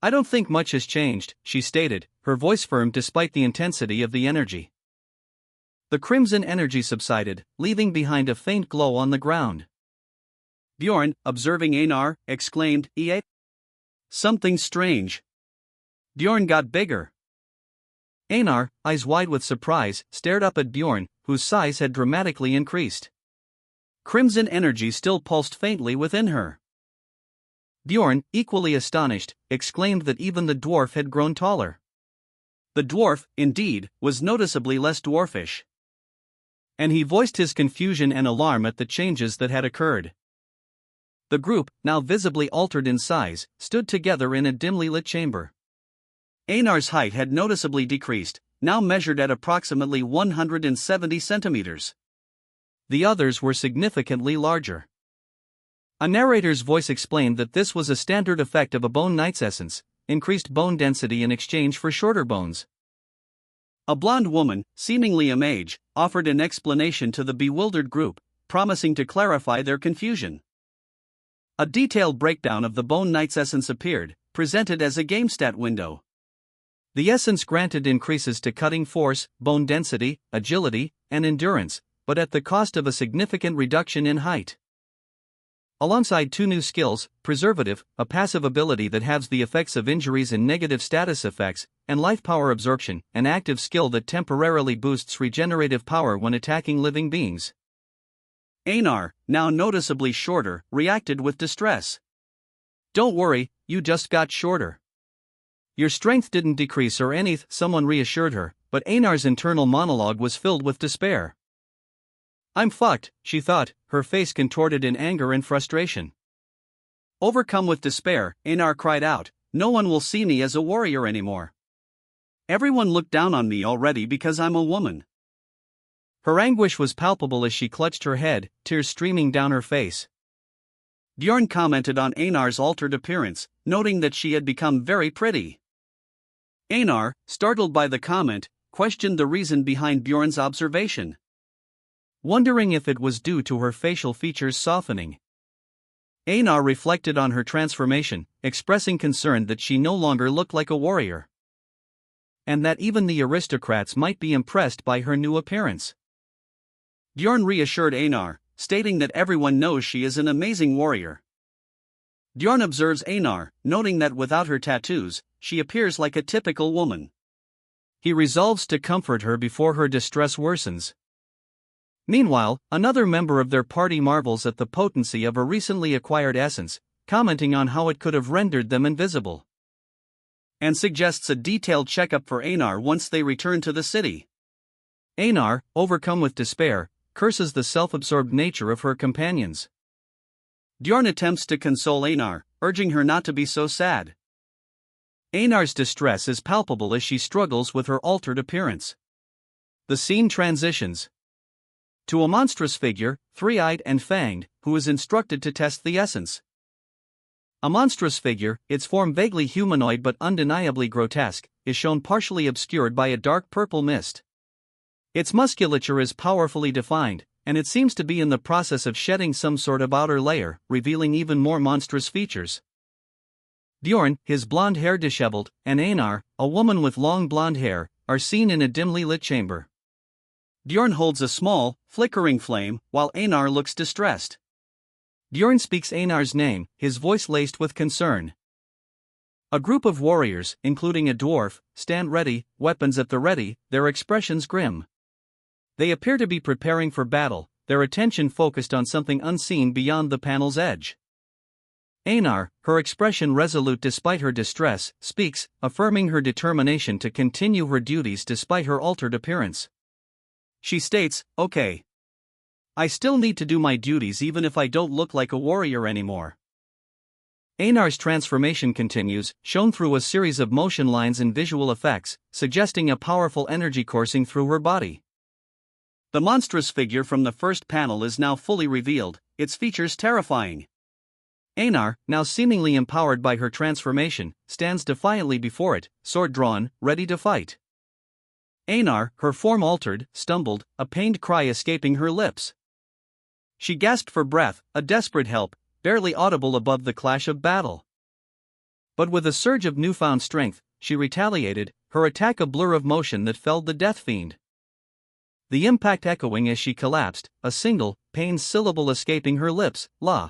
"I don't think much has changed," she stated, her voice firm despite the intensity of the energy. The crimson energy subsided, leaving behind a faint glow on the ground. Bjorn, observing Einar, exclaimed, "Eh? Something strange." Bjorn got bigger. Einar, eyes wide with surprise, stared up at Bjorn, whose size had dramatically increased. Crimson energy still pulsed faintly within her. Bjorn, equally astonished, exclaimed that even the dwarf had grown taller. The dwarf, indeed, was noticeably less dwarfish. And he voiced his confusion and alarm at the changes that had occurred. The group, now visibly altered in size, stood together in a dimly lit chamber. Einar's height had noticeably decreased, now measured at approximately 170 centimeters. The others were significantly larger. A narrator's voice explained that this was a standard effect of a Bone Knight's essence, increased bone density in exchange for shorter bones. A blonde woman, seemingly a mage, offered an explanation to the bewildered group, promising to clarify their confusion. A detailed breakdown of the Bone Knight's essence appeared, presented as a game stat window. The essence granted increases to cutting force, bone density, agility, and endurance, but at the cost of a significant reduction in height. Alongside two new skills, Preservative, a passive ability that halves the effects of injuries and negative status effects, and Life Power Absorption, an active skill that temporarily boosts regenerative power when attacking living beings. Einar, now noticeably shorter, reacted with distress. "Don't worry, you just got shorter. Your strength didn't decrease or anything," someone reassured her, but Einar's internal monologue was filled with despair. "I'm fucked," she thought, her face contorted in anger and frustration. Overcome with despair, Einar cried out, "No one will see me as a warrior anymore. Everyone looked down on me already because I'm a woman." Her anguish was palpable as she clutched her head, tears streaming down her face. Bjorn commented on Einar's altered appearance, noting that she had become very pretty. Einar, startled by the comment, questioned the reason behind Bjorn's observation, wondering if it was due to her facial features softening. Einar reflected on her transformation, expressing concern that she no longer looked like a warrior, and that even the aristocrats might be impressed by her new appearance. Bjorn reassured Einar, stating that everyone knows she is an amazing warrior. Bjorn observes Einar, noting that without her tattoos, she appears like a typical woman. He resolves to comfort her before her distress worsens. Meanwhile, another member of their party marvels at the potency of a recently acquired essence, commenting on how it could have rendered them invisible, and suggests a detailed checkup for Einar once they return to the city. Einar, overcome with despair, curses the self-absorbed nature of her companions. Bjorn attempts to console Einar, urging her not to be so sad. Einar's distress is palpable as she struggles with her altered appearance. The scene transitions to a monstrous figure, three-eyed and fanged, who is instructed to test the essence. A monstrous figure, its form vaguely humanoid but undeniably grotesque, is shown partially obscured by a dark purple mist. Its musculature is powerfully defined, and it seems to be in the process of shedding some sort of outer layer, revealing even more monstrous features. Bjorn, his blonde hair disheveled, and Einar, a woman with long blonde hair, are seen in a dimly lit chamber. Bjorn holds a small, flickering flame, while Einar looks distressed. Bjorn speaks Einar's name, his voice laced with concern. A group of warriors, including a dwarf, stand ready, weapons at the ready, their expressions grim. They appear to be preparing for battle, their attention focused on something unseen beyond the panel's edge. Einar, her expression resolute despite her distress, speaks, affirming her determination to continue her duties despite her altered appearance. She states, "Okay. I still need to do my duties even if I don't look like a warrior anymore." Einar's transformation continues, shown through a series of motion lines and visual effects, suggesting a powerful energy coursing through her body. The monstrous figure from the first panel is now fully revealed, its features terrifying. Einar, now seemingly empowered by her transformation, stands defiantly before it, sword drawn, ready to fight. Einar, her form altered, stumbled, a pained cry escaping her lips. She gasped for breath, a desperate help, barely audible above the clash of battle. But with a surge of newfound strength, she retaliated, her attack a blur of motion that felled the death fiend. The impact echoing as she collapsed, a single, pained syllable escaping her lips, "La."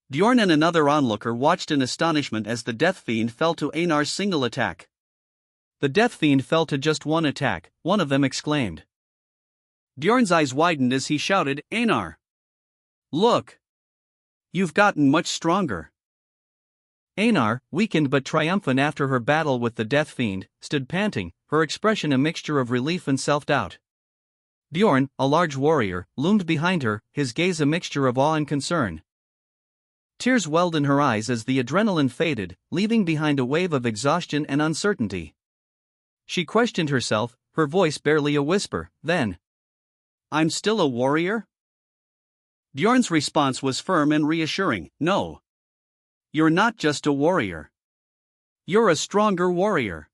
Bjorn and another onlooker watched in astonishment as the death fiend fell to Einar's single attack. The death fiend fell to just one attack, one of them exclaimed. Bjorn's eyes widened as he shouted, "Einar! Look! You've gotten much stronger." Einar, weakened but triumphant after her battle with the death fiend, stood panting, her expression a mixture of relief and self-doubt. Bjorn, a large warrior, loomed behind her, his gaze a mixture of awe and concern. Tears welled in her eyes as the adrenaline faded, leaving behind a wave of exhaustion and uncertainty. She questioned herself, her voice barely a whisper, then, "I'm still a warrior?" Bjorn's response was firm and reassuring, "No. You're not just a warrior. You're a stronger warrior."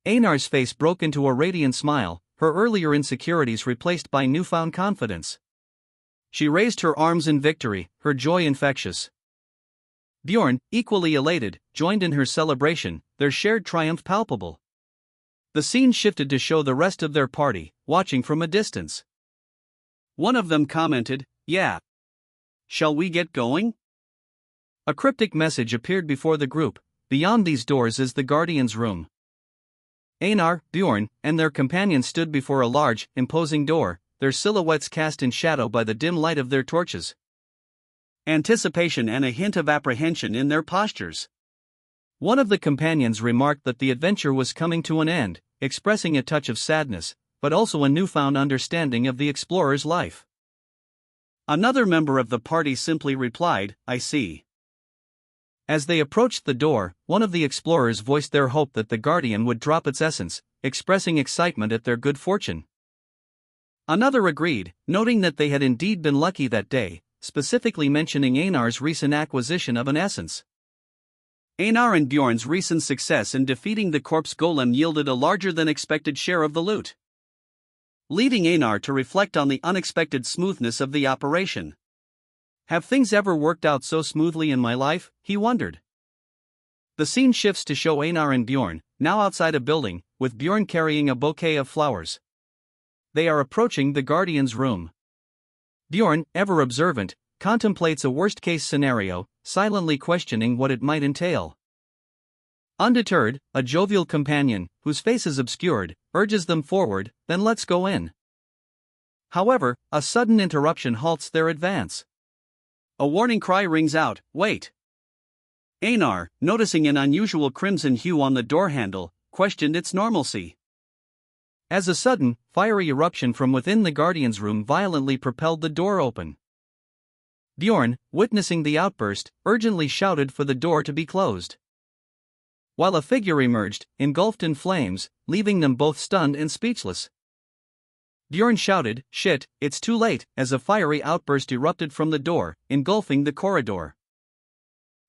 Einar's face broke into a radiant smile, her earlier insecurities replaced by newfound confidence. She raised her arms in victory, her joy infectious. Bjorn, equally elated, joined in her celebration, their shared triumph palpable. The scene shifted to show the rest of their party, watching from a distance. One of them commented, "Yeah. Shall we get going?" A cryptic message appeared before the group, "Beyond these doors is the Guardian's room." Einar, Bjorn, and their companions stood before a large, imposing door, their silhouettes cast in shadow by the dim light of their torches. Anticipation and a hint of apprehension in their postures. One of the companions remarked that the adventure was coming to an end, expressing a touch of sadness, but also a newfound understanding of the explorer's life. Another member of the party simply replied, "I see." As they approached the door, one of the explorers voiced their hope that the Guardian would drop its essence, expressing excitement at their good fortune. Another agreed, noting that they had indeed been lucky that day, specifically mentioning Einar's recent acquisition of an essence. Einar and Bjorn's recent success in defeating the corpse golem yielded a larger than expected share of the loot, leading Einar to reflect on the unexpected smoothness of the operation. "Have things ever worked out so smoothly in my life?" he wondered. The scene shifts to show Einar and Bjorn, now outside a building, with Bjorn carrying a bouquet of flowers. They are approaching the Guardian's room. Bjorn, ever observant, contemplates a worst-case scenario, silently questioning what it might entail. Undeterred, a jovial companion, whose face is obscured, urges them forward, "Then let's go in." However, a sudden interruption halts their advance. A warning cry rings out, "Wait!" Einar, noticing an unusual crimson hue on the door handle, questioned its normalcy. As a sudden, fiery eruption from within the Guardian's room violently propelled the door open. Bjorn, witnessing the outburst, urgently shouted for the door to be closed. While a figure emerged, engulfed in flames, leaving them both stunned and speechless. Bjorn shouted, "Shit, it's too late," as a fiery outburst erupted from the door, engulfing the corridor.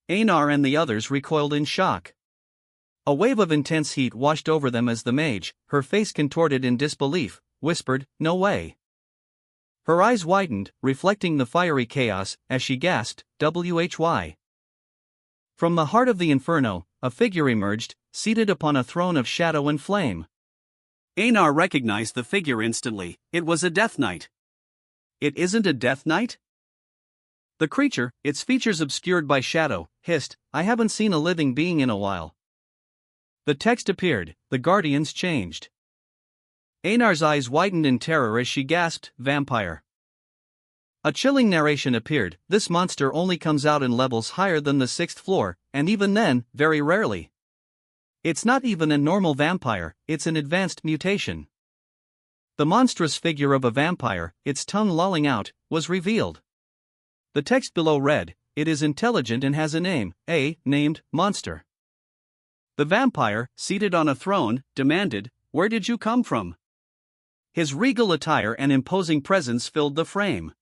Einar and the others recoiled in shock. A wave of intense heat washed over them as the mage, her face contorted in disbelief, whispered, "No way." Her eyes widened, reflecting the fiery chaos, as she gasped, "Why?" From the heart of the inferno, a figure emerged, seated upon a throne of shadow and flame. Einar recognized the figure instantly. It was a Death Knight. It isn't a Death Knight? The creature, its features obscured by shadow, hissed, "I haven't seen a living being in a while." The text appeared, the guardians changed. Einar's eyes widened in terror as she gasped, "Vampire." A chilling narration appeared, "This monster only comes out in levels higher than the 6th floor, and even then, very rarely. It's not even a normal vampire, it's an advanced mutation." The monstrous figure of a vampire, its tongue lolling out, was revealed. The text below read, "It is intelligent and has a name, named Monster." The vampire, seated on a throne, demanded, "Where did you come from?" His regal attire and imposing presence filled the frame.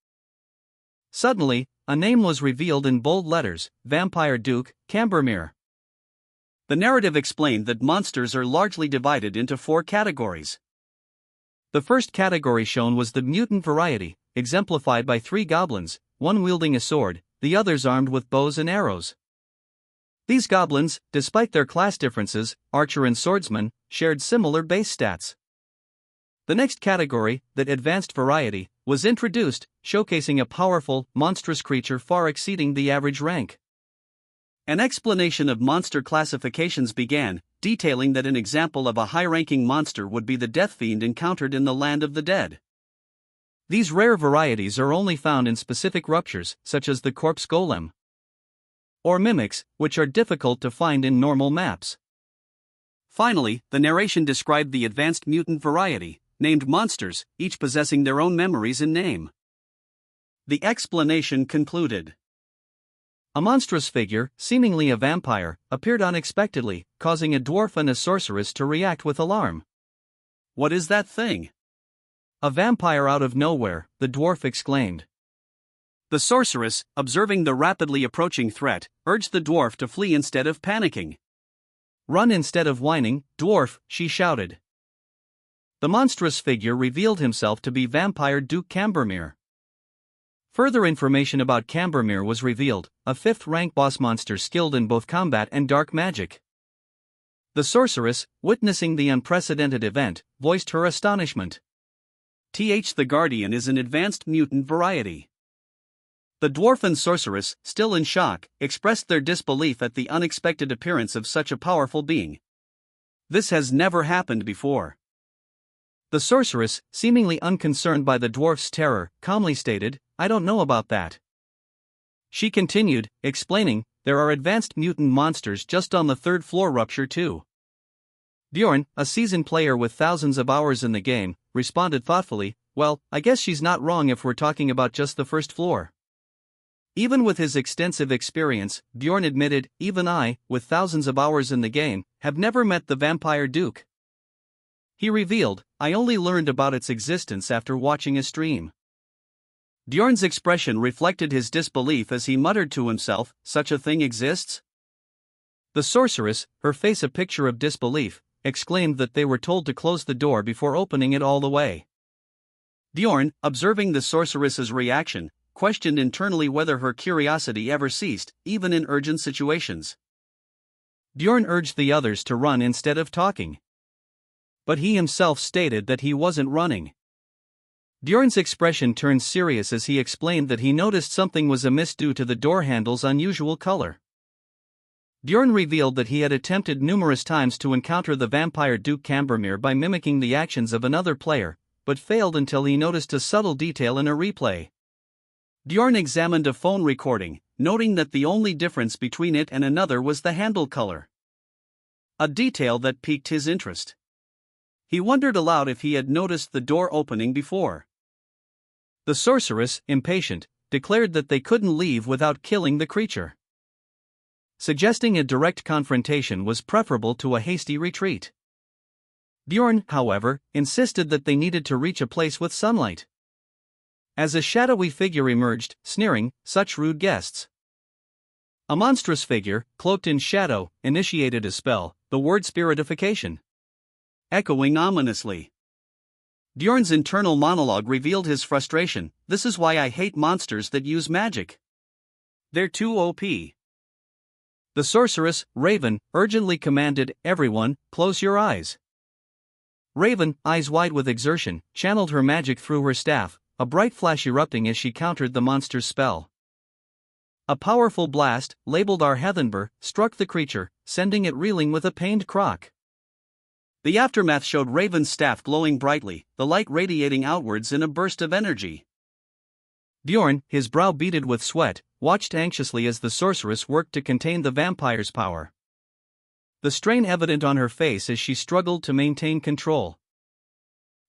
Suddenly, a name was revealed in bold letters, Vampire Duke, Cambermere. The narrative explained that monsters are largely divided into 4 categories. The first category shown was the mutant variety, exemplified by 3 goblins, one wielding a sword, the others armed with bows and arrows. These goblins, despite their class differences, archer and swordsman, shared similar base stats. The next category, the advanced variety, was introduced, showcasing a powerful, monstrous creature far exceeding the average rank. An explanation of monster classifications began, detailing that an example of a high-ranking monster would be the death fiend encountered in the land of the dead. These rare varieties are only found in specific ruptures, such as the corpse golem or mimics, which are difficult to find in normal maps. Finally, the narration described the advanced mutant variety, named monsters, each possessing their own memories and name. The explanation concluded. A monstrous figure, seemingly a vampire, appeared unexpectedly, causing a dwarf and a sorceress to react with alarm. "What is that thing?" "A vampire out of nowhere," the dwarf exclaimed. The sorceress, observing the rapidly approaching threat, urged the dwarf to flee instead of panicking. "Run instead of whining, dwarf," she shouted. The monstrous figure revealed himself to be Vampire Duke Cambermere. Further information about Cambermere was revealed, a 5th-rank boss monster skilled in both combat and dark magic. The sorceress, witnessing the unprecedented event, voiced her astonishment. The Guardian is an advanced mutant variety. The dwarf and sorceress, still in shock, expressed their disbelief at the unexpected appearance of such a powerful being. "This has never happened before." The sorceress, seemingly unconcerned by the dwarf's terror, calmly stated, "I don't know about that." She continued, explaining, "There are advanced mutant monsters just on the 3rd floor rupture too." Bjorn, a seasoned player with thousands of hours in the game, responded thoughtfully, "Well, I guess she's not wrong if we're talking about just the 1st floor." Even with his extensive experience, Bjorn admitted, "Even I, with thousands of hours in the game, have never met the Vampire Duke." He revealed, "I only learned about its existence after watching a stream." Bjorn's expression reflected his disbelief as he muttered to himself, "Such a thing exists?" The sorceress, her face a picture of disbelief, exclaimed that they were told to close the door before opening it all the way. Bjorn, observing the sorceress's reaction, questioned internally whether her curiosity ever ceased, even in urgent situations. Bjorn urged the others to run instead of talking. But he himself stated that he wasn't running. Bjorn's expression turned serious as he explained that he noticed something was amiss due to the door handle's unusual color. Bjorn revealed that he had attempted numerous times to encounter the Vampire Duke Cambermere by mimicking the actions of another player, but failed until he noticed a subtle detail in a replay. Bjorn examined a phone recording, noting that the only difference between it and another was the handle color. A detail that piqued his interest. He wondered aloud if he had noticed the door opening before. The sorceress, impatient, declared that they couldn't leave without killing the creature, suggesting a direct confrontation was preferable to a hasty retreat. Bjorn, however, insisted that they needed to reach a place with sunlight. As a shadowy figure emerged, sneering, "Such rude guests." A monstrous figure, cloaked in shadow, initiated a spell, the word spiritification, echoing ominously. Bjorn's internal monologue revealed his frustration. This is why I hate monsters that use magic. They're too OP. The sorceress, Raven, urgently commanded, "Everyone, close your eyes." Raven, eyes wide with exertion, channeled her magic through her staff, a bright flash erupting as she countered the monster's spell. A powerful blast, labeled Arhathenber, struck the creature, sending it reeling with a pained croak. The aftermath showed Raven's staff glowing brightly, the light radiating outwards in a burst of energy. Bjorn, his brow beaded with sweat, watched anxiously as the sorceress worked to contain the vampire's power. The strain evident on her face as she struggled to maintain control.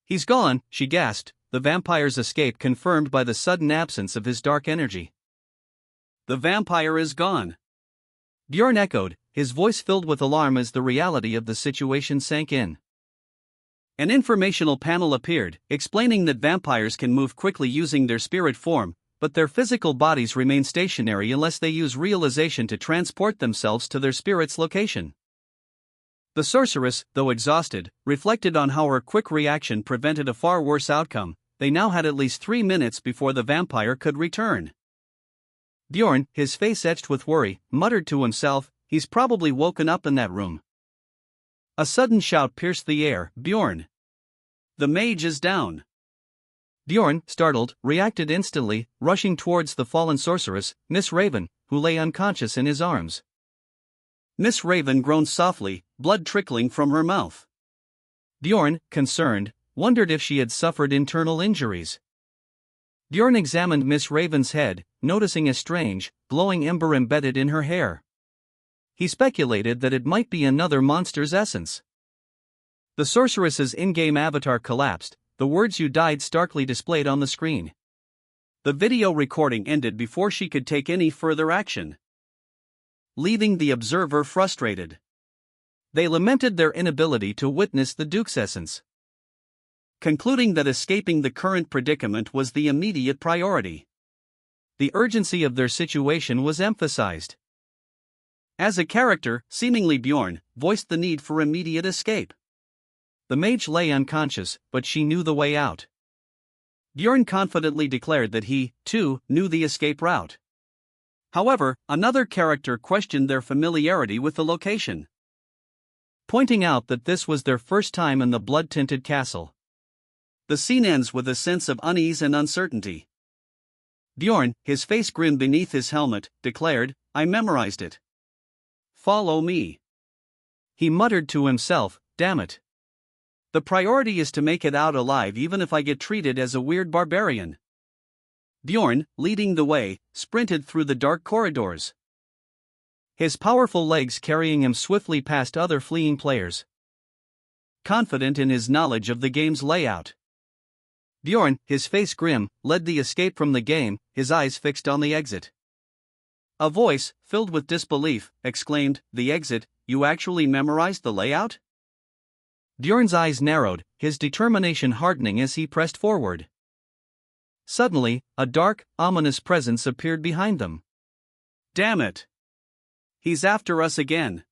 "He's gone," she gasped, the vampire's escape confirmed by the sudden absence of his dark energy. "The vampire is gone," Bjorn echoed, his voice filled with alarm as the reality of the situation sank in. An informational panel appeared, explaining that vampires can move quickly using their spirit form, but their physical bodies remain stationary unless they use realization to transport themselves to their spirit's location. The sorceress, though exhausted, reflected on how her quick reaction prevented a far worse outcome. They now had at least 3 minutes before the vampire could return. Bjorn, his face etched with worry, muttered to himself, "He's probably woken up in that room." A sudden shout pierced the air, "Bjorn! The mage is down!" Bjorn, startled, reacted instantly, rushing towards the fallen sorceress, Miss Raven, who lay unconscious in his arms. Miss Raven groaned softly, blood trickling from her mouth. Bjorn, concerned, wondered if she had suffered internal injuries. Bjorn examined Miss Raven's head, noticing a strange, glowing ember embedded in her hair. He speculated that it might be another monster's essence. The sorceress's in-game avatar collapsed, the words "You died" starkly displayed on the screen. The video recording ended before she could take any further action, leaving the observer frustrated. They lamented their inability to witness the Duke's essence, concluding that escaping the current predicament was the immediate priority. The urgency of their situation was emphasized. As a character, seemingly Bjorn voiced the need for immediate escape. The mage lay unconscious, but she knew the way out. Bjorn confidently declared that he, too, knew the escape route. However, another character questioned their familiarity with the location, pointing out that this was their first time in the blood-tinted castle. The scene ends with a sense of unease and uncertainty. Bjorn, his face grim beneath his helmet, declared, "I memorized it. Follow me." He muttered to himself, "Damn it. The priority is to make it out alive even if I get treated as a weird barbarian." Bjorn, leading the way, sprinted through the dark corridors, his powerful legs carrying him swiftly past other fleeing players. Confident in his knowledge of the game's layout, Bjorn, his face grim, led the escape from the game, his eyes fixed on the exit. A voice, filled with disbelief, exclaimed, "The exit? You actually memorized the layout?" Bjorn's eyes narrowed, his determination hardening as he pressed forward. Suddenly, a dark, ominous presence appeared behind them. "Damn it! He's after us again."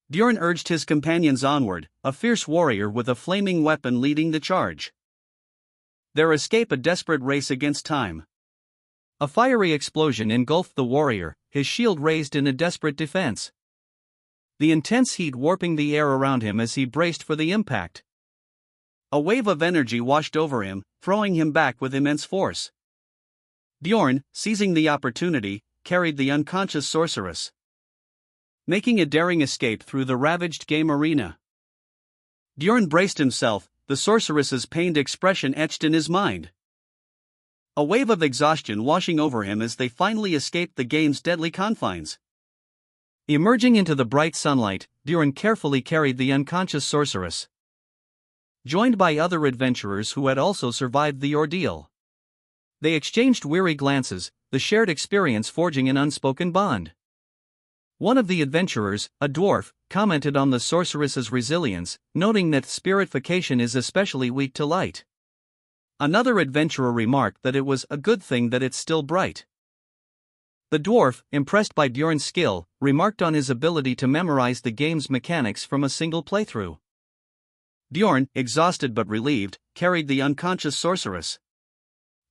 Bjorn urged his companions onward, a fierce warrior with a flaming weapon leading the charge. Their escape a desperate race against time. A fiery explosion engulfed the warrior, his shield raised in a desperate defense, the intense heat warping the air around him as he braced for the impact. A wave of energy washed over him, throwing him back with immense force. Bjorn, seizing the opportunity, carried the unconscious sorceress, making a daring escape through the ravaged game arena. Bjorn braced himself, the sorceress's pained expression etched in his mind. A wave of exhaustion washing over him as they finally escaped the game's deadly confines. Emerging into the bright sunlight, Bjorn carefully carried the unconscious sorceress, joined by other adventurers who had also survived the ordeal. They exchanged weary glances, the shared experience forging an unspoken bond. One of the adventurers, a dwarf, commented on the sorceress's resilience, noting that spirification is especially weak to light. Another adventurer remarked that it was a good thing that it's still bright. The dwarf, impressed by Bjorn's skill, remarked on his ability to memorize the game's mechanics from a single playthrough. Bjorn, exhausted but relieved, carried the unconscious sorceress.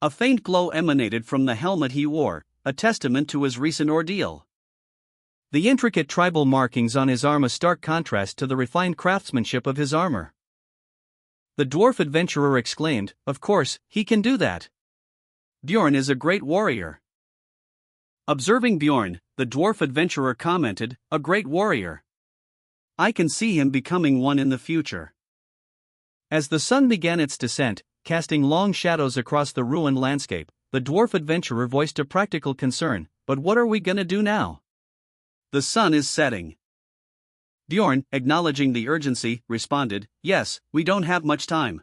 A faint glow emanated from the helmet he wore, a testament to his recent ordeal. The intricate tribal markings on his arm a stark contrast to the refined craftsmanship of his armor. The dwarf adventurer exclaimed, "Of course, he can do that. Bjorn is a great warrior." Observing Bjorn, the dwarf adventurer commented, "A great warrior. I can see him becoming one in the future." As the sun began its descent, casting long shadows across the ruined landscape, the dwarf adventurer voiced a practical concern, "But what are we gonna do now? The sun is setting." Bjorn, acknowledging the urgency, responded, "Yes, we don't have much time.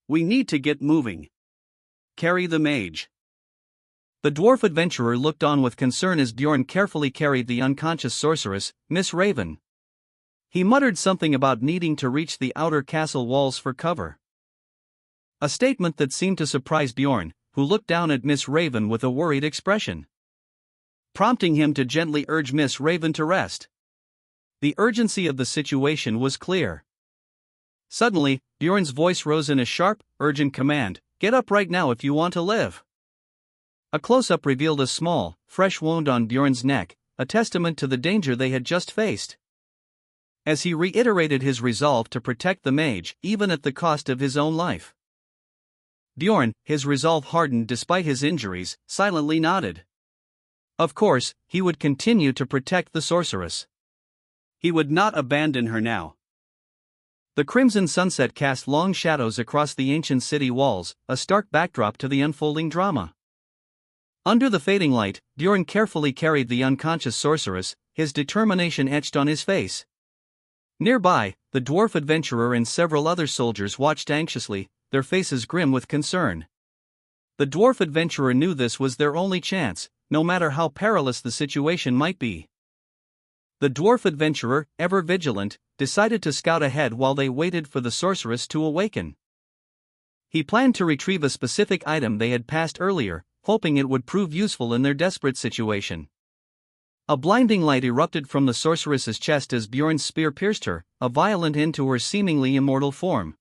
We need to get moving. Carry the mage." The dwarf adventurer looked on with concern as Bjorn carefully carried the unconscious sorceress, Miss Raven. He muttered something about needing to reach the outer castle walls for cover. A statement that seemed to surprise Bjorn, who looked down at Miss Raven with a worried expression, prompting him to gently urge Miss Raven to rest. The urgency of the situation was clear. Suddenly, Bjorn's voice rose in a sharp, urgent command, "Get up right now if you want to live." A close-up revealed a small, fresh wound on Bjorn's neck, a testament to the danger they had just faced. As he reiterated his resolve to protect the mage, even at the cost of his own life, Bjorn, his resolve hardened despite his injuries, silently nodded. Of course, he would continue to protect the sorceress. He would not abandon her now. The crimson sunset cast long shadows across the ancient city walls, a stark backdrop to the unfolding drama. Under the fading light, Bjorn carefully carried the unconscious sorceress, his determination etched on his face. Nearby, the dwarf adventurer and several other soldiers watched anxiously, their faces grim with concern. The dwarf adventurer knew this was their only chance, no matter how perilous the situation might be. The dwarf adventurer, ever vigilant, decided to scout ahead while they waited for the sorceress to awaken. He planned to retrieve a specific item they had passed earlier, hoping it would prove useful in their desperate situation. A blinding light erupted from the sorceress's chest as Bjorn's spear pierced her, a violent end to her seemingly immortal form,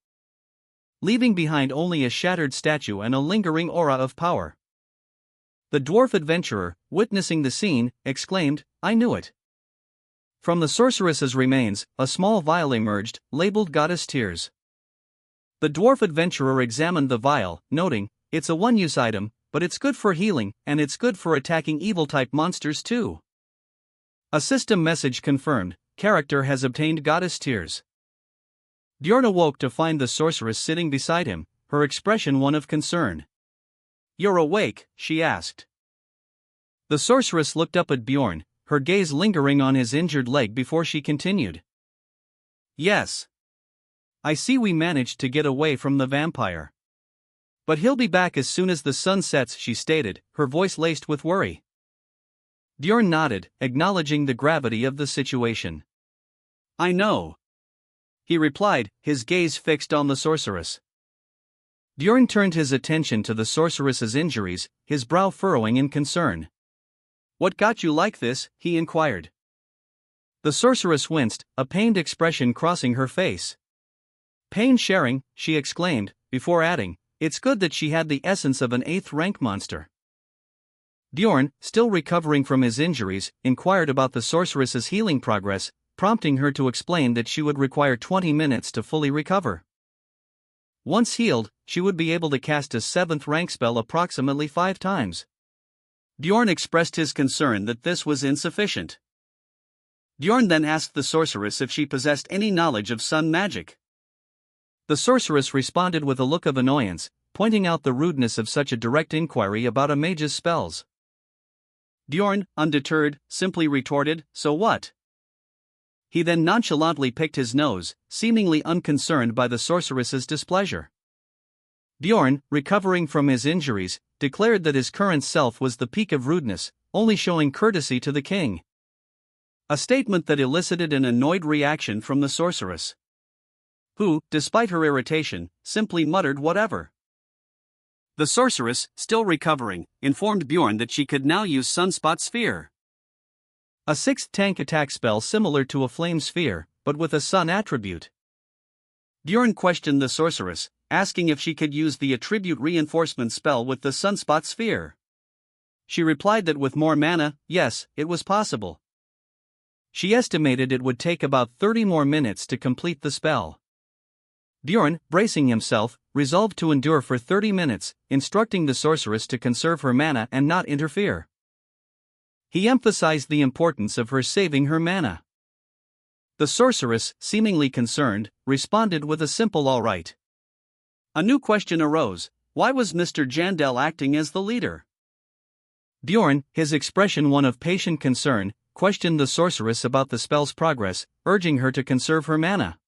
leaving behind only a shattered statue and a lingering aura of power. The dwarf adventurer, witnessing the scene, exclaimed, "I knew it." From the sorceress's remains, a small vial emerged, labeled Goddess Tears. The dwarf adventurer examined the vial, noting, "It's a one-use item, but it's good for healing, and it's good for attacking evil-type monsters too." A system message confirmed, "Character has obtained Goddess Tears." Bjorn awoke to find the sorceress sitting beside him, her expression one of concern. "You're awake?" she asked. The sorceress looked up at Bjorn, her gaze lingering on his injured leg before she continued. "Yes. I see we managed to get away from the vampire. But he'll be back as soon as the sun sets," she stated, her voice laced with worry. Bjorn nodded, acknowledging the gravity of the situation. "I know," he replied, his gaze fixed on the sorceress. Bjorn turned his attention to the sorceress's injuries, his brow furrowing in concern. "What got you like this?" he inquired. The sorceress winced, a pained expression crossing her face. "Pain sharing," she exclaimed, before adding, "It's good that she had the essence of an 8th rank monster." Bjorn, still recovering from his injuries, inquired about the sorceress's healing progress, prompting her to explain that she would require 20 minutes to fully recover. Once healed, she would be able to cast a 7th rank spell approximately 5 times. Bjorn expressed his concern that this was insufficient. Bjorn then asked the sorceress if she possessed any knowledge of sun magic. The sorceress responded with a look of annoyance, pointing out the rudeness of such a direct inquiry about a mage's spells. Bjorn, undeterred, simply retorted, "So what?" He then nonchalantly picked his nose, seemingly unconcerned by the sorceress's displeasure. Bjorn, recovering from his injuries, declared that his current self was the peak of rudeness, only showing courtesy to the king. A statement that elicited an annoyed reaction from the sorceress, who, despite her irritation, simply muttered whatever. The sorceress, still recovering, informed Bjorn that she could now use Sunspot Sphere. A 6th tank attack spell similar to a flame sphere, but with a sun attribute. Bjorn questioned the sorceress, asking if she could use the attribute reinforcement spell with the sunspot sphere. She replied that with more mana, yes, it was possible. She estimated it would take about 30 more minutes to complete the spell. Bjorn, bracing himself, resolved to endure for 30 minutes, instructing the sorceress to conserve her mana and not interfere. He emphasized the importance of her saving her mana. The sorceress, seemingly concerned, responded with a simple all right. A new question arose: why was Mr. Jandel acting as the leader? Bjorn, his expression one of patient concern, questioned the sorceress about the spell's progress, urging her to conserve her mana.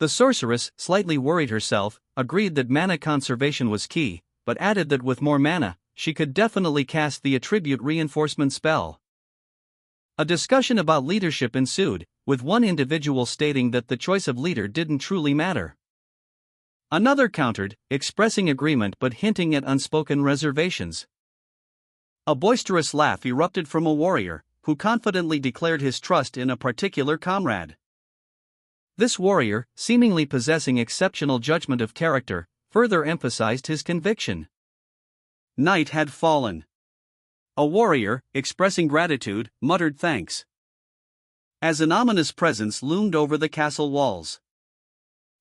The sorceress, slightly worried herself, agreed that mana conservation was key, but added that with more mana, she could definitely cast the attribute reinforcement spell. A discussion about leadership ensued, with one individual stating that the choice of leader didn't truly matter. Another countered, expressing agreement but hinting at unspoken reservations. A boisterous laugh erupted from a warrior, who confidently declared his trust in a particular comrade. This warrior, seemingly possessing exceptional judgment of character, further emphasized his conviction. Night had fallen. A warrior, expressing gratitude, muttered thanks, as an ominous presence loomed over the castle walls.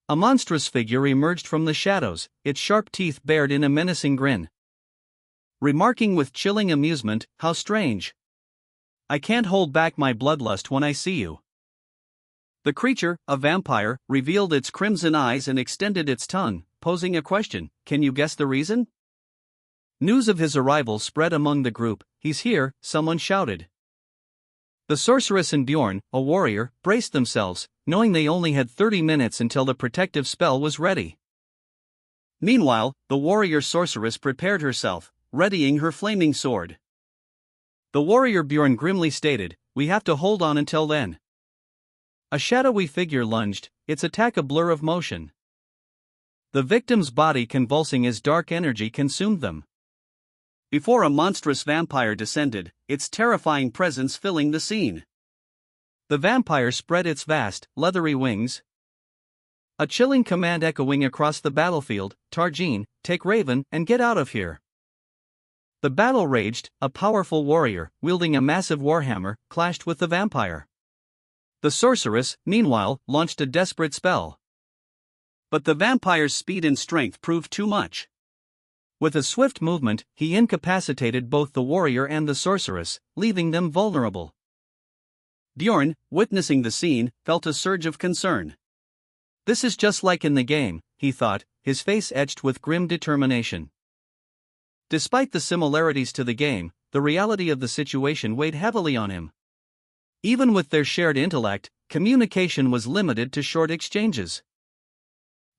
A monstrous figure emerged from the shadows, its sharp teeth bared in a menacing grin. Remarking with chilling amusement, "How strange. I can't hold back my bloodlust when I see you." The creature, a vampire, revealed its crimson eyes and extended its tongue, posing a question: "Can you guess the reason?" News of his arrival spread among the group. "He's here," someone shouted. The sorceress and Bjorn, a warrior, braced themselves, knowing they only had 30 minutes until the protective spell was ready. Meanwhile, the warrior sorceress prepared herself, readying her flaming sword. The warrior Bjorn grimly stated, "We have to hold on until then." A shadowy figure lunged, its attack a blur of motion. The victim's body convulsing as dark energy consumed them. Before a monstrous vampire descended, its terrifying presence filling the scene. The vampire spread its vast, leathery wings. A chilling command echoing across the battlefield: "Tarjin, take Raven and get out of here." The battle raged. A powerful warrior, wielding a massive warhammer, clashed with the vampire. The sorceress, meanwhile, launched a desperate spell. But the vampire's speed and strength proved too much. With a swift movement, he incapacitated both the warrior and the sorceress, leaving them vulnerable. Bjorn, witnessing the scene, felt a surge of concern. "This is just like in the game," he thought, his face etched with grim determination. Despite the similarities to the game, the reality of the situation weighed heavily on him. Even with their shared intellect, communication was limited to short exchanges.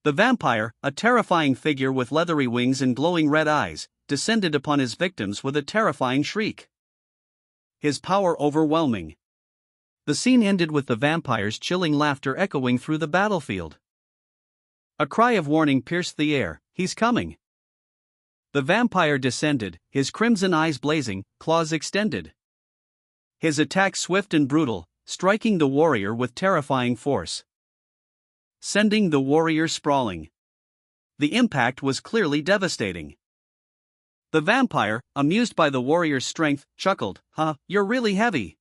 The vampire, a terrifying figure with leathery wings and glowing red eyes, descended upon his victims with a terrifying shriek. His power overwhelming. The scene ended with the vampire's chilling laughter echoing through the battlefield. A cry of warning pierced the air: "He's coming!" The vampire descended, his crimson eyes blazing, claws extended. His attack swift and brutal, striking the warrior with terrifying force, sending the warrior sprawling. The impact was clearly devastating. The vampire, amused by the warrior's strength, chuckled, "Huh, you're really heavy."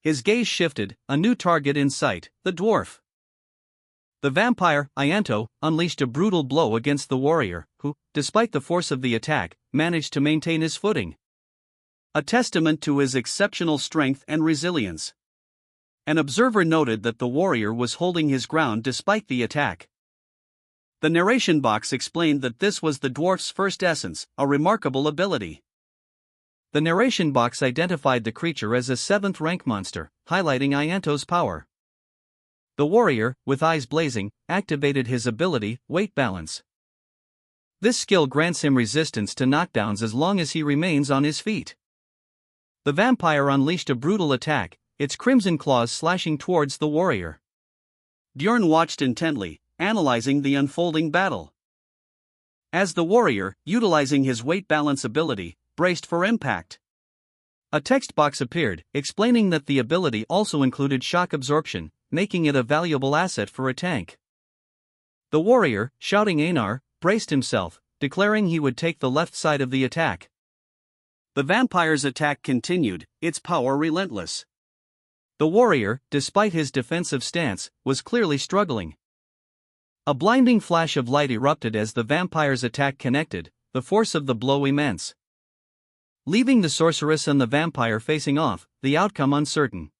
His gaze shifted, a new target in sight: the dwarf. The vampire, Ianto, unleashed a brutal blow against the warrior, who, despite the force of the attack, managed to maintain his footing. A testament to his exceptional strength and resilience. An observer noted that the warrior was holding his ground despite the attack. The narration box explained that this was the dwarf's first essence, a remarkable ability. The narration box identified the creature as a 7th rank monster, highlighting Ianto's power. The warrior, with eyes blazing, activated his ability, Weight Balance. This skill grants him resistance to knockdowns as long as he remains on his feet. The vampire unleashed a brutal attack, its crimson claws slashing towards the warrior. Bjorn watched intently, analyzing the unfolding battle. As the warrior, utilizing his weight balance ability, braced for impact. A text box appeared, explaining that the ability also included shock absorption, making it a valuable asset for a tank. The warrior, shouting Einar, braced himself, declaring he would take the left side of the attack. The vampire's attack continued, its power relentless. The warrior, despite his defensive stance, was clearly struggling. A blinding flash of light erupted as the vampire's attack connected, the force of the blow immense. Leaving the sorceress and the vampire facing off, the outcome uncertain.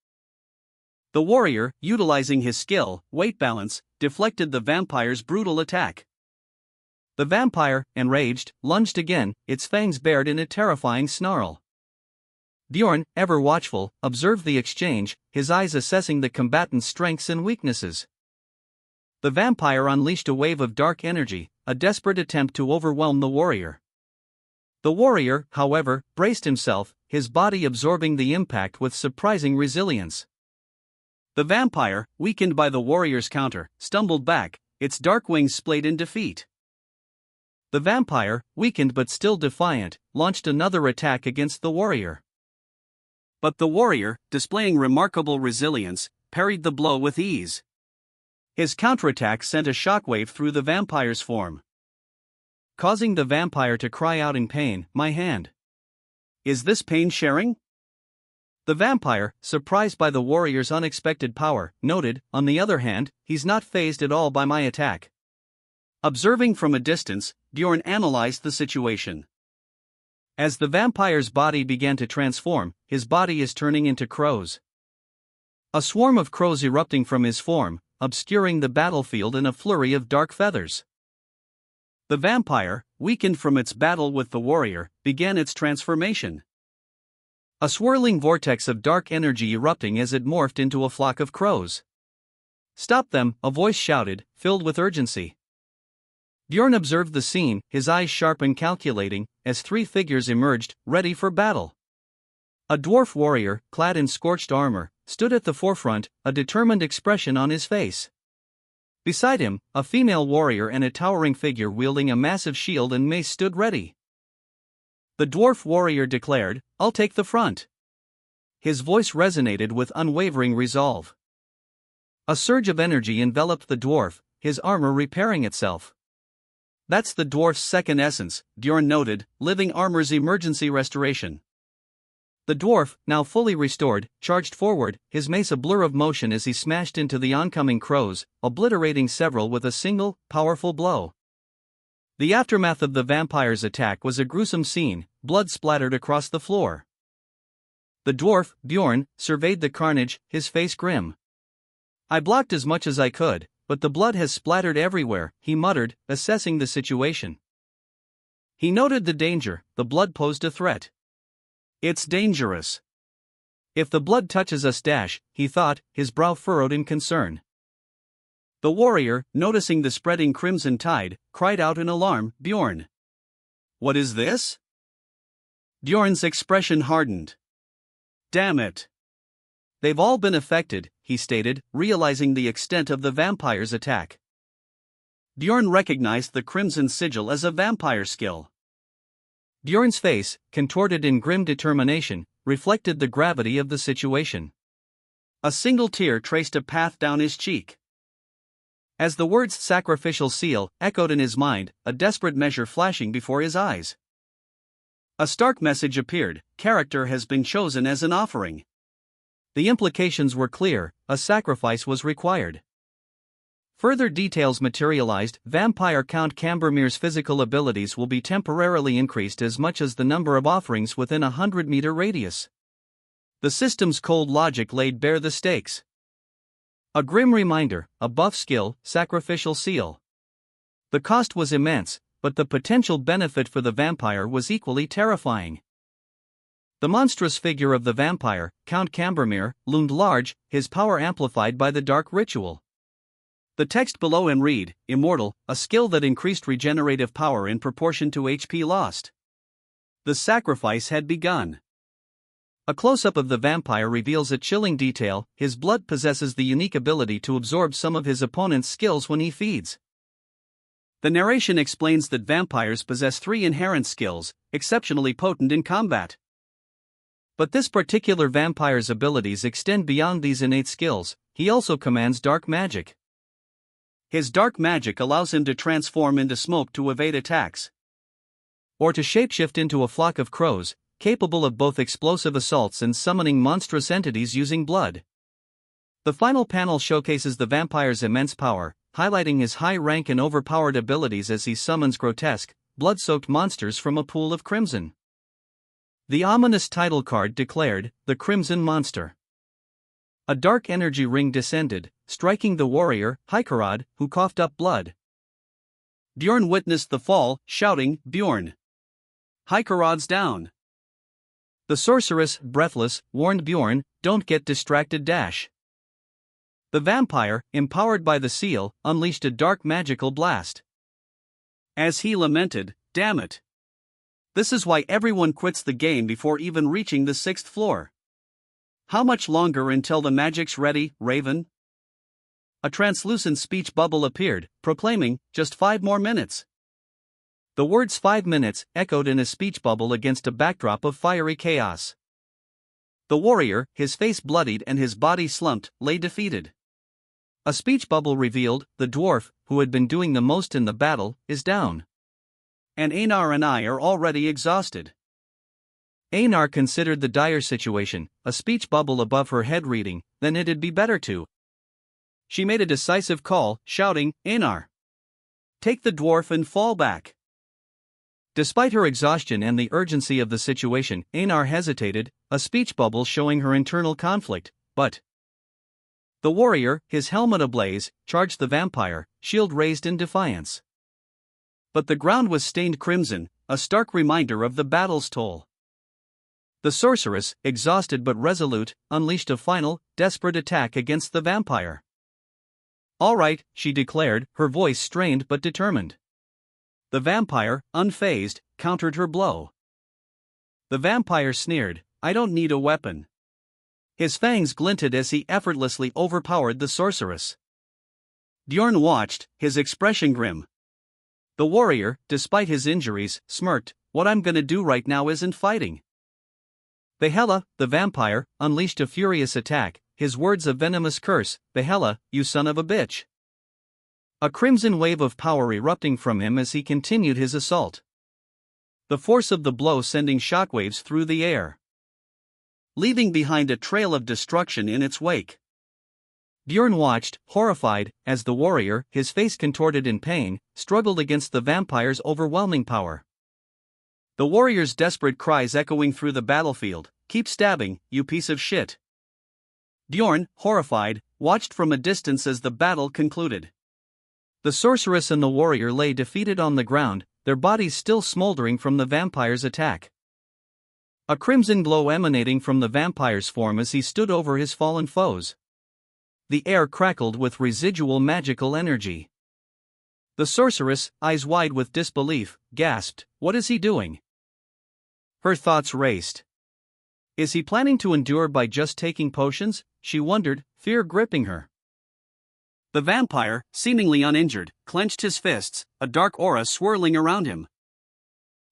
The warrior, utilizing his skill, weight balance, deflected the vampire's brutal attack. The vampire, enraged, lunged again, its fangs bared in a terrifying snarl. Bjorn, ever watchful, observed the exchange, his eyes assessing the combatant's strengths and weaknesses. The vampire unleashed a wave of dark energy, a desperate attempt to overwhelm the warrior. The warrior, however, braced himself, his body absorbing the impact with surprising resilience. The vampire, weakened by the warrior's counter, stumbled back, its dark wings splayed in defeat. The vampire, weakened but still defiant, launched another attack against the warrior. But the warrior, displaying remarkable resilience, parried the blow with ease. His counterattack sent a shockwave through the vampire's form, causing the vampire to cry out in pain, "My hand! Is this pain sharing?" The vampire, surprised by the warrior's unexpected power, noted, on the other hand, "He's not fazed at all by my attack." Observing from a distance, Bjorn analyzed the situation. As the vampire's body began to transform, his body is turning into crows. A swarm of crows erupting from his form, obscuring the battlefield in a flurry of dark feathers. The vampire, weakened from its battle with the warrior, began its transformation. A swirling vortex of dark energy erupting as it morphed into a flock of crows. "Stop them," a voice shouted, filled with urgency. Bjorn observed the scene, his eyes sharp and calculating, as three figures emerged, ready for battle. A dwarf warrior, clad in scorched armor, stood at the forefront, a determined expression on his face. Beside him, a female warrior and a towering figure wielding a massive shield and mace stood ready. The dwarf warrior declared, "I'll take the front." His voice resonated with unwavering resolve. A surge of energy enveloped the dwarf, his armor repairing itself. "That's the dwarf's second essence," Bjorn noted, "living armor's emergency restoration." The dwarf, now fully restored, charged forward, his mace a blur of motion as he smashed into the oncoming crows, obliterating several with a single, powerful blow. The aftermath of the vampire's attack was a gruesome scene, blood splattered across the floor. The dwarf, Bjorn, surveyed the carnage, his face grim. "I blocked as much as I could, but the blood has splattered everywhere," he muttered, assessing the situation. He noted the danger, the blood posed a threat. "It's dangerous. If the blood touches us," he thought, his brow furrowed in concern. The warrior, noticing the spreading crimson tide, cried out in alarm, "Bjorn! What is this?" Bjorn's expression hardened. "Damn it! They've all been affected," he stated, realizing the extent of the vampire's attack. Bjorn recognized the crimson sigil as a vampire skill. Bjorn's face, contorted in grim determination, reflected the gravity of the situation. A single tear traced a path down his cheek. As the words "sacrificial seal" echoed in his mind, a desperate measure flashing before his eyes. A stark message appeared: character has been chosen as an offering. The implications were clear: a sacrifice was required. Further details materialized: Vampire Count Cambermere's physical abilities will be temporarily increased as much as the number of offerings within a 100-meter radius. The system's cold logic laid bare the stakes. A grim reminder: a buff skill, sacrificial seal. The cost was immense, but the potential benefit for the vampire was equally terrifying. The monstrous figure of the vampire, Count Cambermere, loomed large, his power amplified by the dark ritual. The text below him read, "Immortal, a skill that increased regenerative power in proportion to HP lost." The sacrifice had begun. A close-up of the vampire reveals a chilling detail: his blood possesses the unique ability to absorb some of his opponent's skills when he feeds. The narration explains that vampires possess 3 inherent skills, exceptionally potent in combat. But this particular vampire's abilities extend beyond these innate skills. He also commands dark magic. His dark magic allows him to transform into smoke to evade attacks, or to shapeshift into a flock of crows, capable of both explosive assaults and summoning monstrous entities using blood. The final panel showcases the vampire's immense power, highlighting his high rank and overpowered abilities as he summons grotesque, blood-soaked monsters from a pool of crimson. The ominous title card declared, "The Crimson Monster." A dark energy ring descended, striking the warrior, Reincarnated, who coughed up blood. Bjorn witnessed the fall, shouting, "Bjorn! Reincarnated's down!" The sorceress, breathless, warned Bjorn, "Don't get distracted." The vampire, empowered by the seal, unleashed a dark magical blast. As he lamented, "Damn it! This is why everyone quits the game before even reaching the 6th floor. How much longer until the magic's ready, Raven?" A translucent speech bubble appeared, proclaiming, "Just 5 more minutes." The words 5 minutes echoed in a speech bubble against a backdrop of fiery chaos. The warrior, his face bloodied and his body slumped, lay defeated. A speech bubble revealed, the dwarf, who had been doing the most in the battle, is down. And Einar and I are already exhausted. Einar considered the dire situation, a speech bubble above her head reading, "Then it'd be better to." She made a decisive call, shouting, "Einar! Take the dwarf and fall back." Despite her exhaustion and the urgency of the situation, Einar hesitated, a speech bubble showing her internal conflict, but the warrior, his helmet ablaze, charged the vampire, shield raised in defiance. But the ground was stained crimson, a stark reminder of the battle's toll. The sorceress, exhausted but resolute, unleashed a final, desperate attack against the vampire. "All right," she declared, her voice strained but determined. The vampire, unfazed, countered her blow. The vampire sneered, "I don't need a weapon." His fangs glinted as he effortlessly overpowered the sorceress. Bjorn watched, his expression grim. The warrior, despite his injuries, smirked, "What I'm gonna do right now isn't fighting." Behela, the vampire, unleashed a furious attack, his words a venomous curse, "Behela, you son of a bitch." A crimson wave of power erupting from him as he continued his assault. The force of the blow sending shockwaves through the air, leaving behind a trail of destruction in its wake. Bjorn watched, horrified, as the warrior, his face contorted in pain, struggled against the vampire's overwhelming power. The warrior's desperate cries echoing through the battlefield, "Keep stabbing, you piece of shit." Bjorn, horrified, watched from a distance as the battle concluded. The sorceress and the warrior lay defeated on the ground, their bodies still smoldering from the vampire's attack. A crimson glow emanating from the vampire's form as he stood over his fallen foes. The air crackled with residual magical energy. The sorceress, eyes wide with disbelief, gasped, "What is he doing?" Her thoughts raced. Is he planning to endure by just taking potions? She wondered, fear gripping her. The vampire, seemingly uninjured, clenched his fists, a dark aura swirling around him.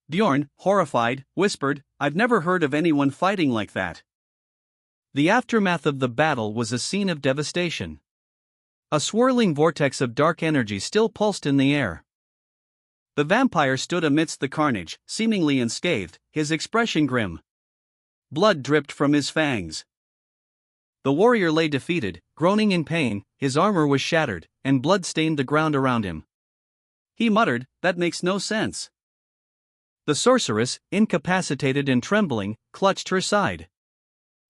Bjorn, horrified, whispered, "I've never heard of anyone fighting like that." The aftermath of the battle was a scene of devastation. A swirling vortex of dark energy still pulsed in the air. The vampire stood amidst the carnage, seemingly unscathed, his expression grim. Blood dripped from his fangs. The warrior lay defeated, groaning in pain, his armor was shattered, and blood stained the ground around him. He muttered, "That makes no sense." The sorceress, incapacitated and trembling, clutched her side.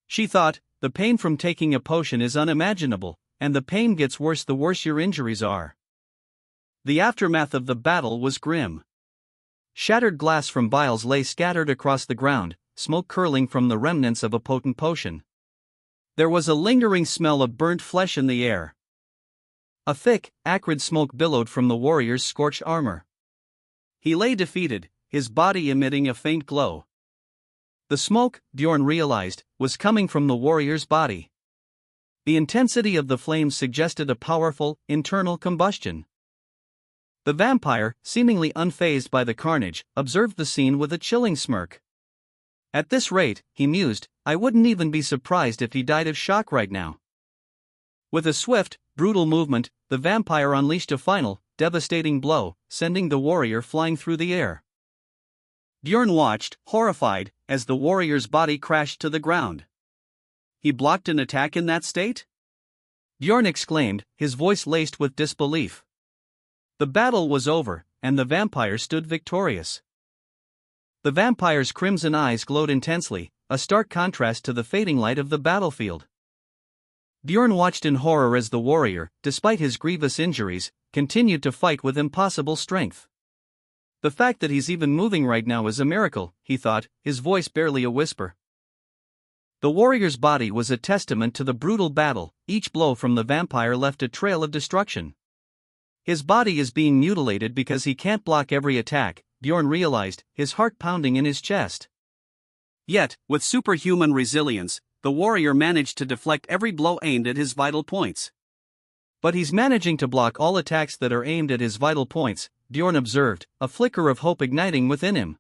She thought, the pain from taking a potion is unimaginable, and the pain gets worse the worse your injuries are. The aftermath of the battle was grim. Shattered glass from vials lay scattered across the ground, smoke curling from the remnants of a potent potion. There was a lingering smell of burnt flesh in the air. A thick, acrid smoke billowed from the warrior's scorched armor. He lay defeated, his body emitting a faint glow. The smoke, Bjorn realized, was coming from the warrior's body. The intensity of the flames suggested a powerful, internal combustion. The vampire, seemingly unfazed by the carnage, observed the scene with a chilling smirk. At this rate, he mused, I wouldn't even be surprised if he died of shock right now. With a swift, brutal movement, the vampire unleashed a final, devastating blow, sending the warrior flying through the air. Bjorn watched, horrified, as the warrior's body crashed to the ground. He blocked an attack in that state? Bjorn exclaimed, his voice laced with disbelief. The battle was over, and the vampire stood victorious. The vampire's crimson eyes glowed intensely, a stark contrast to the fading light of the battlefield. Bjorn watched in horror as the warrior, despite his grievous injuries, continued to fight with impossible strength. The fact that he's even moving right now is a miracle, he thought, his voice barely a whisper. The warrior's body was a testament to the brutal battle, each blow from the vampire left a trail of destruction. His body is being mutilated because he can't block every attack, Bjorn realized, his heart pounding in his chest. Yet, with superhuman resilience, the warrior managed to deflect every blow aimed at his vital points. But he's managing to block all attacks that are aimed at his vital points, Bjorn observed, a flicker of hope igniting within him.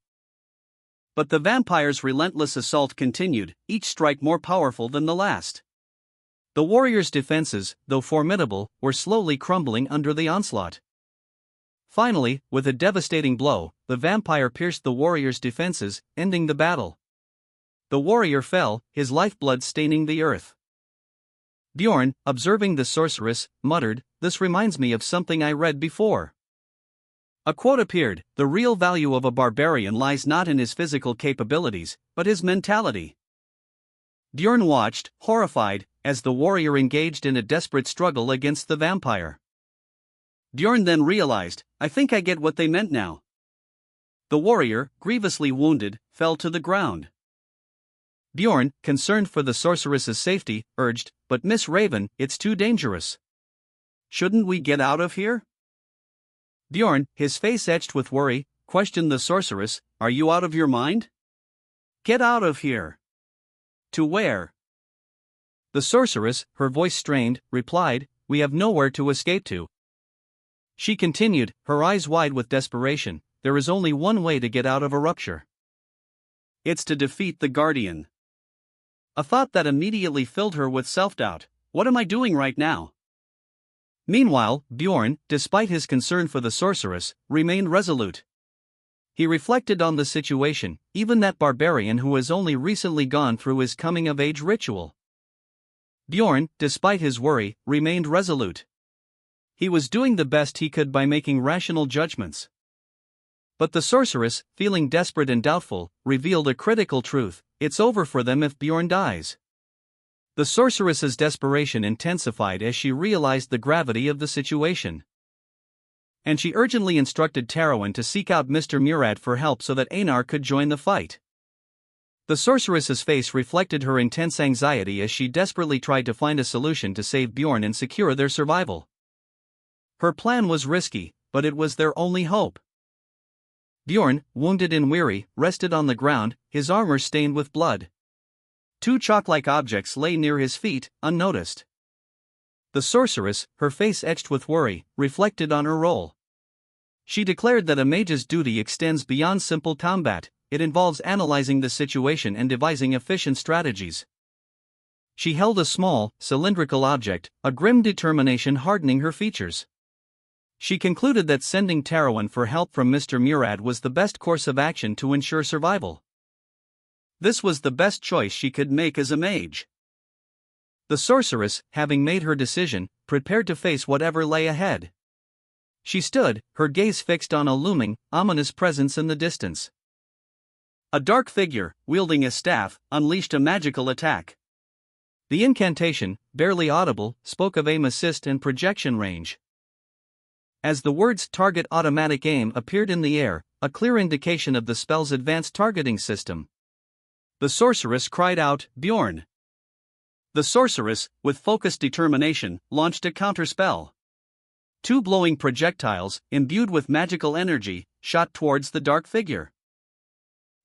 But the vampire's relentless assault continued, each strike more powerful than the last. The warrior's defenses, though formidable, were slowly crumbling under the onslaught. Finally, with a devastating blow, the vampire pierced the warrior's defenses, ending the battle. The warrior fell, his lifeblood staining the earth. Bjorn, observing the sorceress, muttered, "This reminds me of something I read before." A quote appeared, "The real value of a barbarian lies not in his physical capabilities, but his mentality." Bjorn watched, horrified, as the warrior engaged in a desperate struggle against the vampire. Bjorn then realized, I think I get what they meant now. The warrior, grievously wounded, fell to the ground. Bjorn, concerned for the sorceress's safety, urged, "But Miss Raven, it's too dangerous. Shouldn't we get out of here?" Bjorn, his face etched with worry, questioned the sorceress, "Are you out of your mind?" "Get out of here." "To where?" The sorceress, her voice strained, replied, "We have nowhere to escape to." She continued, her eyes wide with desperation, "There is only one way to get out of a rupture. It's to defeat the Guardian." A thought that immediately filled her with self-doubt. What am I doing right now? Meanwhile, Bjorn, despite his concern for the sorceress, remained resolute. He reflected on the situation, even that barbarian who has only recently gone through his coming-of-age ritual. Bjorn, despite his worry, remained resolute. He was doing the best he could by making rational judgments. But the sorceress, feeling desperate and doubtful, revealed a critical truth: it's over for them if Bjorn dies. The sorceress's desperation intensified as she realized the gravity of the situation. And she urgently instructed Tarowan to seek out Mr. Murad for help so that Einar could join the fight. The sorceress's face reflected her intense anxiety as she desperately tried to find a solution to save Bjorn and secure their survival. Her plan was risky, but it was their only hope. Bjorn, wounded and weary, rested on the ground, his armor stained with blood. Two chalk-like objects lay near his feet, unnoticed. The sorceress, her face etched with worry, reflected on her role. She declared that a mage's duty extends beyond simple combat, it involves analyzing the situation and devising efficient strategies. She held a small, cylindrical object, a grim determination hardening her features. She concluded that sending Tarowan for help from Mr. Murad was the best course of action to ensure survival. This was the best choice she could make as a mage. The sorceress, having made her decision, prepared to face whatever lay ahead. She stood, her gaze fixed on a looming, ominous presence in the distance. A dark figure, wielding a staff, unleashed a magical attack. The incantation, barely audible, spoke of aim assist and projection range. As the words "target automatic aim" appeared in the air, a clear indication of the spell's advanced targeting system. The sorceress cried out, "Bjorn!" The sorceress, with focused determination, launched a counterspell. Two glowing projectiles, imbued with magical energy, shot towards the dark figure.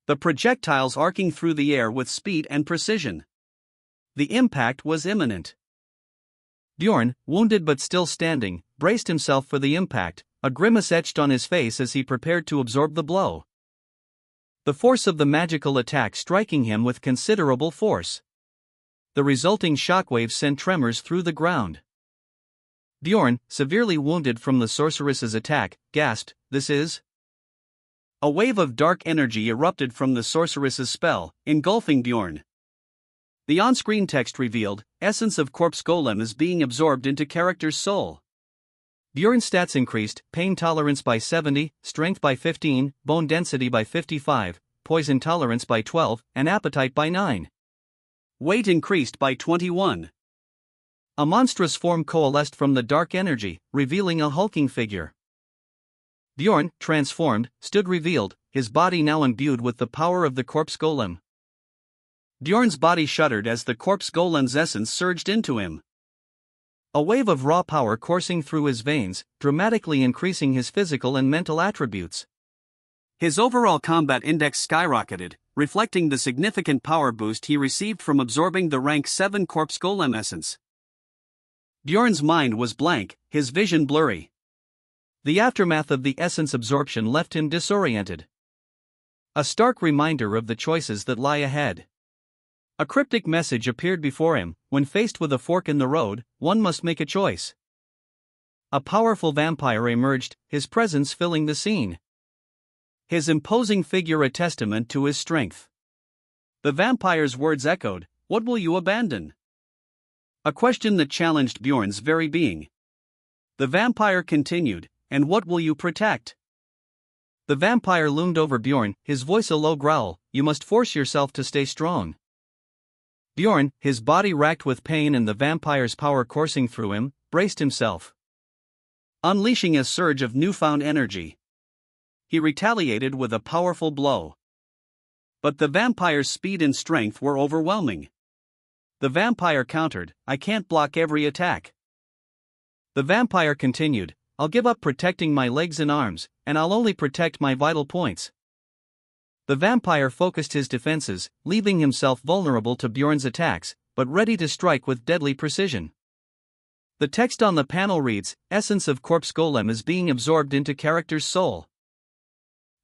The projectiles arcing through the air with speed and precision. The impact was imminent. Bjorn, wounded but still standing, braced himself for the impact, a grimace etched on his face as he prepared to absorb the blow. the force of the magical attack striking him with considerable force. The resulting shockwave sent tremors through the ground. Bjorn, severely wounded from the sorceress's attack, gasped, "This is?" A wave of dark energy erupted from the sorceress's spell, engulfing Bjorn. The on-screen text revealed, "Essence of corpse golem is being absorbed into character's soul." Bjorn's stats increased: pain tolerance by 70, strength by 15, bone density by 55, poison tolerance by 12, and appetite by 9. Weight increased by 21. A monstrous form coalesced from the dark energy, revealing a hulking figure. Bjorn, transformed, stood revealed, his body now imbued with the power of the corpse golem. Bjorn's body shuddered as the corpse golem's essence surged into him. A wave of raw power coursing through his veins, dramatically increasing his physical and mental attributes. His overall combat index skyrocketed, reflecting the significant power boost he received from absorbing the rank 7 corpse golem essence. Bjorn's mind was blank, his vision blurry. The aftermath of the essence absorption left him disoriented. A stark reminder of the choices that lie ahead. A cryptic message appeared before him: when faced with a fork in the road, one must make a choice. A powerful vampire emerged, his presence filling the scene. His imposing figure a testament to his strength. The vampire's words echoed, "What will you abandon?" A question that challenged Bjorn's very being. The vampire continued, "And what will you protect?" The vampire loomed over Bjorn, his voice a low growl, "You must force yourself to stay strong." Bjorn, his body racked with pain and the vampire's power coursing through him, braced himself. Unleashing a surge of newfound energy, he retaliated with a powerful blow. But the vampire's speed and strength were overwhelming. The vampire countered, "I can't block every attack." The vampire continued, "I'll give up protecting my legs and arms, and I'll only protect my vital points." The vampire focused his defenses, leaving himself vulnerable to Bjorn's attacks, but ready to strike with deadly precision. The text on the panel reads, "Essence of corpse golem is being absorbed into character's soul."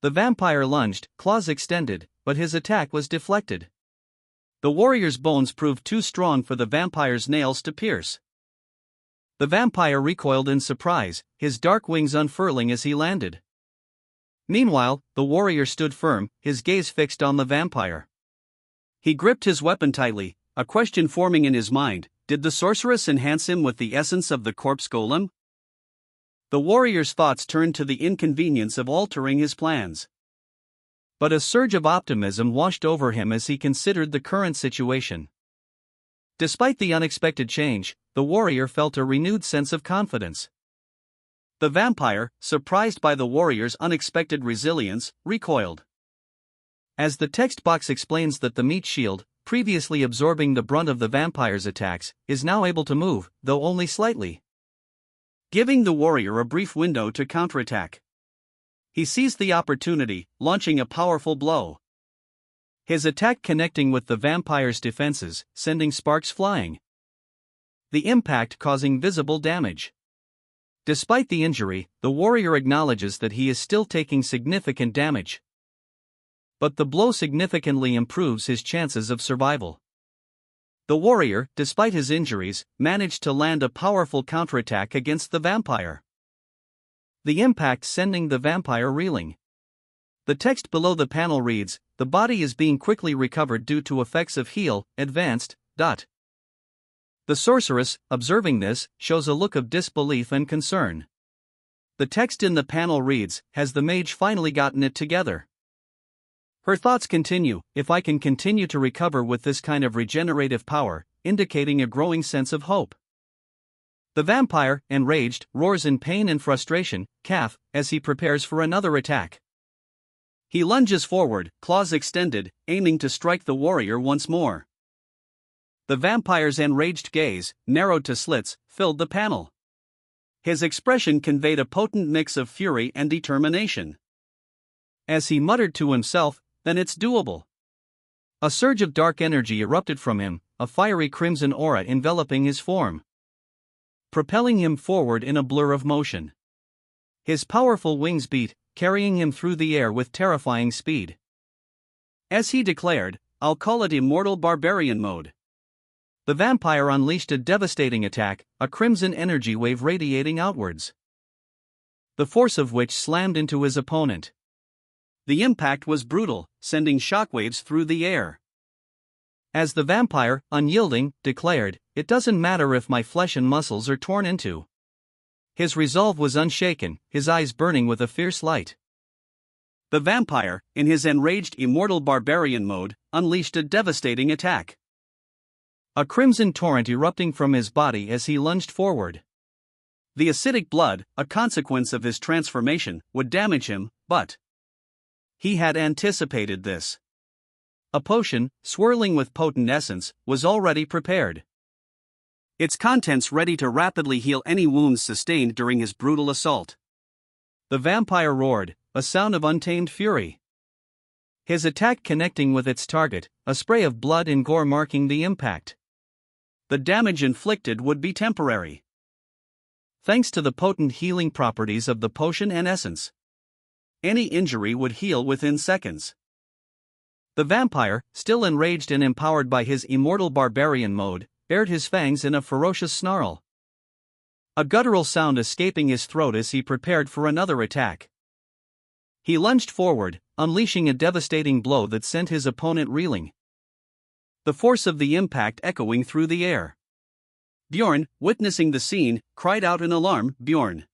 The vampire lunged, claws extended, but his attack was deflected. The warrior's bones proved too strong for the vampire's nails to pierce. The vampire recoiled in surprise, his dark wings unfurling as he landed. Meanwhile, the warrior stood firm, his gaze fixed on the vampire. He gripped his weapon tightly, a question forming in his mind: did the sorceress enhance him with the essence of the corpse golem? The warrior's thoughts turned to the inconvenience of altering his plans. But a surge of optimism washed over him as he considered the current situation. Despite the unexpected change, the warrior felt a renewed sense of confidence. The vampire, surprised by the warrior's unexpected resilience, recoiled. As the text box explains that the meat shield, previously absorbing the brunt of the vampire's attacks, is now able to move, though only slightly, giving the warrior a brief window to counterattack. He seized the opportunity, launching a powerful blow. His attack connecting with the vampire's defenses, sending sparks flying. The impact causing visible damage. Despite the injury, the warrior acknowledges that he is still taking significant damage. But the blow significantly improves his chances of survival. The warrior, despite his injuries, managed to land a powerful counterattack against the vampire. The impact sending the vampire reeling. The text below the panel reads, "The body is being quickly recovered due to effects of heal, advanced." The sorceress, observing this, shows a look of disbelief and concern. The text in the panel reads, "Has the mage finally gotten it together?" Her thoughts continue, "If I can continue to recover with this kind of regenerative power," indicating a growing sense of hope. The vampire, enraged, roars in pain and frustration, as he prepares for another attack. He lunges forward, claws extended, aiming to strike the warrior once more. The vampire's enraged gaze, narrowed to slits, filled the panel. His expression conveyed a potent mix of fury and determination. As he muttered to himself, "Then it's doable." A surge of dark energy erupted from him, a fiery crimson aura enveloping his form, propelling him forward in a blur of motion. His powerful wings beat, carrying him through the air with terrifying speed. As he declared, "I'll call it Immortal Barbarian mode." The vampire unleashed a devastating attack, a crimson energy wave radiating outwards, the force of which slammed into his opponent. The impact was brutal, sending shockwaves through the air. As the vampire, unyielding, declared, "It doesn't matter if my flesh and muscles are torn into." His resolve was unshaken, his eyes burning with a fierce light. The vampire, in his enraged Immortal Barbarian mode, unleashed a devastating attack. A crimson torrent erupting from his body as he lunged forward. The acidic blood, a consequence of his transformation, would damage him, but he had anticipated this. A potion, swirling with potent essence, was already prepared, its contents ready to rapidly heal any wounds sustained during his brutal assault. The vampire roared, a sound of untamed fury. His attack connecting with its target, a spray of blood and gore marking the impact. The damage inflicted would be temporary, thanks to the potent healing properties of the potion and essence. Any injury would heal within seconds. The vampire, still enraged and empowered by his Immortal Barbarian mode, bared his fangs in a ferocious snarl, a guttural sound escaping his throat as he prepared for another attack. He lunged forward, unleashing a devastating blow that sent his opponent reeling, the force of the impact echoing through the air. Bjorn, witnessing the scene, cried out in alarm, "Bjorn!"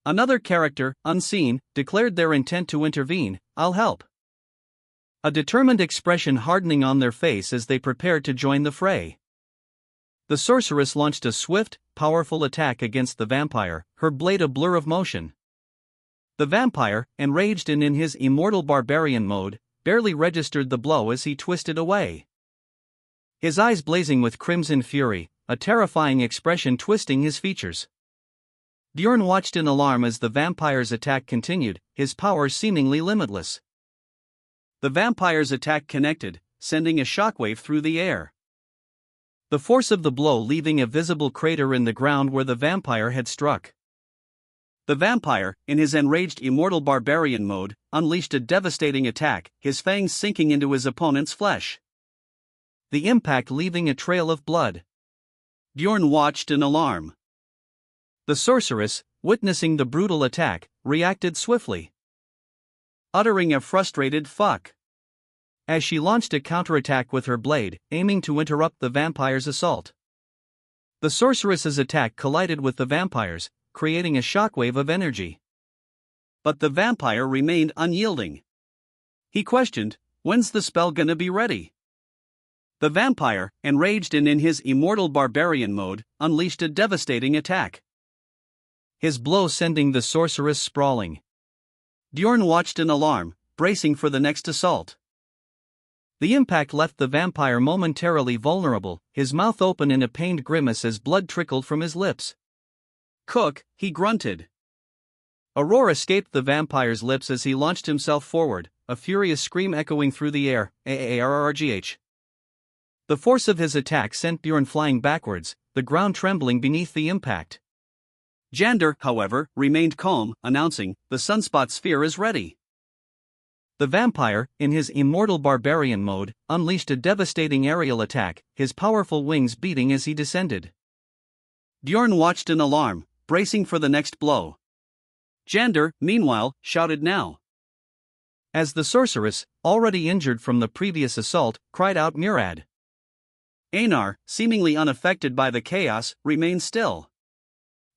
Another character, unseen, declared their intent to intervene, "I'll help." A determined expression hardening on their face as they prepared to join the fray. The sorceress launched a swift, powerful attack against the vampire, her blade a blur of motion. The vampire, enraged and in his Immortal Barbarian mode, barely registered the blow as he twisted away, his eyes blazing with crimson fury, a terrifying expression twisting his features. Bjorn watched in alarm as the vampire's attack continued, his power seemingly limitless. The vampire's attack connected, sending a shockwave through the air, the force of the blow leaving a visible crater in the ground where the vampire had struck. The vampire, in his enraged Immortal Barbarian mode, unleashed a devastating attack, his fangs sinking into his opponent's flesh, the impact leaving a trail of blood. Bjorn watched in alarm. The sorceress, witnessing the brutal attack, reacted swiftly, uttering a frustrated "fuck" as she launched a counterattack with her blade, aiming to interrupt the vampire's assault. The sorceress's attack collided with the vampire's, creating a shockwave of energy. But the vampire remained unyielding. He questioned, "When's the spell gonna be ready?" The vampire, enraged and in his Immortal Barbarian mode, unleashed a devastating attack, his blow sending the sorceress sprawling. Bjorn watched in alarm, bracing for the next assault. The impact left the vampire momentarily vulnerable, his mouth open in a pained grimace as blood trickled from his lips. "Cook," he grunted. A roar escaped the vampire's lips as he launched himself forward, a furious scream echoing through the air, "Aarrgh." The force of his attack sent Bjorn flying backwards, the ground trembling beneath the impact. Jander, however, remained calm, announcing, "The sunspot sphere is ready." The vampire, in his Immortal Barbarian mode, unleashed a devastating aerial attack, his powerful wings beating as he descended. Bjorn watched in alarm, bracing for the next blow. Jander, meanwhile, shouted now, as the sorceress, already injured from the previous assault, cried out, "Murad!" Einar, seemingly unaffected by the chaos, remained still.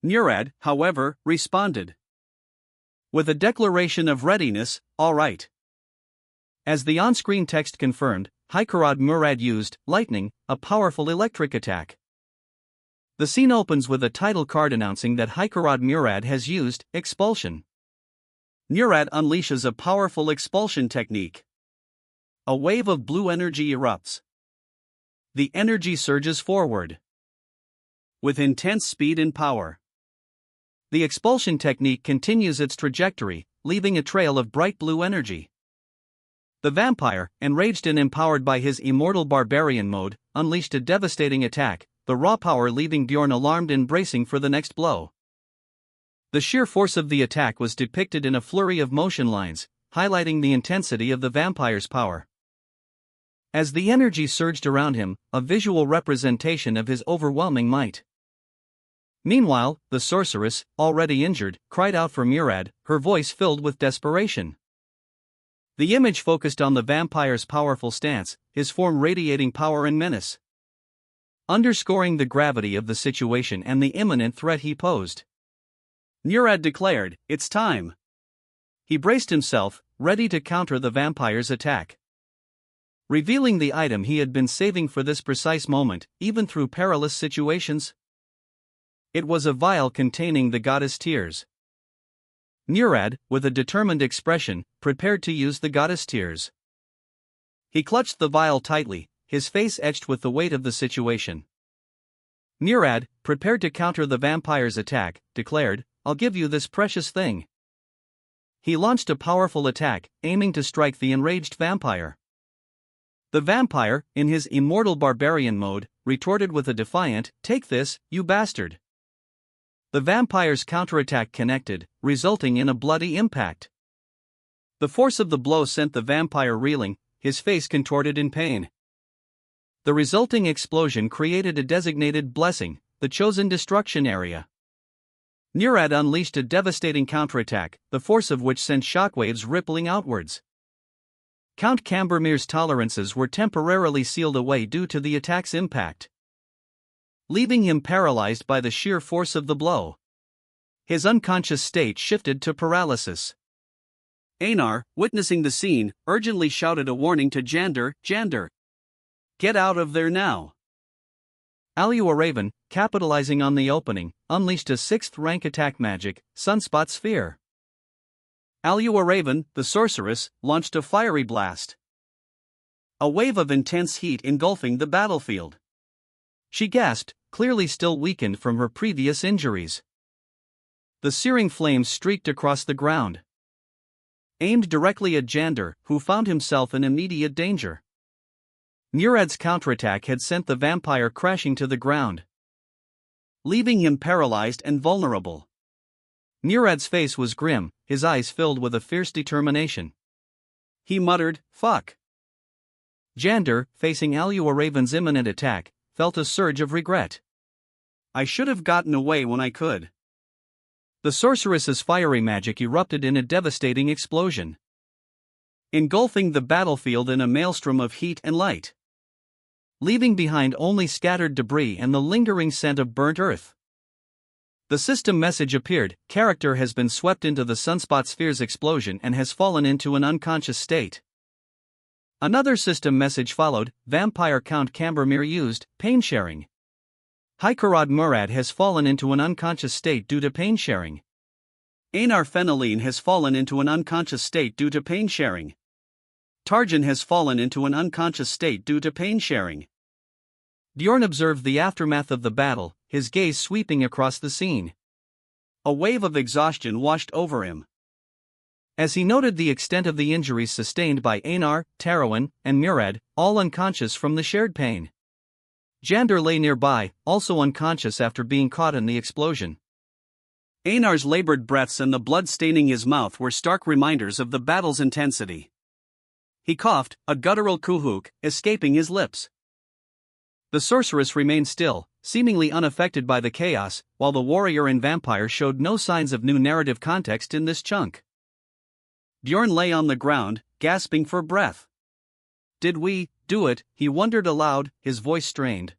Murad, however, responded with a declaration of readiness, "All right." As the on-screen text confirmed, Haikarad Murad used lightning, a powerful electric attack. The scene opens with a title card announcing that Haikarad Murad has used expulsion. Murad unleashes a powerful expulsion technique. A wave of blue energy erupts. The energy surges forward with intense speed and power. The expulsion technique continues its trajectory, leaving a trail of bright blue energy. The vampire, enraged and empowered by his Immortal Barbarian mode, unleashed a devastating attack, the raw power leaving Bjorn alarmed and bracing for the next blow. The sheer force of the attack was depicted in a flurry of motion lines, highlighting the intensity of the vampire's power. As the energy surged around him, a visual representation of his overwhelming might. Meanwhile, the sorceress, already injured, cried out for Murad, her voice filled with desperation. The image focused on the vampire's powerful stance, his form radiating power and menace, underscoring the gravity of the situation and the imminent threat he posed. Murad declared, "It's time." He braced himself, ready to counter the vampire's attack. Revealing the item he had been saving for this precise moment, even through perilous situations. It was a vial containing the goddess tears. Murad, with a determined expression, prepared to use the goddess tears. He clutched the vial tightly, his face etched with the weight of the situation. Murad, prepared to counter the vampire's attack, declared, "I'll give you this precious thing." He launched a powerful attack, aiming to strike the enraged vampire. The vampire, in his immortal barbarian mode, retorted with a defiant, "Take this, you bastard." The vampire's counterattack connected, resulting in a bloody impact. The force of the blow sent the vampire reeling, his face contorted in pain. The resulting explosion created a designated blessing, the chosen destruction area. Murad unleashed a devastating counterattack, the force of which sent shockwaves rippling outwards. Count Cambermere's tolerances were temporarily sealed away due to the attack's impact, leaving him paralyzed by the sheer force of the blow. His unconscious state shifted to paralysis. Einar, witnessing the scene, urgently shouted a warning to Jander, "Jander! Get out of there now!" Aluaraven, capitalizing on the opening, unleashed a 6th rank attack magic, Sunspot Sphere. Aluaraven, the sorceress, launched a fiery blast. A wave of intense heat engulfing the battlefield. She gasped, clearly still weakened from her previous injuries. The searing flames streaked across the ground, aimed directly at Jander, who found himself in immediate danger. Murad's counterattack had sent the vampire crashing to the ground, leaving him paralyzed and vulnerable. Murad's face was grim, his eyes filled with a fierce determination. He muttered, "Fuck." Jander, facing Aluaraven's imminent attack, felt a surge of regret. "I should have gotten away when I could." The sorceress's fiery magic erupted in a devastating explosion, engulfing the battlefield in a maelstrom of heat and light, leaving behind only scattered debris and the lingering scent of burnt earth. The system message appeared: "Character has been swept into the Sunspot Sphere's explosion and has fallen into an unconscious state." Another system message followed: "Vampire Count Cambermere used pain sharing. Hikarad Murad has fallen into an unconscious state due to pain sharing. Einar Fenelin has fallen into an unconscious state due to pain sharing. Tarjan has fallen into an unconscious state due to pain sharing." Bjorn observed the aftermath of the battle, his gaze sweeping across the scene. A wave of exhaustion washed over him. As he noted the extent of the injuries sustained by Einar, Tarowan, and Murad, all unconscious from the shared pain. Jander lay nearby, also unconscious after being caught in the explosion. Einar's labored breaths and the blood staining his mouth were stark reminders of the battle's intensity. He coughed, a guttural kuhuk, escaping his lips. The sorceress remained still, seemingly unaffected by the chaos, while the warrior and vampire showed no signs of new narrative context in this chunk. Bjorn lay on the ground, gasping for breath. "Did we do it?" he wondered aloud, his voice strained.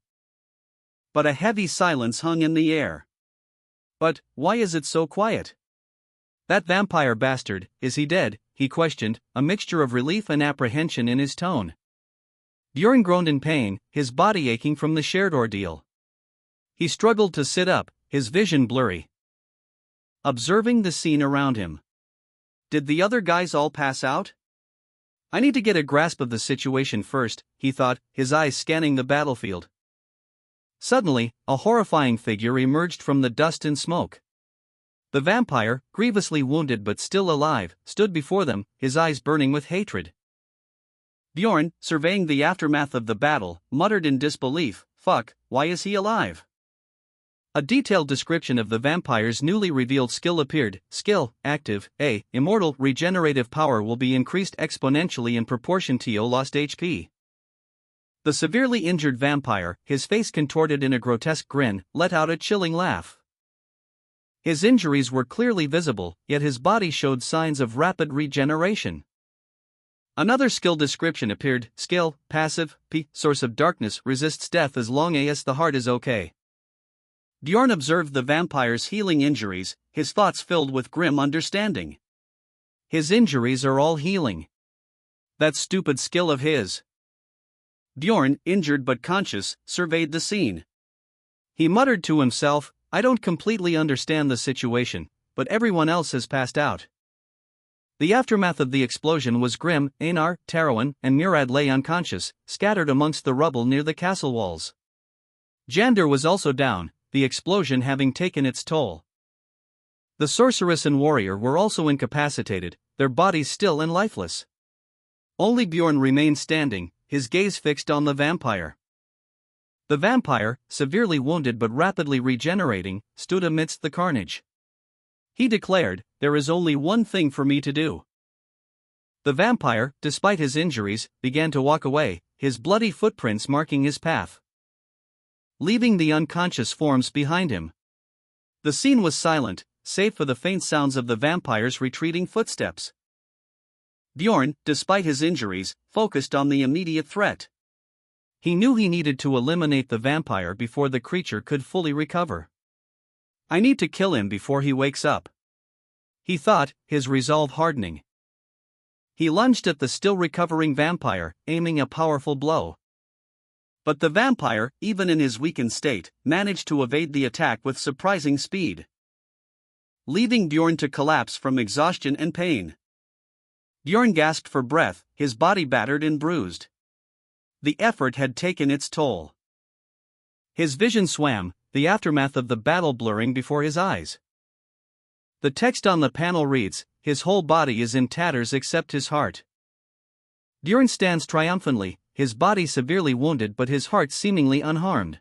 But a heavy silence hung in the air. "But why is it so quiet? That vampire bastard, is he dead?" he questioned, a mixture of relief and apprehension in his tone. Bjorn groaned in pain, his body aching from the shared ordeal. He struggled to sit up, his vision blurry, observing the scene around him. Did the other guys all pass out? "I need to get a grasp of the situation first," he thought, his eyes scanning the battlefield. Suddenly, a horrifying figure emerged from the dust and smoke. The vampire, grievously wounded but still alive, stood before them, his eyes burning with hatred. Bjorn, surveying the aftermath of the battle, muttered in disbelief, "Fuck, why is he alive?" A detailed description of the vampire's newly revealed skill appeared. Skill, active, A. Immortal, regenerative power will be increased exponentially in proportion to your lost HP. The severely injured vampire, his face contorted in a grotesque grin, let out a chilling laugh. His injuries were clearly visible, yet his body showed signs of rapid regeneration. Another skill description appeared. Skill, passive, P. Source of darkness, resists death as long as the heart is okay. Bjorn observed the vampire's healing injuries, his thoughts filled with grim understanding. His injuries are all healing. That stupid skill of his. Bjorn, injured but conscious, surveyed the scene. He muttered to himself, I don't completely understand the situation, but everyone else has passed out. The aftermath of the explosion was grim. Einar, Tarowan, and Murad lay unconscious, scattered amongst the rubble near the castle walls. Jander was also down, the explosion having taken its toll. The sorceress and warrior were also incapacitated, their bodies still and lifeless. Only Bjorn remained standing, his gaze fixed on the vampire. The vampire, severely wounded but rapidly regenerating, stood amidst the carnage. He declared, there is only one thing for me to do. The vampire, despite his injuries, began to walk away, his bloody footprints marking his path, leaving the unconscious forms behind him. The scene was silent, save for the faint sounds of the vampire's retreating footsteps. Bjorn, despite his injuries, focused on the immediate threat. He knew he needed to eliminate the vampire before the creature could fully recover. I need to kill him before he wakes up, he thought, his resolve hardening. He lunged at the still recovering vampire, aiming a powerful blow. But the vampire, even in his weakened state, managed to evade the attack with surprising speed, leaving Bjorn to collapse from exhaustion and pain. Bjorn gasped for breath, his body battered and bruised. The effort had taken its toll. His vision swam, the aftermath of the battle blurring before his eyes. The text on the panel reads, his whole body is in tatters except his heart. Bjorn stands triumphantly, his body severely wounded but his heart seemingly unharmed.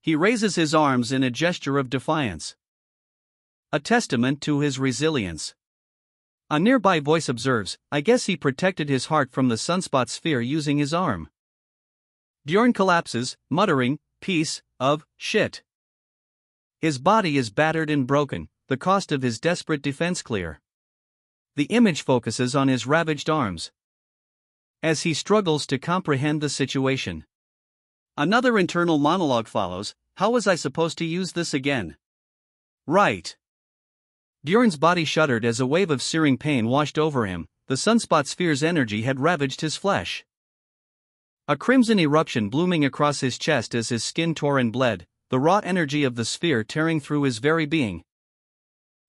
He raises his arms in a gesture of defiance, a testament to his resilience. A nearby voice observes, I guess he protected his heart from the sunspot sphere using his arm. Bjorn collapses, muttering, piece of shit. His body is battered and broken, the cost of his desperate defense clear. The image focuses on his ravaged arms, as he struggles to comprehend the situation. Another internal monologue follows, how was I supposed to use this again? Right. Bjorn's body shuddered as a wave of searing pain washed over him, the sunspot sphere's energy had ravaged his flesh. A crimson eruption blooming across his chest as his skin tore and bled, the raw energy of the sphere tearing through his very being.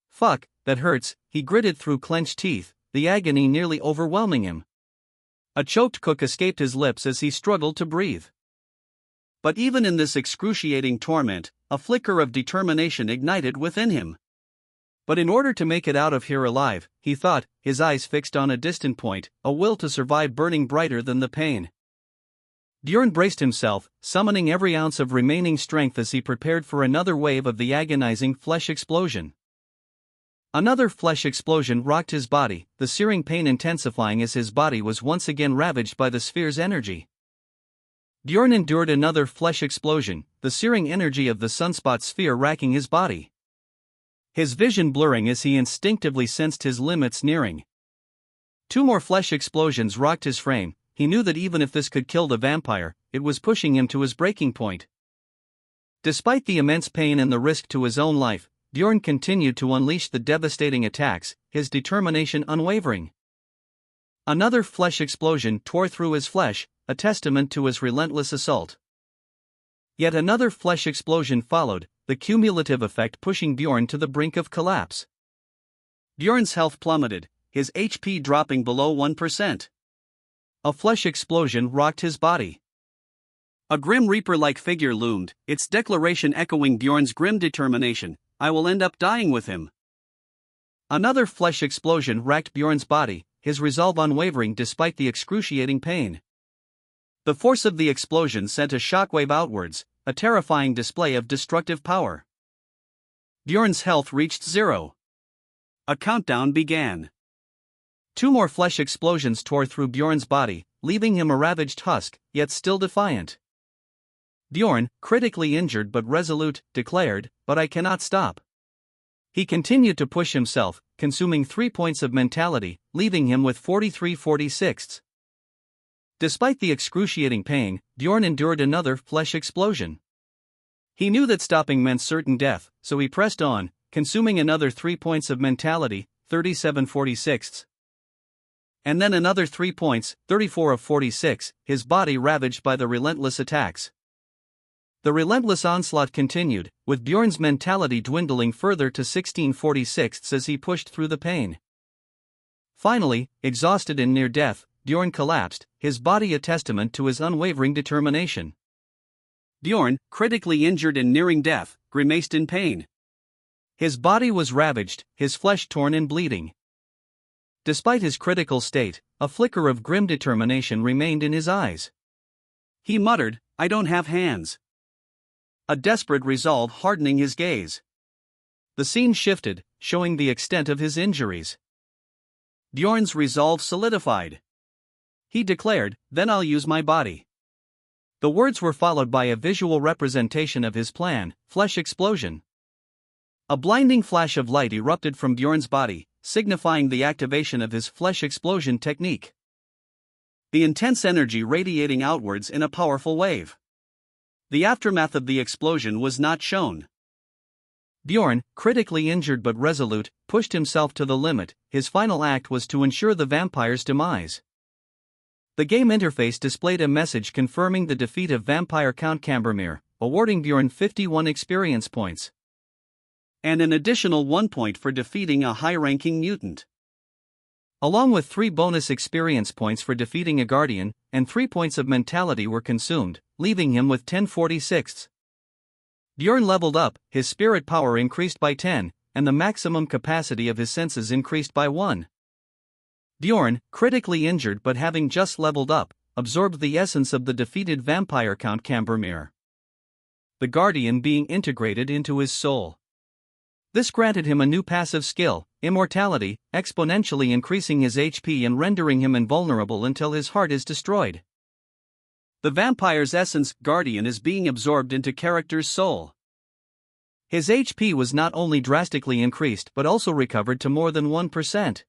Fuck, that hurts, he gritted through clenched teeth, the agony nearly overwhelming him. A choked cook escaped his lips as he struggled to breathe. But even in this excruciating torment, a flicker of determination ignited within him. But in order to make it out of here alive, he thought, his eyes fixed on a distant point, a will to survive burning brighter than the pain. Bjorn braced himself, summoning every ounce of remaining strength as he prepared for another wave of the agonizing flesh explosion. Another flesh explosion rocked his body, the searing pain intensifying as his body was once again ravaged by the sphere's energy. Bjorn endured another flesh explosion, the searing energy of the sunspot sphere racking his body, his vision blurring as he instinctively sensed his limits nearing. Two more flesh explosions rocked his frame. He knew that even if this could kill the vampire, it was pushing him to his breaking point. Despite the immense pain and the risk to his own life, Bjorn continued to unleash the devastating attacks, his determination unwavering. Another flesh explosion tore through his flesh, a testament to his relentless assault. Yet another flesh explosion followed, the cumulative effect pushing Bjorn to the brink of collapse. Bjorn's health plummeted, his HP dropping below 1%. A flesh explosion rocked his body. A grim reaper-like figure loomed, its declaration echoing Bjorn's grim determination, I will end up dying with him. Another flesh explosion racked Bjorn's body, his resolve unwavering despite the excruciating pain. The force of the explosion sent a shockwave outwards, a terrifying display of destructive power. Bjorn's health reached 0. A countdown began. 2 more flesh explosions tore through Bjorn's body, leaving him a ravaged husk, yet still defiant. Bjorn, critically injured but resolute, declared, "But I cannot stop." He continued to push himself, consuming 3 points of mentality, leaving him with 43/46. Despite the excruciating pain, Bjorn endured another flesh explosion. He knew that stopping meant certain death, so he pressed on, consuming another 3 points of mentality, 37/46. And then another 3 points, 34/46, his body ravaged by the relentless attacks. The relentless onslaught continued, with Bjorn's mentality dwindling further to 16/46 as he pushed through the pain. Finally, exhausted and near death, Bjorn collapsed, his body a testament to his unwavering determination. Bjorn, critically injured and nearing death, grimaced in pain. His body was ravaged, his flesh torn and bleeding. Despite his critical state, a flicker of grim determination remained in his eyes. He muttered, "I don't have hands." A desperate resolve hardening his gaze. The scene shifted, showing the extent of his injuries. Bjorn's resolve solidified. He declared, "Then I'll use my body." The words were followed by a visual representation of his plan, flesh explosion. A blinding flash of light erupted from Bjorn's body, signifying the activation of his flesh explosion technique. The intense energy radiating outwards in a powerful wave. The aftermath of the explosion was not shown. Bjorn, critically injured but resolute, pushed himself to the limit. His final act was to ensure the vampire's demise. The game interface displayed a message confirming the defeat of vampire Count Cambermere, awarding Bjorn 51 experience points. And an additional 1 point for defeating a high-ranking mutant. Along with 3 bonus experience points for defeating a guardian, and 3 points of mentality were consumed, leaving him with 10/46. Bjorn leveled up, his spirit power increased by 10, and the maximum capacity of his senses increased by 1. Bjorn, critically injured but having just leveled up, absorbed the essence of the defeated vampire Count Cambermere, the guardian being integrated into his soul. This granted him a new passive skill, immortality, exponentially increasing his HP and rendering him invulnerable until his heart is destroyed. The vampire's essence, guardian, is being absorbed into character's soul. His HP was not only drastically increased but also recovered to more than 1%.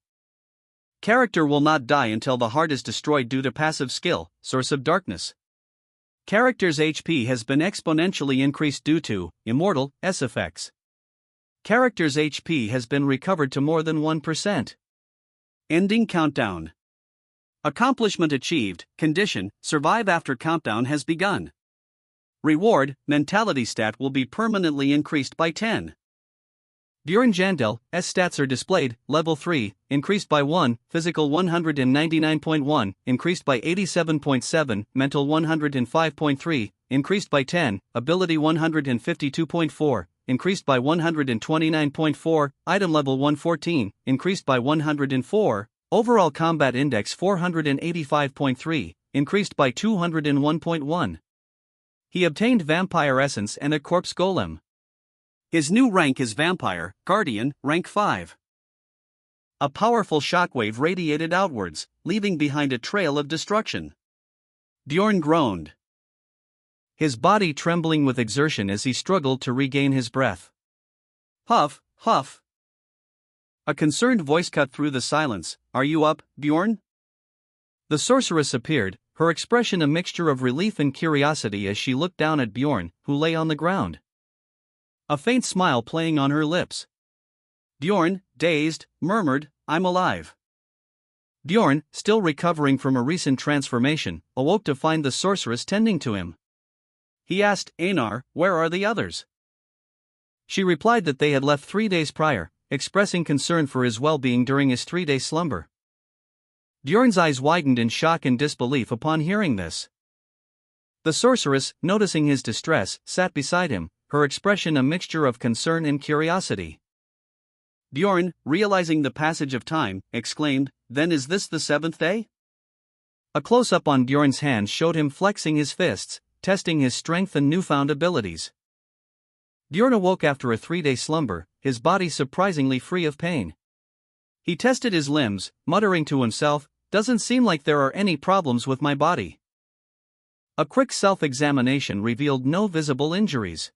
Character will not die until the heart is destroyed due to passive skill, Source of Darkness. Character's HP has been exponentially increased due to Immortal S effects. Character's HP has been recovered to more than 1%. Ending countdown. Accomplishment achieved. Condition: survive after countdown has begun. Reward: mentality stat will be permanently increased by 10. Bjorn Jandel, S stats are displayed, level 3, increased by 1, physical 199.1, increased by 87.7, mental 105.3, increased by 10, ability 152.4, increased by 129.4, item level 114, increased by 104, overall combat index 485.3, increased by 201.1. He obtained vampire essence and a corpse golem. His new rank is Vampire, Guardian, rank 5. A powerful shockwave radiated outwards, leaving behind a trail of destruction. Bjorn groaned, his body trembling with exertion as he struggled to regain his breath. Huff, huff. A concerned voice cut through the silence. "Are you up, Bjorn?" The sorceress appeared, her expression a mixture of relief and curiosity as she looked down at Bjorn, who lay on the ground, a faint smile playing on her lips. Bjorn, dazed, murmured, "I'm alive." Bjorn, still recovering from a recent transformation, awoke to find the sorceress tending to him. He asked, "Einar, where are the others?" She replied that they had left 3 days prior, expressing concern for his well-being during his 3-day slumber. Bjorn's eyes widened in shock and disbelief upon hearing this. The sorceress, noticing his distress, sat beside him, her expression a mixture of concern and curiosity. Bjorn, realizing the passage of time, exclaimed, "Then is this the 7th day?" A close-up on Bjorn's hands showed him flexing his fists, testing his strength and newfound abilities. Bjorn awoke after a 3-day slumber, his body surprisingly free of pain. He tested his limbs, muttering to himself, "Doesn't seem like there are any problems with my body." A quick self-examination revealed no visible injuries.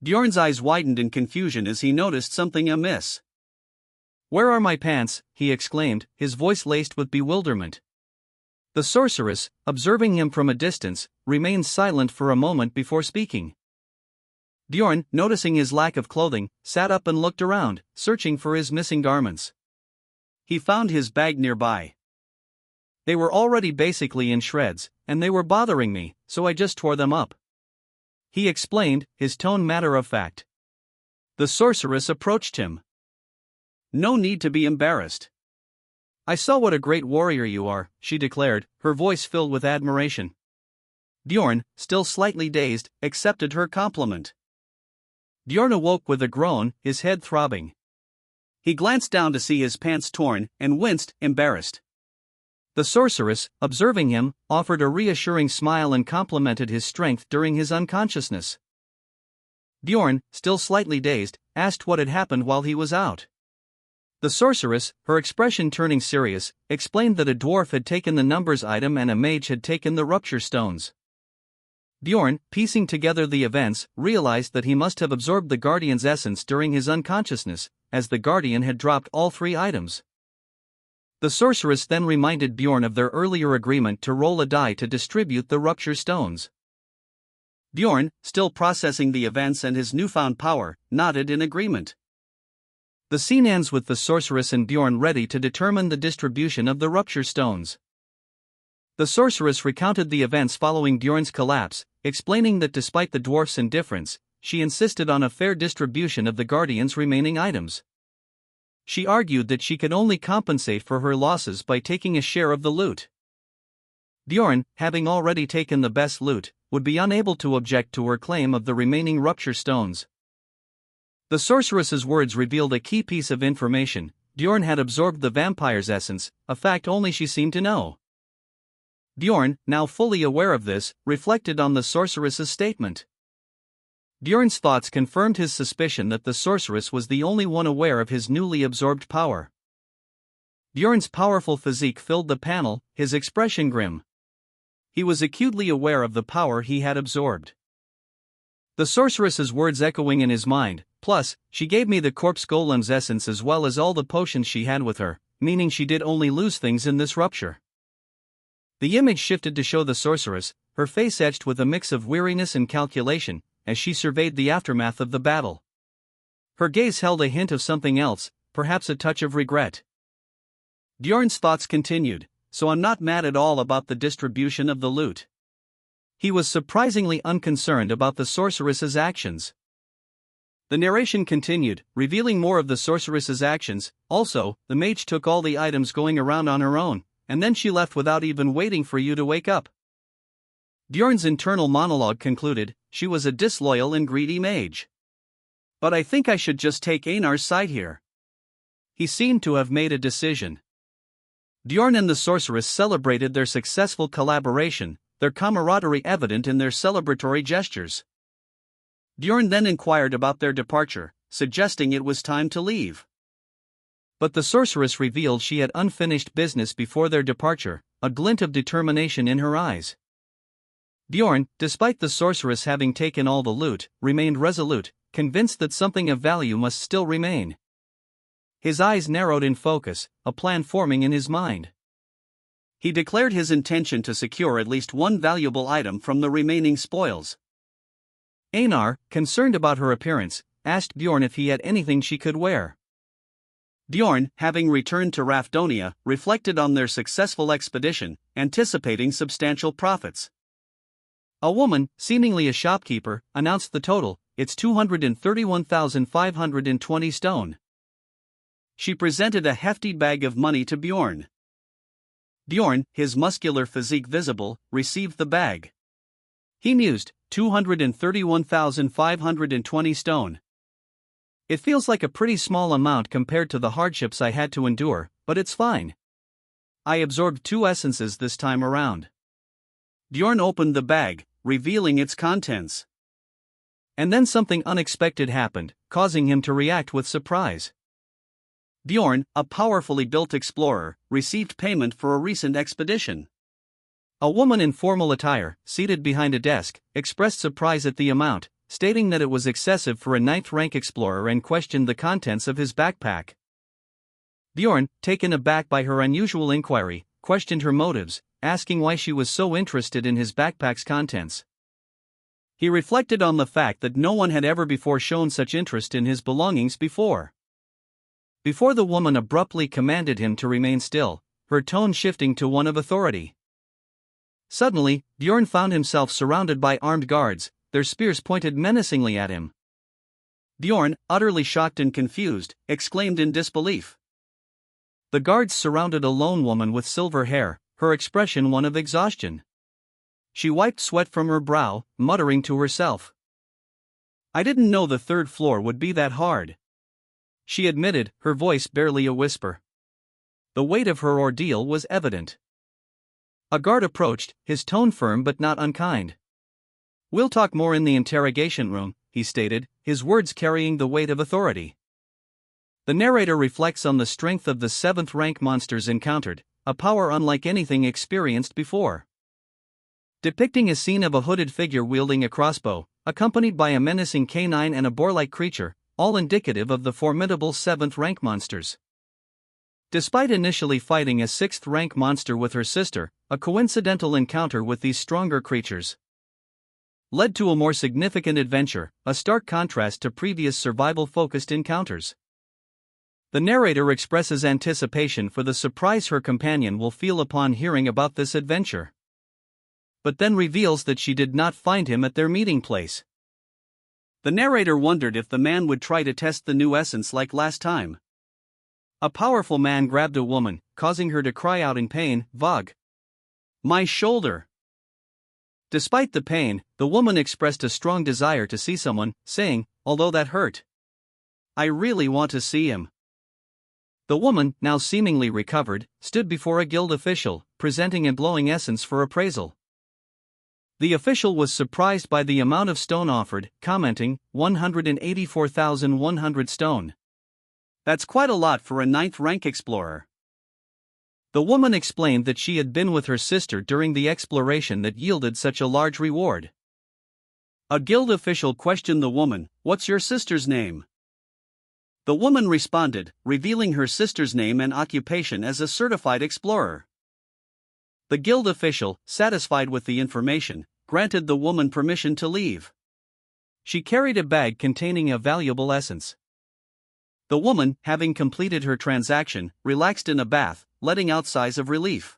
Bjorn's eyes widened in confusion as he noticed something amiss. "Where are my pants?" he exclaimed, his voice laced with bewilderment. The sorceress, observing him from a distance, remained silent for a moment before speaking. Bjorn, noticing his lack of clothing, sat up and looked around, searching for his missing garments. He found his bag nearby. "They were already basically in shreds, and they were bothering me, so I just tore them up," he explained, his tone matter-of-fact. The sorceress approached him. "No need to be embarrassed. I saw what a great warrior you are," she declared, her voice filled with admiration. Bjorn, still slightly dazed, accepted her compliment. Bjorn awoke with a groan, his head throbbing. He glanced down to see his pants torn, and winced, embarrassed. The sorceress, observing him, offered a reassuring smile and complimented his strength during his unconsciousness. Bjorn, still slightly dazed, asked what had happened while he was out. The sorceress, her expression turning serious, explained that a dwarf had taken the numbers item and a mage had taken the rupture stones. Bjorn, piecing together the events, realized that he must have absorbed the Guardian's essence during his unconsciousness, as the Guardian had dropped all 3 items. The sorceress then reminded Bjorn of their earlier agreement to roll a die to distribute the rupture stones. Bjorn, still processing the events and his newfound power, nodded in agreement. The scene ends with the sorceress and Bjorn ready to determine the distribution of the rupture stones. The sorceress recounted the events following Bjorn's collapse, explaining that despite the dwarf's indifference, she insisted on a fair distribution of the Guardian's remaining items. She argued that she could only compensate for her losses by taking a share of the loot. Bjorn, having already taken the best loot, would be unable to object to her claim of the remaining rupture stones. The sorceress's words revealed a key piece of information: Bjorn had absorbed the vampire's essence, a fact only she seemed to know. Bjorn, now fully aware of this, reflected on the sorceress's statement. Bjorn's thoughts confirmed his suspicion that the sorceress was the only one aware of his newly absorbed power. Bjorn's powerful physique filled the panel, his expression grim. He was acutely aware of the power he had absorbed. The sorceress's words echoing in his mind, plus, she gave me the corpse golem's essence as well as all the potions she had with her, meaning she did only lose things in this rupture. The image shifted to show the sorceress, her face etched with a mix of weariness and calculation, as she surveyed the aftermath of the battle. Her gaze held a hint of something else, perhaps a touch of regret. Bjorn's thoughts continued, "So I'm not mad at all about the distribution of the loot." He was surprisingly unconcerned about the sorceress's actions. The narration continued, revealing more of the sorceress's actions. Also, the mage took all the items going around on her own, and then she left without even waiting for you to wake up. Bjorn's internal monologue concluded, "She was a disloyal and greedy mage. But I think I should just take Einar's side here." He seemed to have made a decision. Bjorn and the sorceress celebrated their successful collaboration, their camaraderie evident in their celebratory gestures. Bjorn then inquired about their departure, suggesting it was time to leave. But the sorceress revealed she had unfinished business before their departure, a glint of determination in her eyes. Bjorn, despite the sorceress having taken all the loot, remained resolute, convinced that something of value must still remain. His eyes narrowed in focus, a plan forming in his mind. He declared his intention to secure at least one valuable item from the remaining spoils. Einar, concerned about her appearance, asked Bjorn if he had anything she could wear. Bjorn, having returned to Rafdonia, reflected on their successful expedition, anticipating substantial profits. A woman, seemingly a shopkeeper, announced the total: "It's 231,520 stone." She presented a hefty bag of money to Bjorn. Bjorn, his muscular physique visible, received the bag. He mused, 231,520 stone. It feels like a pretty small amount compared to the hardships I had to endure, but it's fine. I absorbed 2 essences this time around. Bjorn opened the bag, revealing its contents. And then something unexpected happened, causing him to react with surprise. Bjorn, a powerfully built explorer, received payment for a recent expedition. A woman in formal attire, seated behind a desk, expressed surprise at the amount, stating that it was excessive for a ninth-rank explorer and questioned the contents of his backpack. Bjorn, taken aback by her unusual inquiry, questioned her motives, asking why she was so interested in his backpack's contents. He reflected on the fact that no one had ever before shown such interest in his belongings before. Before the woman abruptly commanded him to remain still, her tone shifting to one of authority. Suddenly, Bjorn found himself surrounded by armed guards, their spears pointed menacingly at him. Bjorn, utterly shocked and confused, exclaimed in disbelief. The guards surrounded a lone woman with silver hair, her expression one of exhaustion. She wiped sweat from her brow, muttering to herself. "I didn't know the third floor would be that hard," she admitted, her voice barely a whisper. The weight of her ordeal was evident. A guard approached, his tone firm but not unkind. "We'll talk more in the interrogation room," he stated, his words carrying the weight of authority. The narrator reflects on the strength of the seventh-rank monsters encountered, a power unlike anything experienced before. Depicting a scene of a hooded figure wielding a crossbow, accompanied by a menacing canine and a boar-like creature, all indicative of the formidable seventh-rank monsters. Despite initially fighting a sixth-rank monster with her sister, a coincidental encounter with these stronger creatures led to a more significant adventure, a stark contrast to previous survival-focused encounters. The narrator expresses anticipation for the surprise her companion will feel upon hearing about this adventure, but then reveals that she did not find him at their meeting place. The narrator wondered if the man would try to test the new essence like last time. A powerful man grabbed a woman, causing her to cry out in pain, "Vog! My shoulder!" Despite the pain, the woman expressed a strong desire to see someone, saying, "Although that hurt, I really want to see him." The woman, now seemingly recovered, stood before a guild official, presenting a glowing essence for appraisal. The official was surprised by the amount of stone offered, commenting, 184,100 stone. "That's quite a lot for a ninth-rank explorer." The woman explained that she had been with her sister during the exploration that yielded such a large reward. A guild official questioned the woman, "What's your sister's name?" The woman responded, revealing her sister's name and occupation as a certified explorer. The guild official, satisfied with the information, granted the woman permission to leave. She carried a bag containing a valuable essence. The woman, having completed her transaction, relaxed in a bath, letting out sighs of relief.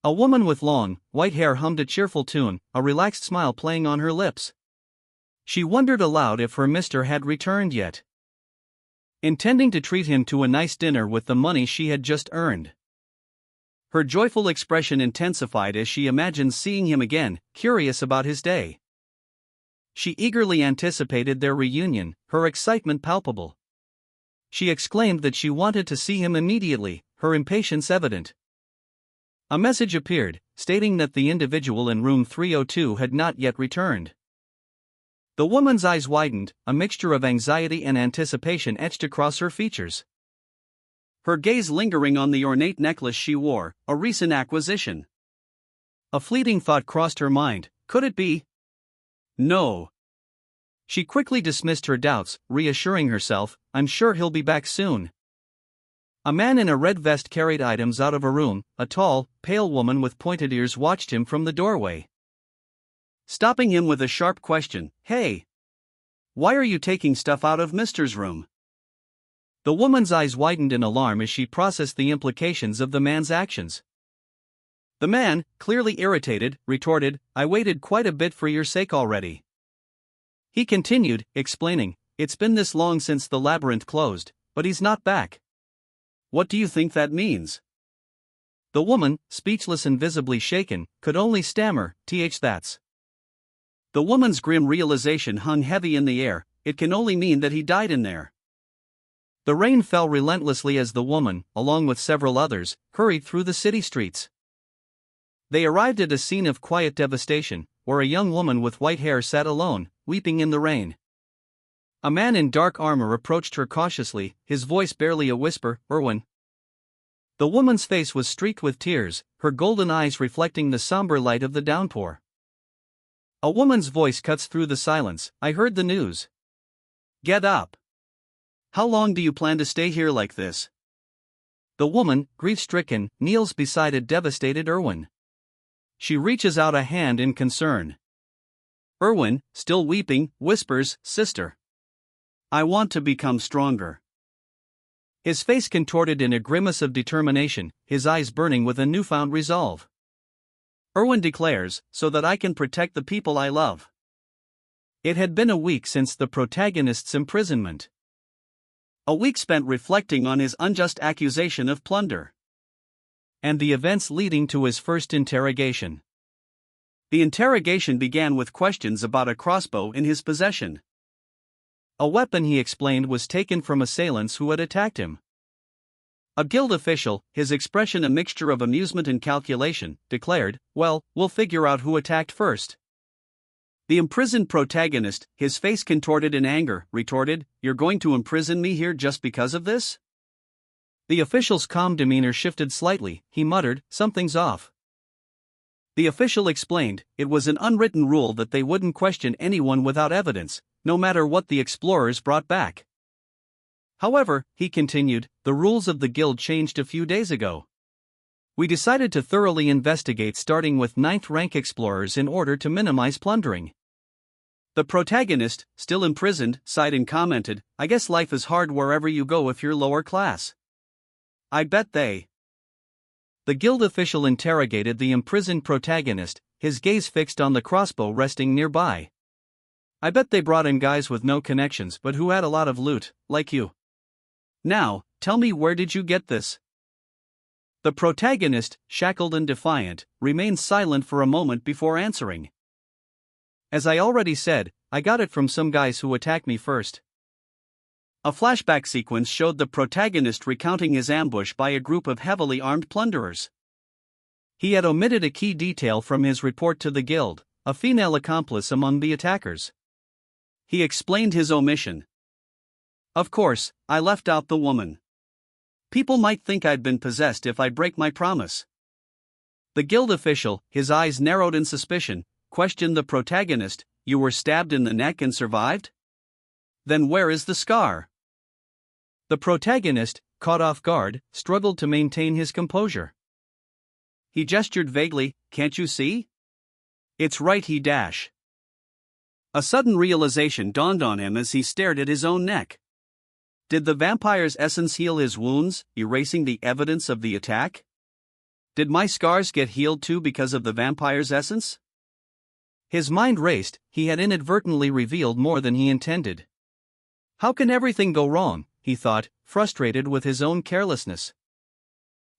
A woman with long, white hair hummed a cheerful tune, a relaxed smile playing on her lips. She wondered aloud if her mister had returned yet, intending to treat him to a nice dinner with the money she had just earned. Her joyful expression intensified as she imagined seeing him again, curious about his day. She eagerly anticipated their reunion, her excitement palpable. She exclaimed that she wanted to see him immediately, her impatience evident. A message appeared, stating that the individual in room 302 had not yet returned. The woman's eyes widened, a mixture of anxiety and anticipation etched across her features. Her gaze lingering on the ornate necklace she wore, a recent acquisition. A fleeting thought crossed her mind, could it be? No. She quickly dismissed her doubts, reassuring herself, "I'm sure he'll be back soon." A man in a red vest carried items out of a room. A tall, pale woman with pointed ears watched him from the doorway, stopping him with a sharp question, "Hey! Why are you taking stuff out of Mister's room?" The woman's eyes widened in alarm as she processed the implications of the man's actions. The man, clearly irritated, retorted, "I waited quite a bit for your sake already." He continued, explaining, "It's been this long since the labyrinth closed, but he's not back." "What do you think that means?" The woman, speechless and visibly shaken, could only stammer, "That's." The woman's grim realization hung heavy in the air, "It can only mean that he died in there." The rain fell relentlessly as the woman, along with several others, hurried through the city streets. They arrived at a scene of quiet devastation, where a young woman with white hair sat alone, weeping in the rain. A man in dark armor approached her cautiously, his voice barely a whisper, "Erwin." The woman's face was streaked with tears, her golden eyes reflecting the somber light of the downpour. A woman's voice cuts through the silence, "I heard the news. Get up. How long do you plan to stay here like this?" The woman, grief-stricken, kneels beside a devastated Erwin. She reaches out a hand in concern. Erwin, still weeping, whispers, "Sister, I want to become stronger." His face contorted in a grimace of determination, his eyes burning with a newfound resolve. Erwin declares, "So that I can protect the people I love." It had been a week since the protagonist's imprisonment. A week spent reflecting on his unjust accusation of plunder. And the events leading to his first interrogation. The interrogation began with questions about a crossbow in his possession. A weapon, he explained, was taken from assailants who had attacked him. A guild official, his expression a mixture of amusement and calculation, declared, "Well, we'll figure out who attacked first." The imprisoned protagonist, his face contorted in anger, retorted, "You're going to imprison me here just because of this?" The official's calm demeanor shifted slightly, he muttered, "Something's off." The official explained, it was an unwritten rule that they wouldn't question anyone without evidence, no matter what the explorers brought back. However, he continued, the rules of the guild changed a few days ago. We decided to thoroughly investigate, starting with 9th rank explorers in order to minimize plundering. The protagonist, still imprisoned, sighed and commented, "I guess life is hard wherever you go if you're lower class. I bet they." The guild official interrogated the imprisoned protagonist, his gaze fixed on the crossbow resting nearby. "I bet they brought in guys with no connections but who had a lot of loot, like you. Now, tell me, where did you get this?" The protagonist, shackled and defiant, remained silent for a moment before answering. "As I already said, I got it from some guys who attacked me first." A flashback sequence showed the protagonist recounting his ambush by a group of heavily armed plunderers. He had omitted a key detail from his report to the guild, a female accomplice among the attackers. He explained his omission. "Of course, I left out the woman. People might think I'd been possessed if I break my promise." The guild official, his eyes narrowed in suspicion, questioned the protagonist, "You were stabbed in the neck and survived? Then where is the scar?" The protagonist, caught off guard, struggled to maintain his composure. He gestured vaguely, "Can't you see? It's right he dash." A sudden realization dawned on him as he stared at his own neck. Did the vampire's essence heal his wounds, erasing the evidence of the attack? Did my scars get healed too because of the vampire's essence? His mind raced, he had inadvertently revealed more than he intended. How can everything go wrong, he thought, frustrated with his own carelessness.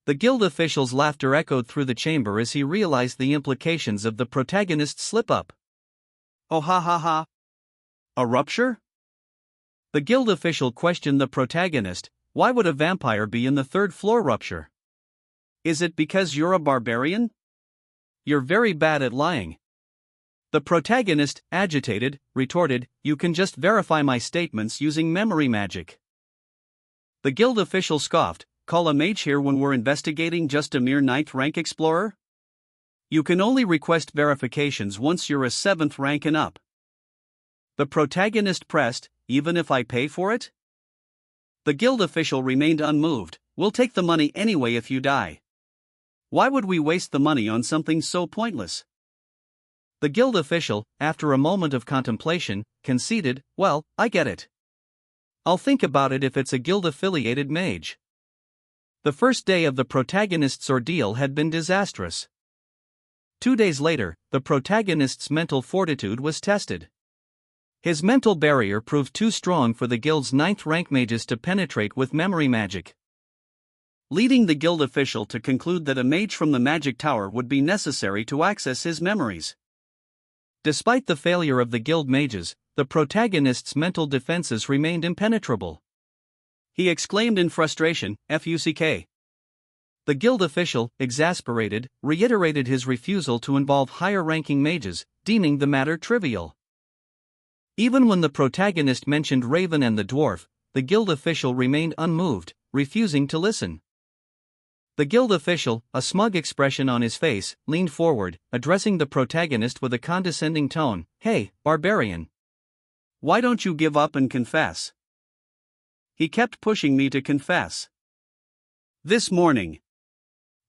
The guild official's laughter echoed through the chamber as he realized the implications of the protagonist's slip-up. "Oh ha ha ha. A rupture?" The guild official questioned the protagonist, "Why would a vampire be in the 3rd floor rupture? Is it because you're a barbarian? You're very bad at lying." The protagonist, agitated, retorted, "You can just verify my statements using memory magic." The guild official scoffed, "Call a mage here when we're investigating just a mere 9th rank explorer? You can only request verifications once you're a 7th rank and up." The protagonist pressed, "Even if I pay for it?" The guild official remained unmoved, "We'll take the money anyway if you die. Why would we waste the money on something so pointless?" The guild official, after a moment of contemplation, conceded, "Well, I get it. I'll think about it if it's a guild-affiliated mage." The first day of the protagonist's ordeal had been disastrous. 2 days later, the protagonist's mental fortitude was tested. His mental barrier proved too strong for the guild's 9th rank mages to penetrate with memory magic, leading the guild official to conclude that a mage from the magic tower would be necessary to access his memories. Despite the failure of the guild mages, the protagonist's mental defenses remained impenetrable. He exclaimed in frustration, "Fuck." The guild official, exasperated, reiterated his refusal to involve higher-ranking mages, deeming the matter trivial. Even when the protagonist mentioned Raven and the dwarf, the guild official remained unmoved, refusing to listen. The guild official, a smug expression on his face, leaned forward, addressing the protagonist with a condescending tone. "Hey, Barbarian. Why don't you give up and confess?" He kept pushing me to confess. This morning.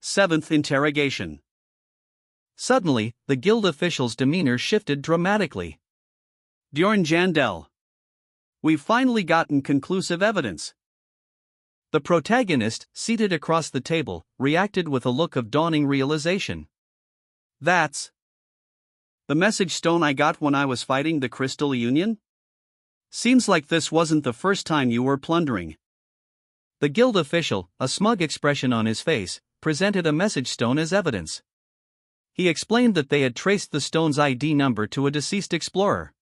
7th interrogation. Suddenly, the guild official's demeanor shifted dramatically. "Bjorn Jandel. We've finally gotten conclusive evidence." The protagonist, seated across the table, reacted with a look of dawning realization. "That's the message stone I got when I was fighting the Crystal Union? Seems like this wasn't the first time you were plundering." The guild official, a smug expression on his face, presented a message stone as evidence. He explained that they had traced the stone's ID number to a deceased explorer,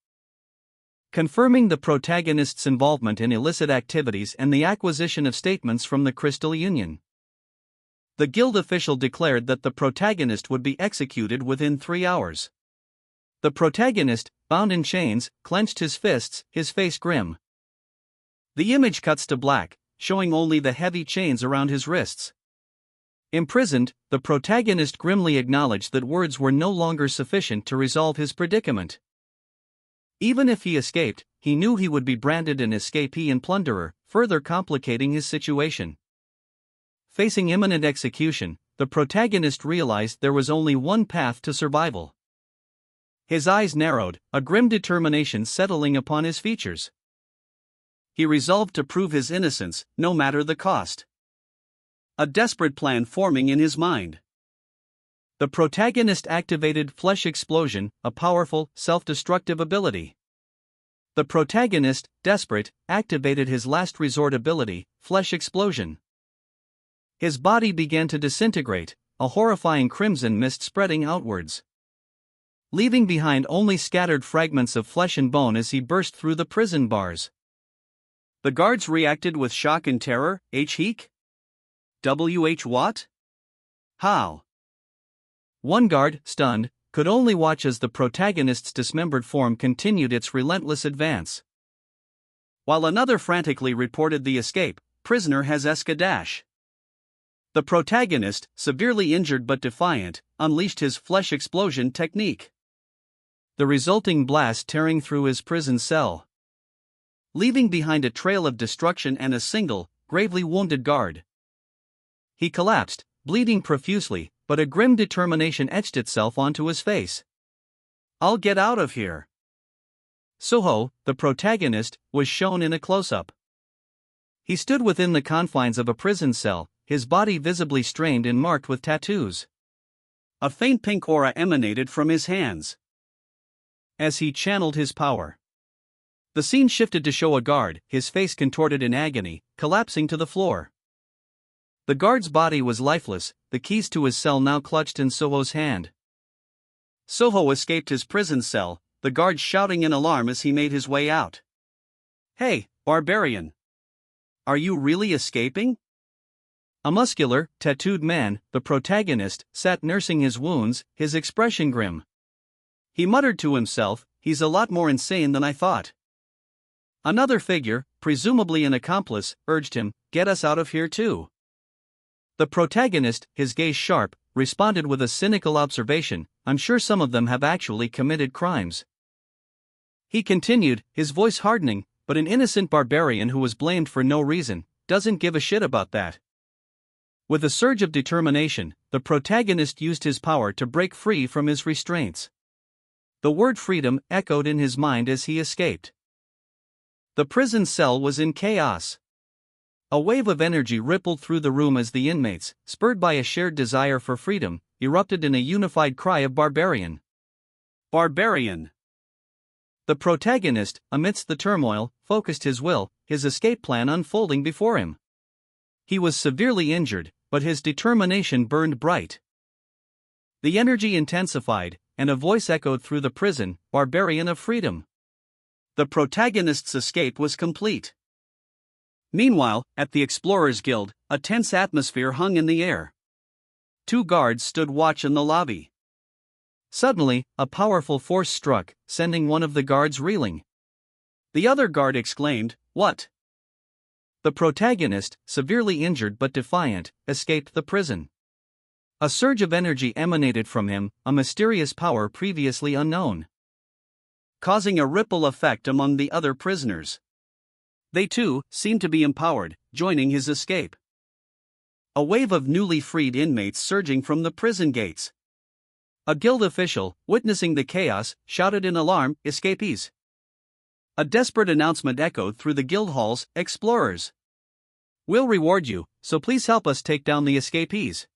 confirming the protagonist's involvement in illicit activities and the acquisition of statements from the Crystal Union. The guild official declared that the protagonist would be executed within 3 hours. The protagonist, bound in chains, clenched his fists, his face grim. The image cuts to black, showing only the heavy chains around his wrists. Imprisoned, the protagonist grimly acknowledged that words were no longer sufficient to resolve his predicament. Even if he escaped, he knew he would be branded an escapee and plunderer, further complicating his situation. Facing imminent execution, the protagonist realized there was only one path to survival. His eyes narrowed, a grim determination settling upon his features. He resolved to prove his innocence, no matter the cost. A desperate plan forming in his mind. The protagonist activated Flesh Explosion, a powerful, self-destructive ability. The protagonist, desperate, activated his last resort ability, Flesh Explosion. His body began to disintegrate, a horrifying crimson mist spreading outwards, leaving behind only scattered fragments of flesh and bone as he burst through the prison bars. The guards reacted with shock and terror. Heek? What? How? One guard, stunned, could only watch as the protagonist's dismembered form continued its relentless advance, while another frantically reported the escape. Prisoner has escadash. The protagonist, severely injured but defiant, unleashed his Flesh Explosion technique, the resulting blast tearing through his prison cell, leaving behind a trail of destruction and a single, gravely wounded guard. He collapsed, bleeding profusely, but a grim determination etched itself onto his face. "I'll get out of here." Soho, the protagonist, was shown in a close-up. He stood within the confines of a prison cell, his body visibly strained and marked with tattoos. A faint pink aura emanated from his hands as he channeled his power. The scene shifted to show a guard, his face contorted in agony, collapsing to the floor. The guard's body was lifeless, the keys to his cell now clutched in Soho's hand. Soho escaped his prison cell, the guard shouting in alarm as he made his way out. "Hey, Barbarian! Are you really escaping?" A muscular, tattooed man, the protagonist, sat nursing his wounds, his expression grim. He muttered to himself, "He's a lot more insane than I thought." Another figure, presumably an accomplice, urged him, "Get us out of here too." The protagonist, his gaze sharp, responded with a cynical observation, "I'm sure some of them have actually committed crimes." He continued, his voice hardening, "But an innocent barbarian who was blamed for no reason doesn't give a shit about that." With a surge of determination, the protagonist used his power to break free from his restraints. The word freedom echoed in his mind as he escaped. The prison cell was in chaos. A wave of energy rippled through the room as the inmates, spurred by a shared desire for freedom, erupted in a unified cry of "Barbarian! Barbarian!" The protagonist, amidst the turmoil, focused his will, his escape plan unfolding before him. He was severely injured, but his determination burned bright. The energy intensified, and a voice echoed through the prison, "Barbarian of freedom!" The protagonist's escape was complete. Meanwhile, at the Explorers Guild, a tense atmosphere hung in the air. 2 guards stood watch in the lobby. Suddenly, a powerful force struck, sending one of the guards reeling. The other guard exclaimed, "What?" The protagonist, severely injured but defiant, escaped the prison. A surge of energy emanated from him, a mysterious power previously unknown, causing a ripple effect among the other prisoners. They too seemed to be empowered, joining his escape. A wave of newly freed inmates surging from the prison gates. A guild official, witnessing the chaos, shouted in alarm, "Escapees!" A desperate announcement echoed through the guild halls, "Explorers! We'll reward you, so please help us take down the escapees."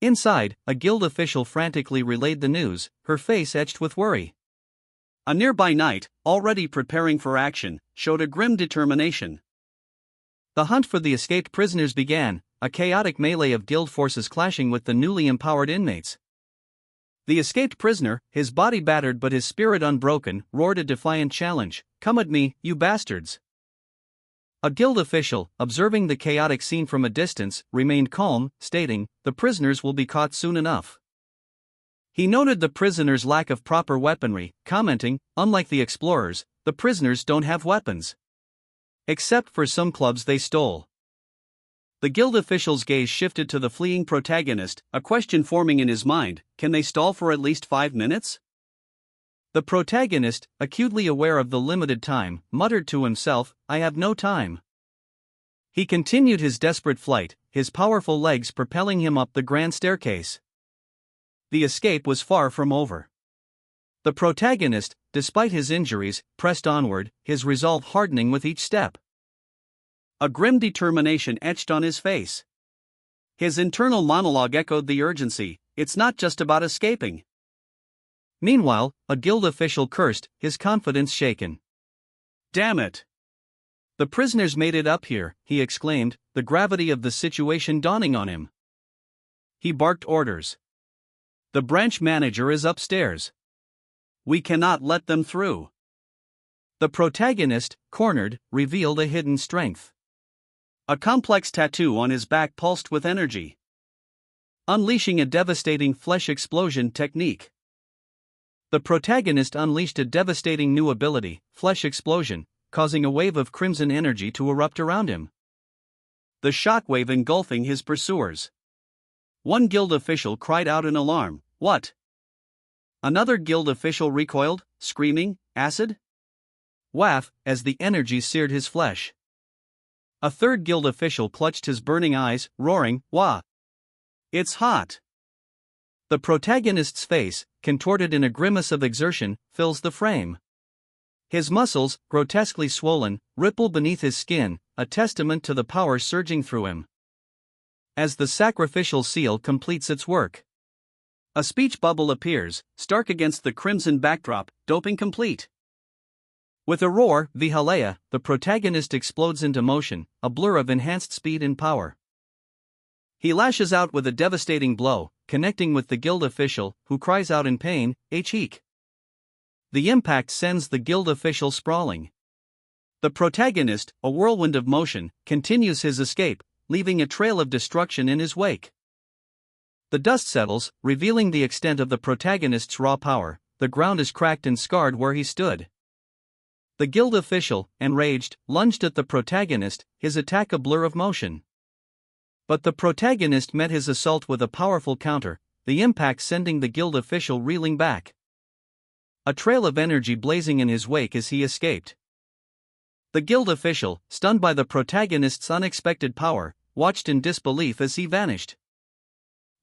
Inside, a guild official frantically relayed the news, her face etched with worry. A nearby knight, already preparing for action, showed a grim determination. The hunt for the escaped prisoners began, a chaotic melee of guild forces clashing with the newly empowered inmates. The escaped prisoner, his body battered but his spirit unbroken, roared a defiant challenge, "Come at me, you bastards!" A guild official, observing the chaotic scene from a distance, remained calm, stating, "The prisoners will be caught soon enough." He noted the prisoners' lack of proper weaponry, commenting, "Unlike the explorers, the prisoners don't have weapons. Except for some clubs they stole." The guild official's gaze shifted to the fleeing protagonist, a question forming in his mind: can they stall for at least 5 minutes? The protagonist, acutely aware of the limited time, muttered to himself, "I have no time." He continued his desperate flight, his powerful legs propelling him up the grand staircase. The escape was far from over. The protagonist, despite his injuries, pressed onward, his resolve hardening with each step. A grim determination etched on his face. His internal monologue echoed the urgency: "It's not just about escaping." Meanwhile, a guild official cursed, his confidence shaken. "Damn it! The prisoners made it up here," he exclaimed, the gravity of the situation dawning on him. He barked orders. "The branch manager is upstairs. We cannot let them through." The protagonist, cornered, revealed a hidden strength. A complex tattoo on his back pulsed with energy, unleashing a devastating flesh explosion technique. The protagonist unleashed a devastating new ability, Flesh Explosion, causing a wave of crimson energy to erupt around him, the shockwave engulfing his pursuers. One guild official cried out in alarm, "What?" Another guild official recoiled, screaming, "Acid?" Waff, as the energy seared his flesh. A third guild official clutched his burning eyes, roaring, "Wah! It's hot!" The protagonist's face, contorted in a grimace of exertion, fills the frame. His muscles, grotesquely swollen, ripple beneath his skin, a testament to the power surging through him. As the sacrificial seal completes its work, a speech bubble appears, stark against the crimson backdrop, doping complete. With a roar, Vihalaya, the protagonist explodes into motion, a blur of enhanced speed and power. He lashes out with a devastating blow, connecting with the guild official, who cries out in pain, "H-eek." The impact sends the guild official sprawling. The protagonist, a whirlwind of motion, continues his escape, leaving a trail of destruction in his wake. The dust settles, revealing the extent of the protagonist's raw power. The ground is cracked and scarred where he stood. The guild official, enraged, lunged at the protagonist, his attack a blur of motion. But the protagonist met his assault with a powerful counter, the impact sending the guild official reeling back, a trail of energy blazing in his wake as he escaped. The guild official, stunned by the protagonist's unexpected power, watched in disbelief as he vanished.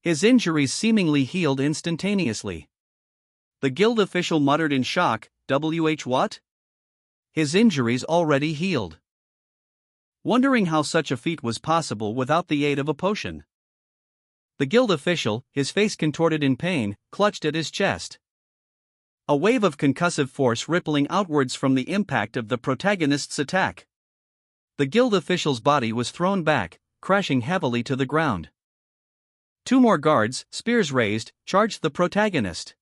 His injuries seemingly healed instantaneously. The guild official muttered in shock, "WH what?" His injuries already healed. Wondering how such a feat was possible without the aid of a potion. The guild official, his face contorted in pain, clutched at his chest. A wave of concussive force rippling outwards from the impact of the protagonist's attack. The guild official's body was thrown back, crashing heavily to the ground. Two more guards, spears raised, charged the protagonist.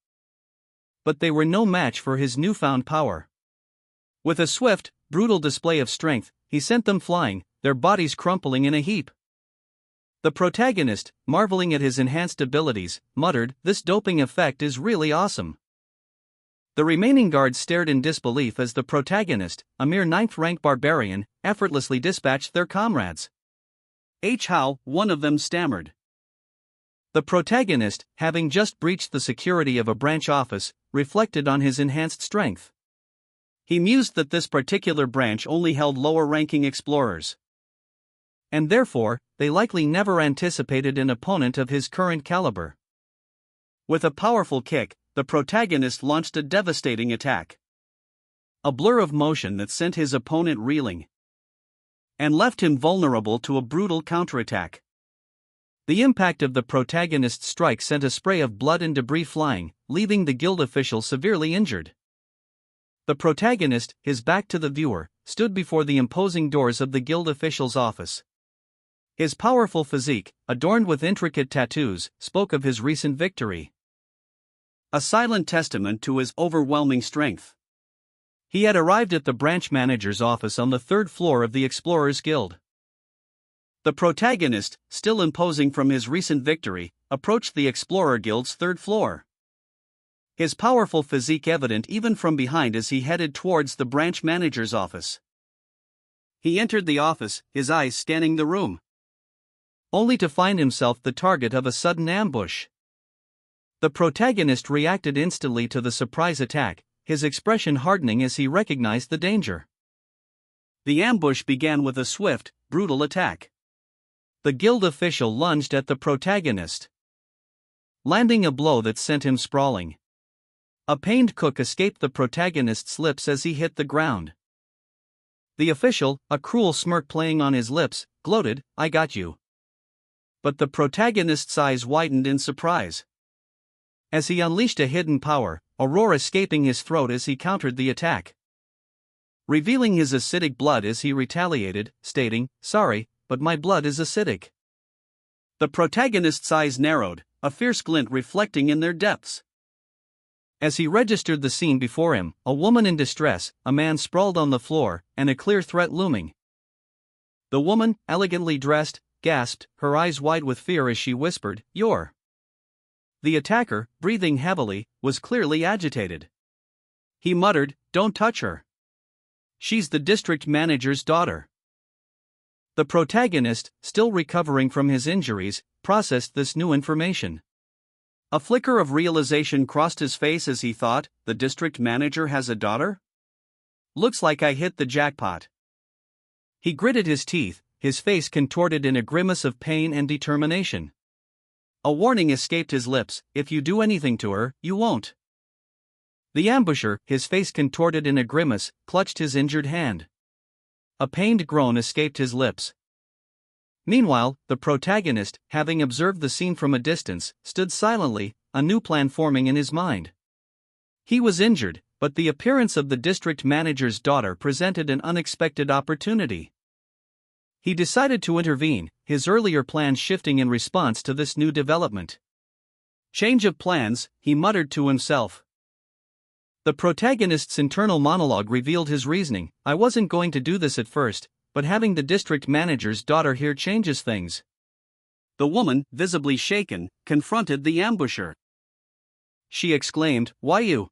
But they were no match for his newfound power. With a swift, brutal display of strength, he sent them flying, their bodies crumpling in a heap. The protagonist, marveling at his enhanced abilities, muttered, "This doping effect is really awesome." The remaining guards stared in disbelief as the protagonist, a mere ninth-rank barbarian, effortlessly dispatched their comrades. How, one of them stammered. The protagonist, having just breached the security of a branch office, reflected on his enhanced strength. He mused that this particular branch only held lower-ranking explorers. And therefore, they likely never anticipated an opponent of his current caliber. With a powerful kick, the protagonist launched a devastating attack. A blur of motion that sent his opponent reeling and left him vulnerable to a brutal counterattack. The impact of the protagonist's strike sent a spray of blood and debris flying, leaving the guild official severely injured. The protagonist, his back to the viewer, stood before the imposing doors of the guild official's office. His powerful physique, adorned with intricate tattoos, spoke of his recent victory. A silent testament to his overwhelming strength. He had arrived at the branch manager's office on the third floor of the Explorers Guild. The protagonist, still imposing from his recent victory, approached the Explorer Guild's third floor. His powerful physique evident even from behind as he headed towards the branch manager's office. He entered the office, his eyes scanning the room, only to find himself the target of a sudden ambush. The protagonist reacted instantly to the surprise attack, his expression hardening as he recognized the danger. The ambush began with a swift, brutal attack. The guild official lunged at the protagonist, landing a blow that sent him sprawling. A pained cook escaped the protagonist's lips as he hit the ground. The official, a cruel smirk playing on his lips, gloated, "I got you." But the protagonist's eyes widened in surprise as he unleashed a hidden power, a roar escaping his throat as he countered the attack, revealing his acidic blood as he retaliated, stating, "Sorry, but my blood is acidic." The protagonist's eyes narrowed, a fierce glint reflecting in their depths. As he registered the scene before him, a woman in distress, a man sprawled on the floor, and a clear threat looming. The woman, elegantly dressed, gasped, her eyes wide with fear as she whispered, "You're..." The attacker, breathing heavily, was clearly agitated. He muttered, "Don't touch her. She's the district manager's daughter." The protagonist, still recovering from his injuries, processed this new information. A flicker of realization crossed his face as he thought, the district manager has a daughter? Looks like I hit the jackpot. He gritted his teeth, his face contorted in a grimace of pain and determination. A warning escaped his lips, "If you do anything to her, you won't." The ambusher, his face contorted in a grimace, clutched his injured hand. A pained groan escaped his lips. Meanwhile, the protagonist, having observed the scene from a distance, stood silently, a new plan forming in his mind. He was injured, but the appearance of the district manager's daughter presented an unexpected opportunity. He decided to intervene, his earlier plans shifting in response to this new development. Change of plans, he muttered to himself. The protagonist's internal monologue revealed his reasoning. "I wasn't going to do this at first, but having the district manager's daughter here changes things." The woman, visibly shaken, confronted the ambusher. She exclaimed, "Why you?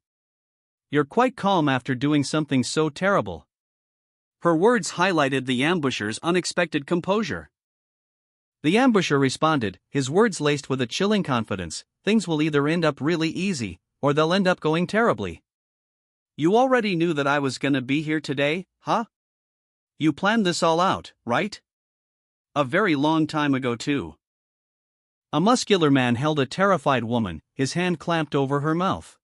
You're quite calm after doing something so terrible." Her words highlighted the ambusher's unexpected composure. The ambusher responded, his words laced with a chilling confidence, "Things will either end up really easy, or they'll end up going terribly." "You already knew that I was gonna be here today, huh? You planned this all out, right? A very long time ago too." A muscular man held a terrified woman, his hand clamped over her mouth.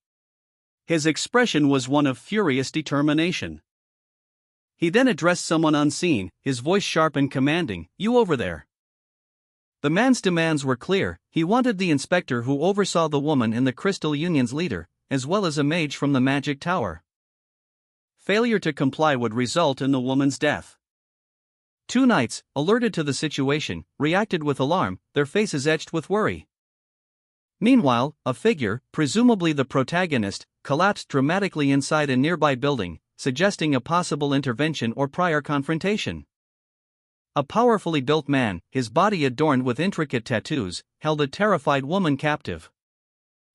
His expression was one of furious determination. He then addressed someone unseen, his voice sharp and commanding, "You over there." The man's demands were clear. He wanted the inspector who oversaw the woman and the Crystal Union's leader, as well as a mage from the magic tower. Failure to comply would result in the woman's death. Two knights, alerted to the situation, reacted with alarm, their faces etched with worry. Meanwhile, a figure, presumably the protagonist, collapsed dramatically inside a nearby building, suggesting a possible intervention or prior confrontation. A powerfully built man, his body adorned with intricate tattoos, held a terrified woman captive.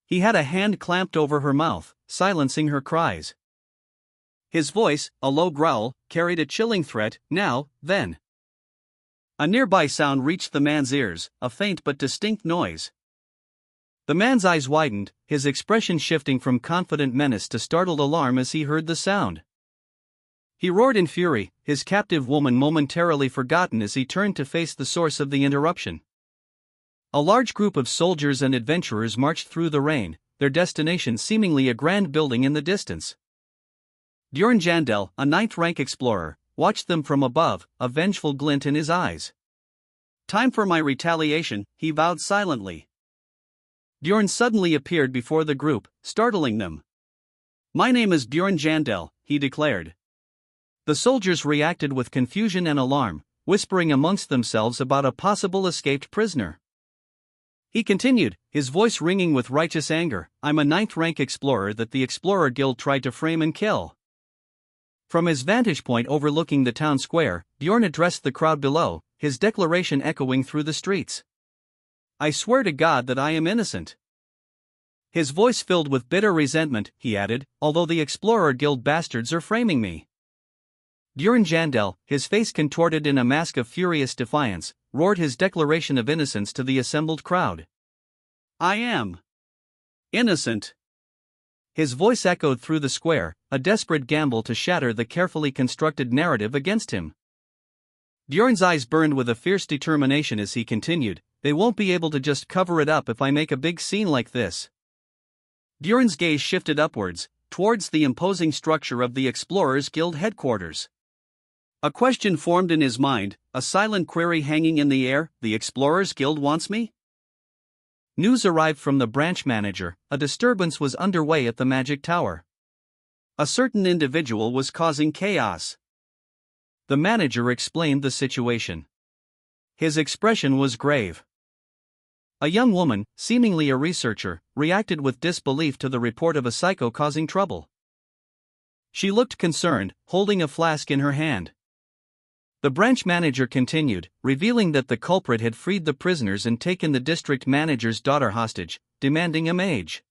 He had a hand clamped over her mouth, silencing her cries. His voice, a low growl, carried a chilling threat. Now, then. A nearby sound reached the man's ears, a faint but distinct noise. The man's eyes widened, his expression shifting from confident menace to startled alarm as he heard the sound. He roared in fury, his captive woman momentarily forgotten as he turned to face the source of the interruption. A large group of soldiers and adventurers marched through the rain, their destination seemingly a grand building in the distance. Bjorn Jandel, a ninth-rank explorer, watched them from above, a vengeful glint in his eyes. Time for my retaliation, he vowed silently. Bjorn suddenly appeared before the group, startling them. My name is Bjorn Jandel, he declared. The soldiers reacted with confusion and alarm, whispering amongst themselves about a possible escaped prisoner. He continued, his voice ringing with righteous anger, I'm a ninth-rank explorer that the Explorer Guild tried to frame and kill. From his vantage point overlooking the town square, Bjorn addressed the crowd below, his declaration echoing through the streets. I swear to God that I am innocent. His voice filled with bitter resentment, he added, although the Explorer Guild bastards are framing me. Bjorn Jandel, his face contorted in a mask of furious defiance, roared his declaration of innocence to the assembled crowd. I am innocent. His voice echoed through the square, a desperate gamble to shatter the carefully constructed narrative against him. Bjorn's eyes burned with a fierce determination as he continued, they won't be able to just cover it up if I make a big scene like this. Bjorn's gaze shifted upwards, towards the imposing structure of the Explorers Guild headquarters. A question formed in his mind, a silent query hanging in the air, the Explorers Guild wants me? News arrived from the branch manager, a disturbance was underway at the Magic Tower. A certain individual was causing chaos. The manager explained the situation. His expression was grave. A young woman, seemingly a researcher, reacted with disbelief to the report of a psycho causing trouble. She looked concerned, holding a flask in her hand. The branch manager continued, revealing that the culprit had freed the prisoners and taken the district manager's daughter hostage, demanding a mage.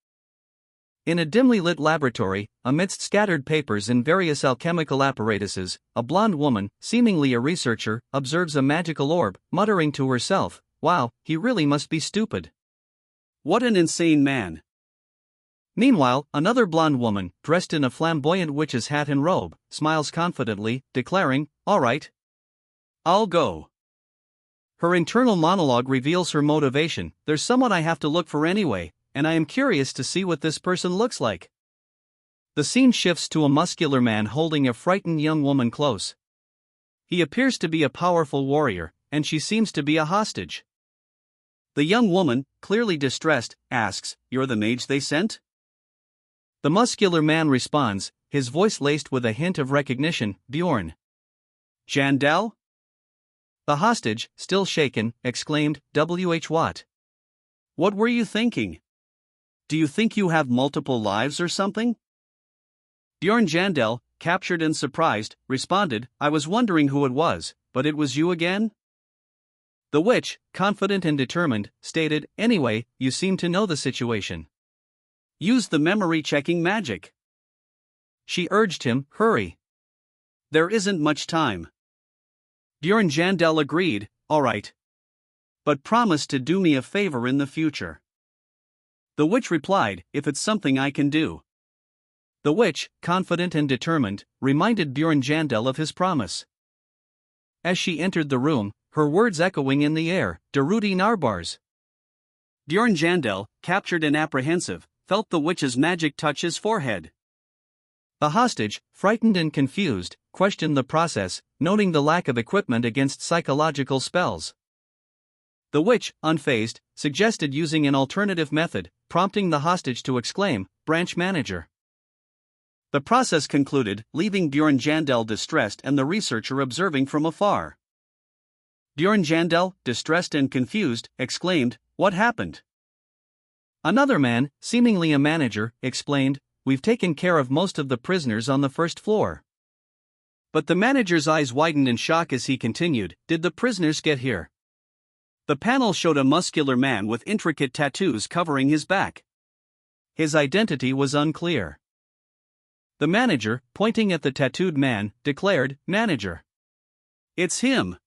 In a dimly lit laboratory, amidst scattered papers and various alchemical apparatuses, a blonde woman, seemingly a researcher, observes a magical orb, muttering to herself, wow, he really must be stupid. What an insane man. Meanwhile, another blonde woman, dressed in a flamboyant witch's hat and robe, smiles confidently, declaring, all right. I'll go. Her internal monologue reveals her motivation, there's someone I have to look for anyway, and I am curious to see what this person looks like. The scene shifts to a muscular man holding a frightened young woman close. He appears to be a powerful warrior, and she seems to be a hostage. The young woman, clearly distressed, asks, you're the mage they sent? The muscular man responds, his voice laced with a hint of recognition, Bjorn. Jandel? The hostage, still shaken, exclaimed, W.H. Watt. What were you thinking? Do you think you have multiple lives or something? Bjorn Jandel, captured and surprised, responded, I was wondering who it was, but it was you again? The witch, confident and determined, stated, anyway, you seem to know the situation. Use the memory-checking magic. She urged him, hurry. There isn't much time. Bjorn Jandel agreed, all right. But promise to do me a favor in the future. The witch replied, if it's something I can do. The witch, confident and determined, reminded Bjorn Jandel of his promise. As she entered the room, her words echoing in the air, Daruti Narbars. Bjorn Jandel, captured and apprehensive, felt the witch's magic touch his forehead. The hostage, frightened and confused, questioned the process, noting the lack of equipment against psychological spells. The witch, unfazed, suggested using an alternative method, prompting the hostage to exclaim, branch manager. The process concluded, leaving Bjorn Jandel distressed and the researcher observing from afar. Bjorn Jandel, distressed and confused, exclaimed, what happened? Another man, seemingly a manager, explained, we've taken care of most of the prisoners on the first floor. But the manager's eyes widened in shock as he continued, did the prisoners get here? The panel showed a muscular man with intricate tattoos covering his back. His identity was unclear. The manager, pointing at the tattooed man, declared, "Manager. It's him.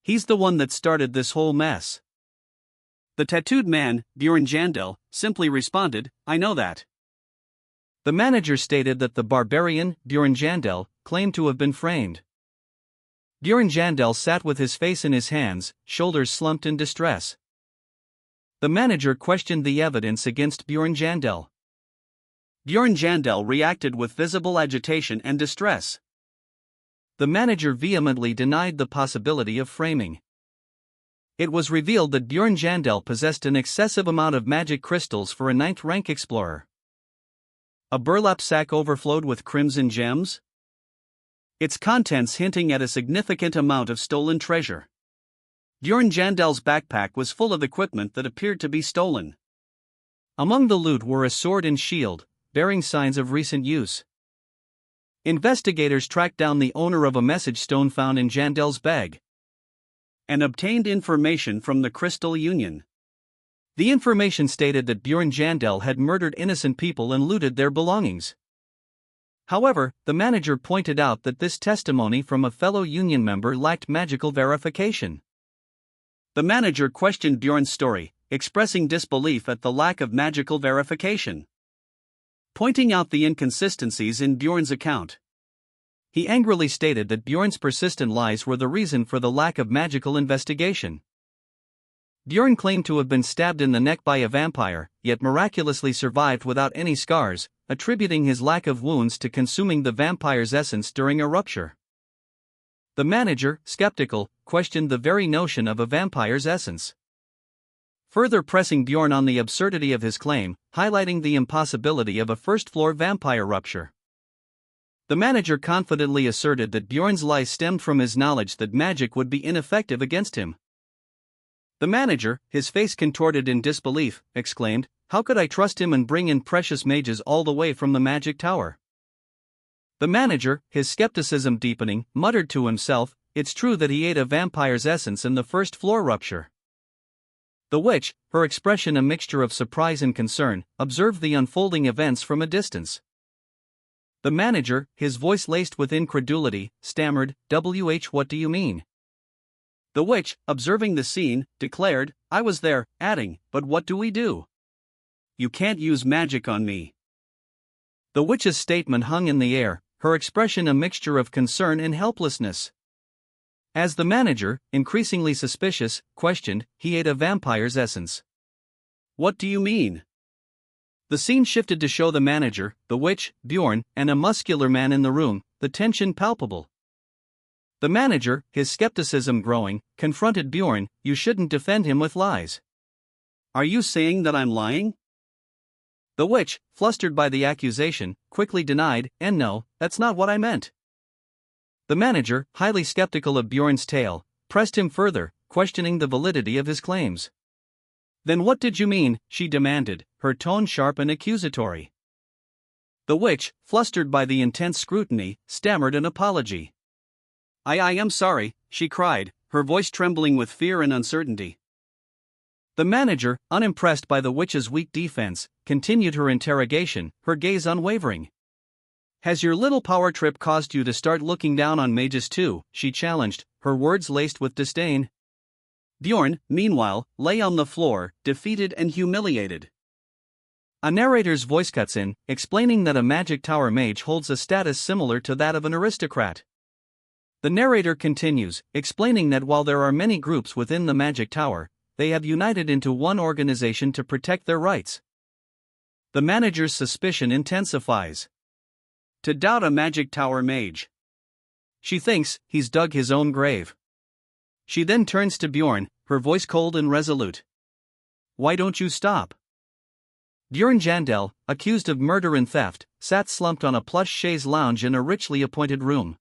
He's the one that started this whole mess." The tattooed man, Bjorn Jandel, simply responded, "I know that." The manager stated that the barbarian, Bjorn Jandel, claimed to have been framed. Bjorn Jandel sat with his face in his hands, shoulders slumped in distress. The manager questioned the evidence against Bjorn Jandel. Bjorn Jandel reacted with visible agitation and distress. The manager vehemently denied the possibility of framing. It was revealed that Bjorn Jandel possessed an excessive amount of magic crystals for a 9th rank explorer. A burlap sack overflowed with crimson gems, its contents hinting at a significant amount of stolen treasure. Bjorn Jandel's backpack was full of equipment that appeared to be stolen. Among the loot were a sword and shield, bearing signs of recent use. Investigators tracked down the owner of a message stone found in Jandel's bag and obtained information from the Crystal Union. The information stated that Bjorn Jandel had murdered innocent people and looted their belongings. However, the manager pointed out that this testimony from a fellow union member lacked magical verification. The manager questioned Bjorn's story, expressing disbelief at the lack of magical verification, pointing out the inconsistencies in Bjorn's account. He angrily stated that Bjorn's persistent lies were the reason for the lack of magical investigation. Bjorn claimed to have been stabbed in the neck by a vampire, yet miraculously survived without any scars, attributing his lack of wounds to consuming the vampire's essence during a rupture. The manager, skeptical, questioned the very notion of a vampire's essence, further pressing Bjorn on the absurdity of his claim, highlighting the impossibility of a first-floor vampire rupture. The manager confidently asserted that Bjorn's lies stemmed from his knowledge that magic would be ineffective against him. The manager, his face contorted in disbelief, exclaimed, "How could I trust him and bring in precious mages all the way from the magic tower?" The manager, his skepticism deepening, muttered to himself, "It's true that he ate a vampire's essence in the first-floor rupture." The witch, her expression a mixture of surprise and concern, observed the unfolding events from a distance. The manager, his voice laced with incredulity, stammered, "What do you mean?" The witch, observing the scene, declared, "I was there," adding, "But what do we do? You can't use magic on me." The witch's statement hung in the air, her expression a mixture of concern and helplessness. As the manager, increasingly suspicious, questioned, "He ate a vampire's essence. What do you mean?" The scene shifted to show the manager, the witch, Bjorn, and a muscular man in the room, the tension palpable. The manager, his skepticism growing, confronted Bjorn, "You shouldn't defend him with lies. Are you saying that I'm lying?" The witch, flustered by the accusation, quickly denied, "And no, that's not what I meant." The manager, highly skeptical of Bjorn's tale, pressed him further, questioning the validity of his claims. "Then what did you mean?" she demanded, her tone sharp and accusatory. The witch, flustered by the intense scrutiny, stammered an apology. I am sorry," she cried, her voice trembling with fear and uncertainty. The manager, unimpressed by the witch's weak defense, continued her interrogation, her gaze unwavering. "Has your little power trip caused you to start looking down on mages too?" she challenged, her words laced with disdain. Bjorn, meanwhile, lay on the floor, defeated and humiliated. A narrator's voice cuts in, explaining that a magic tower mage holds a status similar to that of an aristocrat. The narrator continues, explaining that while there are many groups within the magic tower, they have united into one organization to protect their rights. The manager's suspicion intensifies. To doubt a magic tower mage. She thinks he's dug his own grave. She then turns to Bjorn, her voice cold and resolute. "Why don't you stop?" Bjorn Jandel, accused of murder and theft, sat slumped on a plush chaise lounge in a richly appointed room.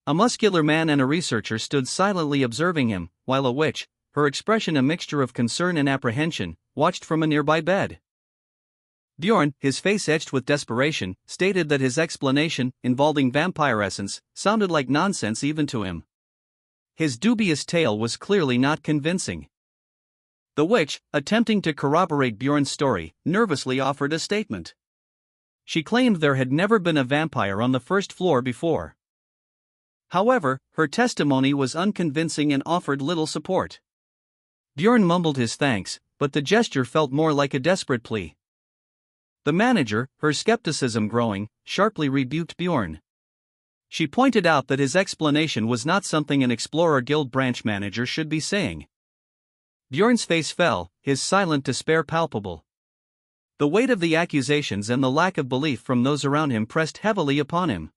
A muscular man and a researcher stood silently observing him, while a witch, her expression a mixture of concern and apprehension, watched from a nearby bed. Bjorn, his face etched with desperation, stated that his explanation, involving vampire essence, sounded like nonsense even to him. His dubious tale was clearly not convincing. The witch, attempting to corroborate Bjorn's story, nervously offered a statement. She claimed there had never been a vampire on the first floor before. However, her testimony was unconvincing and offered little support. Bjorn mumbled his thanks, but the gesture felt more like a desperate plea. The manager, her skepticism growing, sharply rebuked Bjorn. She pointed out that his explanation was not something an Explorer Guild branch manager should be saying. Bjorn's face fell, his silent despair palpable. The weight of the accusations and the lack of belief from those around him pressed heavily upon him.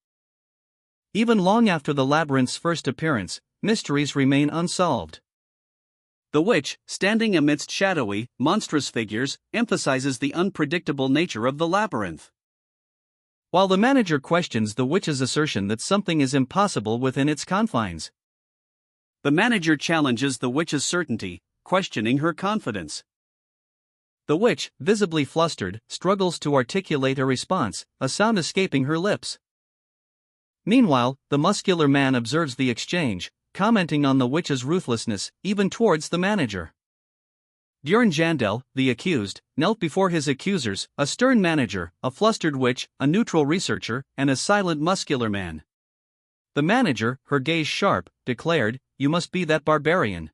Even long after the labyrinth's first appearance, mysteries remain unsolved. The witch, standing amidst shadowy, monstrous figures, emphasizes the unpredictable nature of the labyrinth. While the manager questions the witch's assertion that something is impossible within its confines, the manager challenges the witch's certainty, questioning her confidence. The witch, visibly flustered, struggles to articulate a response, a sound escaping her lips. Meanwhile, the muscular man observes the exchange, commenting on the witch's ruthlessness, even towards the manager. Bjorn Jandel, the accused, knelt before his accusers, a stern manager, a flustered witch, a neutral researcher, and a silent muscular man. The manager, her gaze sharp, declared, "You must be that barbarian."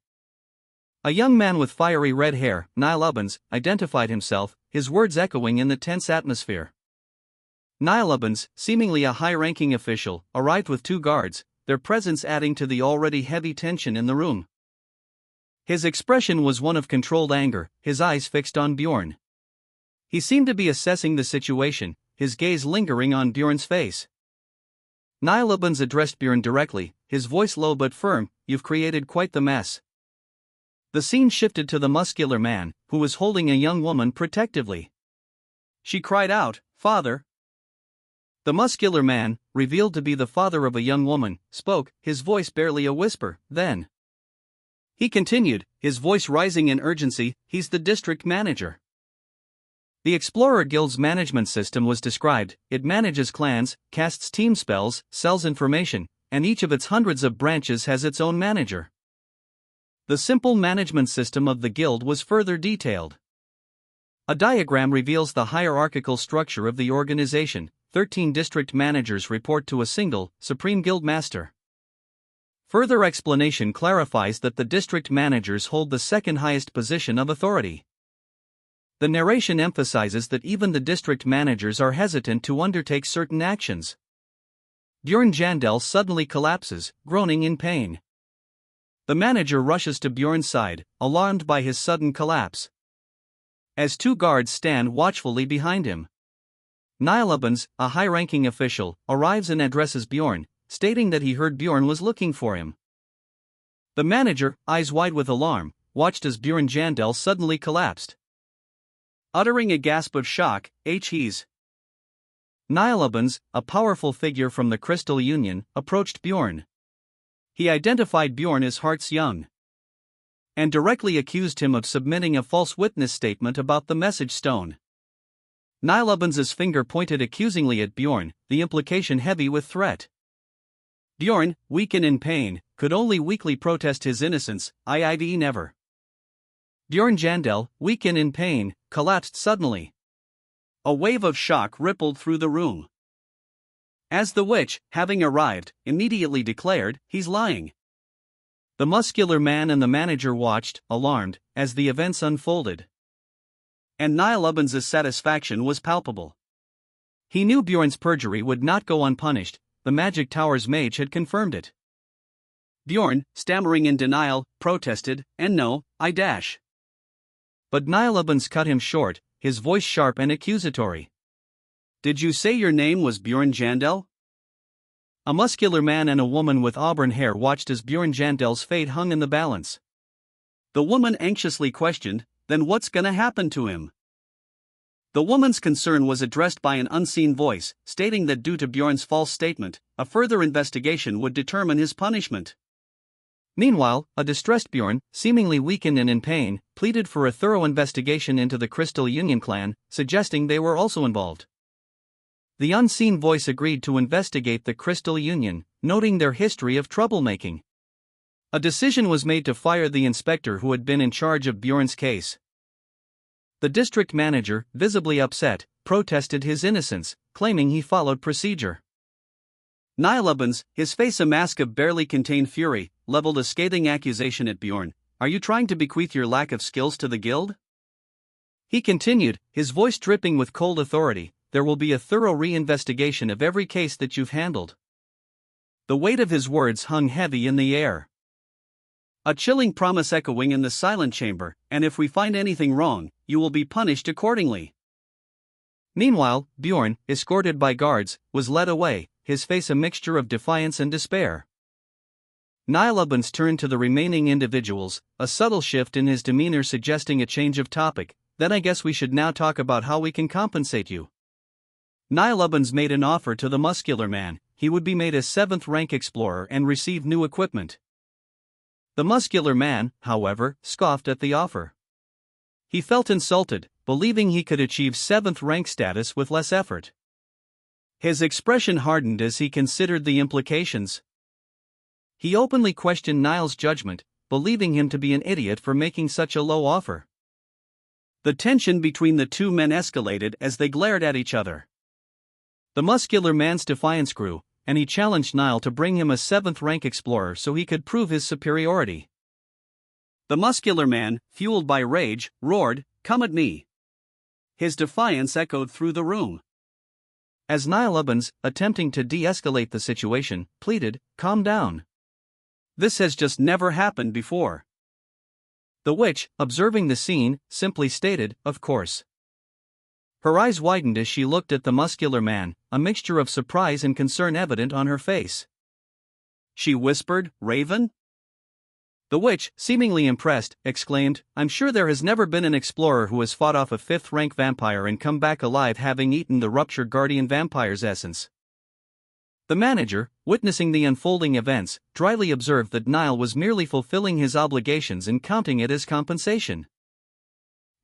A young man with fiery red hair, Niall Ubbins, identified himself, his words echoing in the tense atmosphere. Niall Ubbins, seemingly a high-ranking official, arrived with 2 guards, their presence adding to the already heavy tension in the room. His expression was one of controlled anger, his eyes fixed on Bjorn. He seemed to be assessing the situation, his gaze lingering on Bjorn's face. Niall Ubbins addressed Bjorn directly, his voice low but firm, "You've created quite the mess." The scene shifted to the muscular man, who was holding a young woman protectively. She cried out, "Father!" The muscular man, revealed to be the father of a young woman, spoke, his voice barely a whisper, then. He continued, his voice rising in urgency, "He's the district manager." The Explorer Guild's management system was described. It manages clans, casts team spells, sells information, and each of its hundreds of branches has its own manager. The simple management system of the guild was further detailed. A diagram reveals the hierarchical structure of the organization. 13 district managers report to a single, Supreme Guild Master. Further explanation clarifies that the district managers hold the second highest position of authority. The narration emphasizes that even the district managers are hesitant to undertake certain actions. Bjorn Jandel suddenly collapses, groaning in pain. The manager rushes to Bjorn's side, alarmed by his sudden collapse. As 2 guards stand watchfully behind him, Niall Ubbins, a high-ranking official, arrives and addresses Bjorn, stating that he heard Bjorn was looking for him. The manager, eyes wide with alarm, watched as Bjorn Jandel suddenly collapsed. Uttering a gasp of shock, he's. Niall Ubbins, a powerful figure from the Crystal Union, approached Bjorn. He identified Bjorn as Hearts Young and directly accused him of submitting a false witness statement about the message stone. Niall Ubbins's finger pointed accusingly at Bjorn, the implication heavy with threat. Bjorn, weak and in pain, could only weakly protest his innocence, "I never." Bjorn Jandel, weak and in pain, collapsed suddenly. A wave of shock rippled through the room. As the witch, having arrived, immediately declared, "He's lying." The muscular man and the manager watched, alarmed, as the events unfolded. And Niall Ubbins's satisfaction was palpable. He knew Bjorn's perjury would not go unpunished, the Magic Tower's mage had confirmed it. Bjorn, stammering in denial, protested, "And no, I dash." But Niall Ubbins cut him short, his voice sharp and accusatory. "Did you say your name was Bjorn Jandel?" A muscular man and a woman with auburn hair watched as Bjorn Jandel's fate hung in the balance. The woman anxiously questioned, "Then what's gonna happen to him?" The woman's concern was addressed by an unseen voice, stating that due to Bjorn's false statement, a further investigation would determine his punishment. Meanwhile, a distressed Bjorn, seemingly weakened and in pain, pleaded for a thorough investigation into the Crystal Union clan, suggesting they were also involved. The unseen voice agreed to investigate the Crystal Union, noting their history of troublemaking. A decision was made to fire the inspector who had been in charge of Bjorn's case. The district manager, visibly upset, protested his innocence, claiming he followed procedure. Nilubans, his face a mask of barely contained fury, leveled a scathing accusation at Bjorn. Are you trying to bequeath your lack of skills to the guild? He continued, his voice dripping with cold authority. There will be a thorough re-investigation of every case that you've handled. The weight of his words hung heavy in the air. A chilling promise echoing in the silent chamber, and if we find anything wrong, you will be punished accordingly. Meanwhile, Bjorn, escorted by guards, was led away, his face a mixture of defiance and despair. Nilubans turned to the remaining individuals, a subtle shift in his demeanor suggesting a change of topic. Then I guess we should now talk about how we can compensate you. Nilubans made an offer to the muscular man. He would be made a 7th rank explorer and receive new equipment. The muscular man, however, scoffed at the offer. He felt insulted, believing he could achieve 7th rank status with less effort. His expression hardened as he considered the implications. He openly questioned Niall's judgment, believing him to be an idiot for making such a low offer. The tension between the two men escalated as they glared at each other. The muscular man's defiance grew, and he challenged Niall to bring him a 7th rank explorer so he could prove his superiority. The muscular man, fueled by rage, roared, "Come at me!" His defiance echoed through the room. As Nilubans, attempting to de-escalate the situation, pleaded, "Calm down. This has just never happened before." The witch, observing the scene, simply stated, "Of course." Her eyes widened as she looked at the muscular man, a mixture of surprise and concern evident on her face. She whispered, "Raven?" The witch, seemingly impressed, exclaimed, "I'm sure there has never been an explorer who has fought off a 5th rank vampire and come back alive having eaten the ruptured guardian vampire's essence." The manager, witnessing the unfolding events, dryly observed that Niall was merely fulfilling his obligations and counting it as compensation.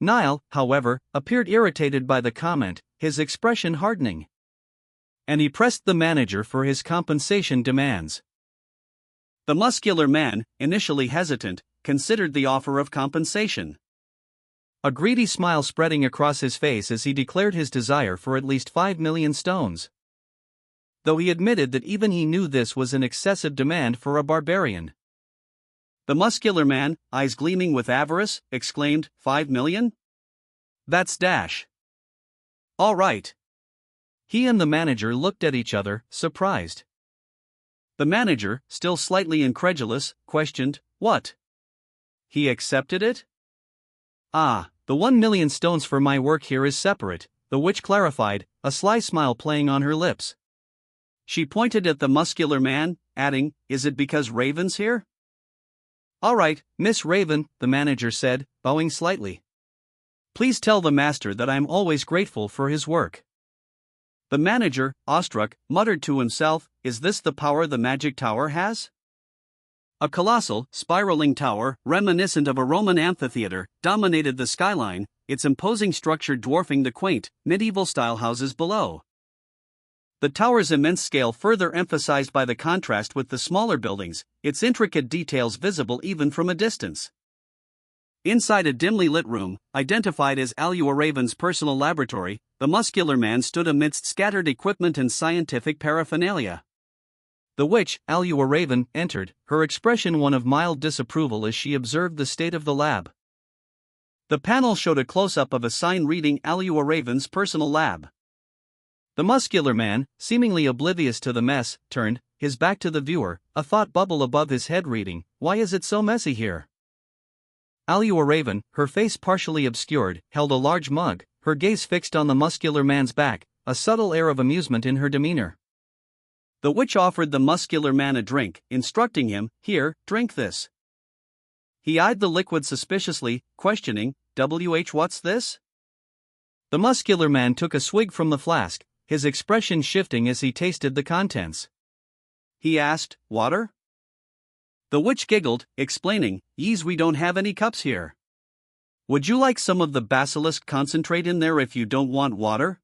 Niall, however, appeared irritated by the comment, his expression hardening. And he pressed the manager for his compensation demands. The muscular man, initially hesitant, considered the offer of compensation. A greedy smile spreading across his face as he declared his desire for at least 5 million stones. Though he admitted that even he knew this was an excessive demand for a barbarian. The muscular man, eyes gleaming with avarice, exclaimed, 5 million? That's dash. All right. He and the manager looked at each other, surprised. The manager, still slightly incredulous, questioned, "What? He accepted it?" "Ah, the 1 million stones for my work here is separate," the witch clarified, a sly smile playing on her lips. She pointed at the muscular man, adding, "Is it because Raven's here?" "All right, Miss Raven," the manager said, bowing slightly. "Please tell the master that I am always grateful for his work." The manager, awestruck, muttered to himself, "Is this the power the magic tower has?" A colossal, spiraling tower, reminiscent of a Roman amphitheater, dominated the skyline, its imposing structure dwarfing the quaint, medieval-style houses below. The tower's immense scale further emphasized by the contrast with the smaller buildings, its intricate details visible even from a distance. Inside a dimly lit room, identified as Alua Raven's personal laboratory, the muscular man stood amidst scattered equipment and scientific paraphernalia. The witch, Alua Raven, entered, her expression one of mild disapproval as she observed the state of the lab. The panel showed a close-up of a sign reading Alua Raven's personal lab. The muscular man, seemingly oblivious to the mess, turned, his back to the viewer, a thought bubble above his head reading, "Why is it so messy here?" Alua Raven, her face partially obscured, held a large mug, her gaze fixed on the muscular man's back, a subtle air of amusement in her demeanor. The witch offered the muscular man a drink, instructing him, "Here, drink this." He eyed the liquid suspiciously, questioning, "What's this?" The muscular man took a swig from the flask, his expression shifting as he tasted the contents. He asked, "Water?" The witch giggled, explaining, "Yees, we don't have any cups here. Would you like some of the basilisk concentrate in there if you don't want water?"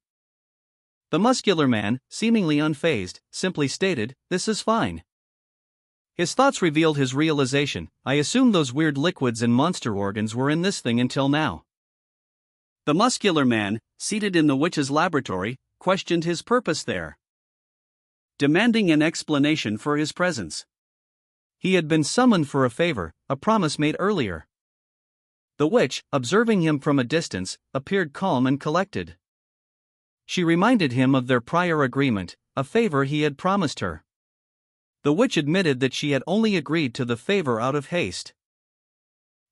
The muscular man, seemingly unfazed, simply stated, "This is fine." His thoughts revealed his realization. I assumed those weird liquids and monster organs were in this thing until now. The muscular man, seated in the witch's laboratory, questioned his purpose there, demanding an explanation for his presence. He had been summoned for a favor, a promise made earlier. The witch, observing him from a distance, appeared calm and collected. She reminded him of their prior agreement, a favor he had promised her. The witch admitted that she had only agreed to the favor out of haste.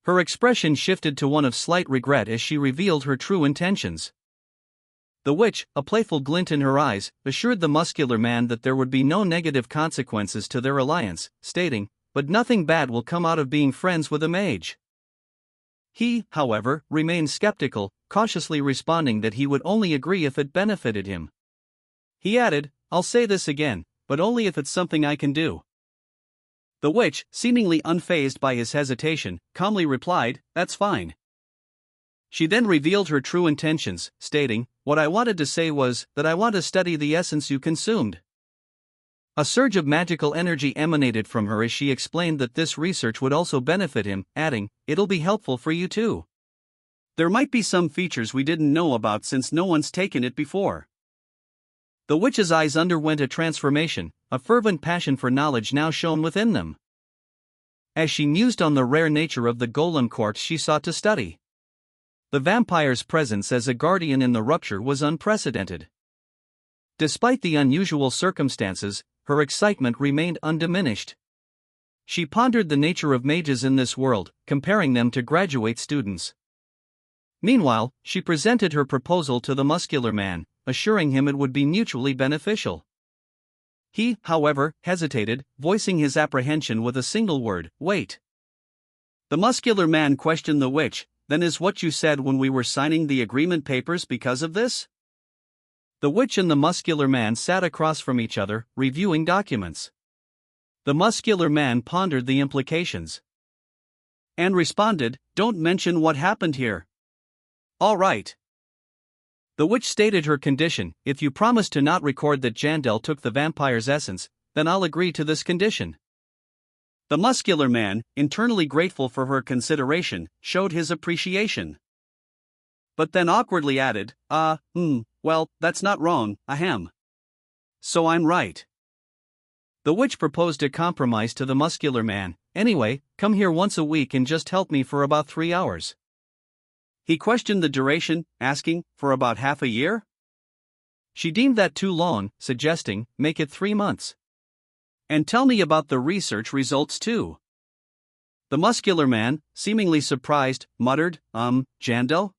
Her expression shifted to one of slight regret as she revealed her true intentions. The witch, a playful glint in her eyes, assured the muscular man that there would be no negative consequences to their alliance, stating, "But nothing bad will come out of being friends with a mage." He, however, remained skeptical, cautiously responding that he would only agree if it benefited him. He added, "I'll say this again, but only if it's something I can do." The witch, seemingly unfazed by his hesitation, calmly replied, "That's fine." She then revealed her true intentions, stating, "What I wanted to say was that I want to study the essence you consumed." A surge of magical energy emanated from her as she explained that this research would also benefit him, adding, "It'll be helpful for you too. There might be some features we didn't know about since no one's taken it before." The witch's eyes underwent a transformation, a fervent passion for knowledge now shone within them. As she mused on the rare nature of the golem quartz she sought to study, the vampire's presence as a guardian in the rupture was unprecedented. Despite the unusual circumstances, her excitement remained undiminished. She pondered the nature of mages in this world, comparing them to graduate students. Meanwhile, she presented her proposal to the muscular man, assuring him it would be mutually beneficial. He, however, hesitated, voicing his apprehension with a single word, "Wait." The muscular man questioned the witch, "Then is what you said when we were signing the agreement papers because of this?" The witch and the muscular man sat across from each other, reviewing documents. The muscular man pondered the implications and responded, "Don't mention what happened here." "All right." The witch stated her condition, "If you promise to not record that Jandel took the vampire's essence, then I'll agree to this condition." The muscular man, internally grateful for her consideration, showed his appreciation. But then awkwardly added, well, that's not wrong, ahem. So I'm right." The witch proposed a compromise to the muscular man. "Anyway, come here once a week and just help me for about 3 hours. He questioned the duration, asking, "For about half a year?" She deemed that too long, suggesting, "Make it 3 months. And tell me about the research results too." The muscular man, seemingly surprised, muttered, Jandel?"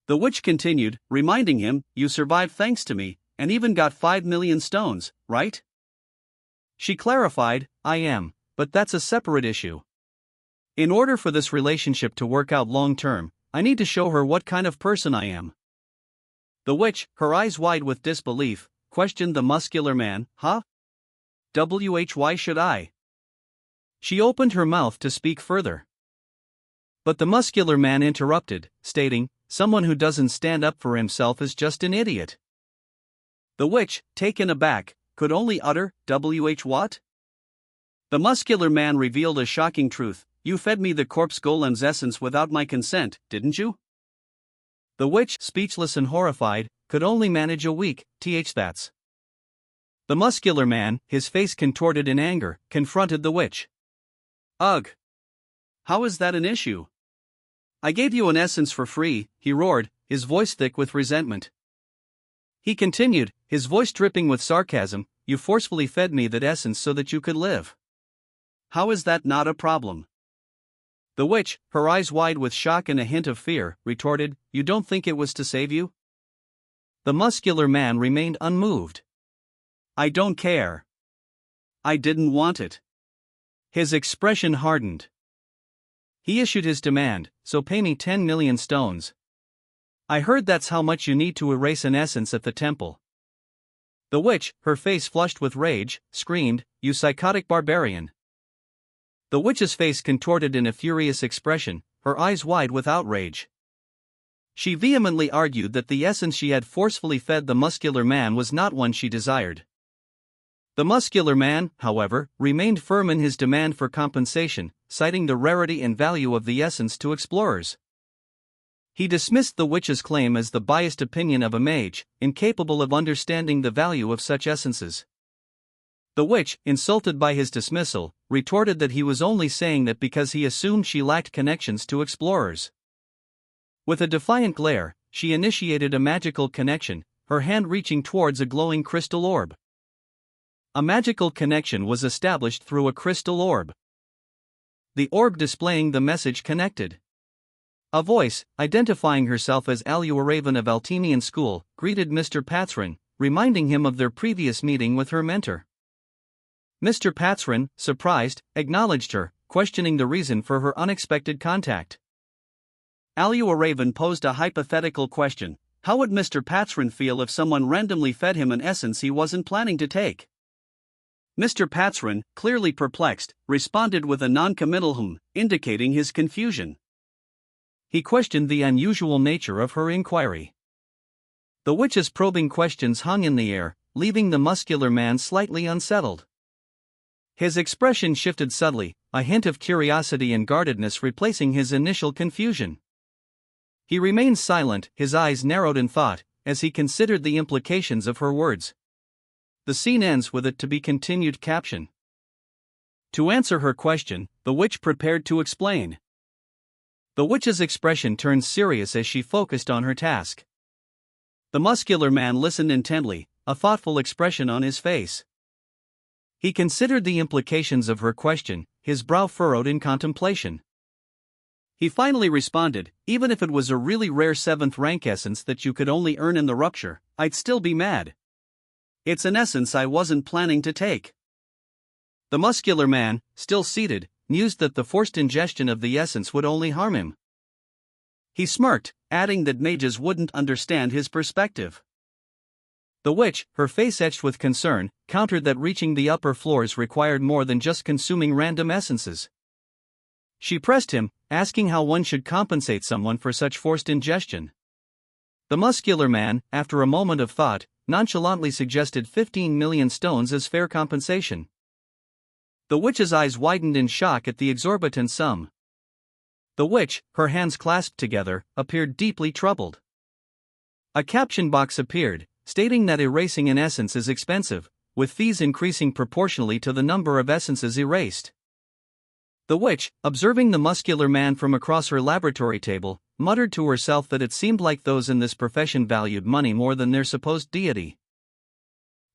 The witch continued, reminding him, "You survived thanks to me, and even got 5 million stones, right?" She clarified, "I am, but that's a separate issue. In order for this relationship to work out long term, I need to show her what kind of person I am." The witch, her eyes wide with disbelief, questioned the muscular man, "Huh? Why should I?" She opened her mouth to speak further, but the muscular man interrupted, stating, "Someone who doesn't stand up for himself is just an idiot." The witch, taken aback, could only utter, what? The muscular man revealed a shocking truth, "You fed me the corpse golem's essence without my consent, didn't you?" The witch, speechless and horrified, could only manage a weak, that's. The muscular man, his face contorted in anger, confronted the witch. "Ugh! How is that an issue? I gave you an essence for free," he roared, his voice thick with resentment. He continued, his voice dripping with sarcasm, "You forcefully fed me that essence so that you could live. How is that not a problem?" The witch, her eyes wide with shock and a hint of fear, retorted, "You don't think it was to save you?" The muscular man remained unmoved. "I don't care. I didn't want it." His expression hardened. He issued his demand, "So pay me 10 million stones. I heard that's how much you need to erase an essence at the temple." The witch, her face flushed with rage, screamed, "You psychotic barbarian." The witch's face contorted in a furious expression, her eyes wide with outrage. She vehemently argued that the essence she had forcefully fed the muscular man was not one she desired. The muscular man, however, remained firm in his demand for compensation, citing the rarity and value of the essence to explorers. He dismissed the witch's claim as the biased opinion of a mage, incapable of understanding the value of such essences. The witch, insulted by his dismissal, retorted that he was only saying that because he assumed she lacked connections to explorers. With a defiant glare, she initiated a magical connection, her hand reaching towards a glowing crystal orb. A magical connection was established through a crystal orb. The orb displaying the message connected. A voice, identifying herself as Aluaraven of Altinian School, greeted Mr. Patsrin, reminding him of their previous meeting with her mentor. Mr. Patsrin, surprised, acknowledged her, questioning the reason for her unexpected contact. Aluaraven posed a hypothetical question: how would Mr. Patsrin feel if someone randomly fed him an essence he wasn't planning to take? Mr. Patsrin, clearly perplexed, responded with a non-committal indicating his confusion. He questioned the unusual nature of her inquiry. The witch's probing questions hung in the air, leaving the muscular man slightly unsettled. His expression shifted subtly, a hint of curiosity and guardedness replacing his initial confusion. He remained silent, his eyes narrowed in thought, as he considered the implications of her words. The scene ends with a to be continued caption. To answer her question, the witch prepared to explain. The witch's expression turned serious as she focused on her task. The muscular man listened intently, a thoughtful expression on his face. He considered the implications of her question, his brow furrowed in contemplation. He finally responded, "Even if it was a really rare 7th rank essence that you could only earn in the rupture, I'd still be mad. It's an essence I wasn't planning to take." The muscular man, still seated, mused that the forced ingestion of the essence would only harm him. He smirked, adding that mages wouldn't understand his perspective. The witch, her face etched with concern, countered that reaching the upper floors required more than just consuming random essences. She pressed him, asking how one should compensate someone for such forced ingestion. The muscular man, after a moment of thought, nonchalantly suggested 15 million stones as fair compensation. The witch's eyes widened in shock at the exorbitant sum. The witch, her hands clasped together, appeared deeply troubled. A caption box appeared, stating that erasing an essence is expensive, with fees increasing proportionally to the number of essences erased. The witch, observing the muscular man from across her laboratory table, muttered to herself that it seemed like those in this profession valued money more than their supposed deity.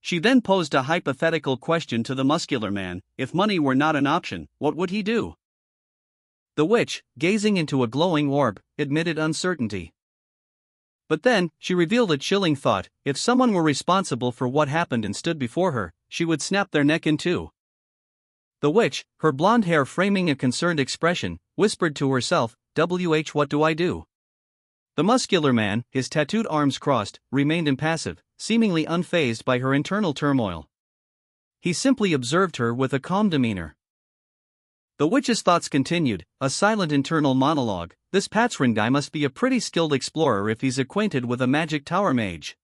She then posed a hypothetical question to the muscular man: if money were not an option, what would he do? The witch, gazing into a glowing orb, admitted uncertainty. But then, she revealed a chilling thought: if someone were responsible for what happened and stood before her, she would snap their neck in two. The witch, her blonde hair framing a concerned expression, whispered to herself, what do I do? The muscular man, his tattooed arms crossed, remained impassive, seemingly unfazed by her internal turmoil. He simply observed her with a calm demeanor. The witch's thoughts continued, a silent internal monologue: this Patsrin guy must be a pretty skilled explorer if he's acquainted with a magic tower mage.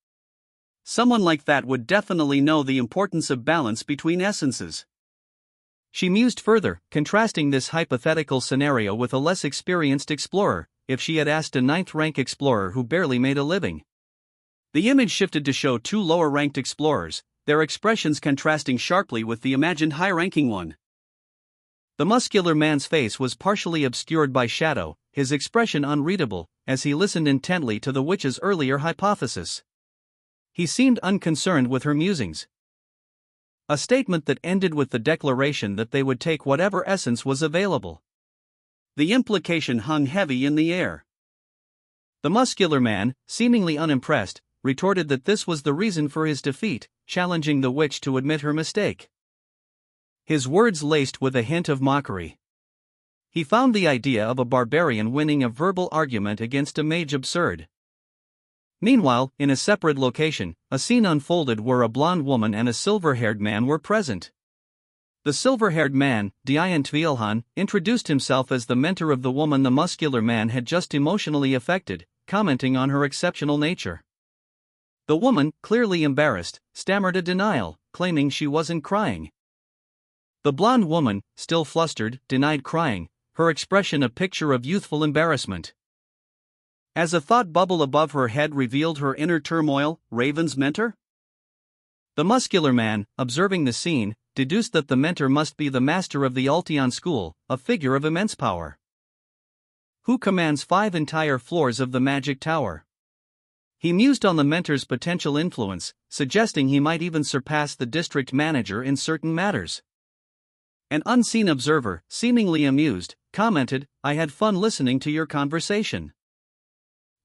Someone like that would definitely know the importance of balance between essences. She mused further, contrasting this hypothetical scenario with a less experienced explorer, if she had asked a 9th rank explorer who barely made a living. The image shifted to show two lower ranked explorers, their expressions contrasting sharply with the imagined high-ranking one. The muscular man's face was partially obscured by shadow, his expression unreadable, as he listened intently to the witch's earlier hypothesis. He seemed unconcerned with her musings. A statement that ended with the declaration that they would take whatever essence was available. The implication hung heavy in the air. The muscular man, seemingly unimpressed, retorted that this was the reason for his defeat, challenging the witch to admit her mistake. His words laced with a hint of mockery. He found the idea of a barbarian winning a verbal argument against a mage absurd. Meanwhile, in a separate location, a scene unfolded where a blonde woman and a silver-haired man were present. The silver-haired man, Dian Tvilhan, introduced himself as the mentor of the woman the muscular man had just emotionally affected, commenting on her exceptional nature. The woman, clearly embarrassed, stammered a denial, claiming she wasn't crying. The blonde woman, still flustered, denied crying, her expression a picture of youthful embarrassment. As a thought bubble above her head revealed her inner turmoil, Raven's mentor? The muscular man, observing the scene, deduced that the mentor must be the master of the Altion school, a figure of immense power. Who commands 5 entire floors of the magic tower? He mused on the mentor's potential influence, suggesting he might even surpass the district manager in certain matters. An unseen observer, seemingly amused, commented, "I had fun listening to your conversation."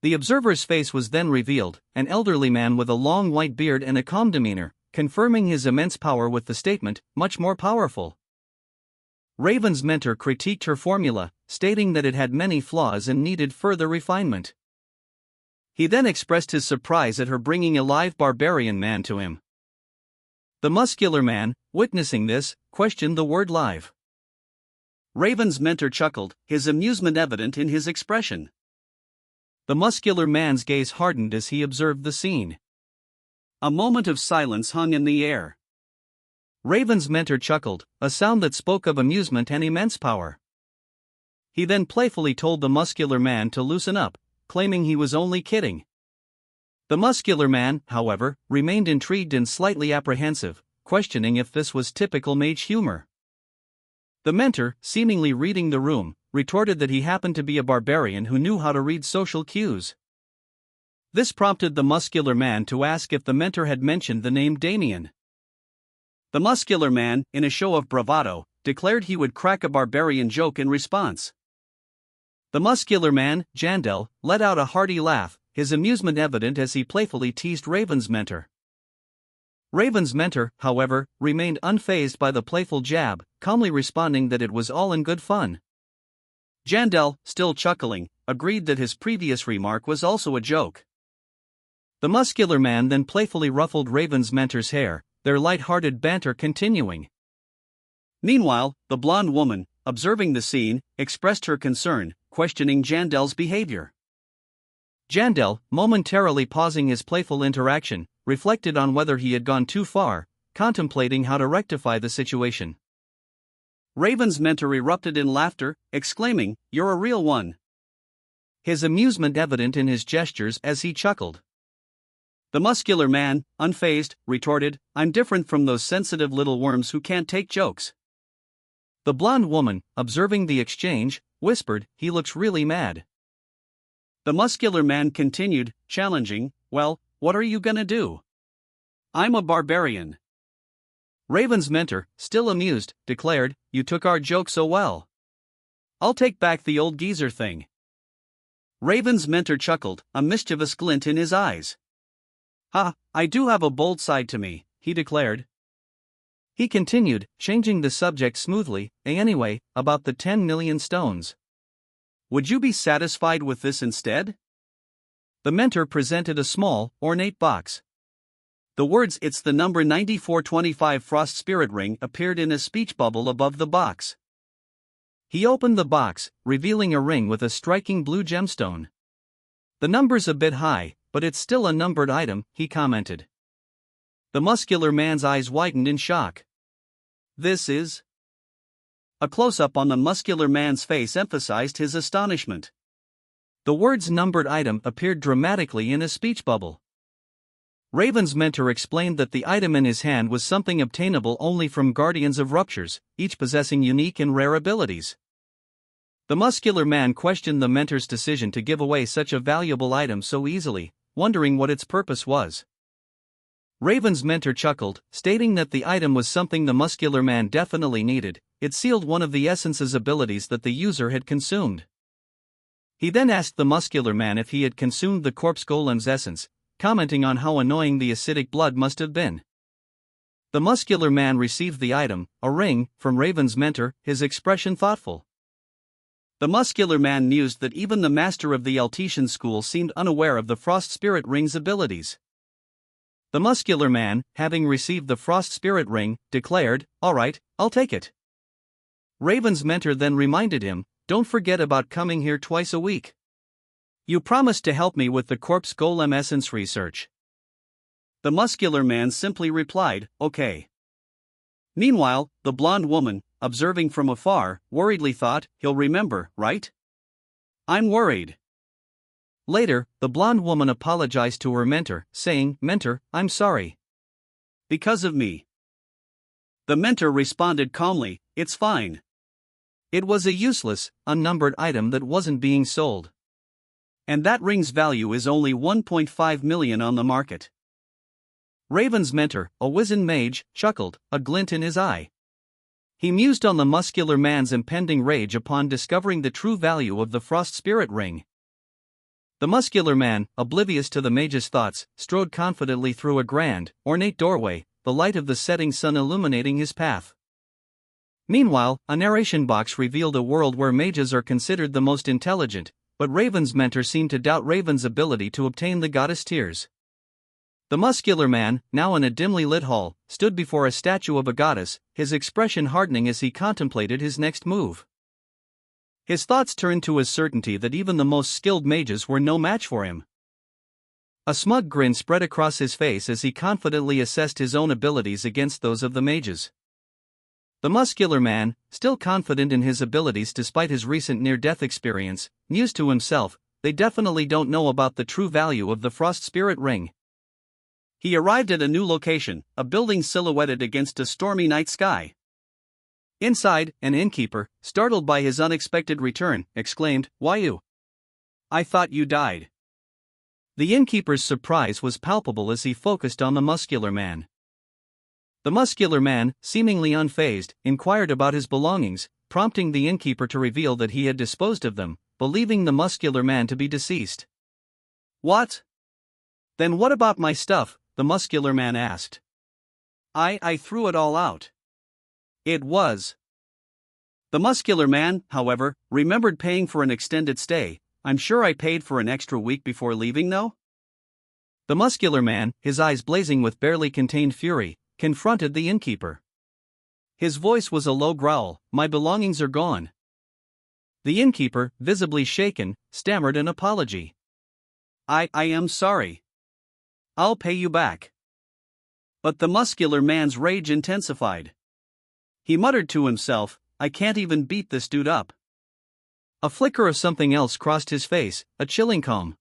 The observer's face was then revealed, an elderly man with a long white beard and a calm demeanor, confirming his immense power with the statement, "Much more powerful." Raven's mentor critiqued her formula, stating that it had many flaws and needed further refinement. He then expressed his surprise at her bringing a live barbarian man to him. The muscular man, witnessing this, questioned the word live. Raven's mentor chuckled, his amusement evident in his expression. The muscular man's gaze hardened as he observed the scene. A moment of silence hung in the air. Raven's mentor chuckled, a sound that spoke of amusement and immense power. He then playfully told the muscular man to loosen up, claiming he was only kidding. The muscular man, however, remained intrigued and slightly apprehensive, questioning if this was typical mage humor. The mentor, seemingly reading the room, retorted that he happened to be a barbarian who knew how to read social cues. This prompted the muscular man to ask if the mentor had mentioned the name Damien. The muscular man, in a show of bravado, declared he would crack a barbarian joke in response. The muscular man, Jandel, let out a hearty laugh, his amusement evident as he playfully teased Raven's mentor. Raven's mentor, however, remained unfazed by the playful jab, calmly responding that it was all in good fun. Jandel, still chuckling, agreed that his previous remark was also a joke. The muscular man then playfully ruffled Raven's mentor's hair, their light-hearted banter continuing. Meanwhile, the blonde woman, observing the scene, expressed her concern, questioning Jandel's behavior. Jandel, momentarily pausing his playful interaction, reflected on whether he had gone too far, contemplating how to rectify the situation. Raven's mentor erupted in laughter, exclaiming, "You're a real one." His amusement evident in his gestures as he chuckled. The muscular man, unfazed, retorted, "I'm different from those sensitive little worms who can't take jokes." The blonde woman, observing the exchange, whispered, "He looks really mad." The muscular man continued, challenging, "Well, what are you gonna do? I'm a barbarian." Raven's mentor, still amused, declared, "You took our joke so well. I'll take back the old geezer thing." Raven's mentor chuckled, a mischievous glint in his eyes. "Ha, I do have a bold side to me," he declared. He continued, changing the subject smoothly, "Anyway, about the 10 million stones. Would you be satisfied with this instead?" The mentor presented a small, ornate box. The words "It's the number 9425 Frost Spirit Ring" appeared in a speech bubble above the box. He opened the box, revealing a ring with a striking blue gemstone. "The number's a bit high, but it's still a numbered item," he commented. The muscular man's eyes widened in shock. "This is..." A close-up on the muscular man's face emphasized his astonishment. The words "numbered item" appeared dramatically in a speech bubble. Raven's mentor explained that the item in his hand was something obtainable only from Guardians of Ruptures, each possessing unique and rare abilities. The muscular man questioned the mentor's decision to give away such a valuable item so easily, wondering what its purpose was. Raven's mentor chuckled, stating that the item was something the muscular man definitely needed. It sealed one of the essence's abilities that the user had consumed. He then asked the muscular man if he had consumed the corpse golem's essence, commenting on how annoying the acidic blood must have been. The muscular man received the item, a ring, from Raven's mentor, his expression thoughtful. The muscular man mused that even the master of the Altesian school seemed unaware of the Frost Spirit Ring's abilities. The muscular man, having received the Frost Spirit Ring, declared, "All right, I'll take it." Raven's mentor then reminded him, "Don't forget about coming here twice a week. You promised to help me with the corpse golem essence research." The muscular man simply replied, "Okay." Meanwhile, the blonde woman, observing from afar, worriedly thought, "He'll remember, right? I'm worried." Later, the blonde woman apologized to her mentor, saying, "Mentor, I'm sorry. Because of me." The mentor responded calmly, "It's fine." It was a useless, unnumbered item that wasn't being sold. And that ring's value is only 1.5 million on the market. Raven's mentor, a wizened mage, chuckled, a glint in his eye. He mused on the muscular man's impending rage upon discovering the true value of the Frost Spirit Ring. The muscular man, oblivious to the mage's thoughts, strode confidently through a grand, ornate doorway, the light of the setting sun illuminating his path. Meanwhile, a narration box revealed a world where mages are considered the most intelligent, but Raven's mentor seemed to doubt Raven's ability to obtain the goddess tears. The muscular man, now in a dimly lit hall, stood before a statue of a goddess, his expression hardening as he contemplated his next move. His thoughts turned to his certainty that even the most skilled mages were no match for him. A smug grin spread across his face as he confidently assessed his own abilities against those of the mages. The muscular man, still confident in his abilities despite his recent near-death experience, mused to himself, "They definitely don't know about the true value of the Frost Spirit Ring." He arrived at a new location, a building silhouetted against a stormy night sky. Inside, an innkeeper, startled by his unexpected return, exclaimed, "Why you? I thought you died." The innkeeper's surprise was palpable as he focused on the muscular man. The muscular man, seemingly unfazed, inquired about his belongings, prompting the innkeeper to reveal that he had disposed of them, believing the muscular man to be deceased. "What? Then what about my stuff?" the muscular man asked. I threw it all out. It was. The muscular man, however, remembered paying for an extended stay. "I'm sure I paid for an extra week before leaving, though?" The muscular man, his eyes blazing with barely contained fury, confronted the innkeeper. His voice was a low growl, "My belongings are gone." The innkeeper, visibly shaken, stammered an apology. I am sorry. I'll pay you back." But the muscular man's rage intensified. He muttered to himself, "I can't even beat this dude up." A flicker of something else crossed his face, a chilling calm.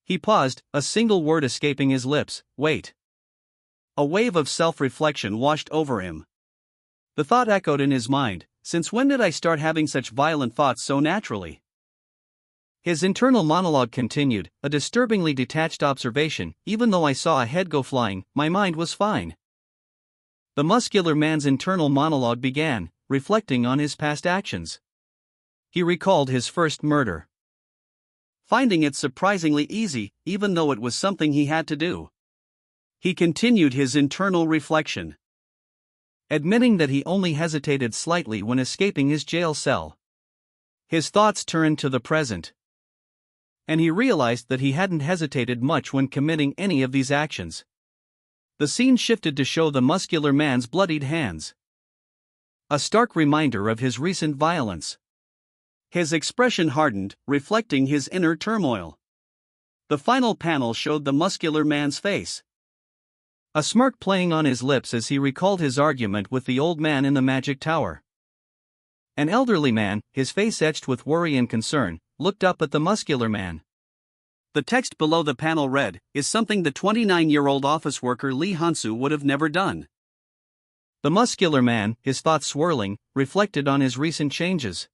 He paused, a single word escaping his lips, "Wait." A wave of self-reflection washed over him. The thought echoed in his mind, "Since when did I start having such violent thoughts so naturally?" His internal monologue continued, a disturbingly detached observation, "Even though I saw a head go flying, my mind was fine." The muscular man's internal monologue began, reflecting on his past actions. He recalled his first murder, finding it surprisingly easy, even though it was something he had to do. He continued his internal reflection, admitting that he only hesitated slightly when escaping his jail cell. His thoughts turned to the present, and he realized that he hadn't hesitated much when committing any of these actions. The scene shifted to show the muscular man's bloodied hands, a stark reminder of his recent violence. His expression hardened, reflecting his inner turmoil. The final panel showed the muscular man's face, a smirk playing on his lips as he recalled his argument with the old man in the magic tower. An elderly man, his face etched with worry and concern, looked up at the muscular man. The text below the panel read, "Is something the 29-year-old office worker Lee Hansu would have never done." The muscular man, his thoughts swirling, reflected on his recent changes.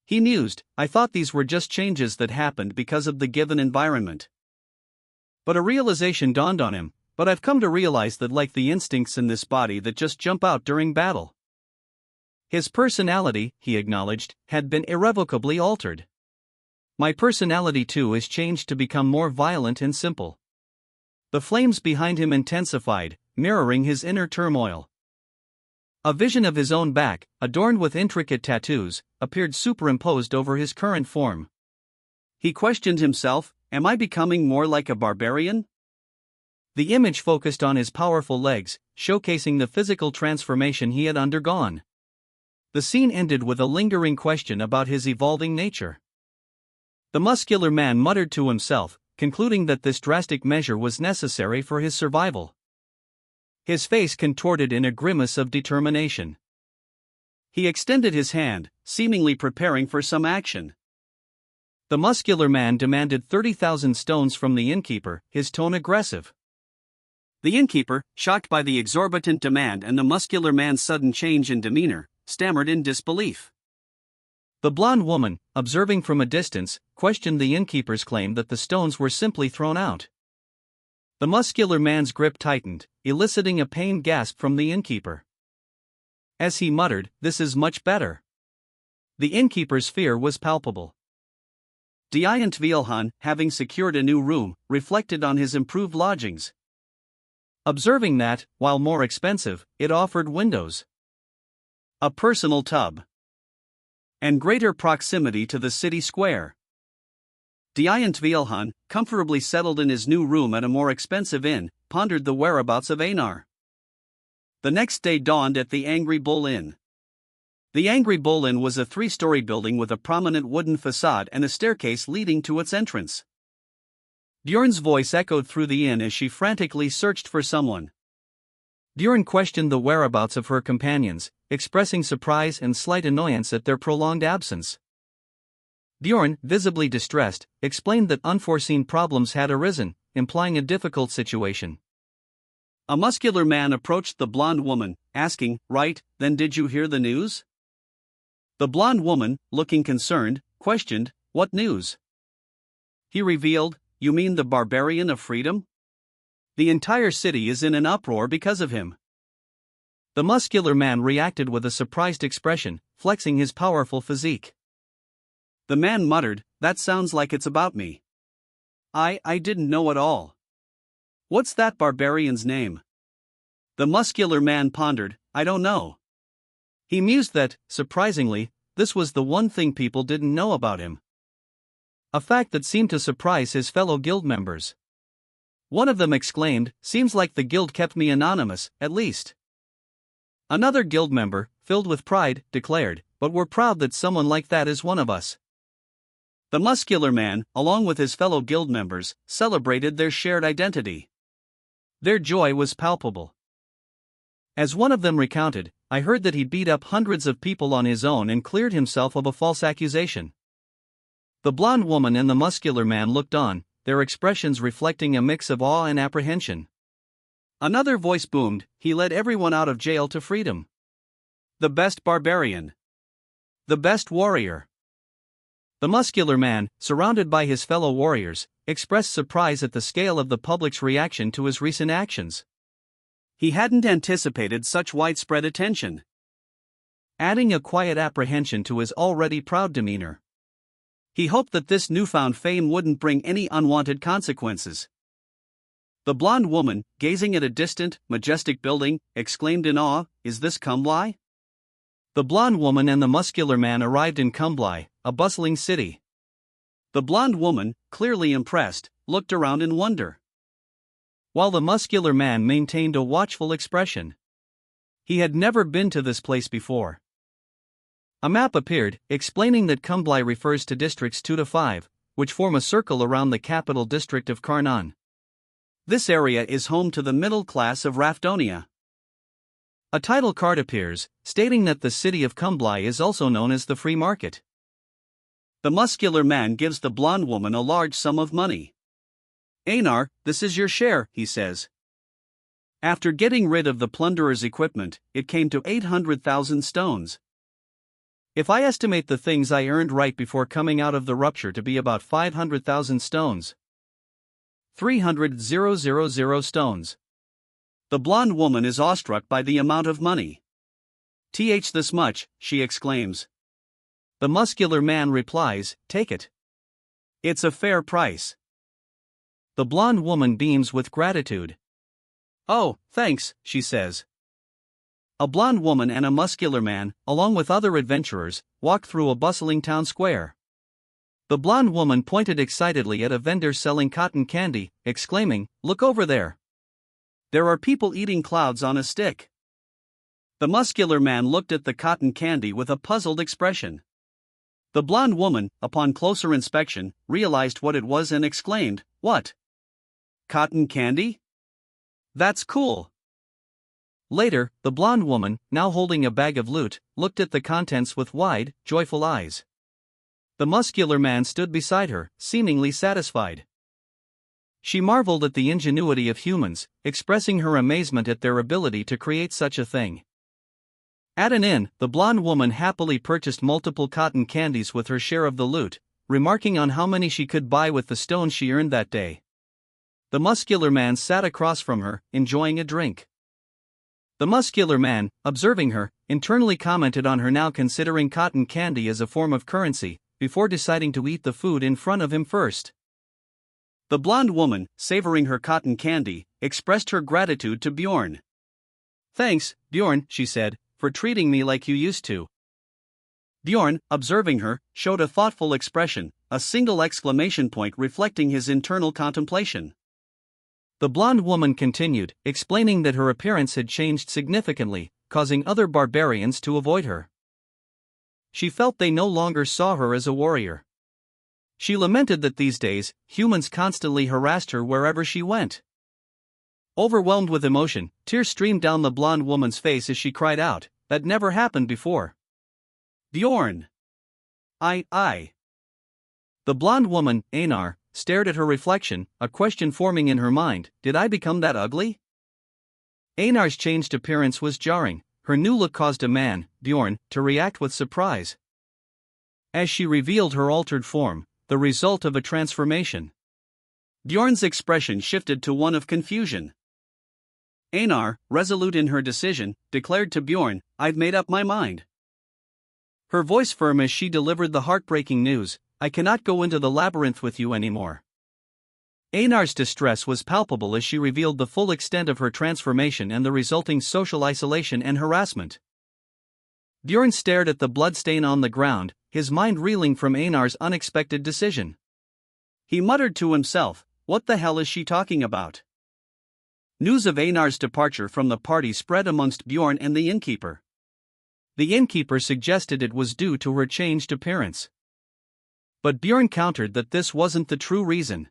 He mused, "I thought these were just changes that happened because of the given environment." But a realization dawned on him, "But I've come to realize that, like the instincts in this body that just jump out during battle." His personality, he acknowledged, had been irrevocably altered. "My personality too is changed to become more violent and simple." The flames behind him intensified, mirroring his inner turmoil. A vision of his own back, adorned with intricate tattoos, appeared superimposed over his current form. He questioned himself, "Am I becoming more like a barbarian?" The image focused on his powerful legs, showcasing the physical transformation he had undergone. The scene ended with a lingering question about his evolving nature. The muscular man muttered to himself, concluding that this drastic measure was necessary for his survival. His face contorted in a grimace of determination. He extended his hand, seemingly preparing for some action. The muscular man demanded 30,000 stones from the innkeeper, his tone aggressive. The innkeeper, shocked by the exorbitant demand and the muscular man's sudden change in demeanor, stammered in disbelief. The blonde woman, observing from a distance, questioned the innkeeper's claim that the stones were simply thrown out. The muscular man's grip tightened, eliciting a pained gasp from the innkeeper. As he muttered, "This is much better." The innkeeper's fear was palpable. Giant Vielhan, having secured a new room, reflected on his improved lodgings. Observing that, while more expensive, it offered windows, a personal tub, and greater proximity to the city square. Giant Vielhan, comfortably settled in his new room at a more expensive inn, pondered the whereabouts of Einar. The next day dawned at the Angry Bull Inn. The Angry Bull Inn was a 3-story building with a prominent wooden facade and a staircase leading to its entrance. Bjorn's voice echoed through the inn as she frantically searched for someone. Bjorn questioned the whereabouts of her companions, expressing surprise and slight annoyance at their prolonged absence. Bjorn, visibly distressed, explained that unforeseen problems had arisen, implying a difficult situation. A muscular man approached the blonde woman, asking, "Right, then did you hear the news?" The blonde woman, looking concerned, questioned, "What news?" He revealed, "You mean the Barbarian of Freedom? The entire city is in an uproar because of him." The muscular man reacted with a surprised expression, flexing his powerful physique. The man muttered, "That sounds like it's about me. I didn't know at all. What's that barbarian's name?" The muscular man pondered, "I don't know." He mused that, surprisingly, this was the one thing people didn't know about him. A fact that seemed to surprise his fellow guild members. One of them exclaimed, "Seems like the guild kept me anonymous, at least." Another guild member, filled with pride, declared, "But we're proud that someone like that is one of us." The muscular man, along with his fellow guild members, celebrated their shared identity. Their joy was palpable. As one of them recounted, "I heard that he beat up hundreds of people on his own and cleared himself of a false accusation." The blonde woman and the muscular man looked on, their expressions reflecting a mix of awe and apprehension. Another voice boomed, "He led everyone out of jail to freedom. The best barbarian. The best warrior." The muscular man, surrounded by his fellow warriors, expressed surprise at the scale of the public's reaction to his recent actions. He hadn't anticipated such widespread attention, adding a quiet apprehension to his already proud demeanor. He hoped that this newfound fame wouldn't bring any unwanted consequences. The blonde woman, gazing at a distant, majestic building, exclaimed in awe, "Is this Kumblai?" The blonde woman and the muscular man arrived in Kumblai, a bustling city. The blonde woman, clearly impressed, looked around in wonder, while the muscular man maintained a watchful expression. He had never been to this place before. A map appeared, explaining that Kumblai refers to districts 2 to 5, which form a circle around the capital district of Karnan. This area is home to the middle class of Rafdonia. A title card appears, stating that the city of Kumblai is also known as the Free Market. The muscular man gives the blonde woman a large sum of money. "Einar, this is your share," he says. After getting rid of the plunderer's equipment, it came to 800,000 stones. "If I estimate the things I earned right before coming out of the rupture to be about 500,000 stones. 300,000 stones. The blonde woman is awestruck by the amount of money. This much," she exclaims. The muscular man replies, "Take it. It's a fair price." The blonde woman beams with gratitude. "Oh, thanks," she says. A blonde woman and a muscular man, along with other adventurers, walked through a bustling town square. The blonde woman pointed excitedly at a vendor selling cotton candy, exclaiming, "Look over there. There are people eating clouds on a stick." The muscular man looked at the cotton candy with a puzzled expression. The blonde woman, upon closer inspection, realized what it was and exclaimed, "What? Cotton candy? That's cool." Later, the blonde woman, now holding a bag of loot, looked at the contents with wide, joyful eyes. The muscular man stood beside her, seemingly satisfied. She marveled at the ingenuity of humans, expressing her amazement at their ability to create such a thing. At an inn, the blonde woman happily purchased multiple cotton candies with her share of the loot, remarking on how many she could buy with the stones she earned that day. The muscular man sat across from her, enjoying a drink. The muscular man, observing her, internally commented on her now considering cotton candy as a form of currency, before deciding to eat the food in front of him first. The blonde woman, savoring her cotton candy, expressed her gratitude to Bjorn. "Thanks, Bjorn," she said, "for treating me like you used to." Bjorn, observing her, showed a thoughtful expression, a single exclamation point reflecting his internal contemplation. The blonde woman continued, explaining that her appearance had changed significantly, causing other barbarians to avoid her. She felt they no longer saw her as a warrior. She lamented that these days, humans constantly harassed her wherever she went. Overwhelmed with emotion, tears streamed down the blonde woman's face as she cried out, "That never happened before. Bjorn! I. The blonde woman, Einar, stared at her reflection, a question forming in her mind: did I become that ugly? Einar's changed appearance was jarring. Her new look caused a man, Bjorn, to react with surprise. As she revealed her altered form, the result of a transformation, Bjorn's expression shifted to one of confusion. Einar, resolute in her decision, declared to Bjorn, "I've made up my mind." Her voice firm as she delivered the heartbreaking news: "I cannot go into the labyrinth with you anymore." Einar's distress was palpable as she revealed the full extent of her transformation and the resulting social isolation and harassment. Bjorn stared at the bloodstain on the ground, his mind reeling from Einar's unexpected decision. He muttered to himself, "What the hell is she talking about?" News of Einar's departure from the party spread amongst Bjorn and the innkeeper. The innkeeper suggested it was due to her changed appearance. But Bjorn countered that this wasn't the true reason.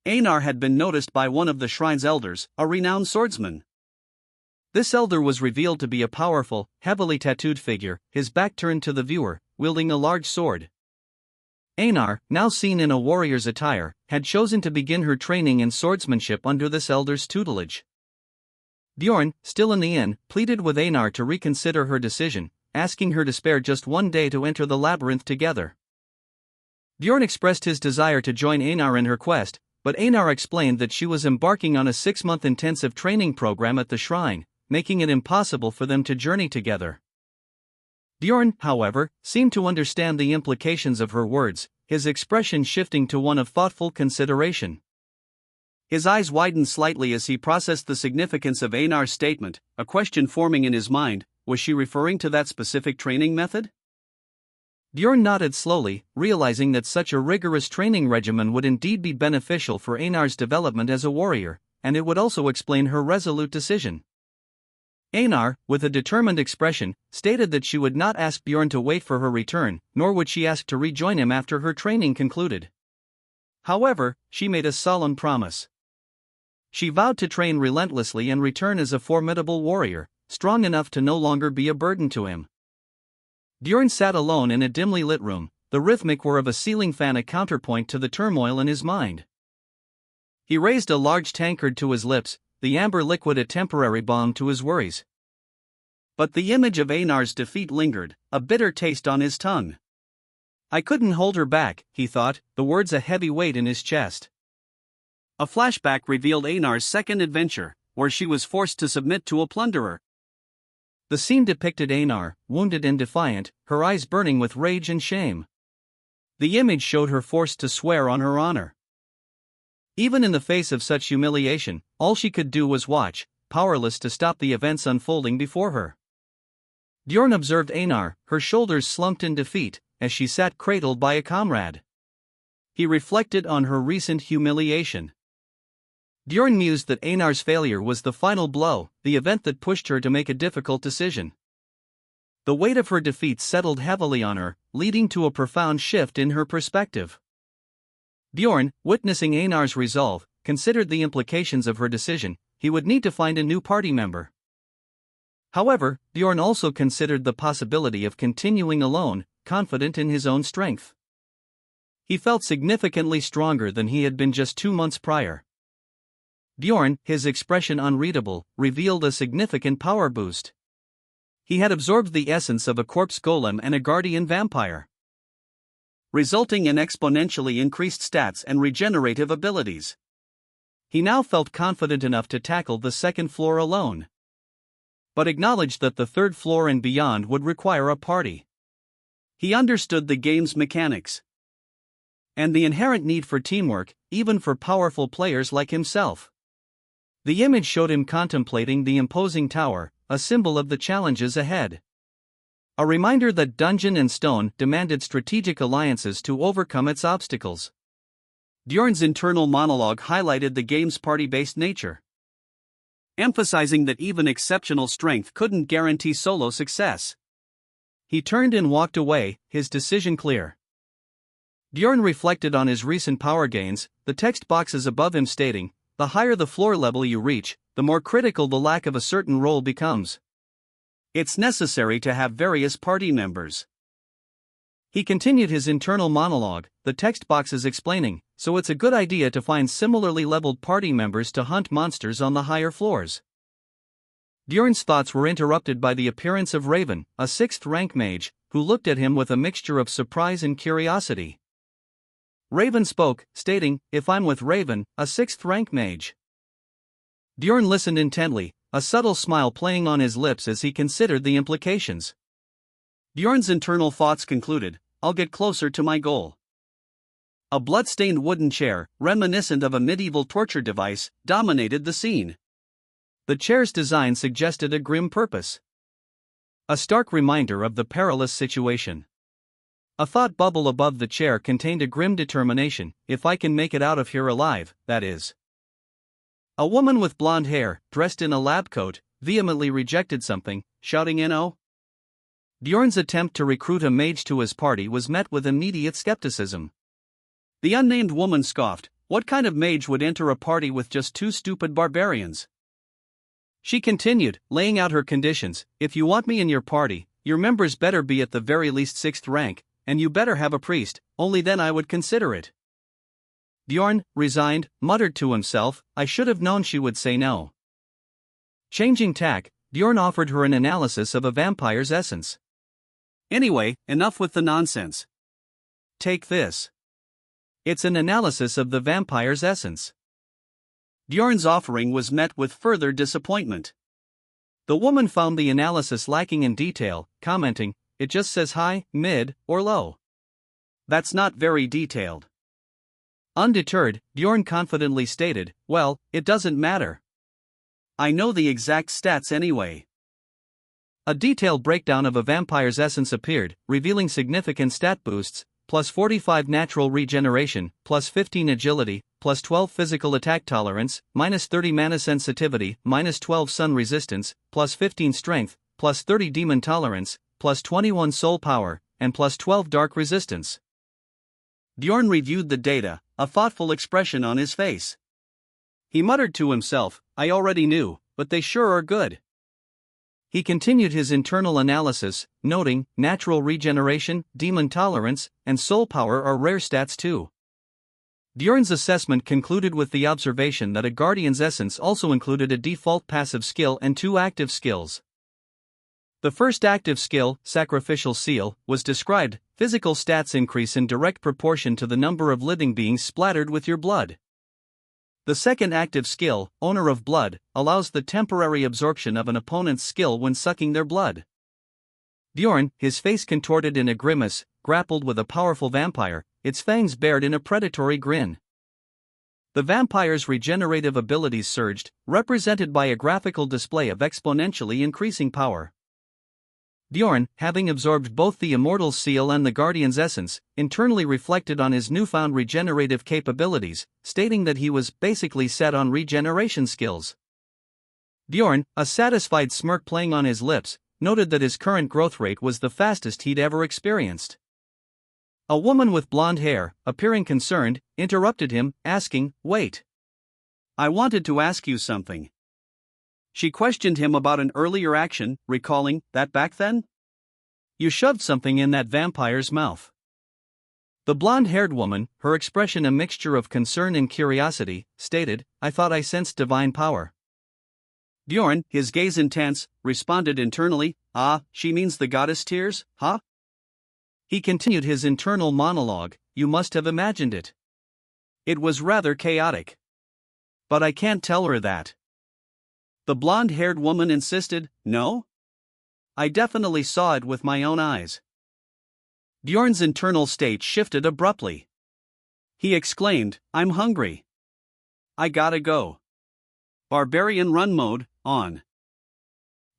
Einar had been noticed by one of the shrine's elders, a renowned swordsman. This elder was revealed to be a powerful, heavily tattooed figure, his back turned to the viewer, wielding a large sword. Einar, now seen in a warrior's attire, had chosen to begin her training in swordsmanship under this elder's tutelage. Bjorn, still in the inn, pleaded with Einar to reconsider her decision, asking her to spare just one day to enter the labyrinth together. Bjorn expressed his desire to join Einar in her quest, but Einar explained that she was embarking on a 6-month intensive training program at the shrine, making it impossible for them to journey together. Bjorn, however, seemed to understand the implications of her words, his expression shifting to one of thoughtful consideration. His eyes widened slightly as he processed the significance of Einar's statement, a question forming in his mind: was she referring to that specific training method? Bjorn nodded slowly, realizing that such a rigorous training regimen would indeed be beneficial for Einar's development as a warrior, and it would also explain her resolute decision. Einar, with a determined expression, stated that she would not ask Bjorn to wait for her return, nor would she ask to rejoin him after her training concluded. However, she made a solemn promise. She vowed to train relentlessly and return as a formidable warrior, strong enough to no longer be a burden to him. Bjorn sat alone in a dimly lit room, the rhythmic whir of a ceiling fan a counterpoint to the turmoil in his mind. He raised a large tankard to his lips, the amber liquid a temporary balm to his worries. But the image of Einar's defeat lingered, a bitter taste on his tongue. I couldn't hold her back, he thought, the words a heavy weight in his chest. A flashback revealed Einar's second adventure, where she was forced to submit to a plunderer. The scene depicted Einar, wounded and defiant, her eyes burning with rage and shame. The image showed her forced to swear on her honor. Even in the face of such humiliation, all she could do was watch, powerless to stop the events unfolding before her. Bjorn observed Einar, her shoulders slumped in defeat, as she sat cradled by a comrade. He reflected on her recent humiliation. Bjorn mused that Einar's failure was the final blow, the event that pushed her to make a difficult decision. The weight of her defeat settled heavily on her, leading to a profound shift in her perspective. Bjorn, witnessing Einar's resolve, considered the implications of her decision. He would need to find a new party member. However, Bjorn also considered the possibility of continuing alone, confident in his own strength. He felt significantly stronger than he had been just 2 months prior. Bjorn, his expression unreadable, revealed a significant power boost. He had absorbed the essence of a corpse golem and a guardian vampire, resulting in exponentially increased stats and regenerative abilities. He now felt confident enough to tackle the second floor alone, but acknowledged that the third floor and beyond would require a party. He understood the game's mechanics and the inherent need for teamwork, even for powerful players like himself. The image showed him contemplating the imposing tower, a symbol of the challenges ahead. A reminder that Dungeon and Stone demanded strategic alliances to overcome its obstacles. Bjorn's internal monologue highlighted the game's party-based nature, emphasizing that even exceptional strength couldn't guarantee solo success. He turned and walked away, his decision clear. Bjorn reflected on his recent power gains, the text boxes above him stating, "The higher the floor level you reach, the more critical the lack of a certain role becomes. It's necessary to have various party members." He continued his internal monologue, the text boxes explaining, "So it's a good idea to find similarly leveled party members to hunt monsters on the higher floors." Bjorn's thoughts were interrupted by the appearance of Raven, a 6th rank mage, who looked at him with a mixture of surprise and curiosity. Raven spoke, stating, "If I'm with Raven, a 6th rank mage." Bjorn listened intently, a subtle smile playing on his lips as he considered the implications. Bjorn's internal thoughts concluded, "I'll get closer to my goal." A blood-stained wooden chair, reminiscent of a medieval torture device, dominated the scene. The chair's design suggested a grim purpose, a stark reminder of the perilous situation. A thought bubble above the chair contained a grim determination, "If I can make it out of here alive, that is." A woman with blonde hair, dressed in a lab coat, vehemently rejected something, shouting "No." Bjorn's attempt to recruit a mage to his party was met with immediate skepticism. The unnamed woman scoffed, "What kind of mage would enter a party with just 2 stupid barbarians?" She continued, laying out her conditions, "If you want me in your party, your members better be at the very least 6th rank, and you better have a priest, only then I would consider it." Bjorn, resigned, muttered to himself, "I should have known she would say no." Changing tack, Bjorn offered her an analysis of a vampire's essence. "Anyway, enough with the nonsense. Take this. It's an analysis of the vampire's essence." Bjorn's offering was met with further disappointment. The woman found the analysis lacking in detail, commenting, "It just says high, mid, or low. That's not very detailed." Undeterred, Bjorn confidently stated, "Well, it doesn't matter. I know the exact stats anyway." A detailed breakdown of a vampire's essence appeared, revealing significant stat boosts, plus 45 natural regeneration, plus 15 agility, plus 12 physical attack tolerance, minus 30 mana sensitivity, minus 12 sun resistance, plus 15 strength, plus 30 demon tolerance, plus 21 soul power, and plus 12 dark resistance. Bjorn reviewed the data, a thoughtful expression on his face. He muttered to himself, "I already knew, but they sure are good." He continued his internal analysis, noting, natural regeneration, demon tolerance, and soul power are rare stats too. Bjorn's assessment concluded with the observation that a guardian's essence also included a default passive skill and 2 active skills. The first active skill, Sacrificial Seal, was described, physical stats increase in direct proportion to the number of living beings splattered with your blood. The second active skill, Owner of Blood, allows the temporary absorption of an opponent's skill when sucking their blood. Bjorn, his face contorted in a grimace, grappled with a powerful vampire, its fangs bared in a predatory grin. The vampire's regenerative abilities surged, represented by a graphical display of exponentially increasing power. Bjorn, having absorbed both the Immortal's Seal and the Guardian's Essence, internally reflected on his newfound regenerative capabilities, stating that he was basically set on regeneration skills. Bjorn, a satisfied smirk playing on his lips, noted that his current growth rate was the fastest he'd ever experienced. A woman with blonde hair, appearing concerned, interrupted him, asking, "Wait. I wanted to ask you something." She questioned him about an earlier action, recalling that back then. You shoved something in that vampire's mouth." The blonde-haired woman, her expression a mixture of concern and curiosity, stated, "I thought I sensed divine power." Bjorn, his gaze intense, responded internally, "Ah, she means the goddess tears, huh?" He continued his internal monologue, "You must have imagined it." It was rather chaotic. "But I can't tell her that." The blonde-haired woman insisted, "No? I definitely saw it with my own eyes." Bjorn's internal state shifted abruptly. He exclaimed, "I'm hungry. I gotta go. Barbarian run mode, on."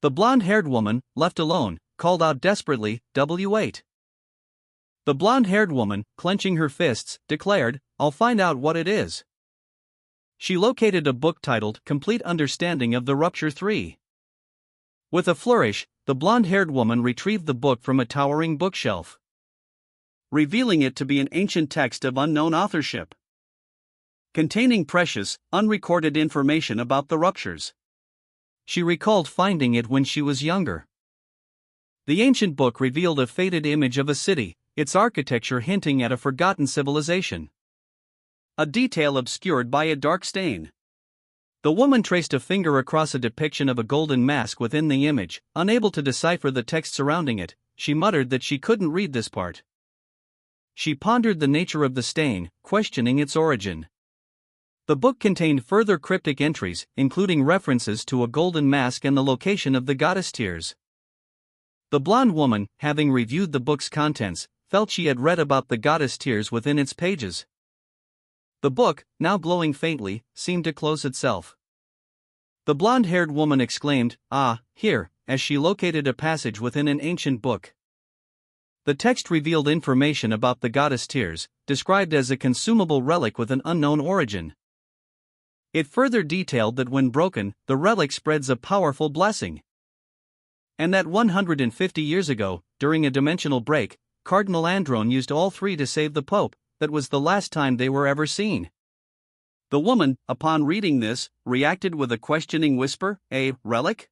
The blonde-haired woman, left alone, called out desperately, "W8." The blonde-haired woman, clenching her fists, declared, "I'll find out what it is." She located a book titled Complete Understanding of the Rupture 3. With a flourish, the blonde-haired woman retrieved the book from a towering bookshelf, revealing it to be an ancient text of unknown authorship, containing precious, unrecorded information about the ruptures. She recalled finding it when she was younger. The ancient book revealed a faded image of a city, its architecture hinting at a forgotten civilization. A detail obscured by a dark stain. The woman traced a finger across a depiction of a golden mask within the image, unable to decipher the text surrounding it. She muttered that she couldn't read this part. She pondered the nature of the stain, questioning its origin. The book contained further cryptic entries, including references to a golden mask and the location of the goddess tears. The blonde woman, having reviewed the book's contents, felt she had read about the goddess tears within its pages. The book, now glowing faintly, seemed to close itself. The blonde-haired woman exclaimed, "Ah, here," as she located a passage within an ancient book. The text revealed information about the goddess tears, described as a consumable relic with an unknown origin. It further detailed that when broken, the relic spreads a powerful blessing. And that 150 years ago, during a dimensional break, Cardinal Andron used all three to save the Pope. That was the last time they were ever seen. The woman, upon reading this, reacted with a questioning whisper, "A relic?"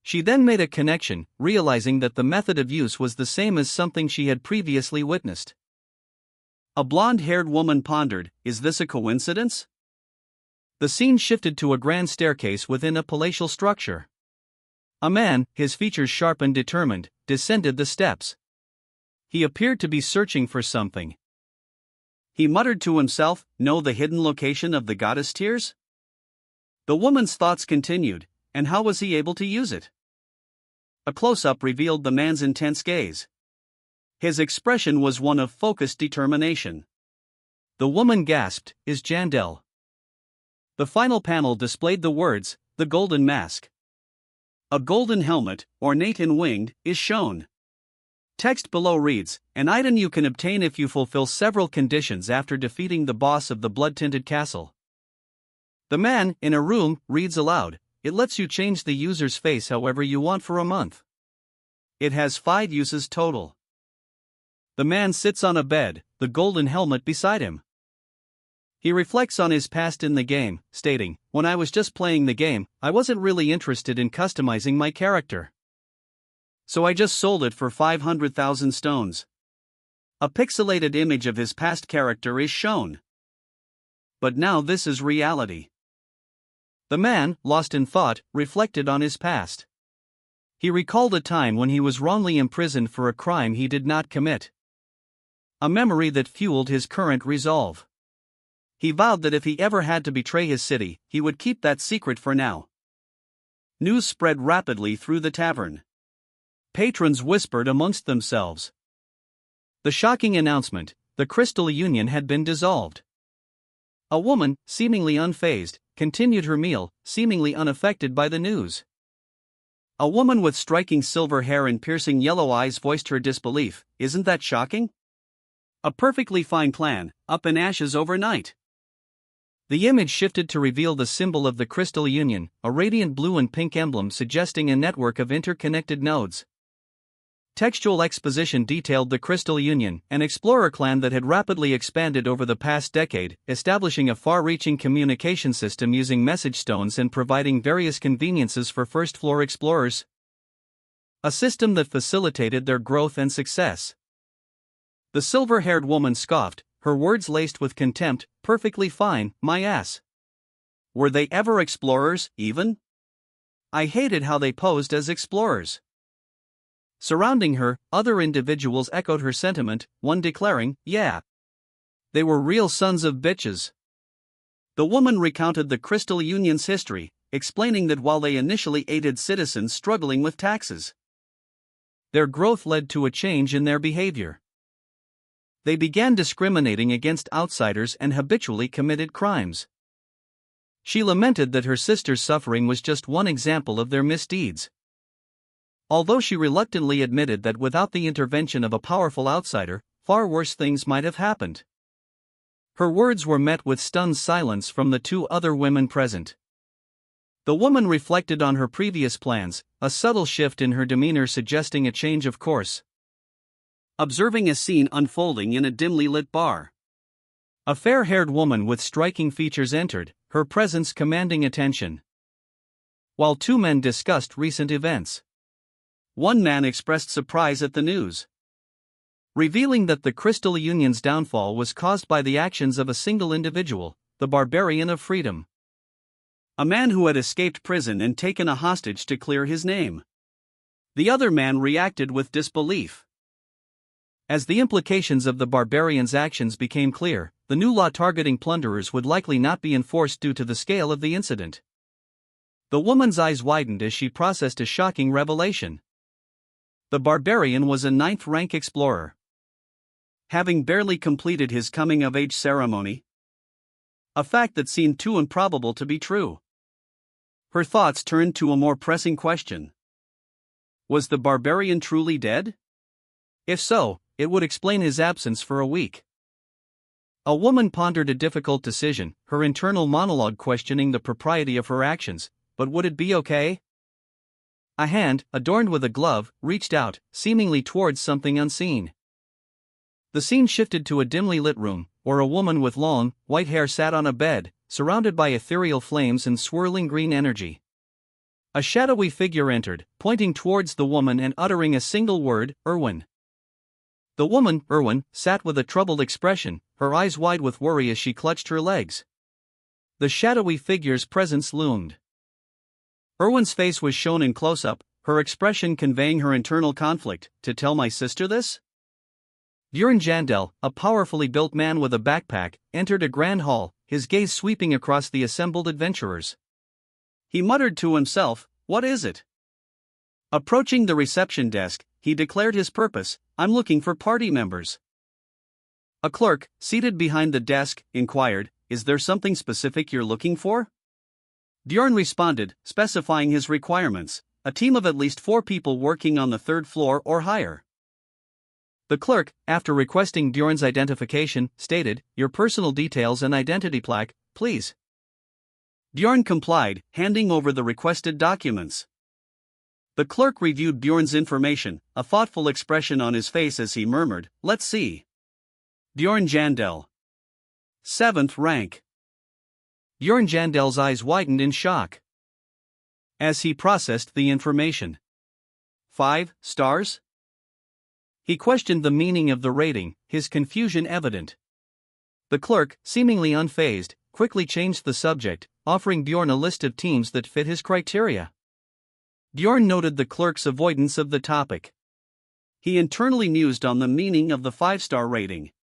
She then made a connection, realizing that the method of use was the same as something she had previously witnessed. A blonde-haired woman pondered, "Is this a coincidence?" The scene shifted to a grand staircase within a palatial structure. A man, his features sharp and determined, descended the steps. He appeared to be searching for something. He muttered to himself, "Know the hidden location of the goddess tears?" The woman's thoughts continued, and how was he able to use it? A close-up revealed the man's intense gaze. His expression was one of focused determination. The woman gasped, "Is Jandel?" The final panel displayed the words, "The Golden Mask." A golden helmet, ornate and winged, is shown. Text below reads, "An item you can obtain if you fulfill several conditions after defeating the boss of the blood-tinted castle." The man, in a room, reads aloud, "It lets you change the user's face however you want for a month. It has 5 uses total." The man sits on a bed, the golden helmet beside him. He reflects on his past in the game, stating, "When I was just playing the game, I wasn't really interested in customizing my character. So I just sold it for 500,000 stones." A pixelated image of his past character is shown. But now this is reality. The man, lost in thought, reflected on his past. He recalled a time when he was wrongly imprisoned for a crime he did not commit. A memory that fueled his current resolve. He vowed that if he ever had to betray his city, he would keep that secret for now. News spread rapidly through the tavern. Patrons whispered amongst themselves. The shocking announcement: the Crystal Union had been dissolved. A woman, seemingly unfazed, continued her meal, seemingly unaffected by the news. A woman with striking silver hair and piercing yellow eyes voiced her disbelief. "Isn't that shocking? A perfectly fine plan, up in ashes overnight." The image shifted to reveal the symbol of the Crystal Union, a radiant blue and pink emblem suggesting a network of interconnected nodes. Textual exposition detailed the Crystal Union, an explorer clan that had rapidly expanded over the past decade, establishing a far-reaching communication system using message stones and providing various conveniences for first-floor explorers. A system that facilitated their growth and success. The silver-haired woman scoffed, her words laced with contempt. Perfectly fine, my ass. Were they ever explorers, even? I hated how they posed as explorers. Surrounding her, other individuals echoed her sentiment, one declaring, yeah. They were real sons of bitches. The woman recounted the Crystal Union's history, explaining that while they initially aided citizens struggling with taxes, their growth led to a change in their behavior. They began discriminating against outsiders and habitually committed crimes. She lamented that her sister's suffering was just one example of their misdeeds. Although she reluctantly admitted that without the intervention of a powerful outsider, far worse things might have happened. Her words were met with stunned silence from the two other women present. The woman reflected on her previous plans, a subtle shift in her demeanor suggesting a change of course. Observing a scene unfolding in a dimly lit bar. A fair-haired woman with striking features entered, her presence commanding attention. While two men discussed recent events. One man expressed surprise at the news, revealing that the Crystal Union's downfall was caused by the actions of a single individual, the Barbarian of Freedom. A man who had escaped prison and taken a hostage to clear his name. The other man reacted with disbelief. As the implications of the Barbarian's actions became clear, the new law targeting plunderers would likely not be enforced due to the scale of the incident. The woman's eyes widened as she processed a shocking revelation. The Barbarian was a 9th-rank explorer, having barely completed his coming-of-age ceremony. A fact that seemed too improbable to be true. Her thoughts turned to a more pressing question. Was the Barbarian truly dead? If so, it would explain his absence for a week. A woman pondered a difficult decision, her internal monologue questioning the propriety of her actions, but would it be okay? A hand, adorned with a glove, reached out, seemingly towards something unseen. The scene shifted to a dimly lit room, where a woman with long, white hair sat on a bed, surrounded by ethereal flames and swirling green energy. A shadowy figure entered, pointing towards the woman and uttering a single word, Irwin. The woman, Irwin, sat with a troubled expression, her eyes wide with worry as she clutched her legs. The shadowy figure's presence loomed. Irwin's face was shown in close-up, her expression conveying her internal conflict. To tell my sister this? Bjorn Jandel, a powerfully built man with a backpack, entered a grand hall, his gaze sweeping across the assembled adventurers. He muttered to himself, "What is it?" Approaching the reception desk, he declared his purpose, "I'm looking for party members." A clerk, seated behind the desk, inquired, "Is there something specific you're looking for?" Bjorn responded, specifying his requirements, a team of at least 4 people working on the 3rd floor or higher. The clerk, after requesting Bjorn's identification, stated, "Your personal details and identity plaque, please." Bjorn complied, handing over the requested documents. The clerk reviewed Bjorn's information, a thoughtful expression on his face as he murmured, "Let's see. Bjorn Jandel. 7th rank." Bjorn Jandel's eyes widened in shock as he processed the information. 5 stars? He questioned the meaning of the rating, his confusion evident. The clerk, seemingly unfazed, quickly changed the subject, offering Bjorn a list of teams that fit his criteria. Bjorn noted the clerk's avoidance of the topic. He internally mused on the meaning of the 5-star rating.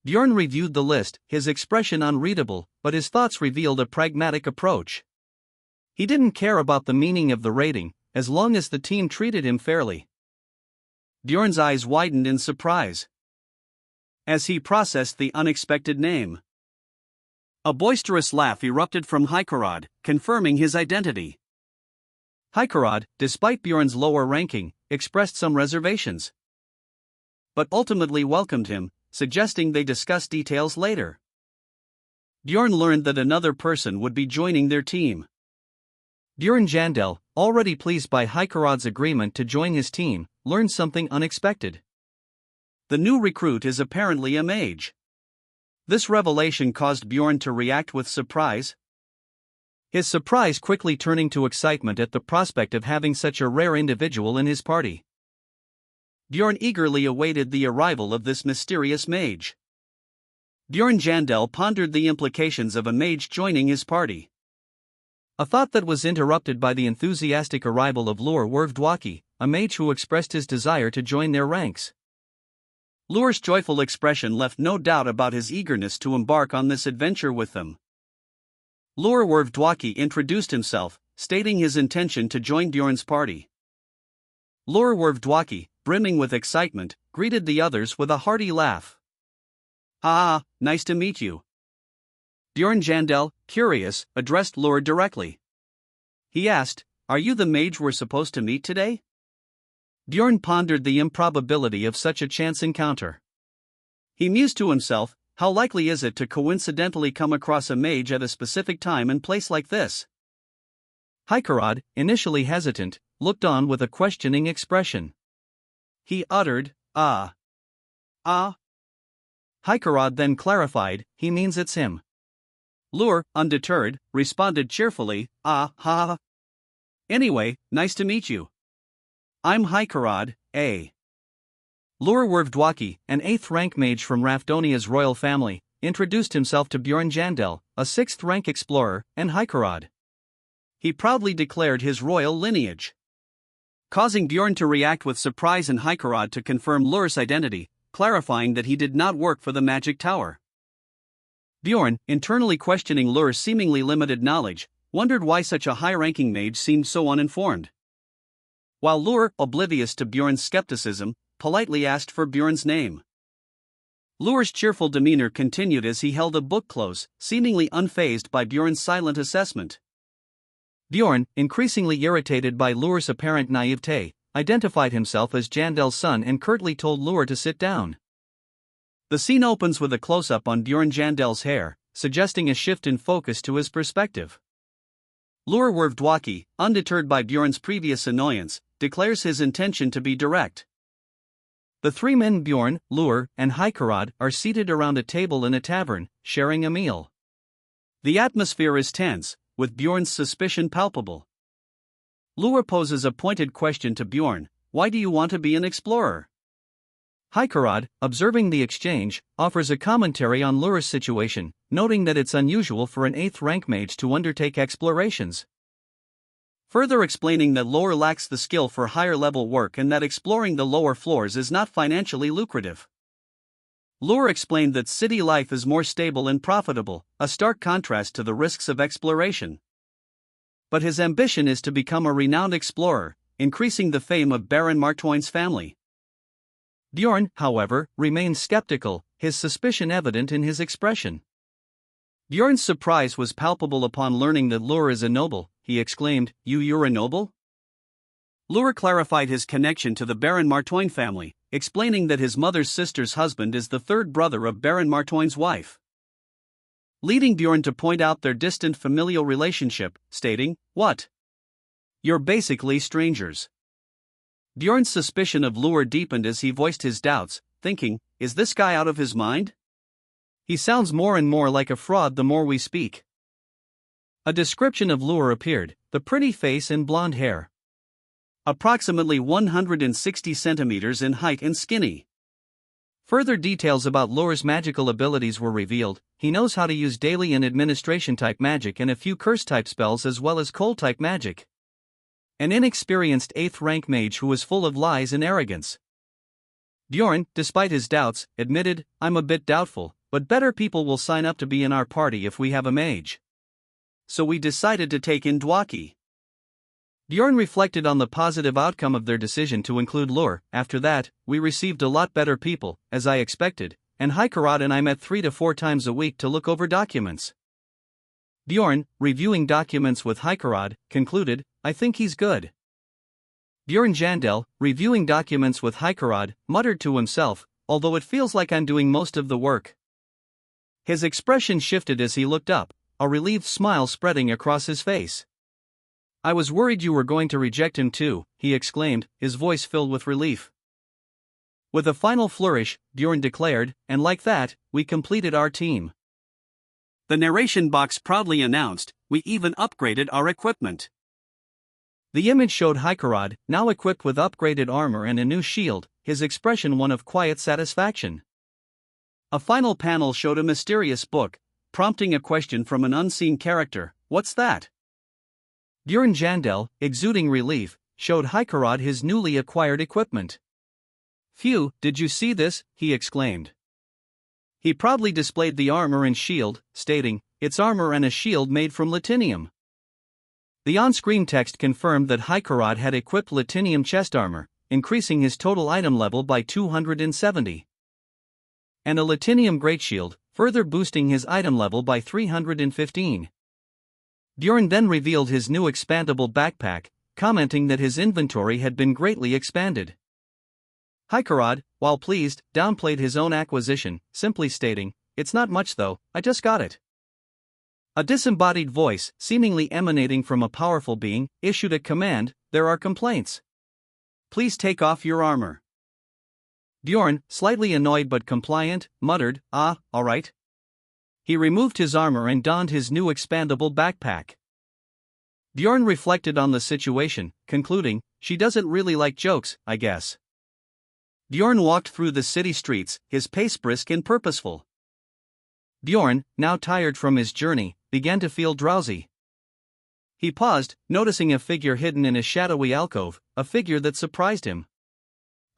Bjorn reviewed the list, his expression unreadable, but his thoughts revealed a pragmatic approach. He didn't care about the meaning of the rating, as long as the team treated him fairly. Bjorn's eyes widened in surprise as he processed the unexpected name. A boisterous laugh erupted from Hikarad, confirming his identity. Hikarad, despite Bjorn's lower ranking, expressed some reservations, but ultimately welcomed him, suggesting they discuss details later. Bjorn learned that another person would be joining their team. Bjorn Jandel, already pleased by Hikarod's agreement to join his team, learned something unexpected. The new recruit is apparently a mage. This revelation caused Bjorn to react with surprise. His surprise quickly turning to excitement at the prospect of having such a rare individual in his party. Bjorn eagerly awaited the arrival of this mysterious mage. Bjorn Jandel pondered the implications of a mage joining his party. A thought that was interrupted by the enthusiastic arrival of Lur Wervdwaki, a mage who expressed his desire to join their ranks. Lur's joyful expression left no doubt about his eagerness to embark on this adventure with them. Lur Wervdwaki introduced himself, stating his intention to join Bjorn's party. Lur Wervdwaki, brimming with excitement, greeted the others with a hearty laugh. "Ah, nice to meet you." Bjorn Jandel, curious, addressed Lur directly. He asked, "Are you the mage we're supposed to meet today?" Bjorn pondered the improbability of such a chance encounter. He mused to himself, how likely is it to coincidentally come across a mage at a specific time and place like this? Hikarod, initially hesitant, looked on with a questioning expression. He uttered, "Ah. Ah." Hikarod then clarified, "He means it's him." Lur, undeterred, responded cheerfully, "Ah, ha. Anyway, nice to meet you. I'm Hikarod, A." Lur Wervdwaki, an 8th rank mage from Rafdonia's royal family, introduced himself to Bjorn Jandel, a 6th rank explorer, and Hikarod. He proudly declared his royal lineage, causing Bjorn to react with surprise and Hikarod to confirm Lur's identity, clarifying that he did not work for the magic tower. Bjorn, internally questioning Lur's seemingly limited knowledge, wondered why such a high-ranking mage seemed so uninformed. While Lur, oblivious to Bjorn's skepticism, politely asked for Bjorn's name. Lur's cheerful demeanor continued as he held a book close, seemingly unfazed by Bjorn's silent assessment. Bjorn, increasingly irritated by Lur's apparent naivete, identified himself as Jandel's son and curtly told Lur to sit down. The scene opens with a close-up on Bjorn Jandel's hair, suggesting a shift in focus to his perspective. Lur Wervdwaki, undeterred by Bjorn's previous annoyance, declares his intention to be direct. The three men Bjorn, Lur, and Hikarod are seated around a table in a tavern, sharing a meal. The atmosphere is tense, with Bjorn's suspicion palpable. Lur poses a pointed question to Bjorn, "Why do you want to be an explorer?" Hikarod, observing the exchange, offers a commentary on Lur's situation, noting that it's unusual for an 8th rank mage to undertake explorations. Further explaining that Lur lacks the skill for higher-level work and that exploring the lower floors is not financially lucrative. Lur explained that city life is more stable and profitable, a stark contrast to the risks of exploration. But his ambition is to become a renowned explorer, increasing the fame of Baron Martoin's family. Bjorn, however, remains skeptical, his suspicion evident in his expression. Bjorn's surprise was palpable upon learning that Lur is a noble. He exclaimed, You're a noble?" Lur clarified his connection to the Baron Martoin family, explaining that his mother's sister's husband is the third brother of Baron Martoin's wife, leading Bjorn to point out their distant familial relationship, stating, "What? You're basically strangers." Bjorn's suspicion of Lur deepened as he voiced his doubts, thinking, "Is this guy out of his mind? He sounds more and more like a fraud the more we speak." A description of Lur appeared, the pretty face and blonde hair. Approximately 160 centimeters in height and skinny. Further details about Lur's magical abilities were revealed. He knows how to use daily and administration type magic and a few curse type spells as well as cold type magic. An inexperienced 8th rank mage who is full of lies and arrogance. Bjorn, despite his doubts, admitted, "I'm a bit doubtful, but better people will sign up to be in our party if we have a mage. So we decided to take in Dwaki." Bjorn reflected on the positive outcome of their decision to include Lur. "After that, we received a lot better people, as I expected, and Hikarod and I met 3 to 4 times a week to look over documents." Bjorn, reviewing documents with Hikarod, concluded, "I think he's good." Bjorn Jandel, reviewing documents with Hikarod, muttered to himself, "Although it feels like I'm doing most of the work." His expression shifted as he looked up, a relieved smile spreading across his face. "I was worried you were going to reject him too," he exclaimed, his voice filled with relief. With a final flourish, Bjorn declared, "And like that, we completed our team." The narration box proudly announced, "We even upgraded our equipment." The image showed Hikarad, now equipped with upgraded armor and a new shield, his expression one of quiet satisfaction. A final panel showed a mysterious book, prompting a question from an unseen character. "What's that?" Bjorn Jandel, exuding relief, showed Hikarad his newly acquired equipment. "Phew, did you see this?" he exclaimed. He proudly displayed the armor and shield, stating, "It's armor and a shield made from Latinium." The on-screen text confirmed that Hikarad had equipped Latinium chest armor, increasing his total item level by 270. And a Latinium greatshield, further boosting his item level by 315. Bjorn then revealed his new expandable backpack, commenting that his inventory had been greatly expanded. Hikarad, while pleased, downplayed his own acquisition, simply stating, "It's not much though, I just got it." A disembodied voice, seemingly emanating from a powerful being, issued a command, "There are complaints. Please take off your armor." Bjorn, slightly annoyed but compliant, muttered, "Ah, alright." He removed his armor and donned his new expandable backpack. Bjorn reflected on the situation, concluding, "She doesn't really like jokes, I guess." Bjorn walked through the city streets, his pace brisk and purposeful. Bjorn, now tired from his journey, began to feel drowsy. He paused, noticing a figure hidden in a shadowy alcove, a figure that surprised him.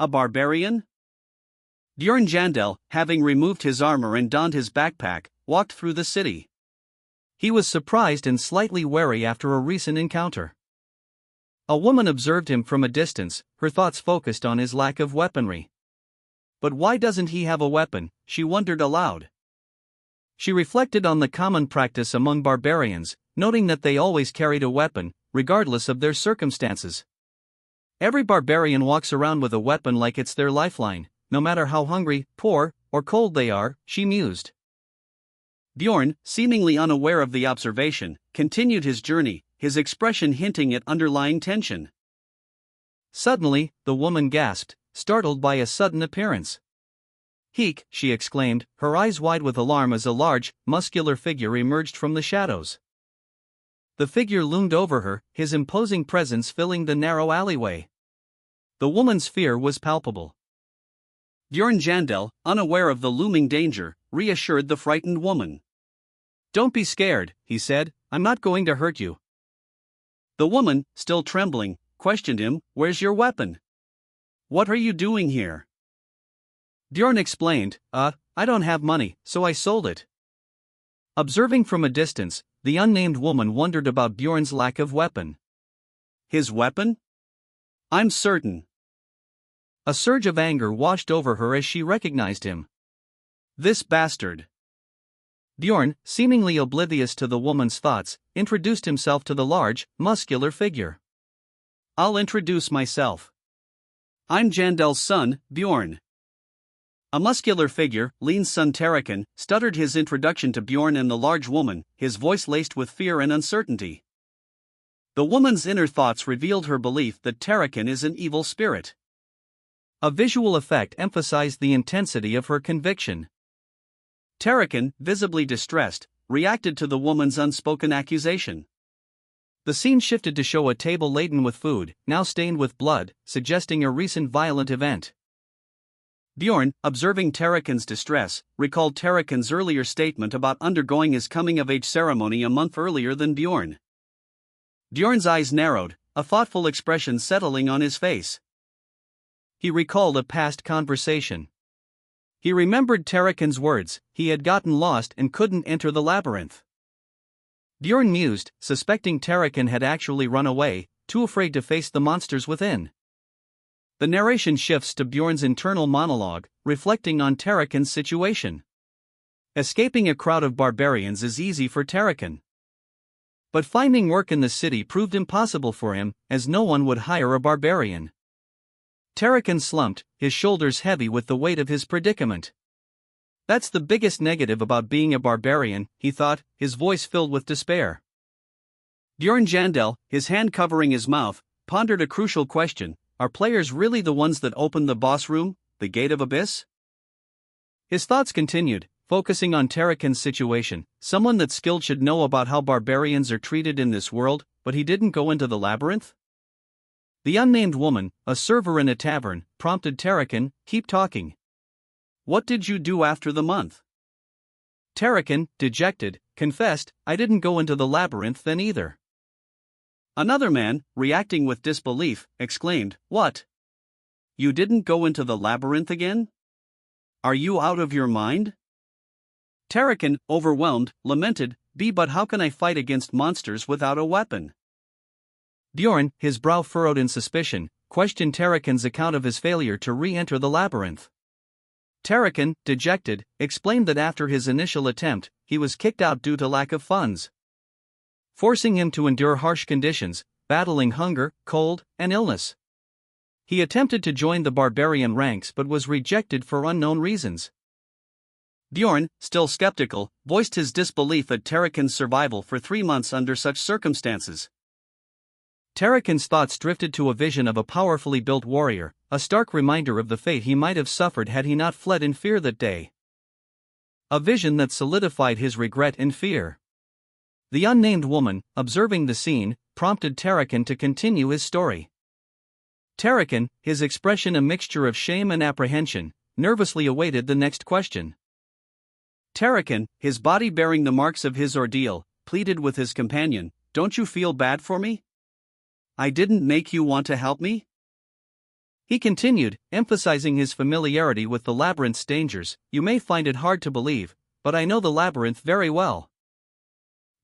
A barbarian? Bjorn Jandel, having removed his armor and donned his backpack, walked through the city. He was surprised and slightly wary after a recent encounter. A woman observed him from a distance, her thoughts focused on his lack of weaponry. But why doesn't he have a weapon, she wondered aloud. She reflected on the common practice among barbarians, noting that they always carried a weapon, regardless of their circumstances. Every barbarian walks around with a weapon like it's their lifeline, no matter how hungry, poor, or cold they are, she mused. Bjorn, seemingly unaware of the observation, continued his journey, his expression hinting at underlying tension. Suddenly, the woman gasped, startled by a sudden appearance. "Heek," she exclaimed, her eyes wide with alarm as a large, muscular figure emerged from the shadows. The figure loomed over her, his imposing presence filling the narrow alleyway. The woman's fear was palpable. Bjorn Jandel, unaware of the looming danger, reassured the frightened woman. "Don't be scared," he said, "I'm not going to hurt you." The woman, still trembling, questioned him, "Where's your weapon? What are you doing here?" Bjorn explained, I don't have money, so I sold it." Observing from a distance, the unnamed woman wondered about Bjorn's lack of weapon. "His weapon? I'm certain." A surge of anger washed over her as she recognized him. "This bastard." Bjorn, seemingly oblivious to the woman's thoughts, introduced himself to the large, muscular figure. "I'll introduce myself. I'm Jandel's son, Bjorn." A muscular figure, Lean's son Tarakan, stuttered his introduction to Bjorn and the large woman, his voice laced with fear and uncertainty. The woman's inner thoughts revealed her belief that Tarakan is an evil spirit. A visual effect emphasized the intensity of her conviction. Tarakan, visibly distressed, reacted to the woman's unspoken accusation. The scene shifted to show a table laden with food, now stained with blood, suggesting a recent violent event. Bjorn, observing Tarakan's distress, recalled Tarakan's earlier statement about undergoing his coming-of-age ceremony a month earlier than Bjorn. Bjorn's eyes narrowed, a thoughtful expression settling on his face. He recalled a past conversation. He remembered Tarakan's words, he had gotten lost and couldn't enter the labyrinth. Bjorn mused, suspecting Tarakan had actually run away, too afraid to face the monsters within. The narration shifts to Bjorn's internal monologue, reflecting on Tarakan's situation. Escaping a crowd of barbarians is easy for Tarakan. But finding work in the city proved impossible for him, as no one would hire a barbarian. Tarakan slumped, his shoulders heavy with the weight of his predicament. That's the biggest negative about being a barbarian, he thought, his voice filled with despair. Bjorn Jandel, his hand covering his mouth, pondered a crucial question: are players really the ones that open the boss room, the gate of abyss? His thoughts continued, focusing on Tarakan's situation. Someone that's skilled should know about how barbarians are treated in this world, but he didn't go into the labyrinth? The unnamed woman, a server in a tavern, prompted Tarakan, keep talking. What did you do after the month? Tarakan, dejected, confessed, I didn't go into the labyrinth then either. Another man, reacting with disbelief, exclaimed, what? You didn't go into the labyrinth again? Are you out of your mind? Tarakan, overwhelmed, lamented, but how can I fight against monsters without a weapon? Bjorn, his brow furrowed in suspicion, questioned Tarakan's account of his failure to re-enter the labyrinth. Tarakan, dejected, explained that after his initial attempt, he was kicked out due to lack of funds, forcing him to endure harsh conditions, battling hunger, cold, and illness. He attempted to join the barbarian ranks but was rejected for unknown reasons. Bjorn, still skeptical, voiced his disbelief at Tarakan's survival for 3 months under such circumstances. Tarakan's thoughts drifted to a vision of a powerfully built warrior, a stark reminder of the fate he might have suffered had he not fled in fear that day. A vision that solidified his regret and fear. The unnamed woman, observing the scene, prompted Tarakan to continue his story. Tarakan, his expression a mixture of shame and apprehension, nervously awaited the next question. Tarakan, his body bearing the marks of his ordeal, pleaded with his companion, don't you feel bad for me? I didn't make you want to help me? He continued, emphasizing his familiarity with the labyrinth's dangers, you may find it hard to believe, but I know the labyrinth very well.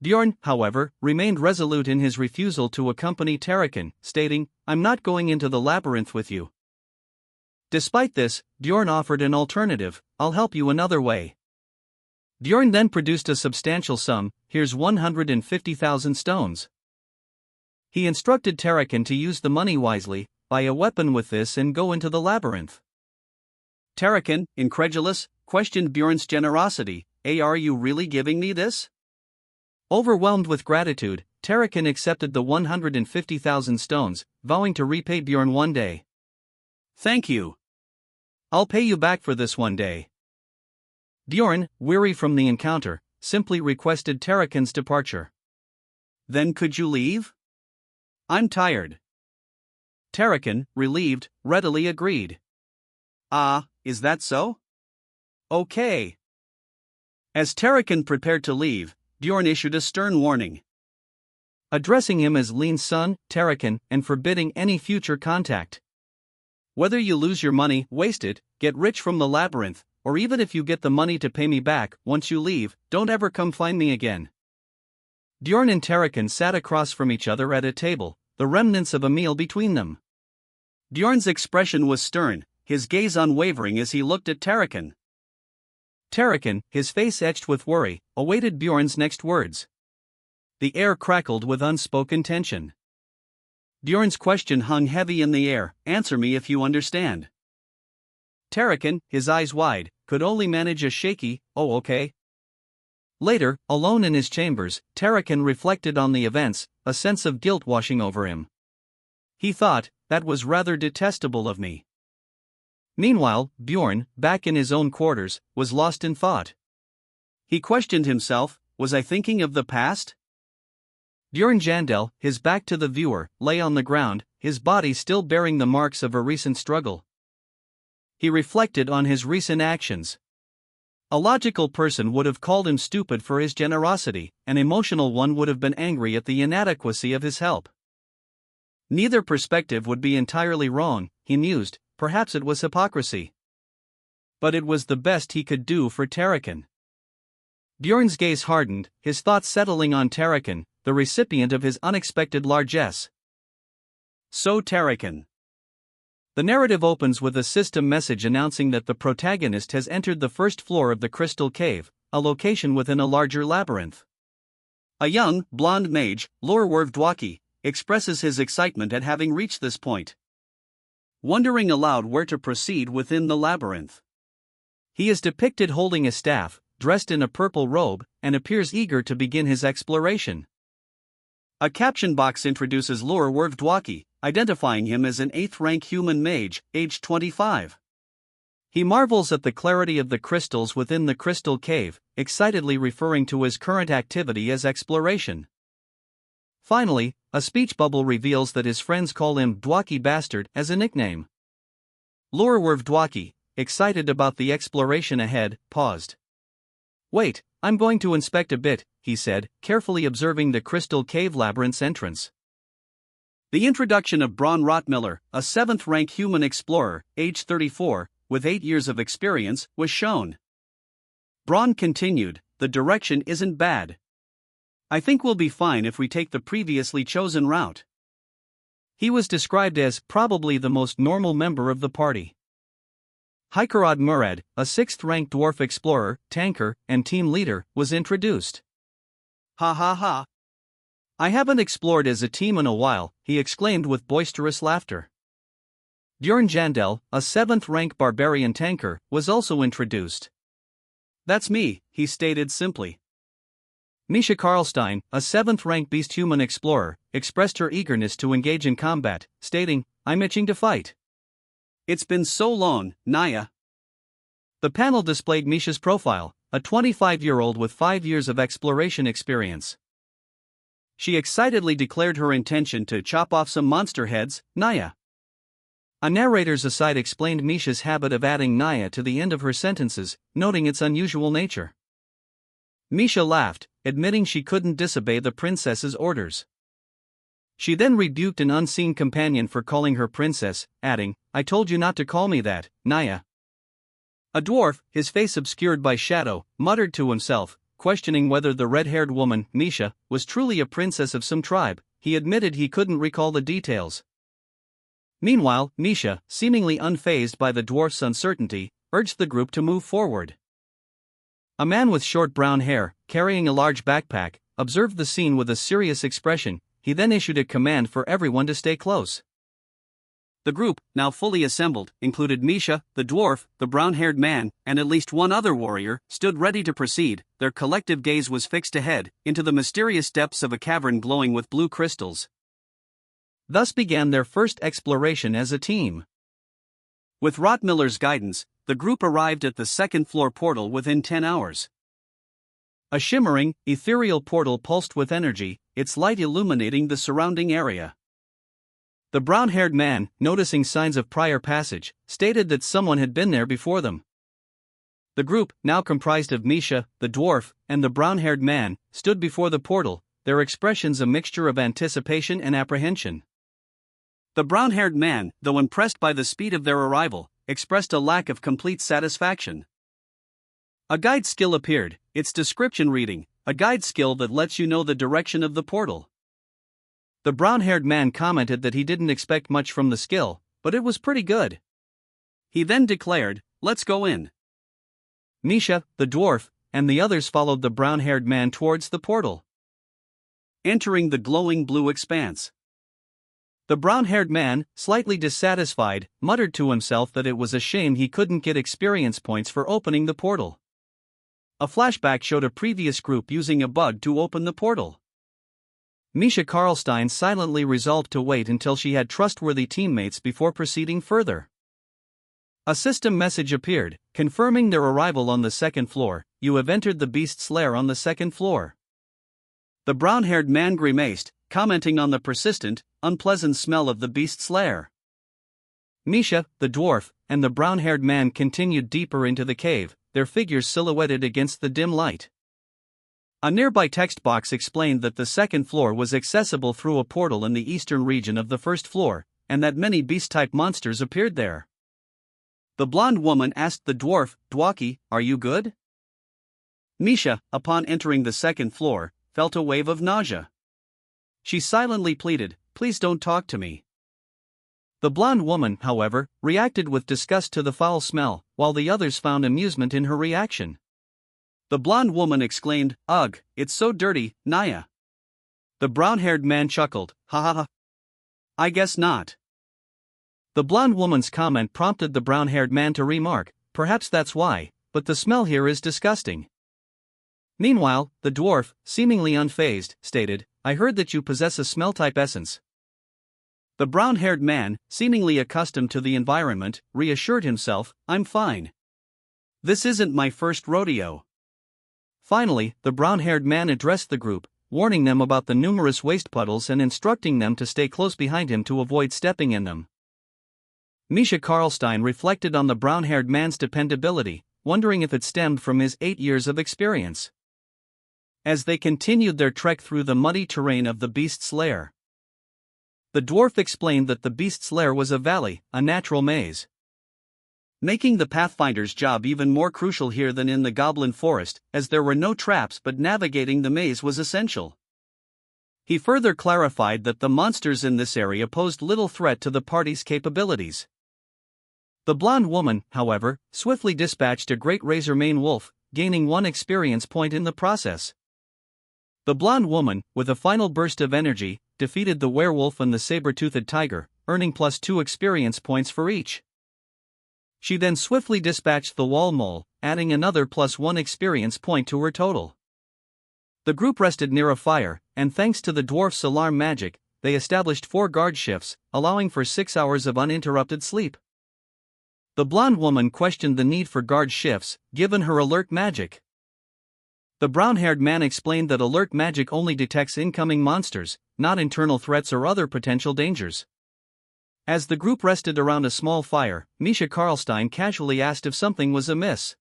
Bjorn, however, remained resolute in his refusal to accompany Tarakan, stating, I'm not going into the labyrinth with you. Despite this, Bjorn offered an alternative, I'll help you another way. Bjorn then produced a substantial sum, here's 150,000 stones. He instructed Tarakan to use the money wisely, buy a weapon with this and go into the labyrinth. Tarakan, incredulous, questioned Bjorn's generosity, are you really giving me this? Overwhelmed with gratitude, Tarakan accepted the 150,000 stones, vowing to repay Bjorn one day. Thank you. I'll pay you back for this one day. Bjorn, weary from the encounter, simply requested Tarakan's departure. Then could you leave? I'm tired. Tarakan, relieved, readily agreed. Ah, is that so? Okay. As Tarakan prepared to leave, Bjorn issued a stern warning. Addressing him as Lean's son, Tarakan, and forbidding any future contact. Whether you lose your money, waste it, get rich from the labyrinth, or even if you get the money to pay me back, once you leave, don't ever come find me again. Bjorn and Tarakan sat across from each other at a table, the remnants of a meal between them. Bjorn's expression was stern, his gaze unwavering as he looked at Tarakan. Tarakan, his face etched with worry, awaited Bjorn's next words. The air crackled with unspoken tension. Bjorn's question hung heavy in the air, answer me if you understand. Tarakan, his eyes wide, could only manage a shaky, oh okay. Later, alone in his chambers, Tarakan reflected on the events, a sense of guilt washing over him. He thought, that was rather detestable of me. Meanwhile, Bjorn, back in his own quarters, was lost in thought. He questioned himself, was I thinking of the past? Bjorn Jandel, his back to the viewer, lay on the ground, his body still bearing the marks of a recent struggle. He reflected on his recent actions. A logical person would have called him stupid for his generosity, an emotional one would have been angry at the inadequacy of his help. Neither perspective would be entirely wrong, he mused, perhaps it was hypocrisy. But it was the best he could do for Tarakan. Bjorn's gaze hardened, his thoughts settling on Tarakan, the recipient of his unexpected largesse. So Tarakan. The narrative opens with a system message announcing that the protagonist has entered the first floor of the Crystal Cave, a location within a larger labyrinth. A young, blonde mage, Lorwerv Dwaki, expresses his excitement at having reached this point. Wondering aloud where to proceed within the labyrinth. He is depicted holding a staff, dressed in a purple robe, and appears eager to begin his exploration. A caption box introduces Lure Dwaki, identifying him as an 8th-rank human mage, aged 25. He marvels at the clarity of the crystals within the crystal cave, excitedly referring to his current activity as exploration. Finally, a speech bubble reveals that his friends call him Dwaki Bastard as a nickname. Lure Dwaki, excited about the exploration ahead, paused. "Wait, I'm going to inspect a bit," he said, carefully observing the crystal cave labyrinth's entrance. The introduction of Braun Rottmiller, a 7th-rank human explorer, age 34, with 8 years of experience, was shown. Braun continued, "The direction isn't bad. I think we'll be fine if we take the previously chosen route." He was described as probably the most normal member of the party. Hikarad Murad, a 6th-ranked dwarf explorer, tanker, and team leader, was introduced. "Ha ha ha. I haven't explored as a team in a while," he exclaimed with boisterous laughter. Bjorn Jandel, a 7th-rank barbarian tanker, was also introduced. "That's me," he stated simply. Misha Karlstein, a 7th-rank beast-human explorer, expressed her eagerness to engage in combat, stating, "I'm itching to fight." "It's been so long, Naya." The panel displayed Misha's profile, a 25-year-old with 5 years of exploration experience. She excitedly declared her intention to chop off some monster heads, Naya. A narrator's aside explained Misha's habit of adding Naya to the end of her sentences, noting its unusual nature. Misha laughed, admitting she couldn't disobey the princess's orders. She then rebuked an unseen companion for calling her princess, adding, "I told you not to call me that, Naya." A dwarf, his face obscured by shadow, muttered to himself, questioning whether the red-haired woman, Misha, was truly a princess of some tribe. He admitted he couldn't recall the details. Meanwhile, Misha, seemingly unfazed by the dwarf's uncertainty, urged the group to move forward. A man with short brown hair, carrying a large backpack, observed the scene with a serious expression. He then issued a command for everyone to stay close. The group, now fully assembled, included Misha, the dwarf, the brown-haired man, and at least one other warrior, stood ready to proceed. Their collective gaze was fixed ahead, into the mysterious depths of a cavern glowing with blue crystals. Thus began their first exploration as a team. With Rottmiller's guidance, the group arrived at the second-floor portal within 10 hours. A shimmering, ethereal portal pulsed with energy, its light illuminating the surrounding area. The brown-haired man, noticing signs of prior passage, stated that someone had been there before them. The group, now comprised of Misha, the dwarf, and the brown-haired man, stood before the portal, their expressions a mixture of anticipation and apprehension. The brown-haired man, though impressed by the speed of their arrival, expressed a lack of complete satisfaction. A guide skill appeared, its description reading, "A guide skill that lets you know the direction of the portal." The brown-haired man commented that he didn't expect much from the skill, but it was pretty good. He then declared, "Let's go in." Misha, the dwarf, and the others followed the brown-haired man towards the portal. Entering the glowing blue expanse. The brown-haired man, slightly dissatisfied, muttered to himself that it was a shame he couldn't get experience points for opening the portal. A flashback showed a previous group using a bug to open the portal. Misha Karlstein silently resolved to wait until she had trustworthy teammates before proceeding further. A system message appeared, confirming their arrival on the second floor. "You have entered the beast's lair on the second floor." The brown-haired man grimaced, commenting on the persistent, unpleasant smell of the beast's lair. Misha, the dwarf, and the brown-haired man continued deeper into the cave, their figures silhouetted against the dim light. A nearby text box explained that the second floor was accessible through a portal in the eastern region of the first floor, and that many beast-type monsters appeared there. The blonde woman asked the dwarf, "Dwaki, are you good?" Misha, upon entering the second floor, felt a wave of nausea. She silently pleaded, "Please don't talk to me." The blonde woman, however, reacted with disgust to the foul smell, while the others found amusement in her reaction. The blonde woman exclaimed, "Ugh, it's so dirty, Naya." The brown-haired man chuckled, "Ha ha ha. I guess not." The blonde woman's comment prompted the brown-haired man to remark, "Perhaps that's why, but the smell here is disgusting. Meanwhile, the dwarf, seemingly unfazed, stated, I heard that you possess a smell-type essence. The brown-haired man, seemingly accustomed to the environment, reassured himself, I'm fine. This isn't my first rodeo. Finally, the brown-haired man addressed the group, warning them about the numerous waste puddles and instructing them to stay close behind him to avoid stepping in them. Misha Karlstein reflected on the brown-haired man's dependability, wondering if it stemmed from his 8 years of experience. As they continued their trek through the muddy terrain of the beast's lair, the dwarf explained that the beast's lair was a valley, a natural maze, making the Pathfinder's job even more crucial here than in the Goblin Forest, as there were no traps but navigating the maze was essential. He further clarified that the monsters in this area posed little threat to the party's capabilities. The blonde woman, however, swiftly dispatched a great razor-mane wolf, gaining 1 experience point in the process. The blonde woman, with a final burst of energy, defeated the werewolf and the saber-toothed tiger, earning +2 experience points for each. She then swiftly dispatched the wall mole, adding another +1 experience point to her total. The group rested near a fire, and thanks to the dwarf's alarm magic, they established 4 guard shifts, allowing for 6 hours of uninterrupted sleep. The blonde woman questioned the need for guard shifts, given her alert magic. The brown-haired man explained that alert magic only detects incoming monsters, not internal threats or other potential dangers. As the group rested around a small fire, Misha Karlstein casually asked if something was amiss.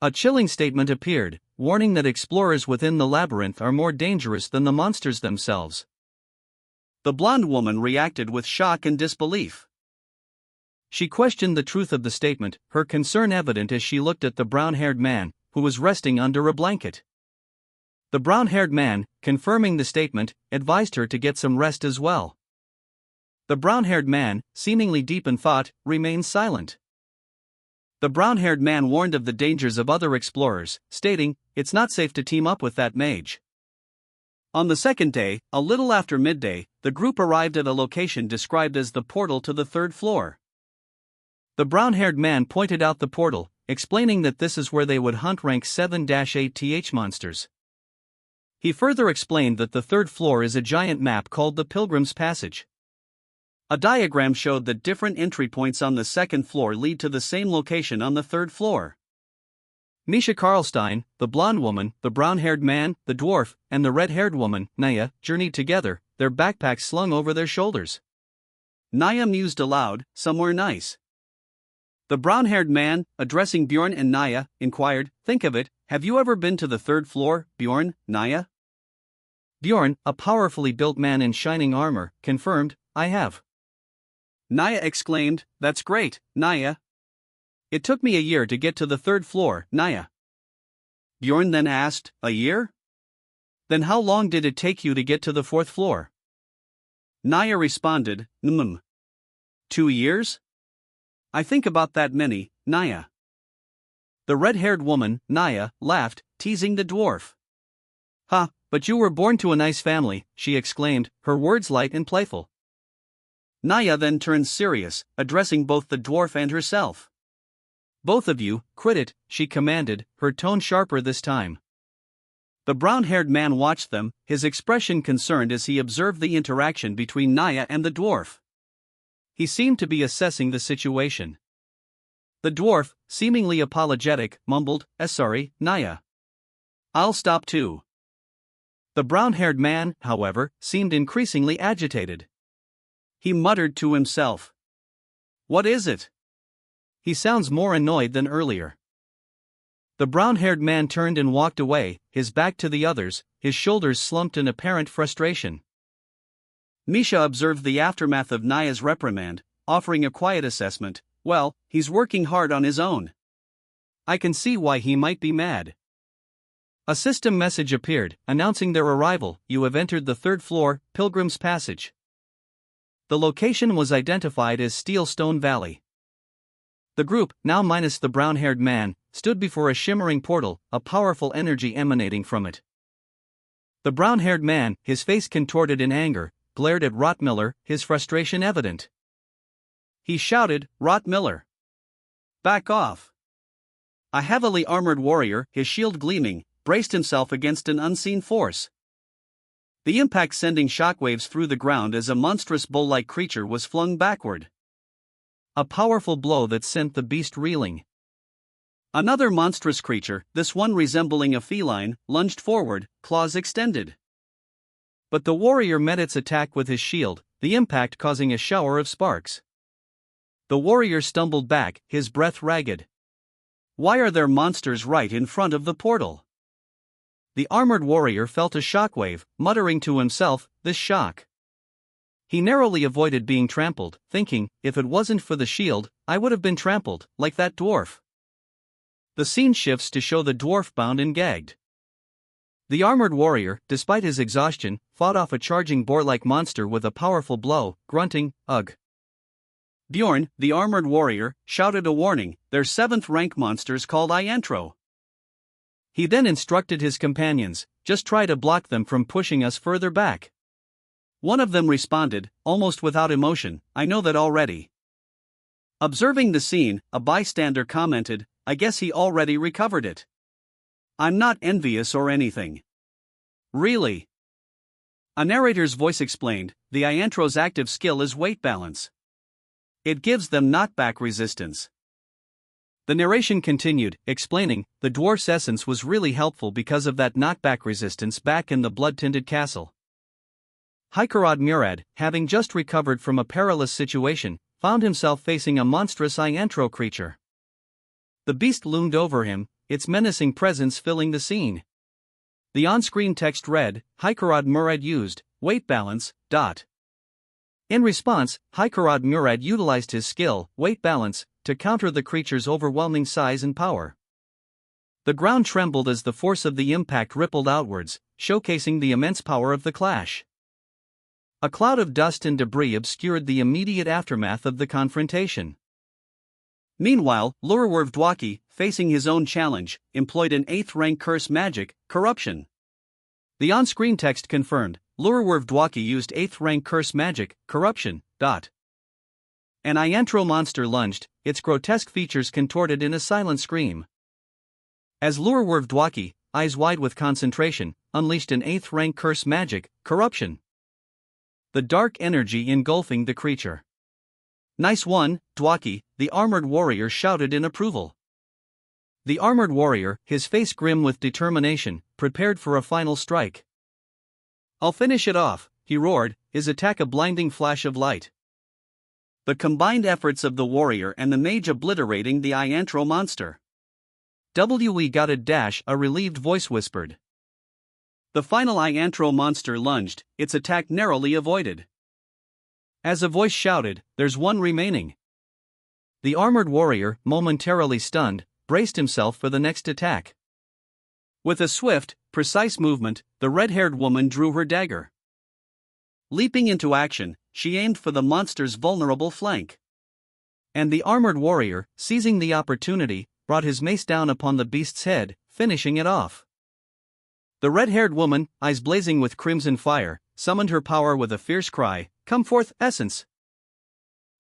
A chilling statement appeared, warning that explorers within the labyrinth are more dangerous than the monsters themselves. The blonde woman reacted with shock and disbelief. She questioned the truth of the statement, her concern evident as she looked at the brown-haired man, who was resting under a blanket. The brown-haired man, confirming the statement, advised her to get some rest as well. The brown-haired man, seemingly deep in thought, remained silent. The brown-haired man warned of the dangers of other explorers, stating, it's not safe to team up with that mage. On the second day, a little after midday, the group arrived at a location described as the portal to the 3rd floor. The brown-haired man pointed out the portal, explaining that this is where they would hunt rank 7-8 th monsters. He further explained that the 3rd floor is a giant map called the Pilgrim's Passage. A diagram showed that different entry points on the 2nd floor lead to the same location on the 3rd floor. Misha Karlstein, the blonde woman, the brown-haired man, the dwarf, and the red-haired woman, Naya, journeyed together, their backpacks slung over their shoulders. Naya mused aloud, somewhere nice. The brown-haired man, addressing Bjorn and Naya, inquired, think of it, have you ever been to the 3rd floor, Bjorn, Naya? Bjorn, a powerfully built man in shining armor, confirmed, I have. Naya exclaimed, that's great, Naya. It took me a year to get to the 3rd floor, Naya. Bjorn then asked, a year? Then how long did it take you to get to the 4th floor? Naya responded, 2 years? I think about that many, Naya. The red-haired woman, Naya, laughed, teasing the dwarf. Ha, but you were born to a nice family, she exclaimed, her words light and playful. Naya then turned serious, addressing both the dwarf and herself. Both of you, quit it, she commanded, her tone sharper this time. The brown-haired man watched them, his expression concerned as he observed the interaction between Naya and the dwarf. He seemed to be assessing the situation. The dwarf, seemingly apologetic, mumbled, sorry, Naya. I'll stop too. The brown-haired man, however, seemed increasingly agitated. He muttered to himself. What is it? He sounds more annoyed than earlier. The brown-haired man turned and walked away, his back to the others, his shoulders slumped in apparent frustration. Misha observed the aftermath of Naya's reprimand, offering a quiet assessment, well, he's working hard on his own. I can see why he might be mad. A system message appeared, announcing their arrival, you have entered the 3rd floor, Pilgrim's Passage. The location was identified as Steelstone Valley. The group, now minus the brown-haired man, stood before a shimmering portal, a powerful energy emanating from it. The brown-haired man, his face contorted in anger, glared at Rottmiller, his frustration evident. He shouted, Rottmiller! Back off! A heavily armored warrior, his shield gleaming, braced himself against an unseen force. The impact sending shockwaves through the ground as a monstrous bull-like creature was flung backward. A powerful blow that sent the beast reeling. Another monstrous creature, this one resembling a feline, lunged forward, claws extended. But the warrior met its attack with his shield, the impact causing a shower of sparks. The warrior stumbled back, his breath ragged. Why are there monsters right in front of the portal? The armored warrior felt a shockwave, muttering to himself, "This shock." He narrowly avoided being trampled, thinking, if it wasn't for the shield, I would have been trampled, like that dwarf. The scene shifts to show the dwarf bound and gagged. The armored warrior, despite his exhaustion, fought off a charging boar-like monster with a powerful blow, grunting, "Ugh." Bjorn, the armored warrior, shouted a warning, "There's 7th rank monsters called Iantro." He then instructed his companions, "Just try to block them from pushing us further back." One of them responded, almost without emotion, "I know that already." Observing the scene, a bystander commented, "I guess he already recovered it." "I'm not envious or anything." "Really?" A narrator's voice explained, "The Iantro's active skill is weight balance. It gives them knockback resistance." The narration continued, explaining, the dwarf's essence was really helpful because of that knockback resistance back in the blood-tinted castle. Hikarad Murad, having just recovered from a perilous situation, found himself facing a monstrous Iantro creature. The beast loomed over him, its menacing presence filling the scene. The on-screen text read, Hikarad Murad used, weight balance, ... In response, Hikarad Murad utilized his skill, weight balance, to counter the creature's overwhelming size and power. The ground trembled as the force of the impact rippled outwards, showcasing the immense power of the clash. A cloud of dust and debris obscured the immediate aftermath of the confrontation. Meanwhile, Lurwerv Dwaki, facing his own challenge, employed an 8th rank curse magic, Corruption. The on-screen text confirmed, Lurwerv Dwaki used 8th rank curse magic, Corruption. An Iantro monster lunged, its grotesque features contorted in a silent scream. As Lurwerv Dwaki, eyes wide with concentration, unleashed an 8th rank curse magic, Corruption. The dark energy engulfing the creature. "Nice one, Dwaki," the armored warrior shouted in approval. The armored warrior, his face grim with determination, prepared for a final strike. "I'll finish it off," he roared, his attack a blinding flash of light. The combined efforts of the warrior and the mage obliterating the Iantro monster. "We got it dash," a relieved voice whispered. The final Iantro monster lunged, its attack narrowly avoided. As a voice shouted, "There's one remaining." The armored warrior, momentarily stunned, braced himself for the next attack. With a swift, precise movement, the red-haired woman drew her dagger. Leaping into action, she aimed for the monster's vulnerable flank. And the armored warrior, seizing the opportunity, brought his mace down upon the beast's head, finishing it off. The red-haired woman, eyes blazing with crimson fire, summoned her power with a fierce cry, "Come forth, essence!"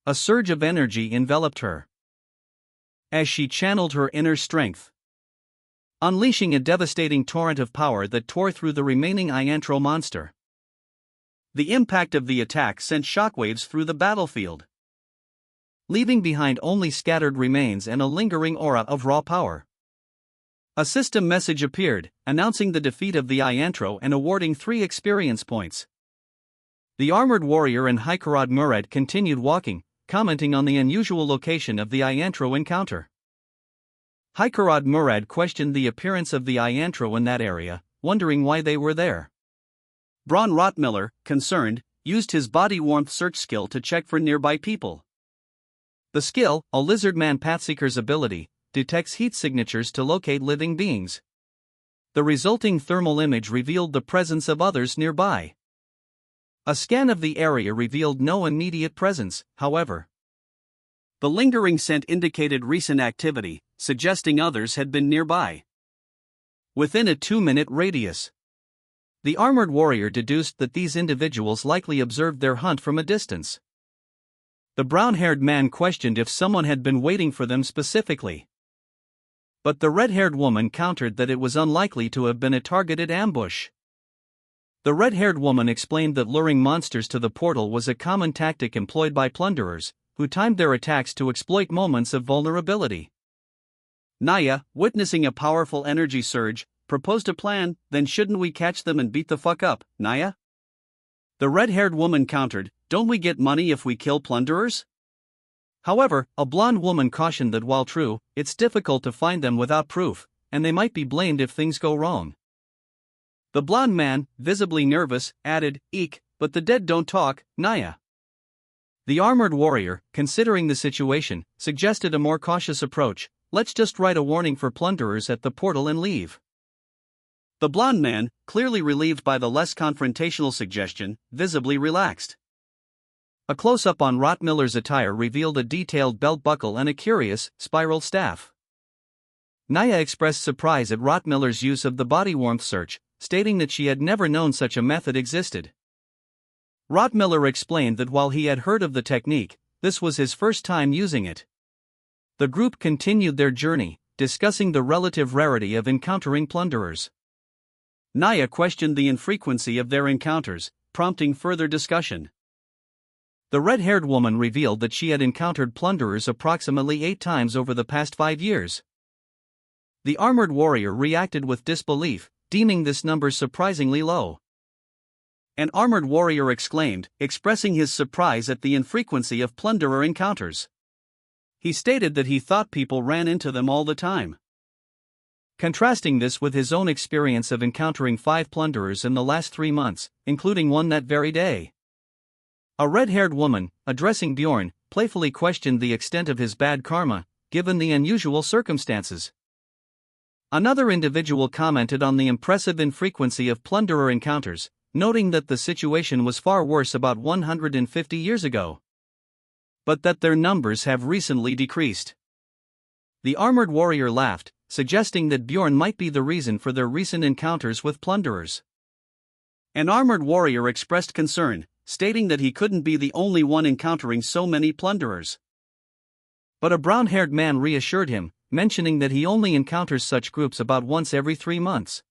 A surge of energy enveloped her. As she channeled her inner strength, unleashing a devastating torrent of power that tore through the remaining Iantro monster. The impact of the attack sent shockwaves through the battlefield, leaving behind only scattered remains and a lingering aura of raw power. A system message appeared, announcing the defeat of the Iantro and awarding 3 experience points. The armored warrior and Hikarad Murad continued walking, commenting on the unusual location of the Iantro encounter. Hikarad Murad questioned the appearance of the Iantro in that area, wondering why they were there. Braun Rottmiller, concerned, used his body warmth search skill to check for nearby people. The skill, a lizardman pathseeker's ability, detects heat signatures to locate living beings. The resulting thermal image revealed the presence of others nearby. A scan of the area revealed no immediate presence, however. The lingering scent indicated recent activity, suggesting others had been nearby. Within a 2-minute radius, the armored warrior deduced that these individuals likely observed their hunt from a distance. The brown-haired man questioned if someone had been waiting for them specifically. But the red-haired woman countered that it was unlikely to have been a targeted ambush. The red-haired woman explained that luring monsters to the portal was a common tactic employed by plunderers, who timed their attacks to exploit moments of vulnerability. Naya, witnessing a powerful energy surge, proposed a plan. Then shouldn't we catch them and beat the fuck up, Naya? The red-haired woman countered, don't we get money if we kill plunderers? However, a blonde woman cautioned that while true, it's difficult to find them without proof, and they might be blamed if things go wrong. The blonde man, visibly nervous, added, eek, but the dead don't talk, Naya. The armored warrior, considering the situation, suggested a more cautious approach. Let's just write a warning for plunderers at the portal and leave. The blonde man, clearly relieved by the less confrontational suggestion, visibly relaxed. A close-up on Rottmiller's attire revealed a detailed belt buckle and a curious, spiral staff. Naya expressed surprise at Rottmiller's use of the body warmth search, stating that she had never known such a method existed. Rottmiller explained that while he had heard of the technique, this was his first time using it. The group continued their journey, discussing the relative rarity of encountering plunderers. Naya questioned the infrequency of their encounters, prompting further discussion. The red-haired woman revealed that she had encountered plunderers approximately 8 times over the past 5 years. The armored warrior reacted with disbelief, deeming this number surprisingly low. An armored warrior exclaimed, expressing his surprise at the infrequency of plunderer encounters. He stated that he thought people ran into them all the time. Contrasting this with his own experience of encountering 5 plunderers in the last 3 months, including one that very day. A red-haired woman, addressing Bjorn, playfully questioned the extent of his bad karma, given the unusual circumstances. Another individual commented on the impressive infrequency of plunderer encounters, noting that the situation was far worse about 150 years ago, but that their numbers have recently decreased. The armored warrior laughed, suggesting that Bjorn might be the reason for their recent encounters with plunderers. An armored warrior expressed concern, stating that he couldn't be the only one encountering so many plunderers. But a brown-haired man reassured him, mentioning that he only encounters such groups about once every 3 months.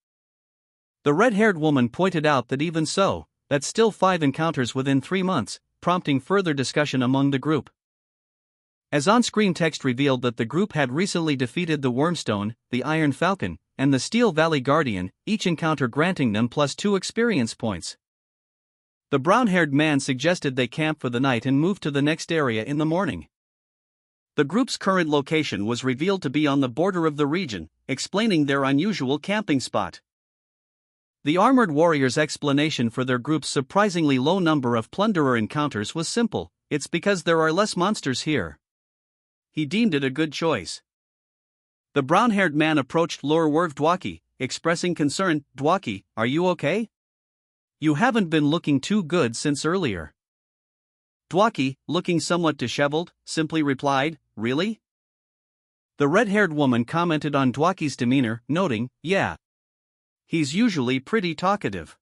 The red-haired woman pointed out that even so, that's still 5 encounters within 3 months, prompting further discussion among the group. As on-screen text revealed that the group had recently defeated the Wormstone, the Iron Falcon, and the Steel Valley Guardian, each encounter granting them +2 experience points. The brown-haired man suggested they camp for the night and move to the next area in the morning. The group's current location was revealed to be on the border of the region, explaining their unusual camping spot. The armored warrior's explanation for their group's surprisingly low number of plunderer encounters was simple: it's because there are less monsters here. He deemed it a good choice. The brown-haired man approached Lorwerv Dwaki, expressing concern. Dwaki, are you okay? You haven't been looking too good since earlier. Dwaki, looking somewhat disheveled, simply replied, really? The red-haired woman commented on Dwaki's demeanor, noting, yeah. He's usually pretty talkative.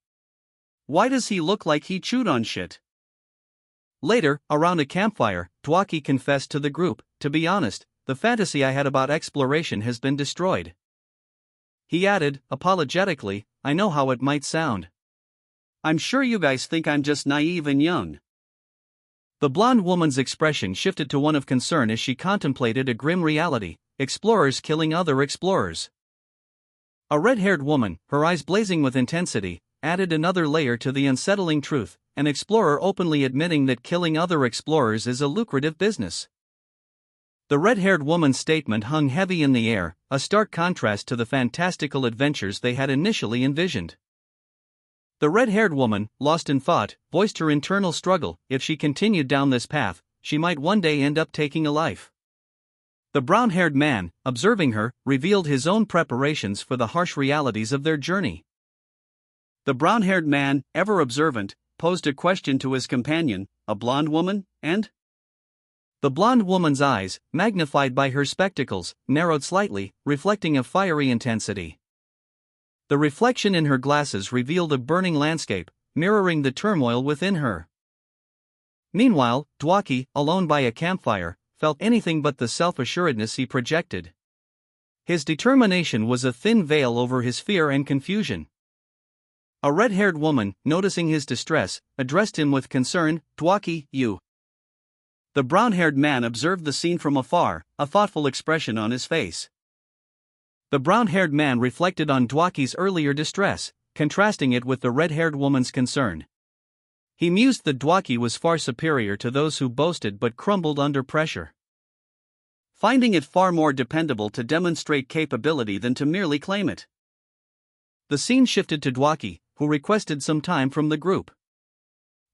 Why does he look like he chewed on shit? Later, around a campfire, Dwaki confessed to the group, to be honest, the fantasy I had about exploration has been destroyed. He added, apologetically, I know how it might sound. I'm sure you guys think I'm just naive and young. The blonde woman's expression shifted to one of concern as she contemplated a grim reality: explorers killing other explorers. A red-haired woman, her eyes blazing with intensity, added another layer to the unsettling truth: an explorer openly admitting that killing other explorers is a lucrative business. The red-haired woman's statement hung heavy in the air, a stark contrast to the fantastical adventures they had initially envisioned. The red-haired woman, lost in thought, voiced her internal struggle: if she continued down this path, she might one day end up taking a life. The brown-haired man, observing her, revealed his own preparations for the harsh realities of their journey. The brown-haired man, ever observant, posed a question to his companion: a blonde woman, and? The blonde woman's eyes, magnified by her spectacles, narrowed slightly, reflecting a fiery intensity. The reflection in her glasses revealed a burning landscape, mirroring the turmoil within her. Meanwhile, Dwaki, alone by a campfire, felt anything but the self-assuredness he projected. His determination was a thin veil over his fear and confusion. A red-haired woman, noticing his distress, addressed him with concern, "Dwaki, you." The brown-haired man observed the scene from afar, a thoughtful expression on his face. The brown-haired man reflected on Dwaki's earlier distress, contrasting it with the red-haired woman's concern. He mused that Dwaki was far superior to those who boasted but crumbled under pressure, finding it far more dependable to demonstrate capability than to merely claim it. The scene shifted to Dwaki, who requested some time from the group,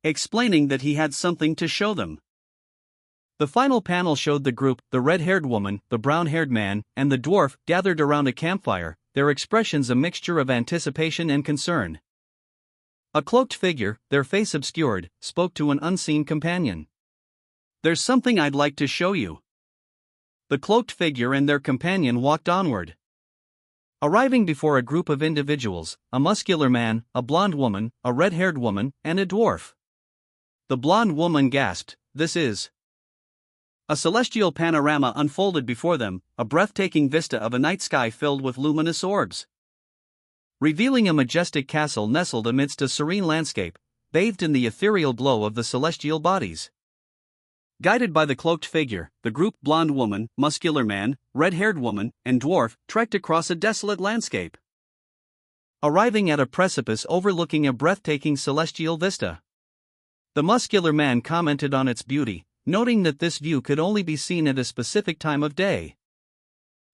explaining that he had something to show them. The final panel showed the group, the red-haired woman, the brown-haired man, and the dwarf, gathered around a campfire, their expressions a mixture of anticipation and concern. A cloaked figure, their face obscured, spoke to an unseen companion. "There's something I'd like to show you." The cloaked figure and their companion walked onward, arriving before a group of individuals, a muscular man, a blonde woman, a red-haired woman, and a dwarf. The blonde woman gasped, "This is..." A celestial panorama unfolded before them, a breathtaking vista of a night sky filled with luminous orbs, revealing a majestic castle nestled amidst a serene landscape, bathed in the ethereal glow of the celestial bodies. Guided by the cloaked figure, the group, blonde woman, muscular man, red-haired woman, and dwarf, trekked across a desolate landscape, arriving at a precipice overlooking a breathtaking celestial vista. The muscular man commented on its beauty, noting that this view could only be seen at a specific time of day.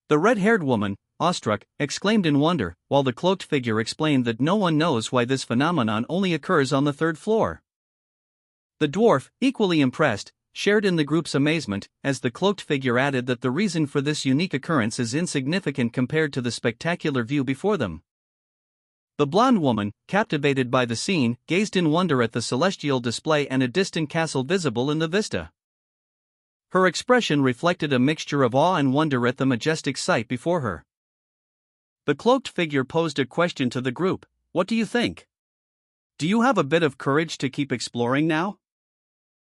The red-haired woman, awestruck, exclaimed in wonder, while the cloaked figure explained that no one knows why this phenomenon only occurs on the third floor. The dwarf, equally impressed, shared in the group's amazement, as the cloaked figure added that the reason for this unique occurrence is insignificant compared to the spectacular view before them. The blonde woman, captivated by the scene, gazed in wonder at the celestial display and a distant castle visible in the vista. Her expression reflected a mixture of awe and wonder at the majestic sight before her. The cloaked figure posed a question to the group: "What do you think? Do you have a bit of courage to keep exploring now?"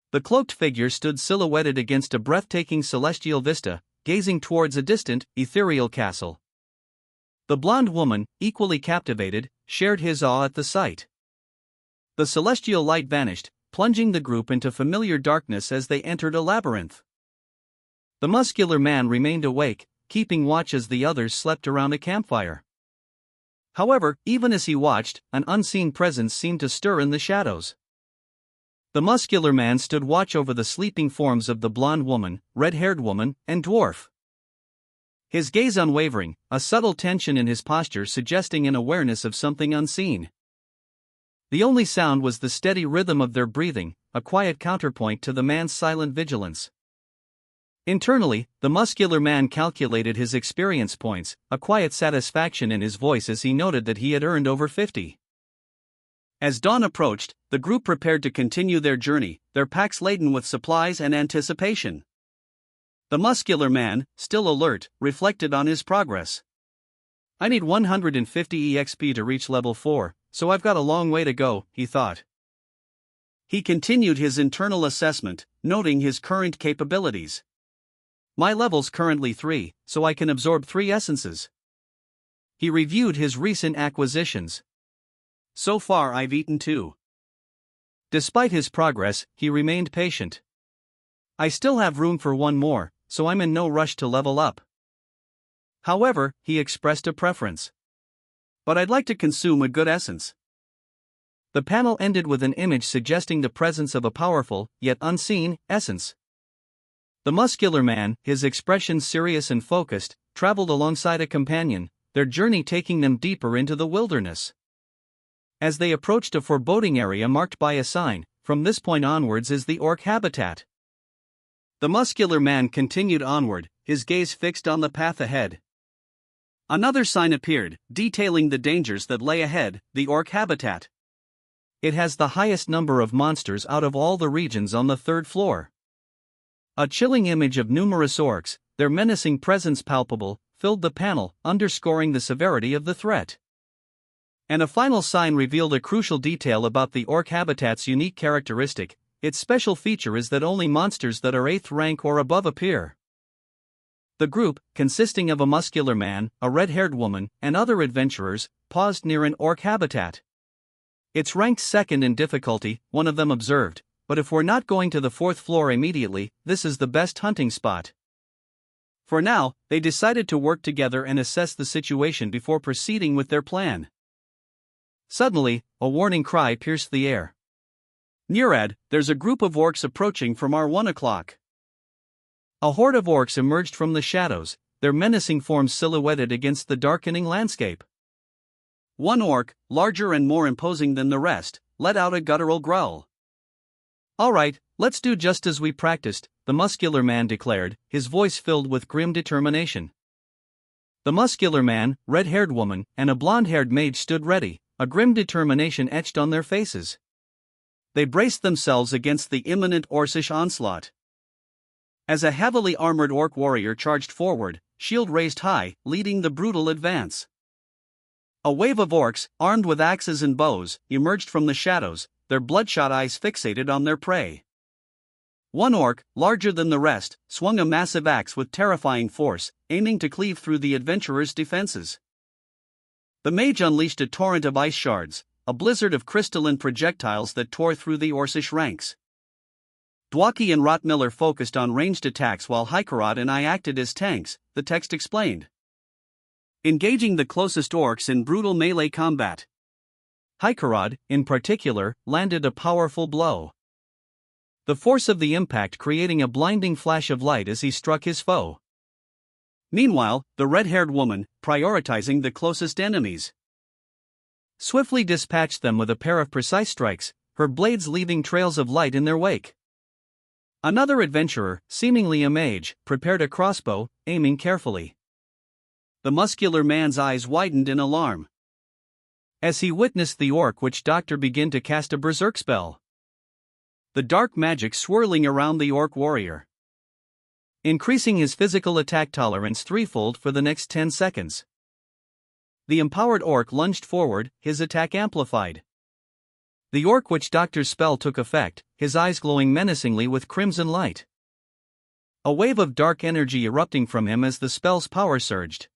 The cloaked figure stood silhouetted against a breathtaking celestial vista, gazing towards a distant, ethereal castle. The blonde woman, equally captivated, shared his awe at the sight. The celestial light vanished, plunging the group into familiar darkness as they entered a labyrinth. The muscular man remained awake, keeping watch as the others slept around a campfire. However, even as he watched, an unseen presence seemed to stir in the shadows. The muscular man stood watch over the sleeping forms of the blonde woman, red-haired woman, and dwarf. His gaze unwavering, a subtle tension in his posture suggesting an awareness of something unseen. The only sound was the steady rhythm of their breathing, a quiet counterpoint to the man's silent vigilance. Internally, the muscular man calculated his experience points, a quiet satisfaction in his voice as he noted that he had earned over 50. As dawn approached, the group prepared to continue their journey, their packs laden with supplies and anticipation. The muscular man, still alert, reflected on his progress. "I need 150 EXP to reach level 4, so I've got a long way to go," he thought. He continued his internal assessment, noting his current capabilities. "My level's currently 3, so I can absorb 3 essences." He reviewed his recent acquisitions. "So far I've eaten 2. Despite his progress, he remained patient. "I still have room for 1 more, so I'm in no rush to level up." However, he expressed a preference. "But I'd like to consume a good essence." The panel ended with an image suggesting the presence of a powerful, yet unseen, essence. The muscular man, his expression serious and focused, traveled alongside a companion, their journey taking them deeper into the wilderness. As they approached a foreboding area marked by a sign, "From this point onwards is the orc habitat." The muscular man continued onward, his gaze fixed on the path ahead. Another sign appeared, detailing the dangers that lay ahead, "The orc habitat. It has the highest number of monsters out of all the regions on the 3rd floor." A chilling image of numerous orcs, their menacing presence palpable, filled the panel, underscoring the severity of the threat. And a final sign revealed a crucial detail about the orc habitat's unique characteristic: its special feature is that only monsters that are 8th rank or above appear. The group, consisting of a muscular man, a red-haired woman, and other adventurers, paused near an orc habitat. "It's ranked second in difficulty," one of them observed, "but if we're not going to the fourth floor immediately, this is the best hunting spot." For now, they decided to work together and assess the situation before proceeding with their plan. Suddenly, a warning cry pierced the air. "Nearad, there's a group of orcs approaching from our 1 o'clock." A horde of orcs emerged from the shadows, their menacing forms silhouetted against the darkening landscape. One orc, larger and more imposing than the rest, let out a guttural growl. "All right, let's do just as we practiced," the muscular man declared, his voice filled with grim determination. The muscular man, red-haired woman, and a blonde-haired mage stood ready, a grim determination etched on their faces. They braced themselves against the imminent orcish onslaught. As a heavily armored orc warrior charged forward, shield raised high, leading the brutal advance. A wave of orcs, armed with axes and bows, emerged from the shadows, their bloodshot eyes fixated on their prey. One orc, larger than the rest, swung a massive axe with terrifying force, aiming to cleave through the adventurers' defenses. The mage unleashed a torrent of ice shards, a blizzard of crystalline projectiles that tore through the orcish ranks. Dwaki and Rotmiller focused on ranged attacks while Hikarad and I acted as tanks, the text explained. Engaging the closest orcs in brutal melee combat. Hikarad, in particular, landed a powerful blow. The force of the impact creating a blinding flash of light as he struck his foe. Meanwhile, the red-haired woman, prioritizing the closest enemies, swiftly dispatched them with a pair of precise strikes, her blades leaving trails of light in their wake. Another adventurer, seemingly a mage, prepared a crossbow, aiming carefully. The muscular man's eyes widened in alarm as he witnessed the orc witch-doctor begin to cast a berserk spell. The dark magic swirling around the orc warrior, increasing his physical attack tolerance threefold for the next 10 seconds. The empowered orc lunged forward, his attack amplified. The orc witch-doctor's spell took effect, his eyes glowing menacingly with crimson light. A wave of dark energy erupting from him as the spell's power surged.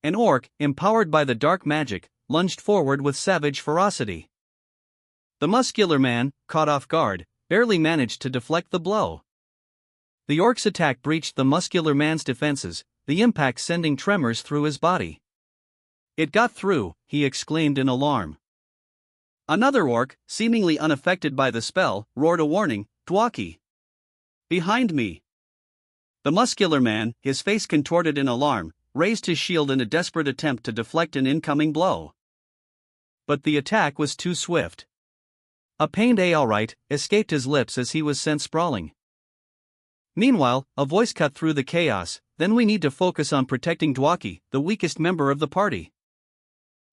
An orc, empowered by the dark magic, lunged forward with savage ferocity. The muscular man, caught off guard, barely managed to deflect the blow. The orc's attack breached the muscular man's defenses, the impact sending tremors through his body. "It got through," he exclaimed in alarm. Another orc, seemingly unaffected by the spell, roared a warning, "Dwaki! Behind me!" The muscular man, his face contorted in alarm, raised his shield in a desperate attempt to deflect an incoming blow. But the attack was too swift. A pained "alright" escaped his lips as he was sent sprawling. Meanwhile, a voice cut through the chaos, "Then we need to focus on protecting Dwaki, the weakest member of the party."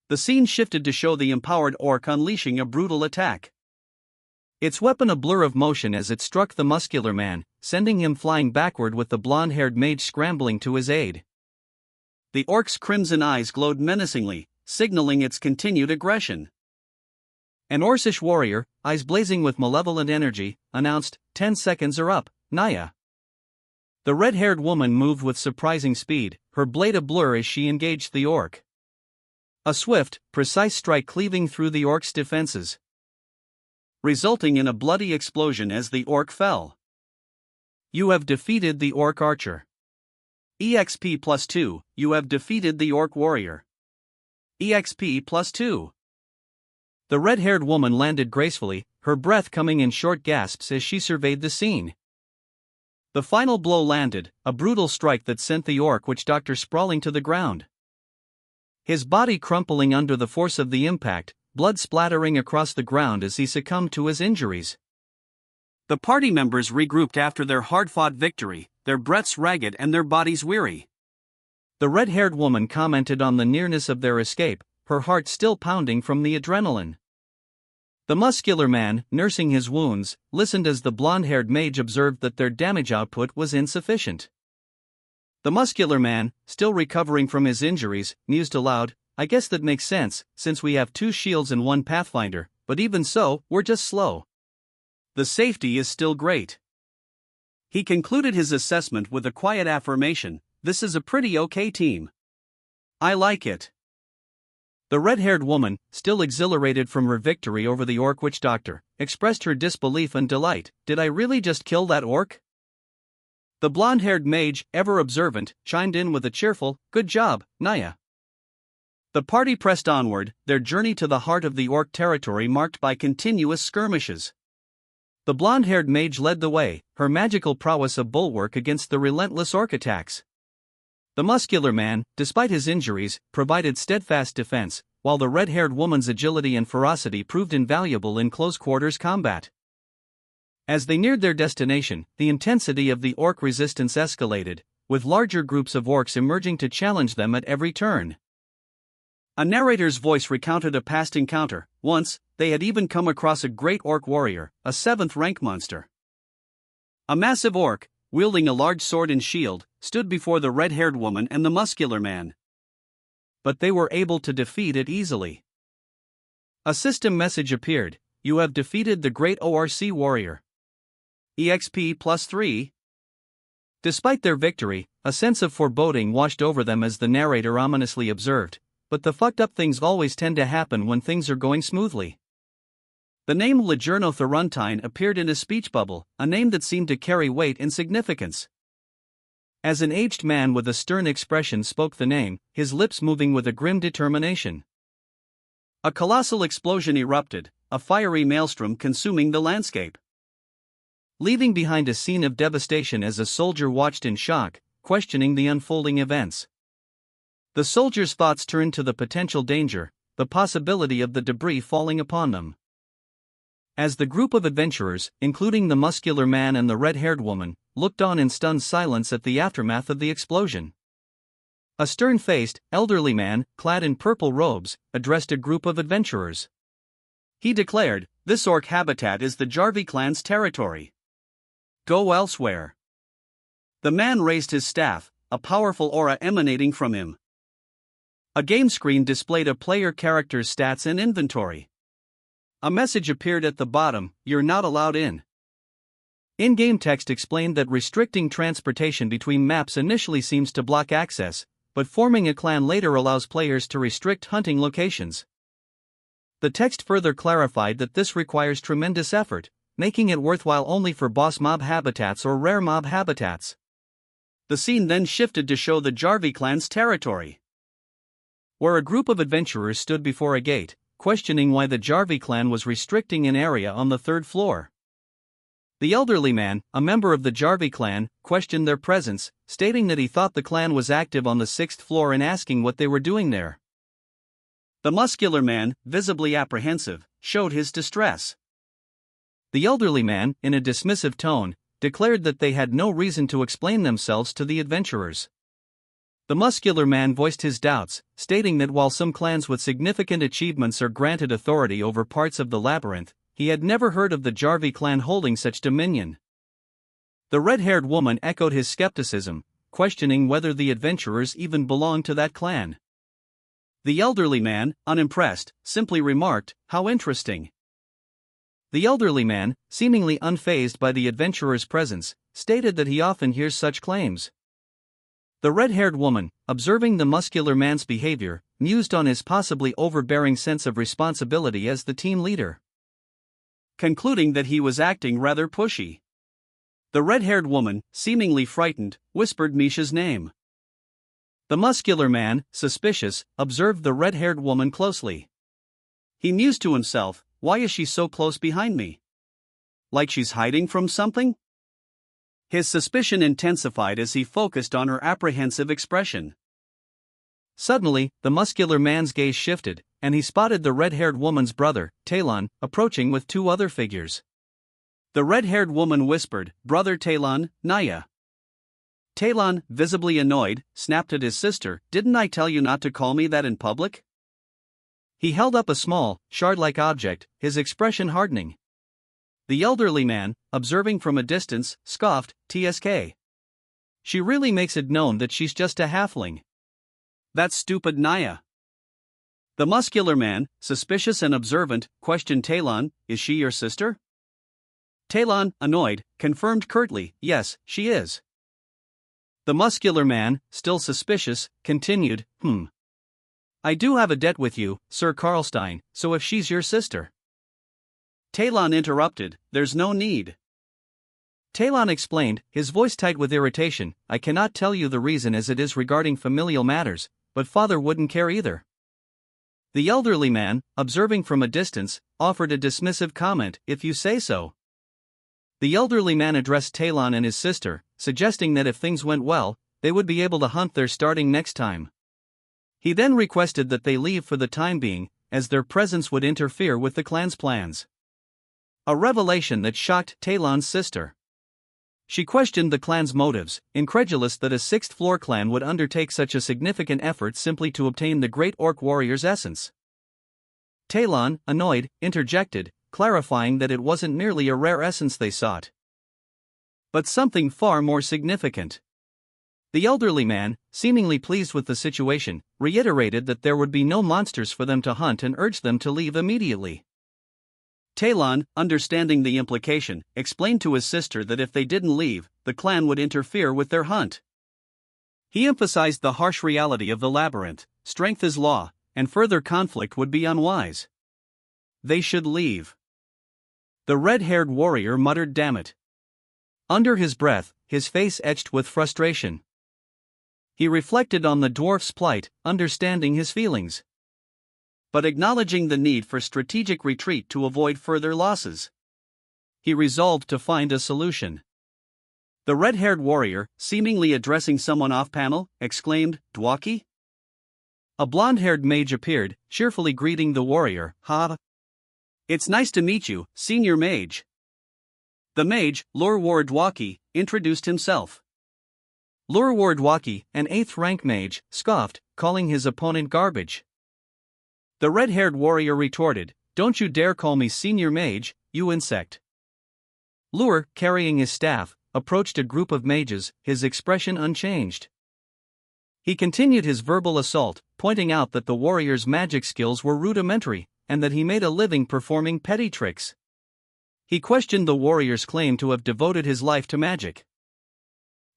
The scene shifted to show the empowered orc unleashing a brutal attack. Its weapon a blur of motion as it struck the muscular man, sending him flying backward with the blonde-haired mage scrambling to his aid. The orc's crimson eyes glowed menacingly, signaling its continued aggression. An orcish warrior, eyes blazing with malevolent energy, announced, 10 seconds are up, Naya." The red-haired woman moved with surprising speed, her blade a blur as she engaged the orc. A swift, precise strike cleaving through the orc's defenses, resulting in a bloody explosion as the orc fell. "You have defeated the orc archer. EXP +2, you have defeated the orc warrior. EXP +2. The red-haired woman landed gracefully, her breath coming in short gasps as she surveyed the scene. The final blow landed, a brutal strike that sent the orc witch-doctor sprawling to the ground. His body crumpling under the force of the impact, blood splattering across the ground as he succumbed to his injuries. The party members regrouped after their hard-fought victory, their breaths ragged and their bodies weary. The red-haired woman commented on the nearness of their escape, her heart still pounding from the adrenaline. The muscular man, nursing his wounds, listened as the blonde-haired mage observed that their damage output was insufficient. The muscular man, still recovering from his injuries, mused aloud, "I guess that makes sense, since we have 2 shields and 1 pathfinder, but even so, we're just slow. The safety is still great." He concluded his assessment with a quiet affirmation, "This is a pretty okay team. I like it." The red-haired woman, still exhilarated from her victory over the orc witch doctor, expressed her disbelief and delight. "Did I really just kill that orc?" The blonde-haired mage, ever observant, chimed in with a cheerful, "Good job, Naya." The party pressed onward, their journey to the heart of the orc territory marked by continuous skirmishes. The blonde-haired mage led the way, her magical prowess a bulwark against the relentless orc attacks. The muscular man, despite his injuries, provided steadfast defense, while the red-haired woman's agility and ferocity proved invaluable in close-quarters combat. As they neared their destination, the intensity of the orc resistance escalated, with larger groups of orcs emerging to challenge them at every turn. A narrator's voice recounted a past encounter. Once, they had even come across a great orc warrior, a 7th-rank monster. A massive orc, wielding a large sword and shield, stood before the red-haired woman and the muscular man. But they were able to defeat it easily. A system message appeared: "You have defeated the great ORC warrior. EXP +3. Despite their victory, a sense of foreboding washed over them as the narrator ominously observed, "But the fucked up things always tend to happen when things are going smoothly." The name Legerno Tharuntine appeared in a speech bubble, a name that seemed to carry weight and significance. As an aged man with a stern expression spoke the name, his lips moving with a grim determination. A colossal explosion erupted, a fiery maelstrom consuming the landscape, leaving behind a scene of devastation as a soldier watched in shock, questioning the unfolding events. The soldier's thoughts turned to the potential danger, the possibility of the debris falling upon them. As the group of adventurers, including the muscular man and the red-haired woman, looked on in stunned silence at the aftermath of the explosion, a stern-faced, elderly man, clad in purple robes, addressed a group of adventurers. He declared, "This orc habitat is the Jarvi clan's territory. Go elsewhere." The man raised his staff, a powerful aura emanating from him. A game screen displayed a player character's stats and inventory. A message appeared at the bottom: "You're not allowed in." In-game text explained that restricting transportation between maps initially seems to block access, but forming a clan later allows players to restrict hunting locations. The text further clarified that this requires tremendous effort, making it worthwhile only for boss mob habitats or rare mob habitats. The scene then shifted to show the Jarvi clan's territory, where a group of adventurers stood before a gate, questioning why the Jarvi clan was restricting an area on the 3rd floor. The elderly man, a member of the Jarvi clan, questioned their presence, stating that he thought the clan was active on the 6th floor and asking what they were doing there. The muscular man, visibly apprehensive, showed his distress. The elderly man, in a dismissive tone, declared that they had no reason to explain themselves to the adventurers. The muscular man voiced his doubts, stating that while some clans with significant achievements are granted authority over parts of the labyrinth, he had never heard of the Jarvi clan holding such dominion. The red-haired woman echoed his skepticism, questioning whether the adventurers even belonged to that clan. The elderly man, unimpressed, simply remarked, "How interesting." The elderly man, seemingly unfazed by the adventurer's presence, stated that he often hears such claims. The red-haired woman, observing the muscular man's behavior, mused on his possibly overbearing sense of responsibility as the team leader, concluding that he was acting rather pushy. The red-haired woman, seemingly frightened, whispered Misha's name. The muscular man, suspicious, observed the red-haired woman closely. He mused to himself, "Why is she so close behind me? Like she's hiding from something?" His suspicion intensified as he focused on her apprehensive expression. Suddenly, the muscular man's gaze shifted, and he spotted the red-haired woman's brother, Talon, approaching with 2 other figures. The red-haired woman whispered, "Brother Talon, Naya." Talon, visibly annoyed, snapped at his sister, "Didn't I tell you not to call me that in public?" He held up a small, shard-like object, his expression hardening. The elderly man, observing from a distance, scoffed, "TSK. She really makes it known that she's just a halfling. That stupid Naya." The muscular man, suspicious and observant, questioned Talon, "Is she your sister?" Talon, annoyed, confirmed curtly, yes, she is. The muscular man, still suspicious, continued, I do have a debt with you, Sir Karlstein, so if she's your sister. Talon interrupted, there's no need. Talon explained, his voice tight with irritation, I cannot tell you the reason as it is regarding familial matters, but father wouldn't care either. The elderly man, observing from a distance, offered a dismissive comment, if you say so. The elderly man addressed Talon and his sister, suggesting that if things went well, they would be able to hunt there starting next time. He then requested that they leave for the time being, as their presence would interfere with the clan's plans. A revelation that shocked Talon's sister. She questioned the clan's motives, incredulous that a sixth-floor clan would undertake such a significant effort simply to obtain the great orc warrior's essence. Talon, annoyed, interjected, clarifying that it wasn't merely a rare essence they sought, but something far more significant. The elderly man, seemingly pleased with the situation, reiterated that there would be no monsters for them to hunt and urged them to leave immediately. Talon, understanding the implication, explained to his sister that if they didn't leave, the clan would interfere with their hunt. He emphasized the harsh reality of the labyrinth, strength is law, and further conflict would be unwise. They should leave. The red-haired warrior muttered, damn it. Under his breath, his face etched with frustration. He reflected on the dwarf's plight, understanding his feelings, but acknowledging the need for strategic retreat to avoid further losses. He resolved to find a solution. The red-haired warrior, seemingly addressing someone off-panel, exclaimed, Dwaki? A blonde-haired mage appeared, cheerfully greeting the warrior, ha! It's nice to meet you, senior mage. The mage, Lurwar Dwaki, introduced himself. Lurwar Dwaki, an 8th-rank mage, scoffed, calling his opponent garbage. The red-haired warrior retorted, don't you dare call me senior mage, you insect. Lur, carrying his staff, approached a group of mages, his expression unchanged. He continued his verbal assault, pointing out that the warrior's magic skills were rudimentary, and that he made a living performing petty tricks. He questioned the warrior's claim to have devoted his life to magic.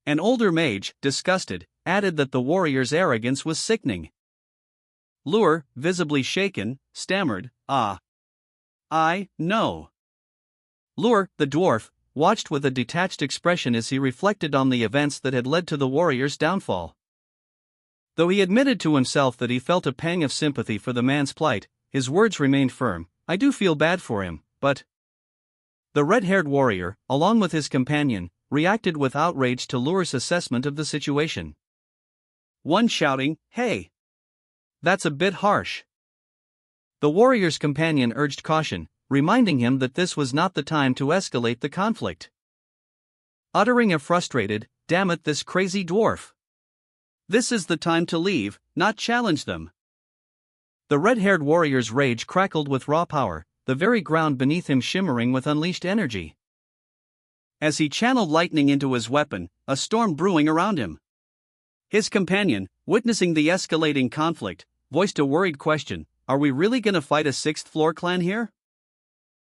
An older mage, disgusted, added that the warrior's arrogance was sickening. Lur, visibly shaken, stammered, no. Lur, the dwarf, watched with a detached expression as he reflected on the events that had led to the warrior's downfall. Though he admitted to himself that he felt a pang of sympathy for the man's plight, his words remained firm, I do feel bad for him, but... The red-haired warrior, along with his companion, reacted with outrage to Lur's assessment of the situation. One shouting, hey! That's a bit harsh. The warrior's companion urged caution, reminding him that this was not the time to escalate the conflict. Uttering a frustrated, damn it, this crazy dwarf. This is the time to leave, not challenge them. The red-haired warrior's rage crackled with raw power, the very ground beneath him shimmering with unleashed energy. As he channeled lightning into his weapon, a storm brewing around him. His companion, witnessing the escalating conflict, voiced a worried question, are we really gonna fight a sixth-floor clan here?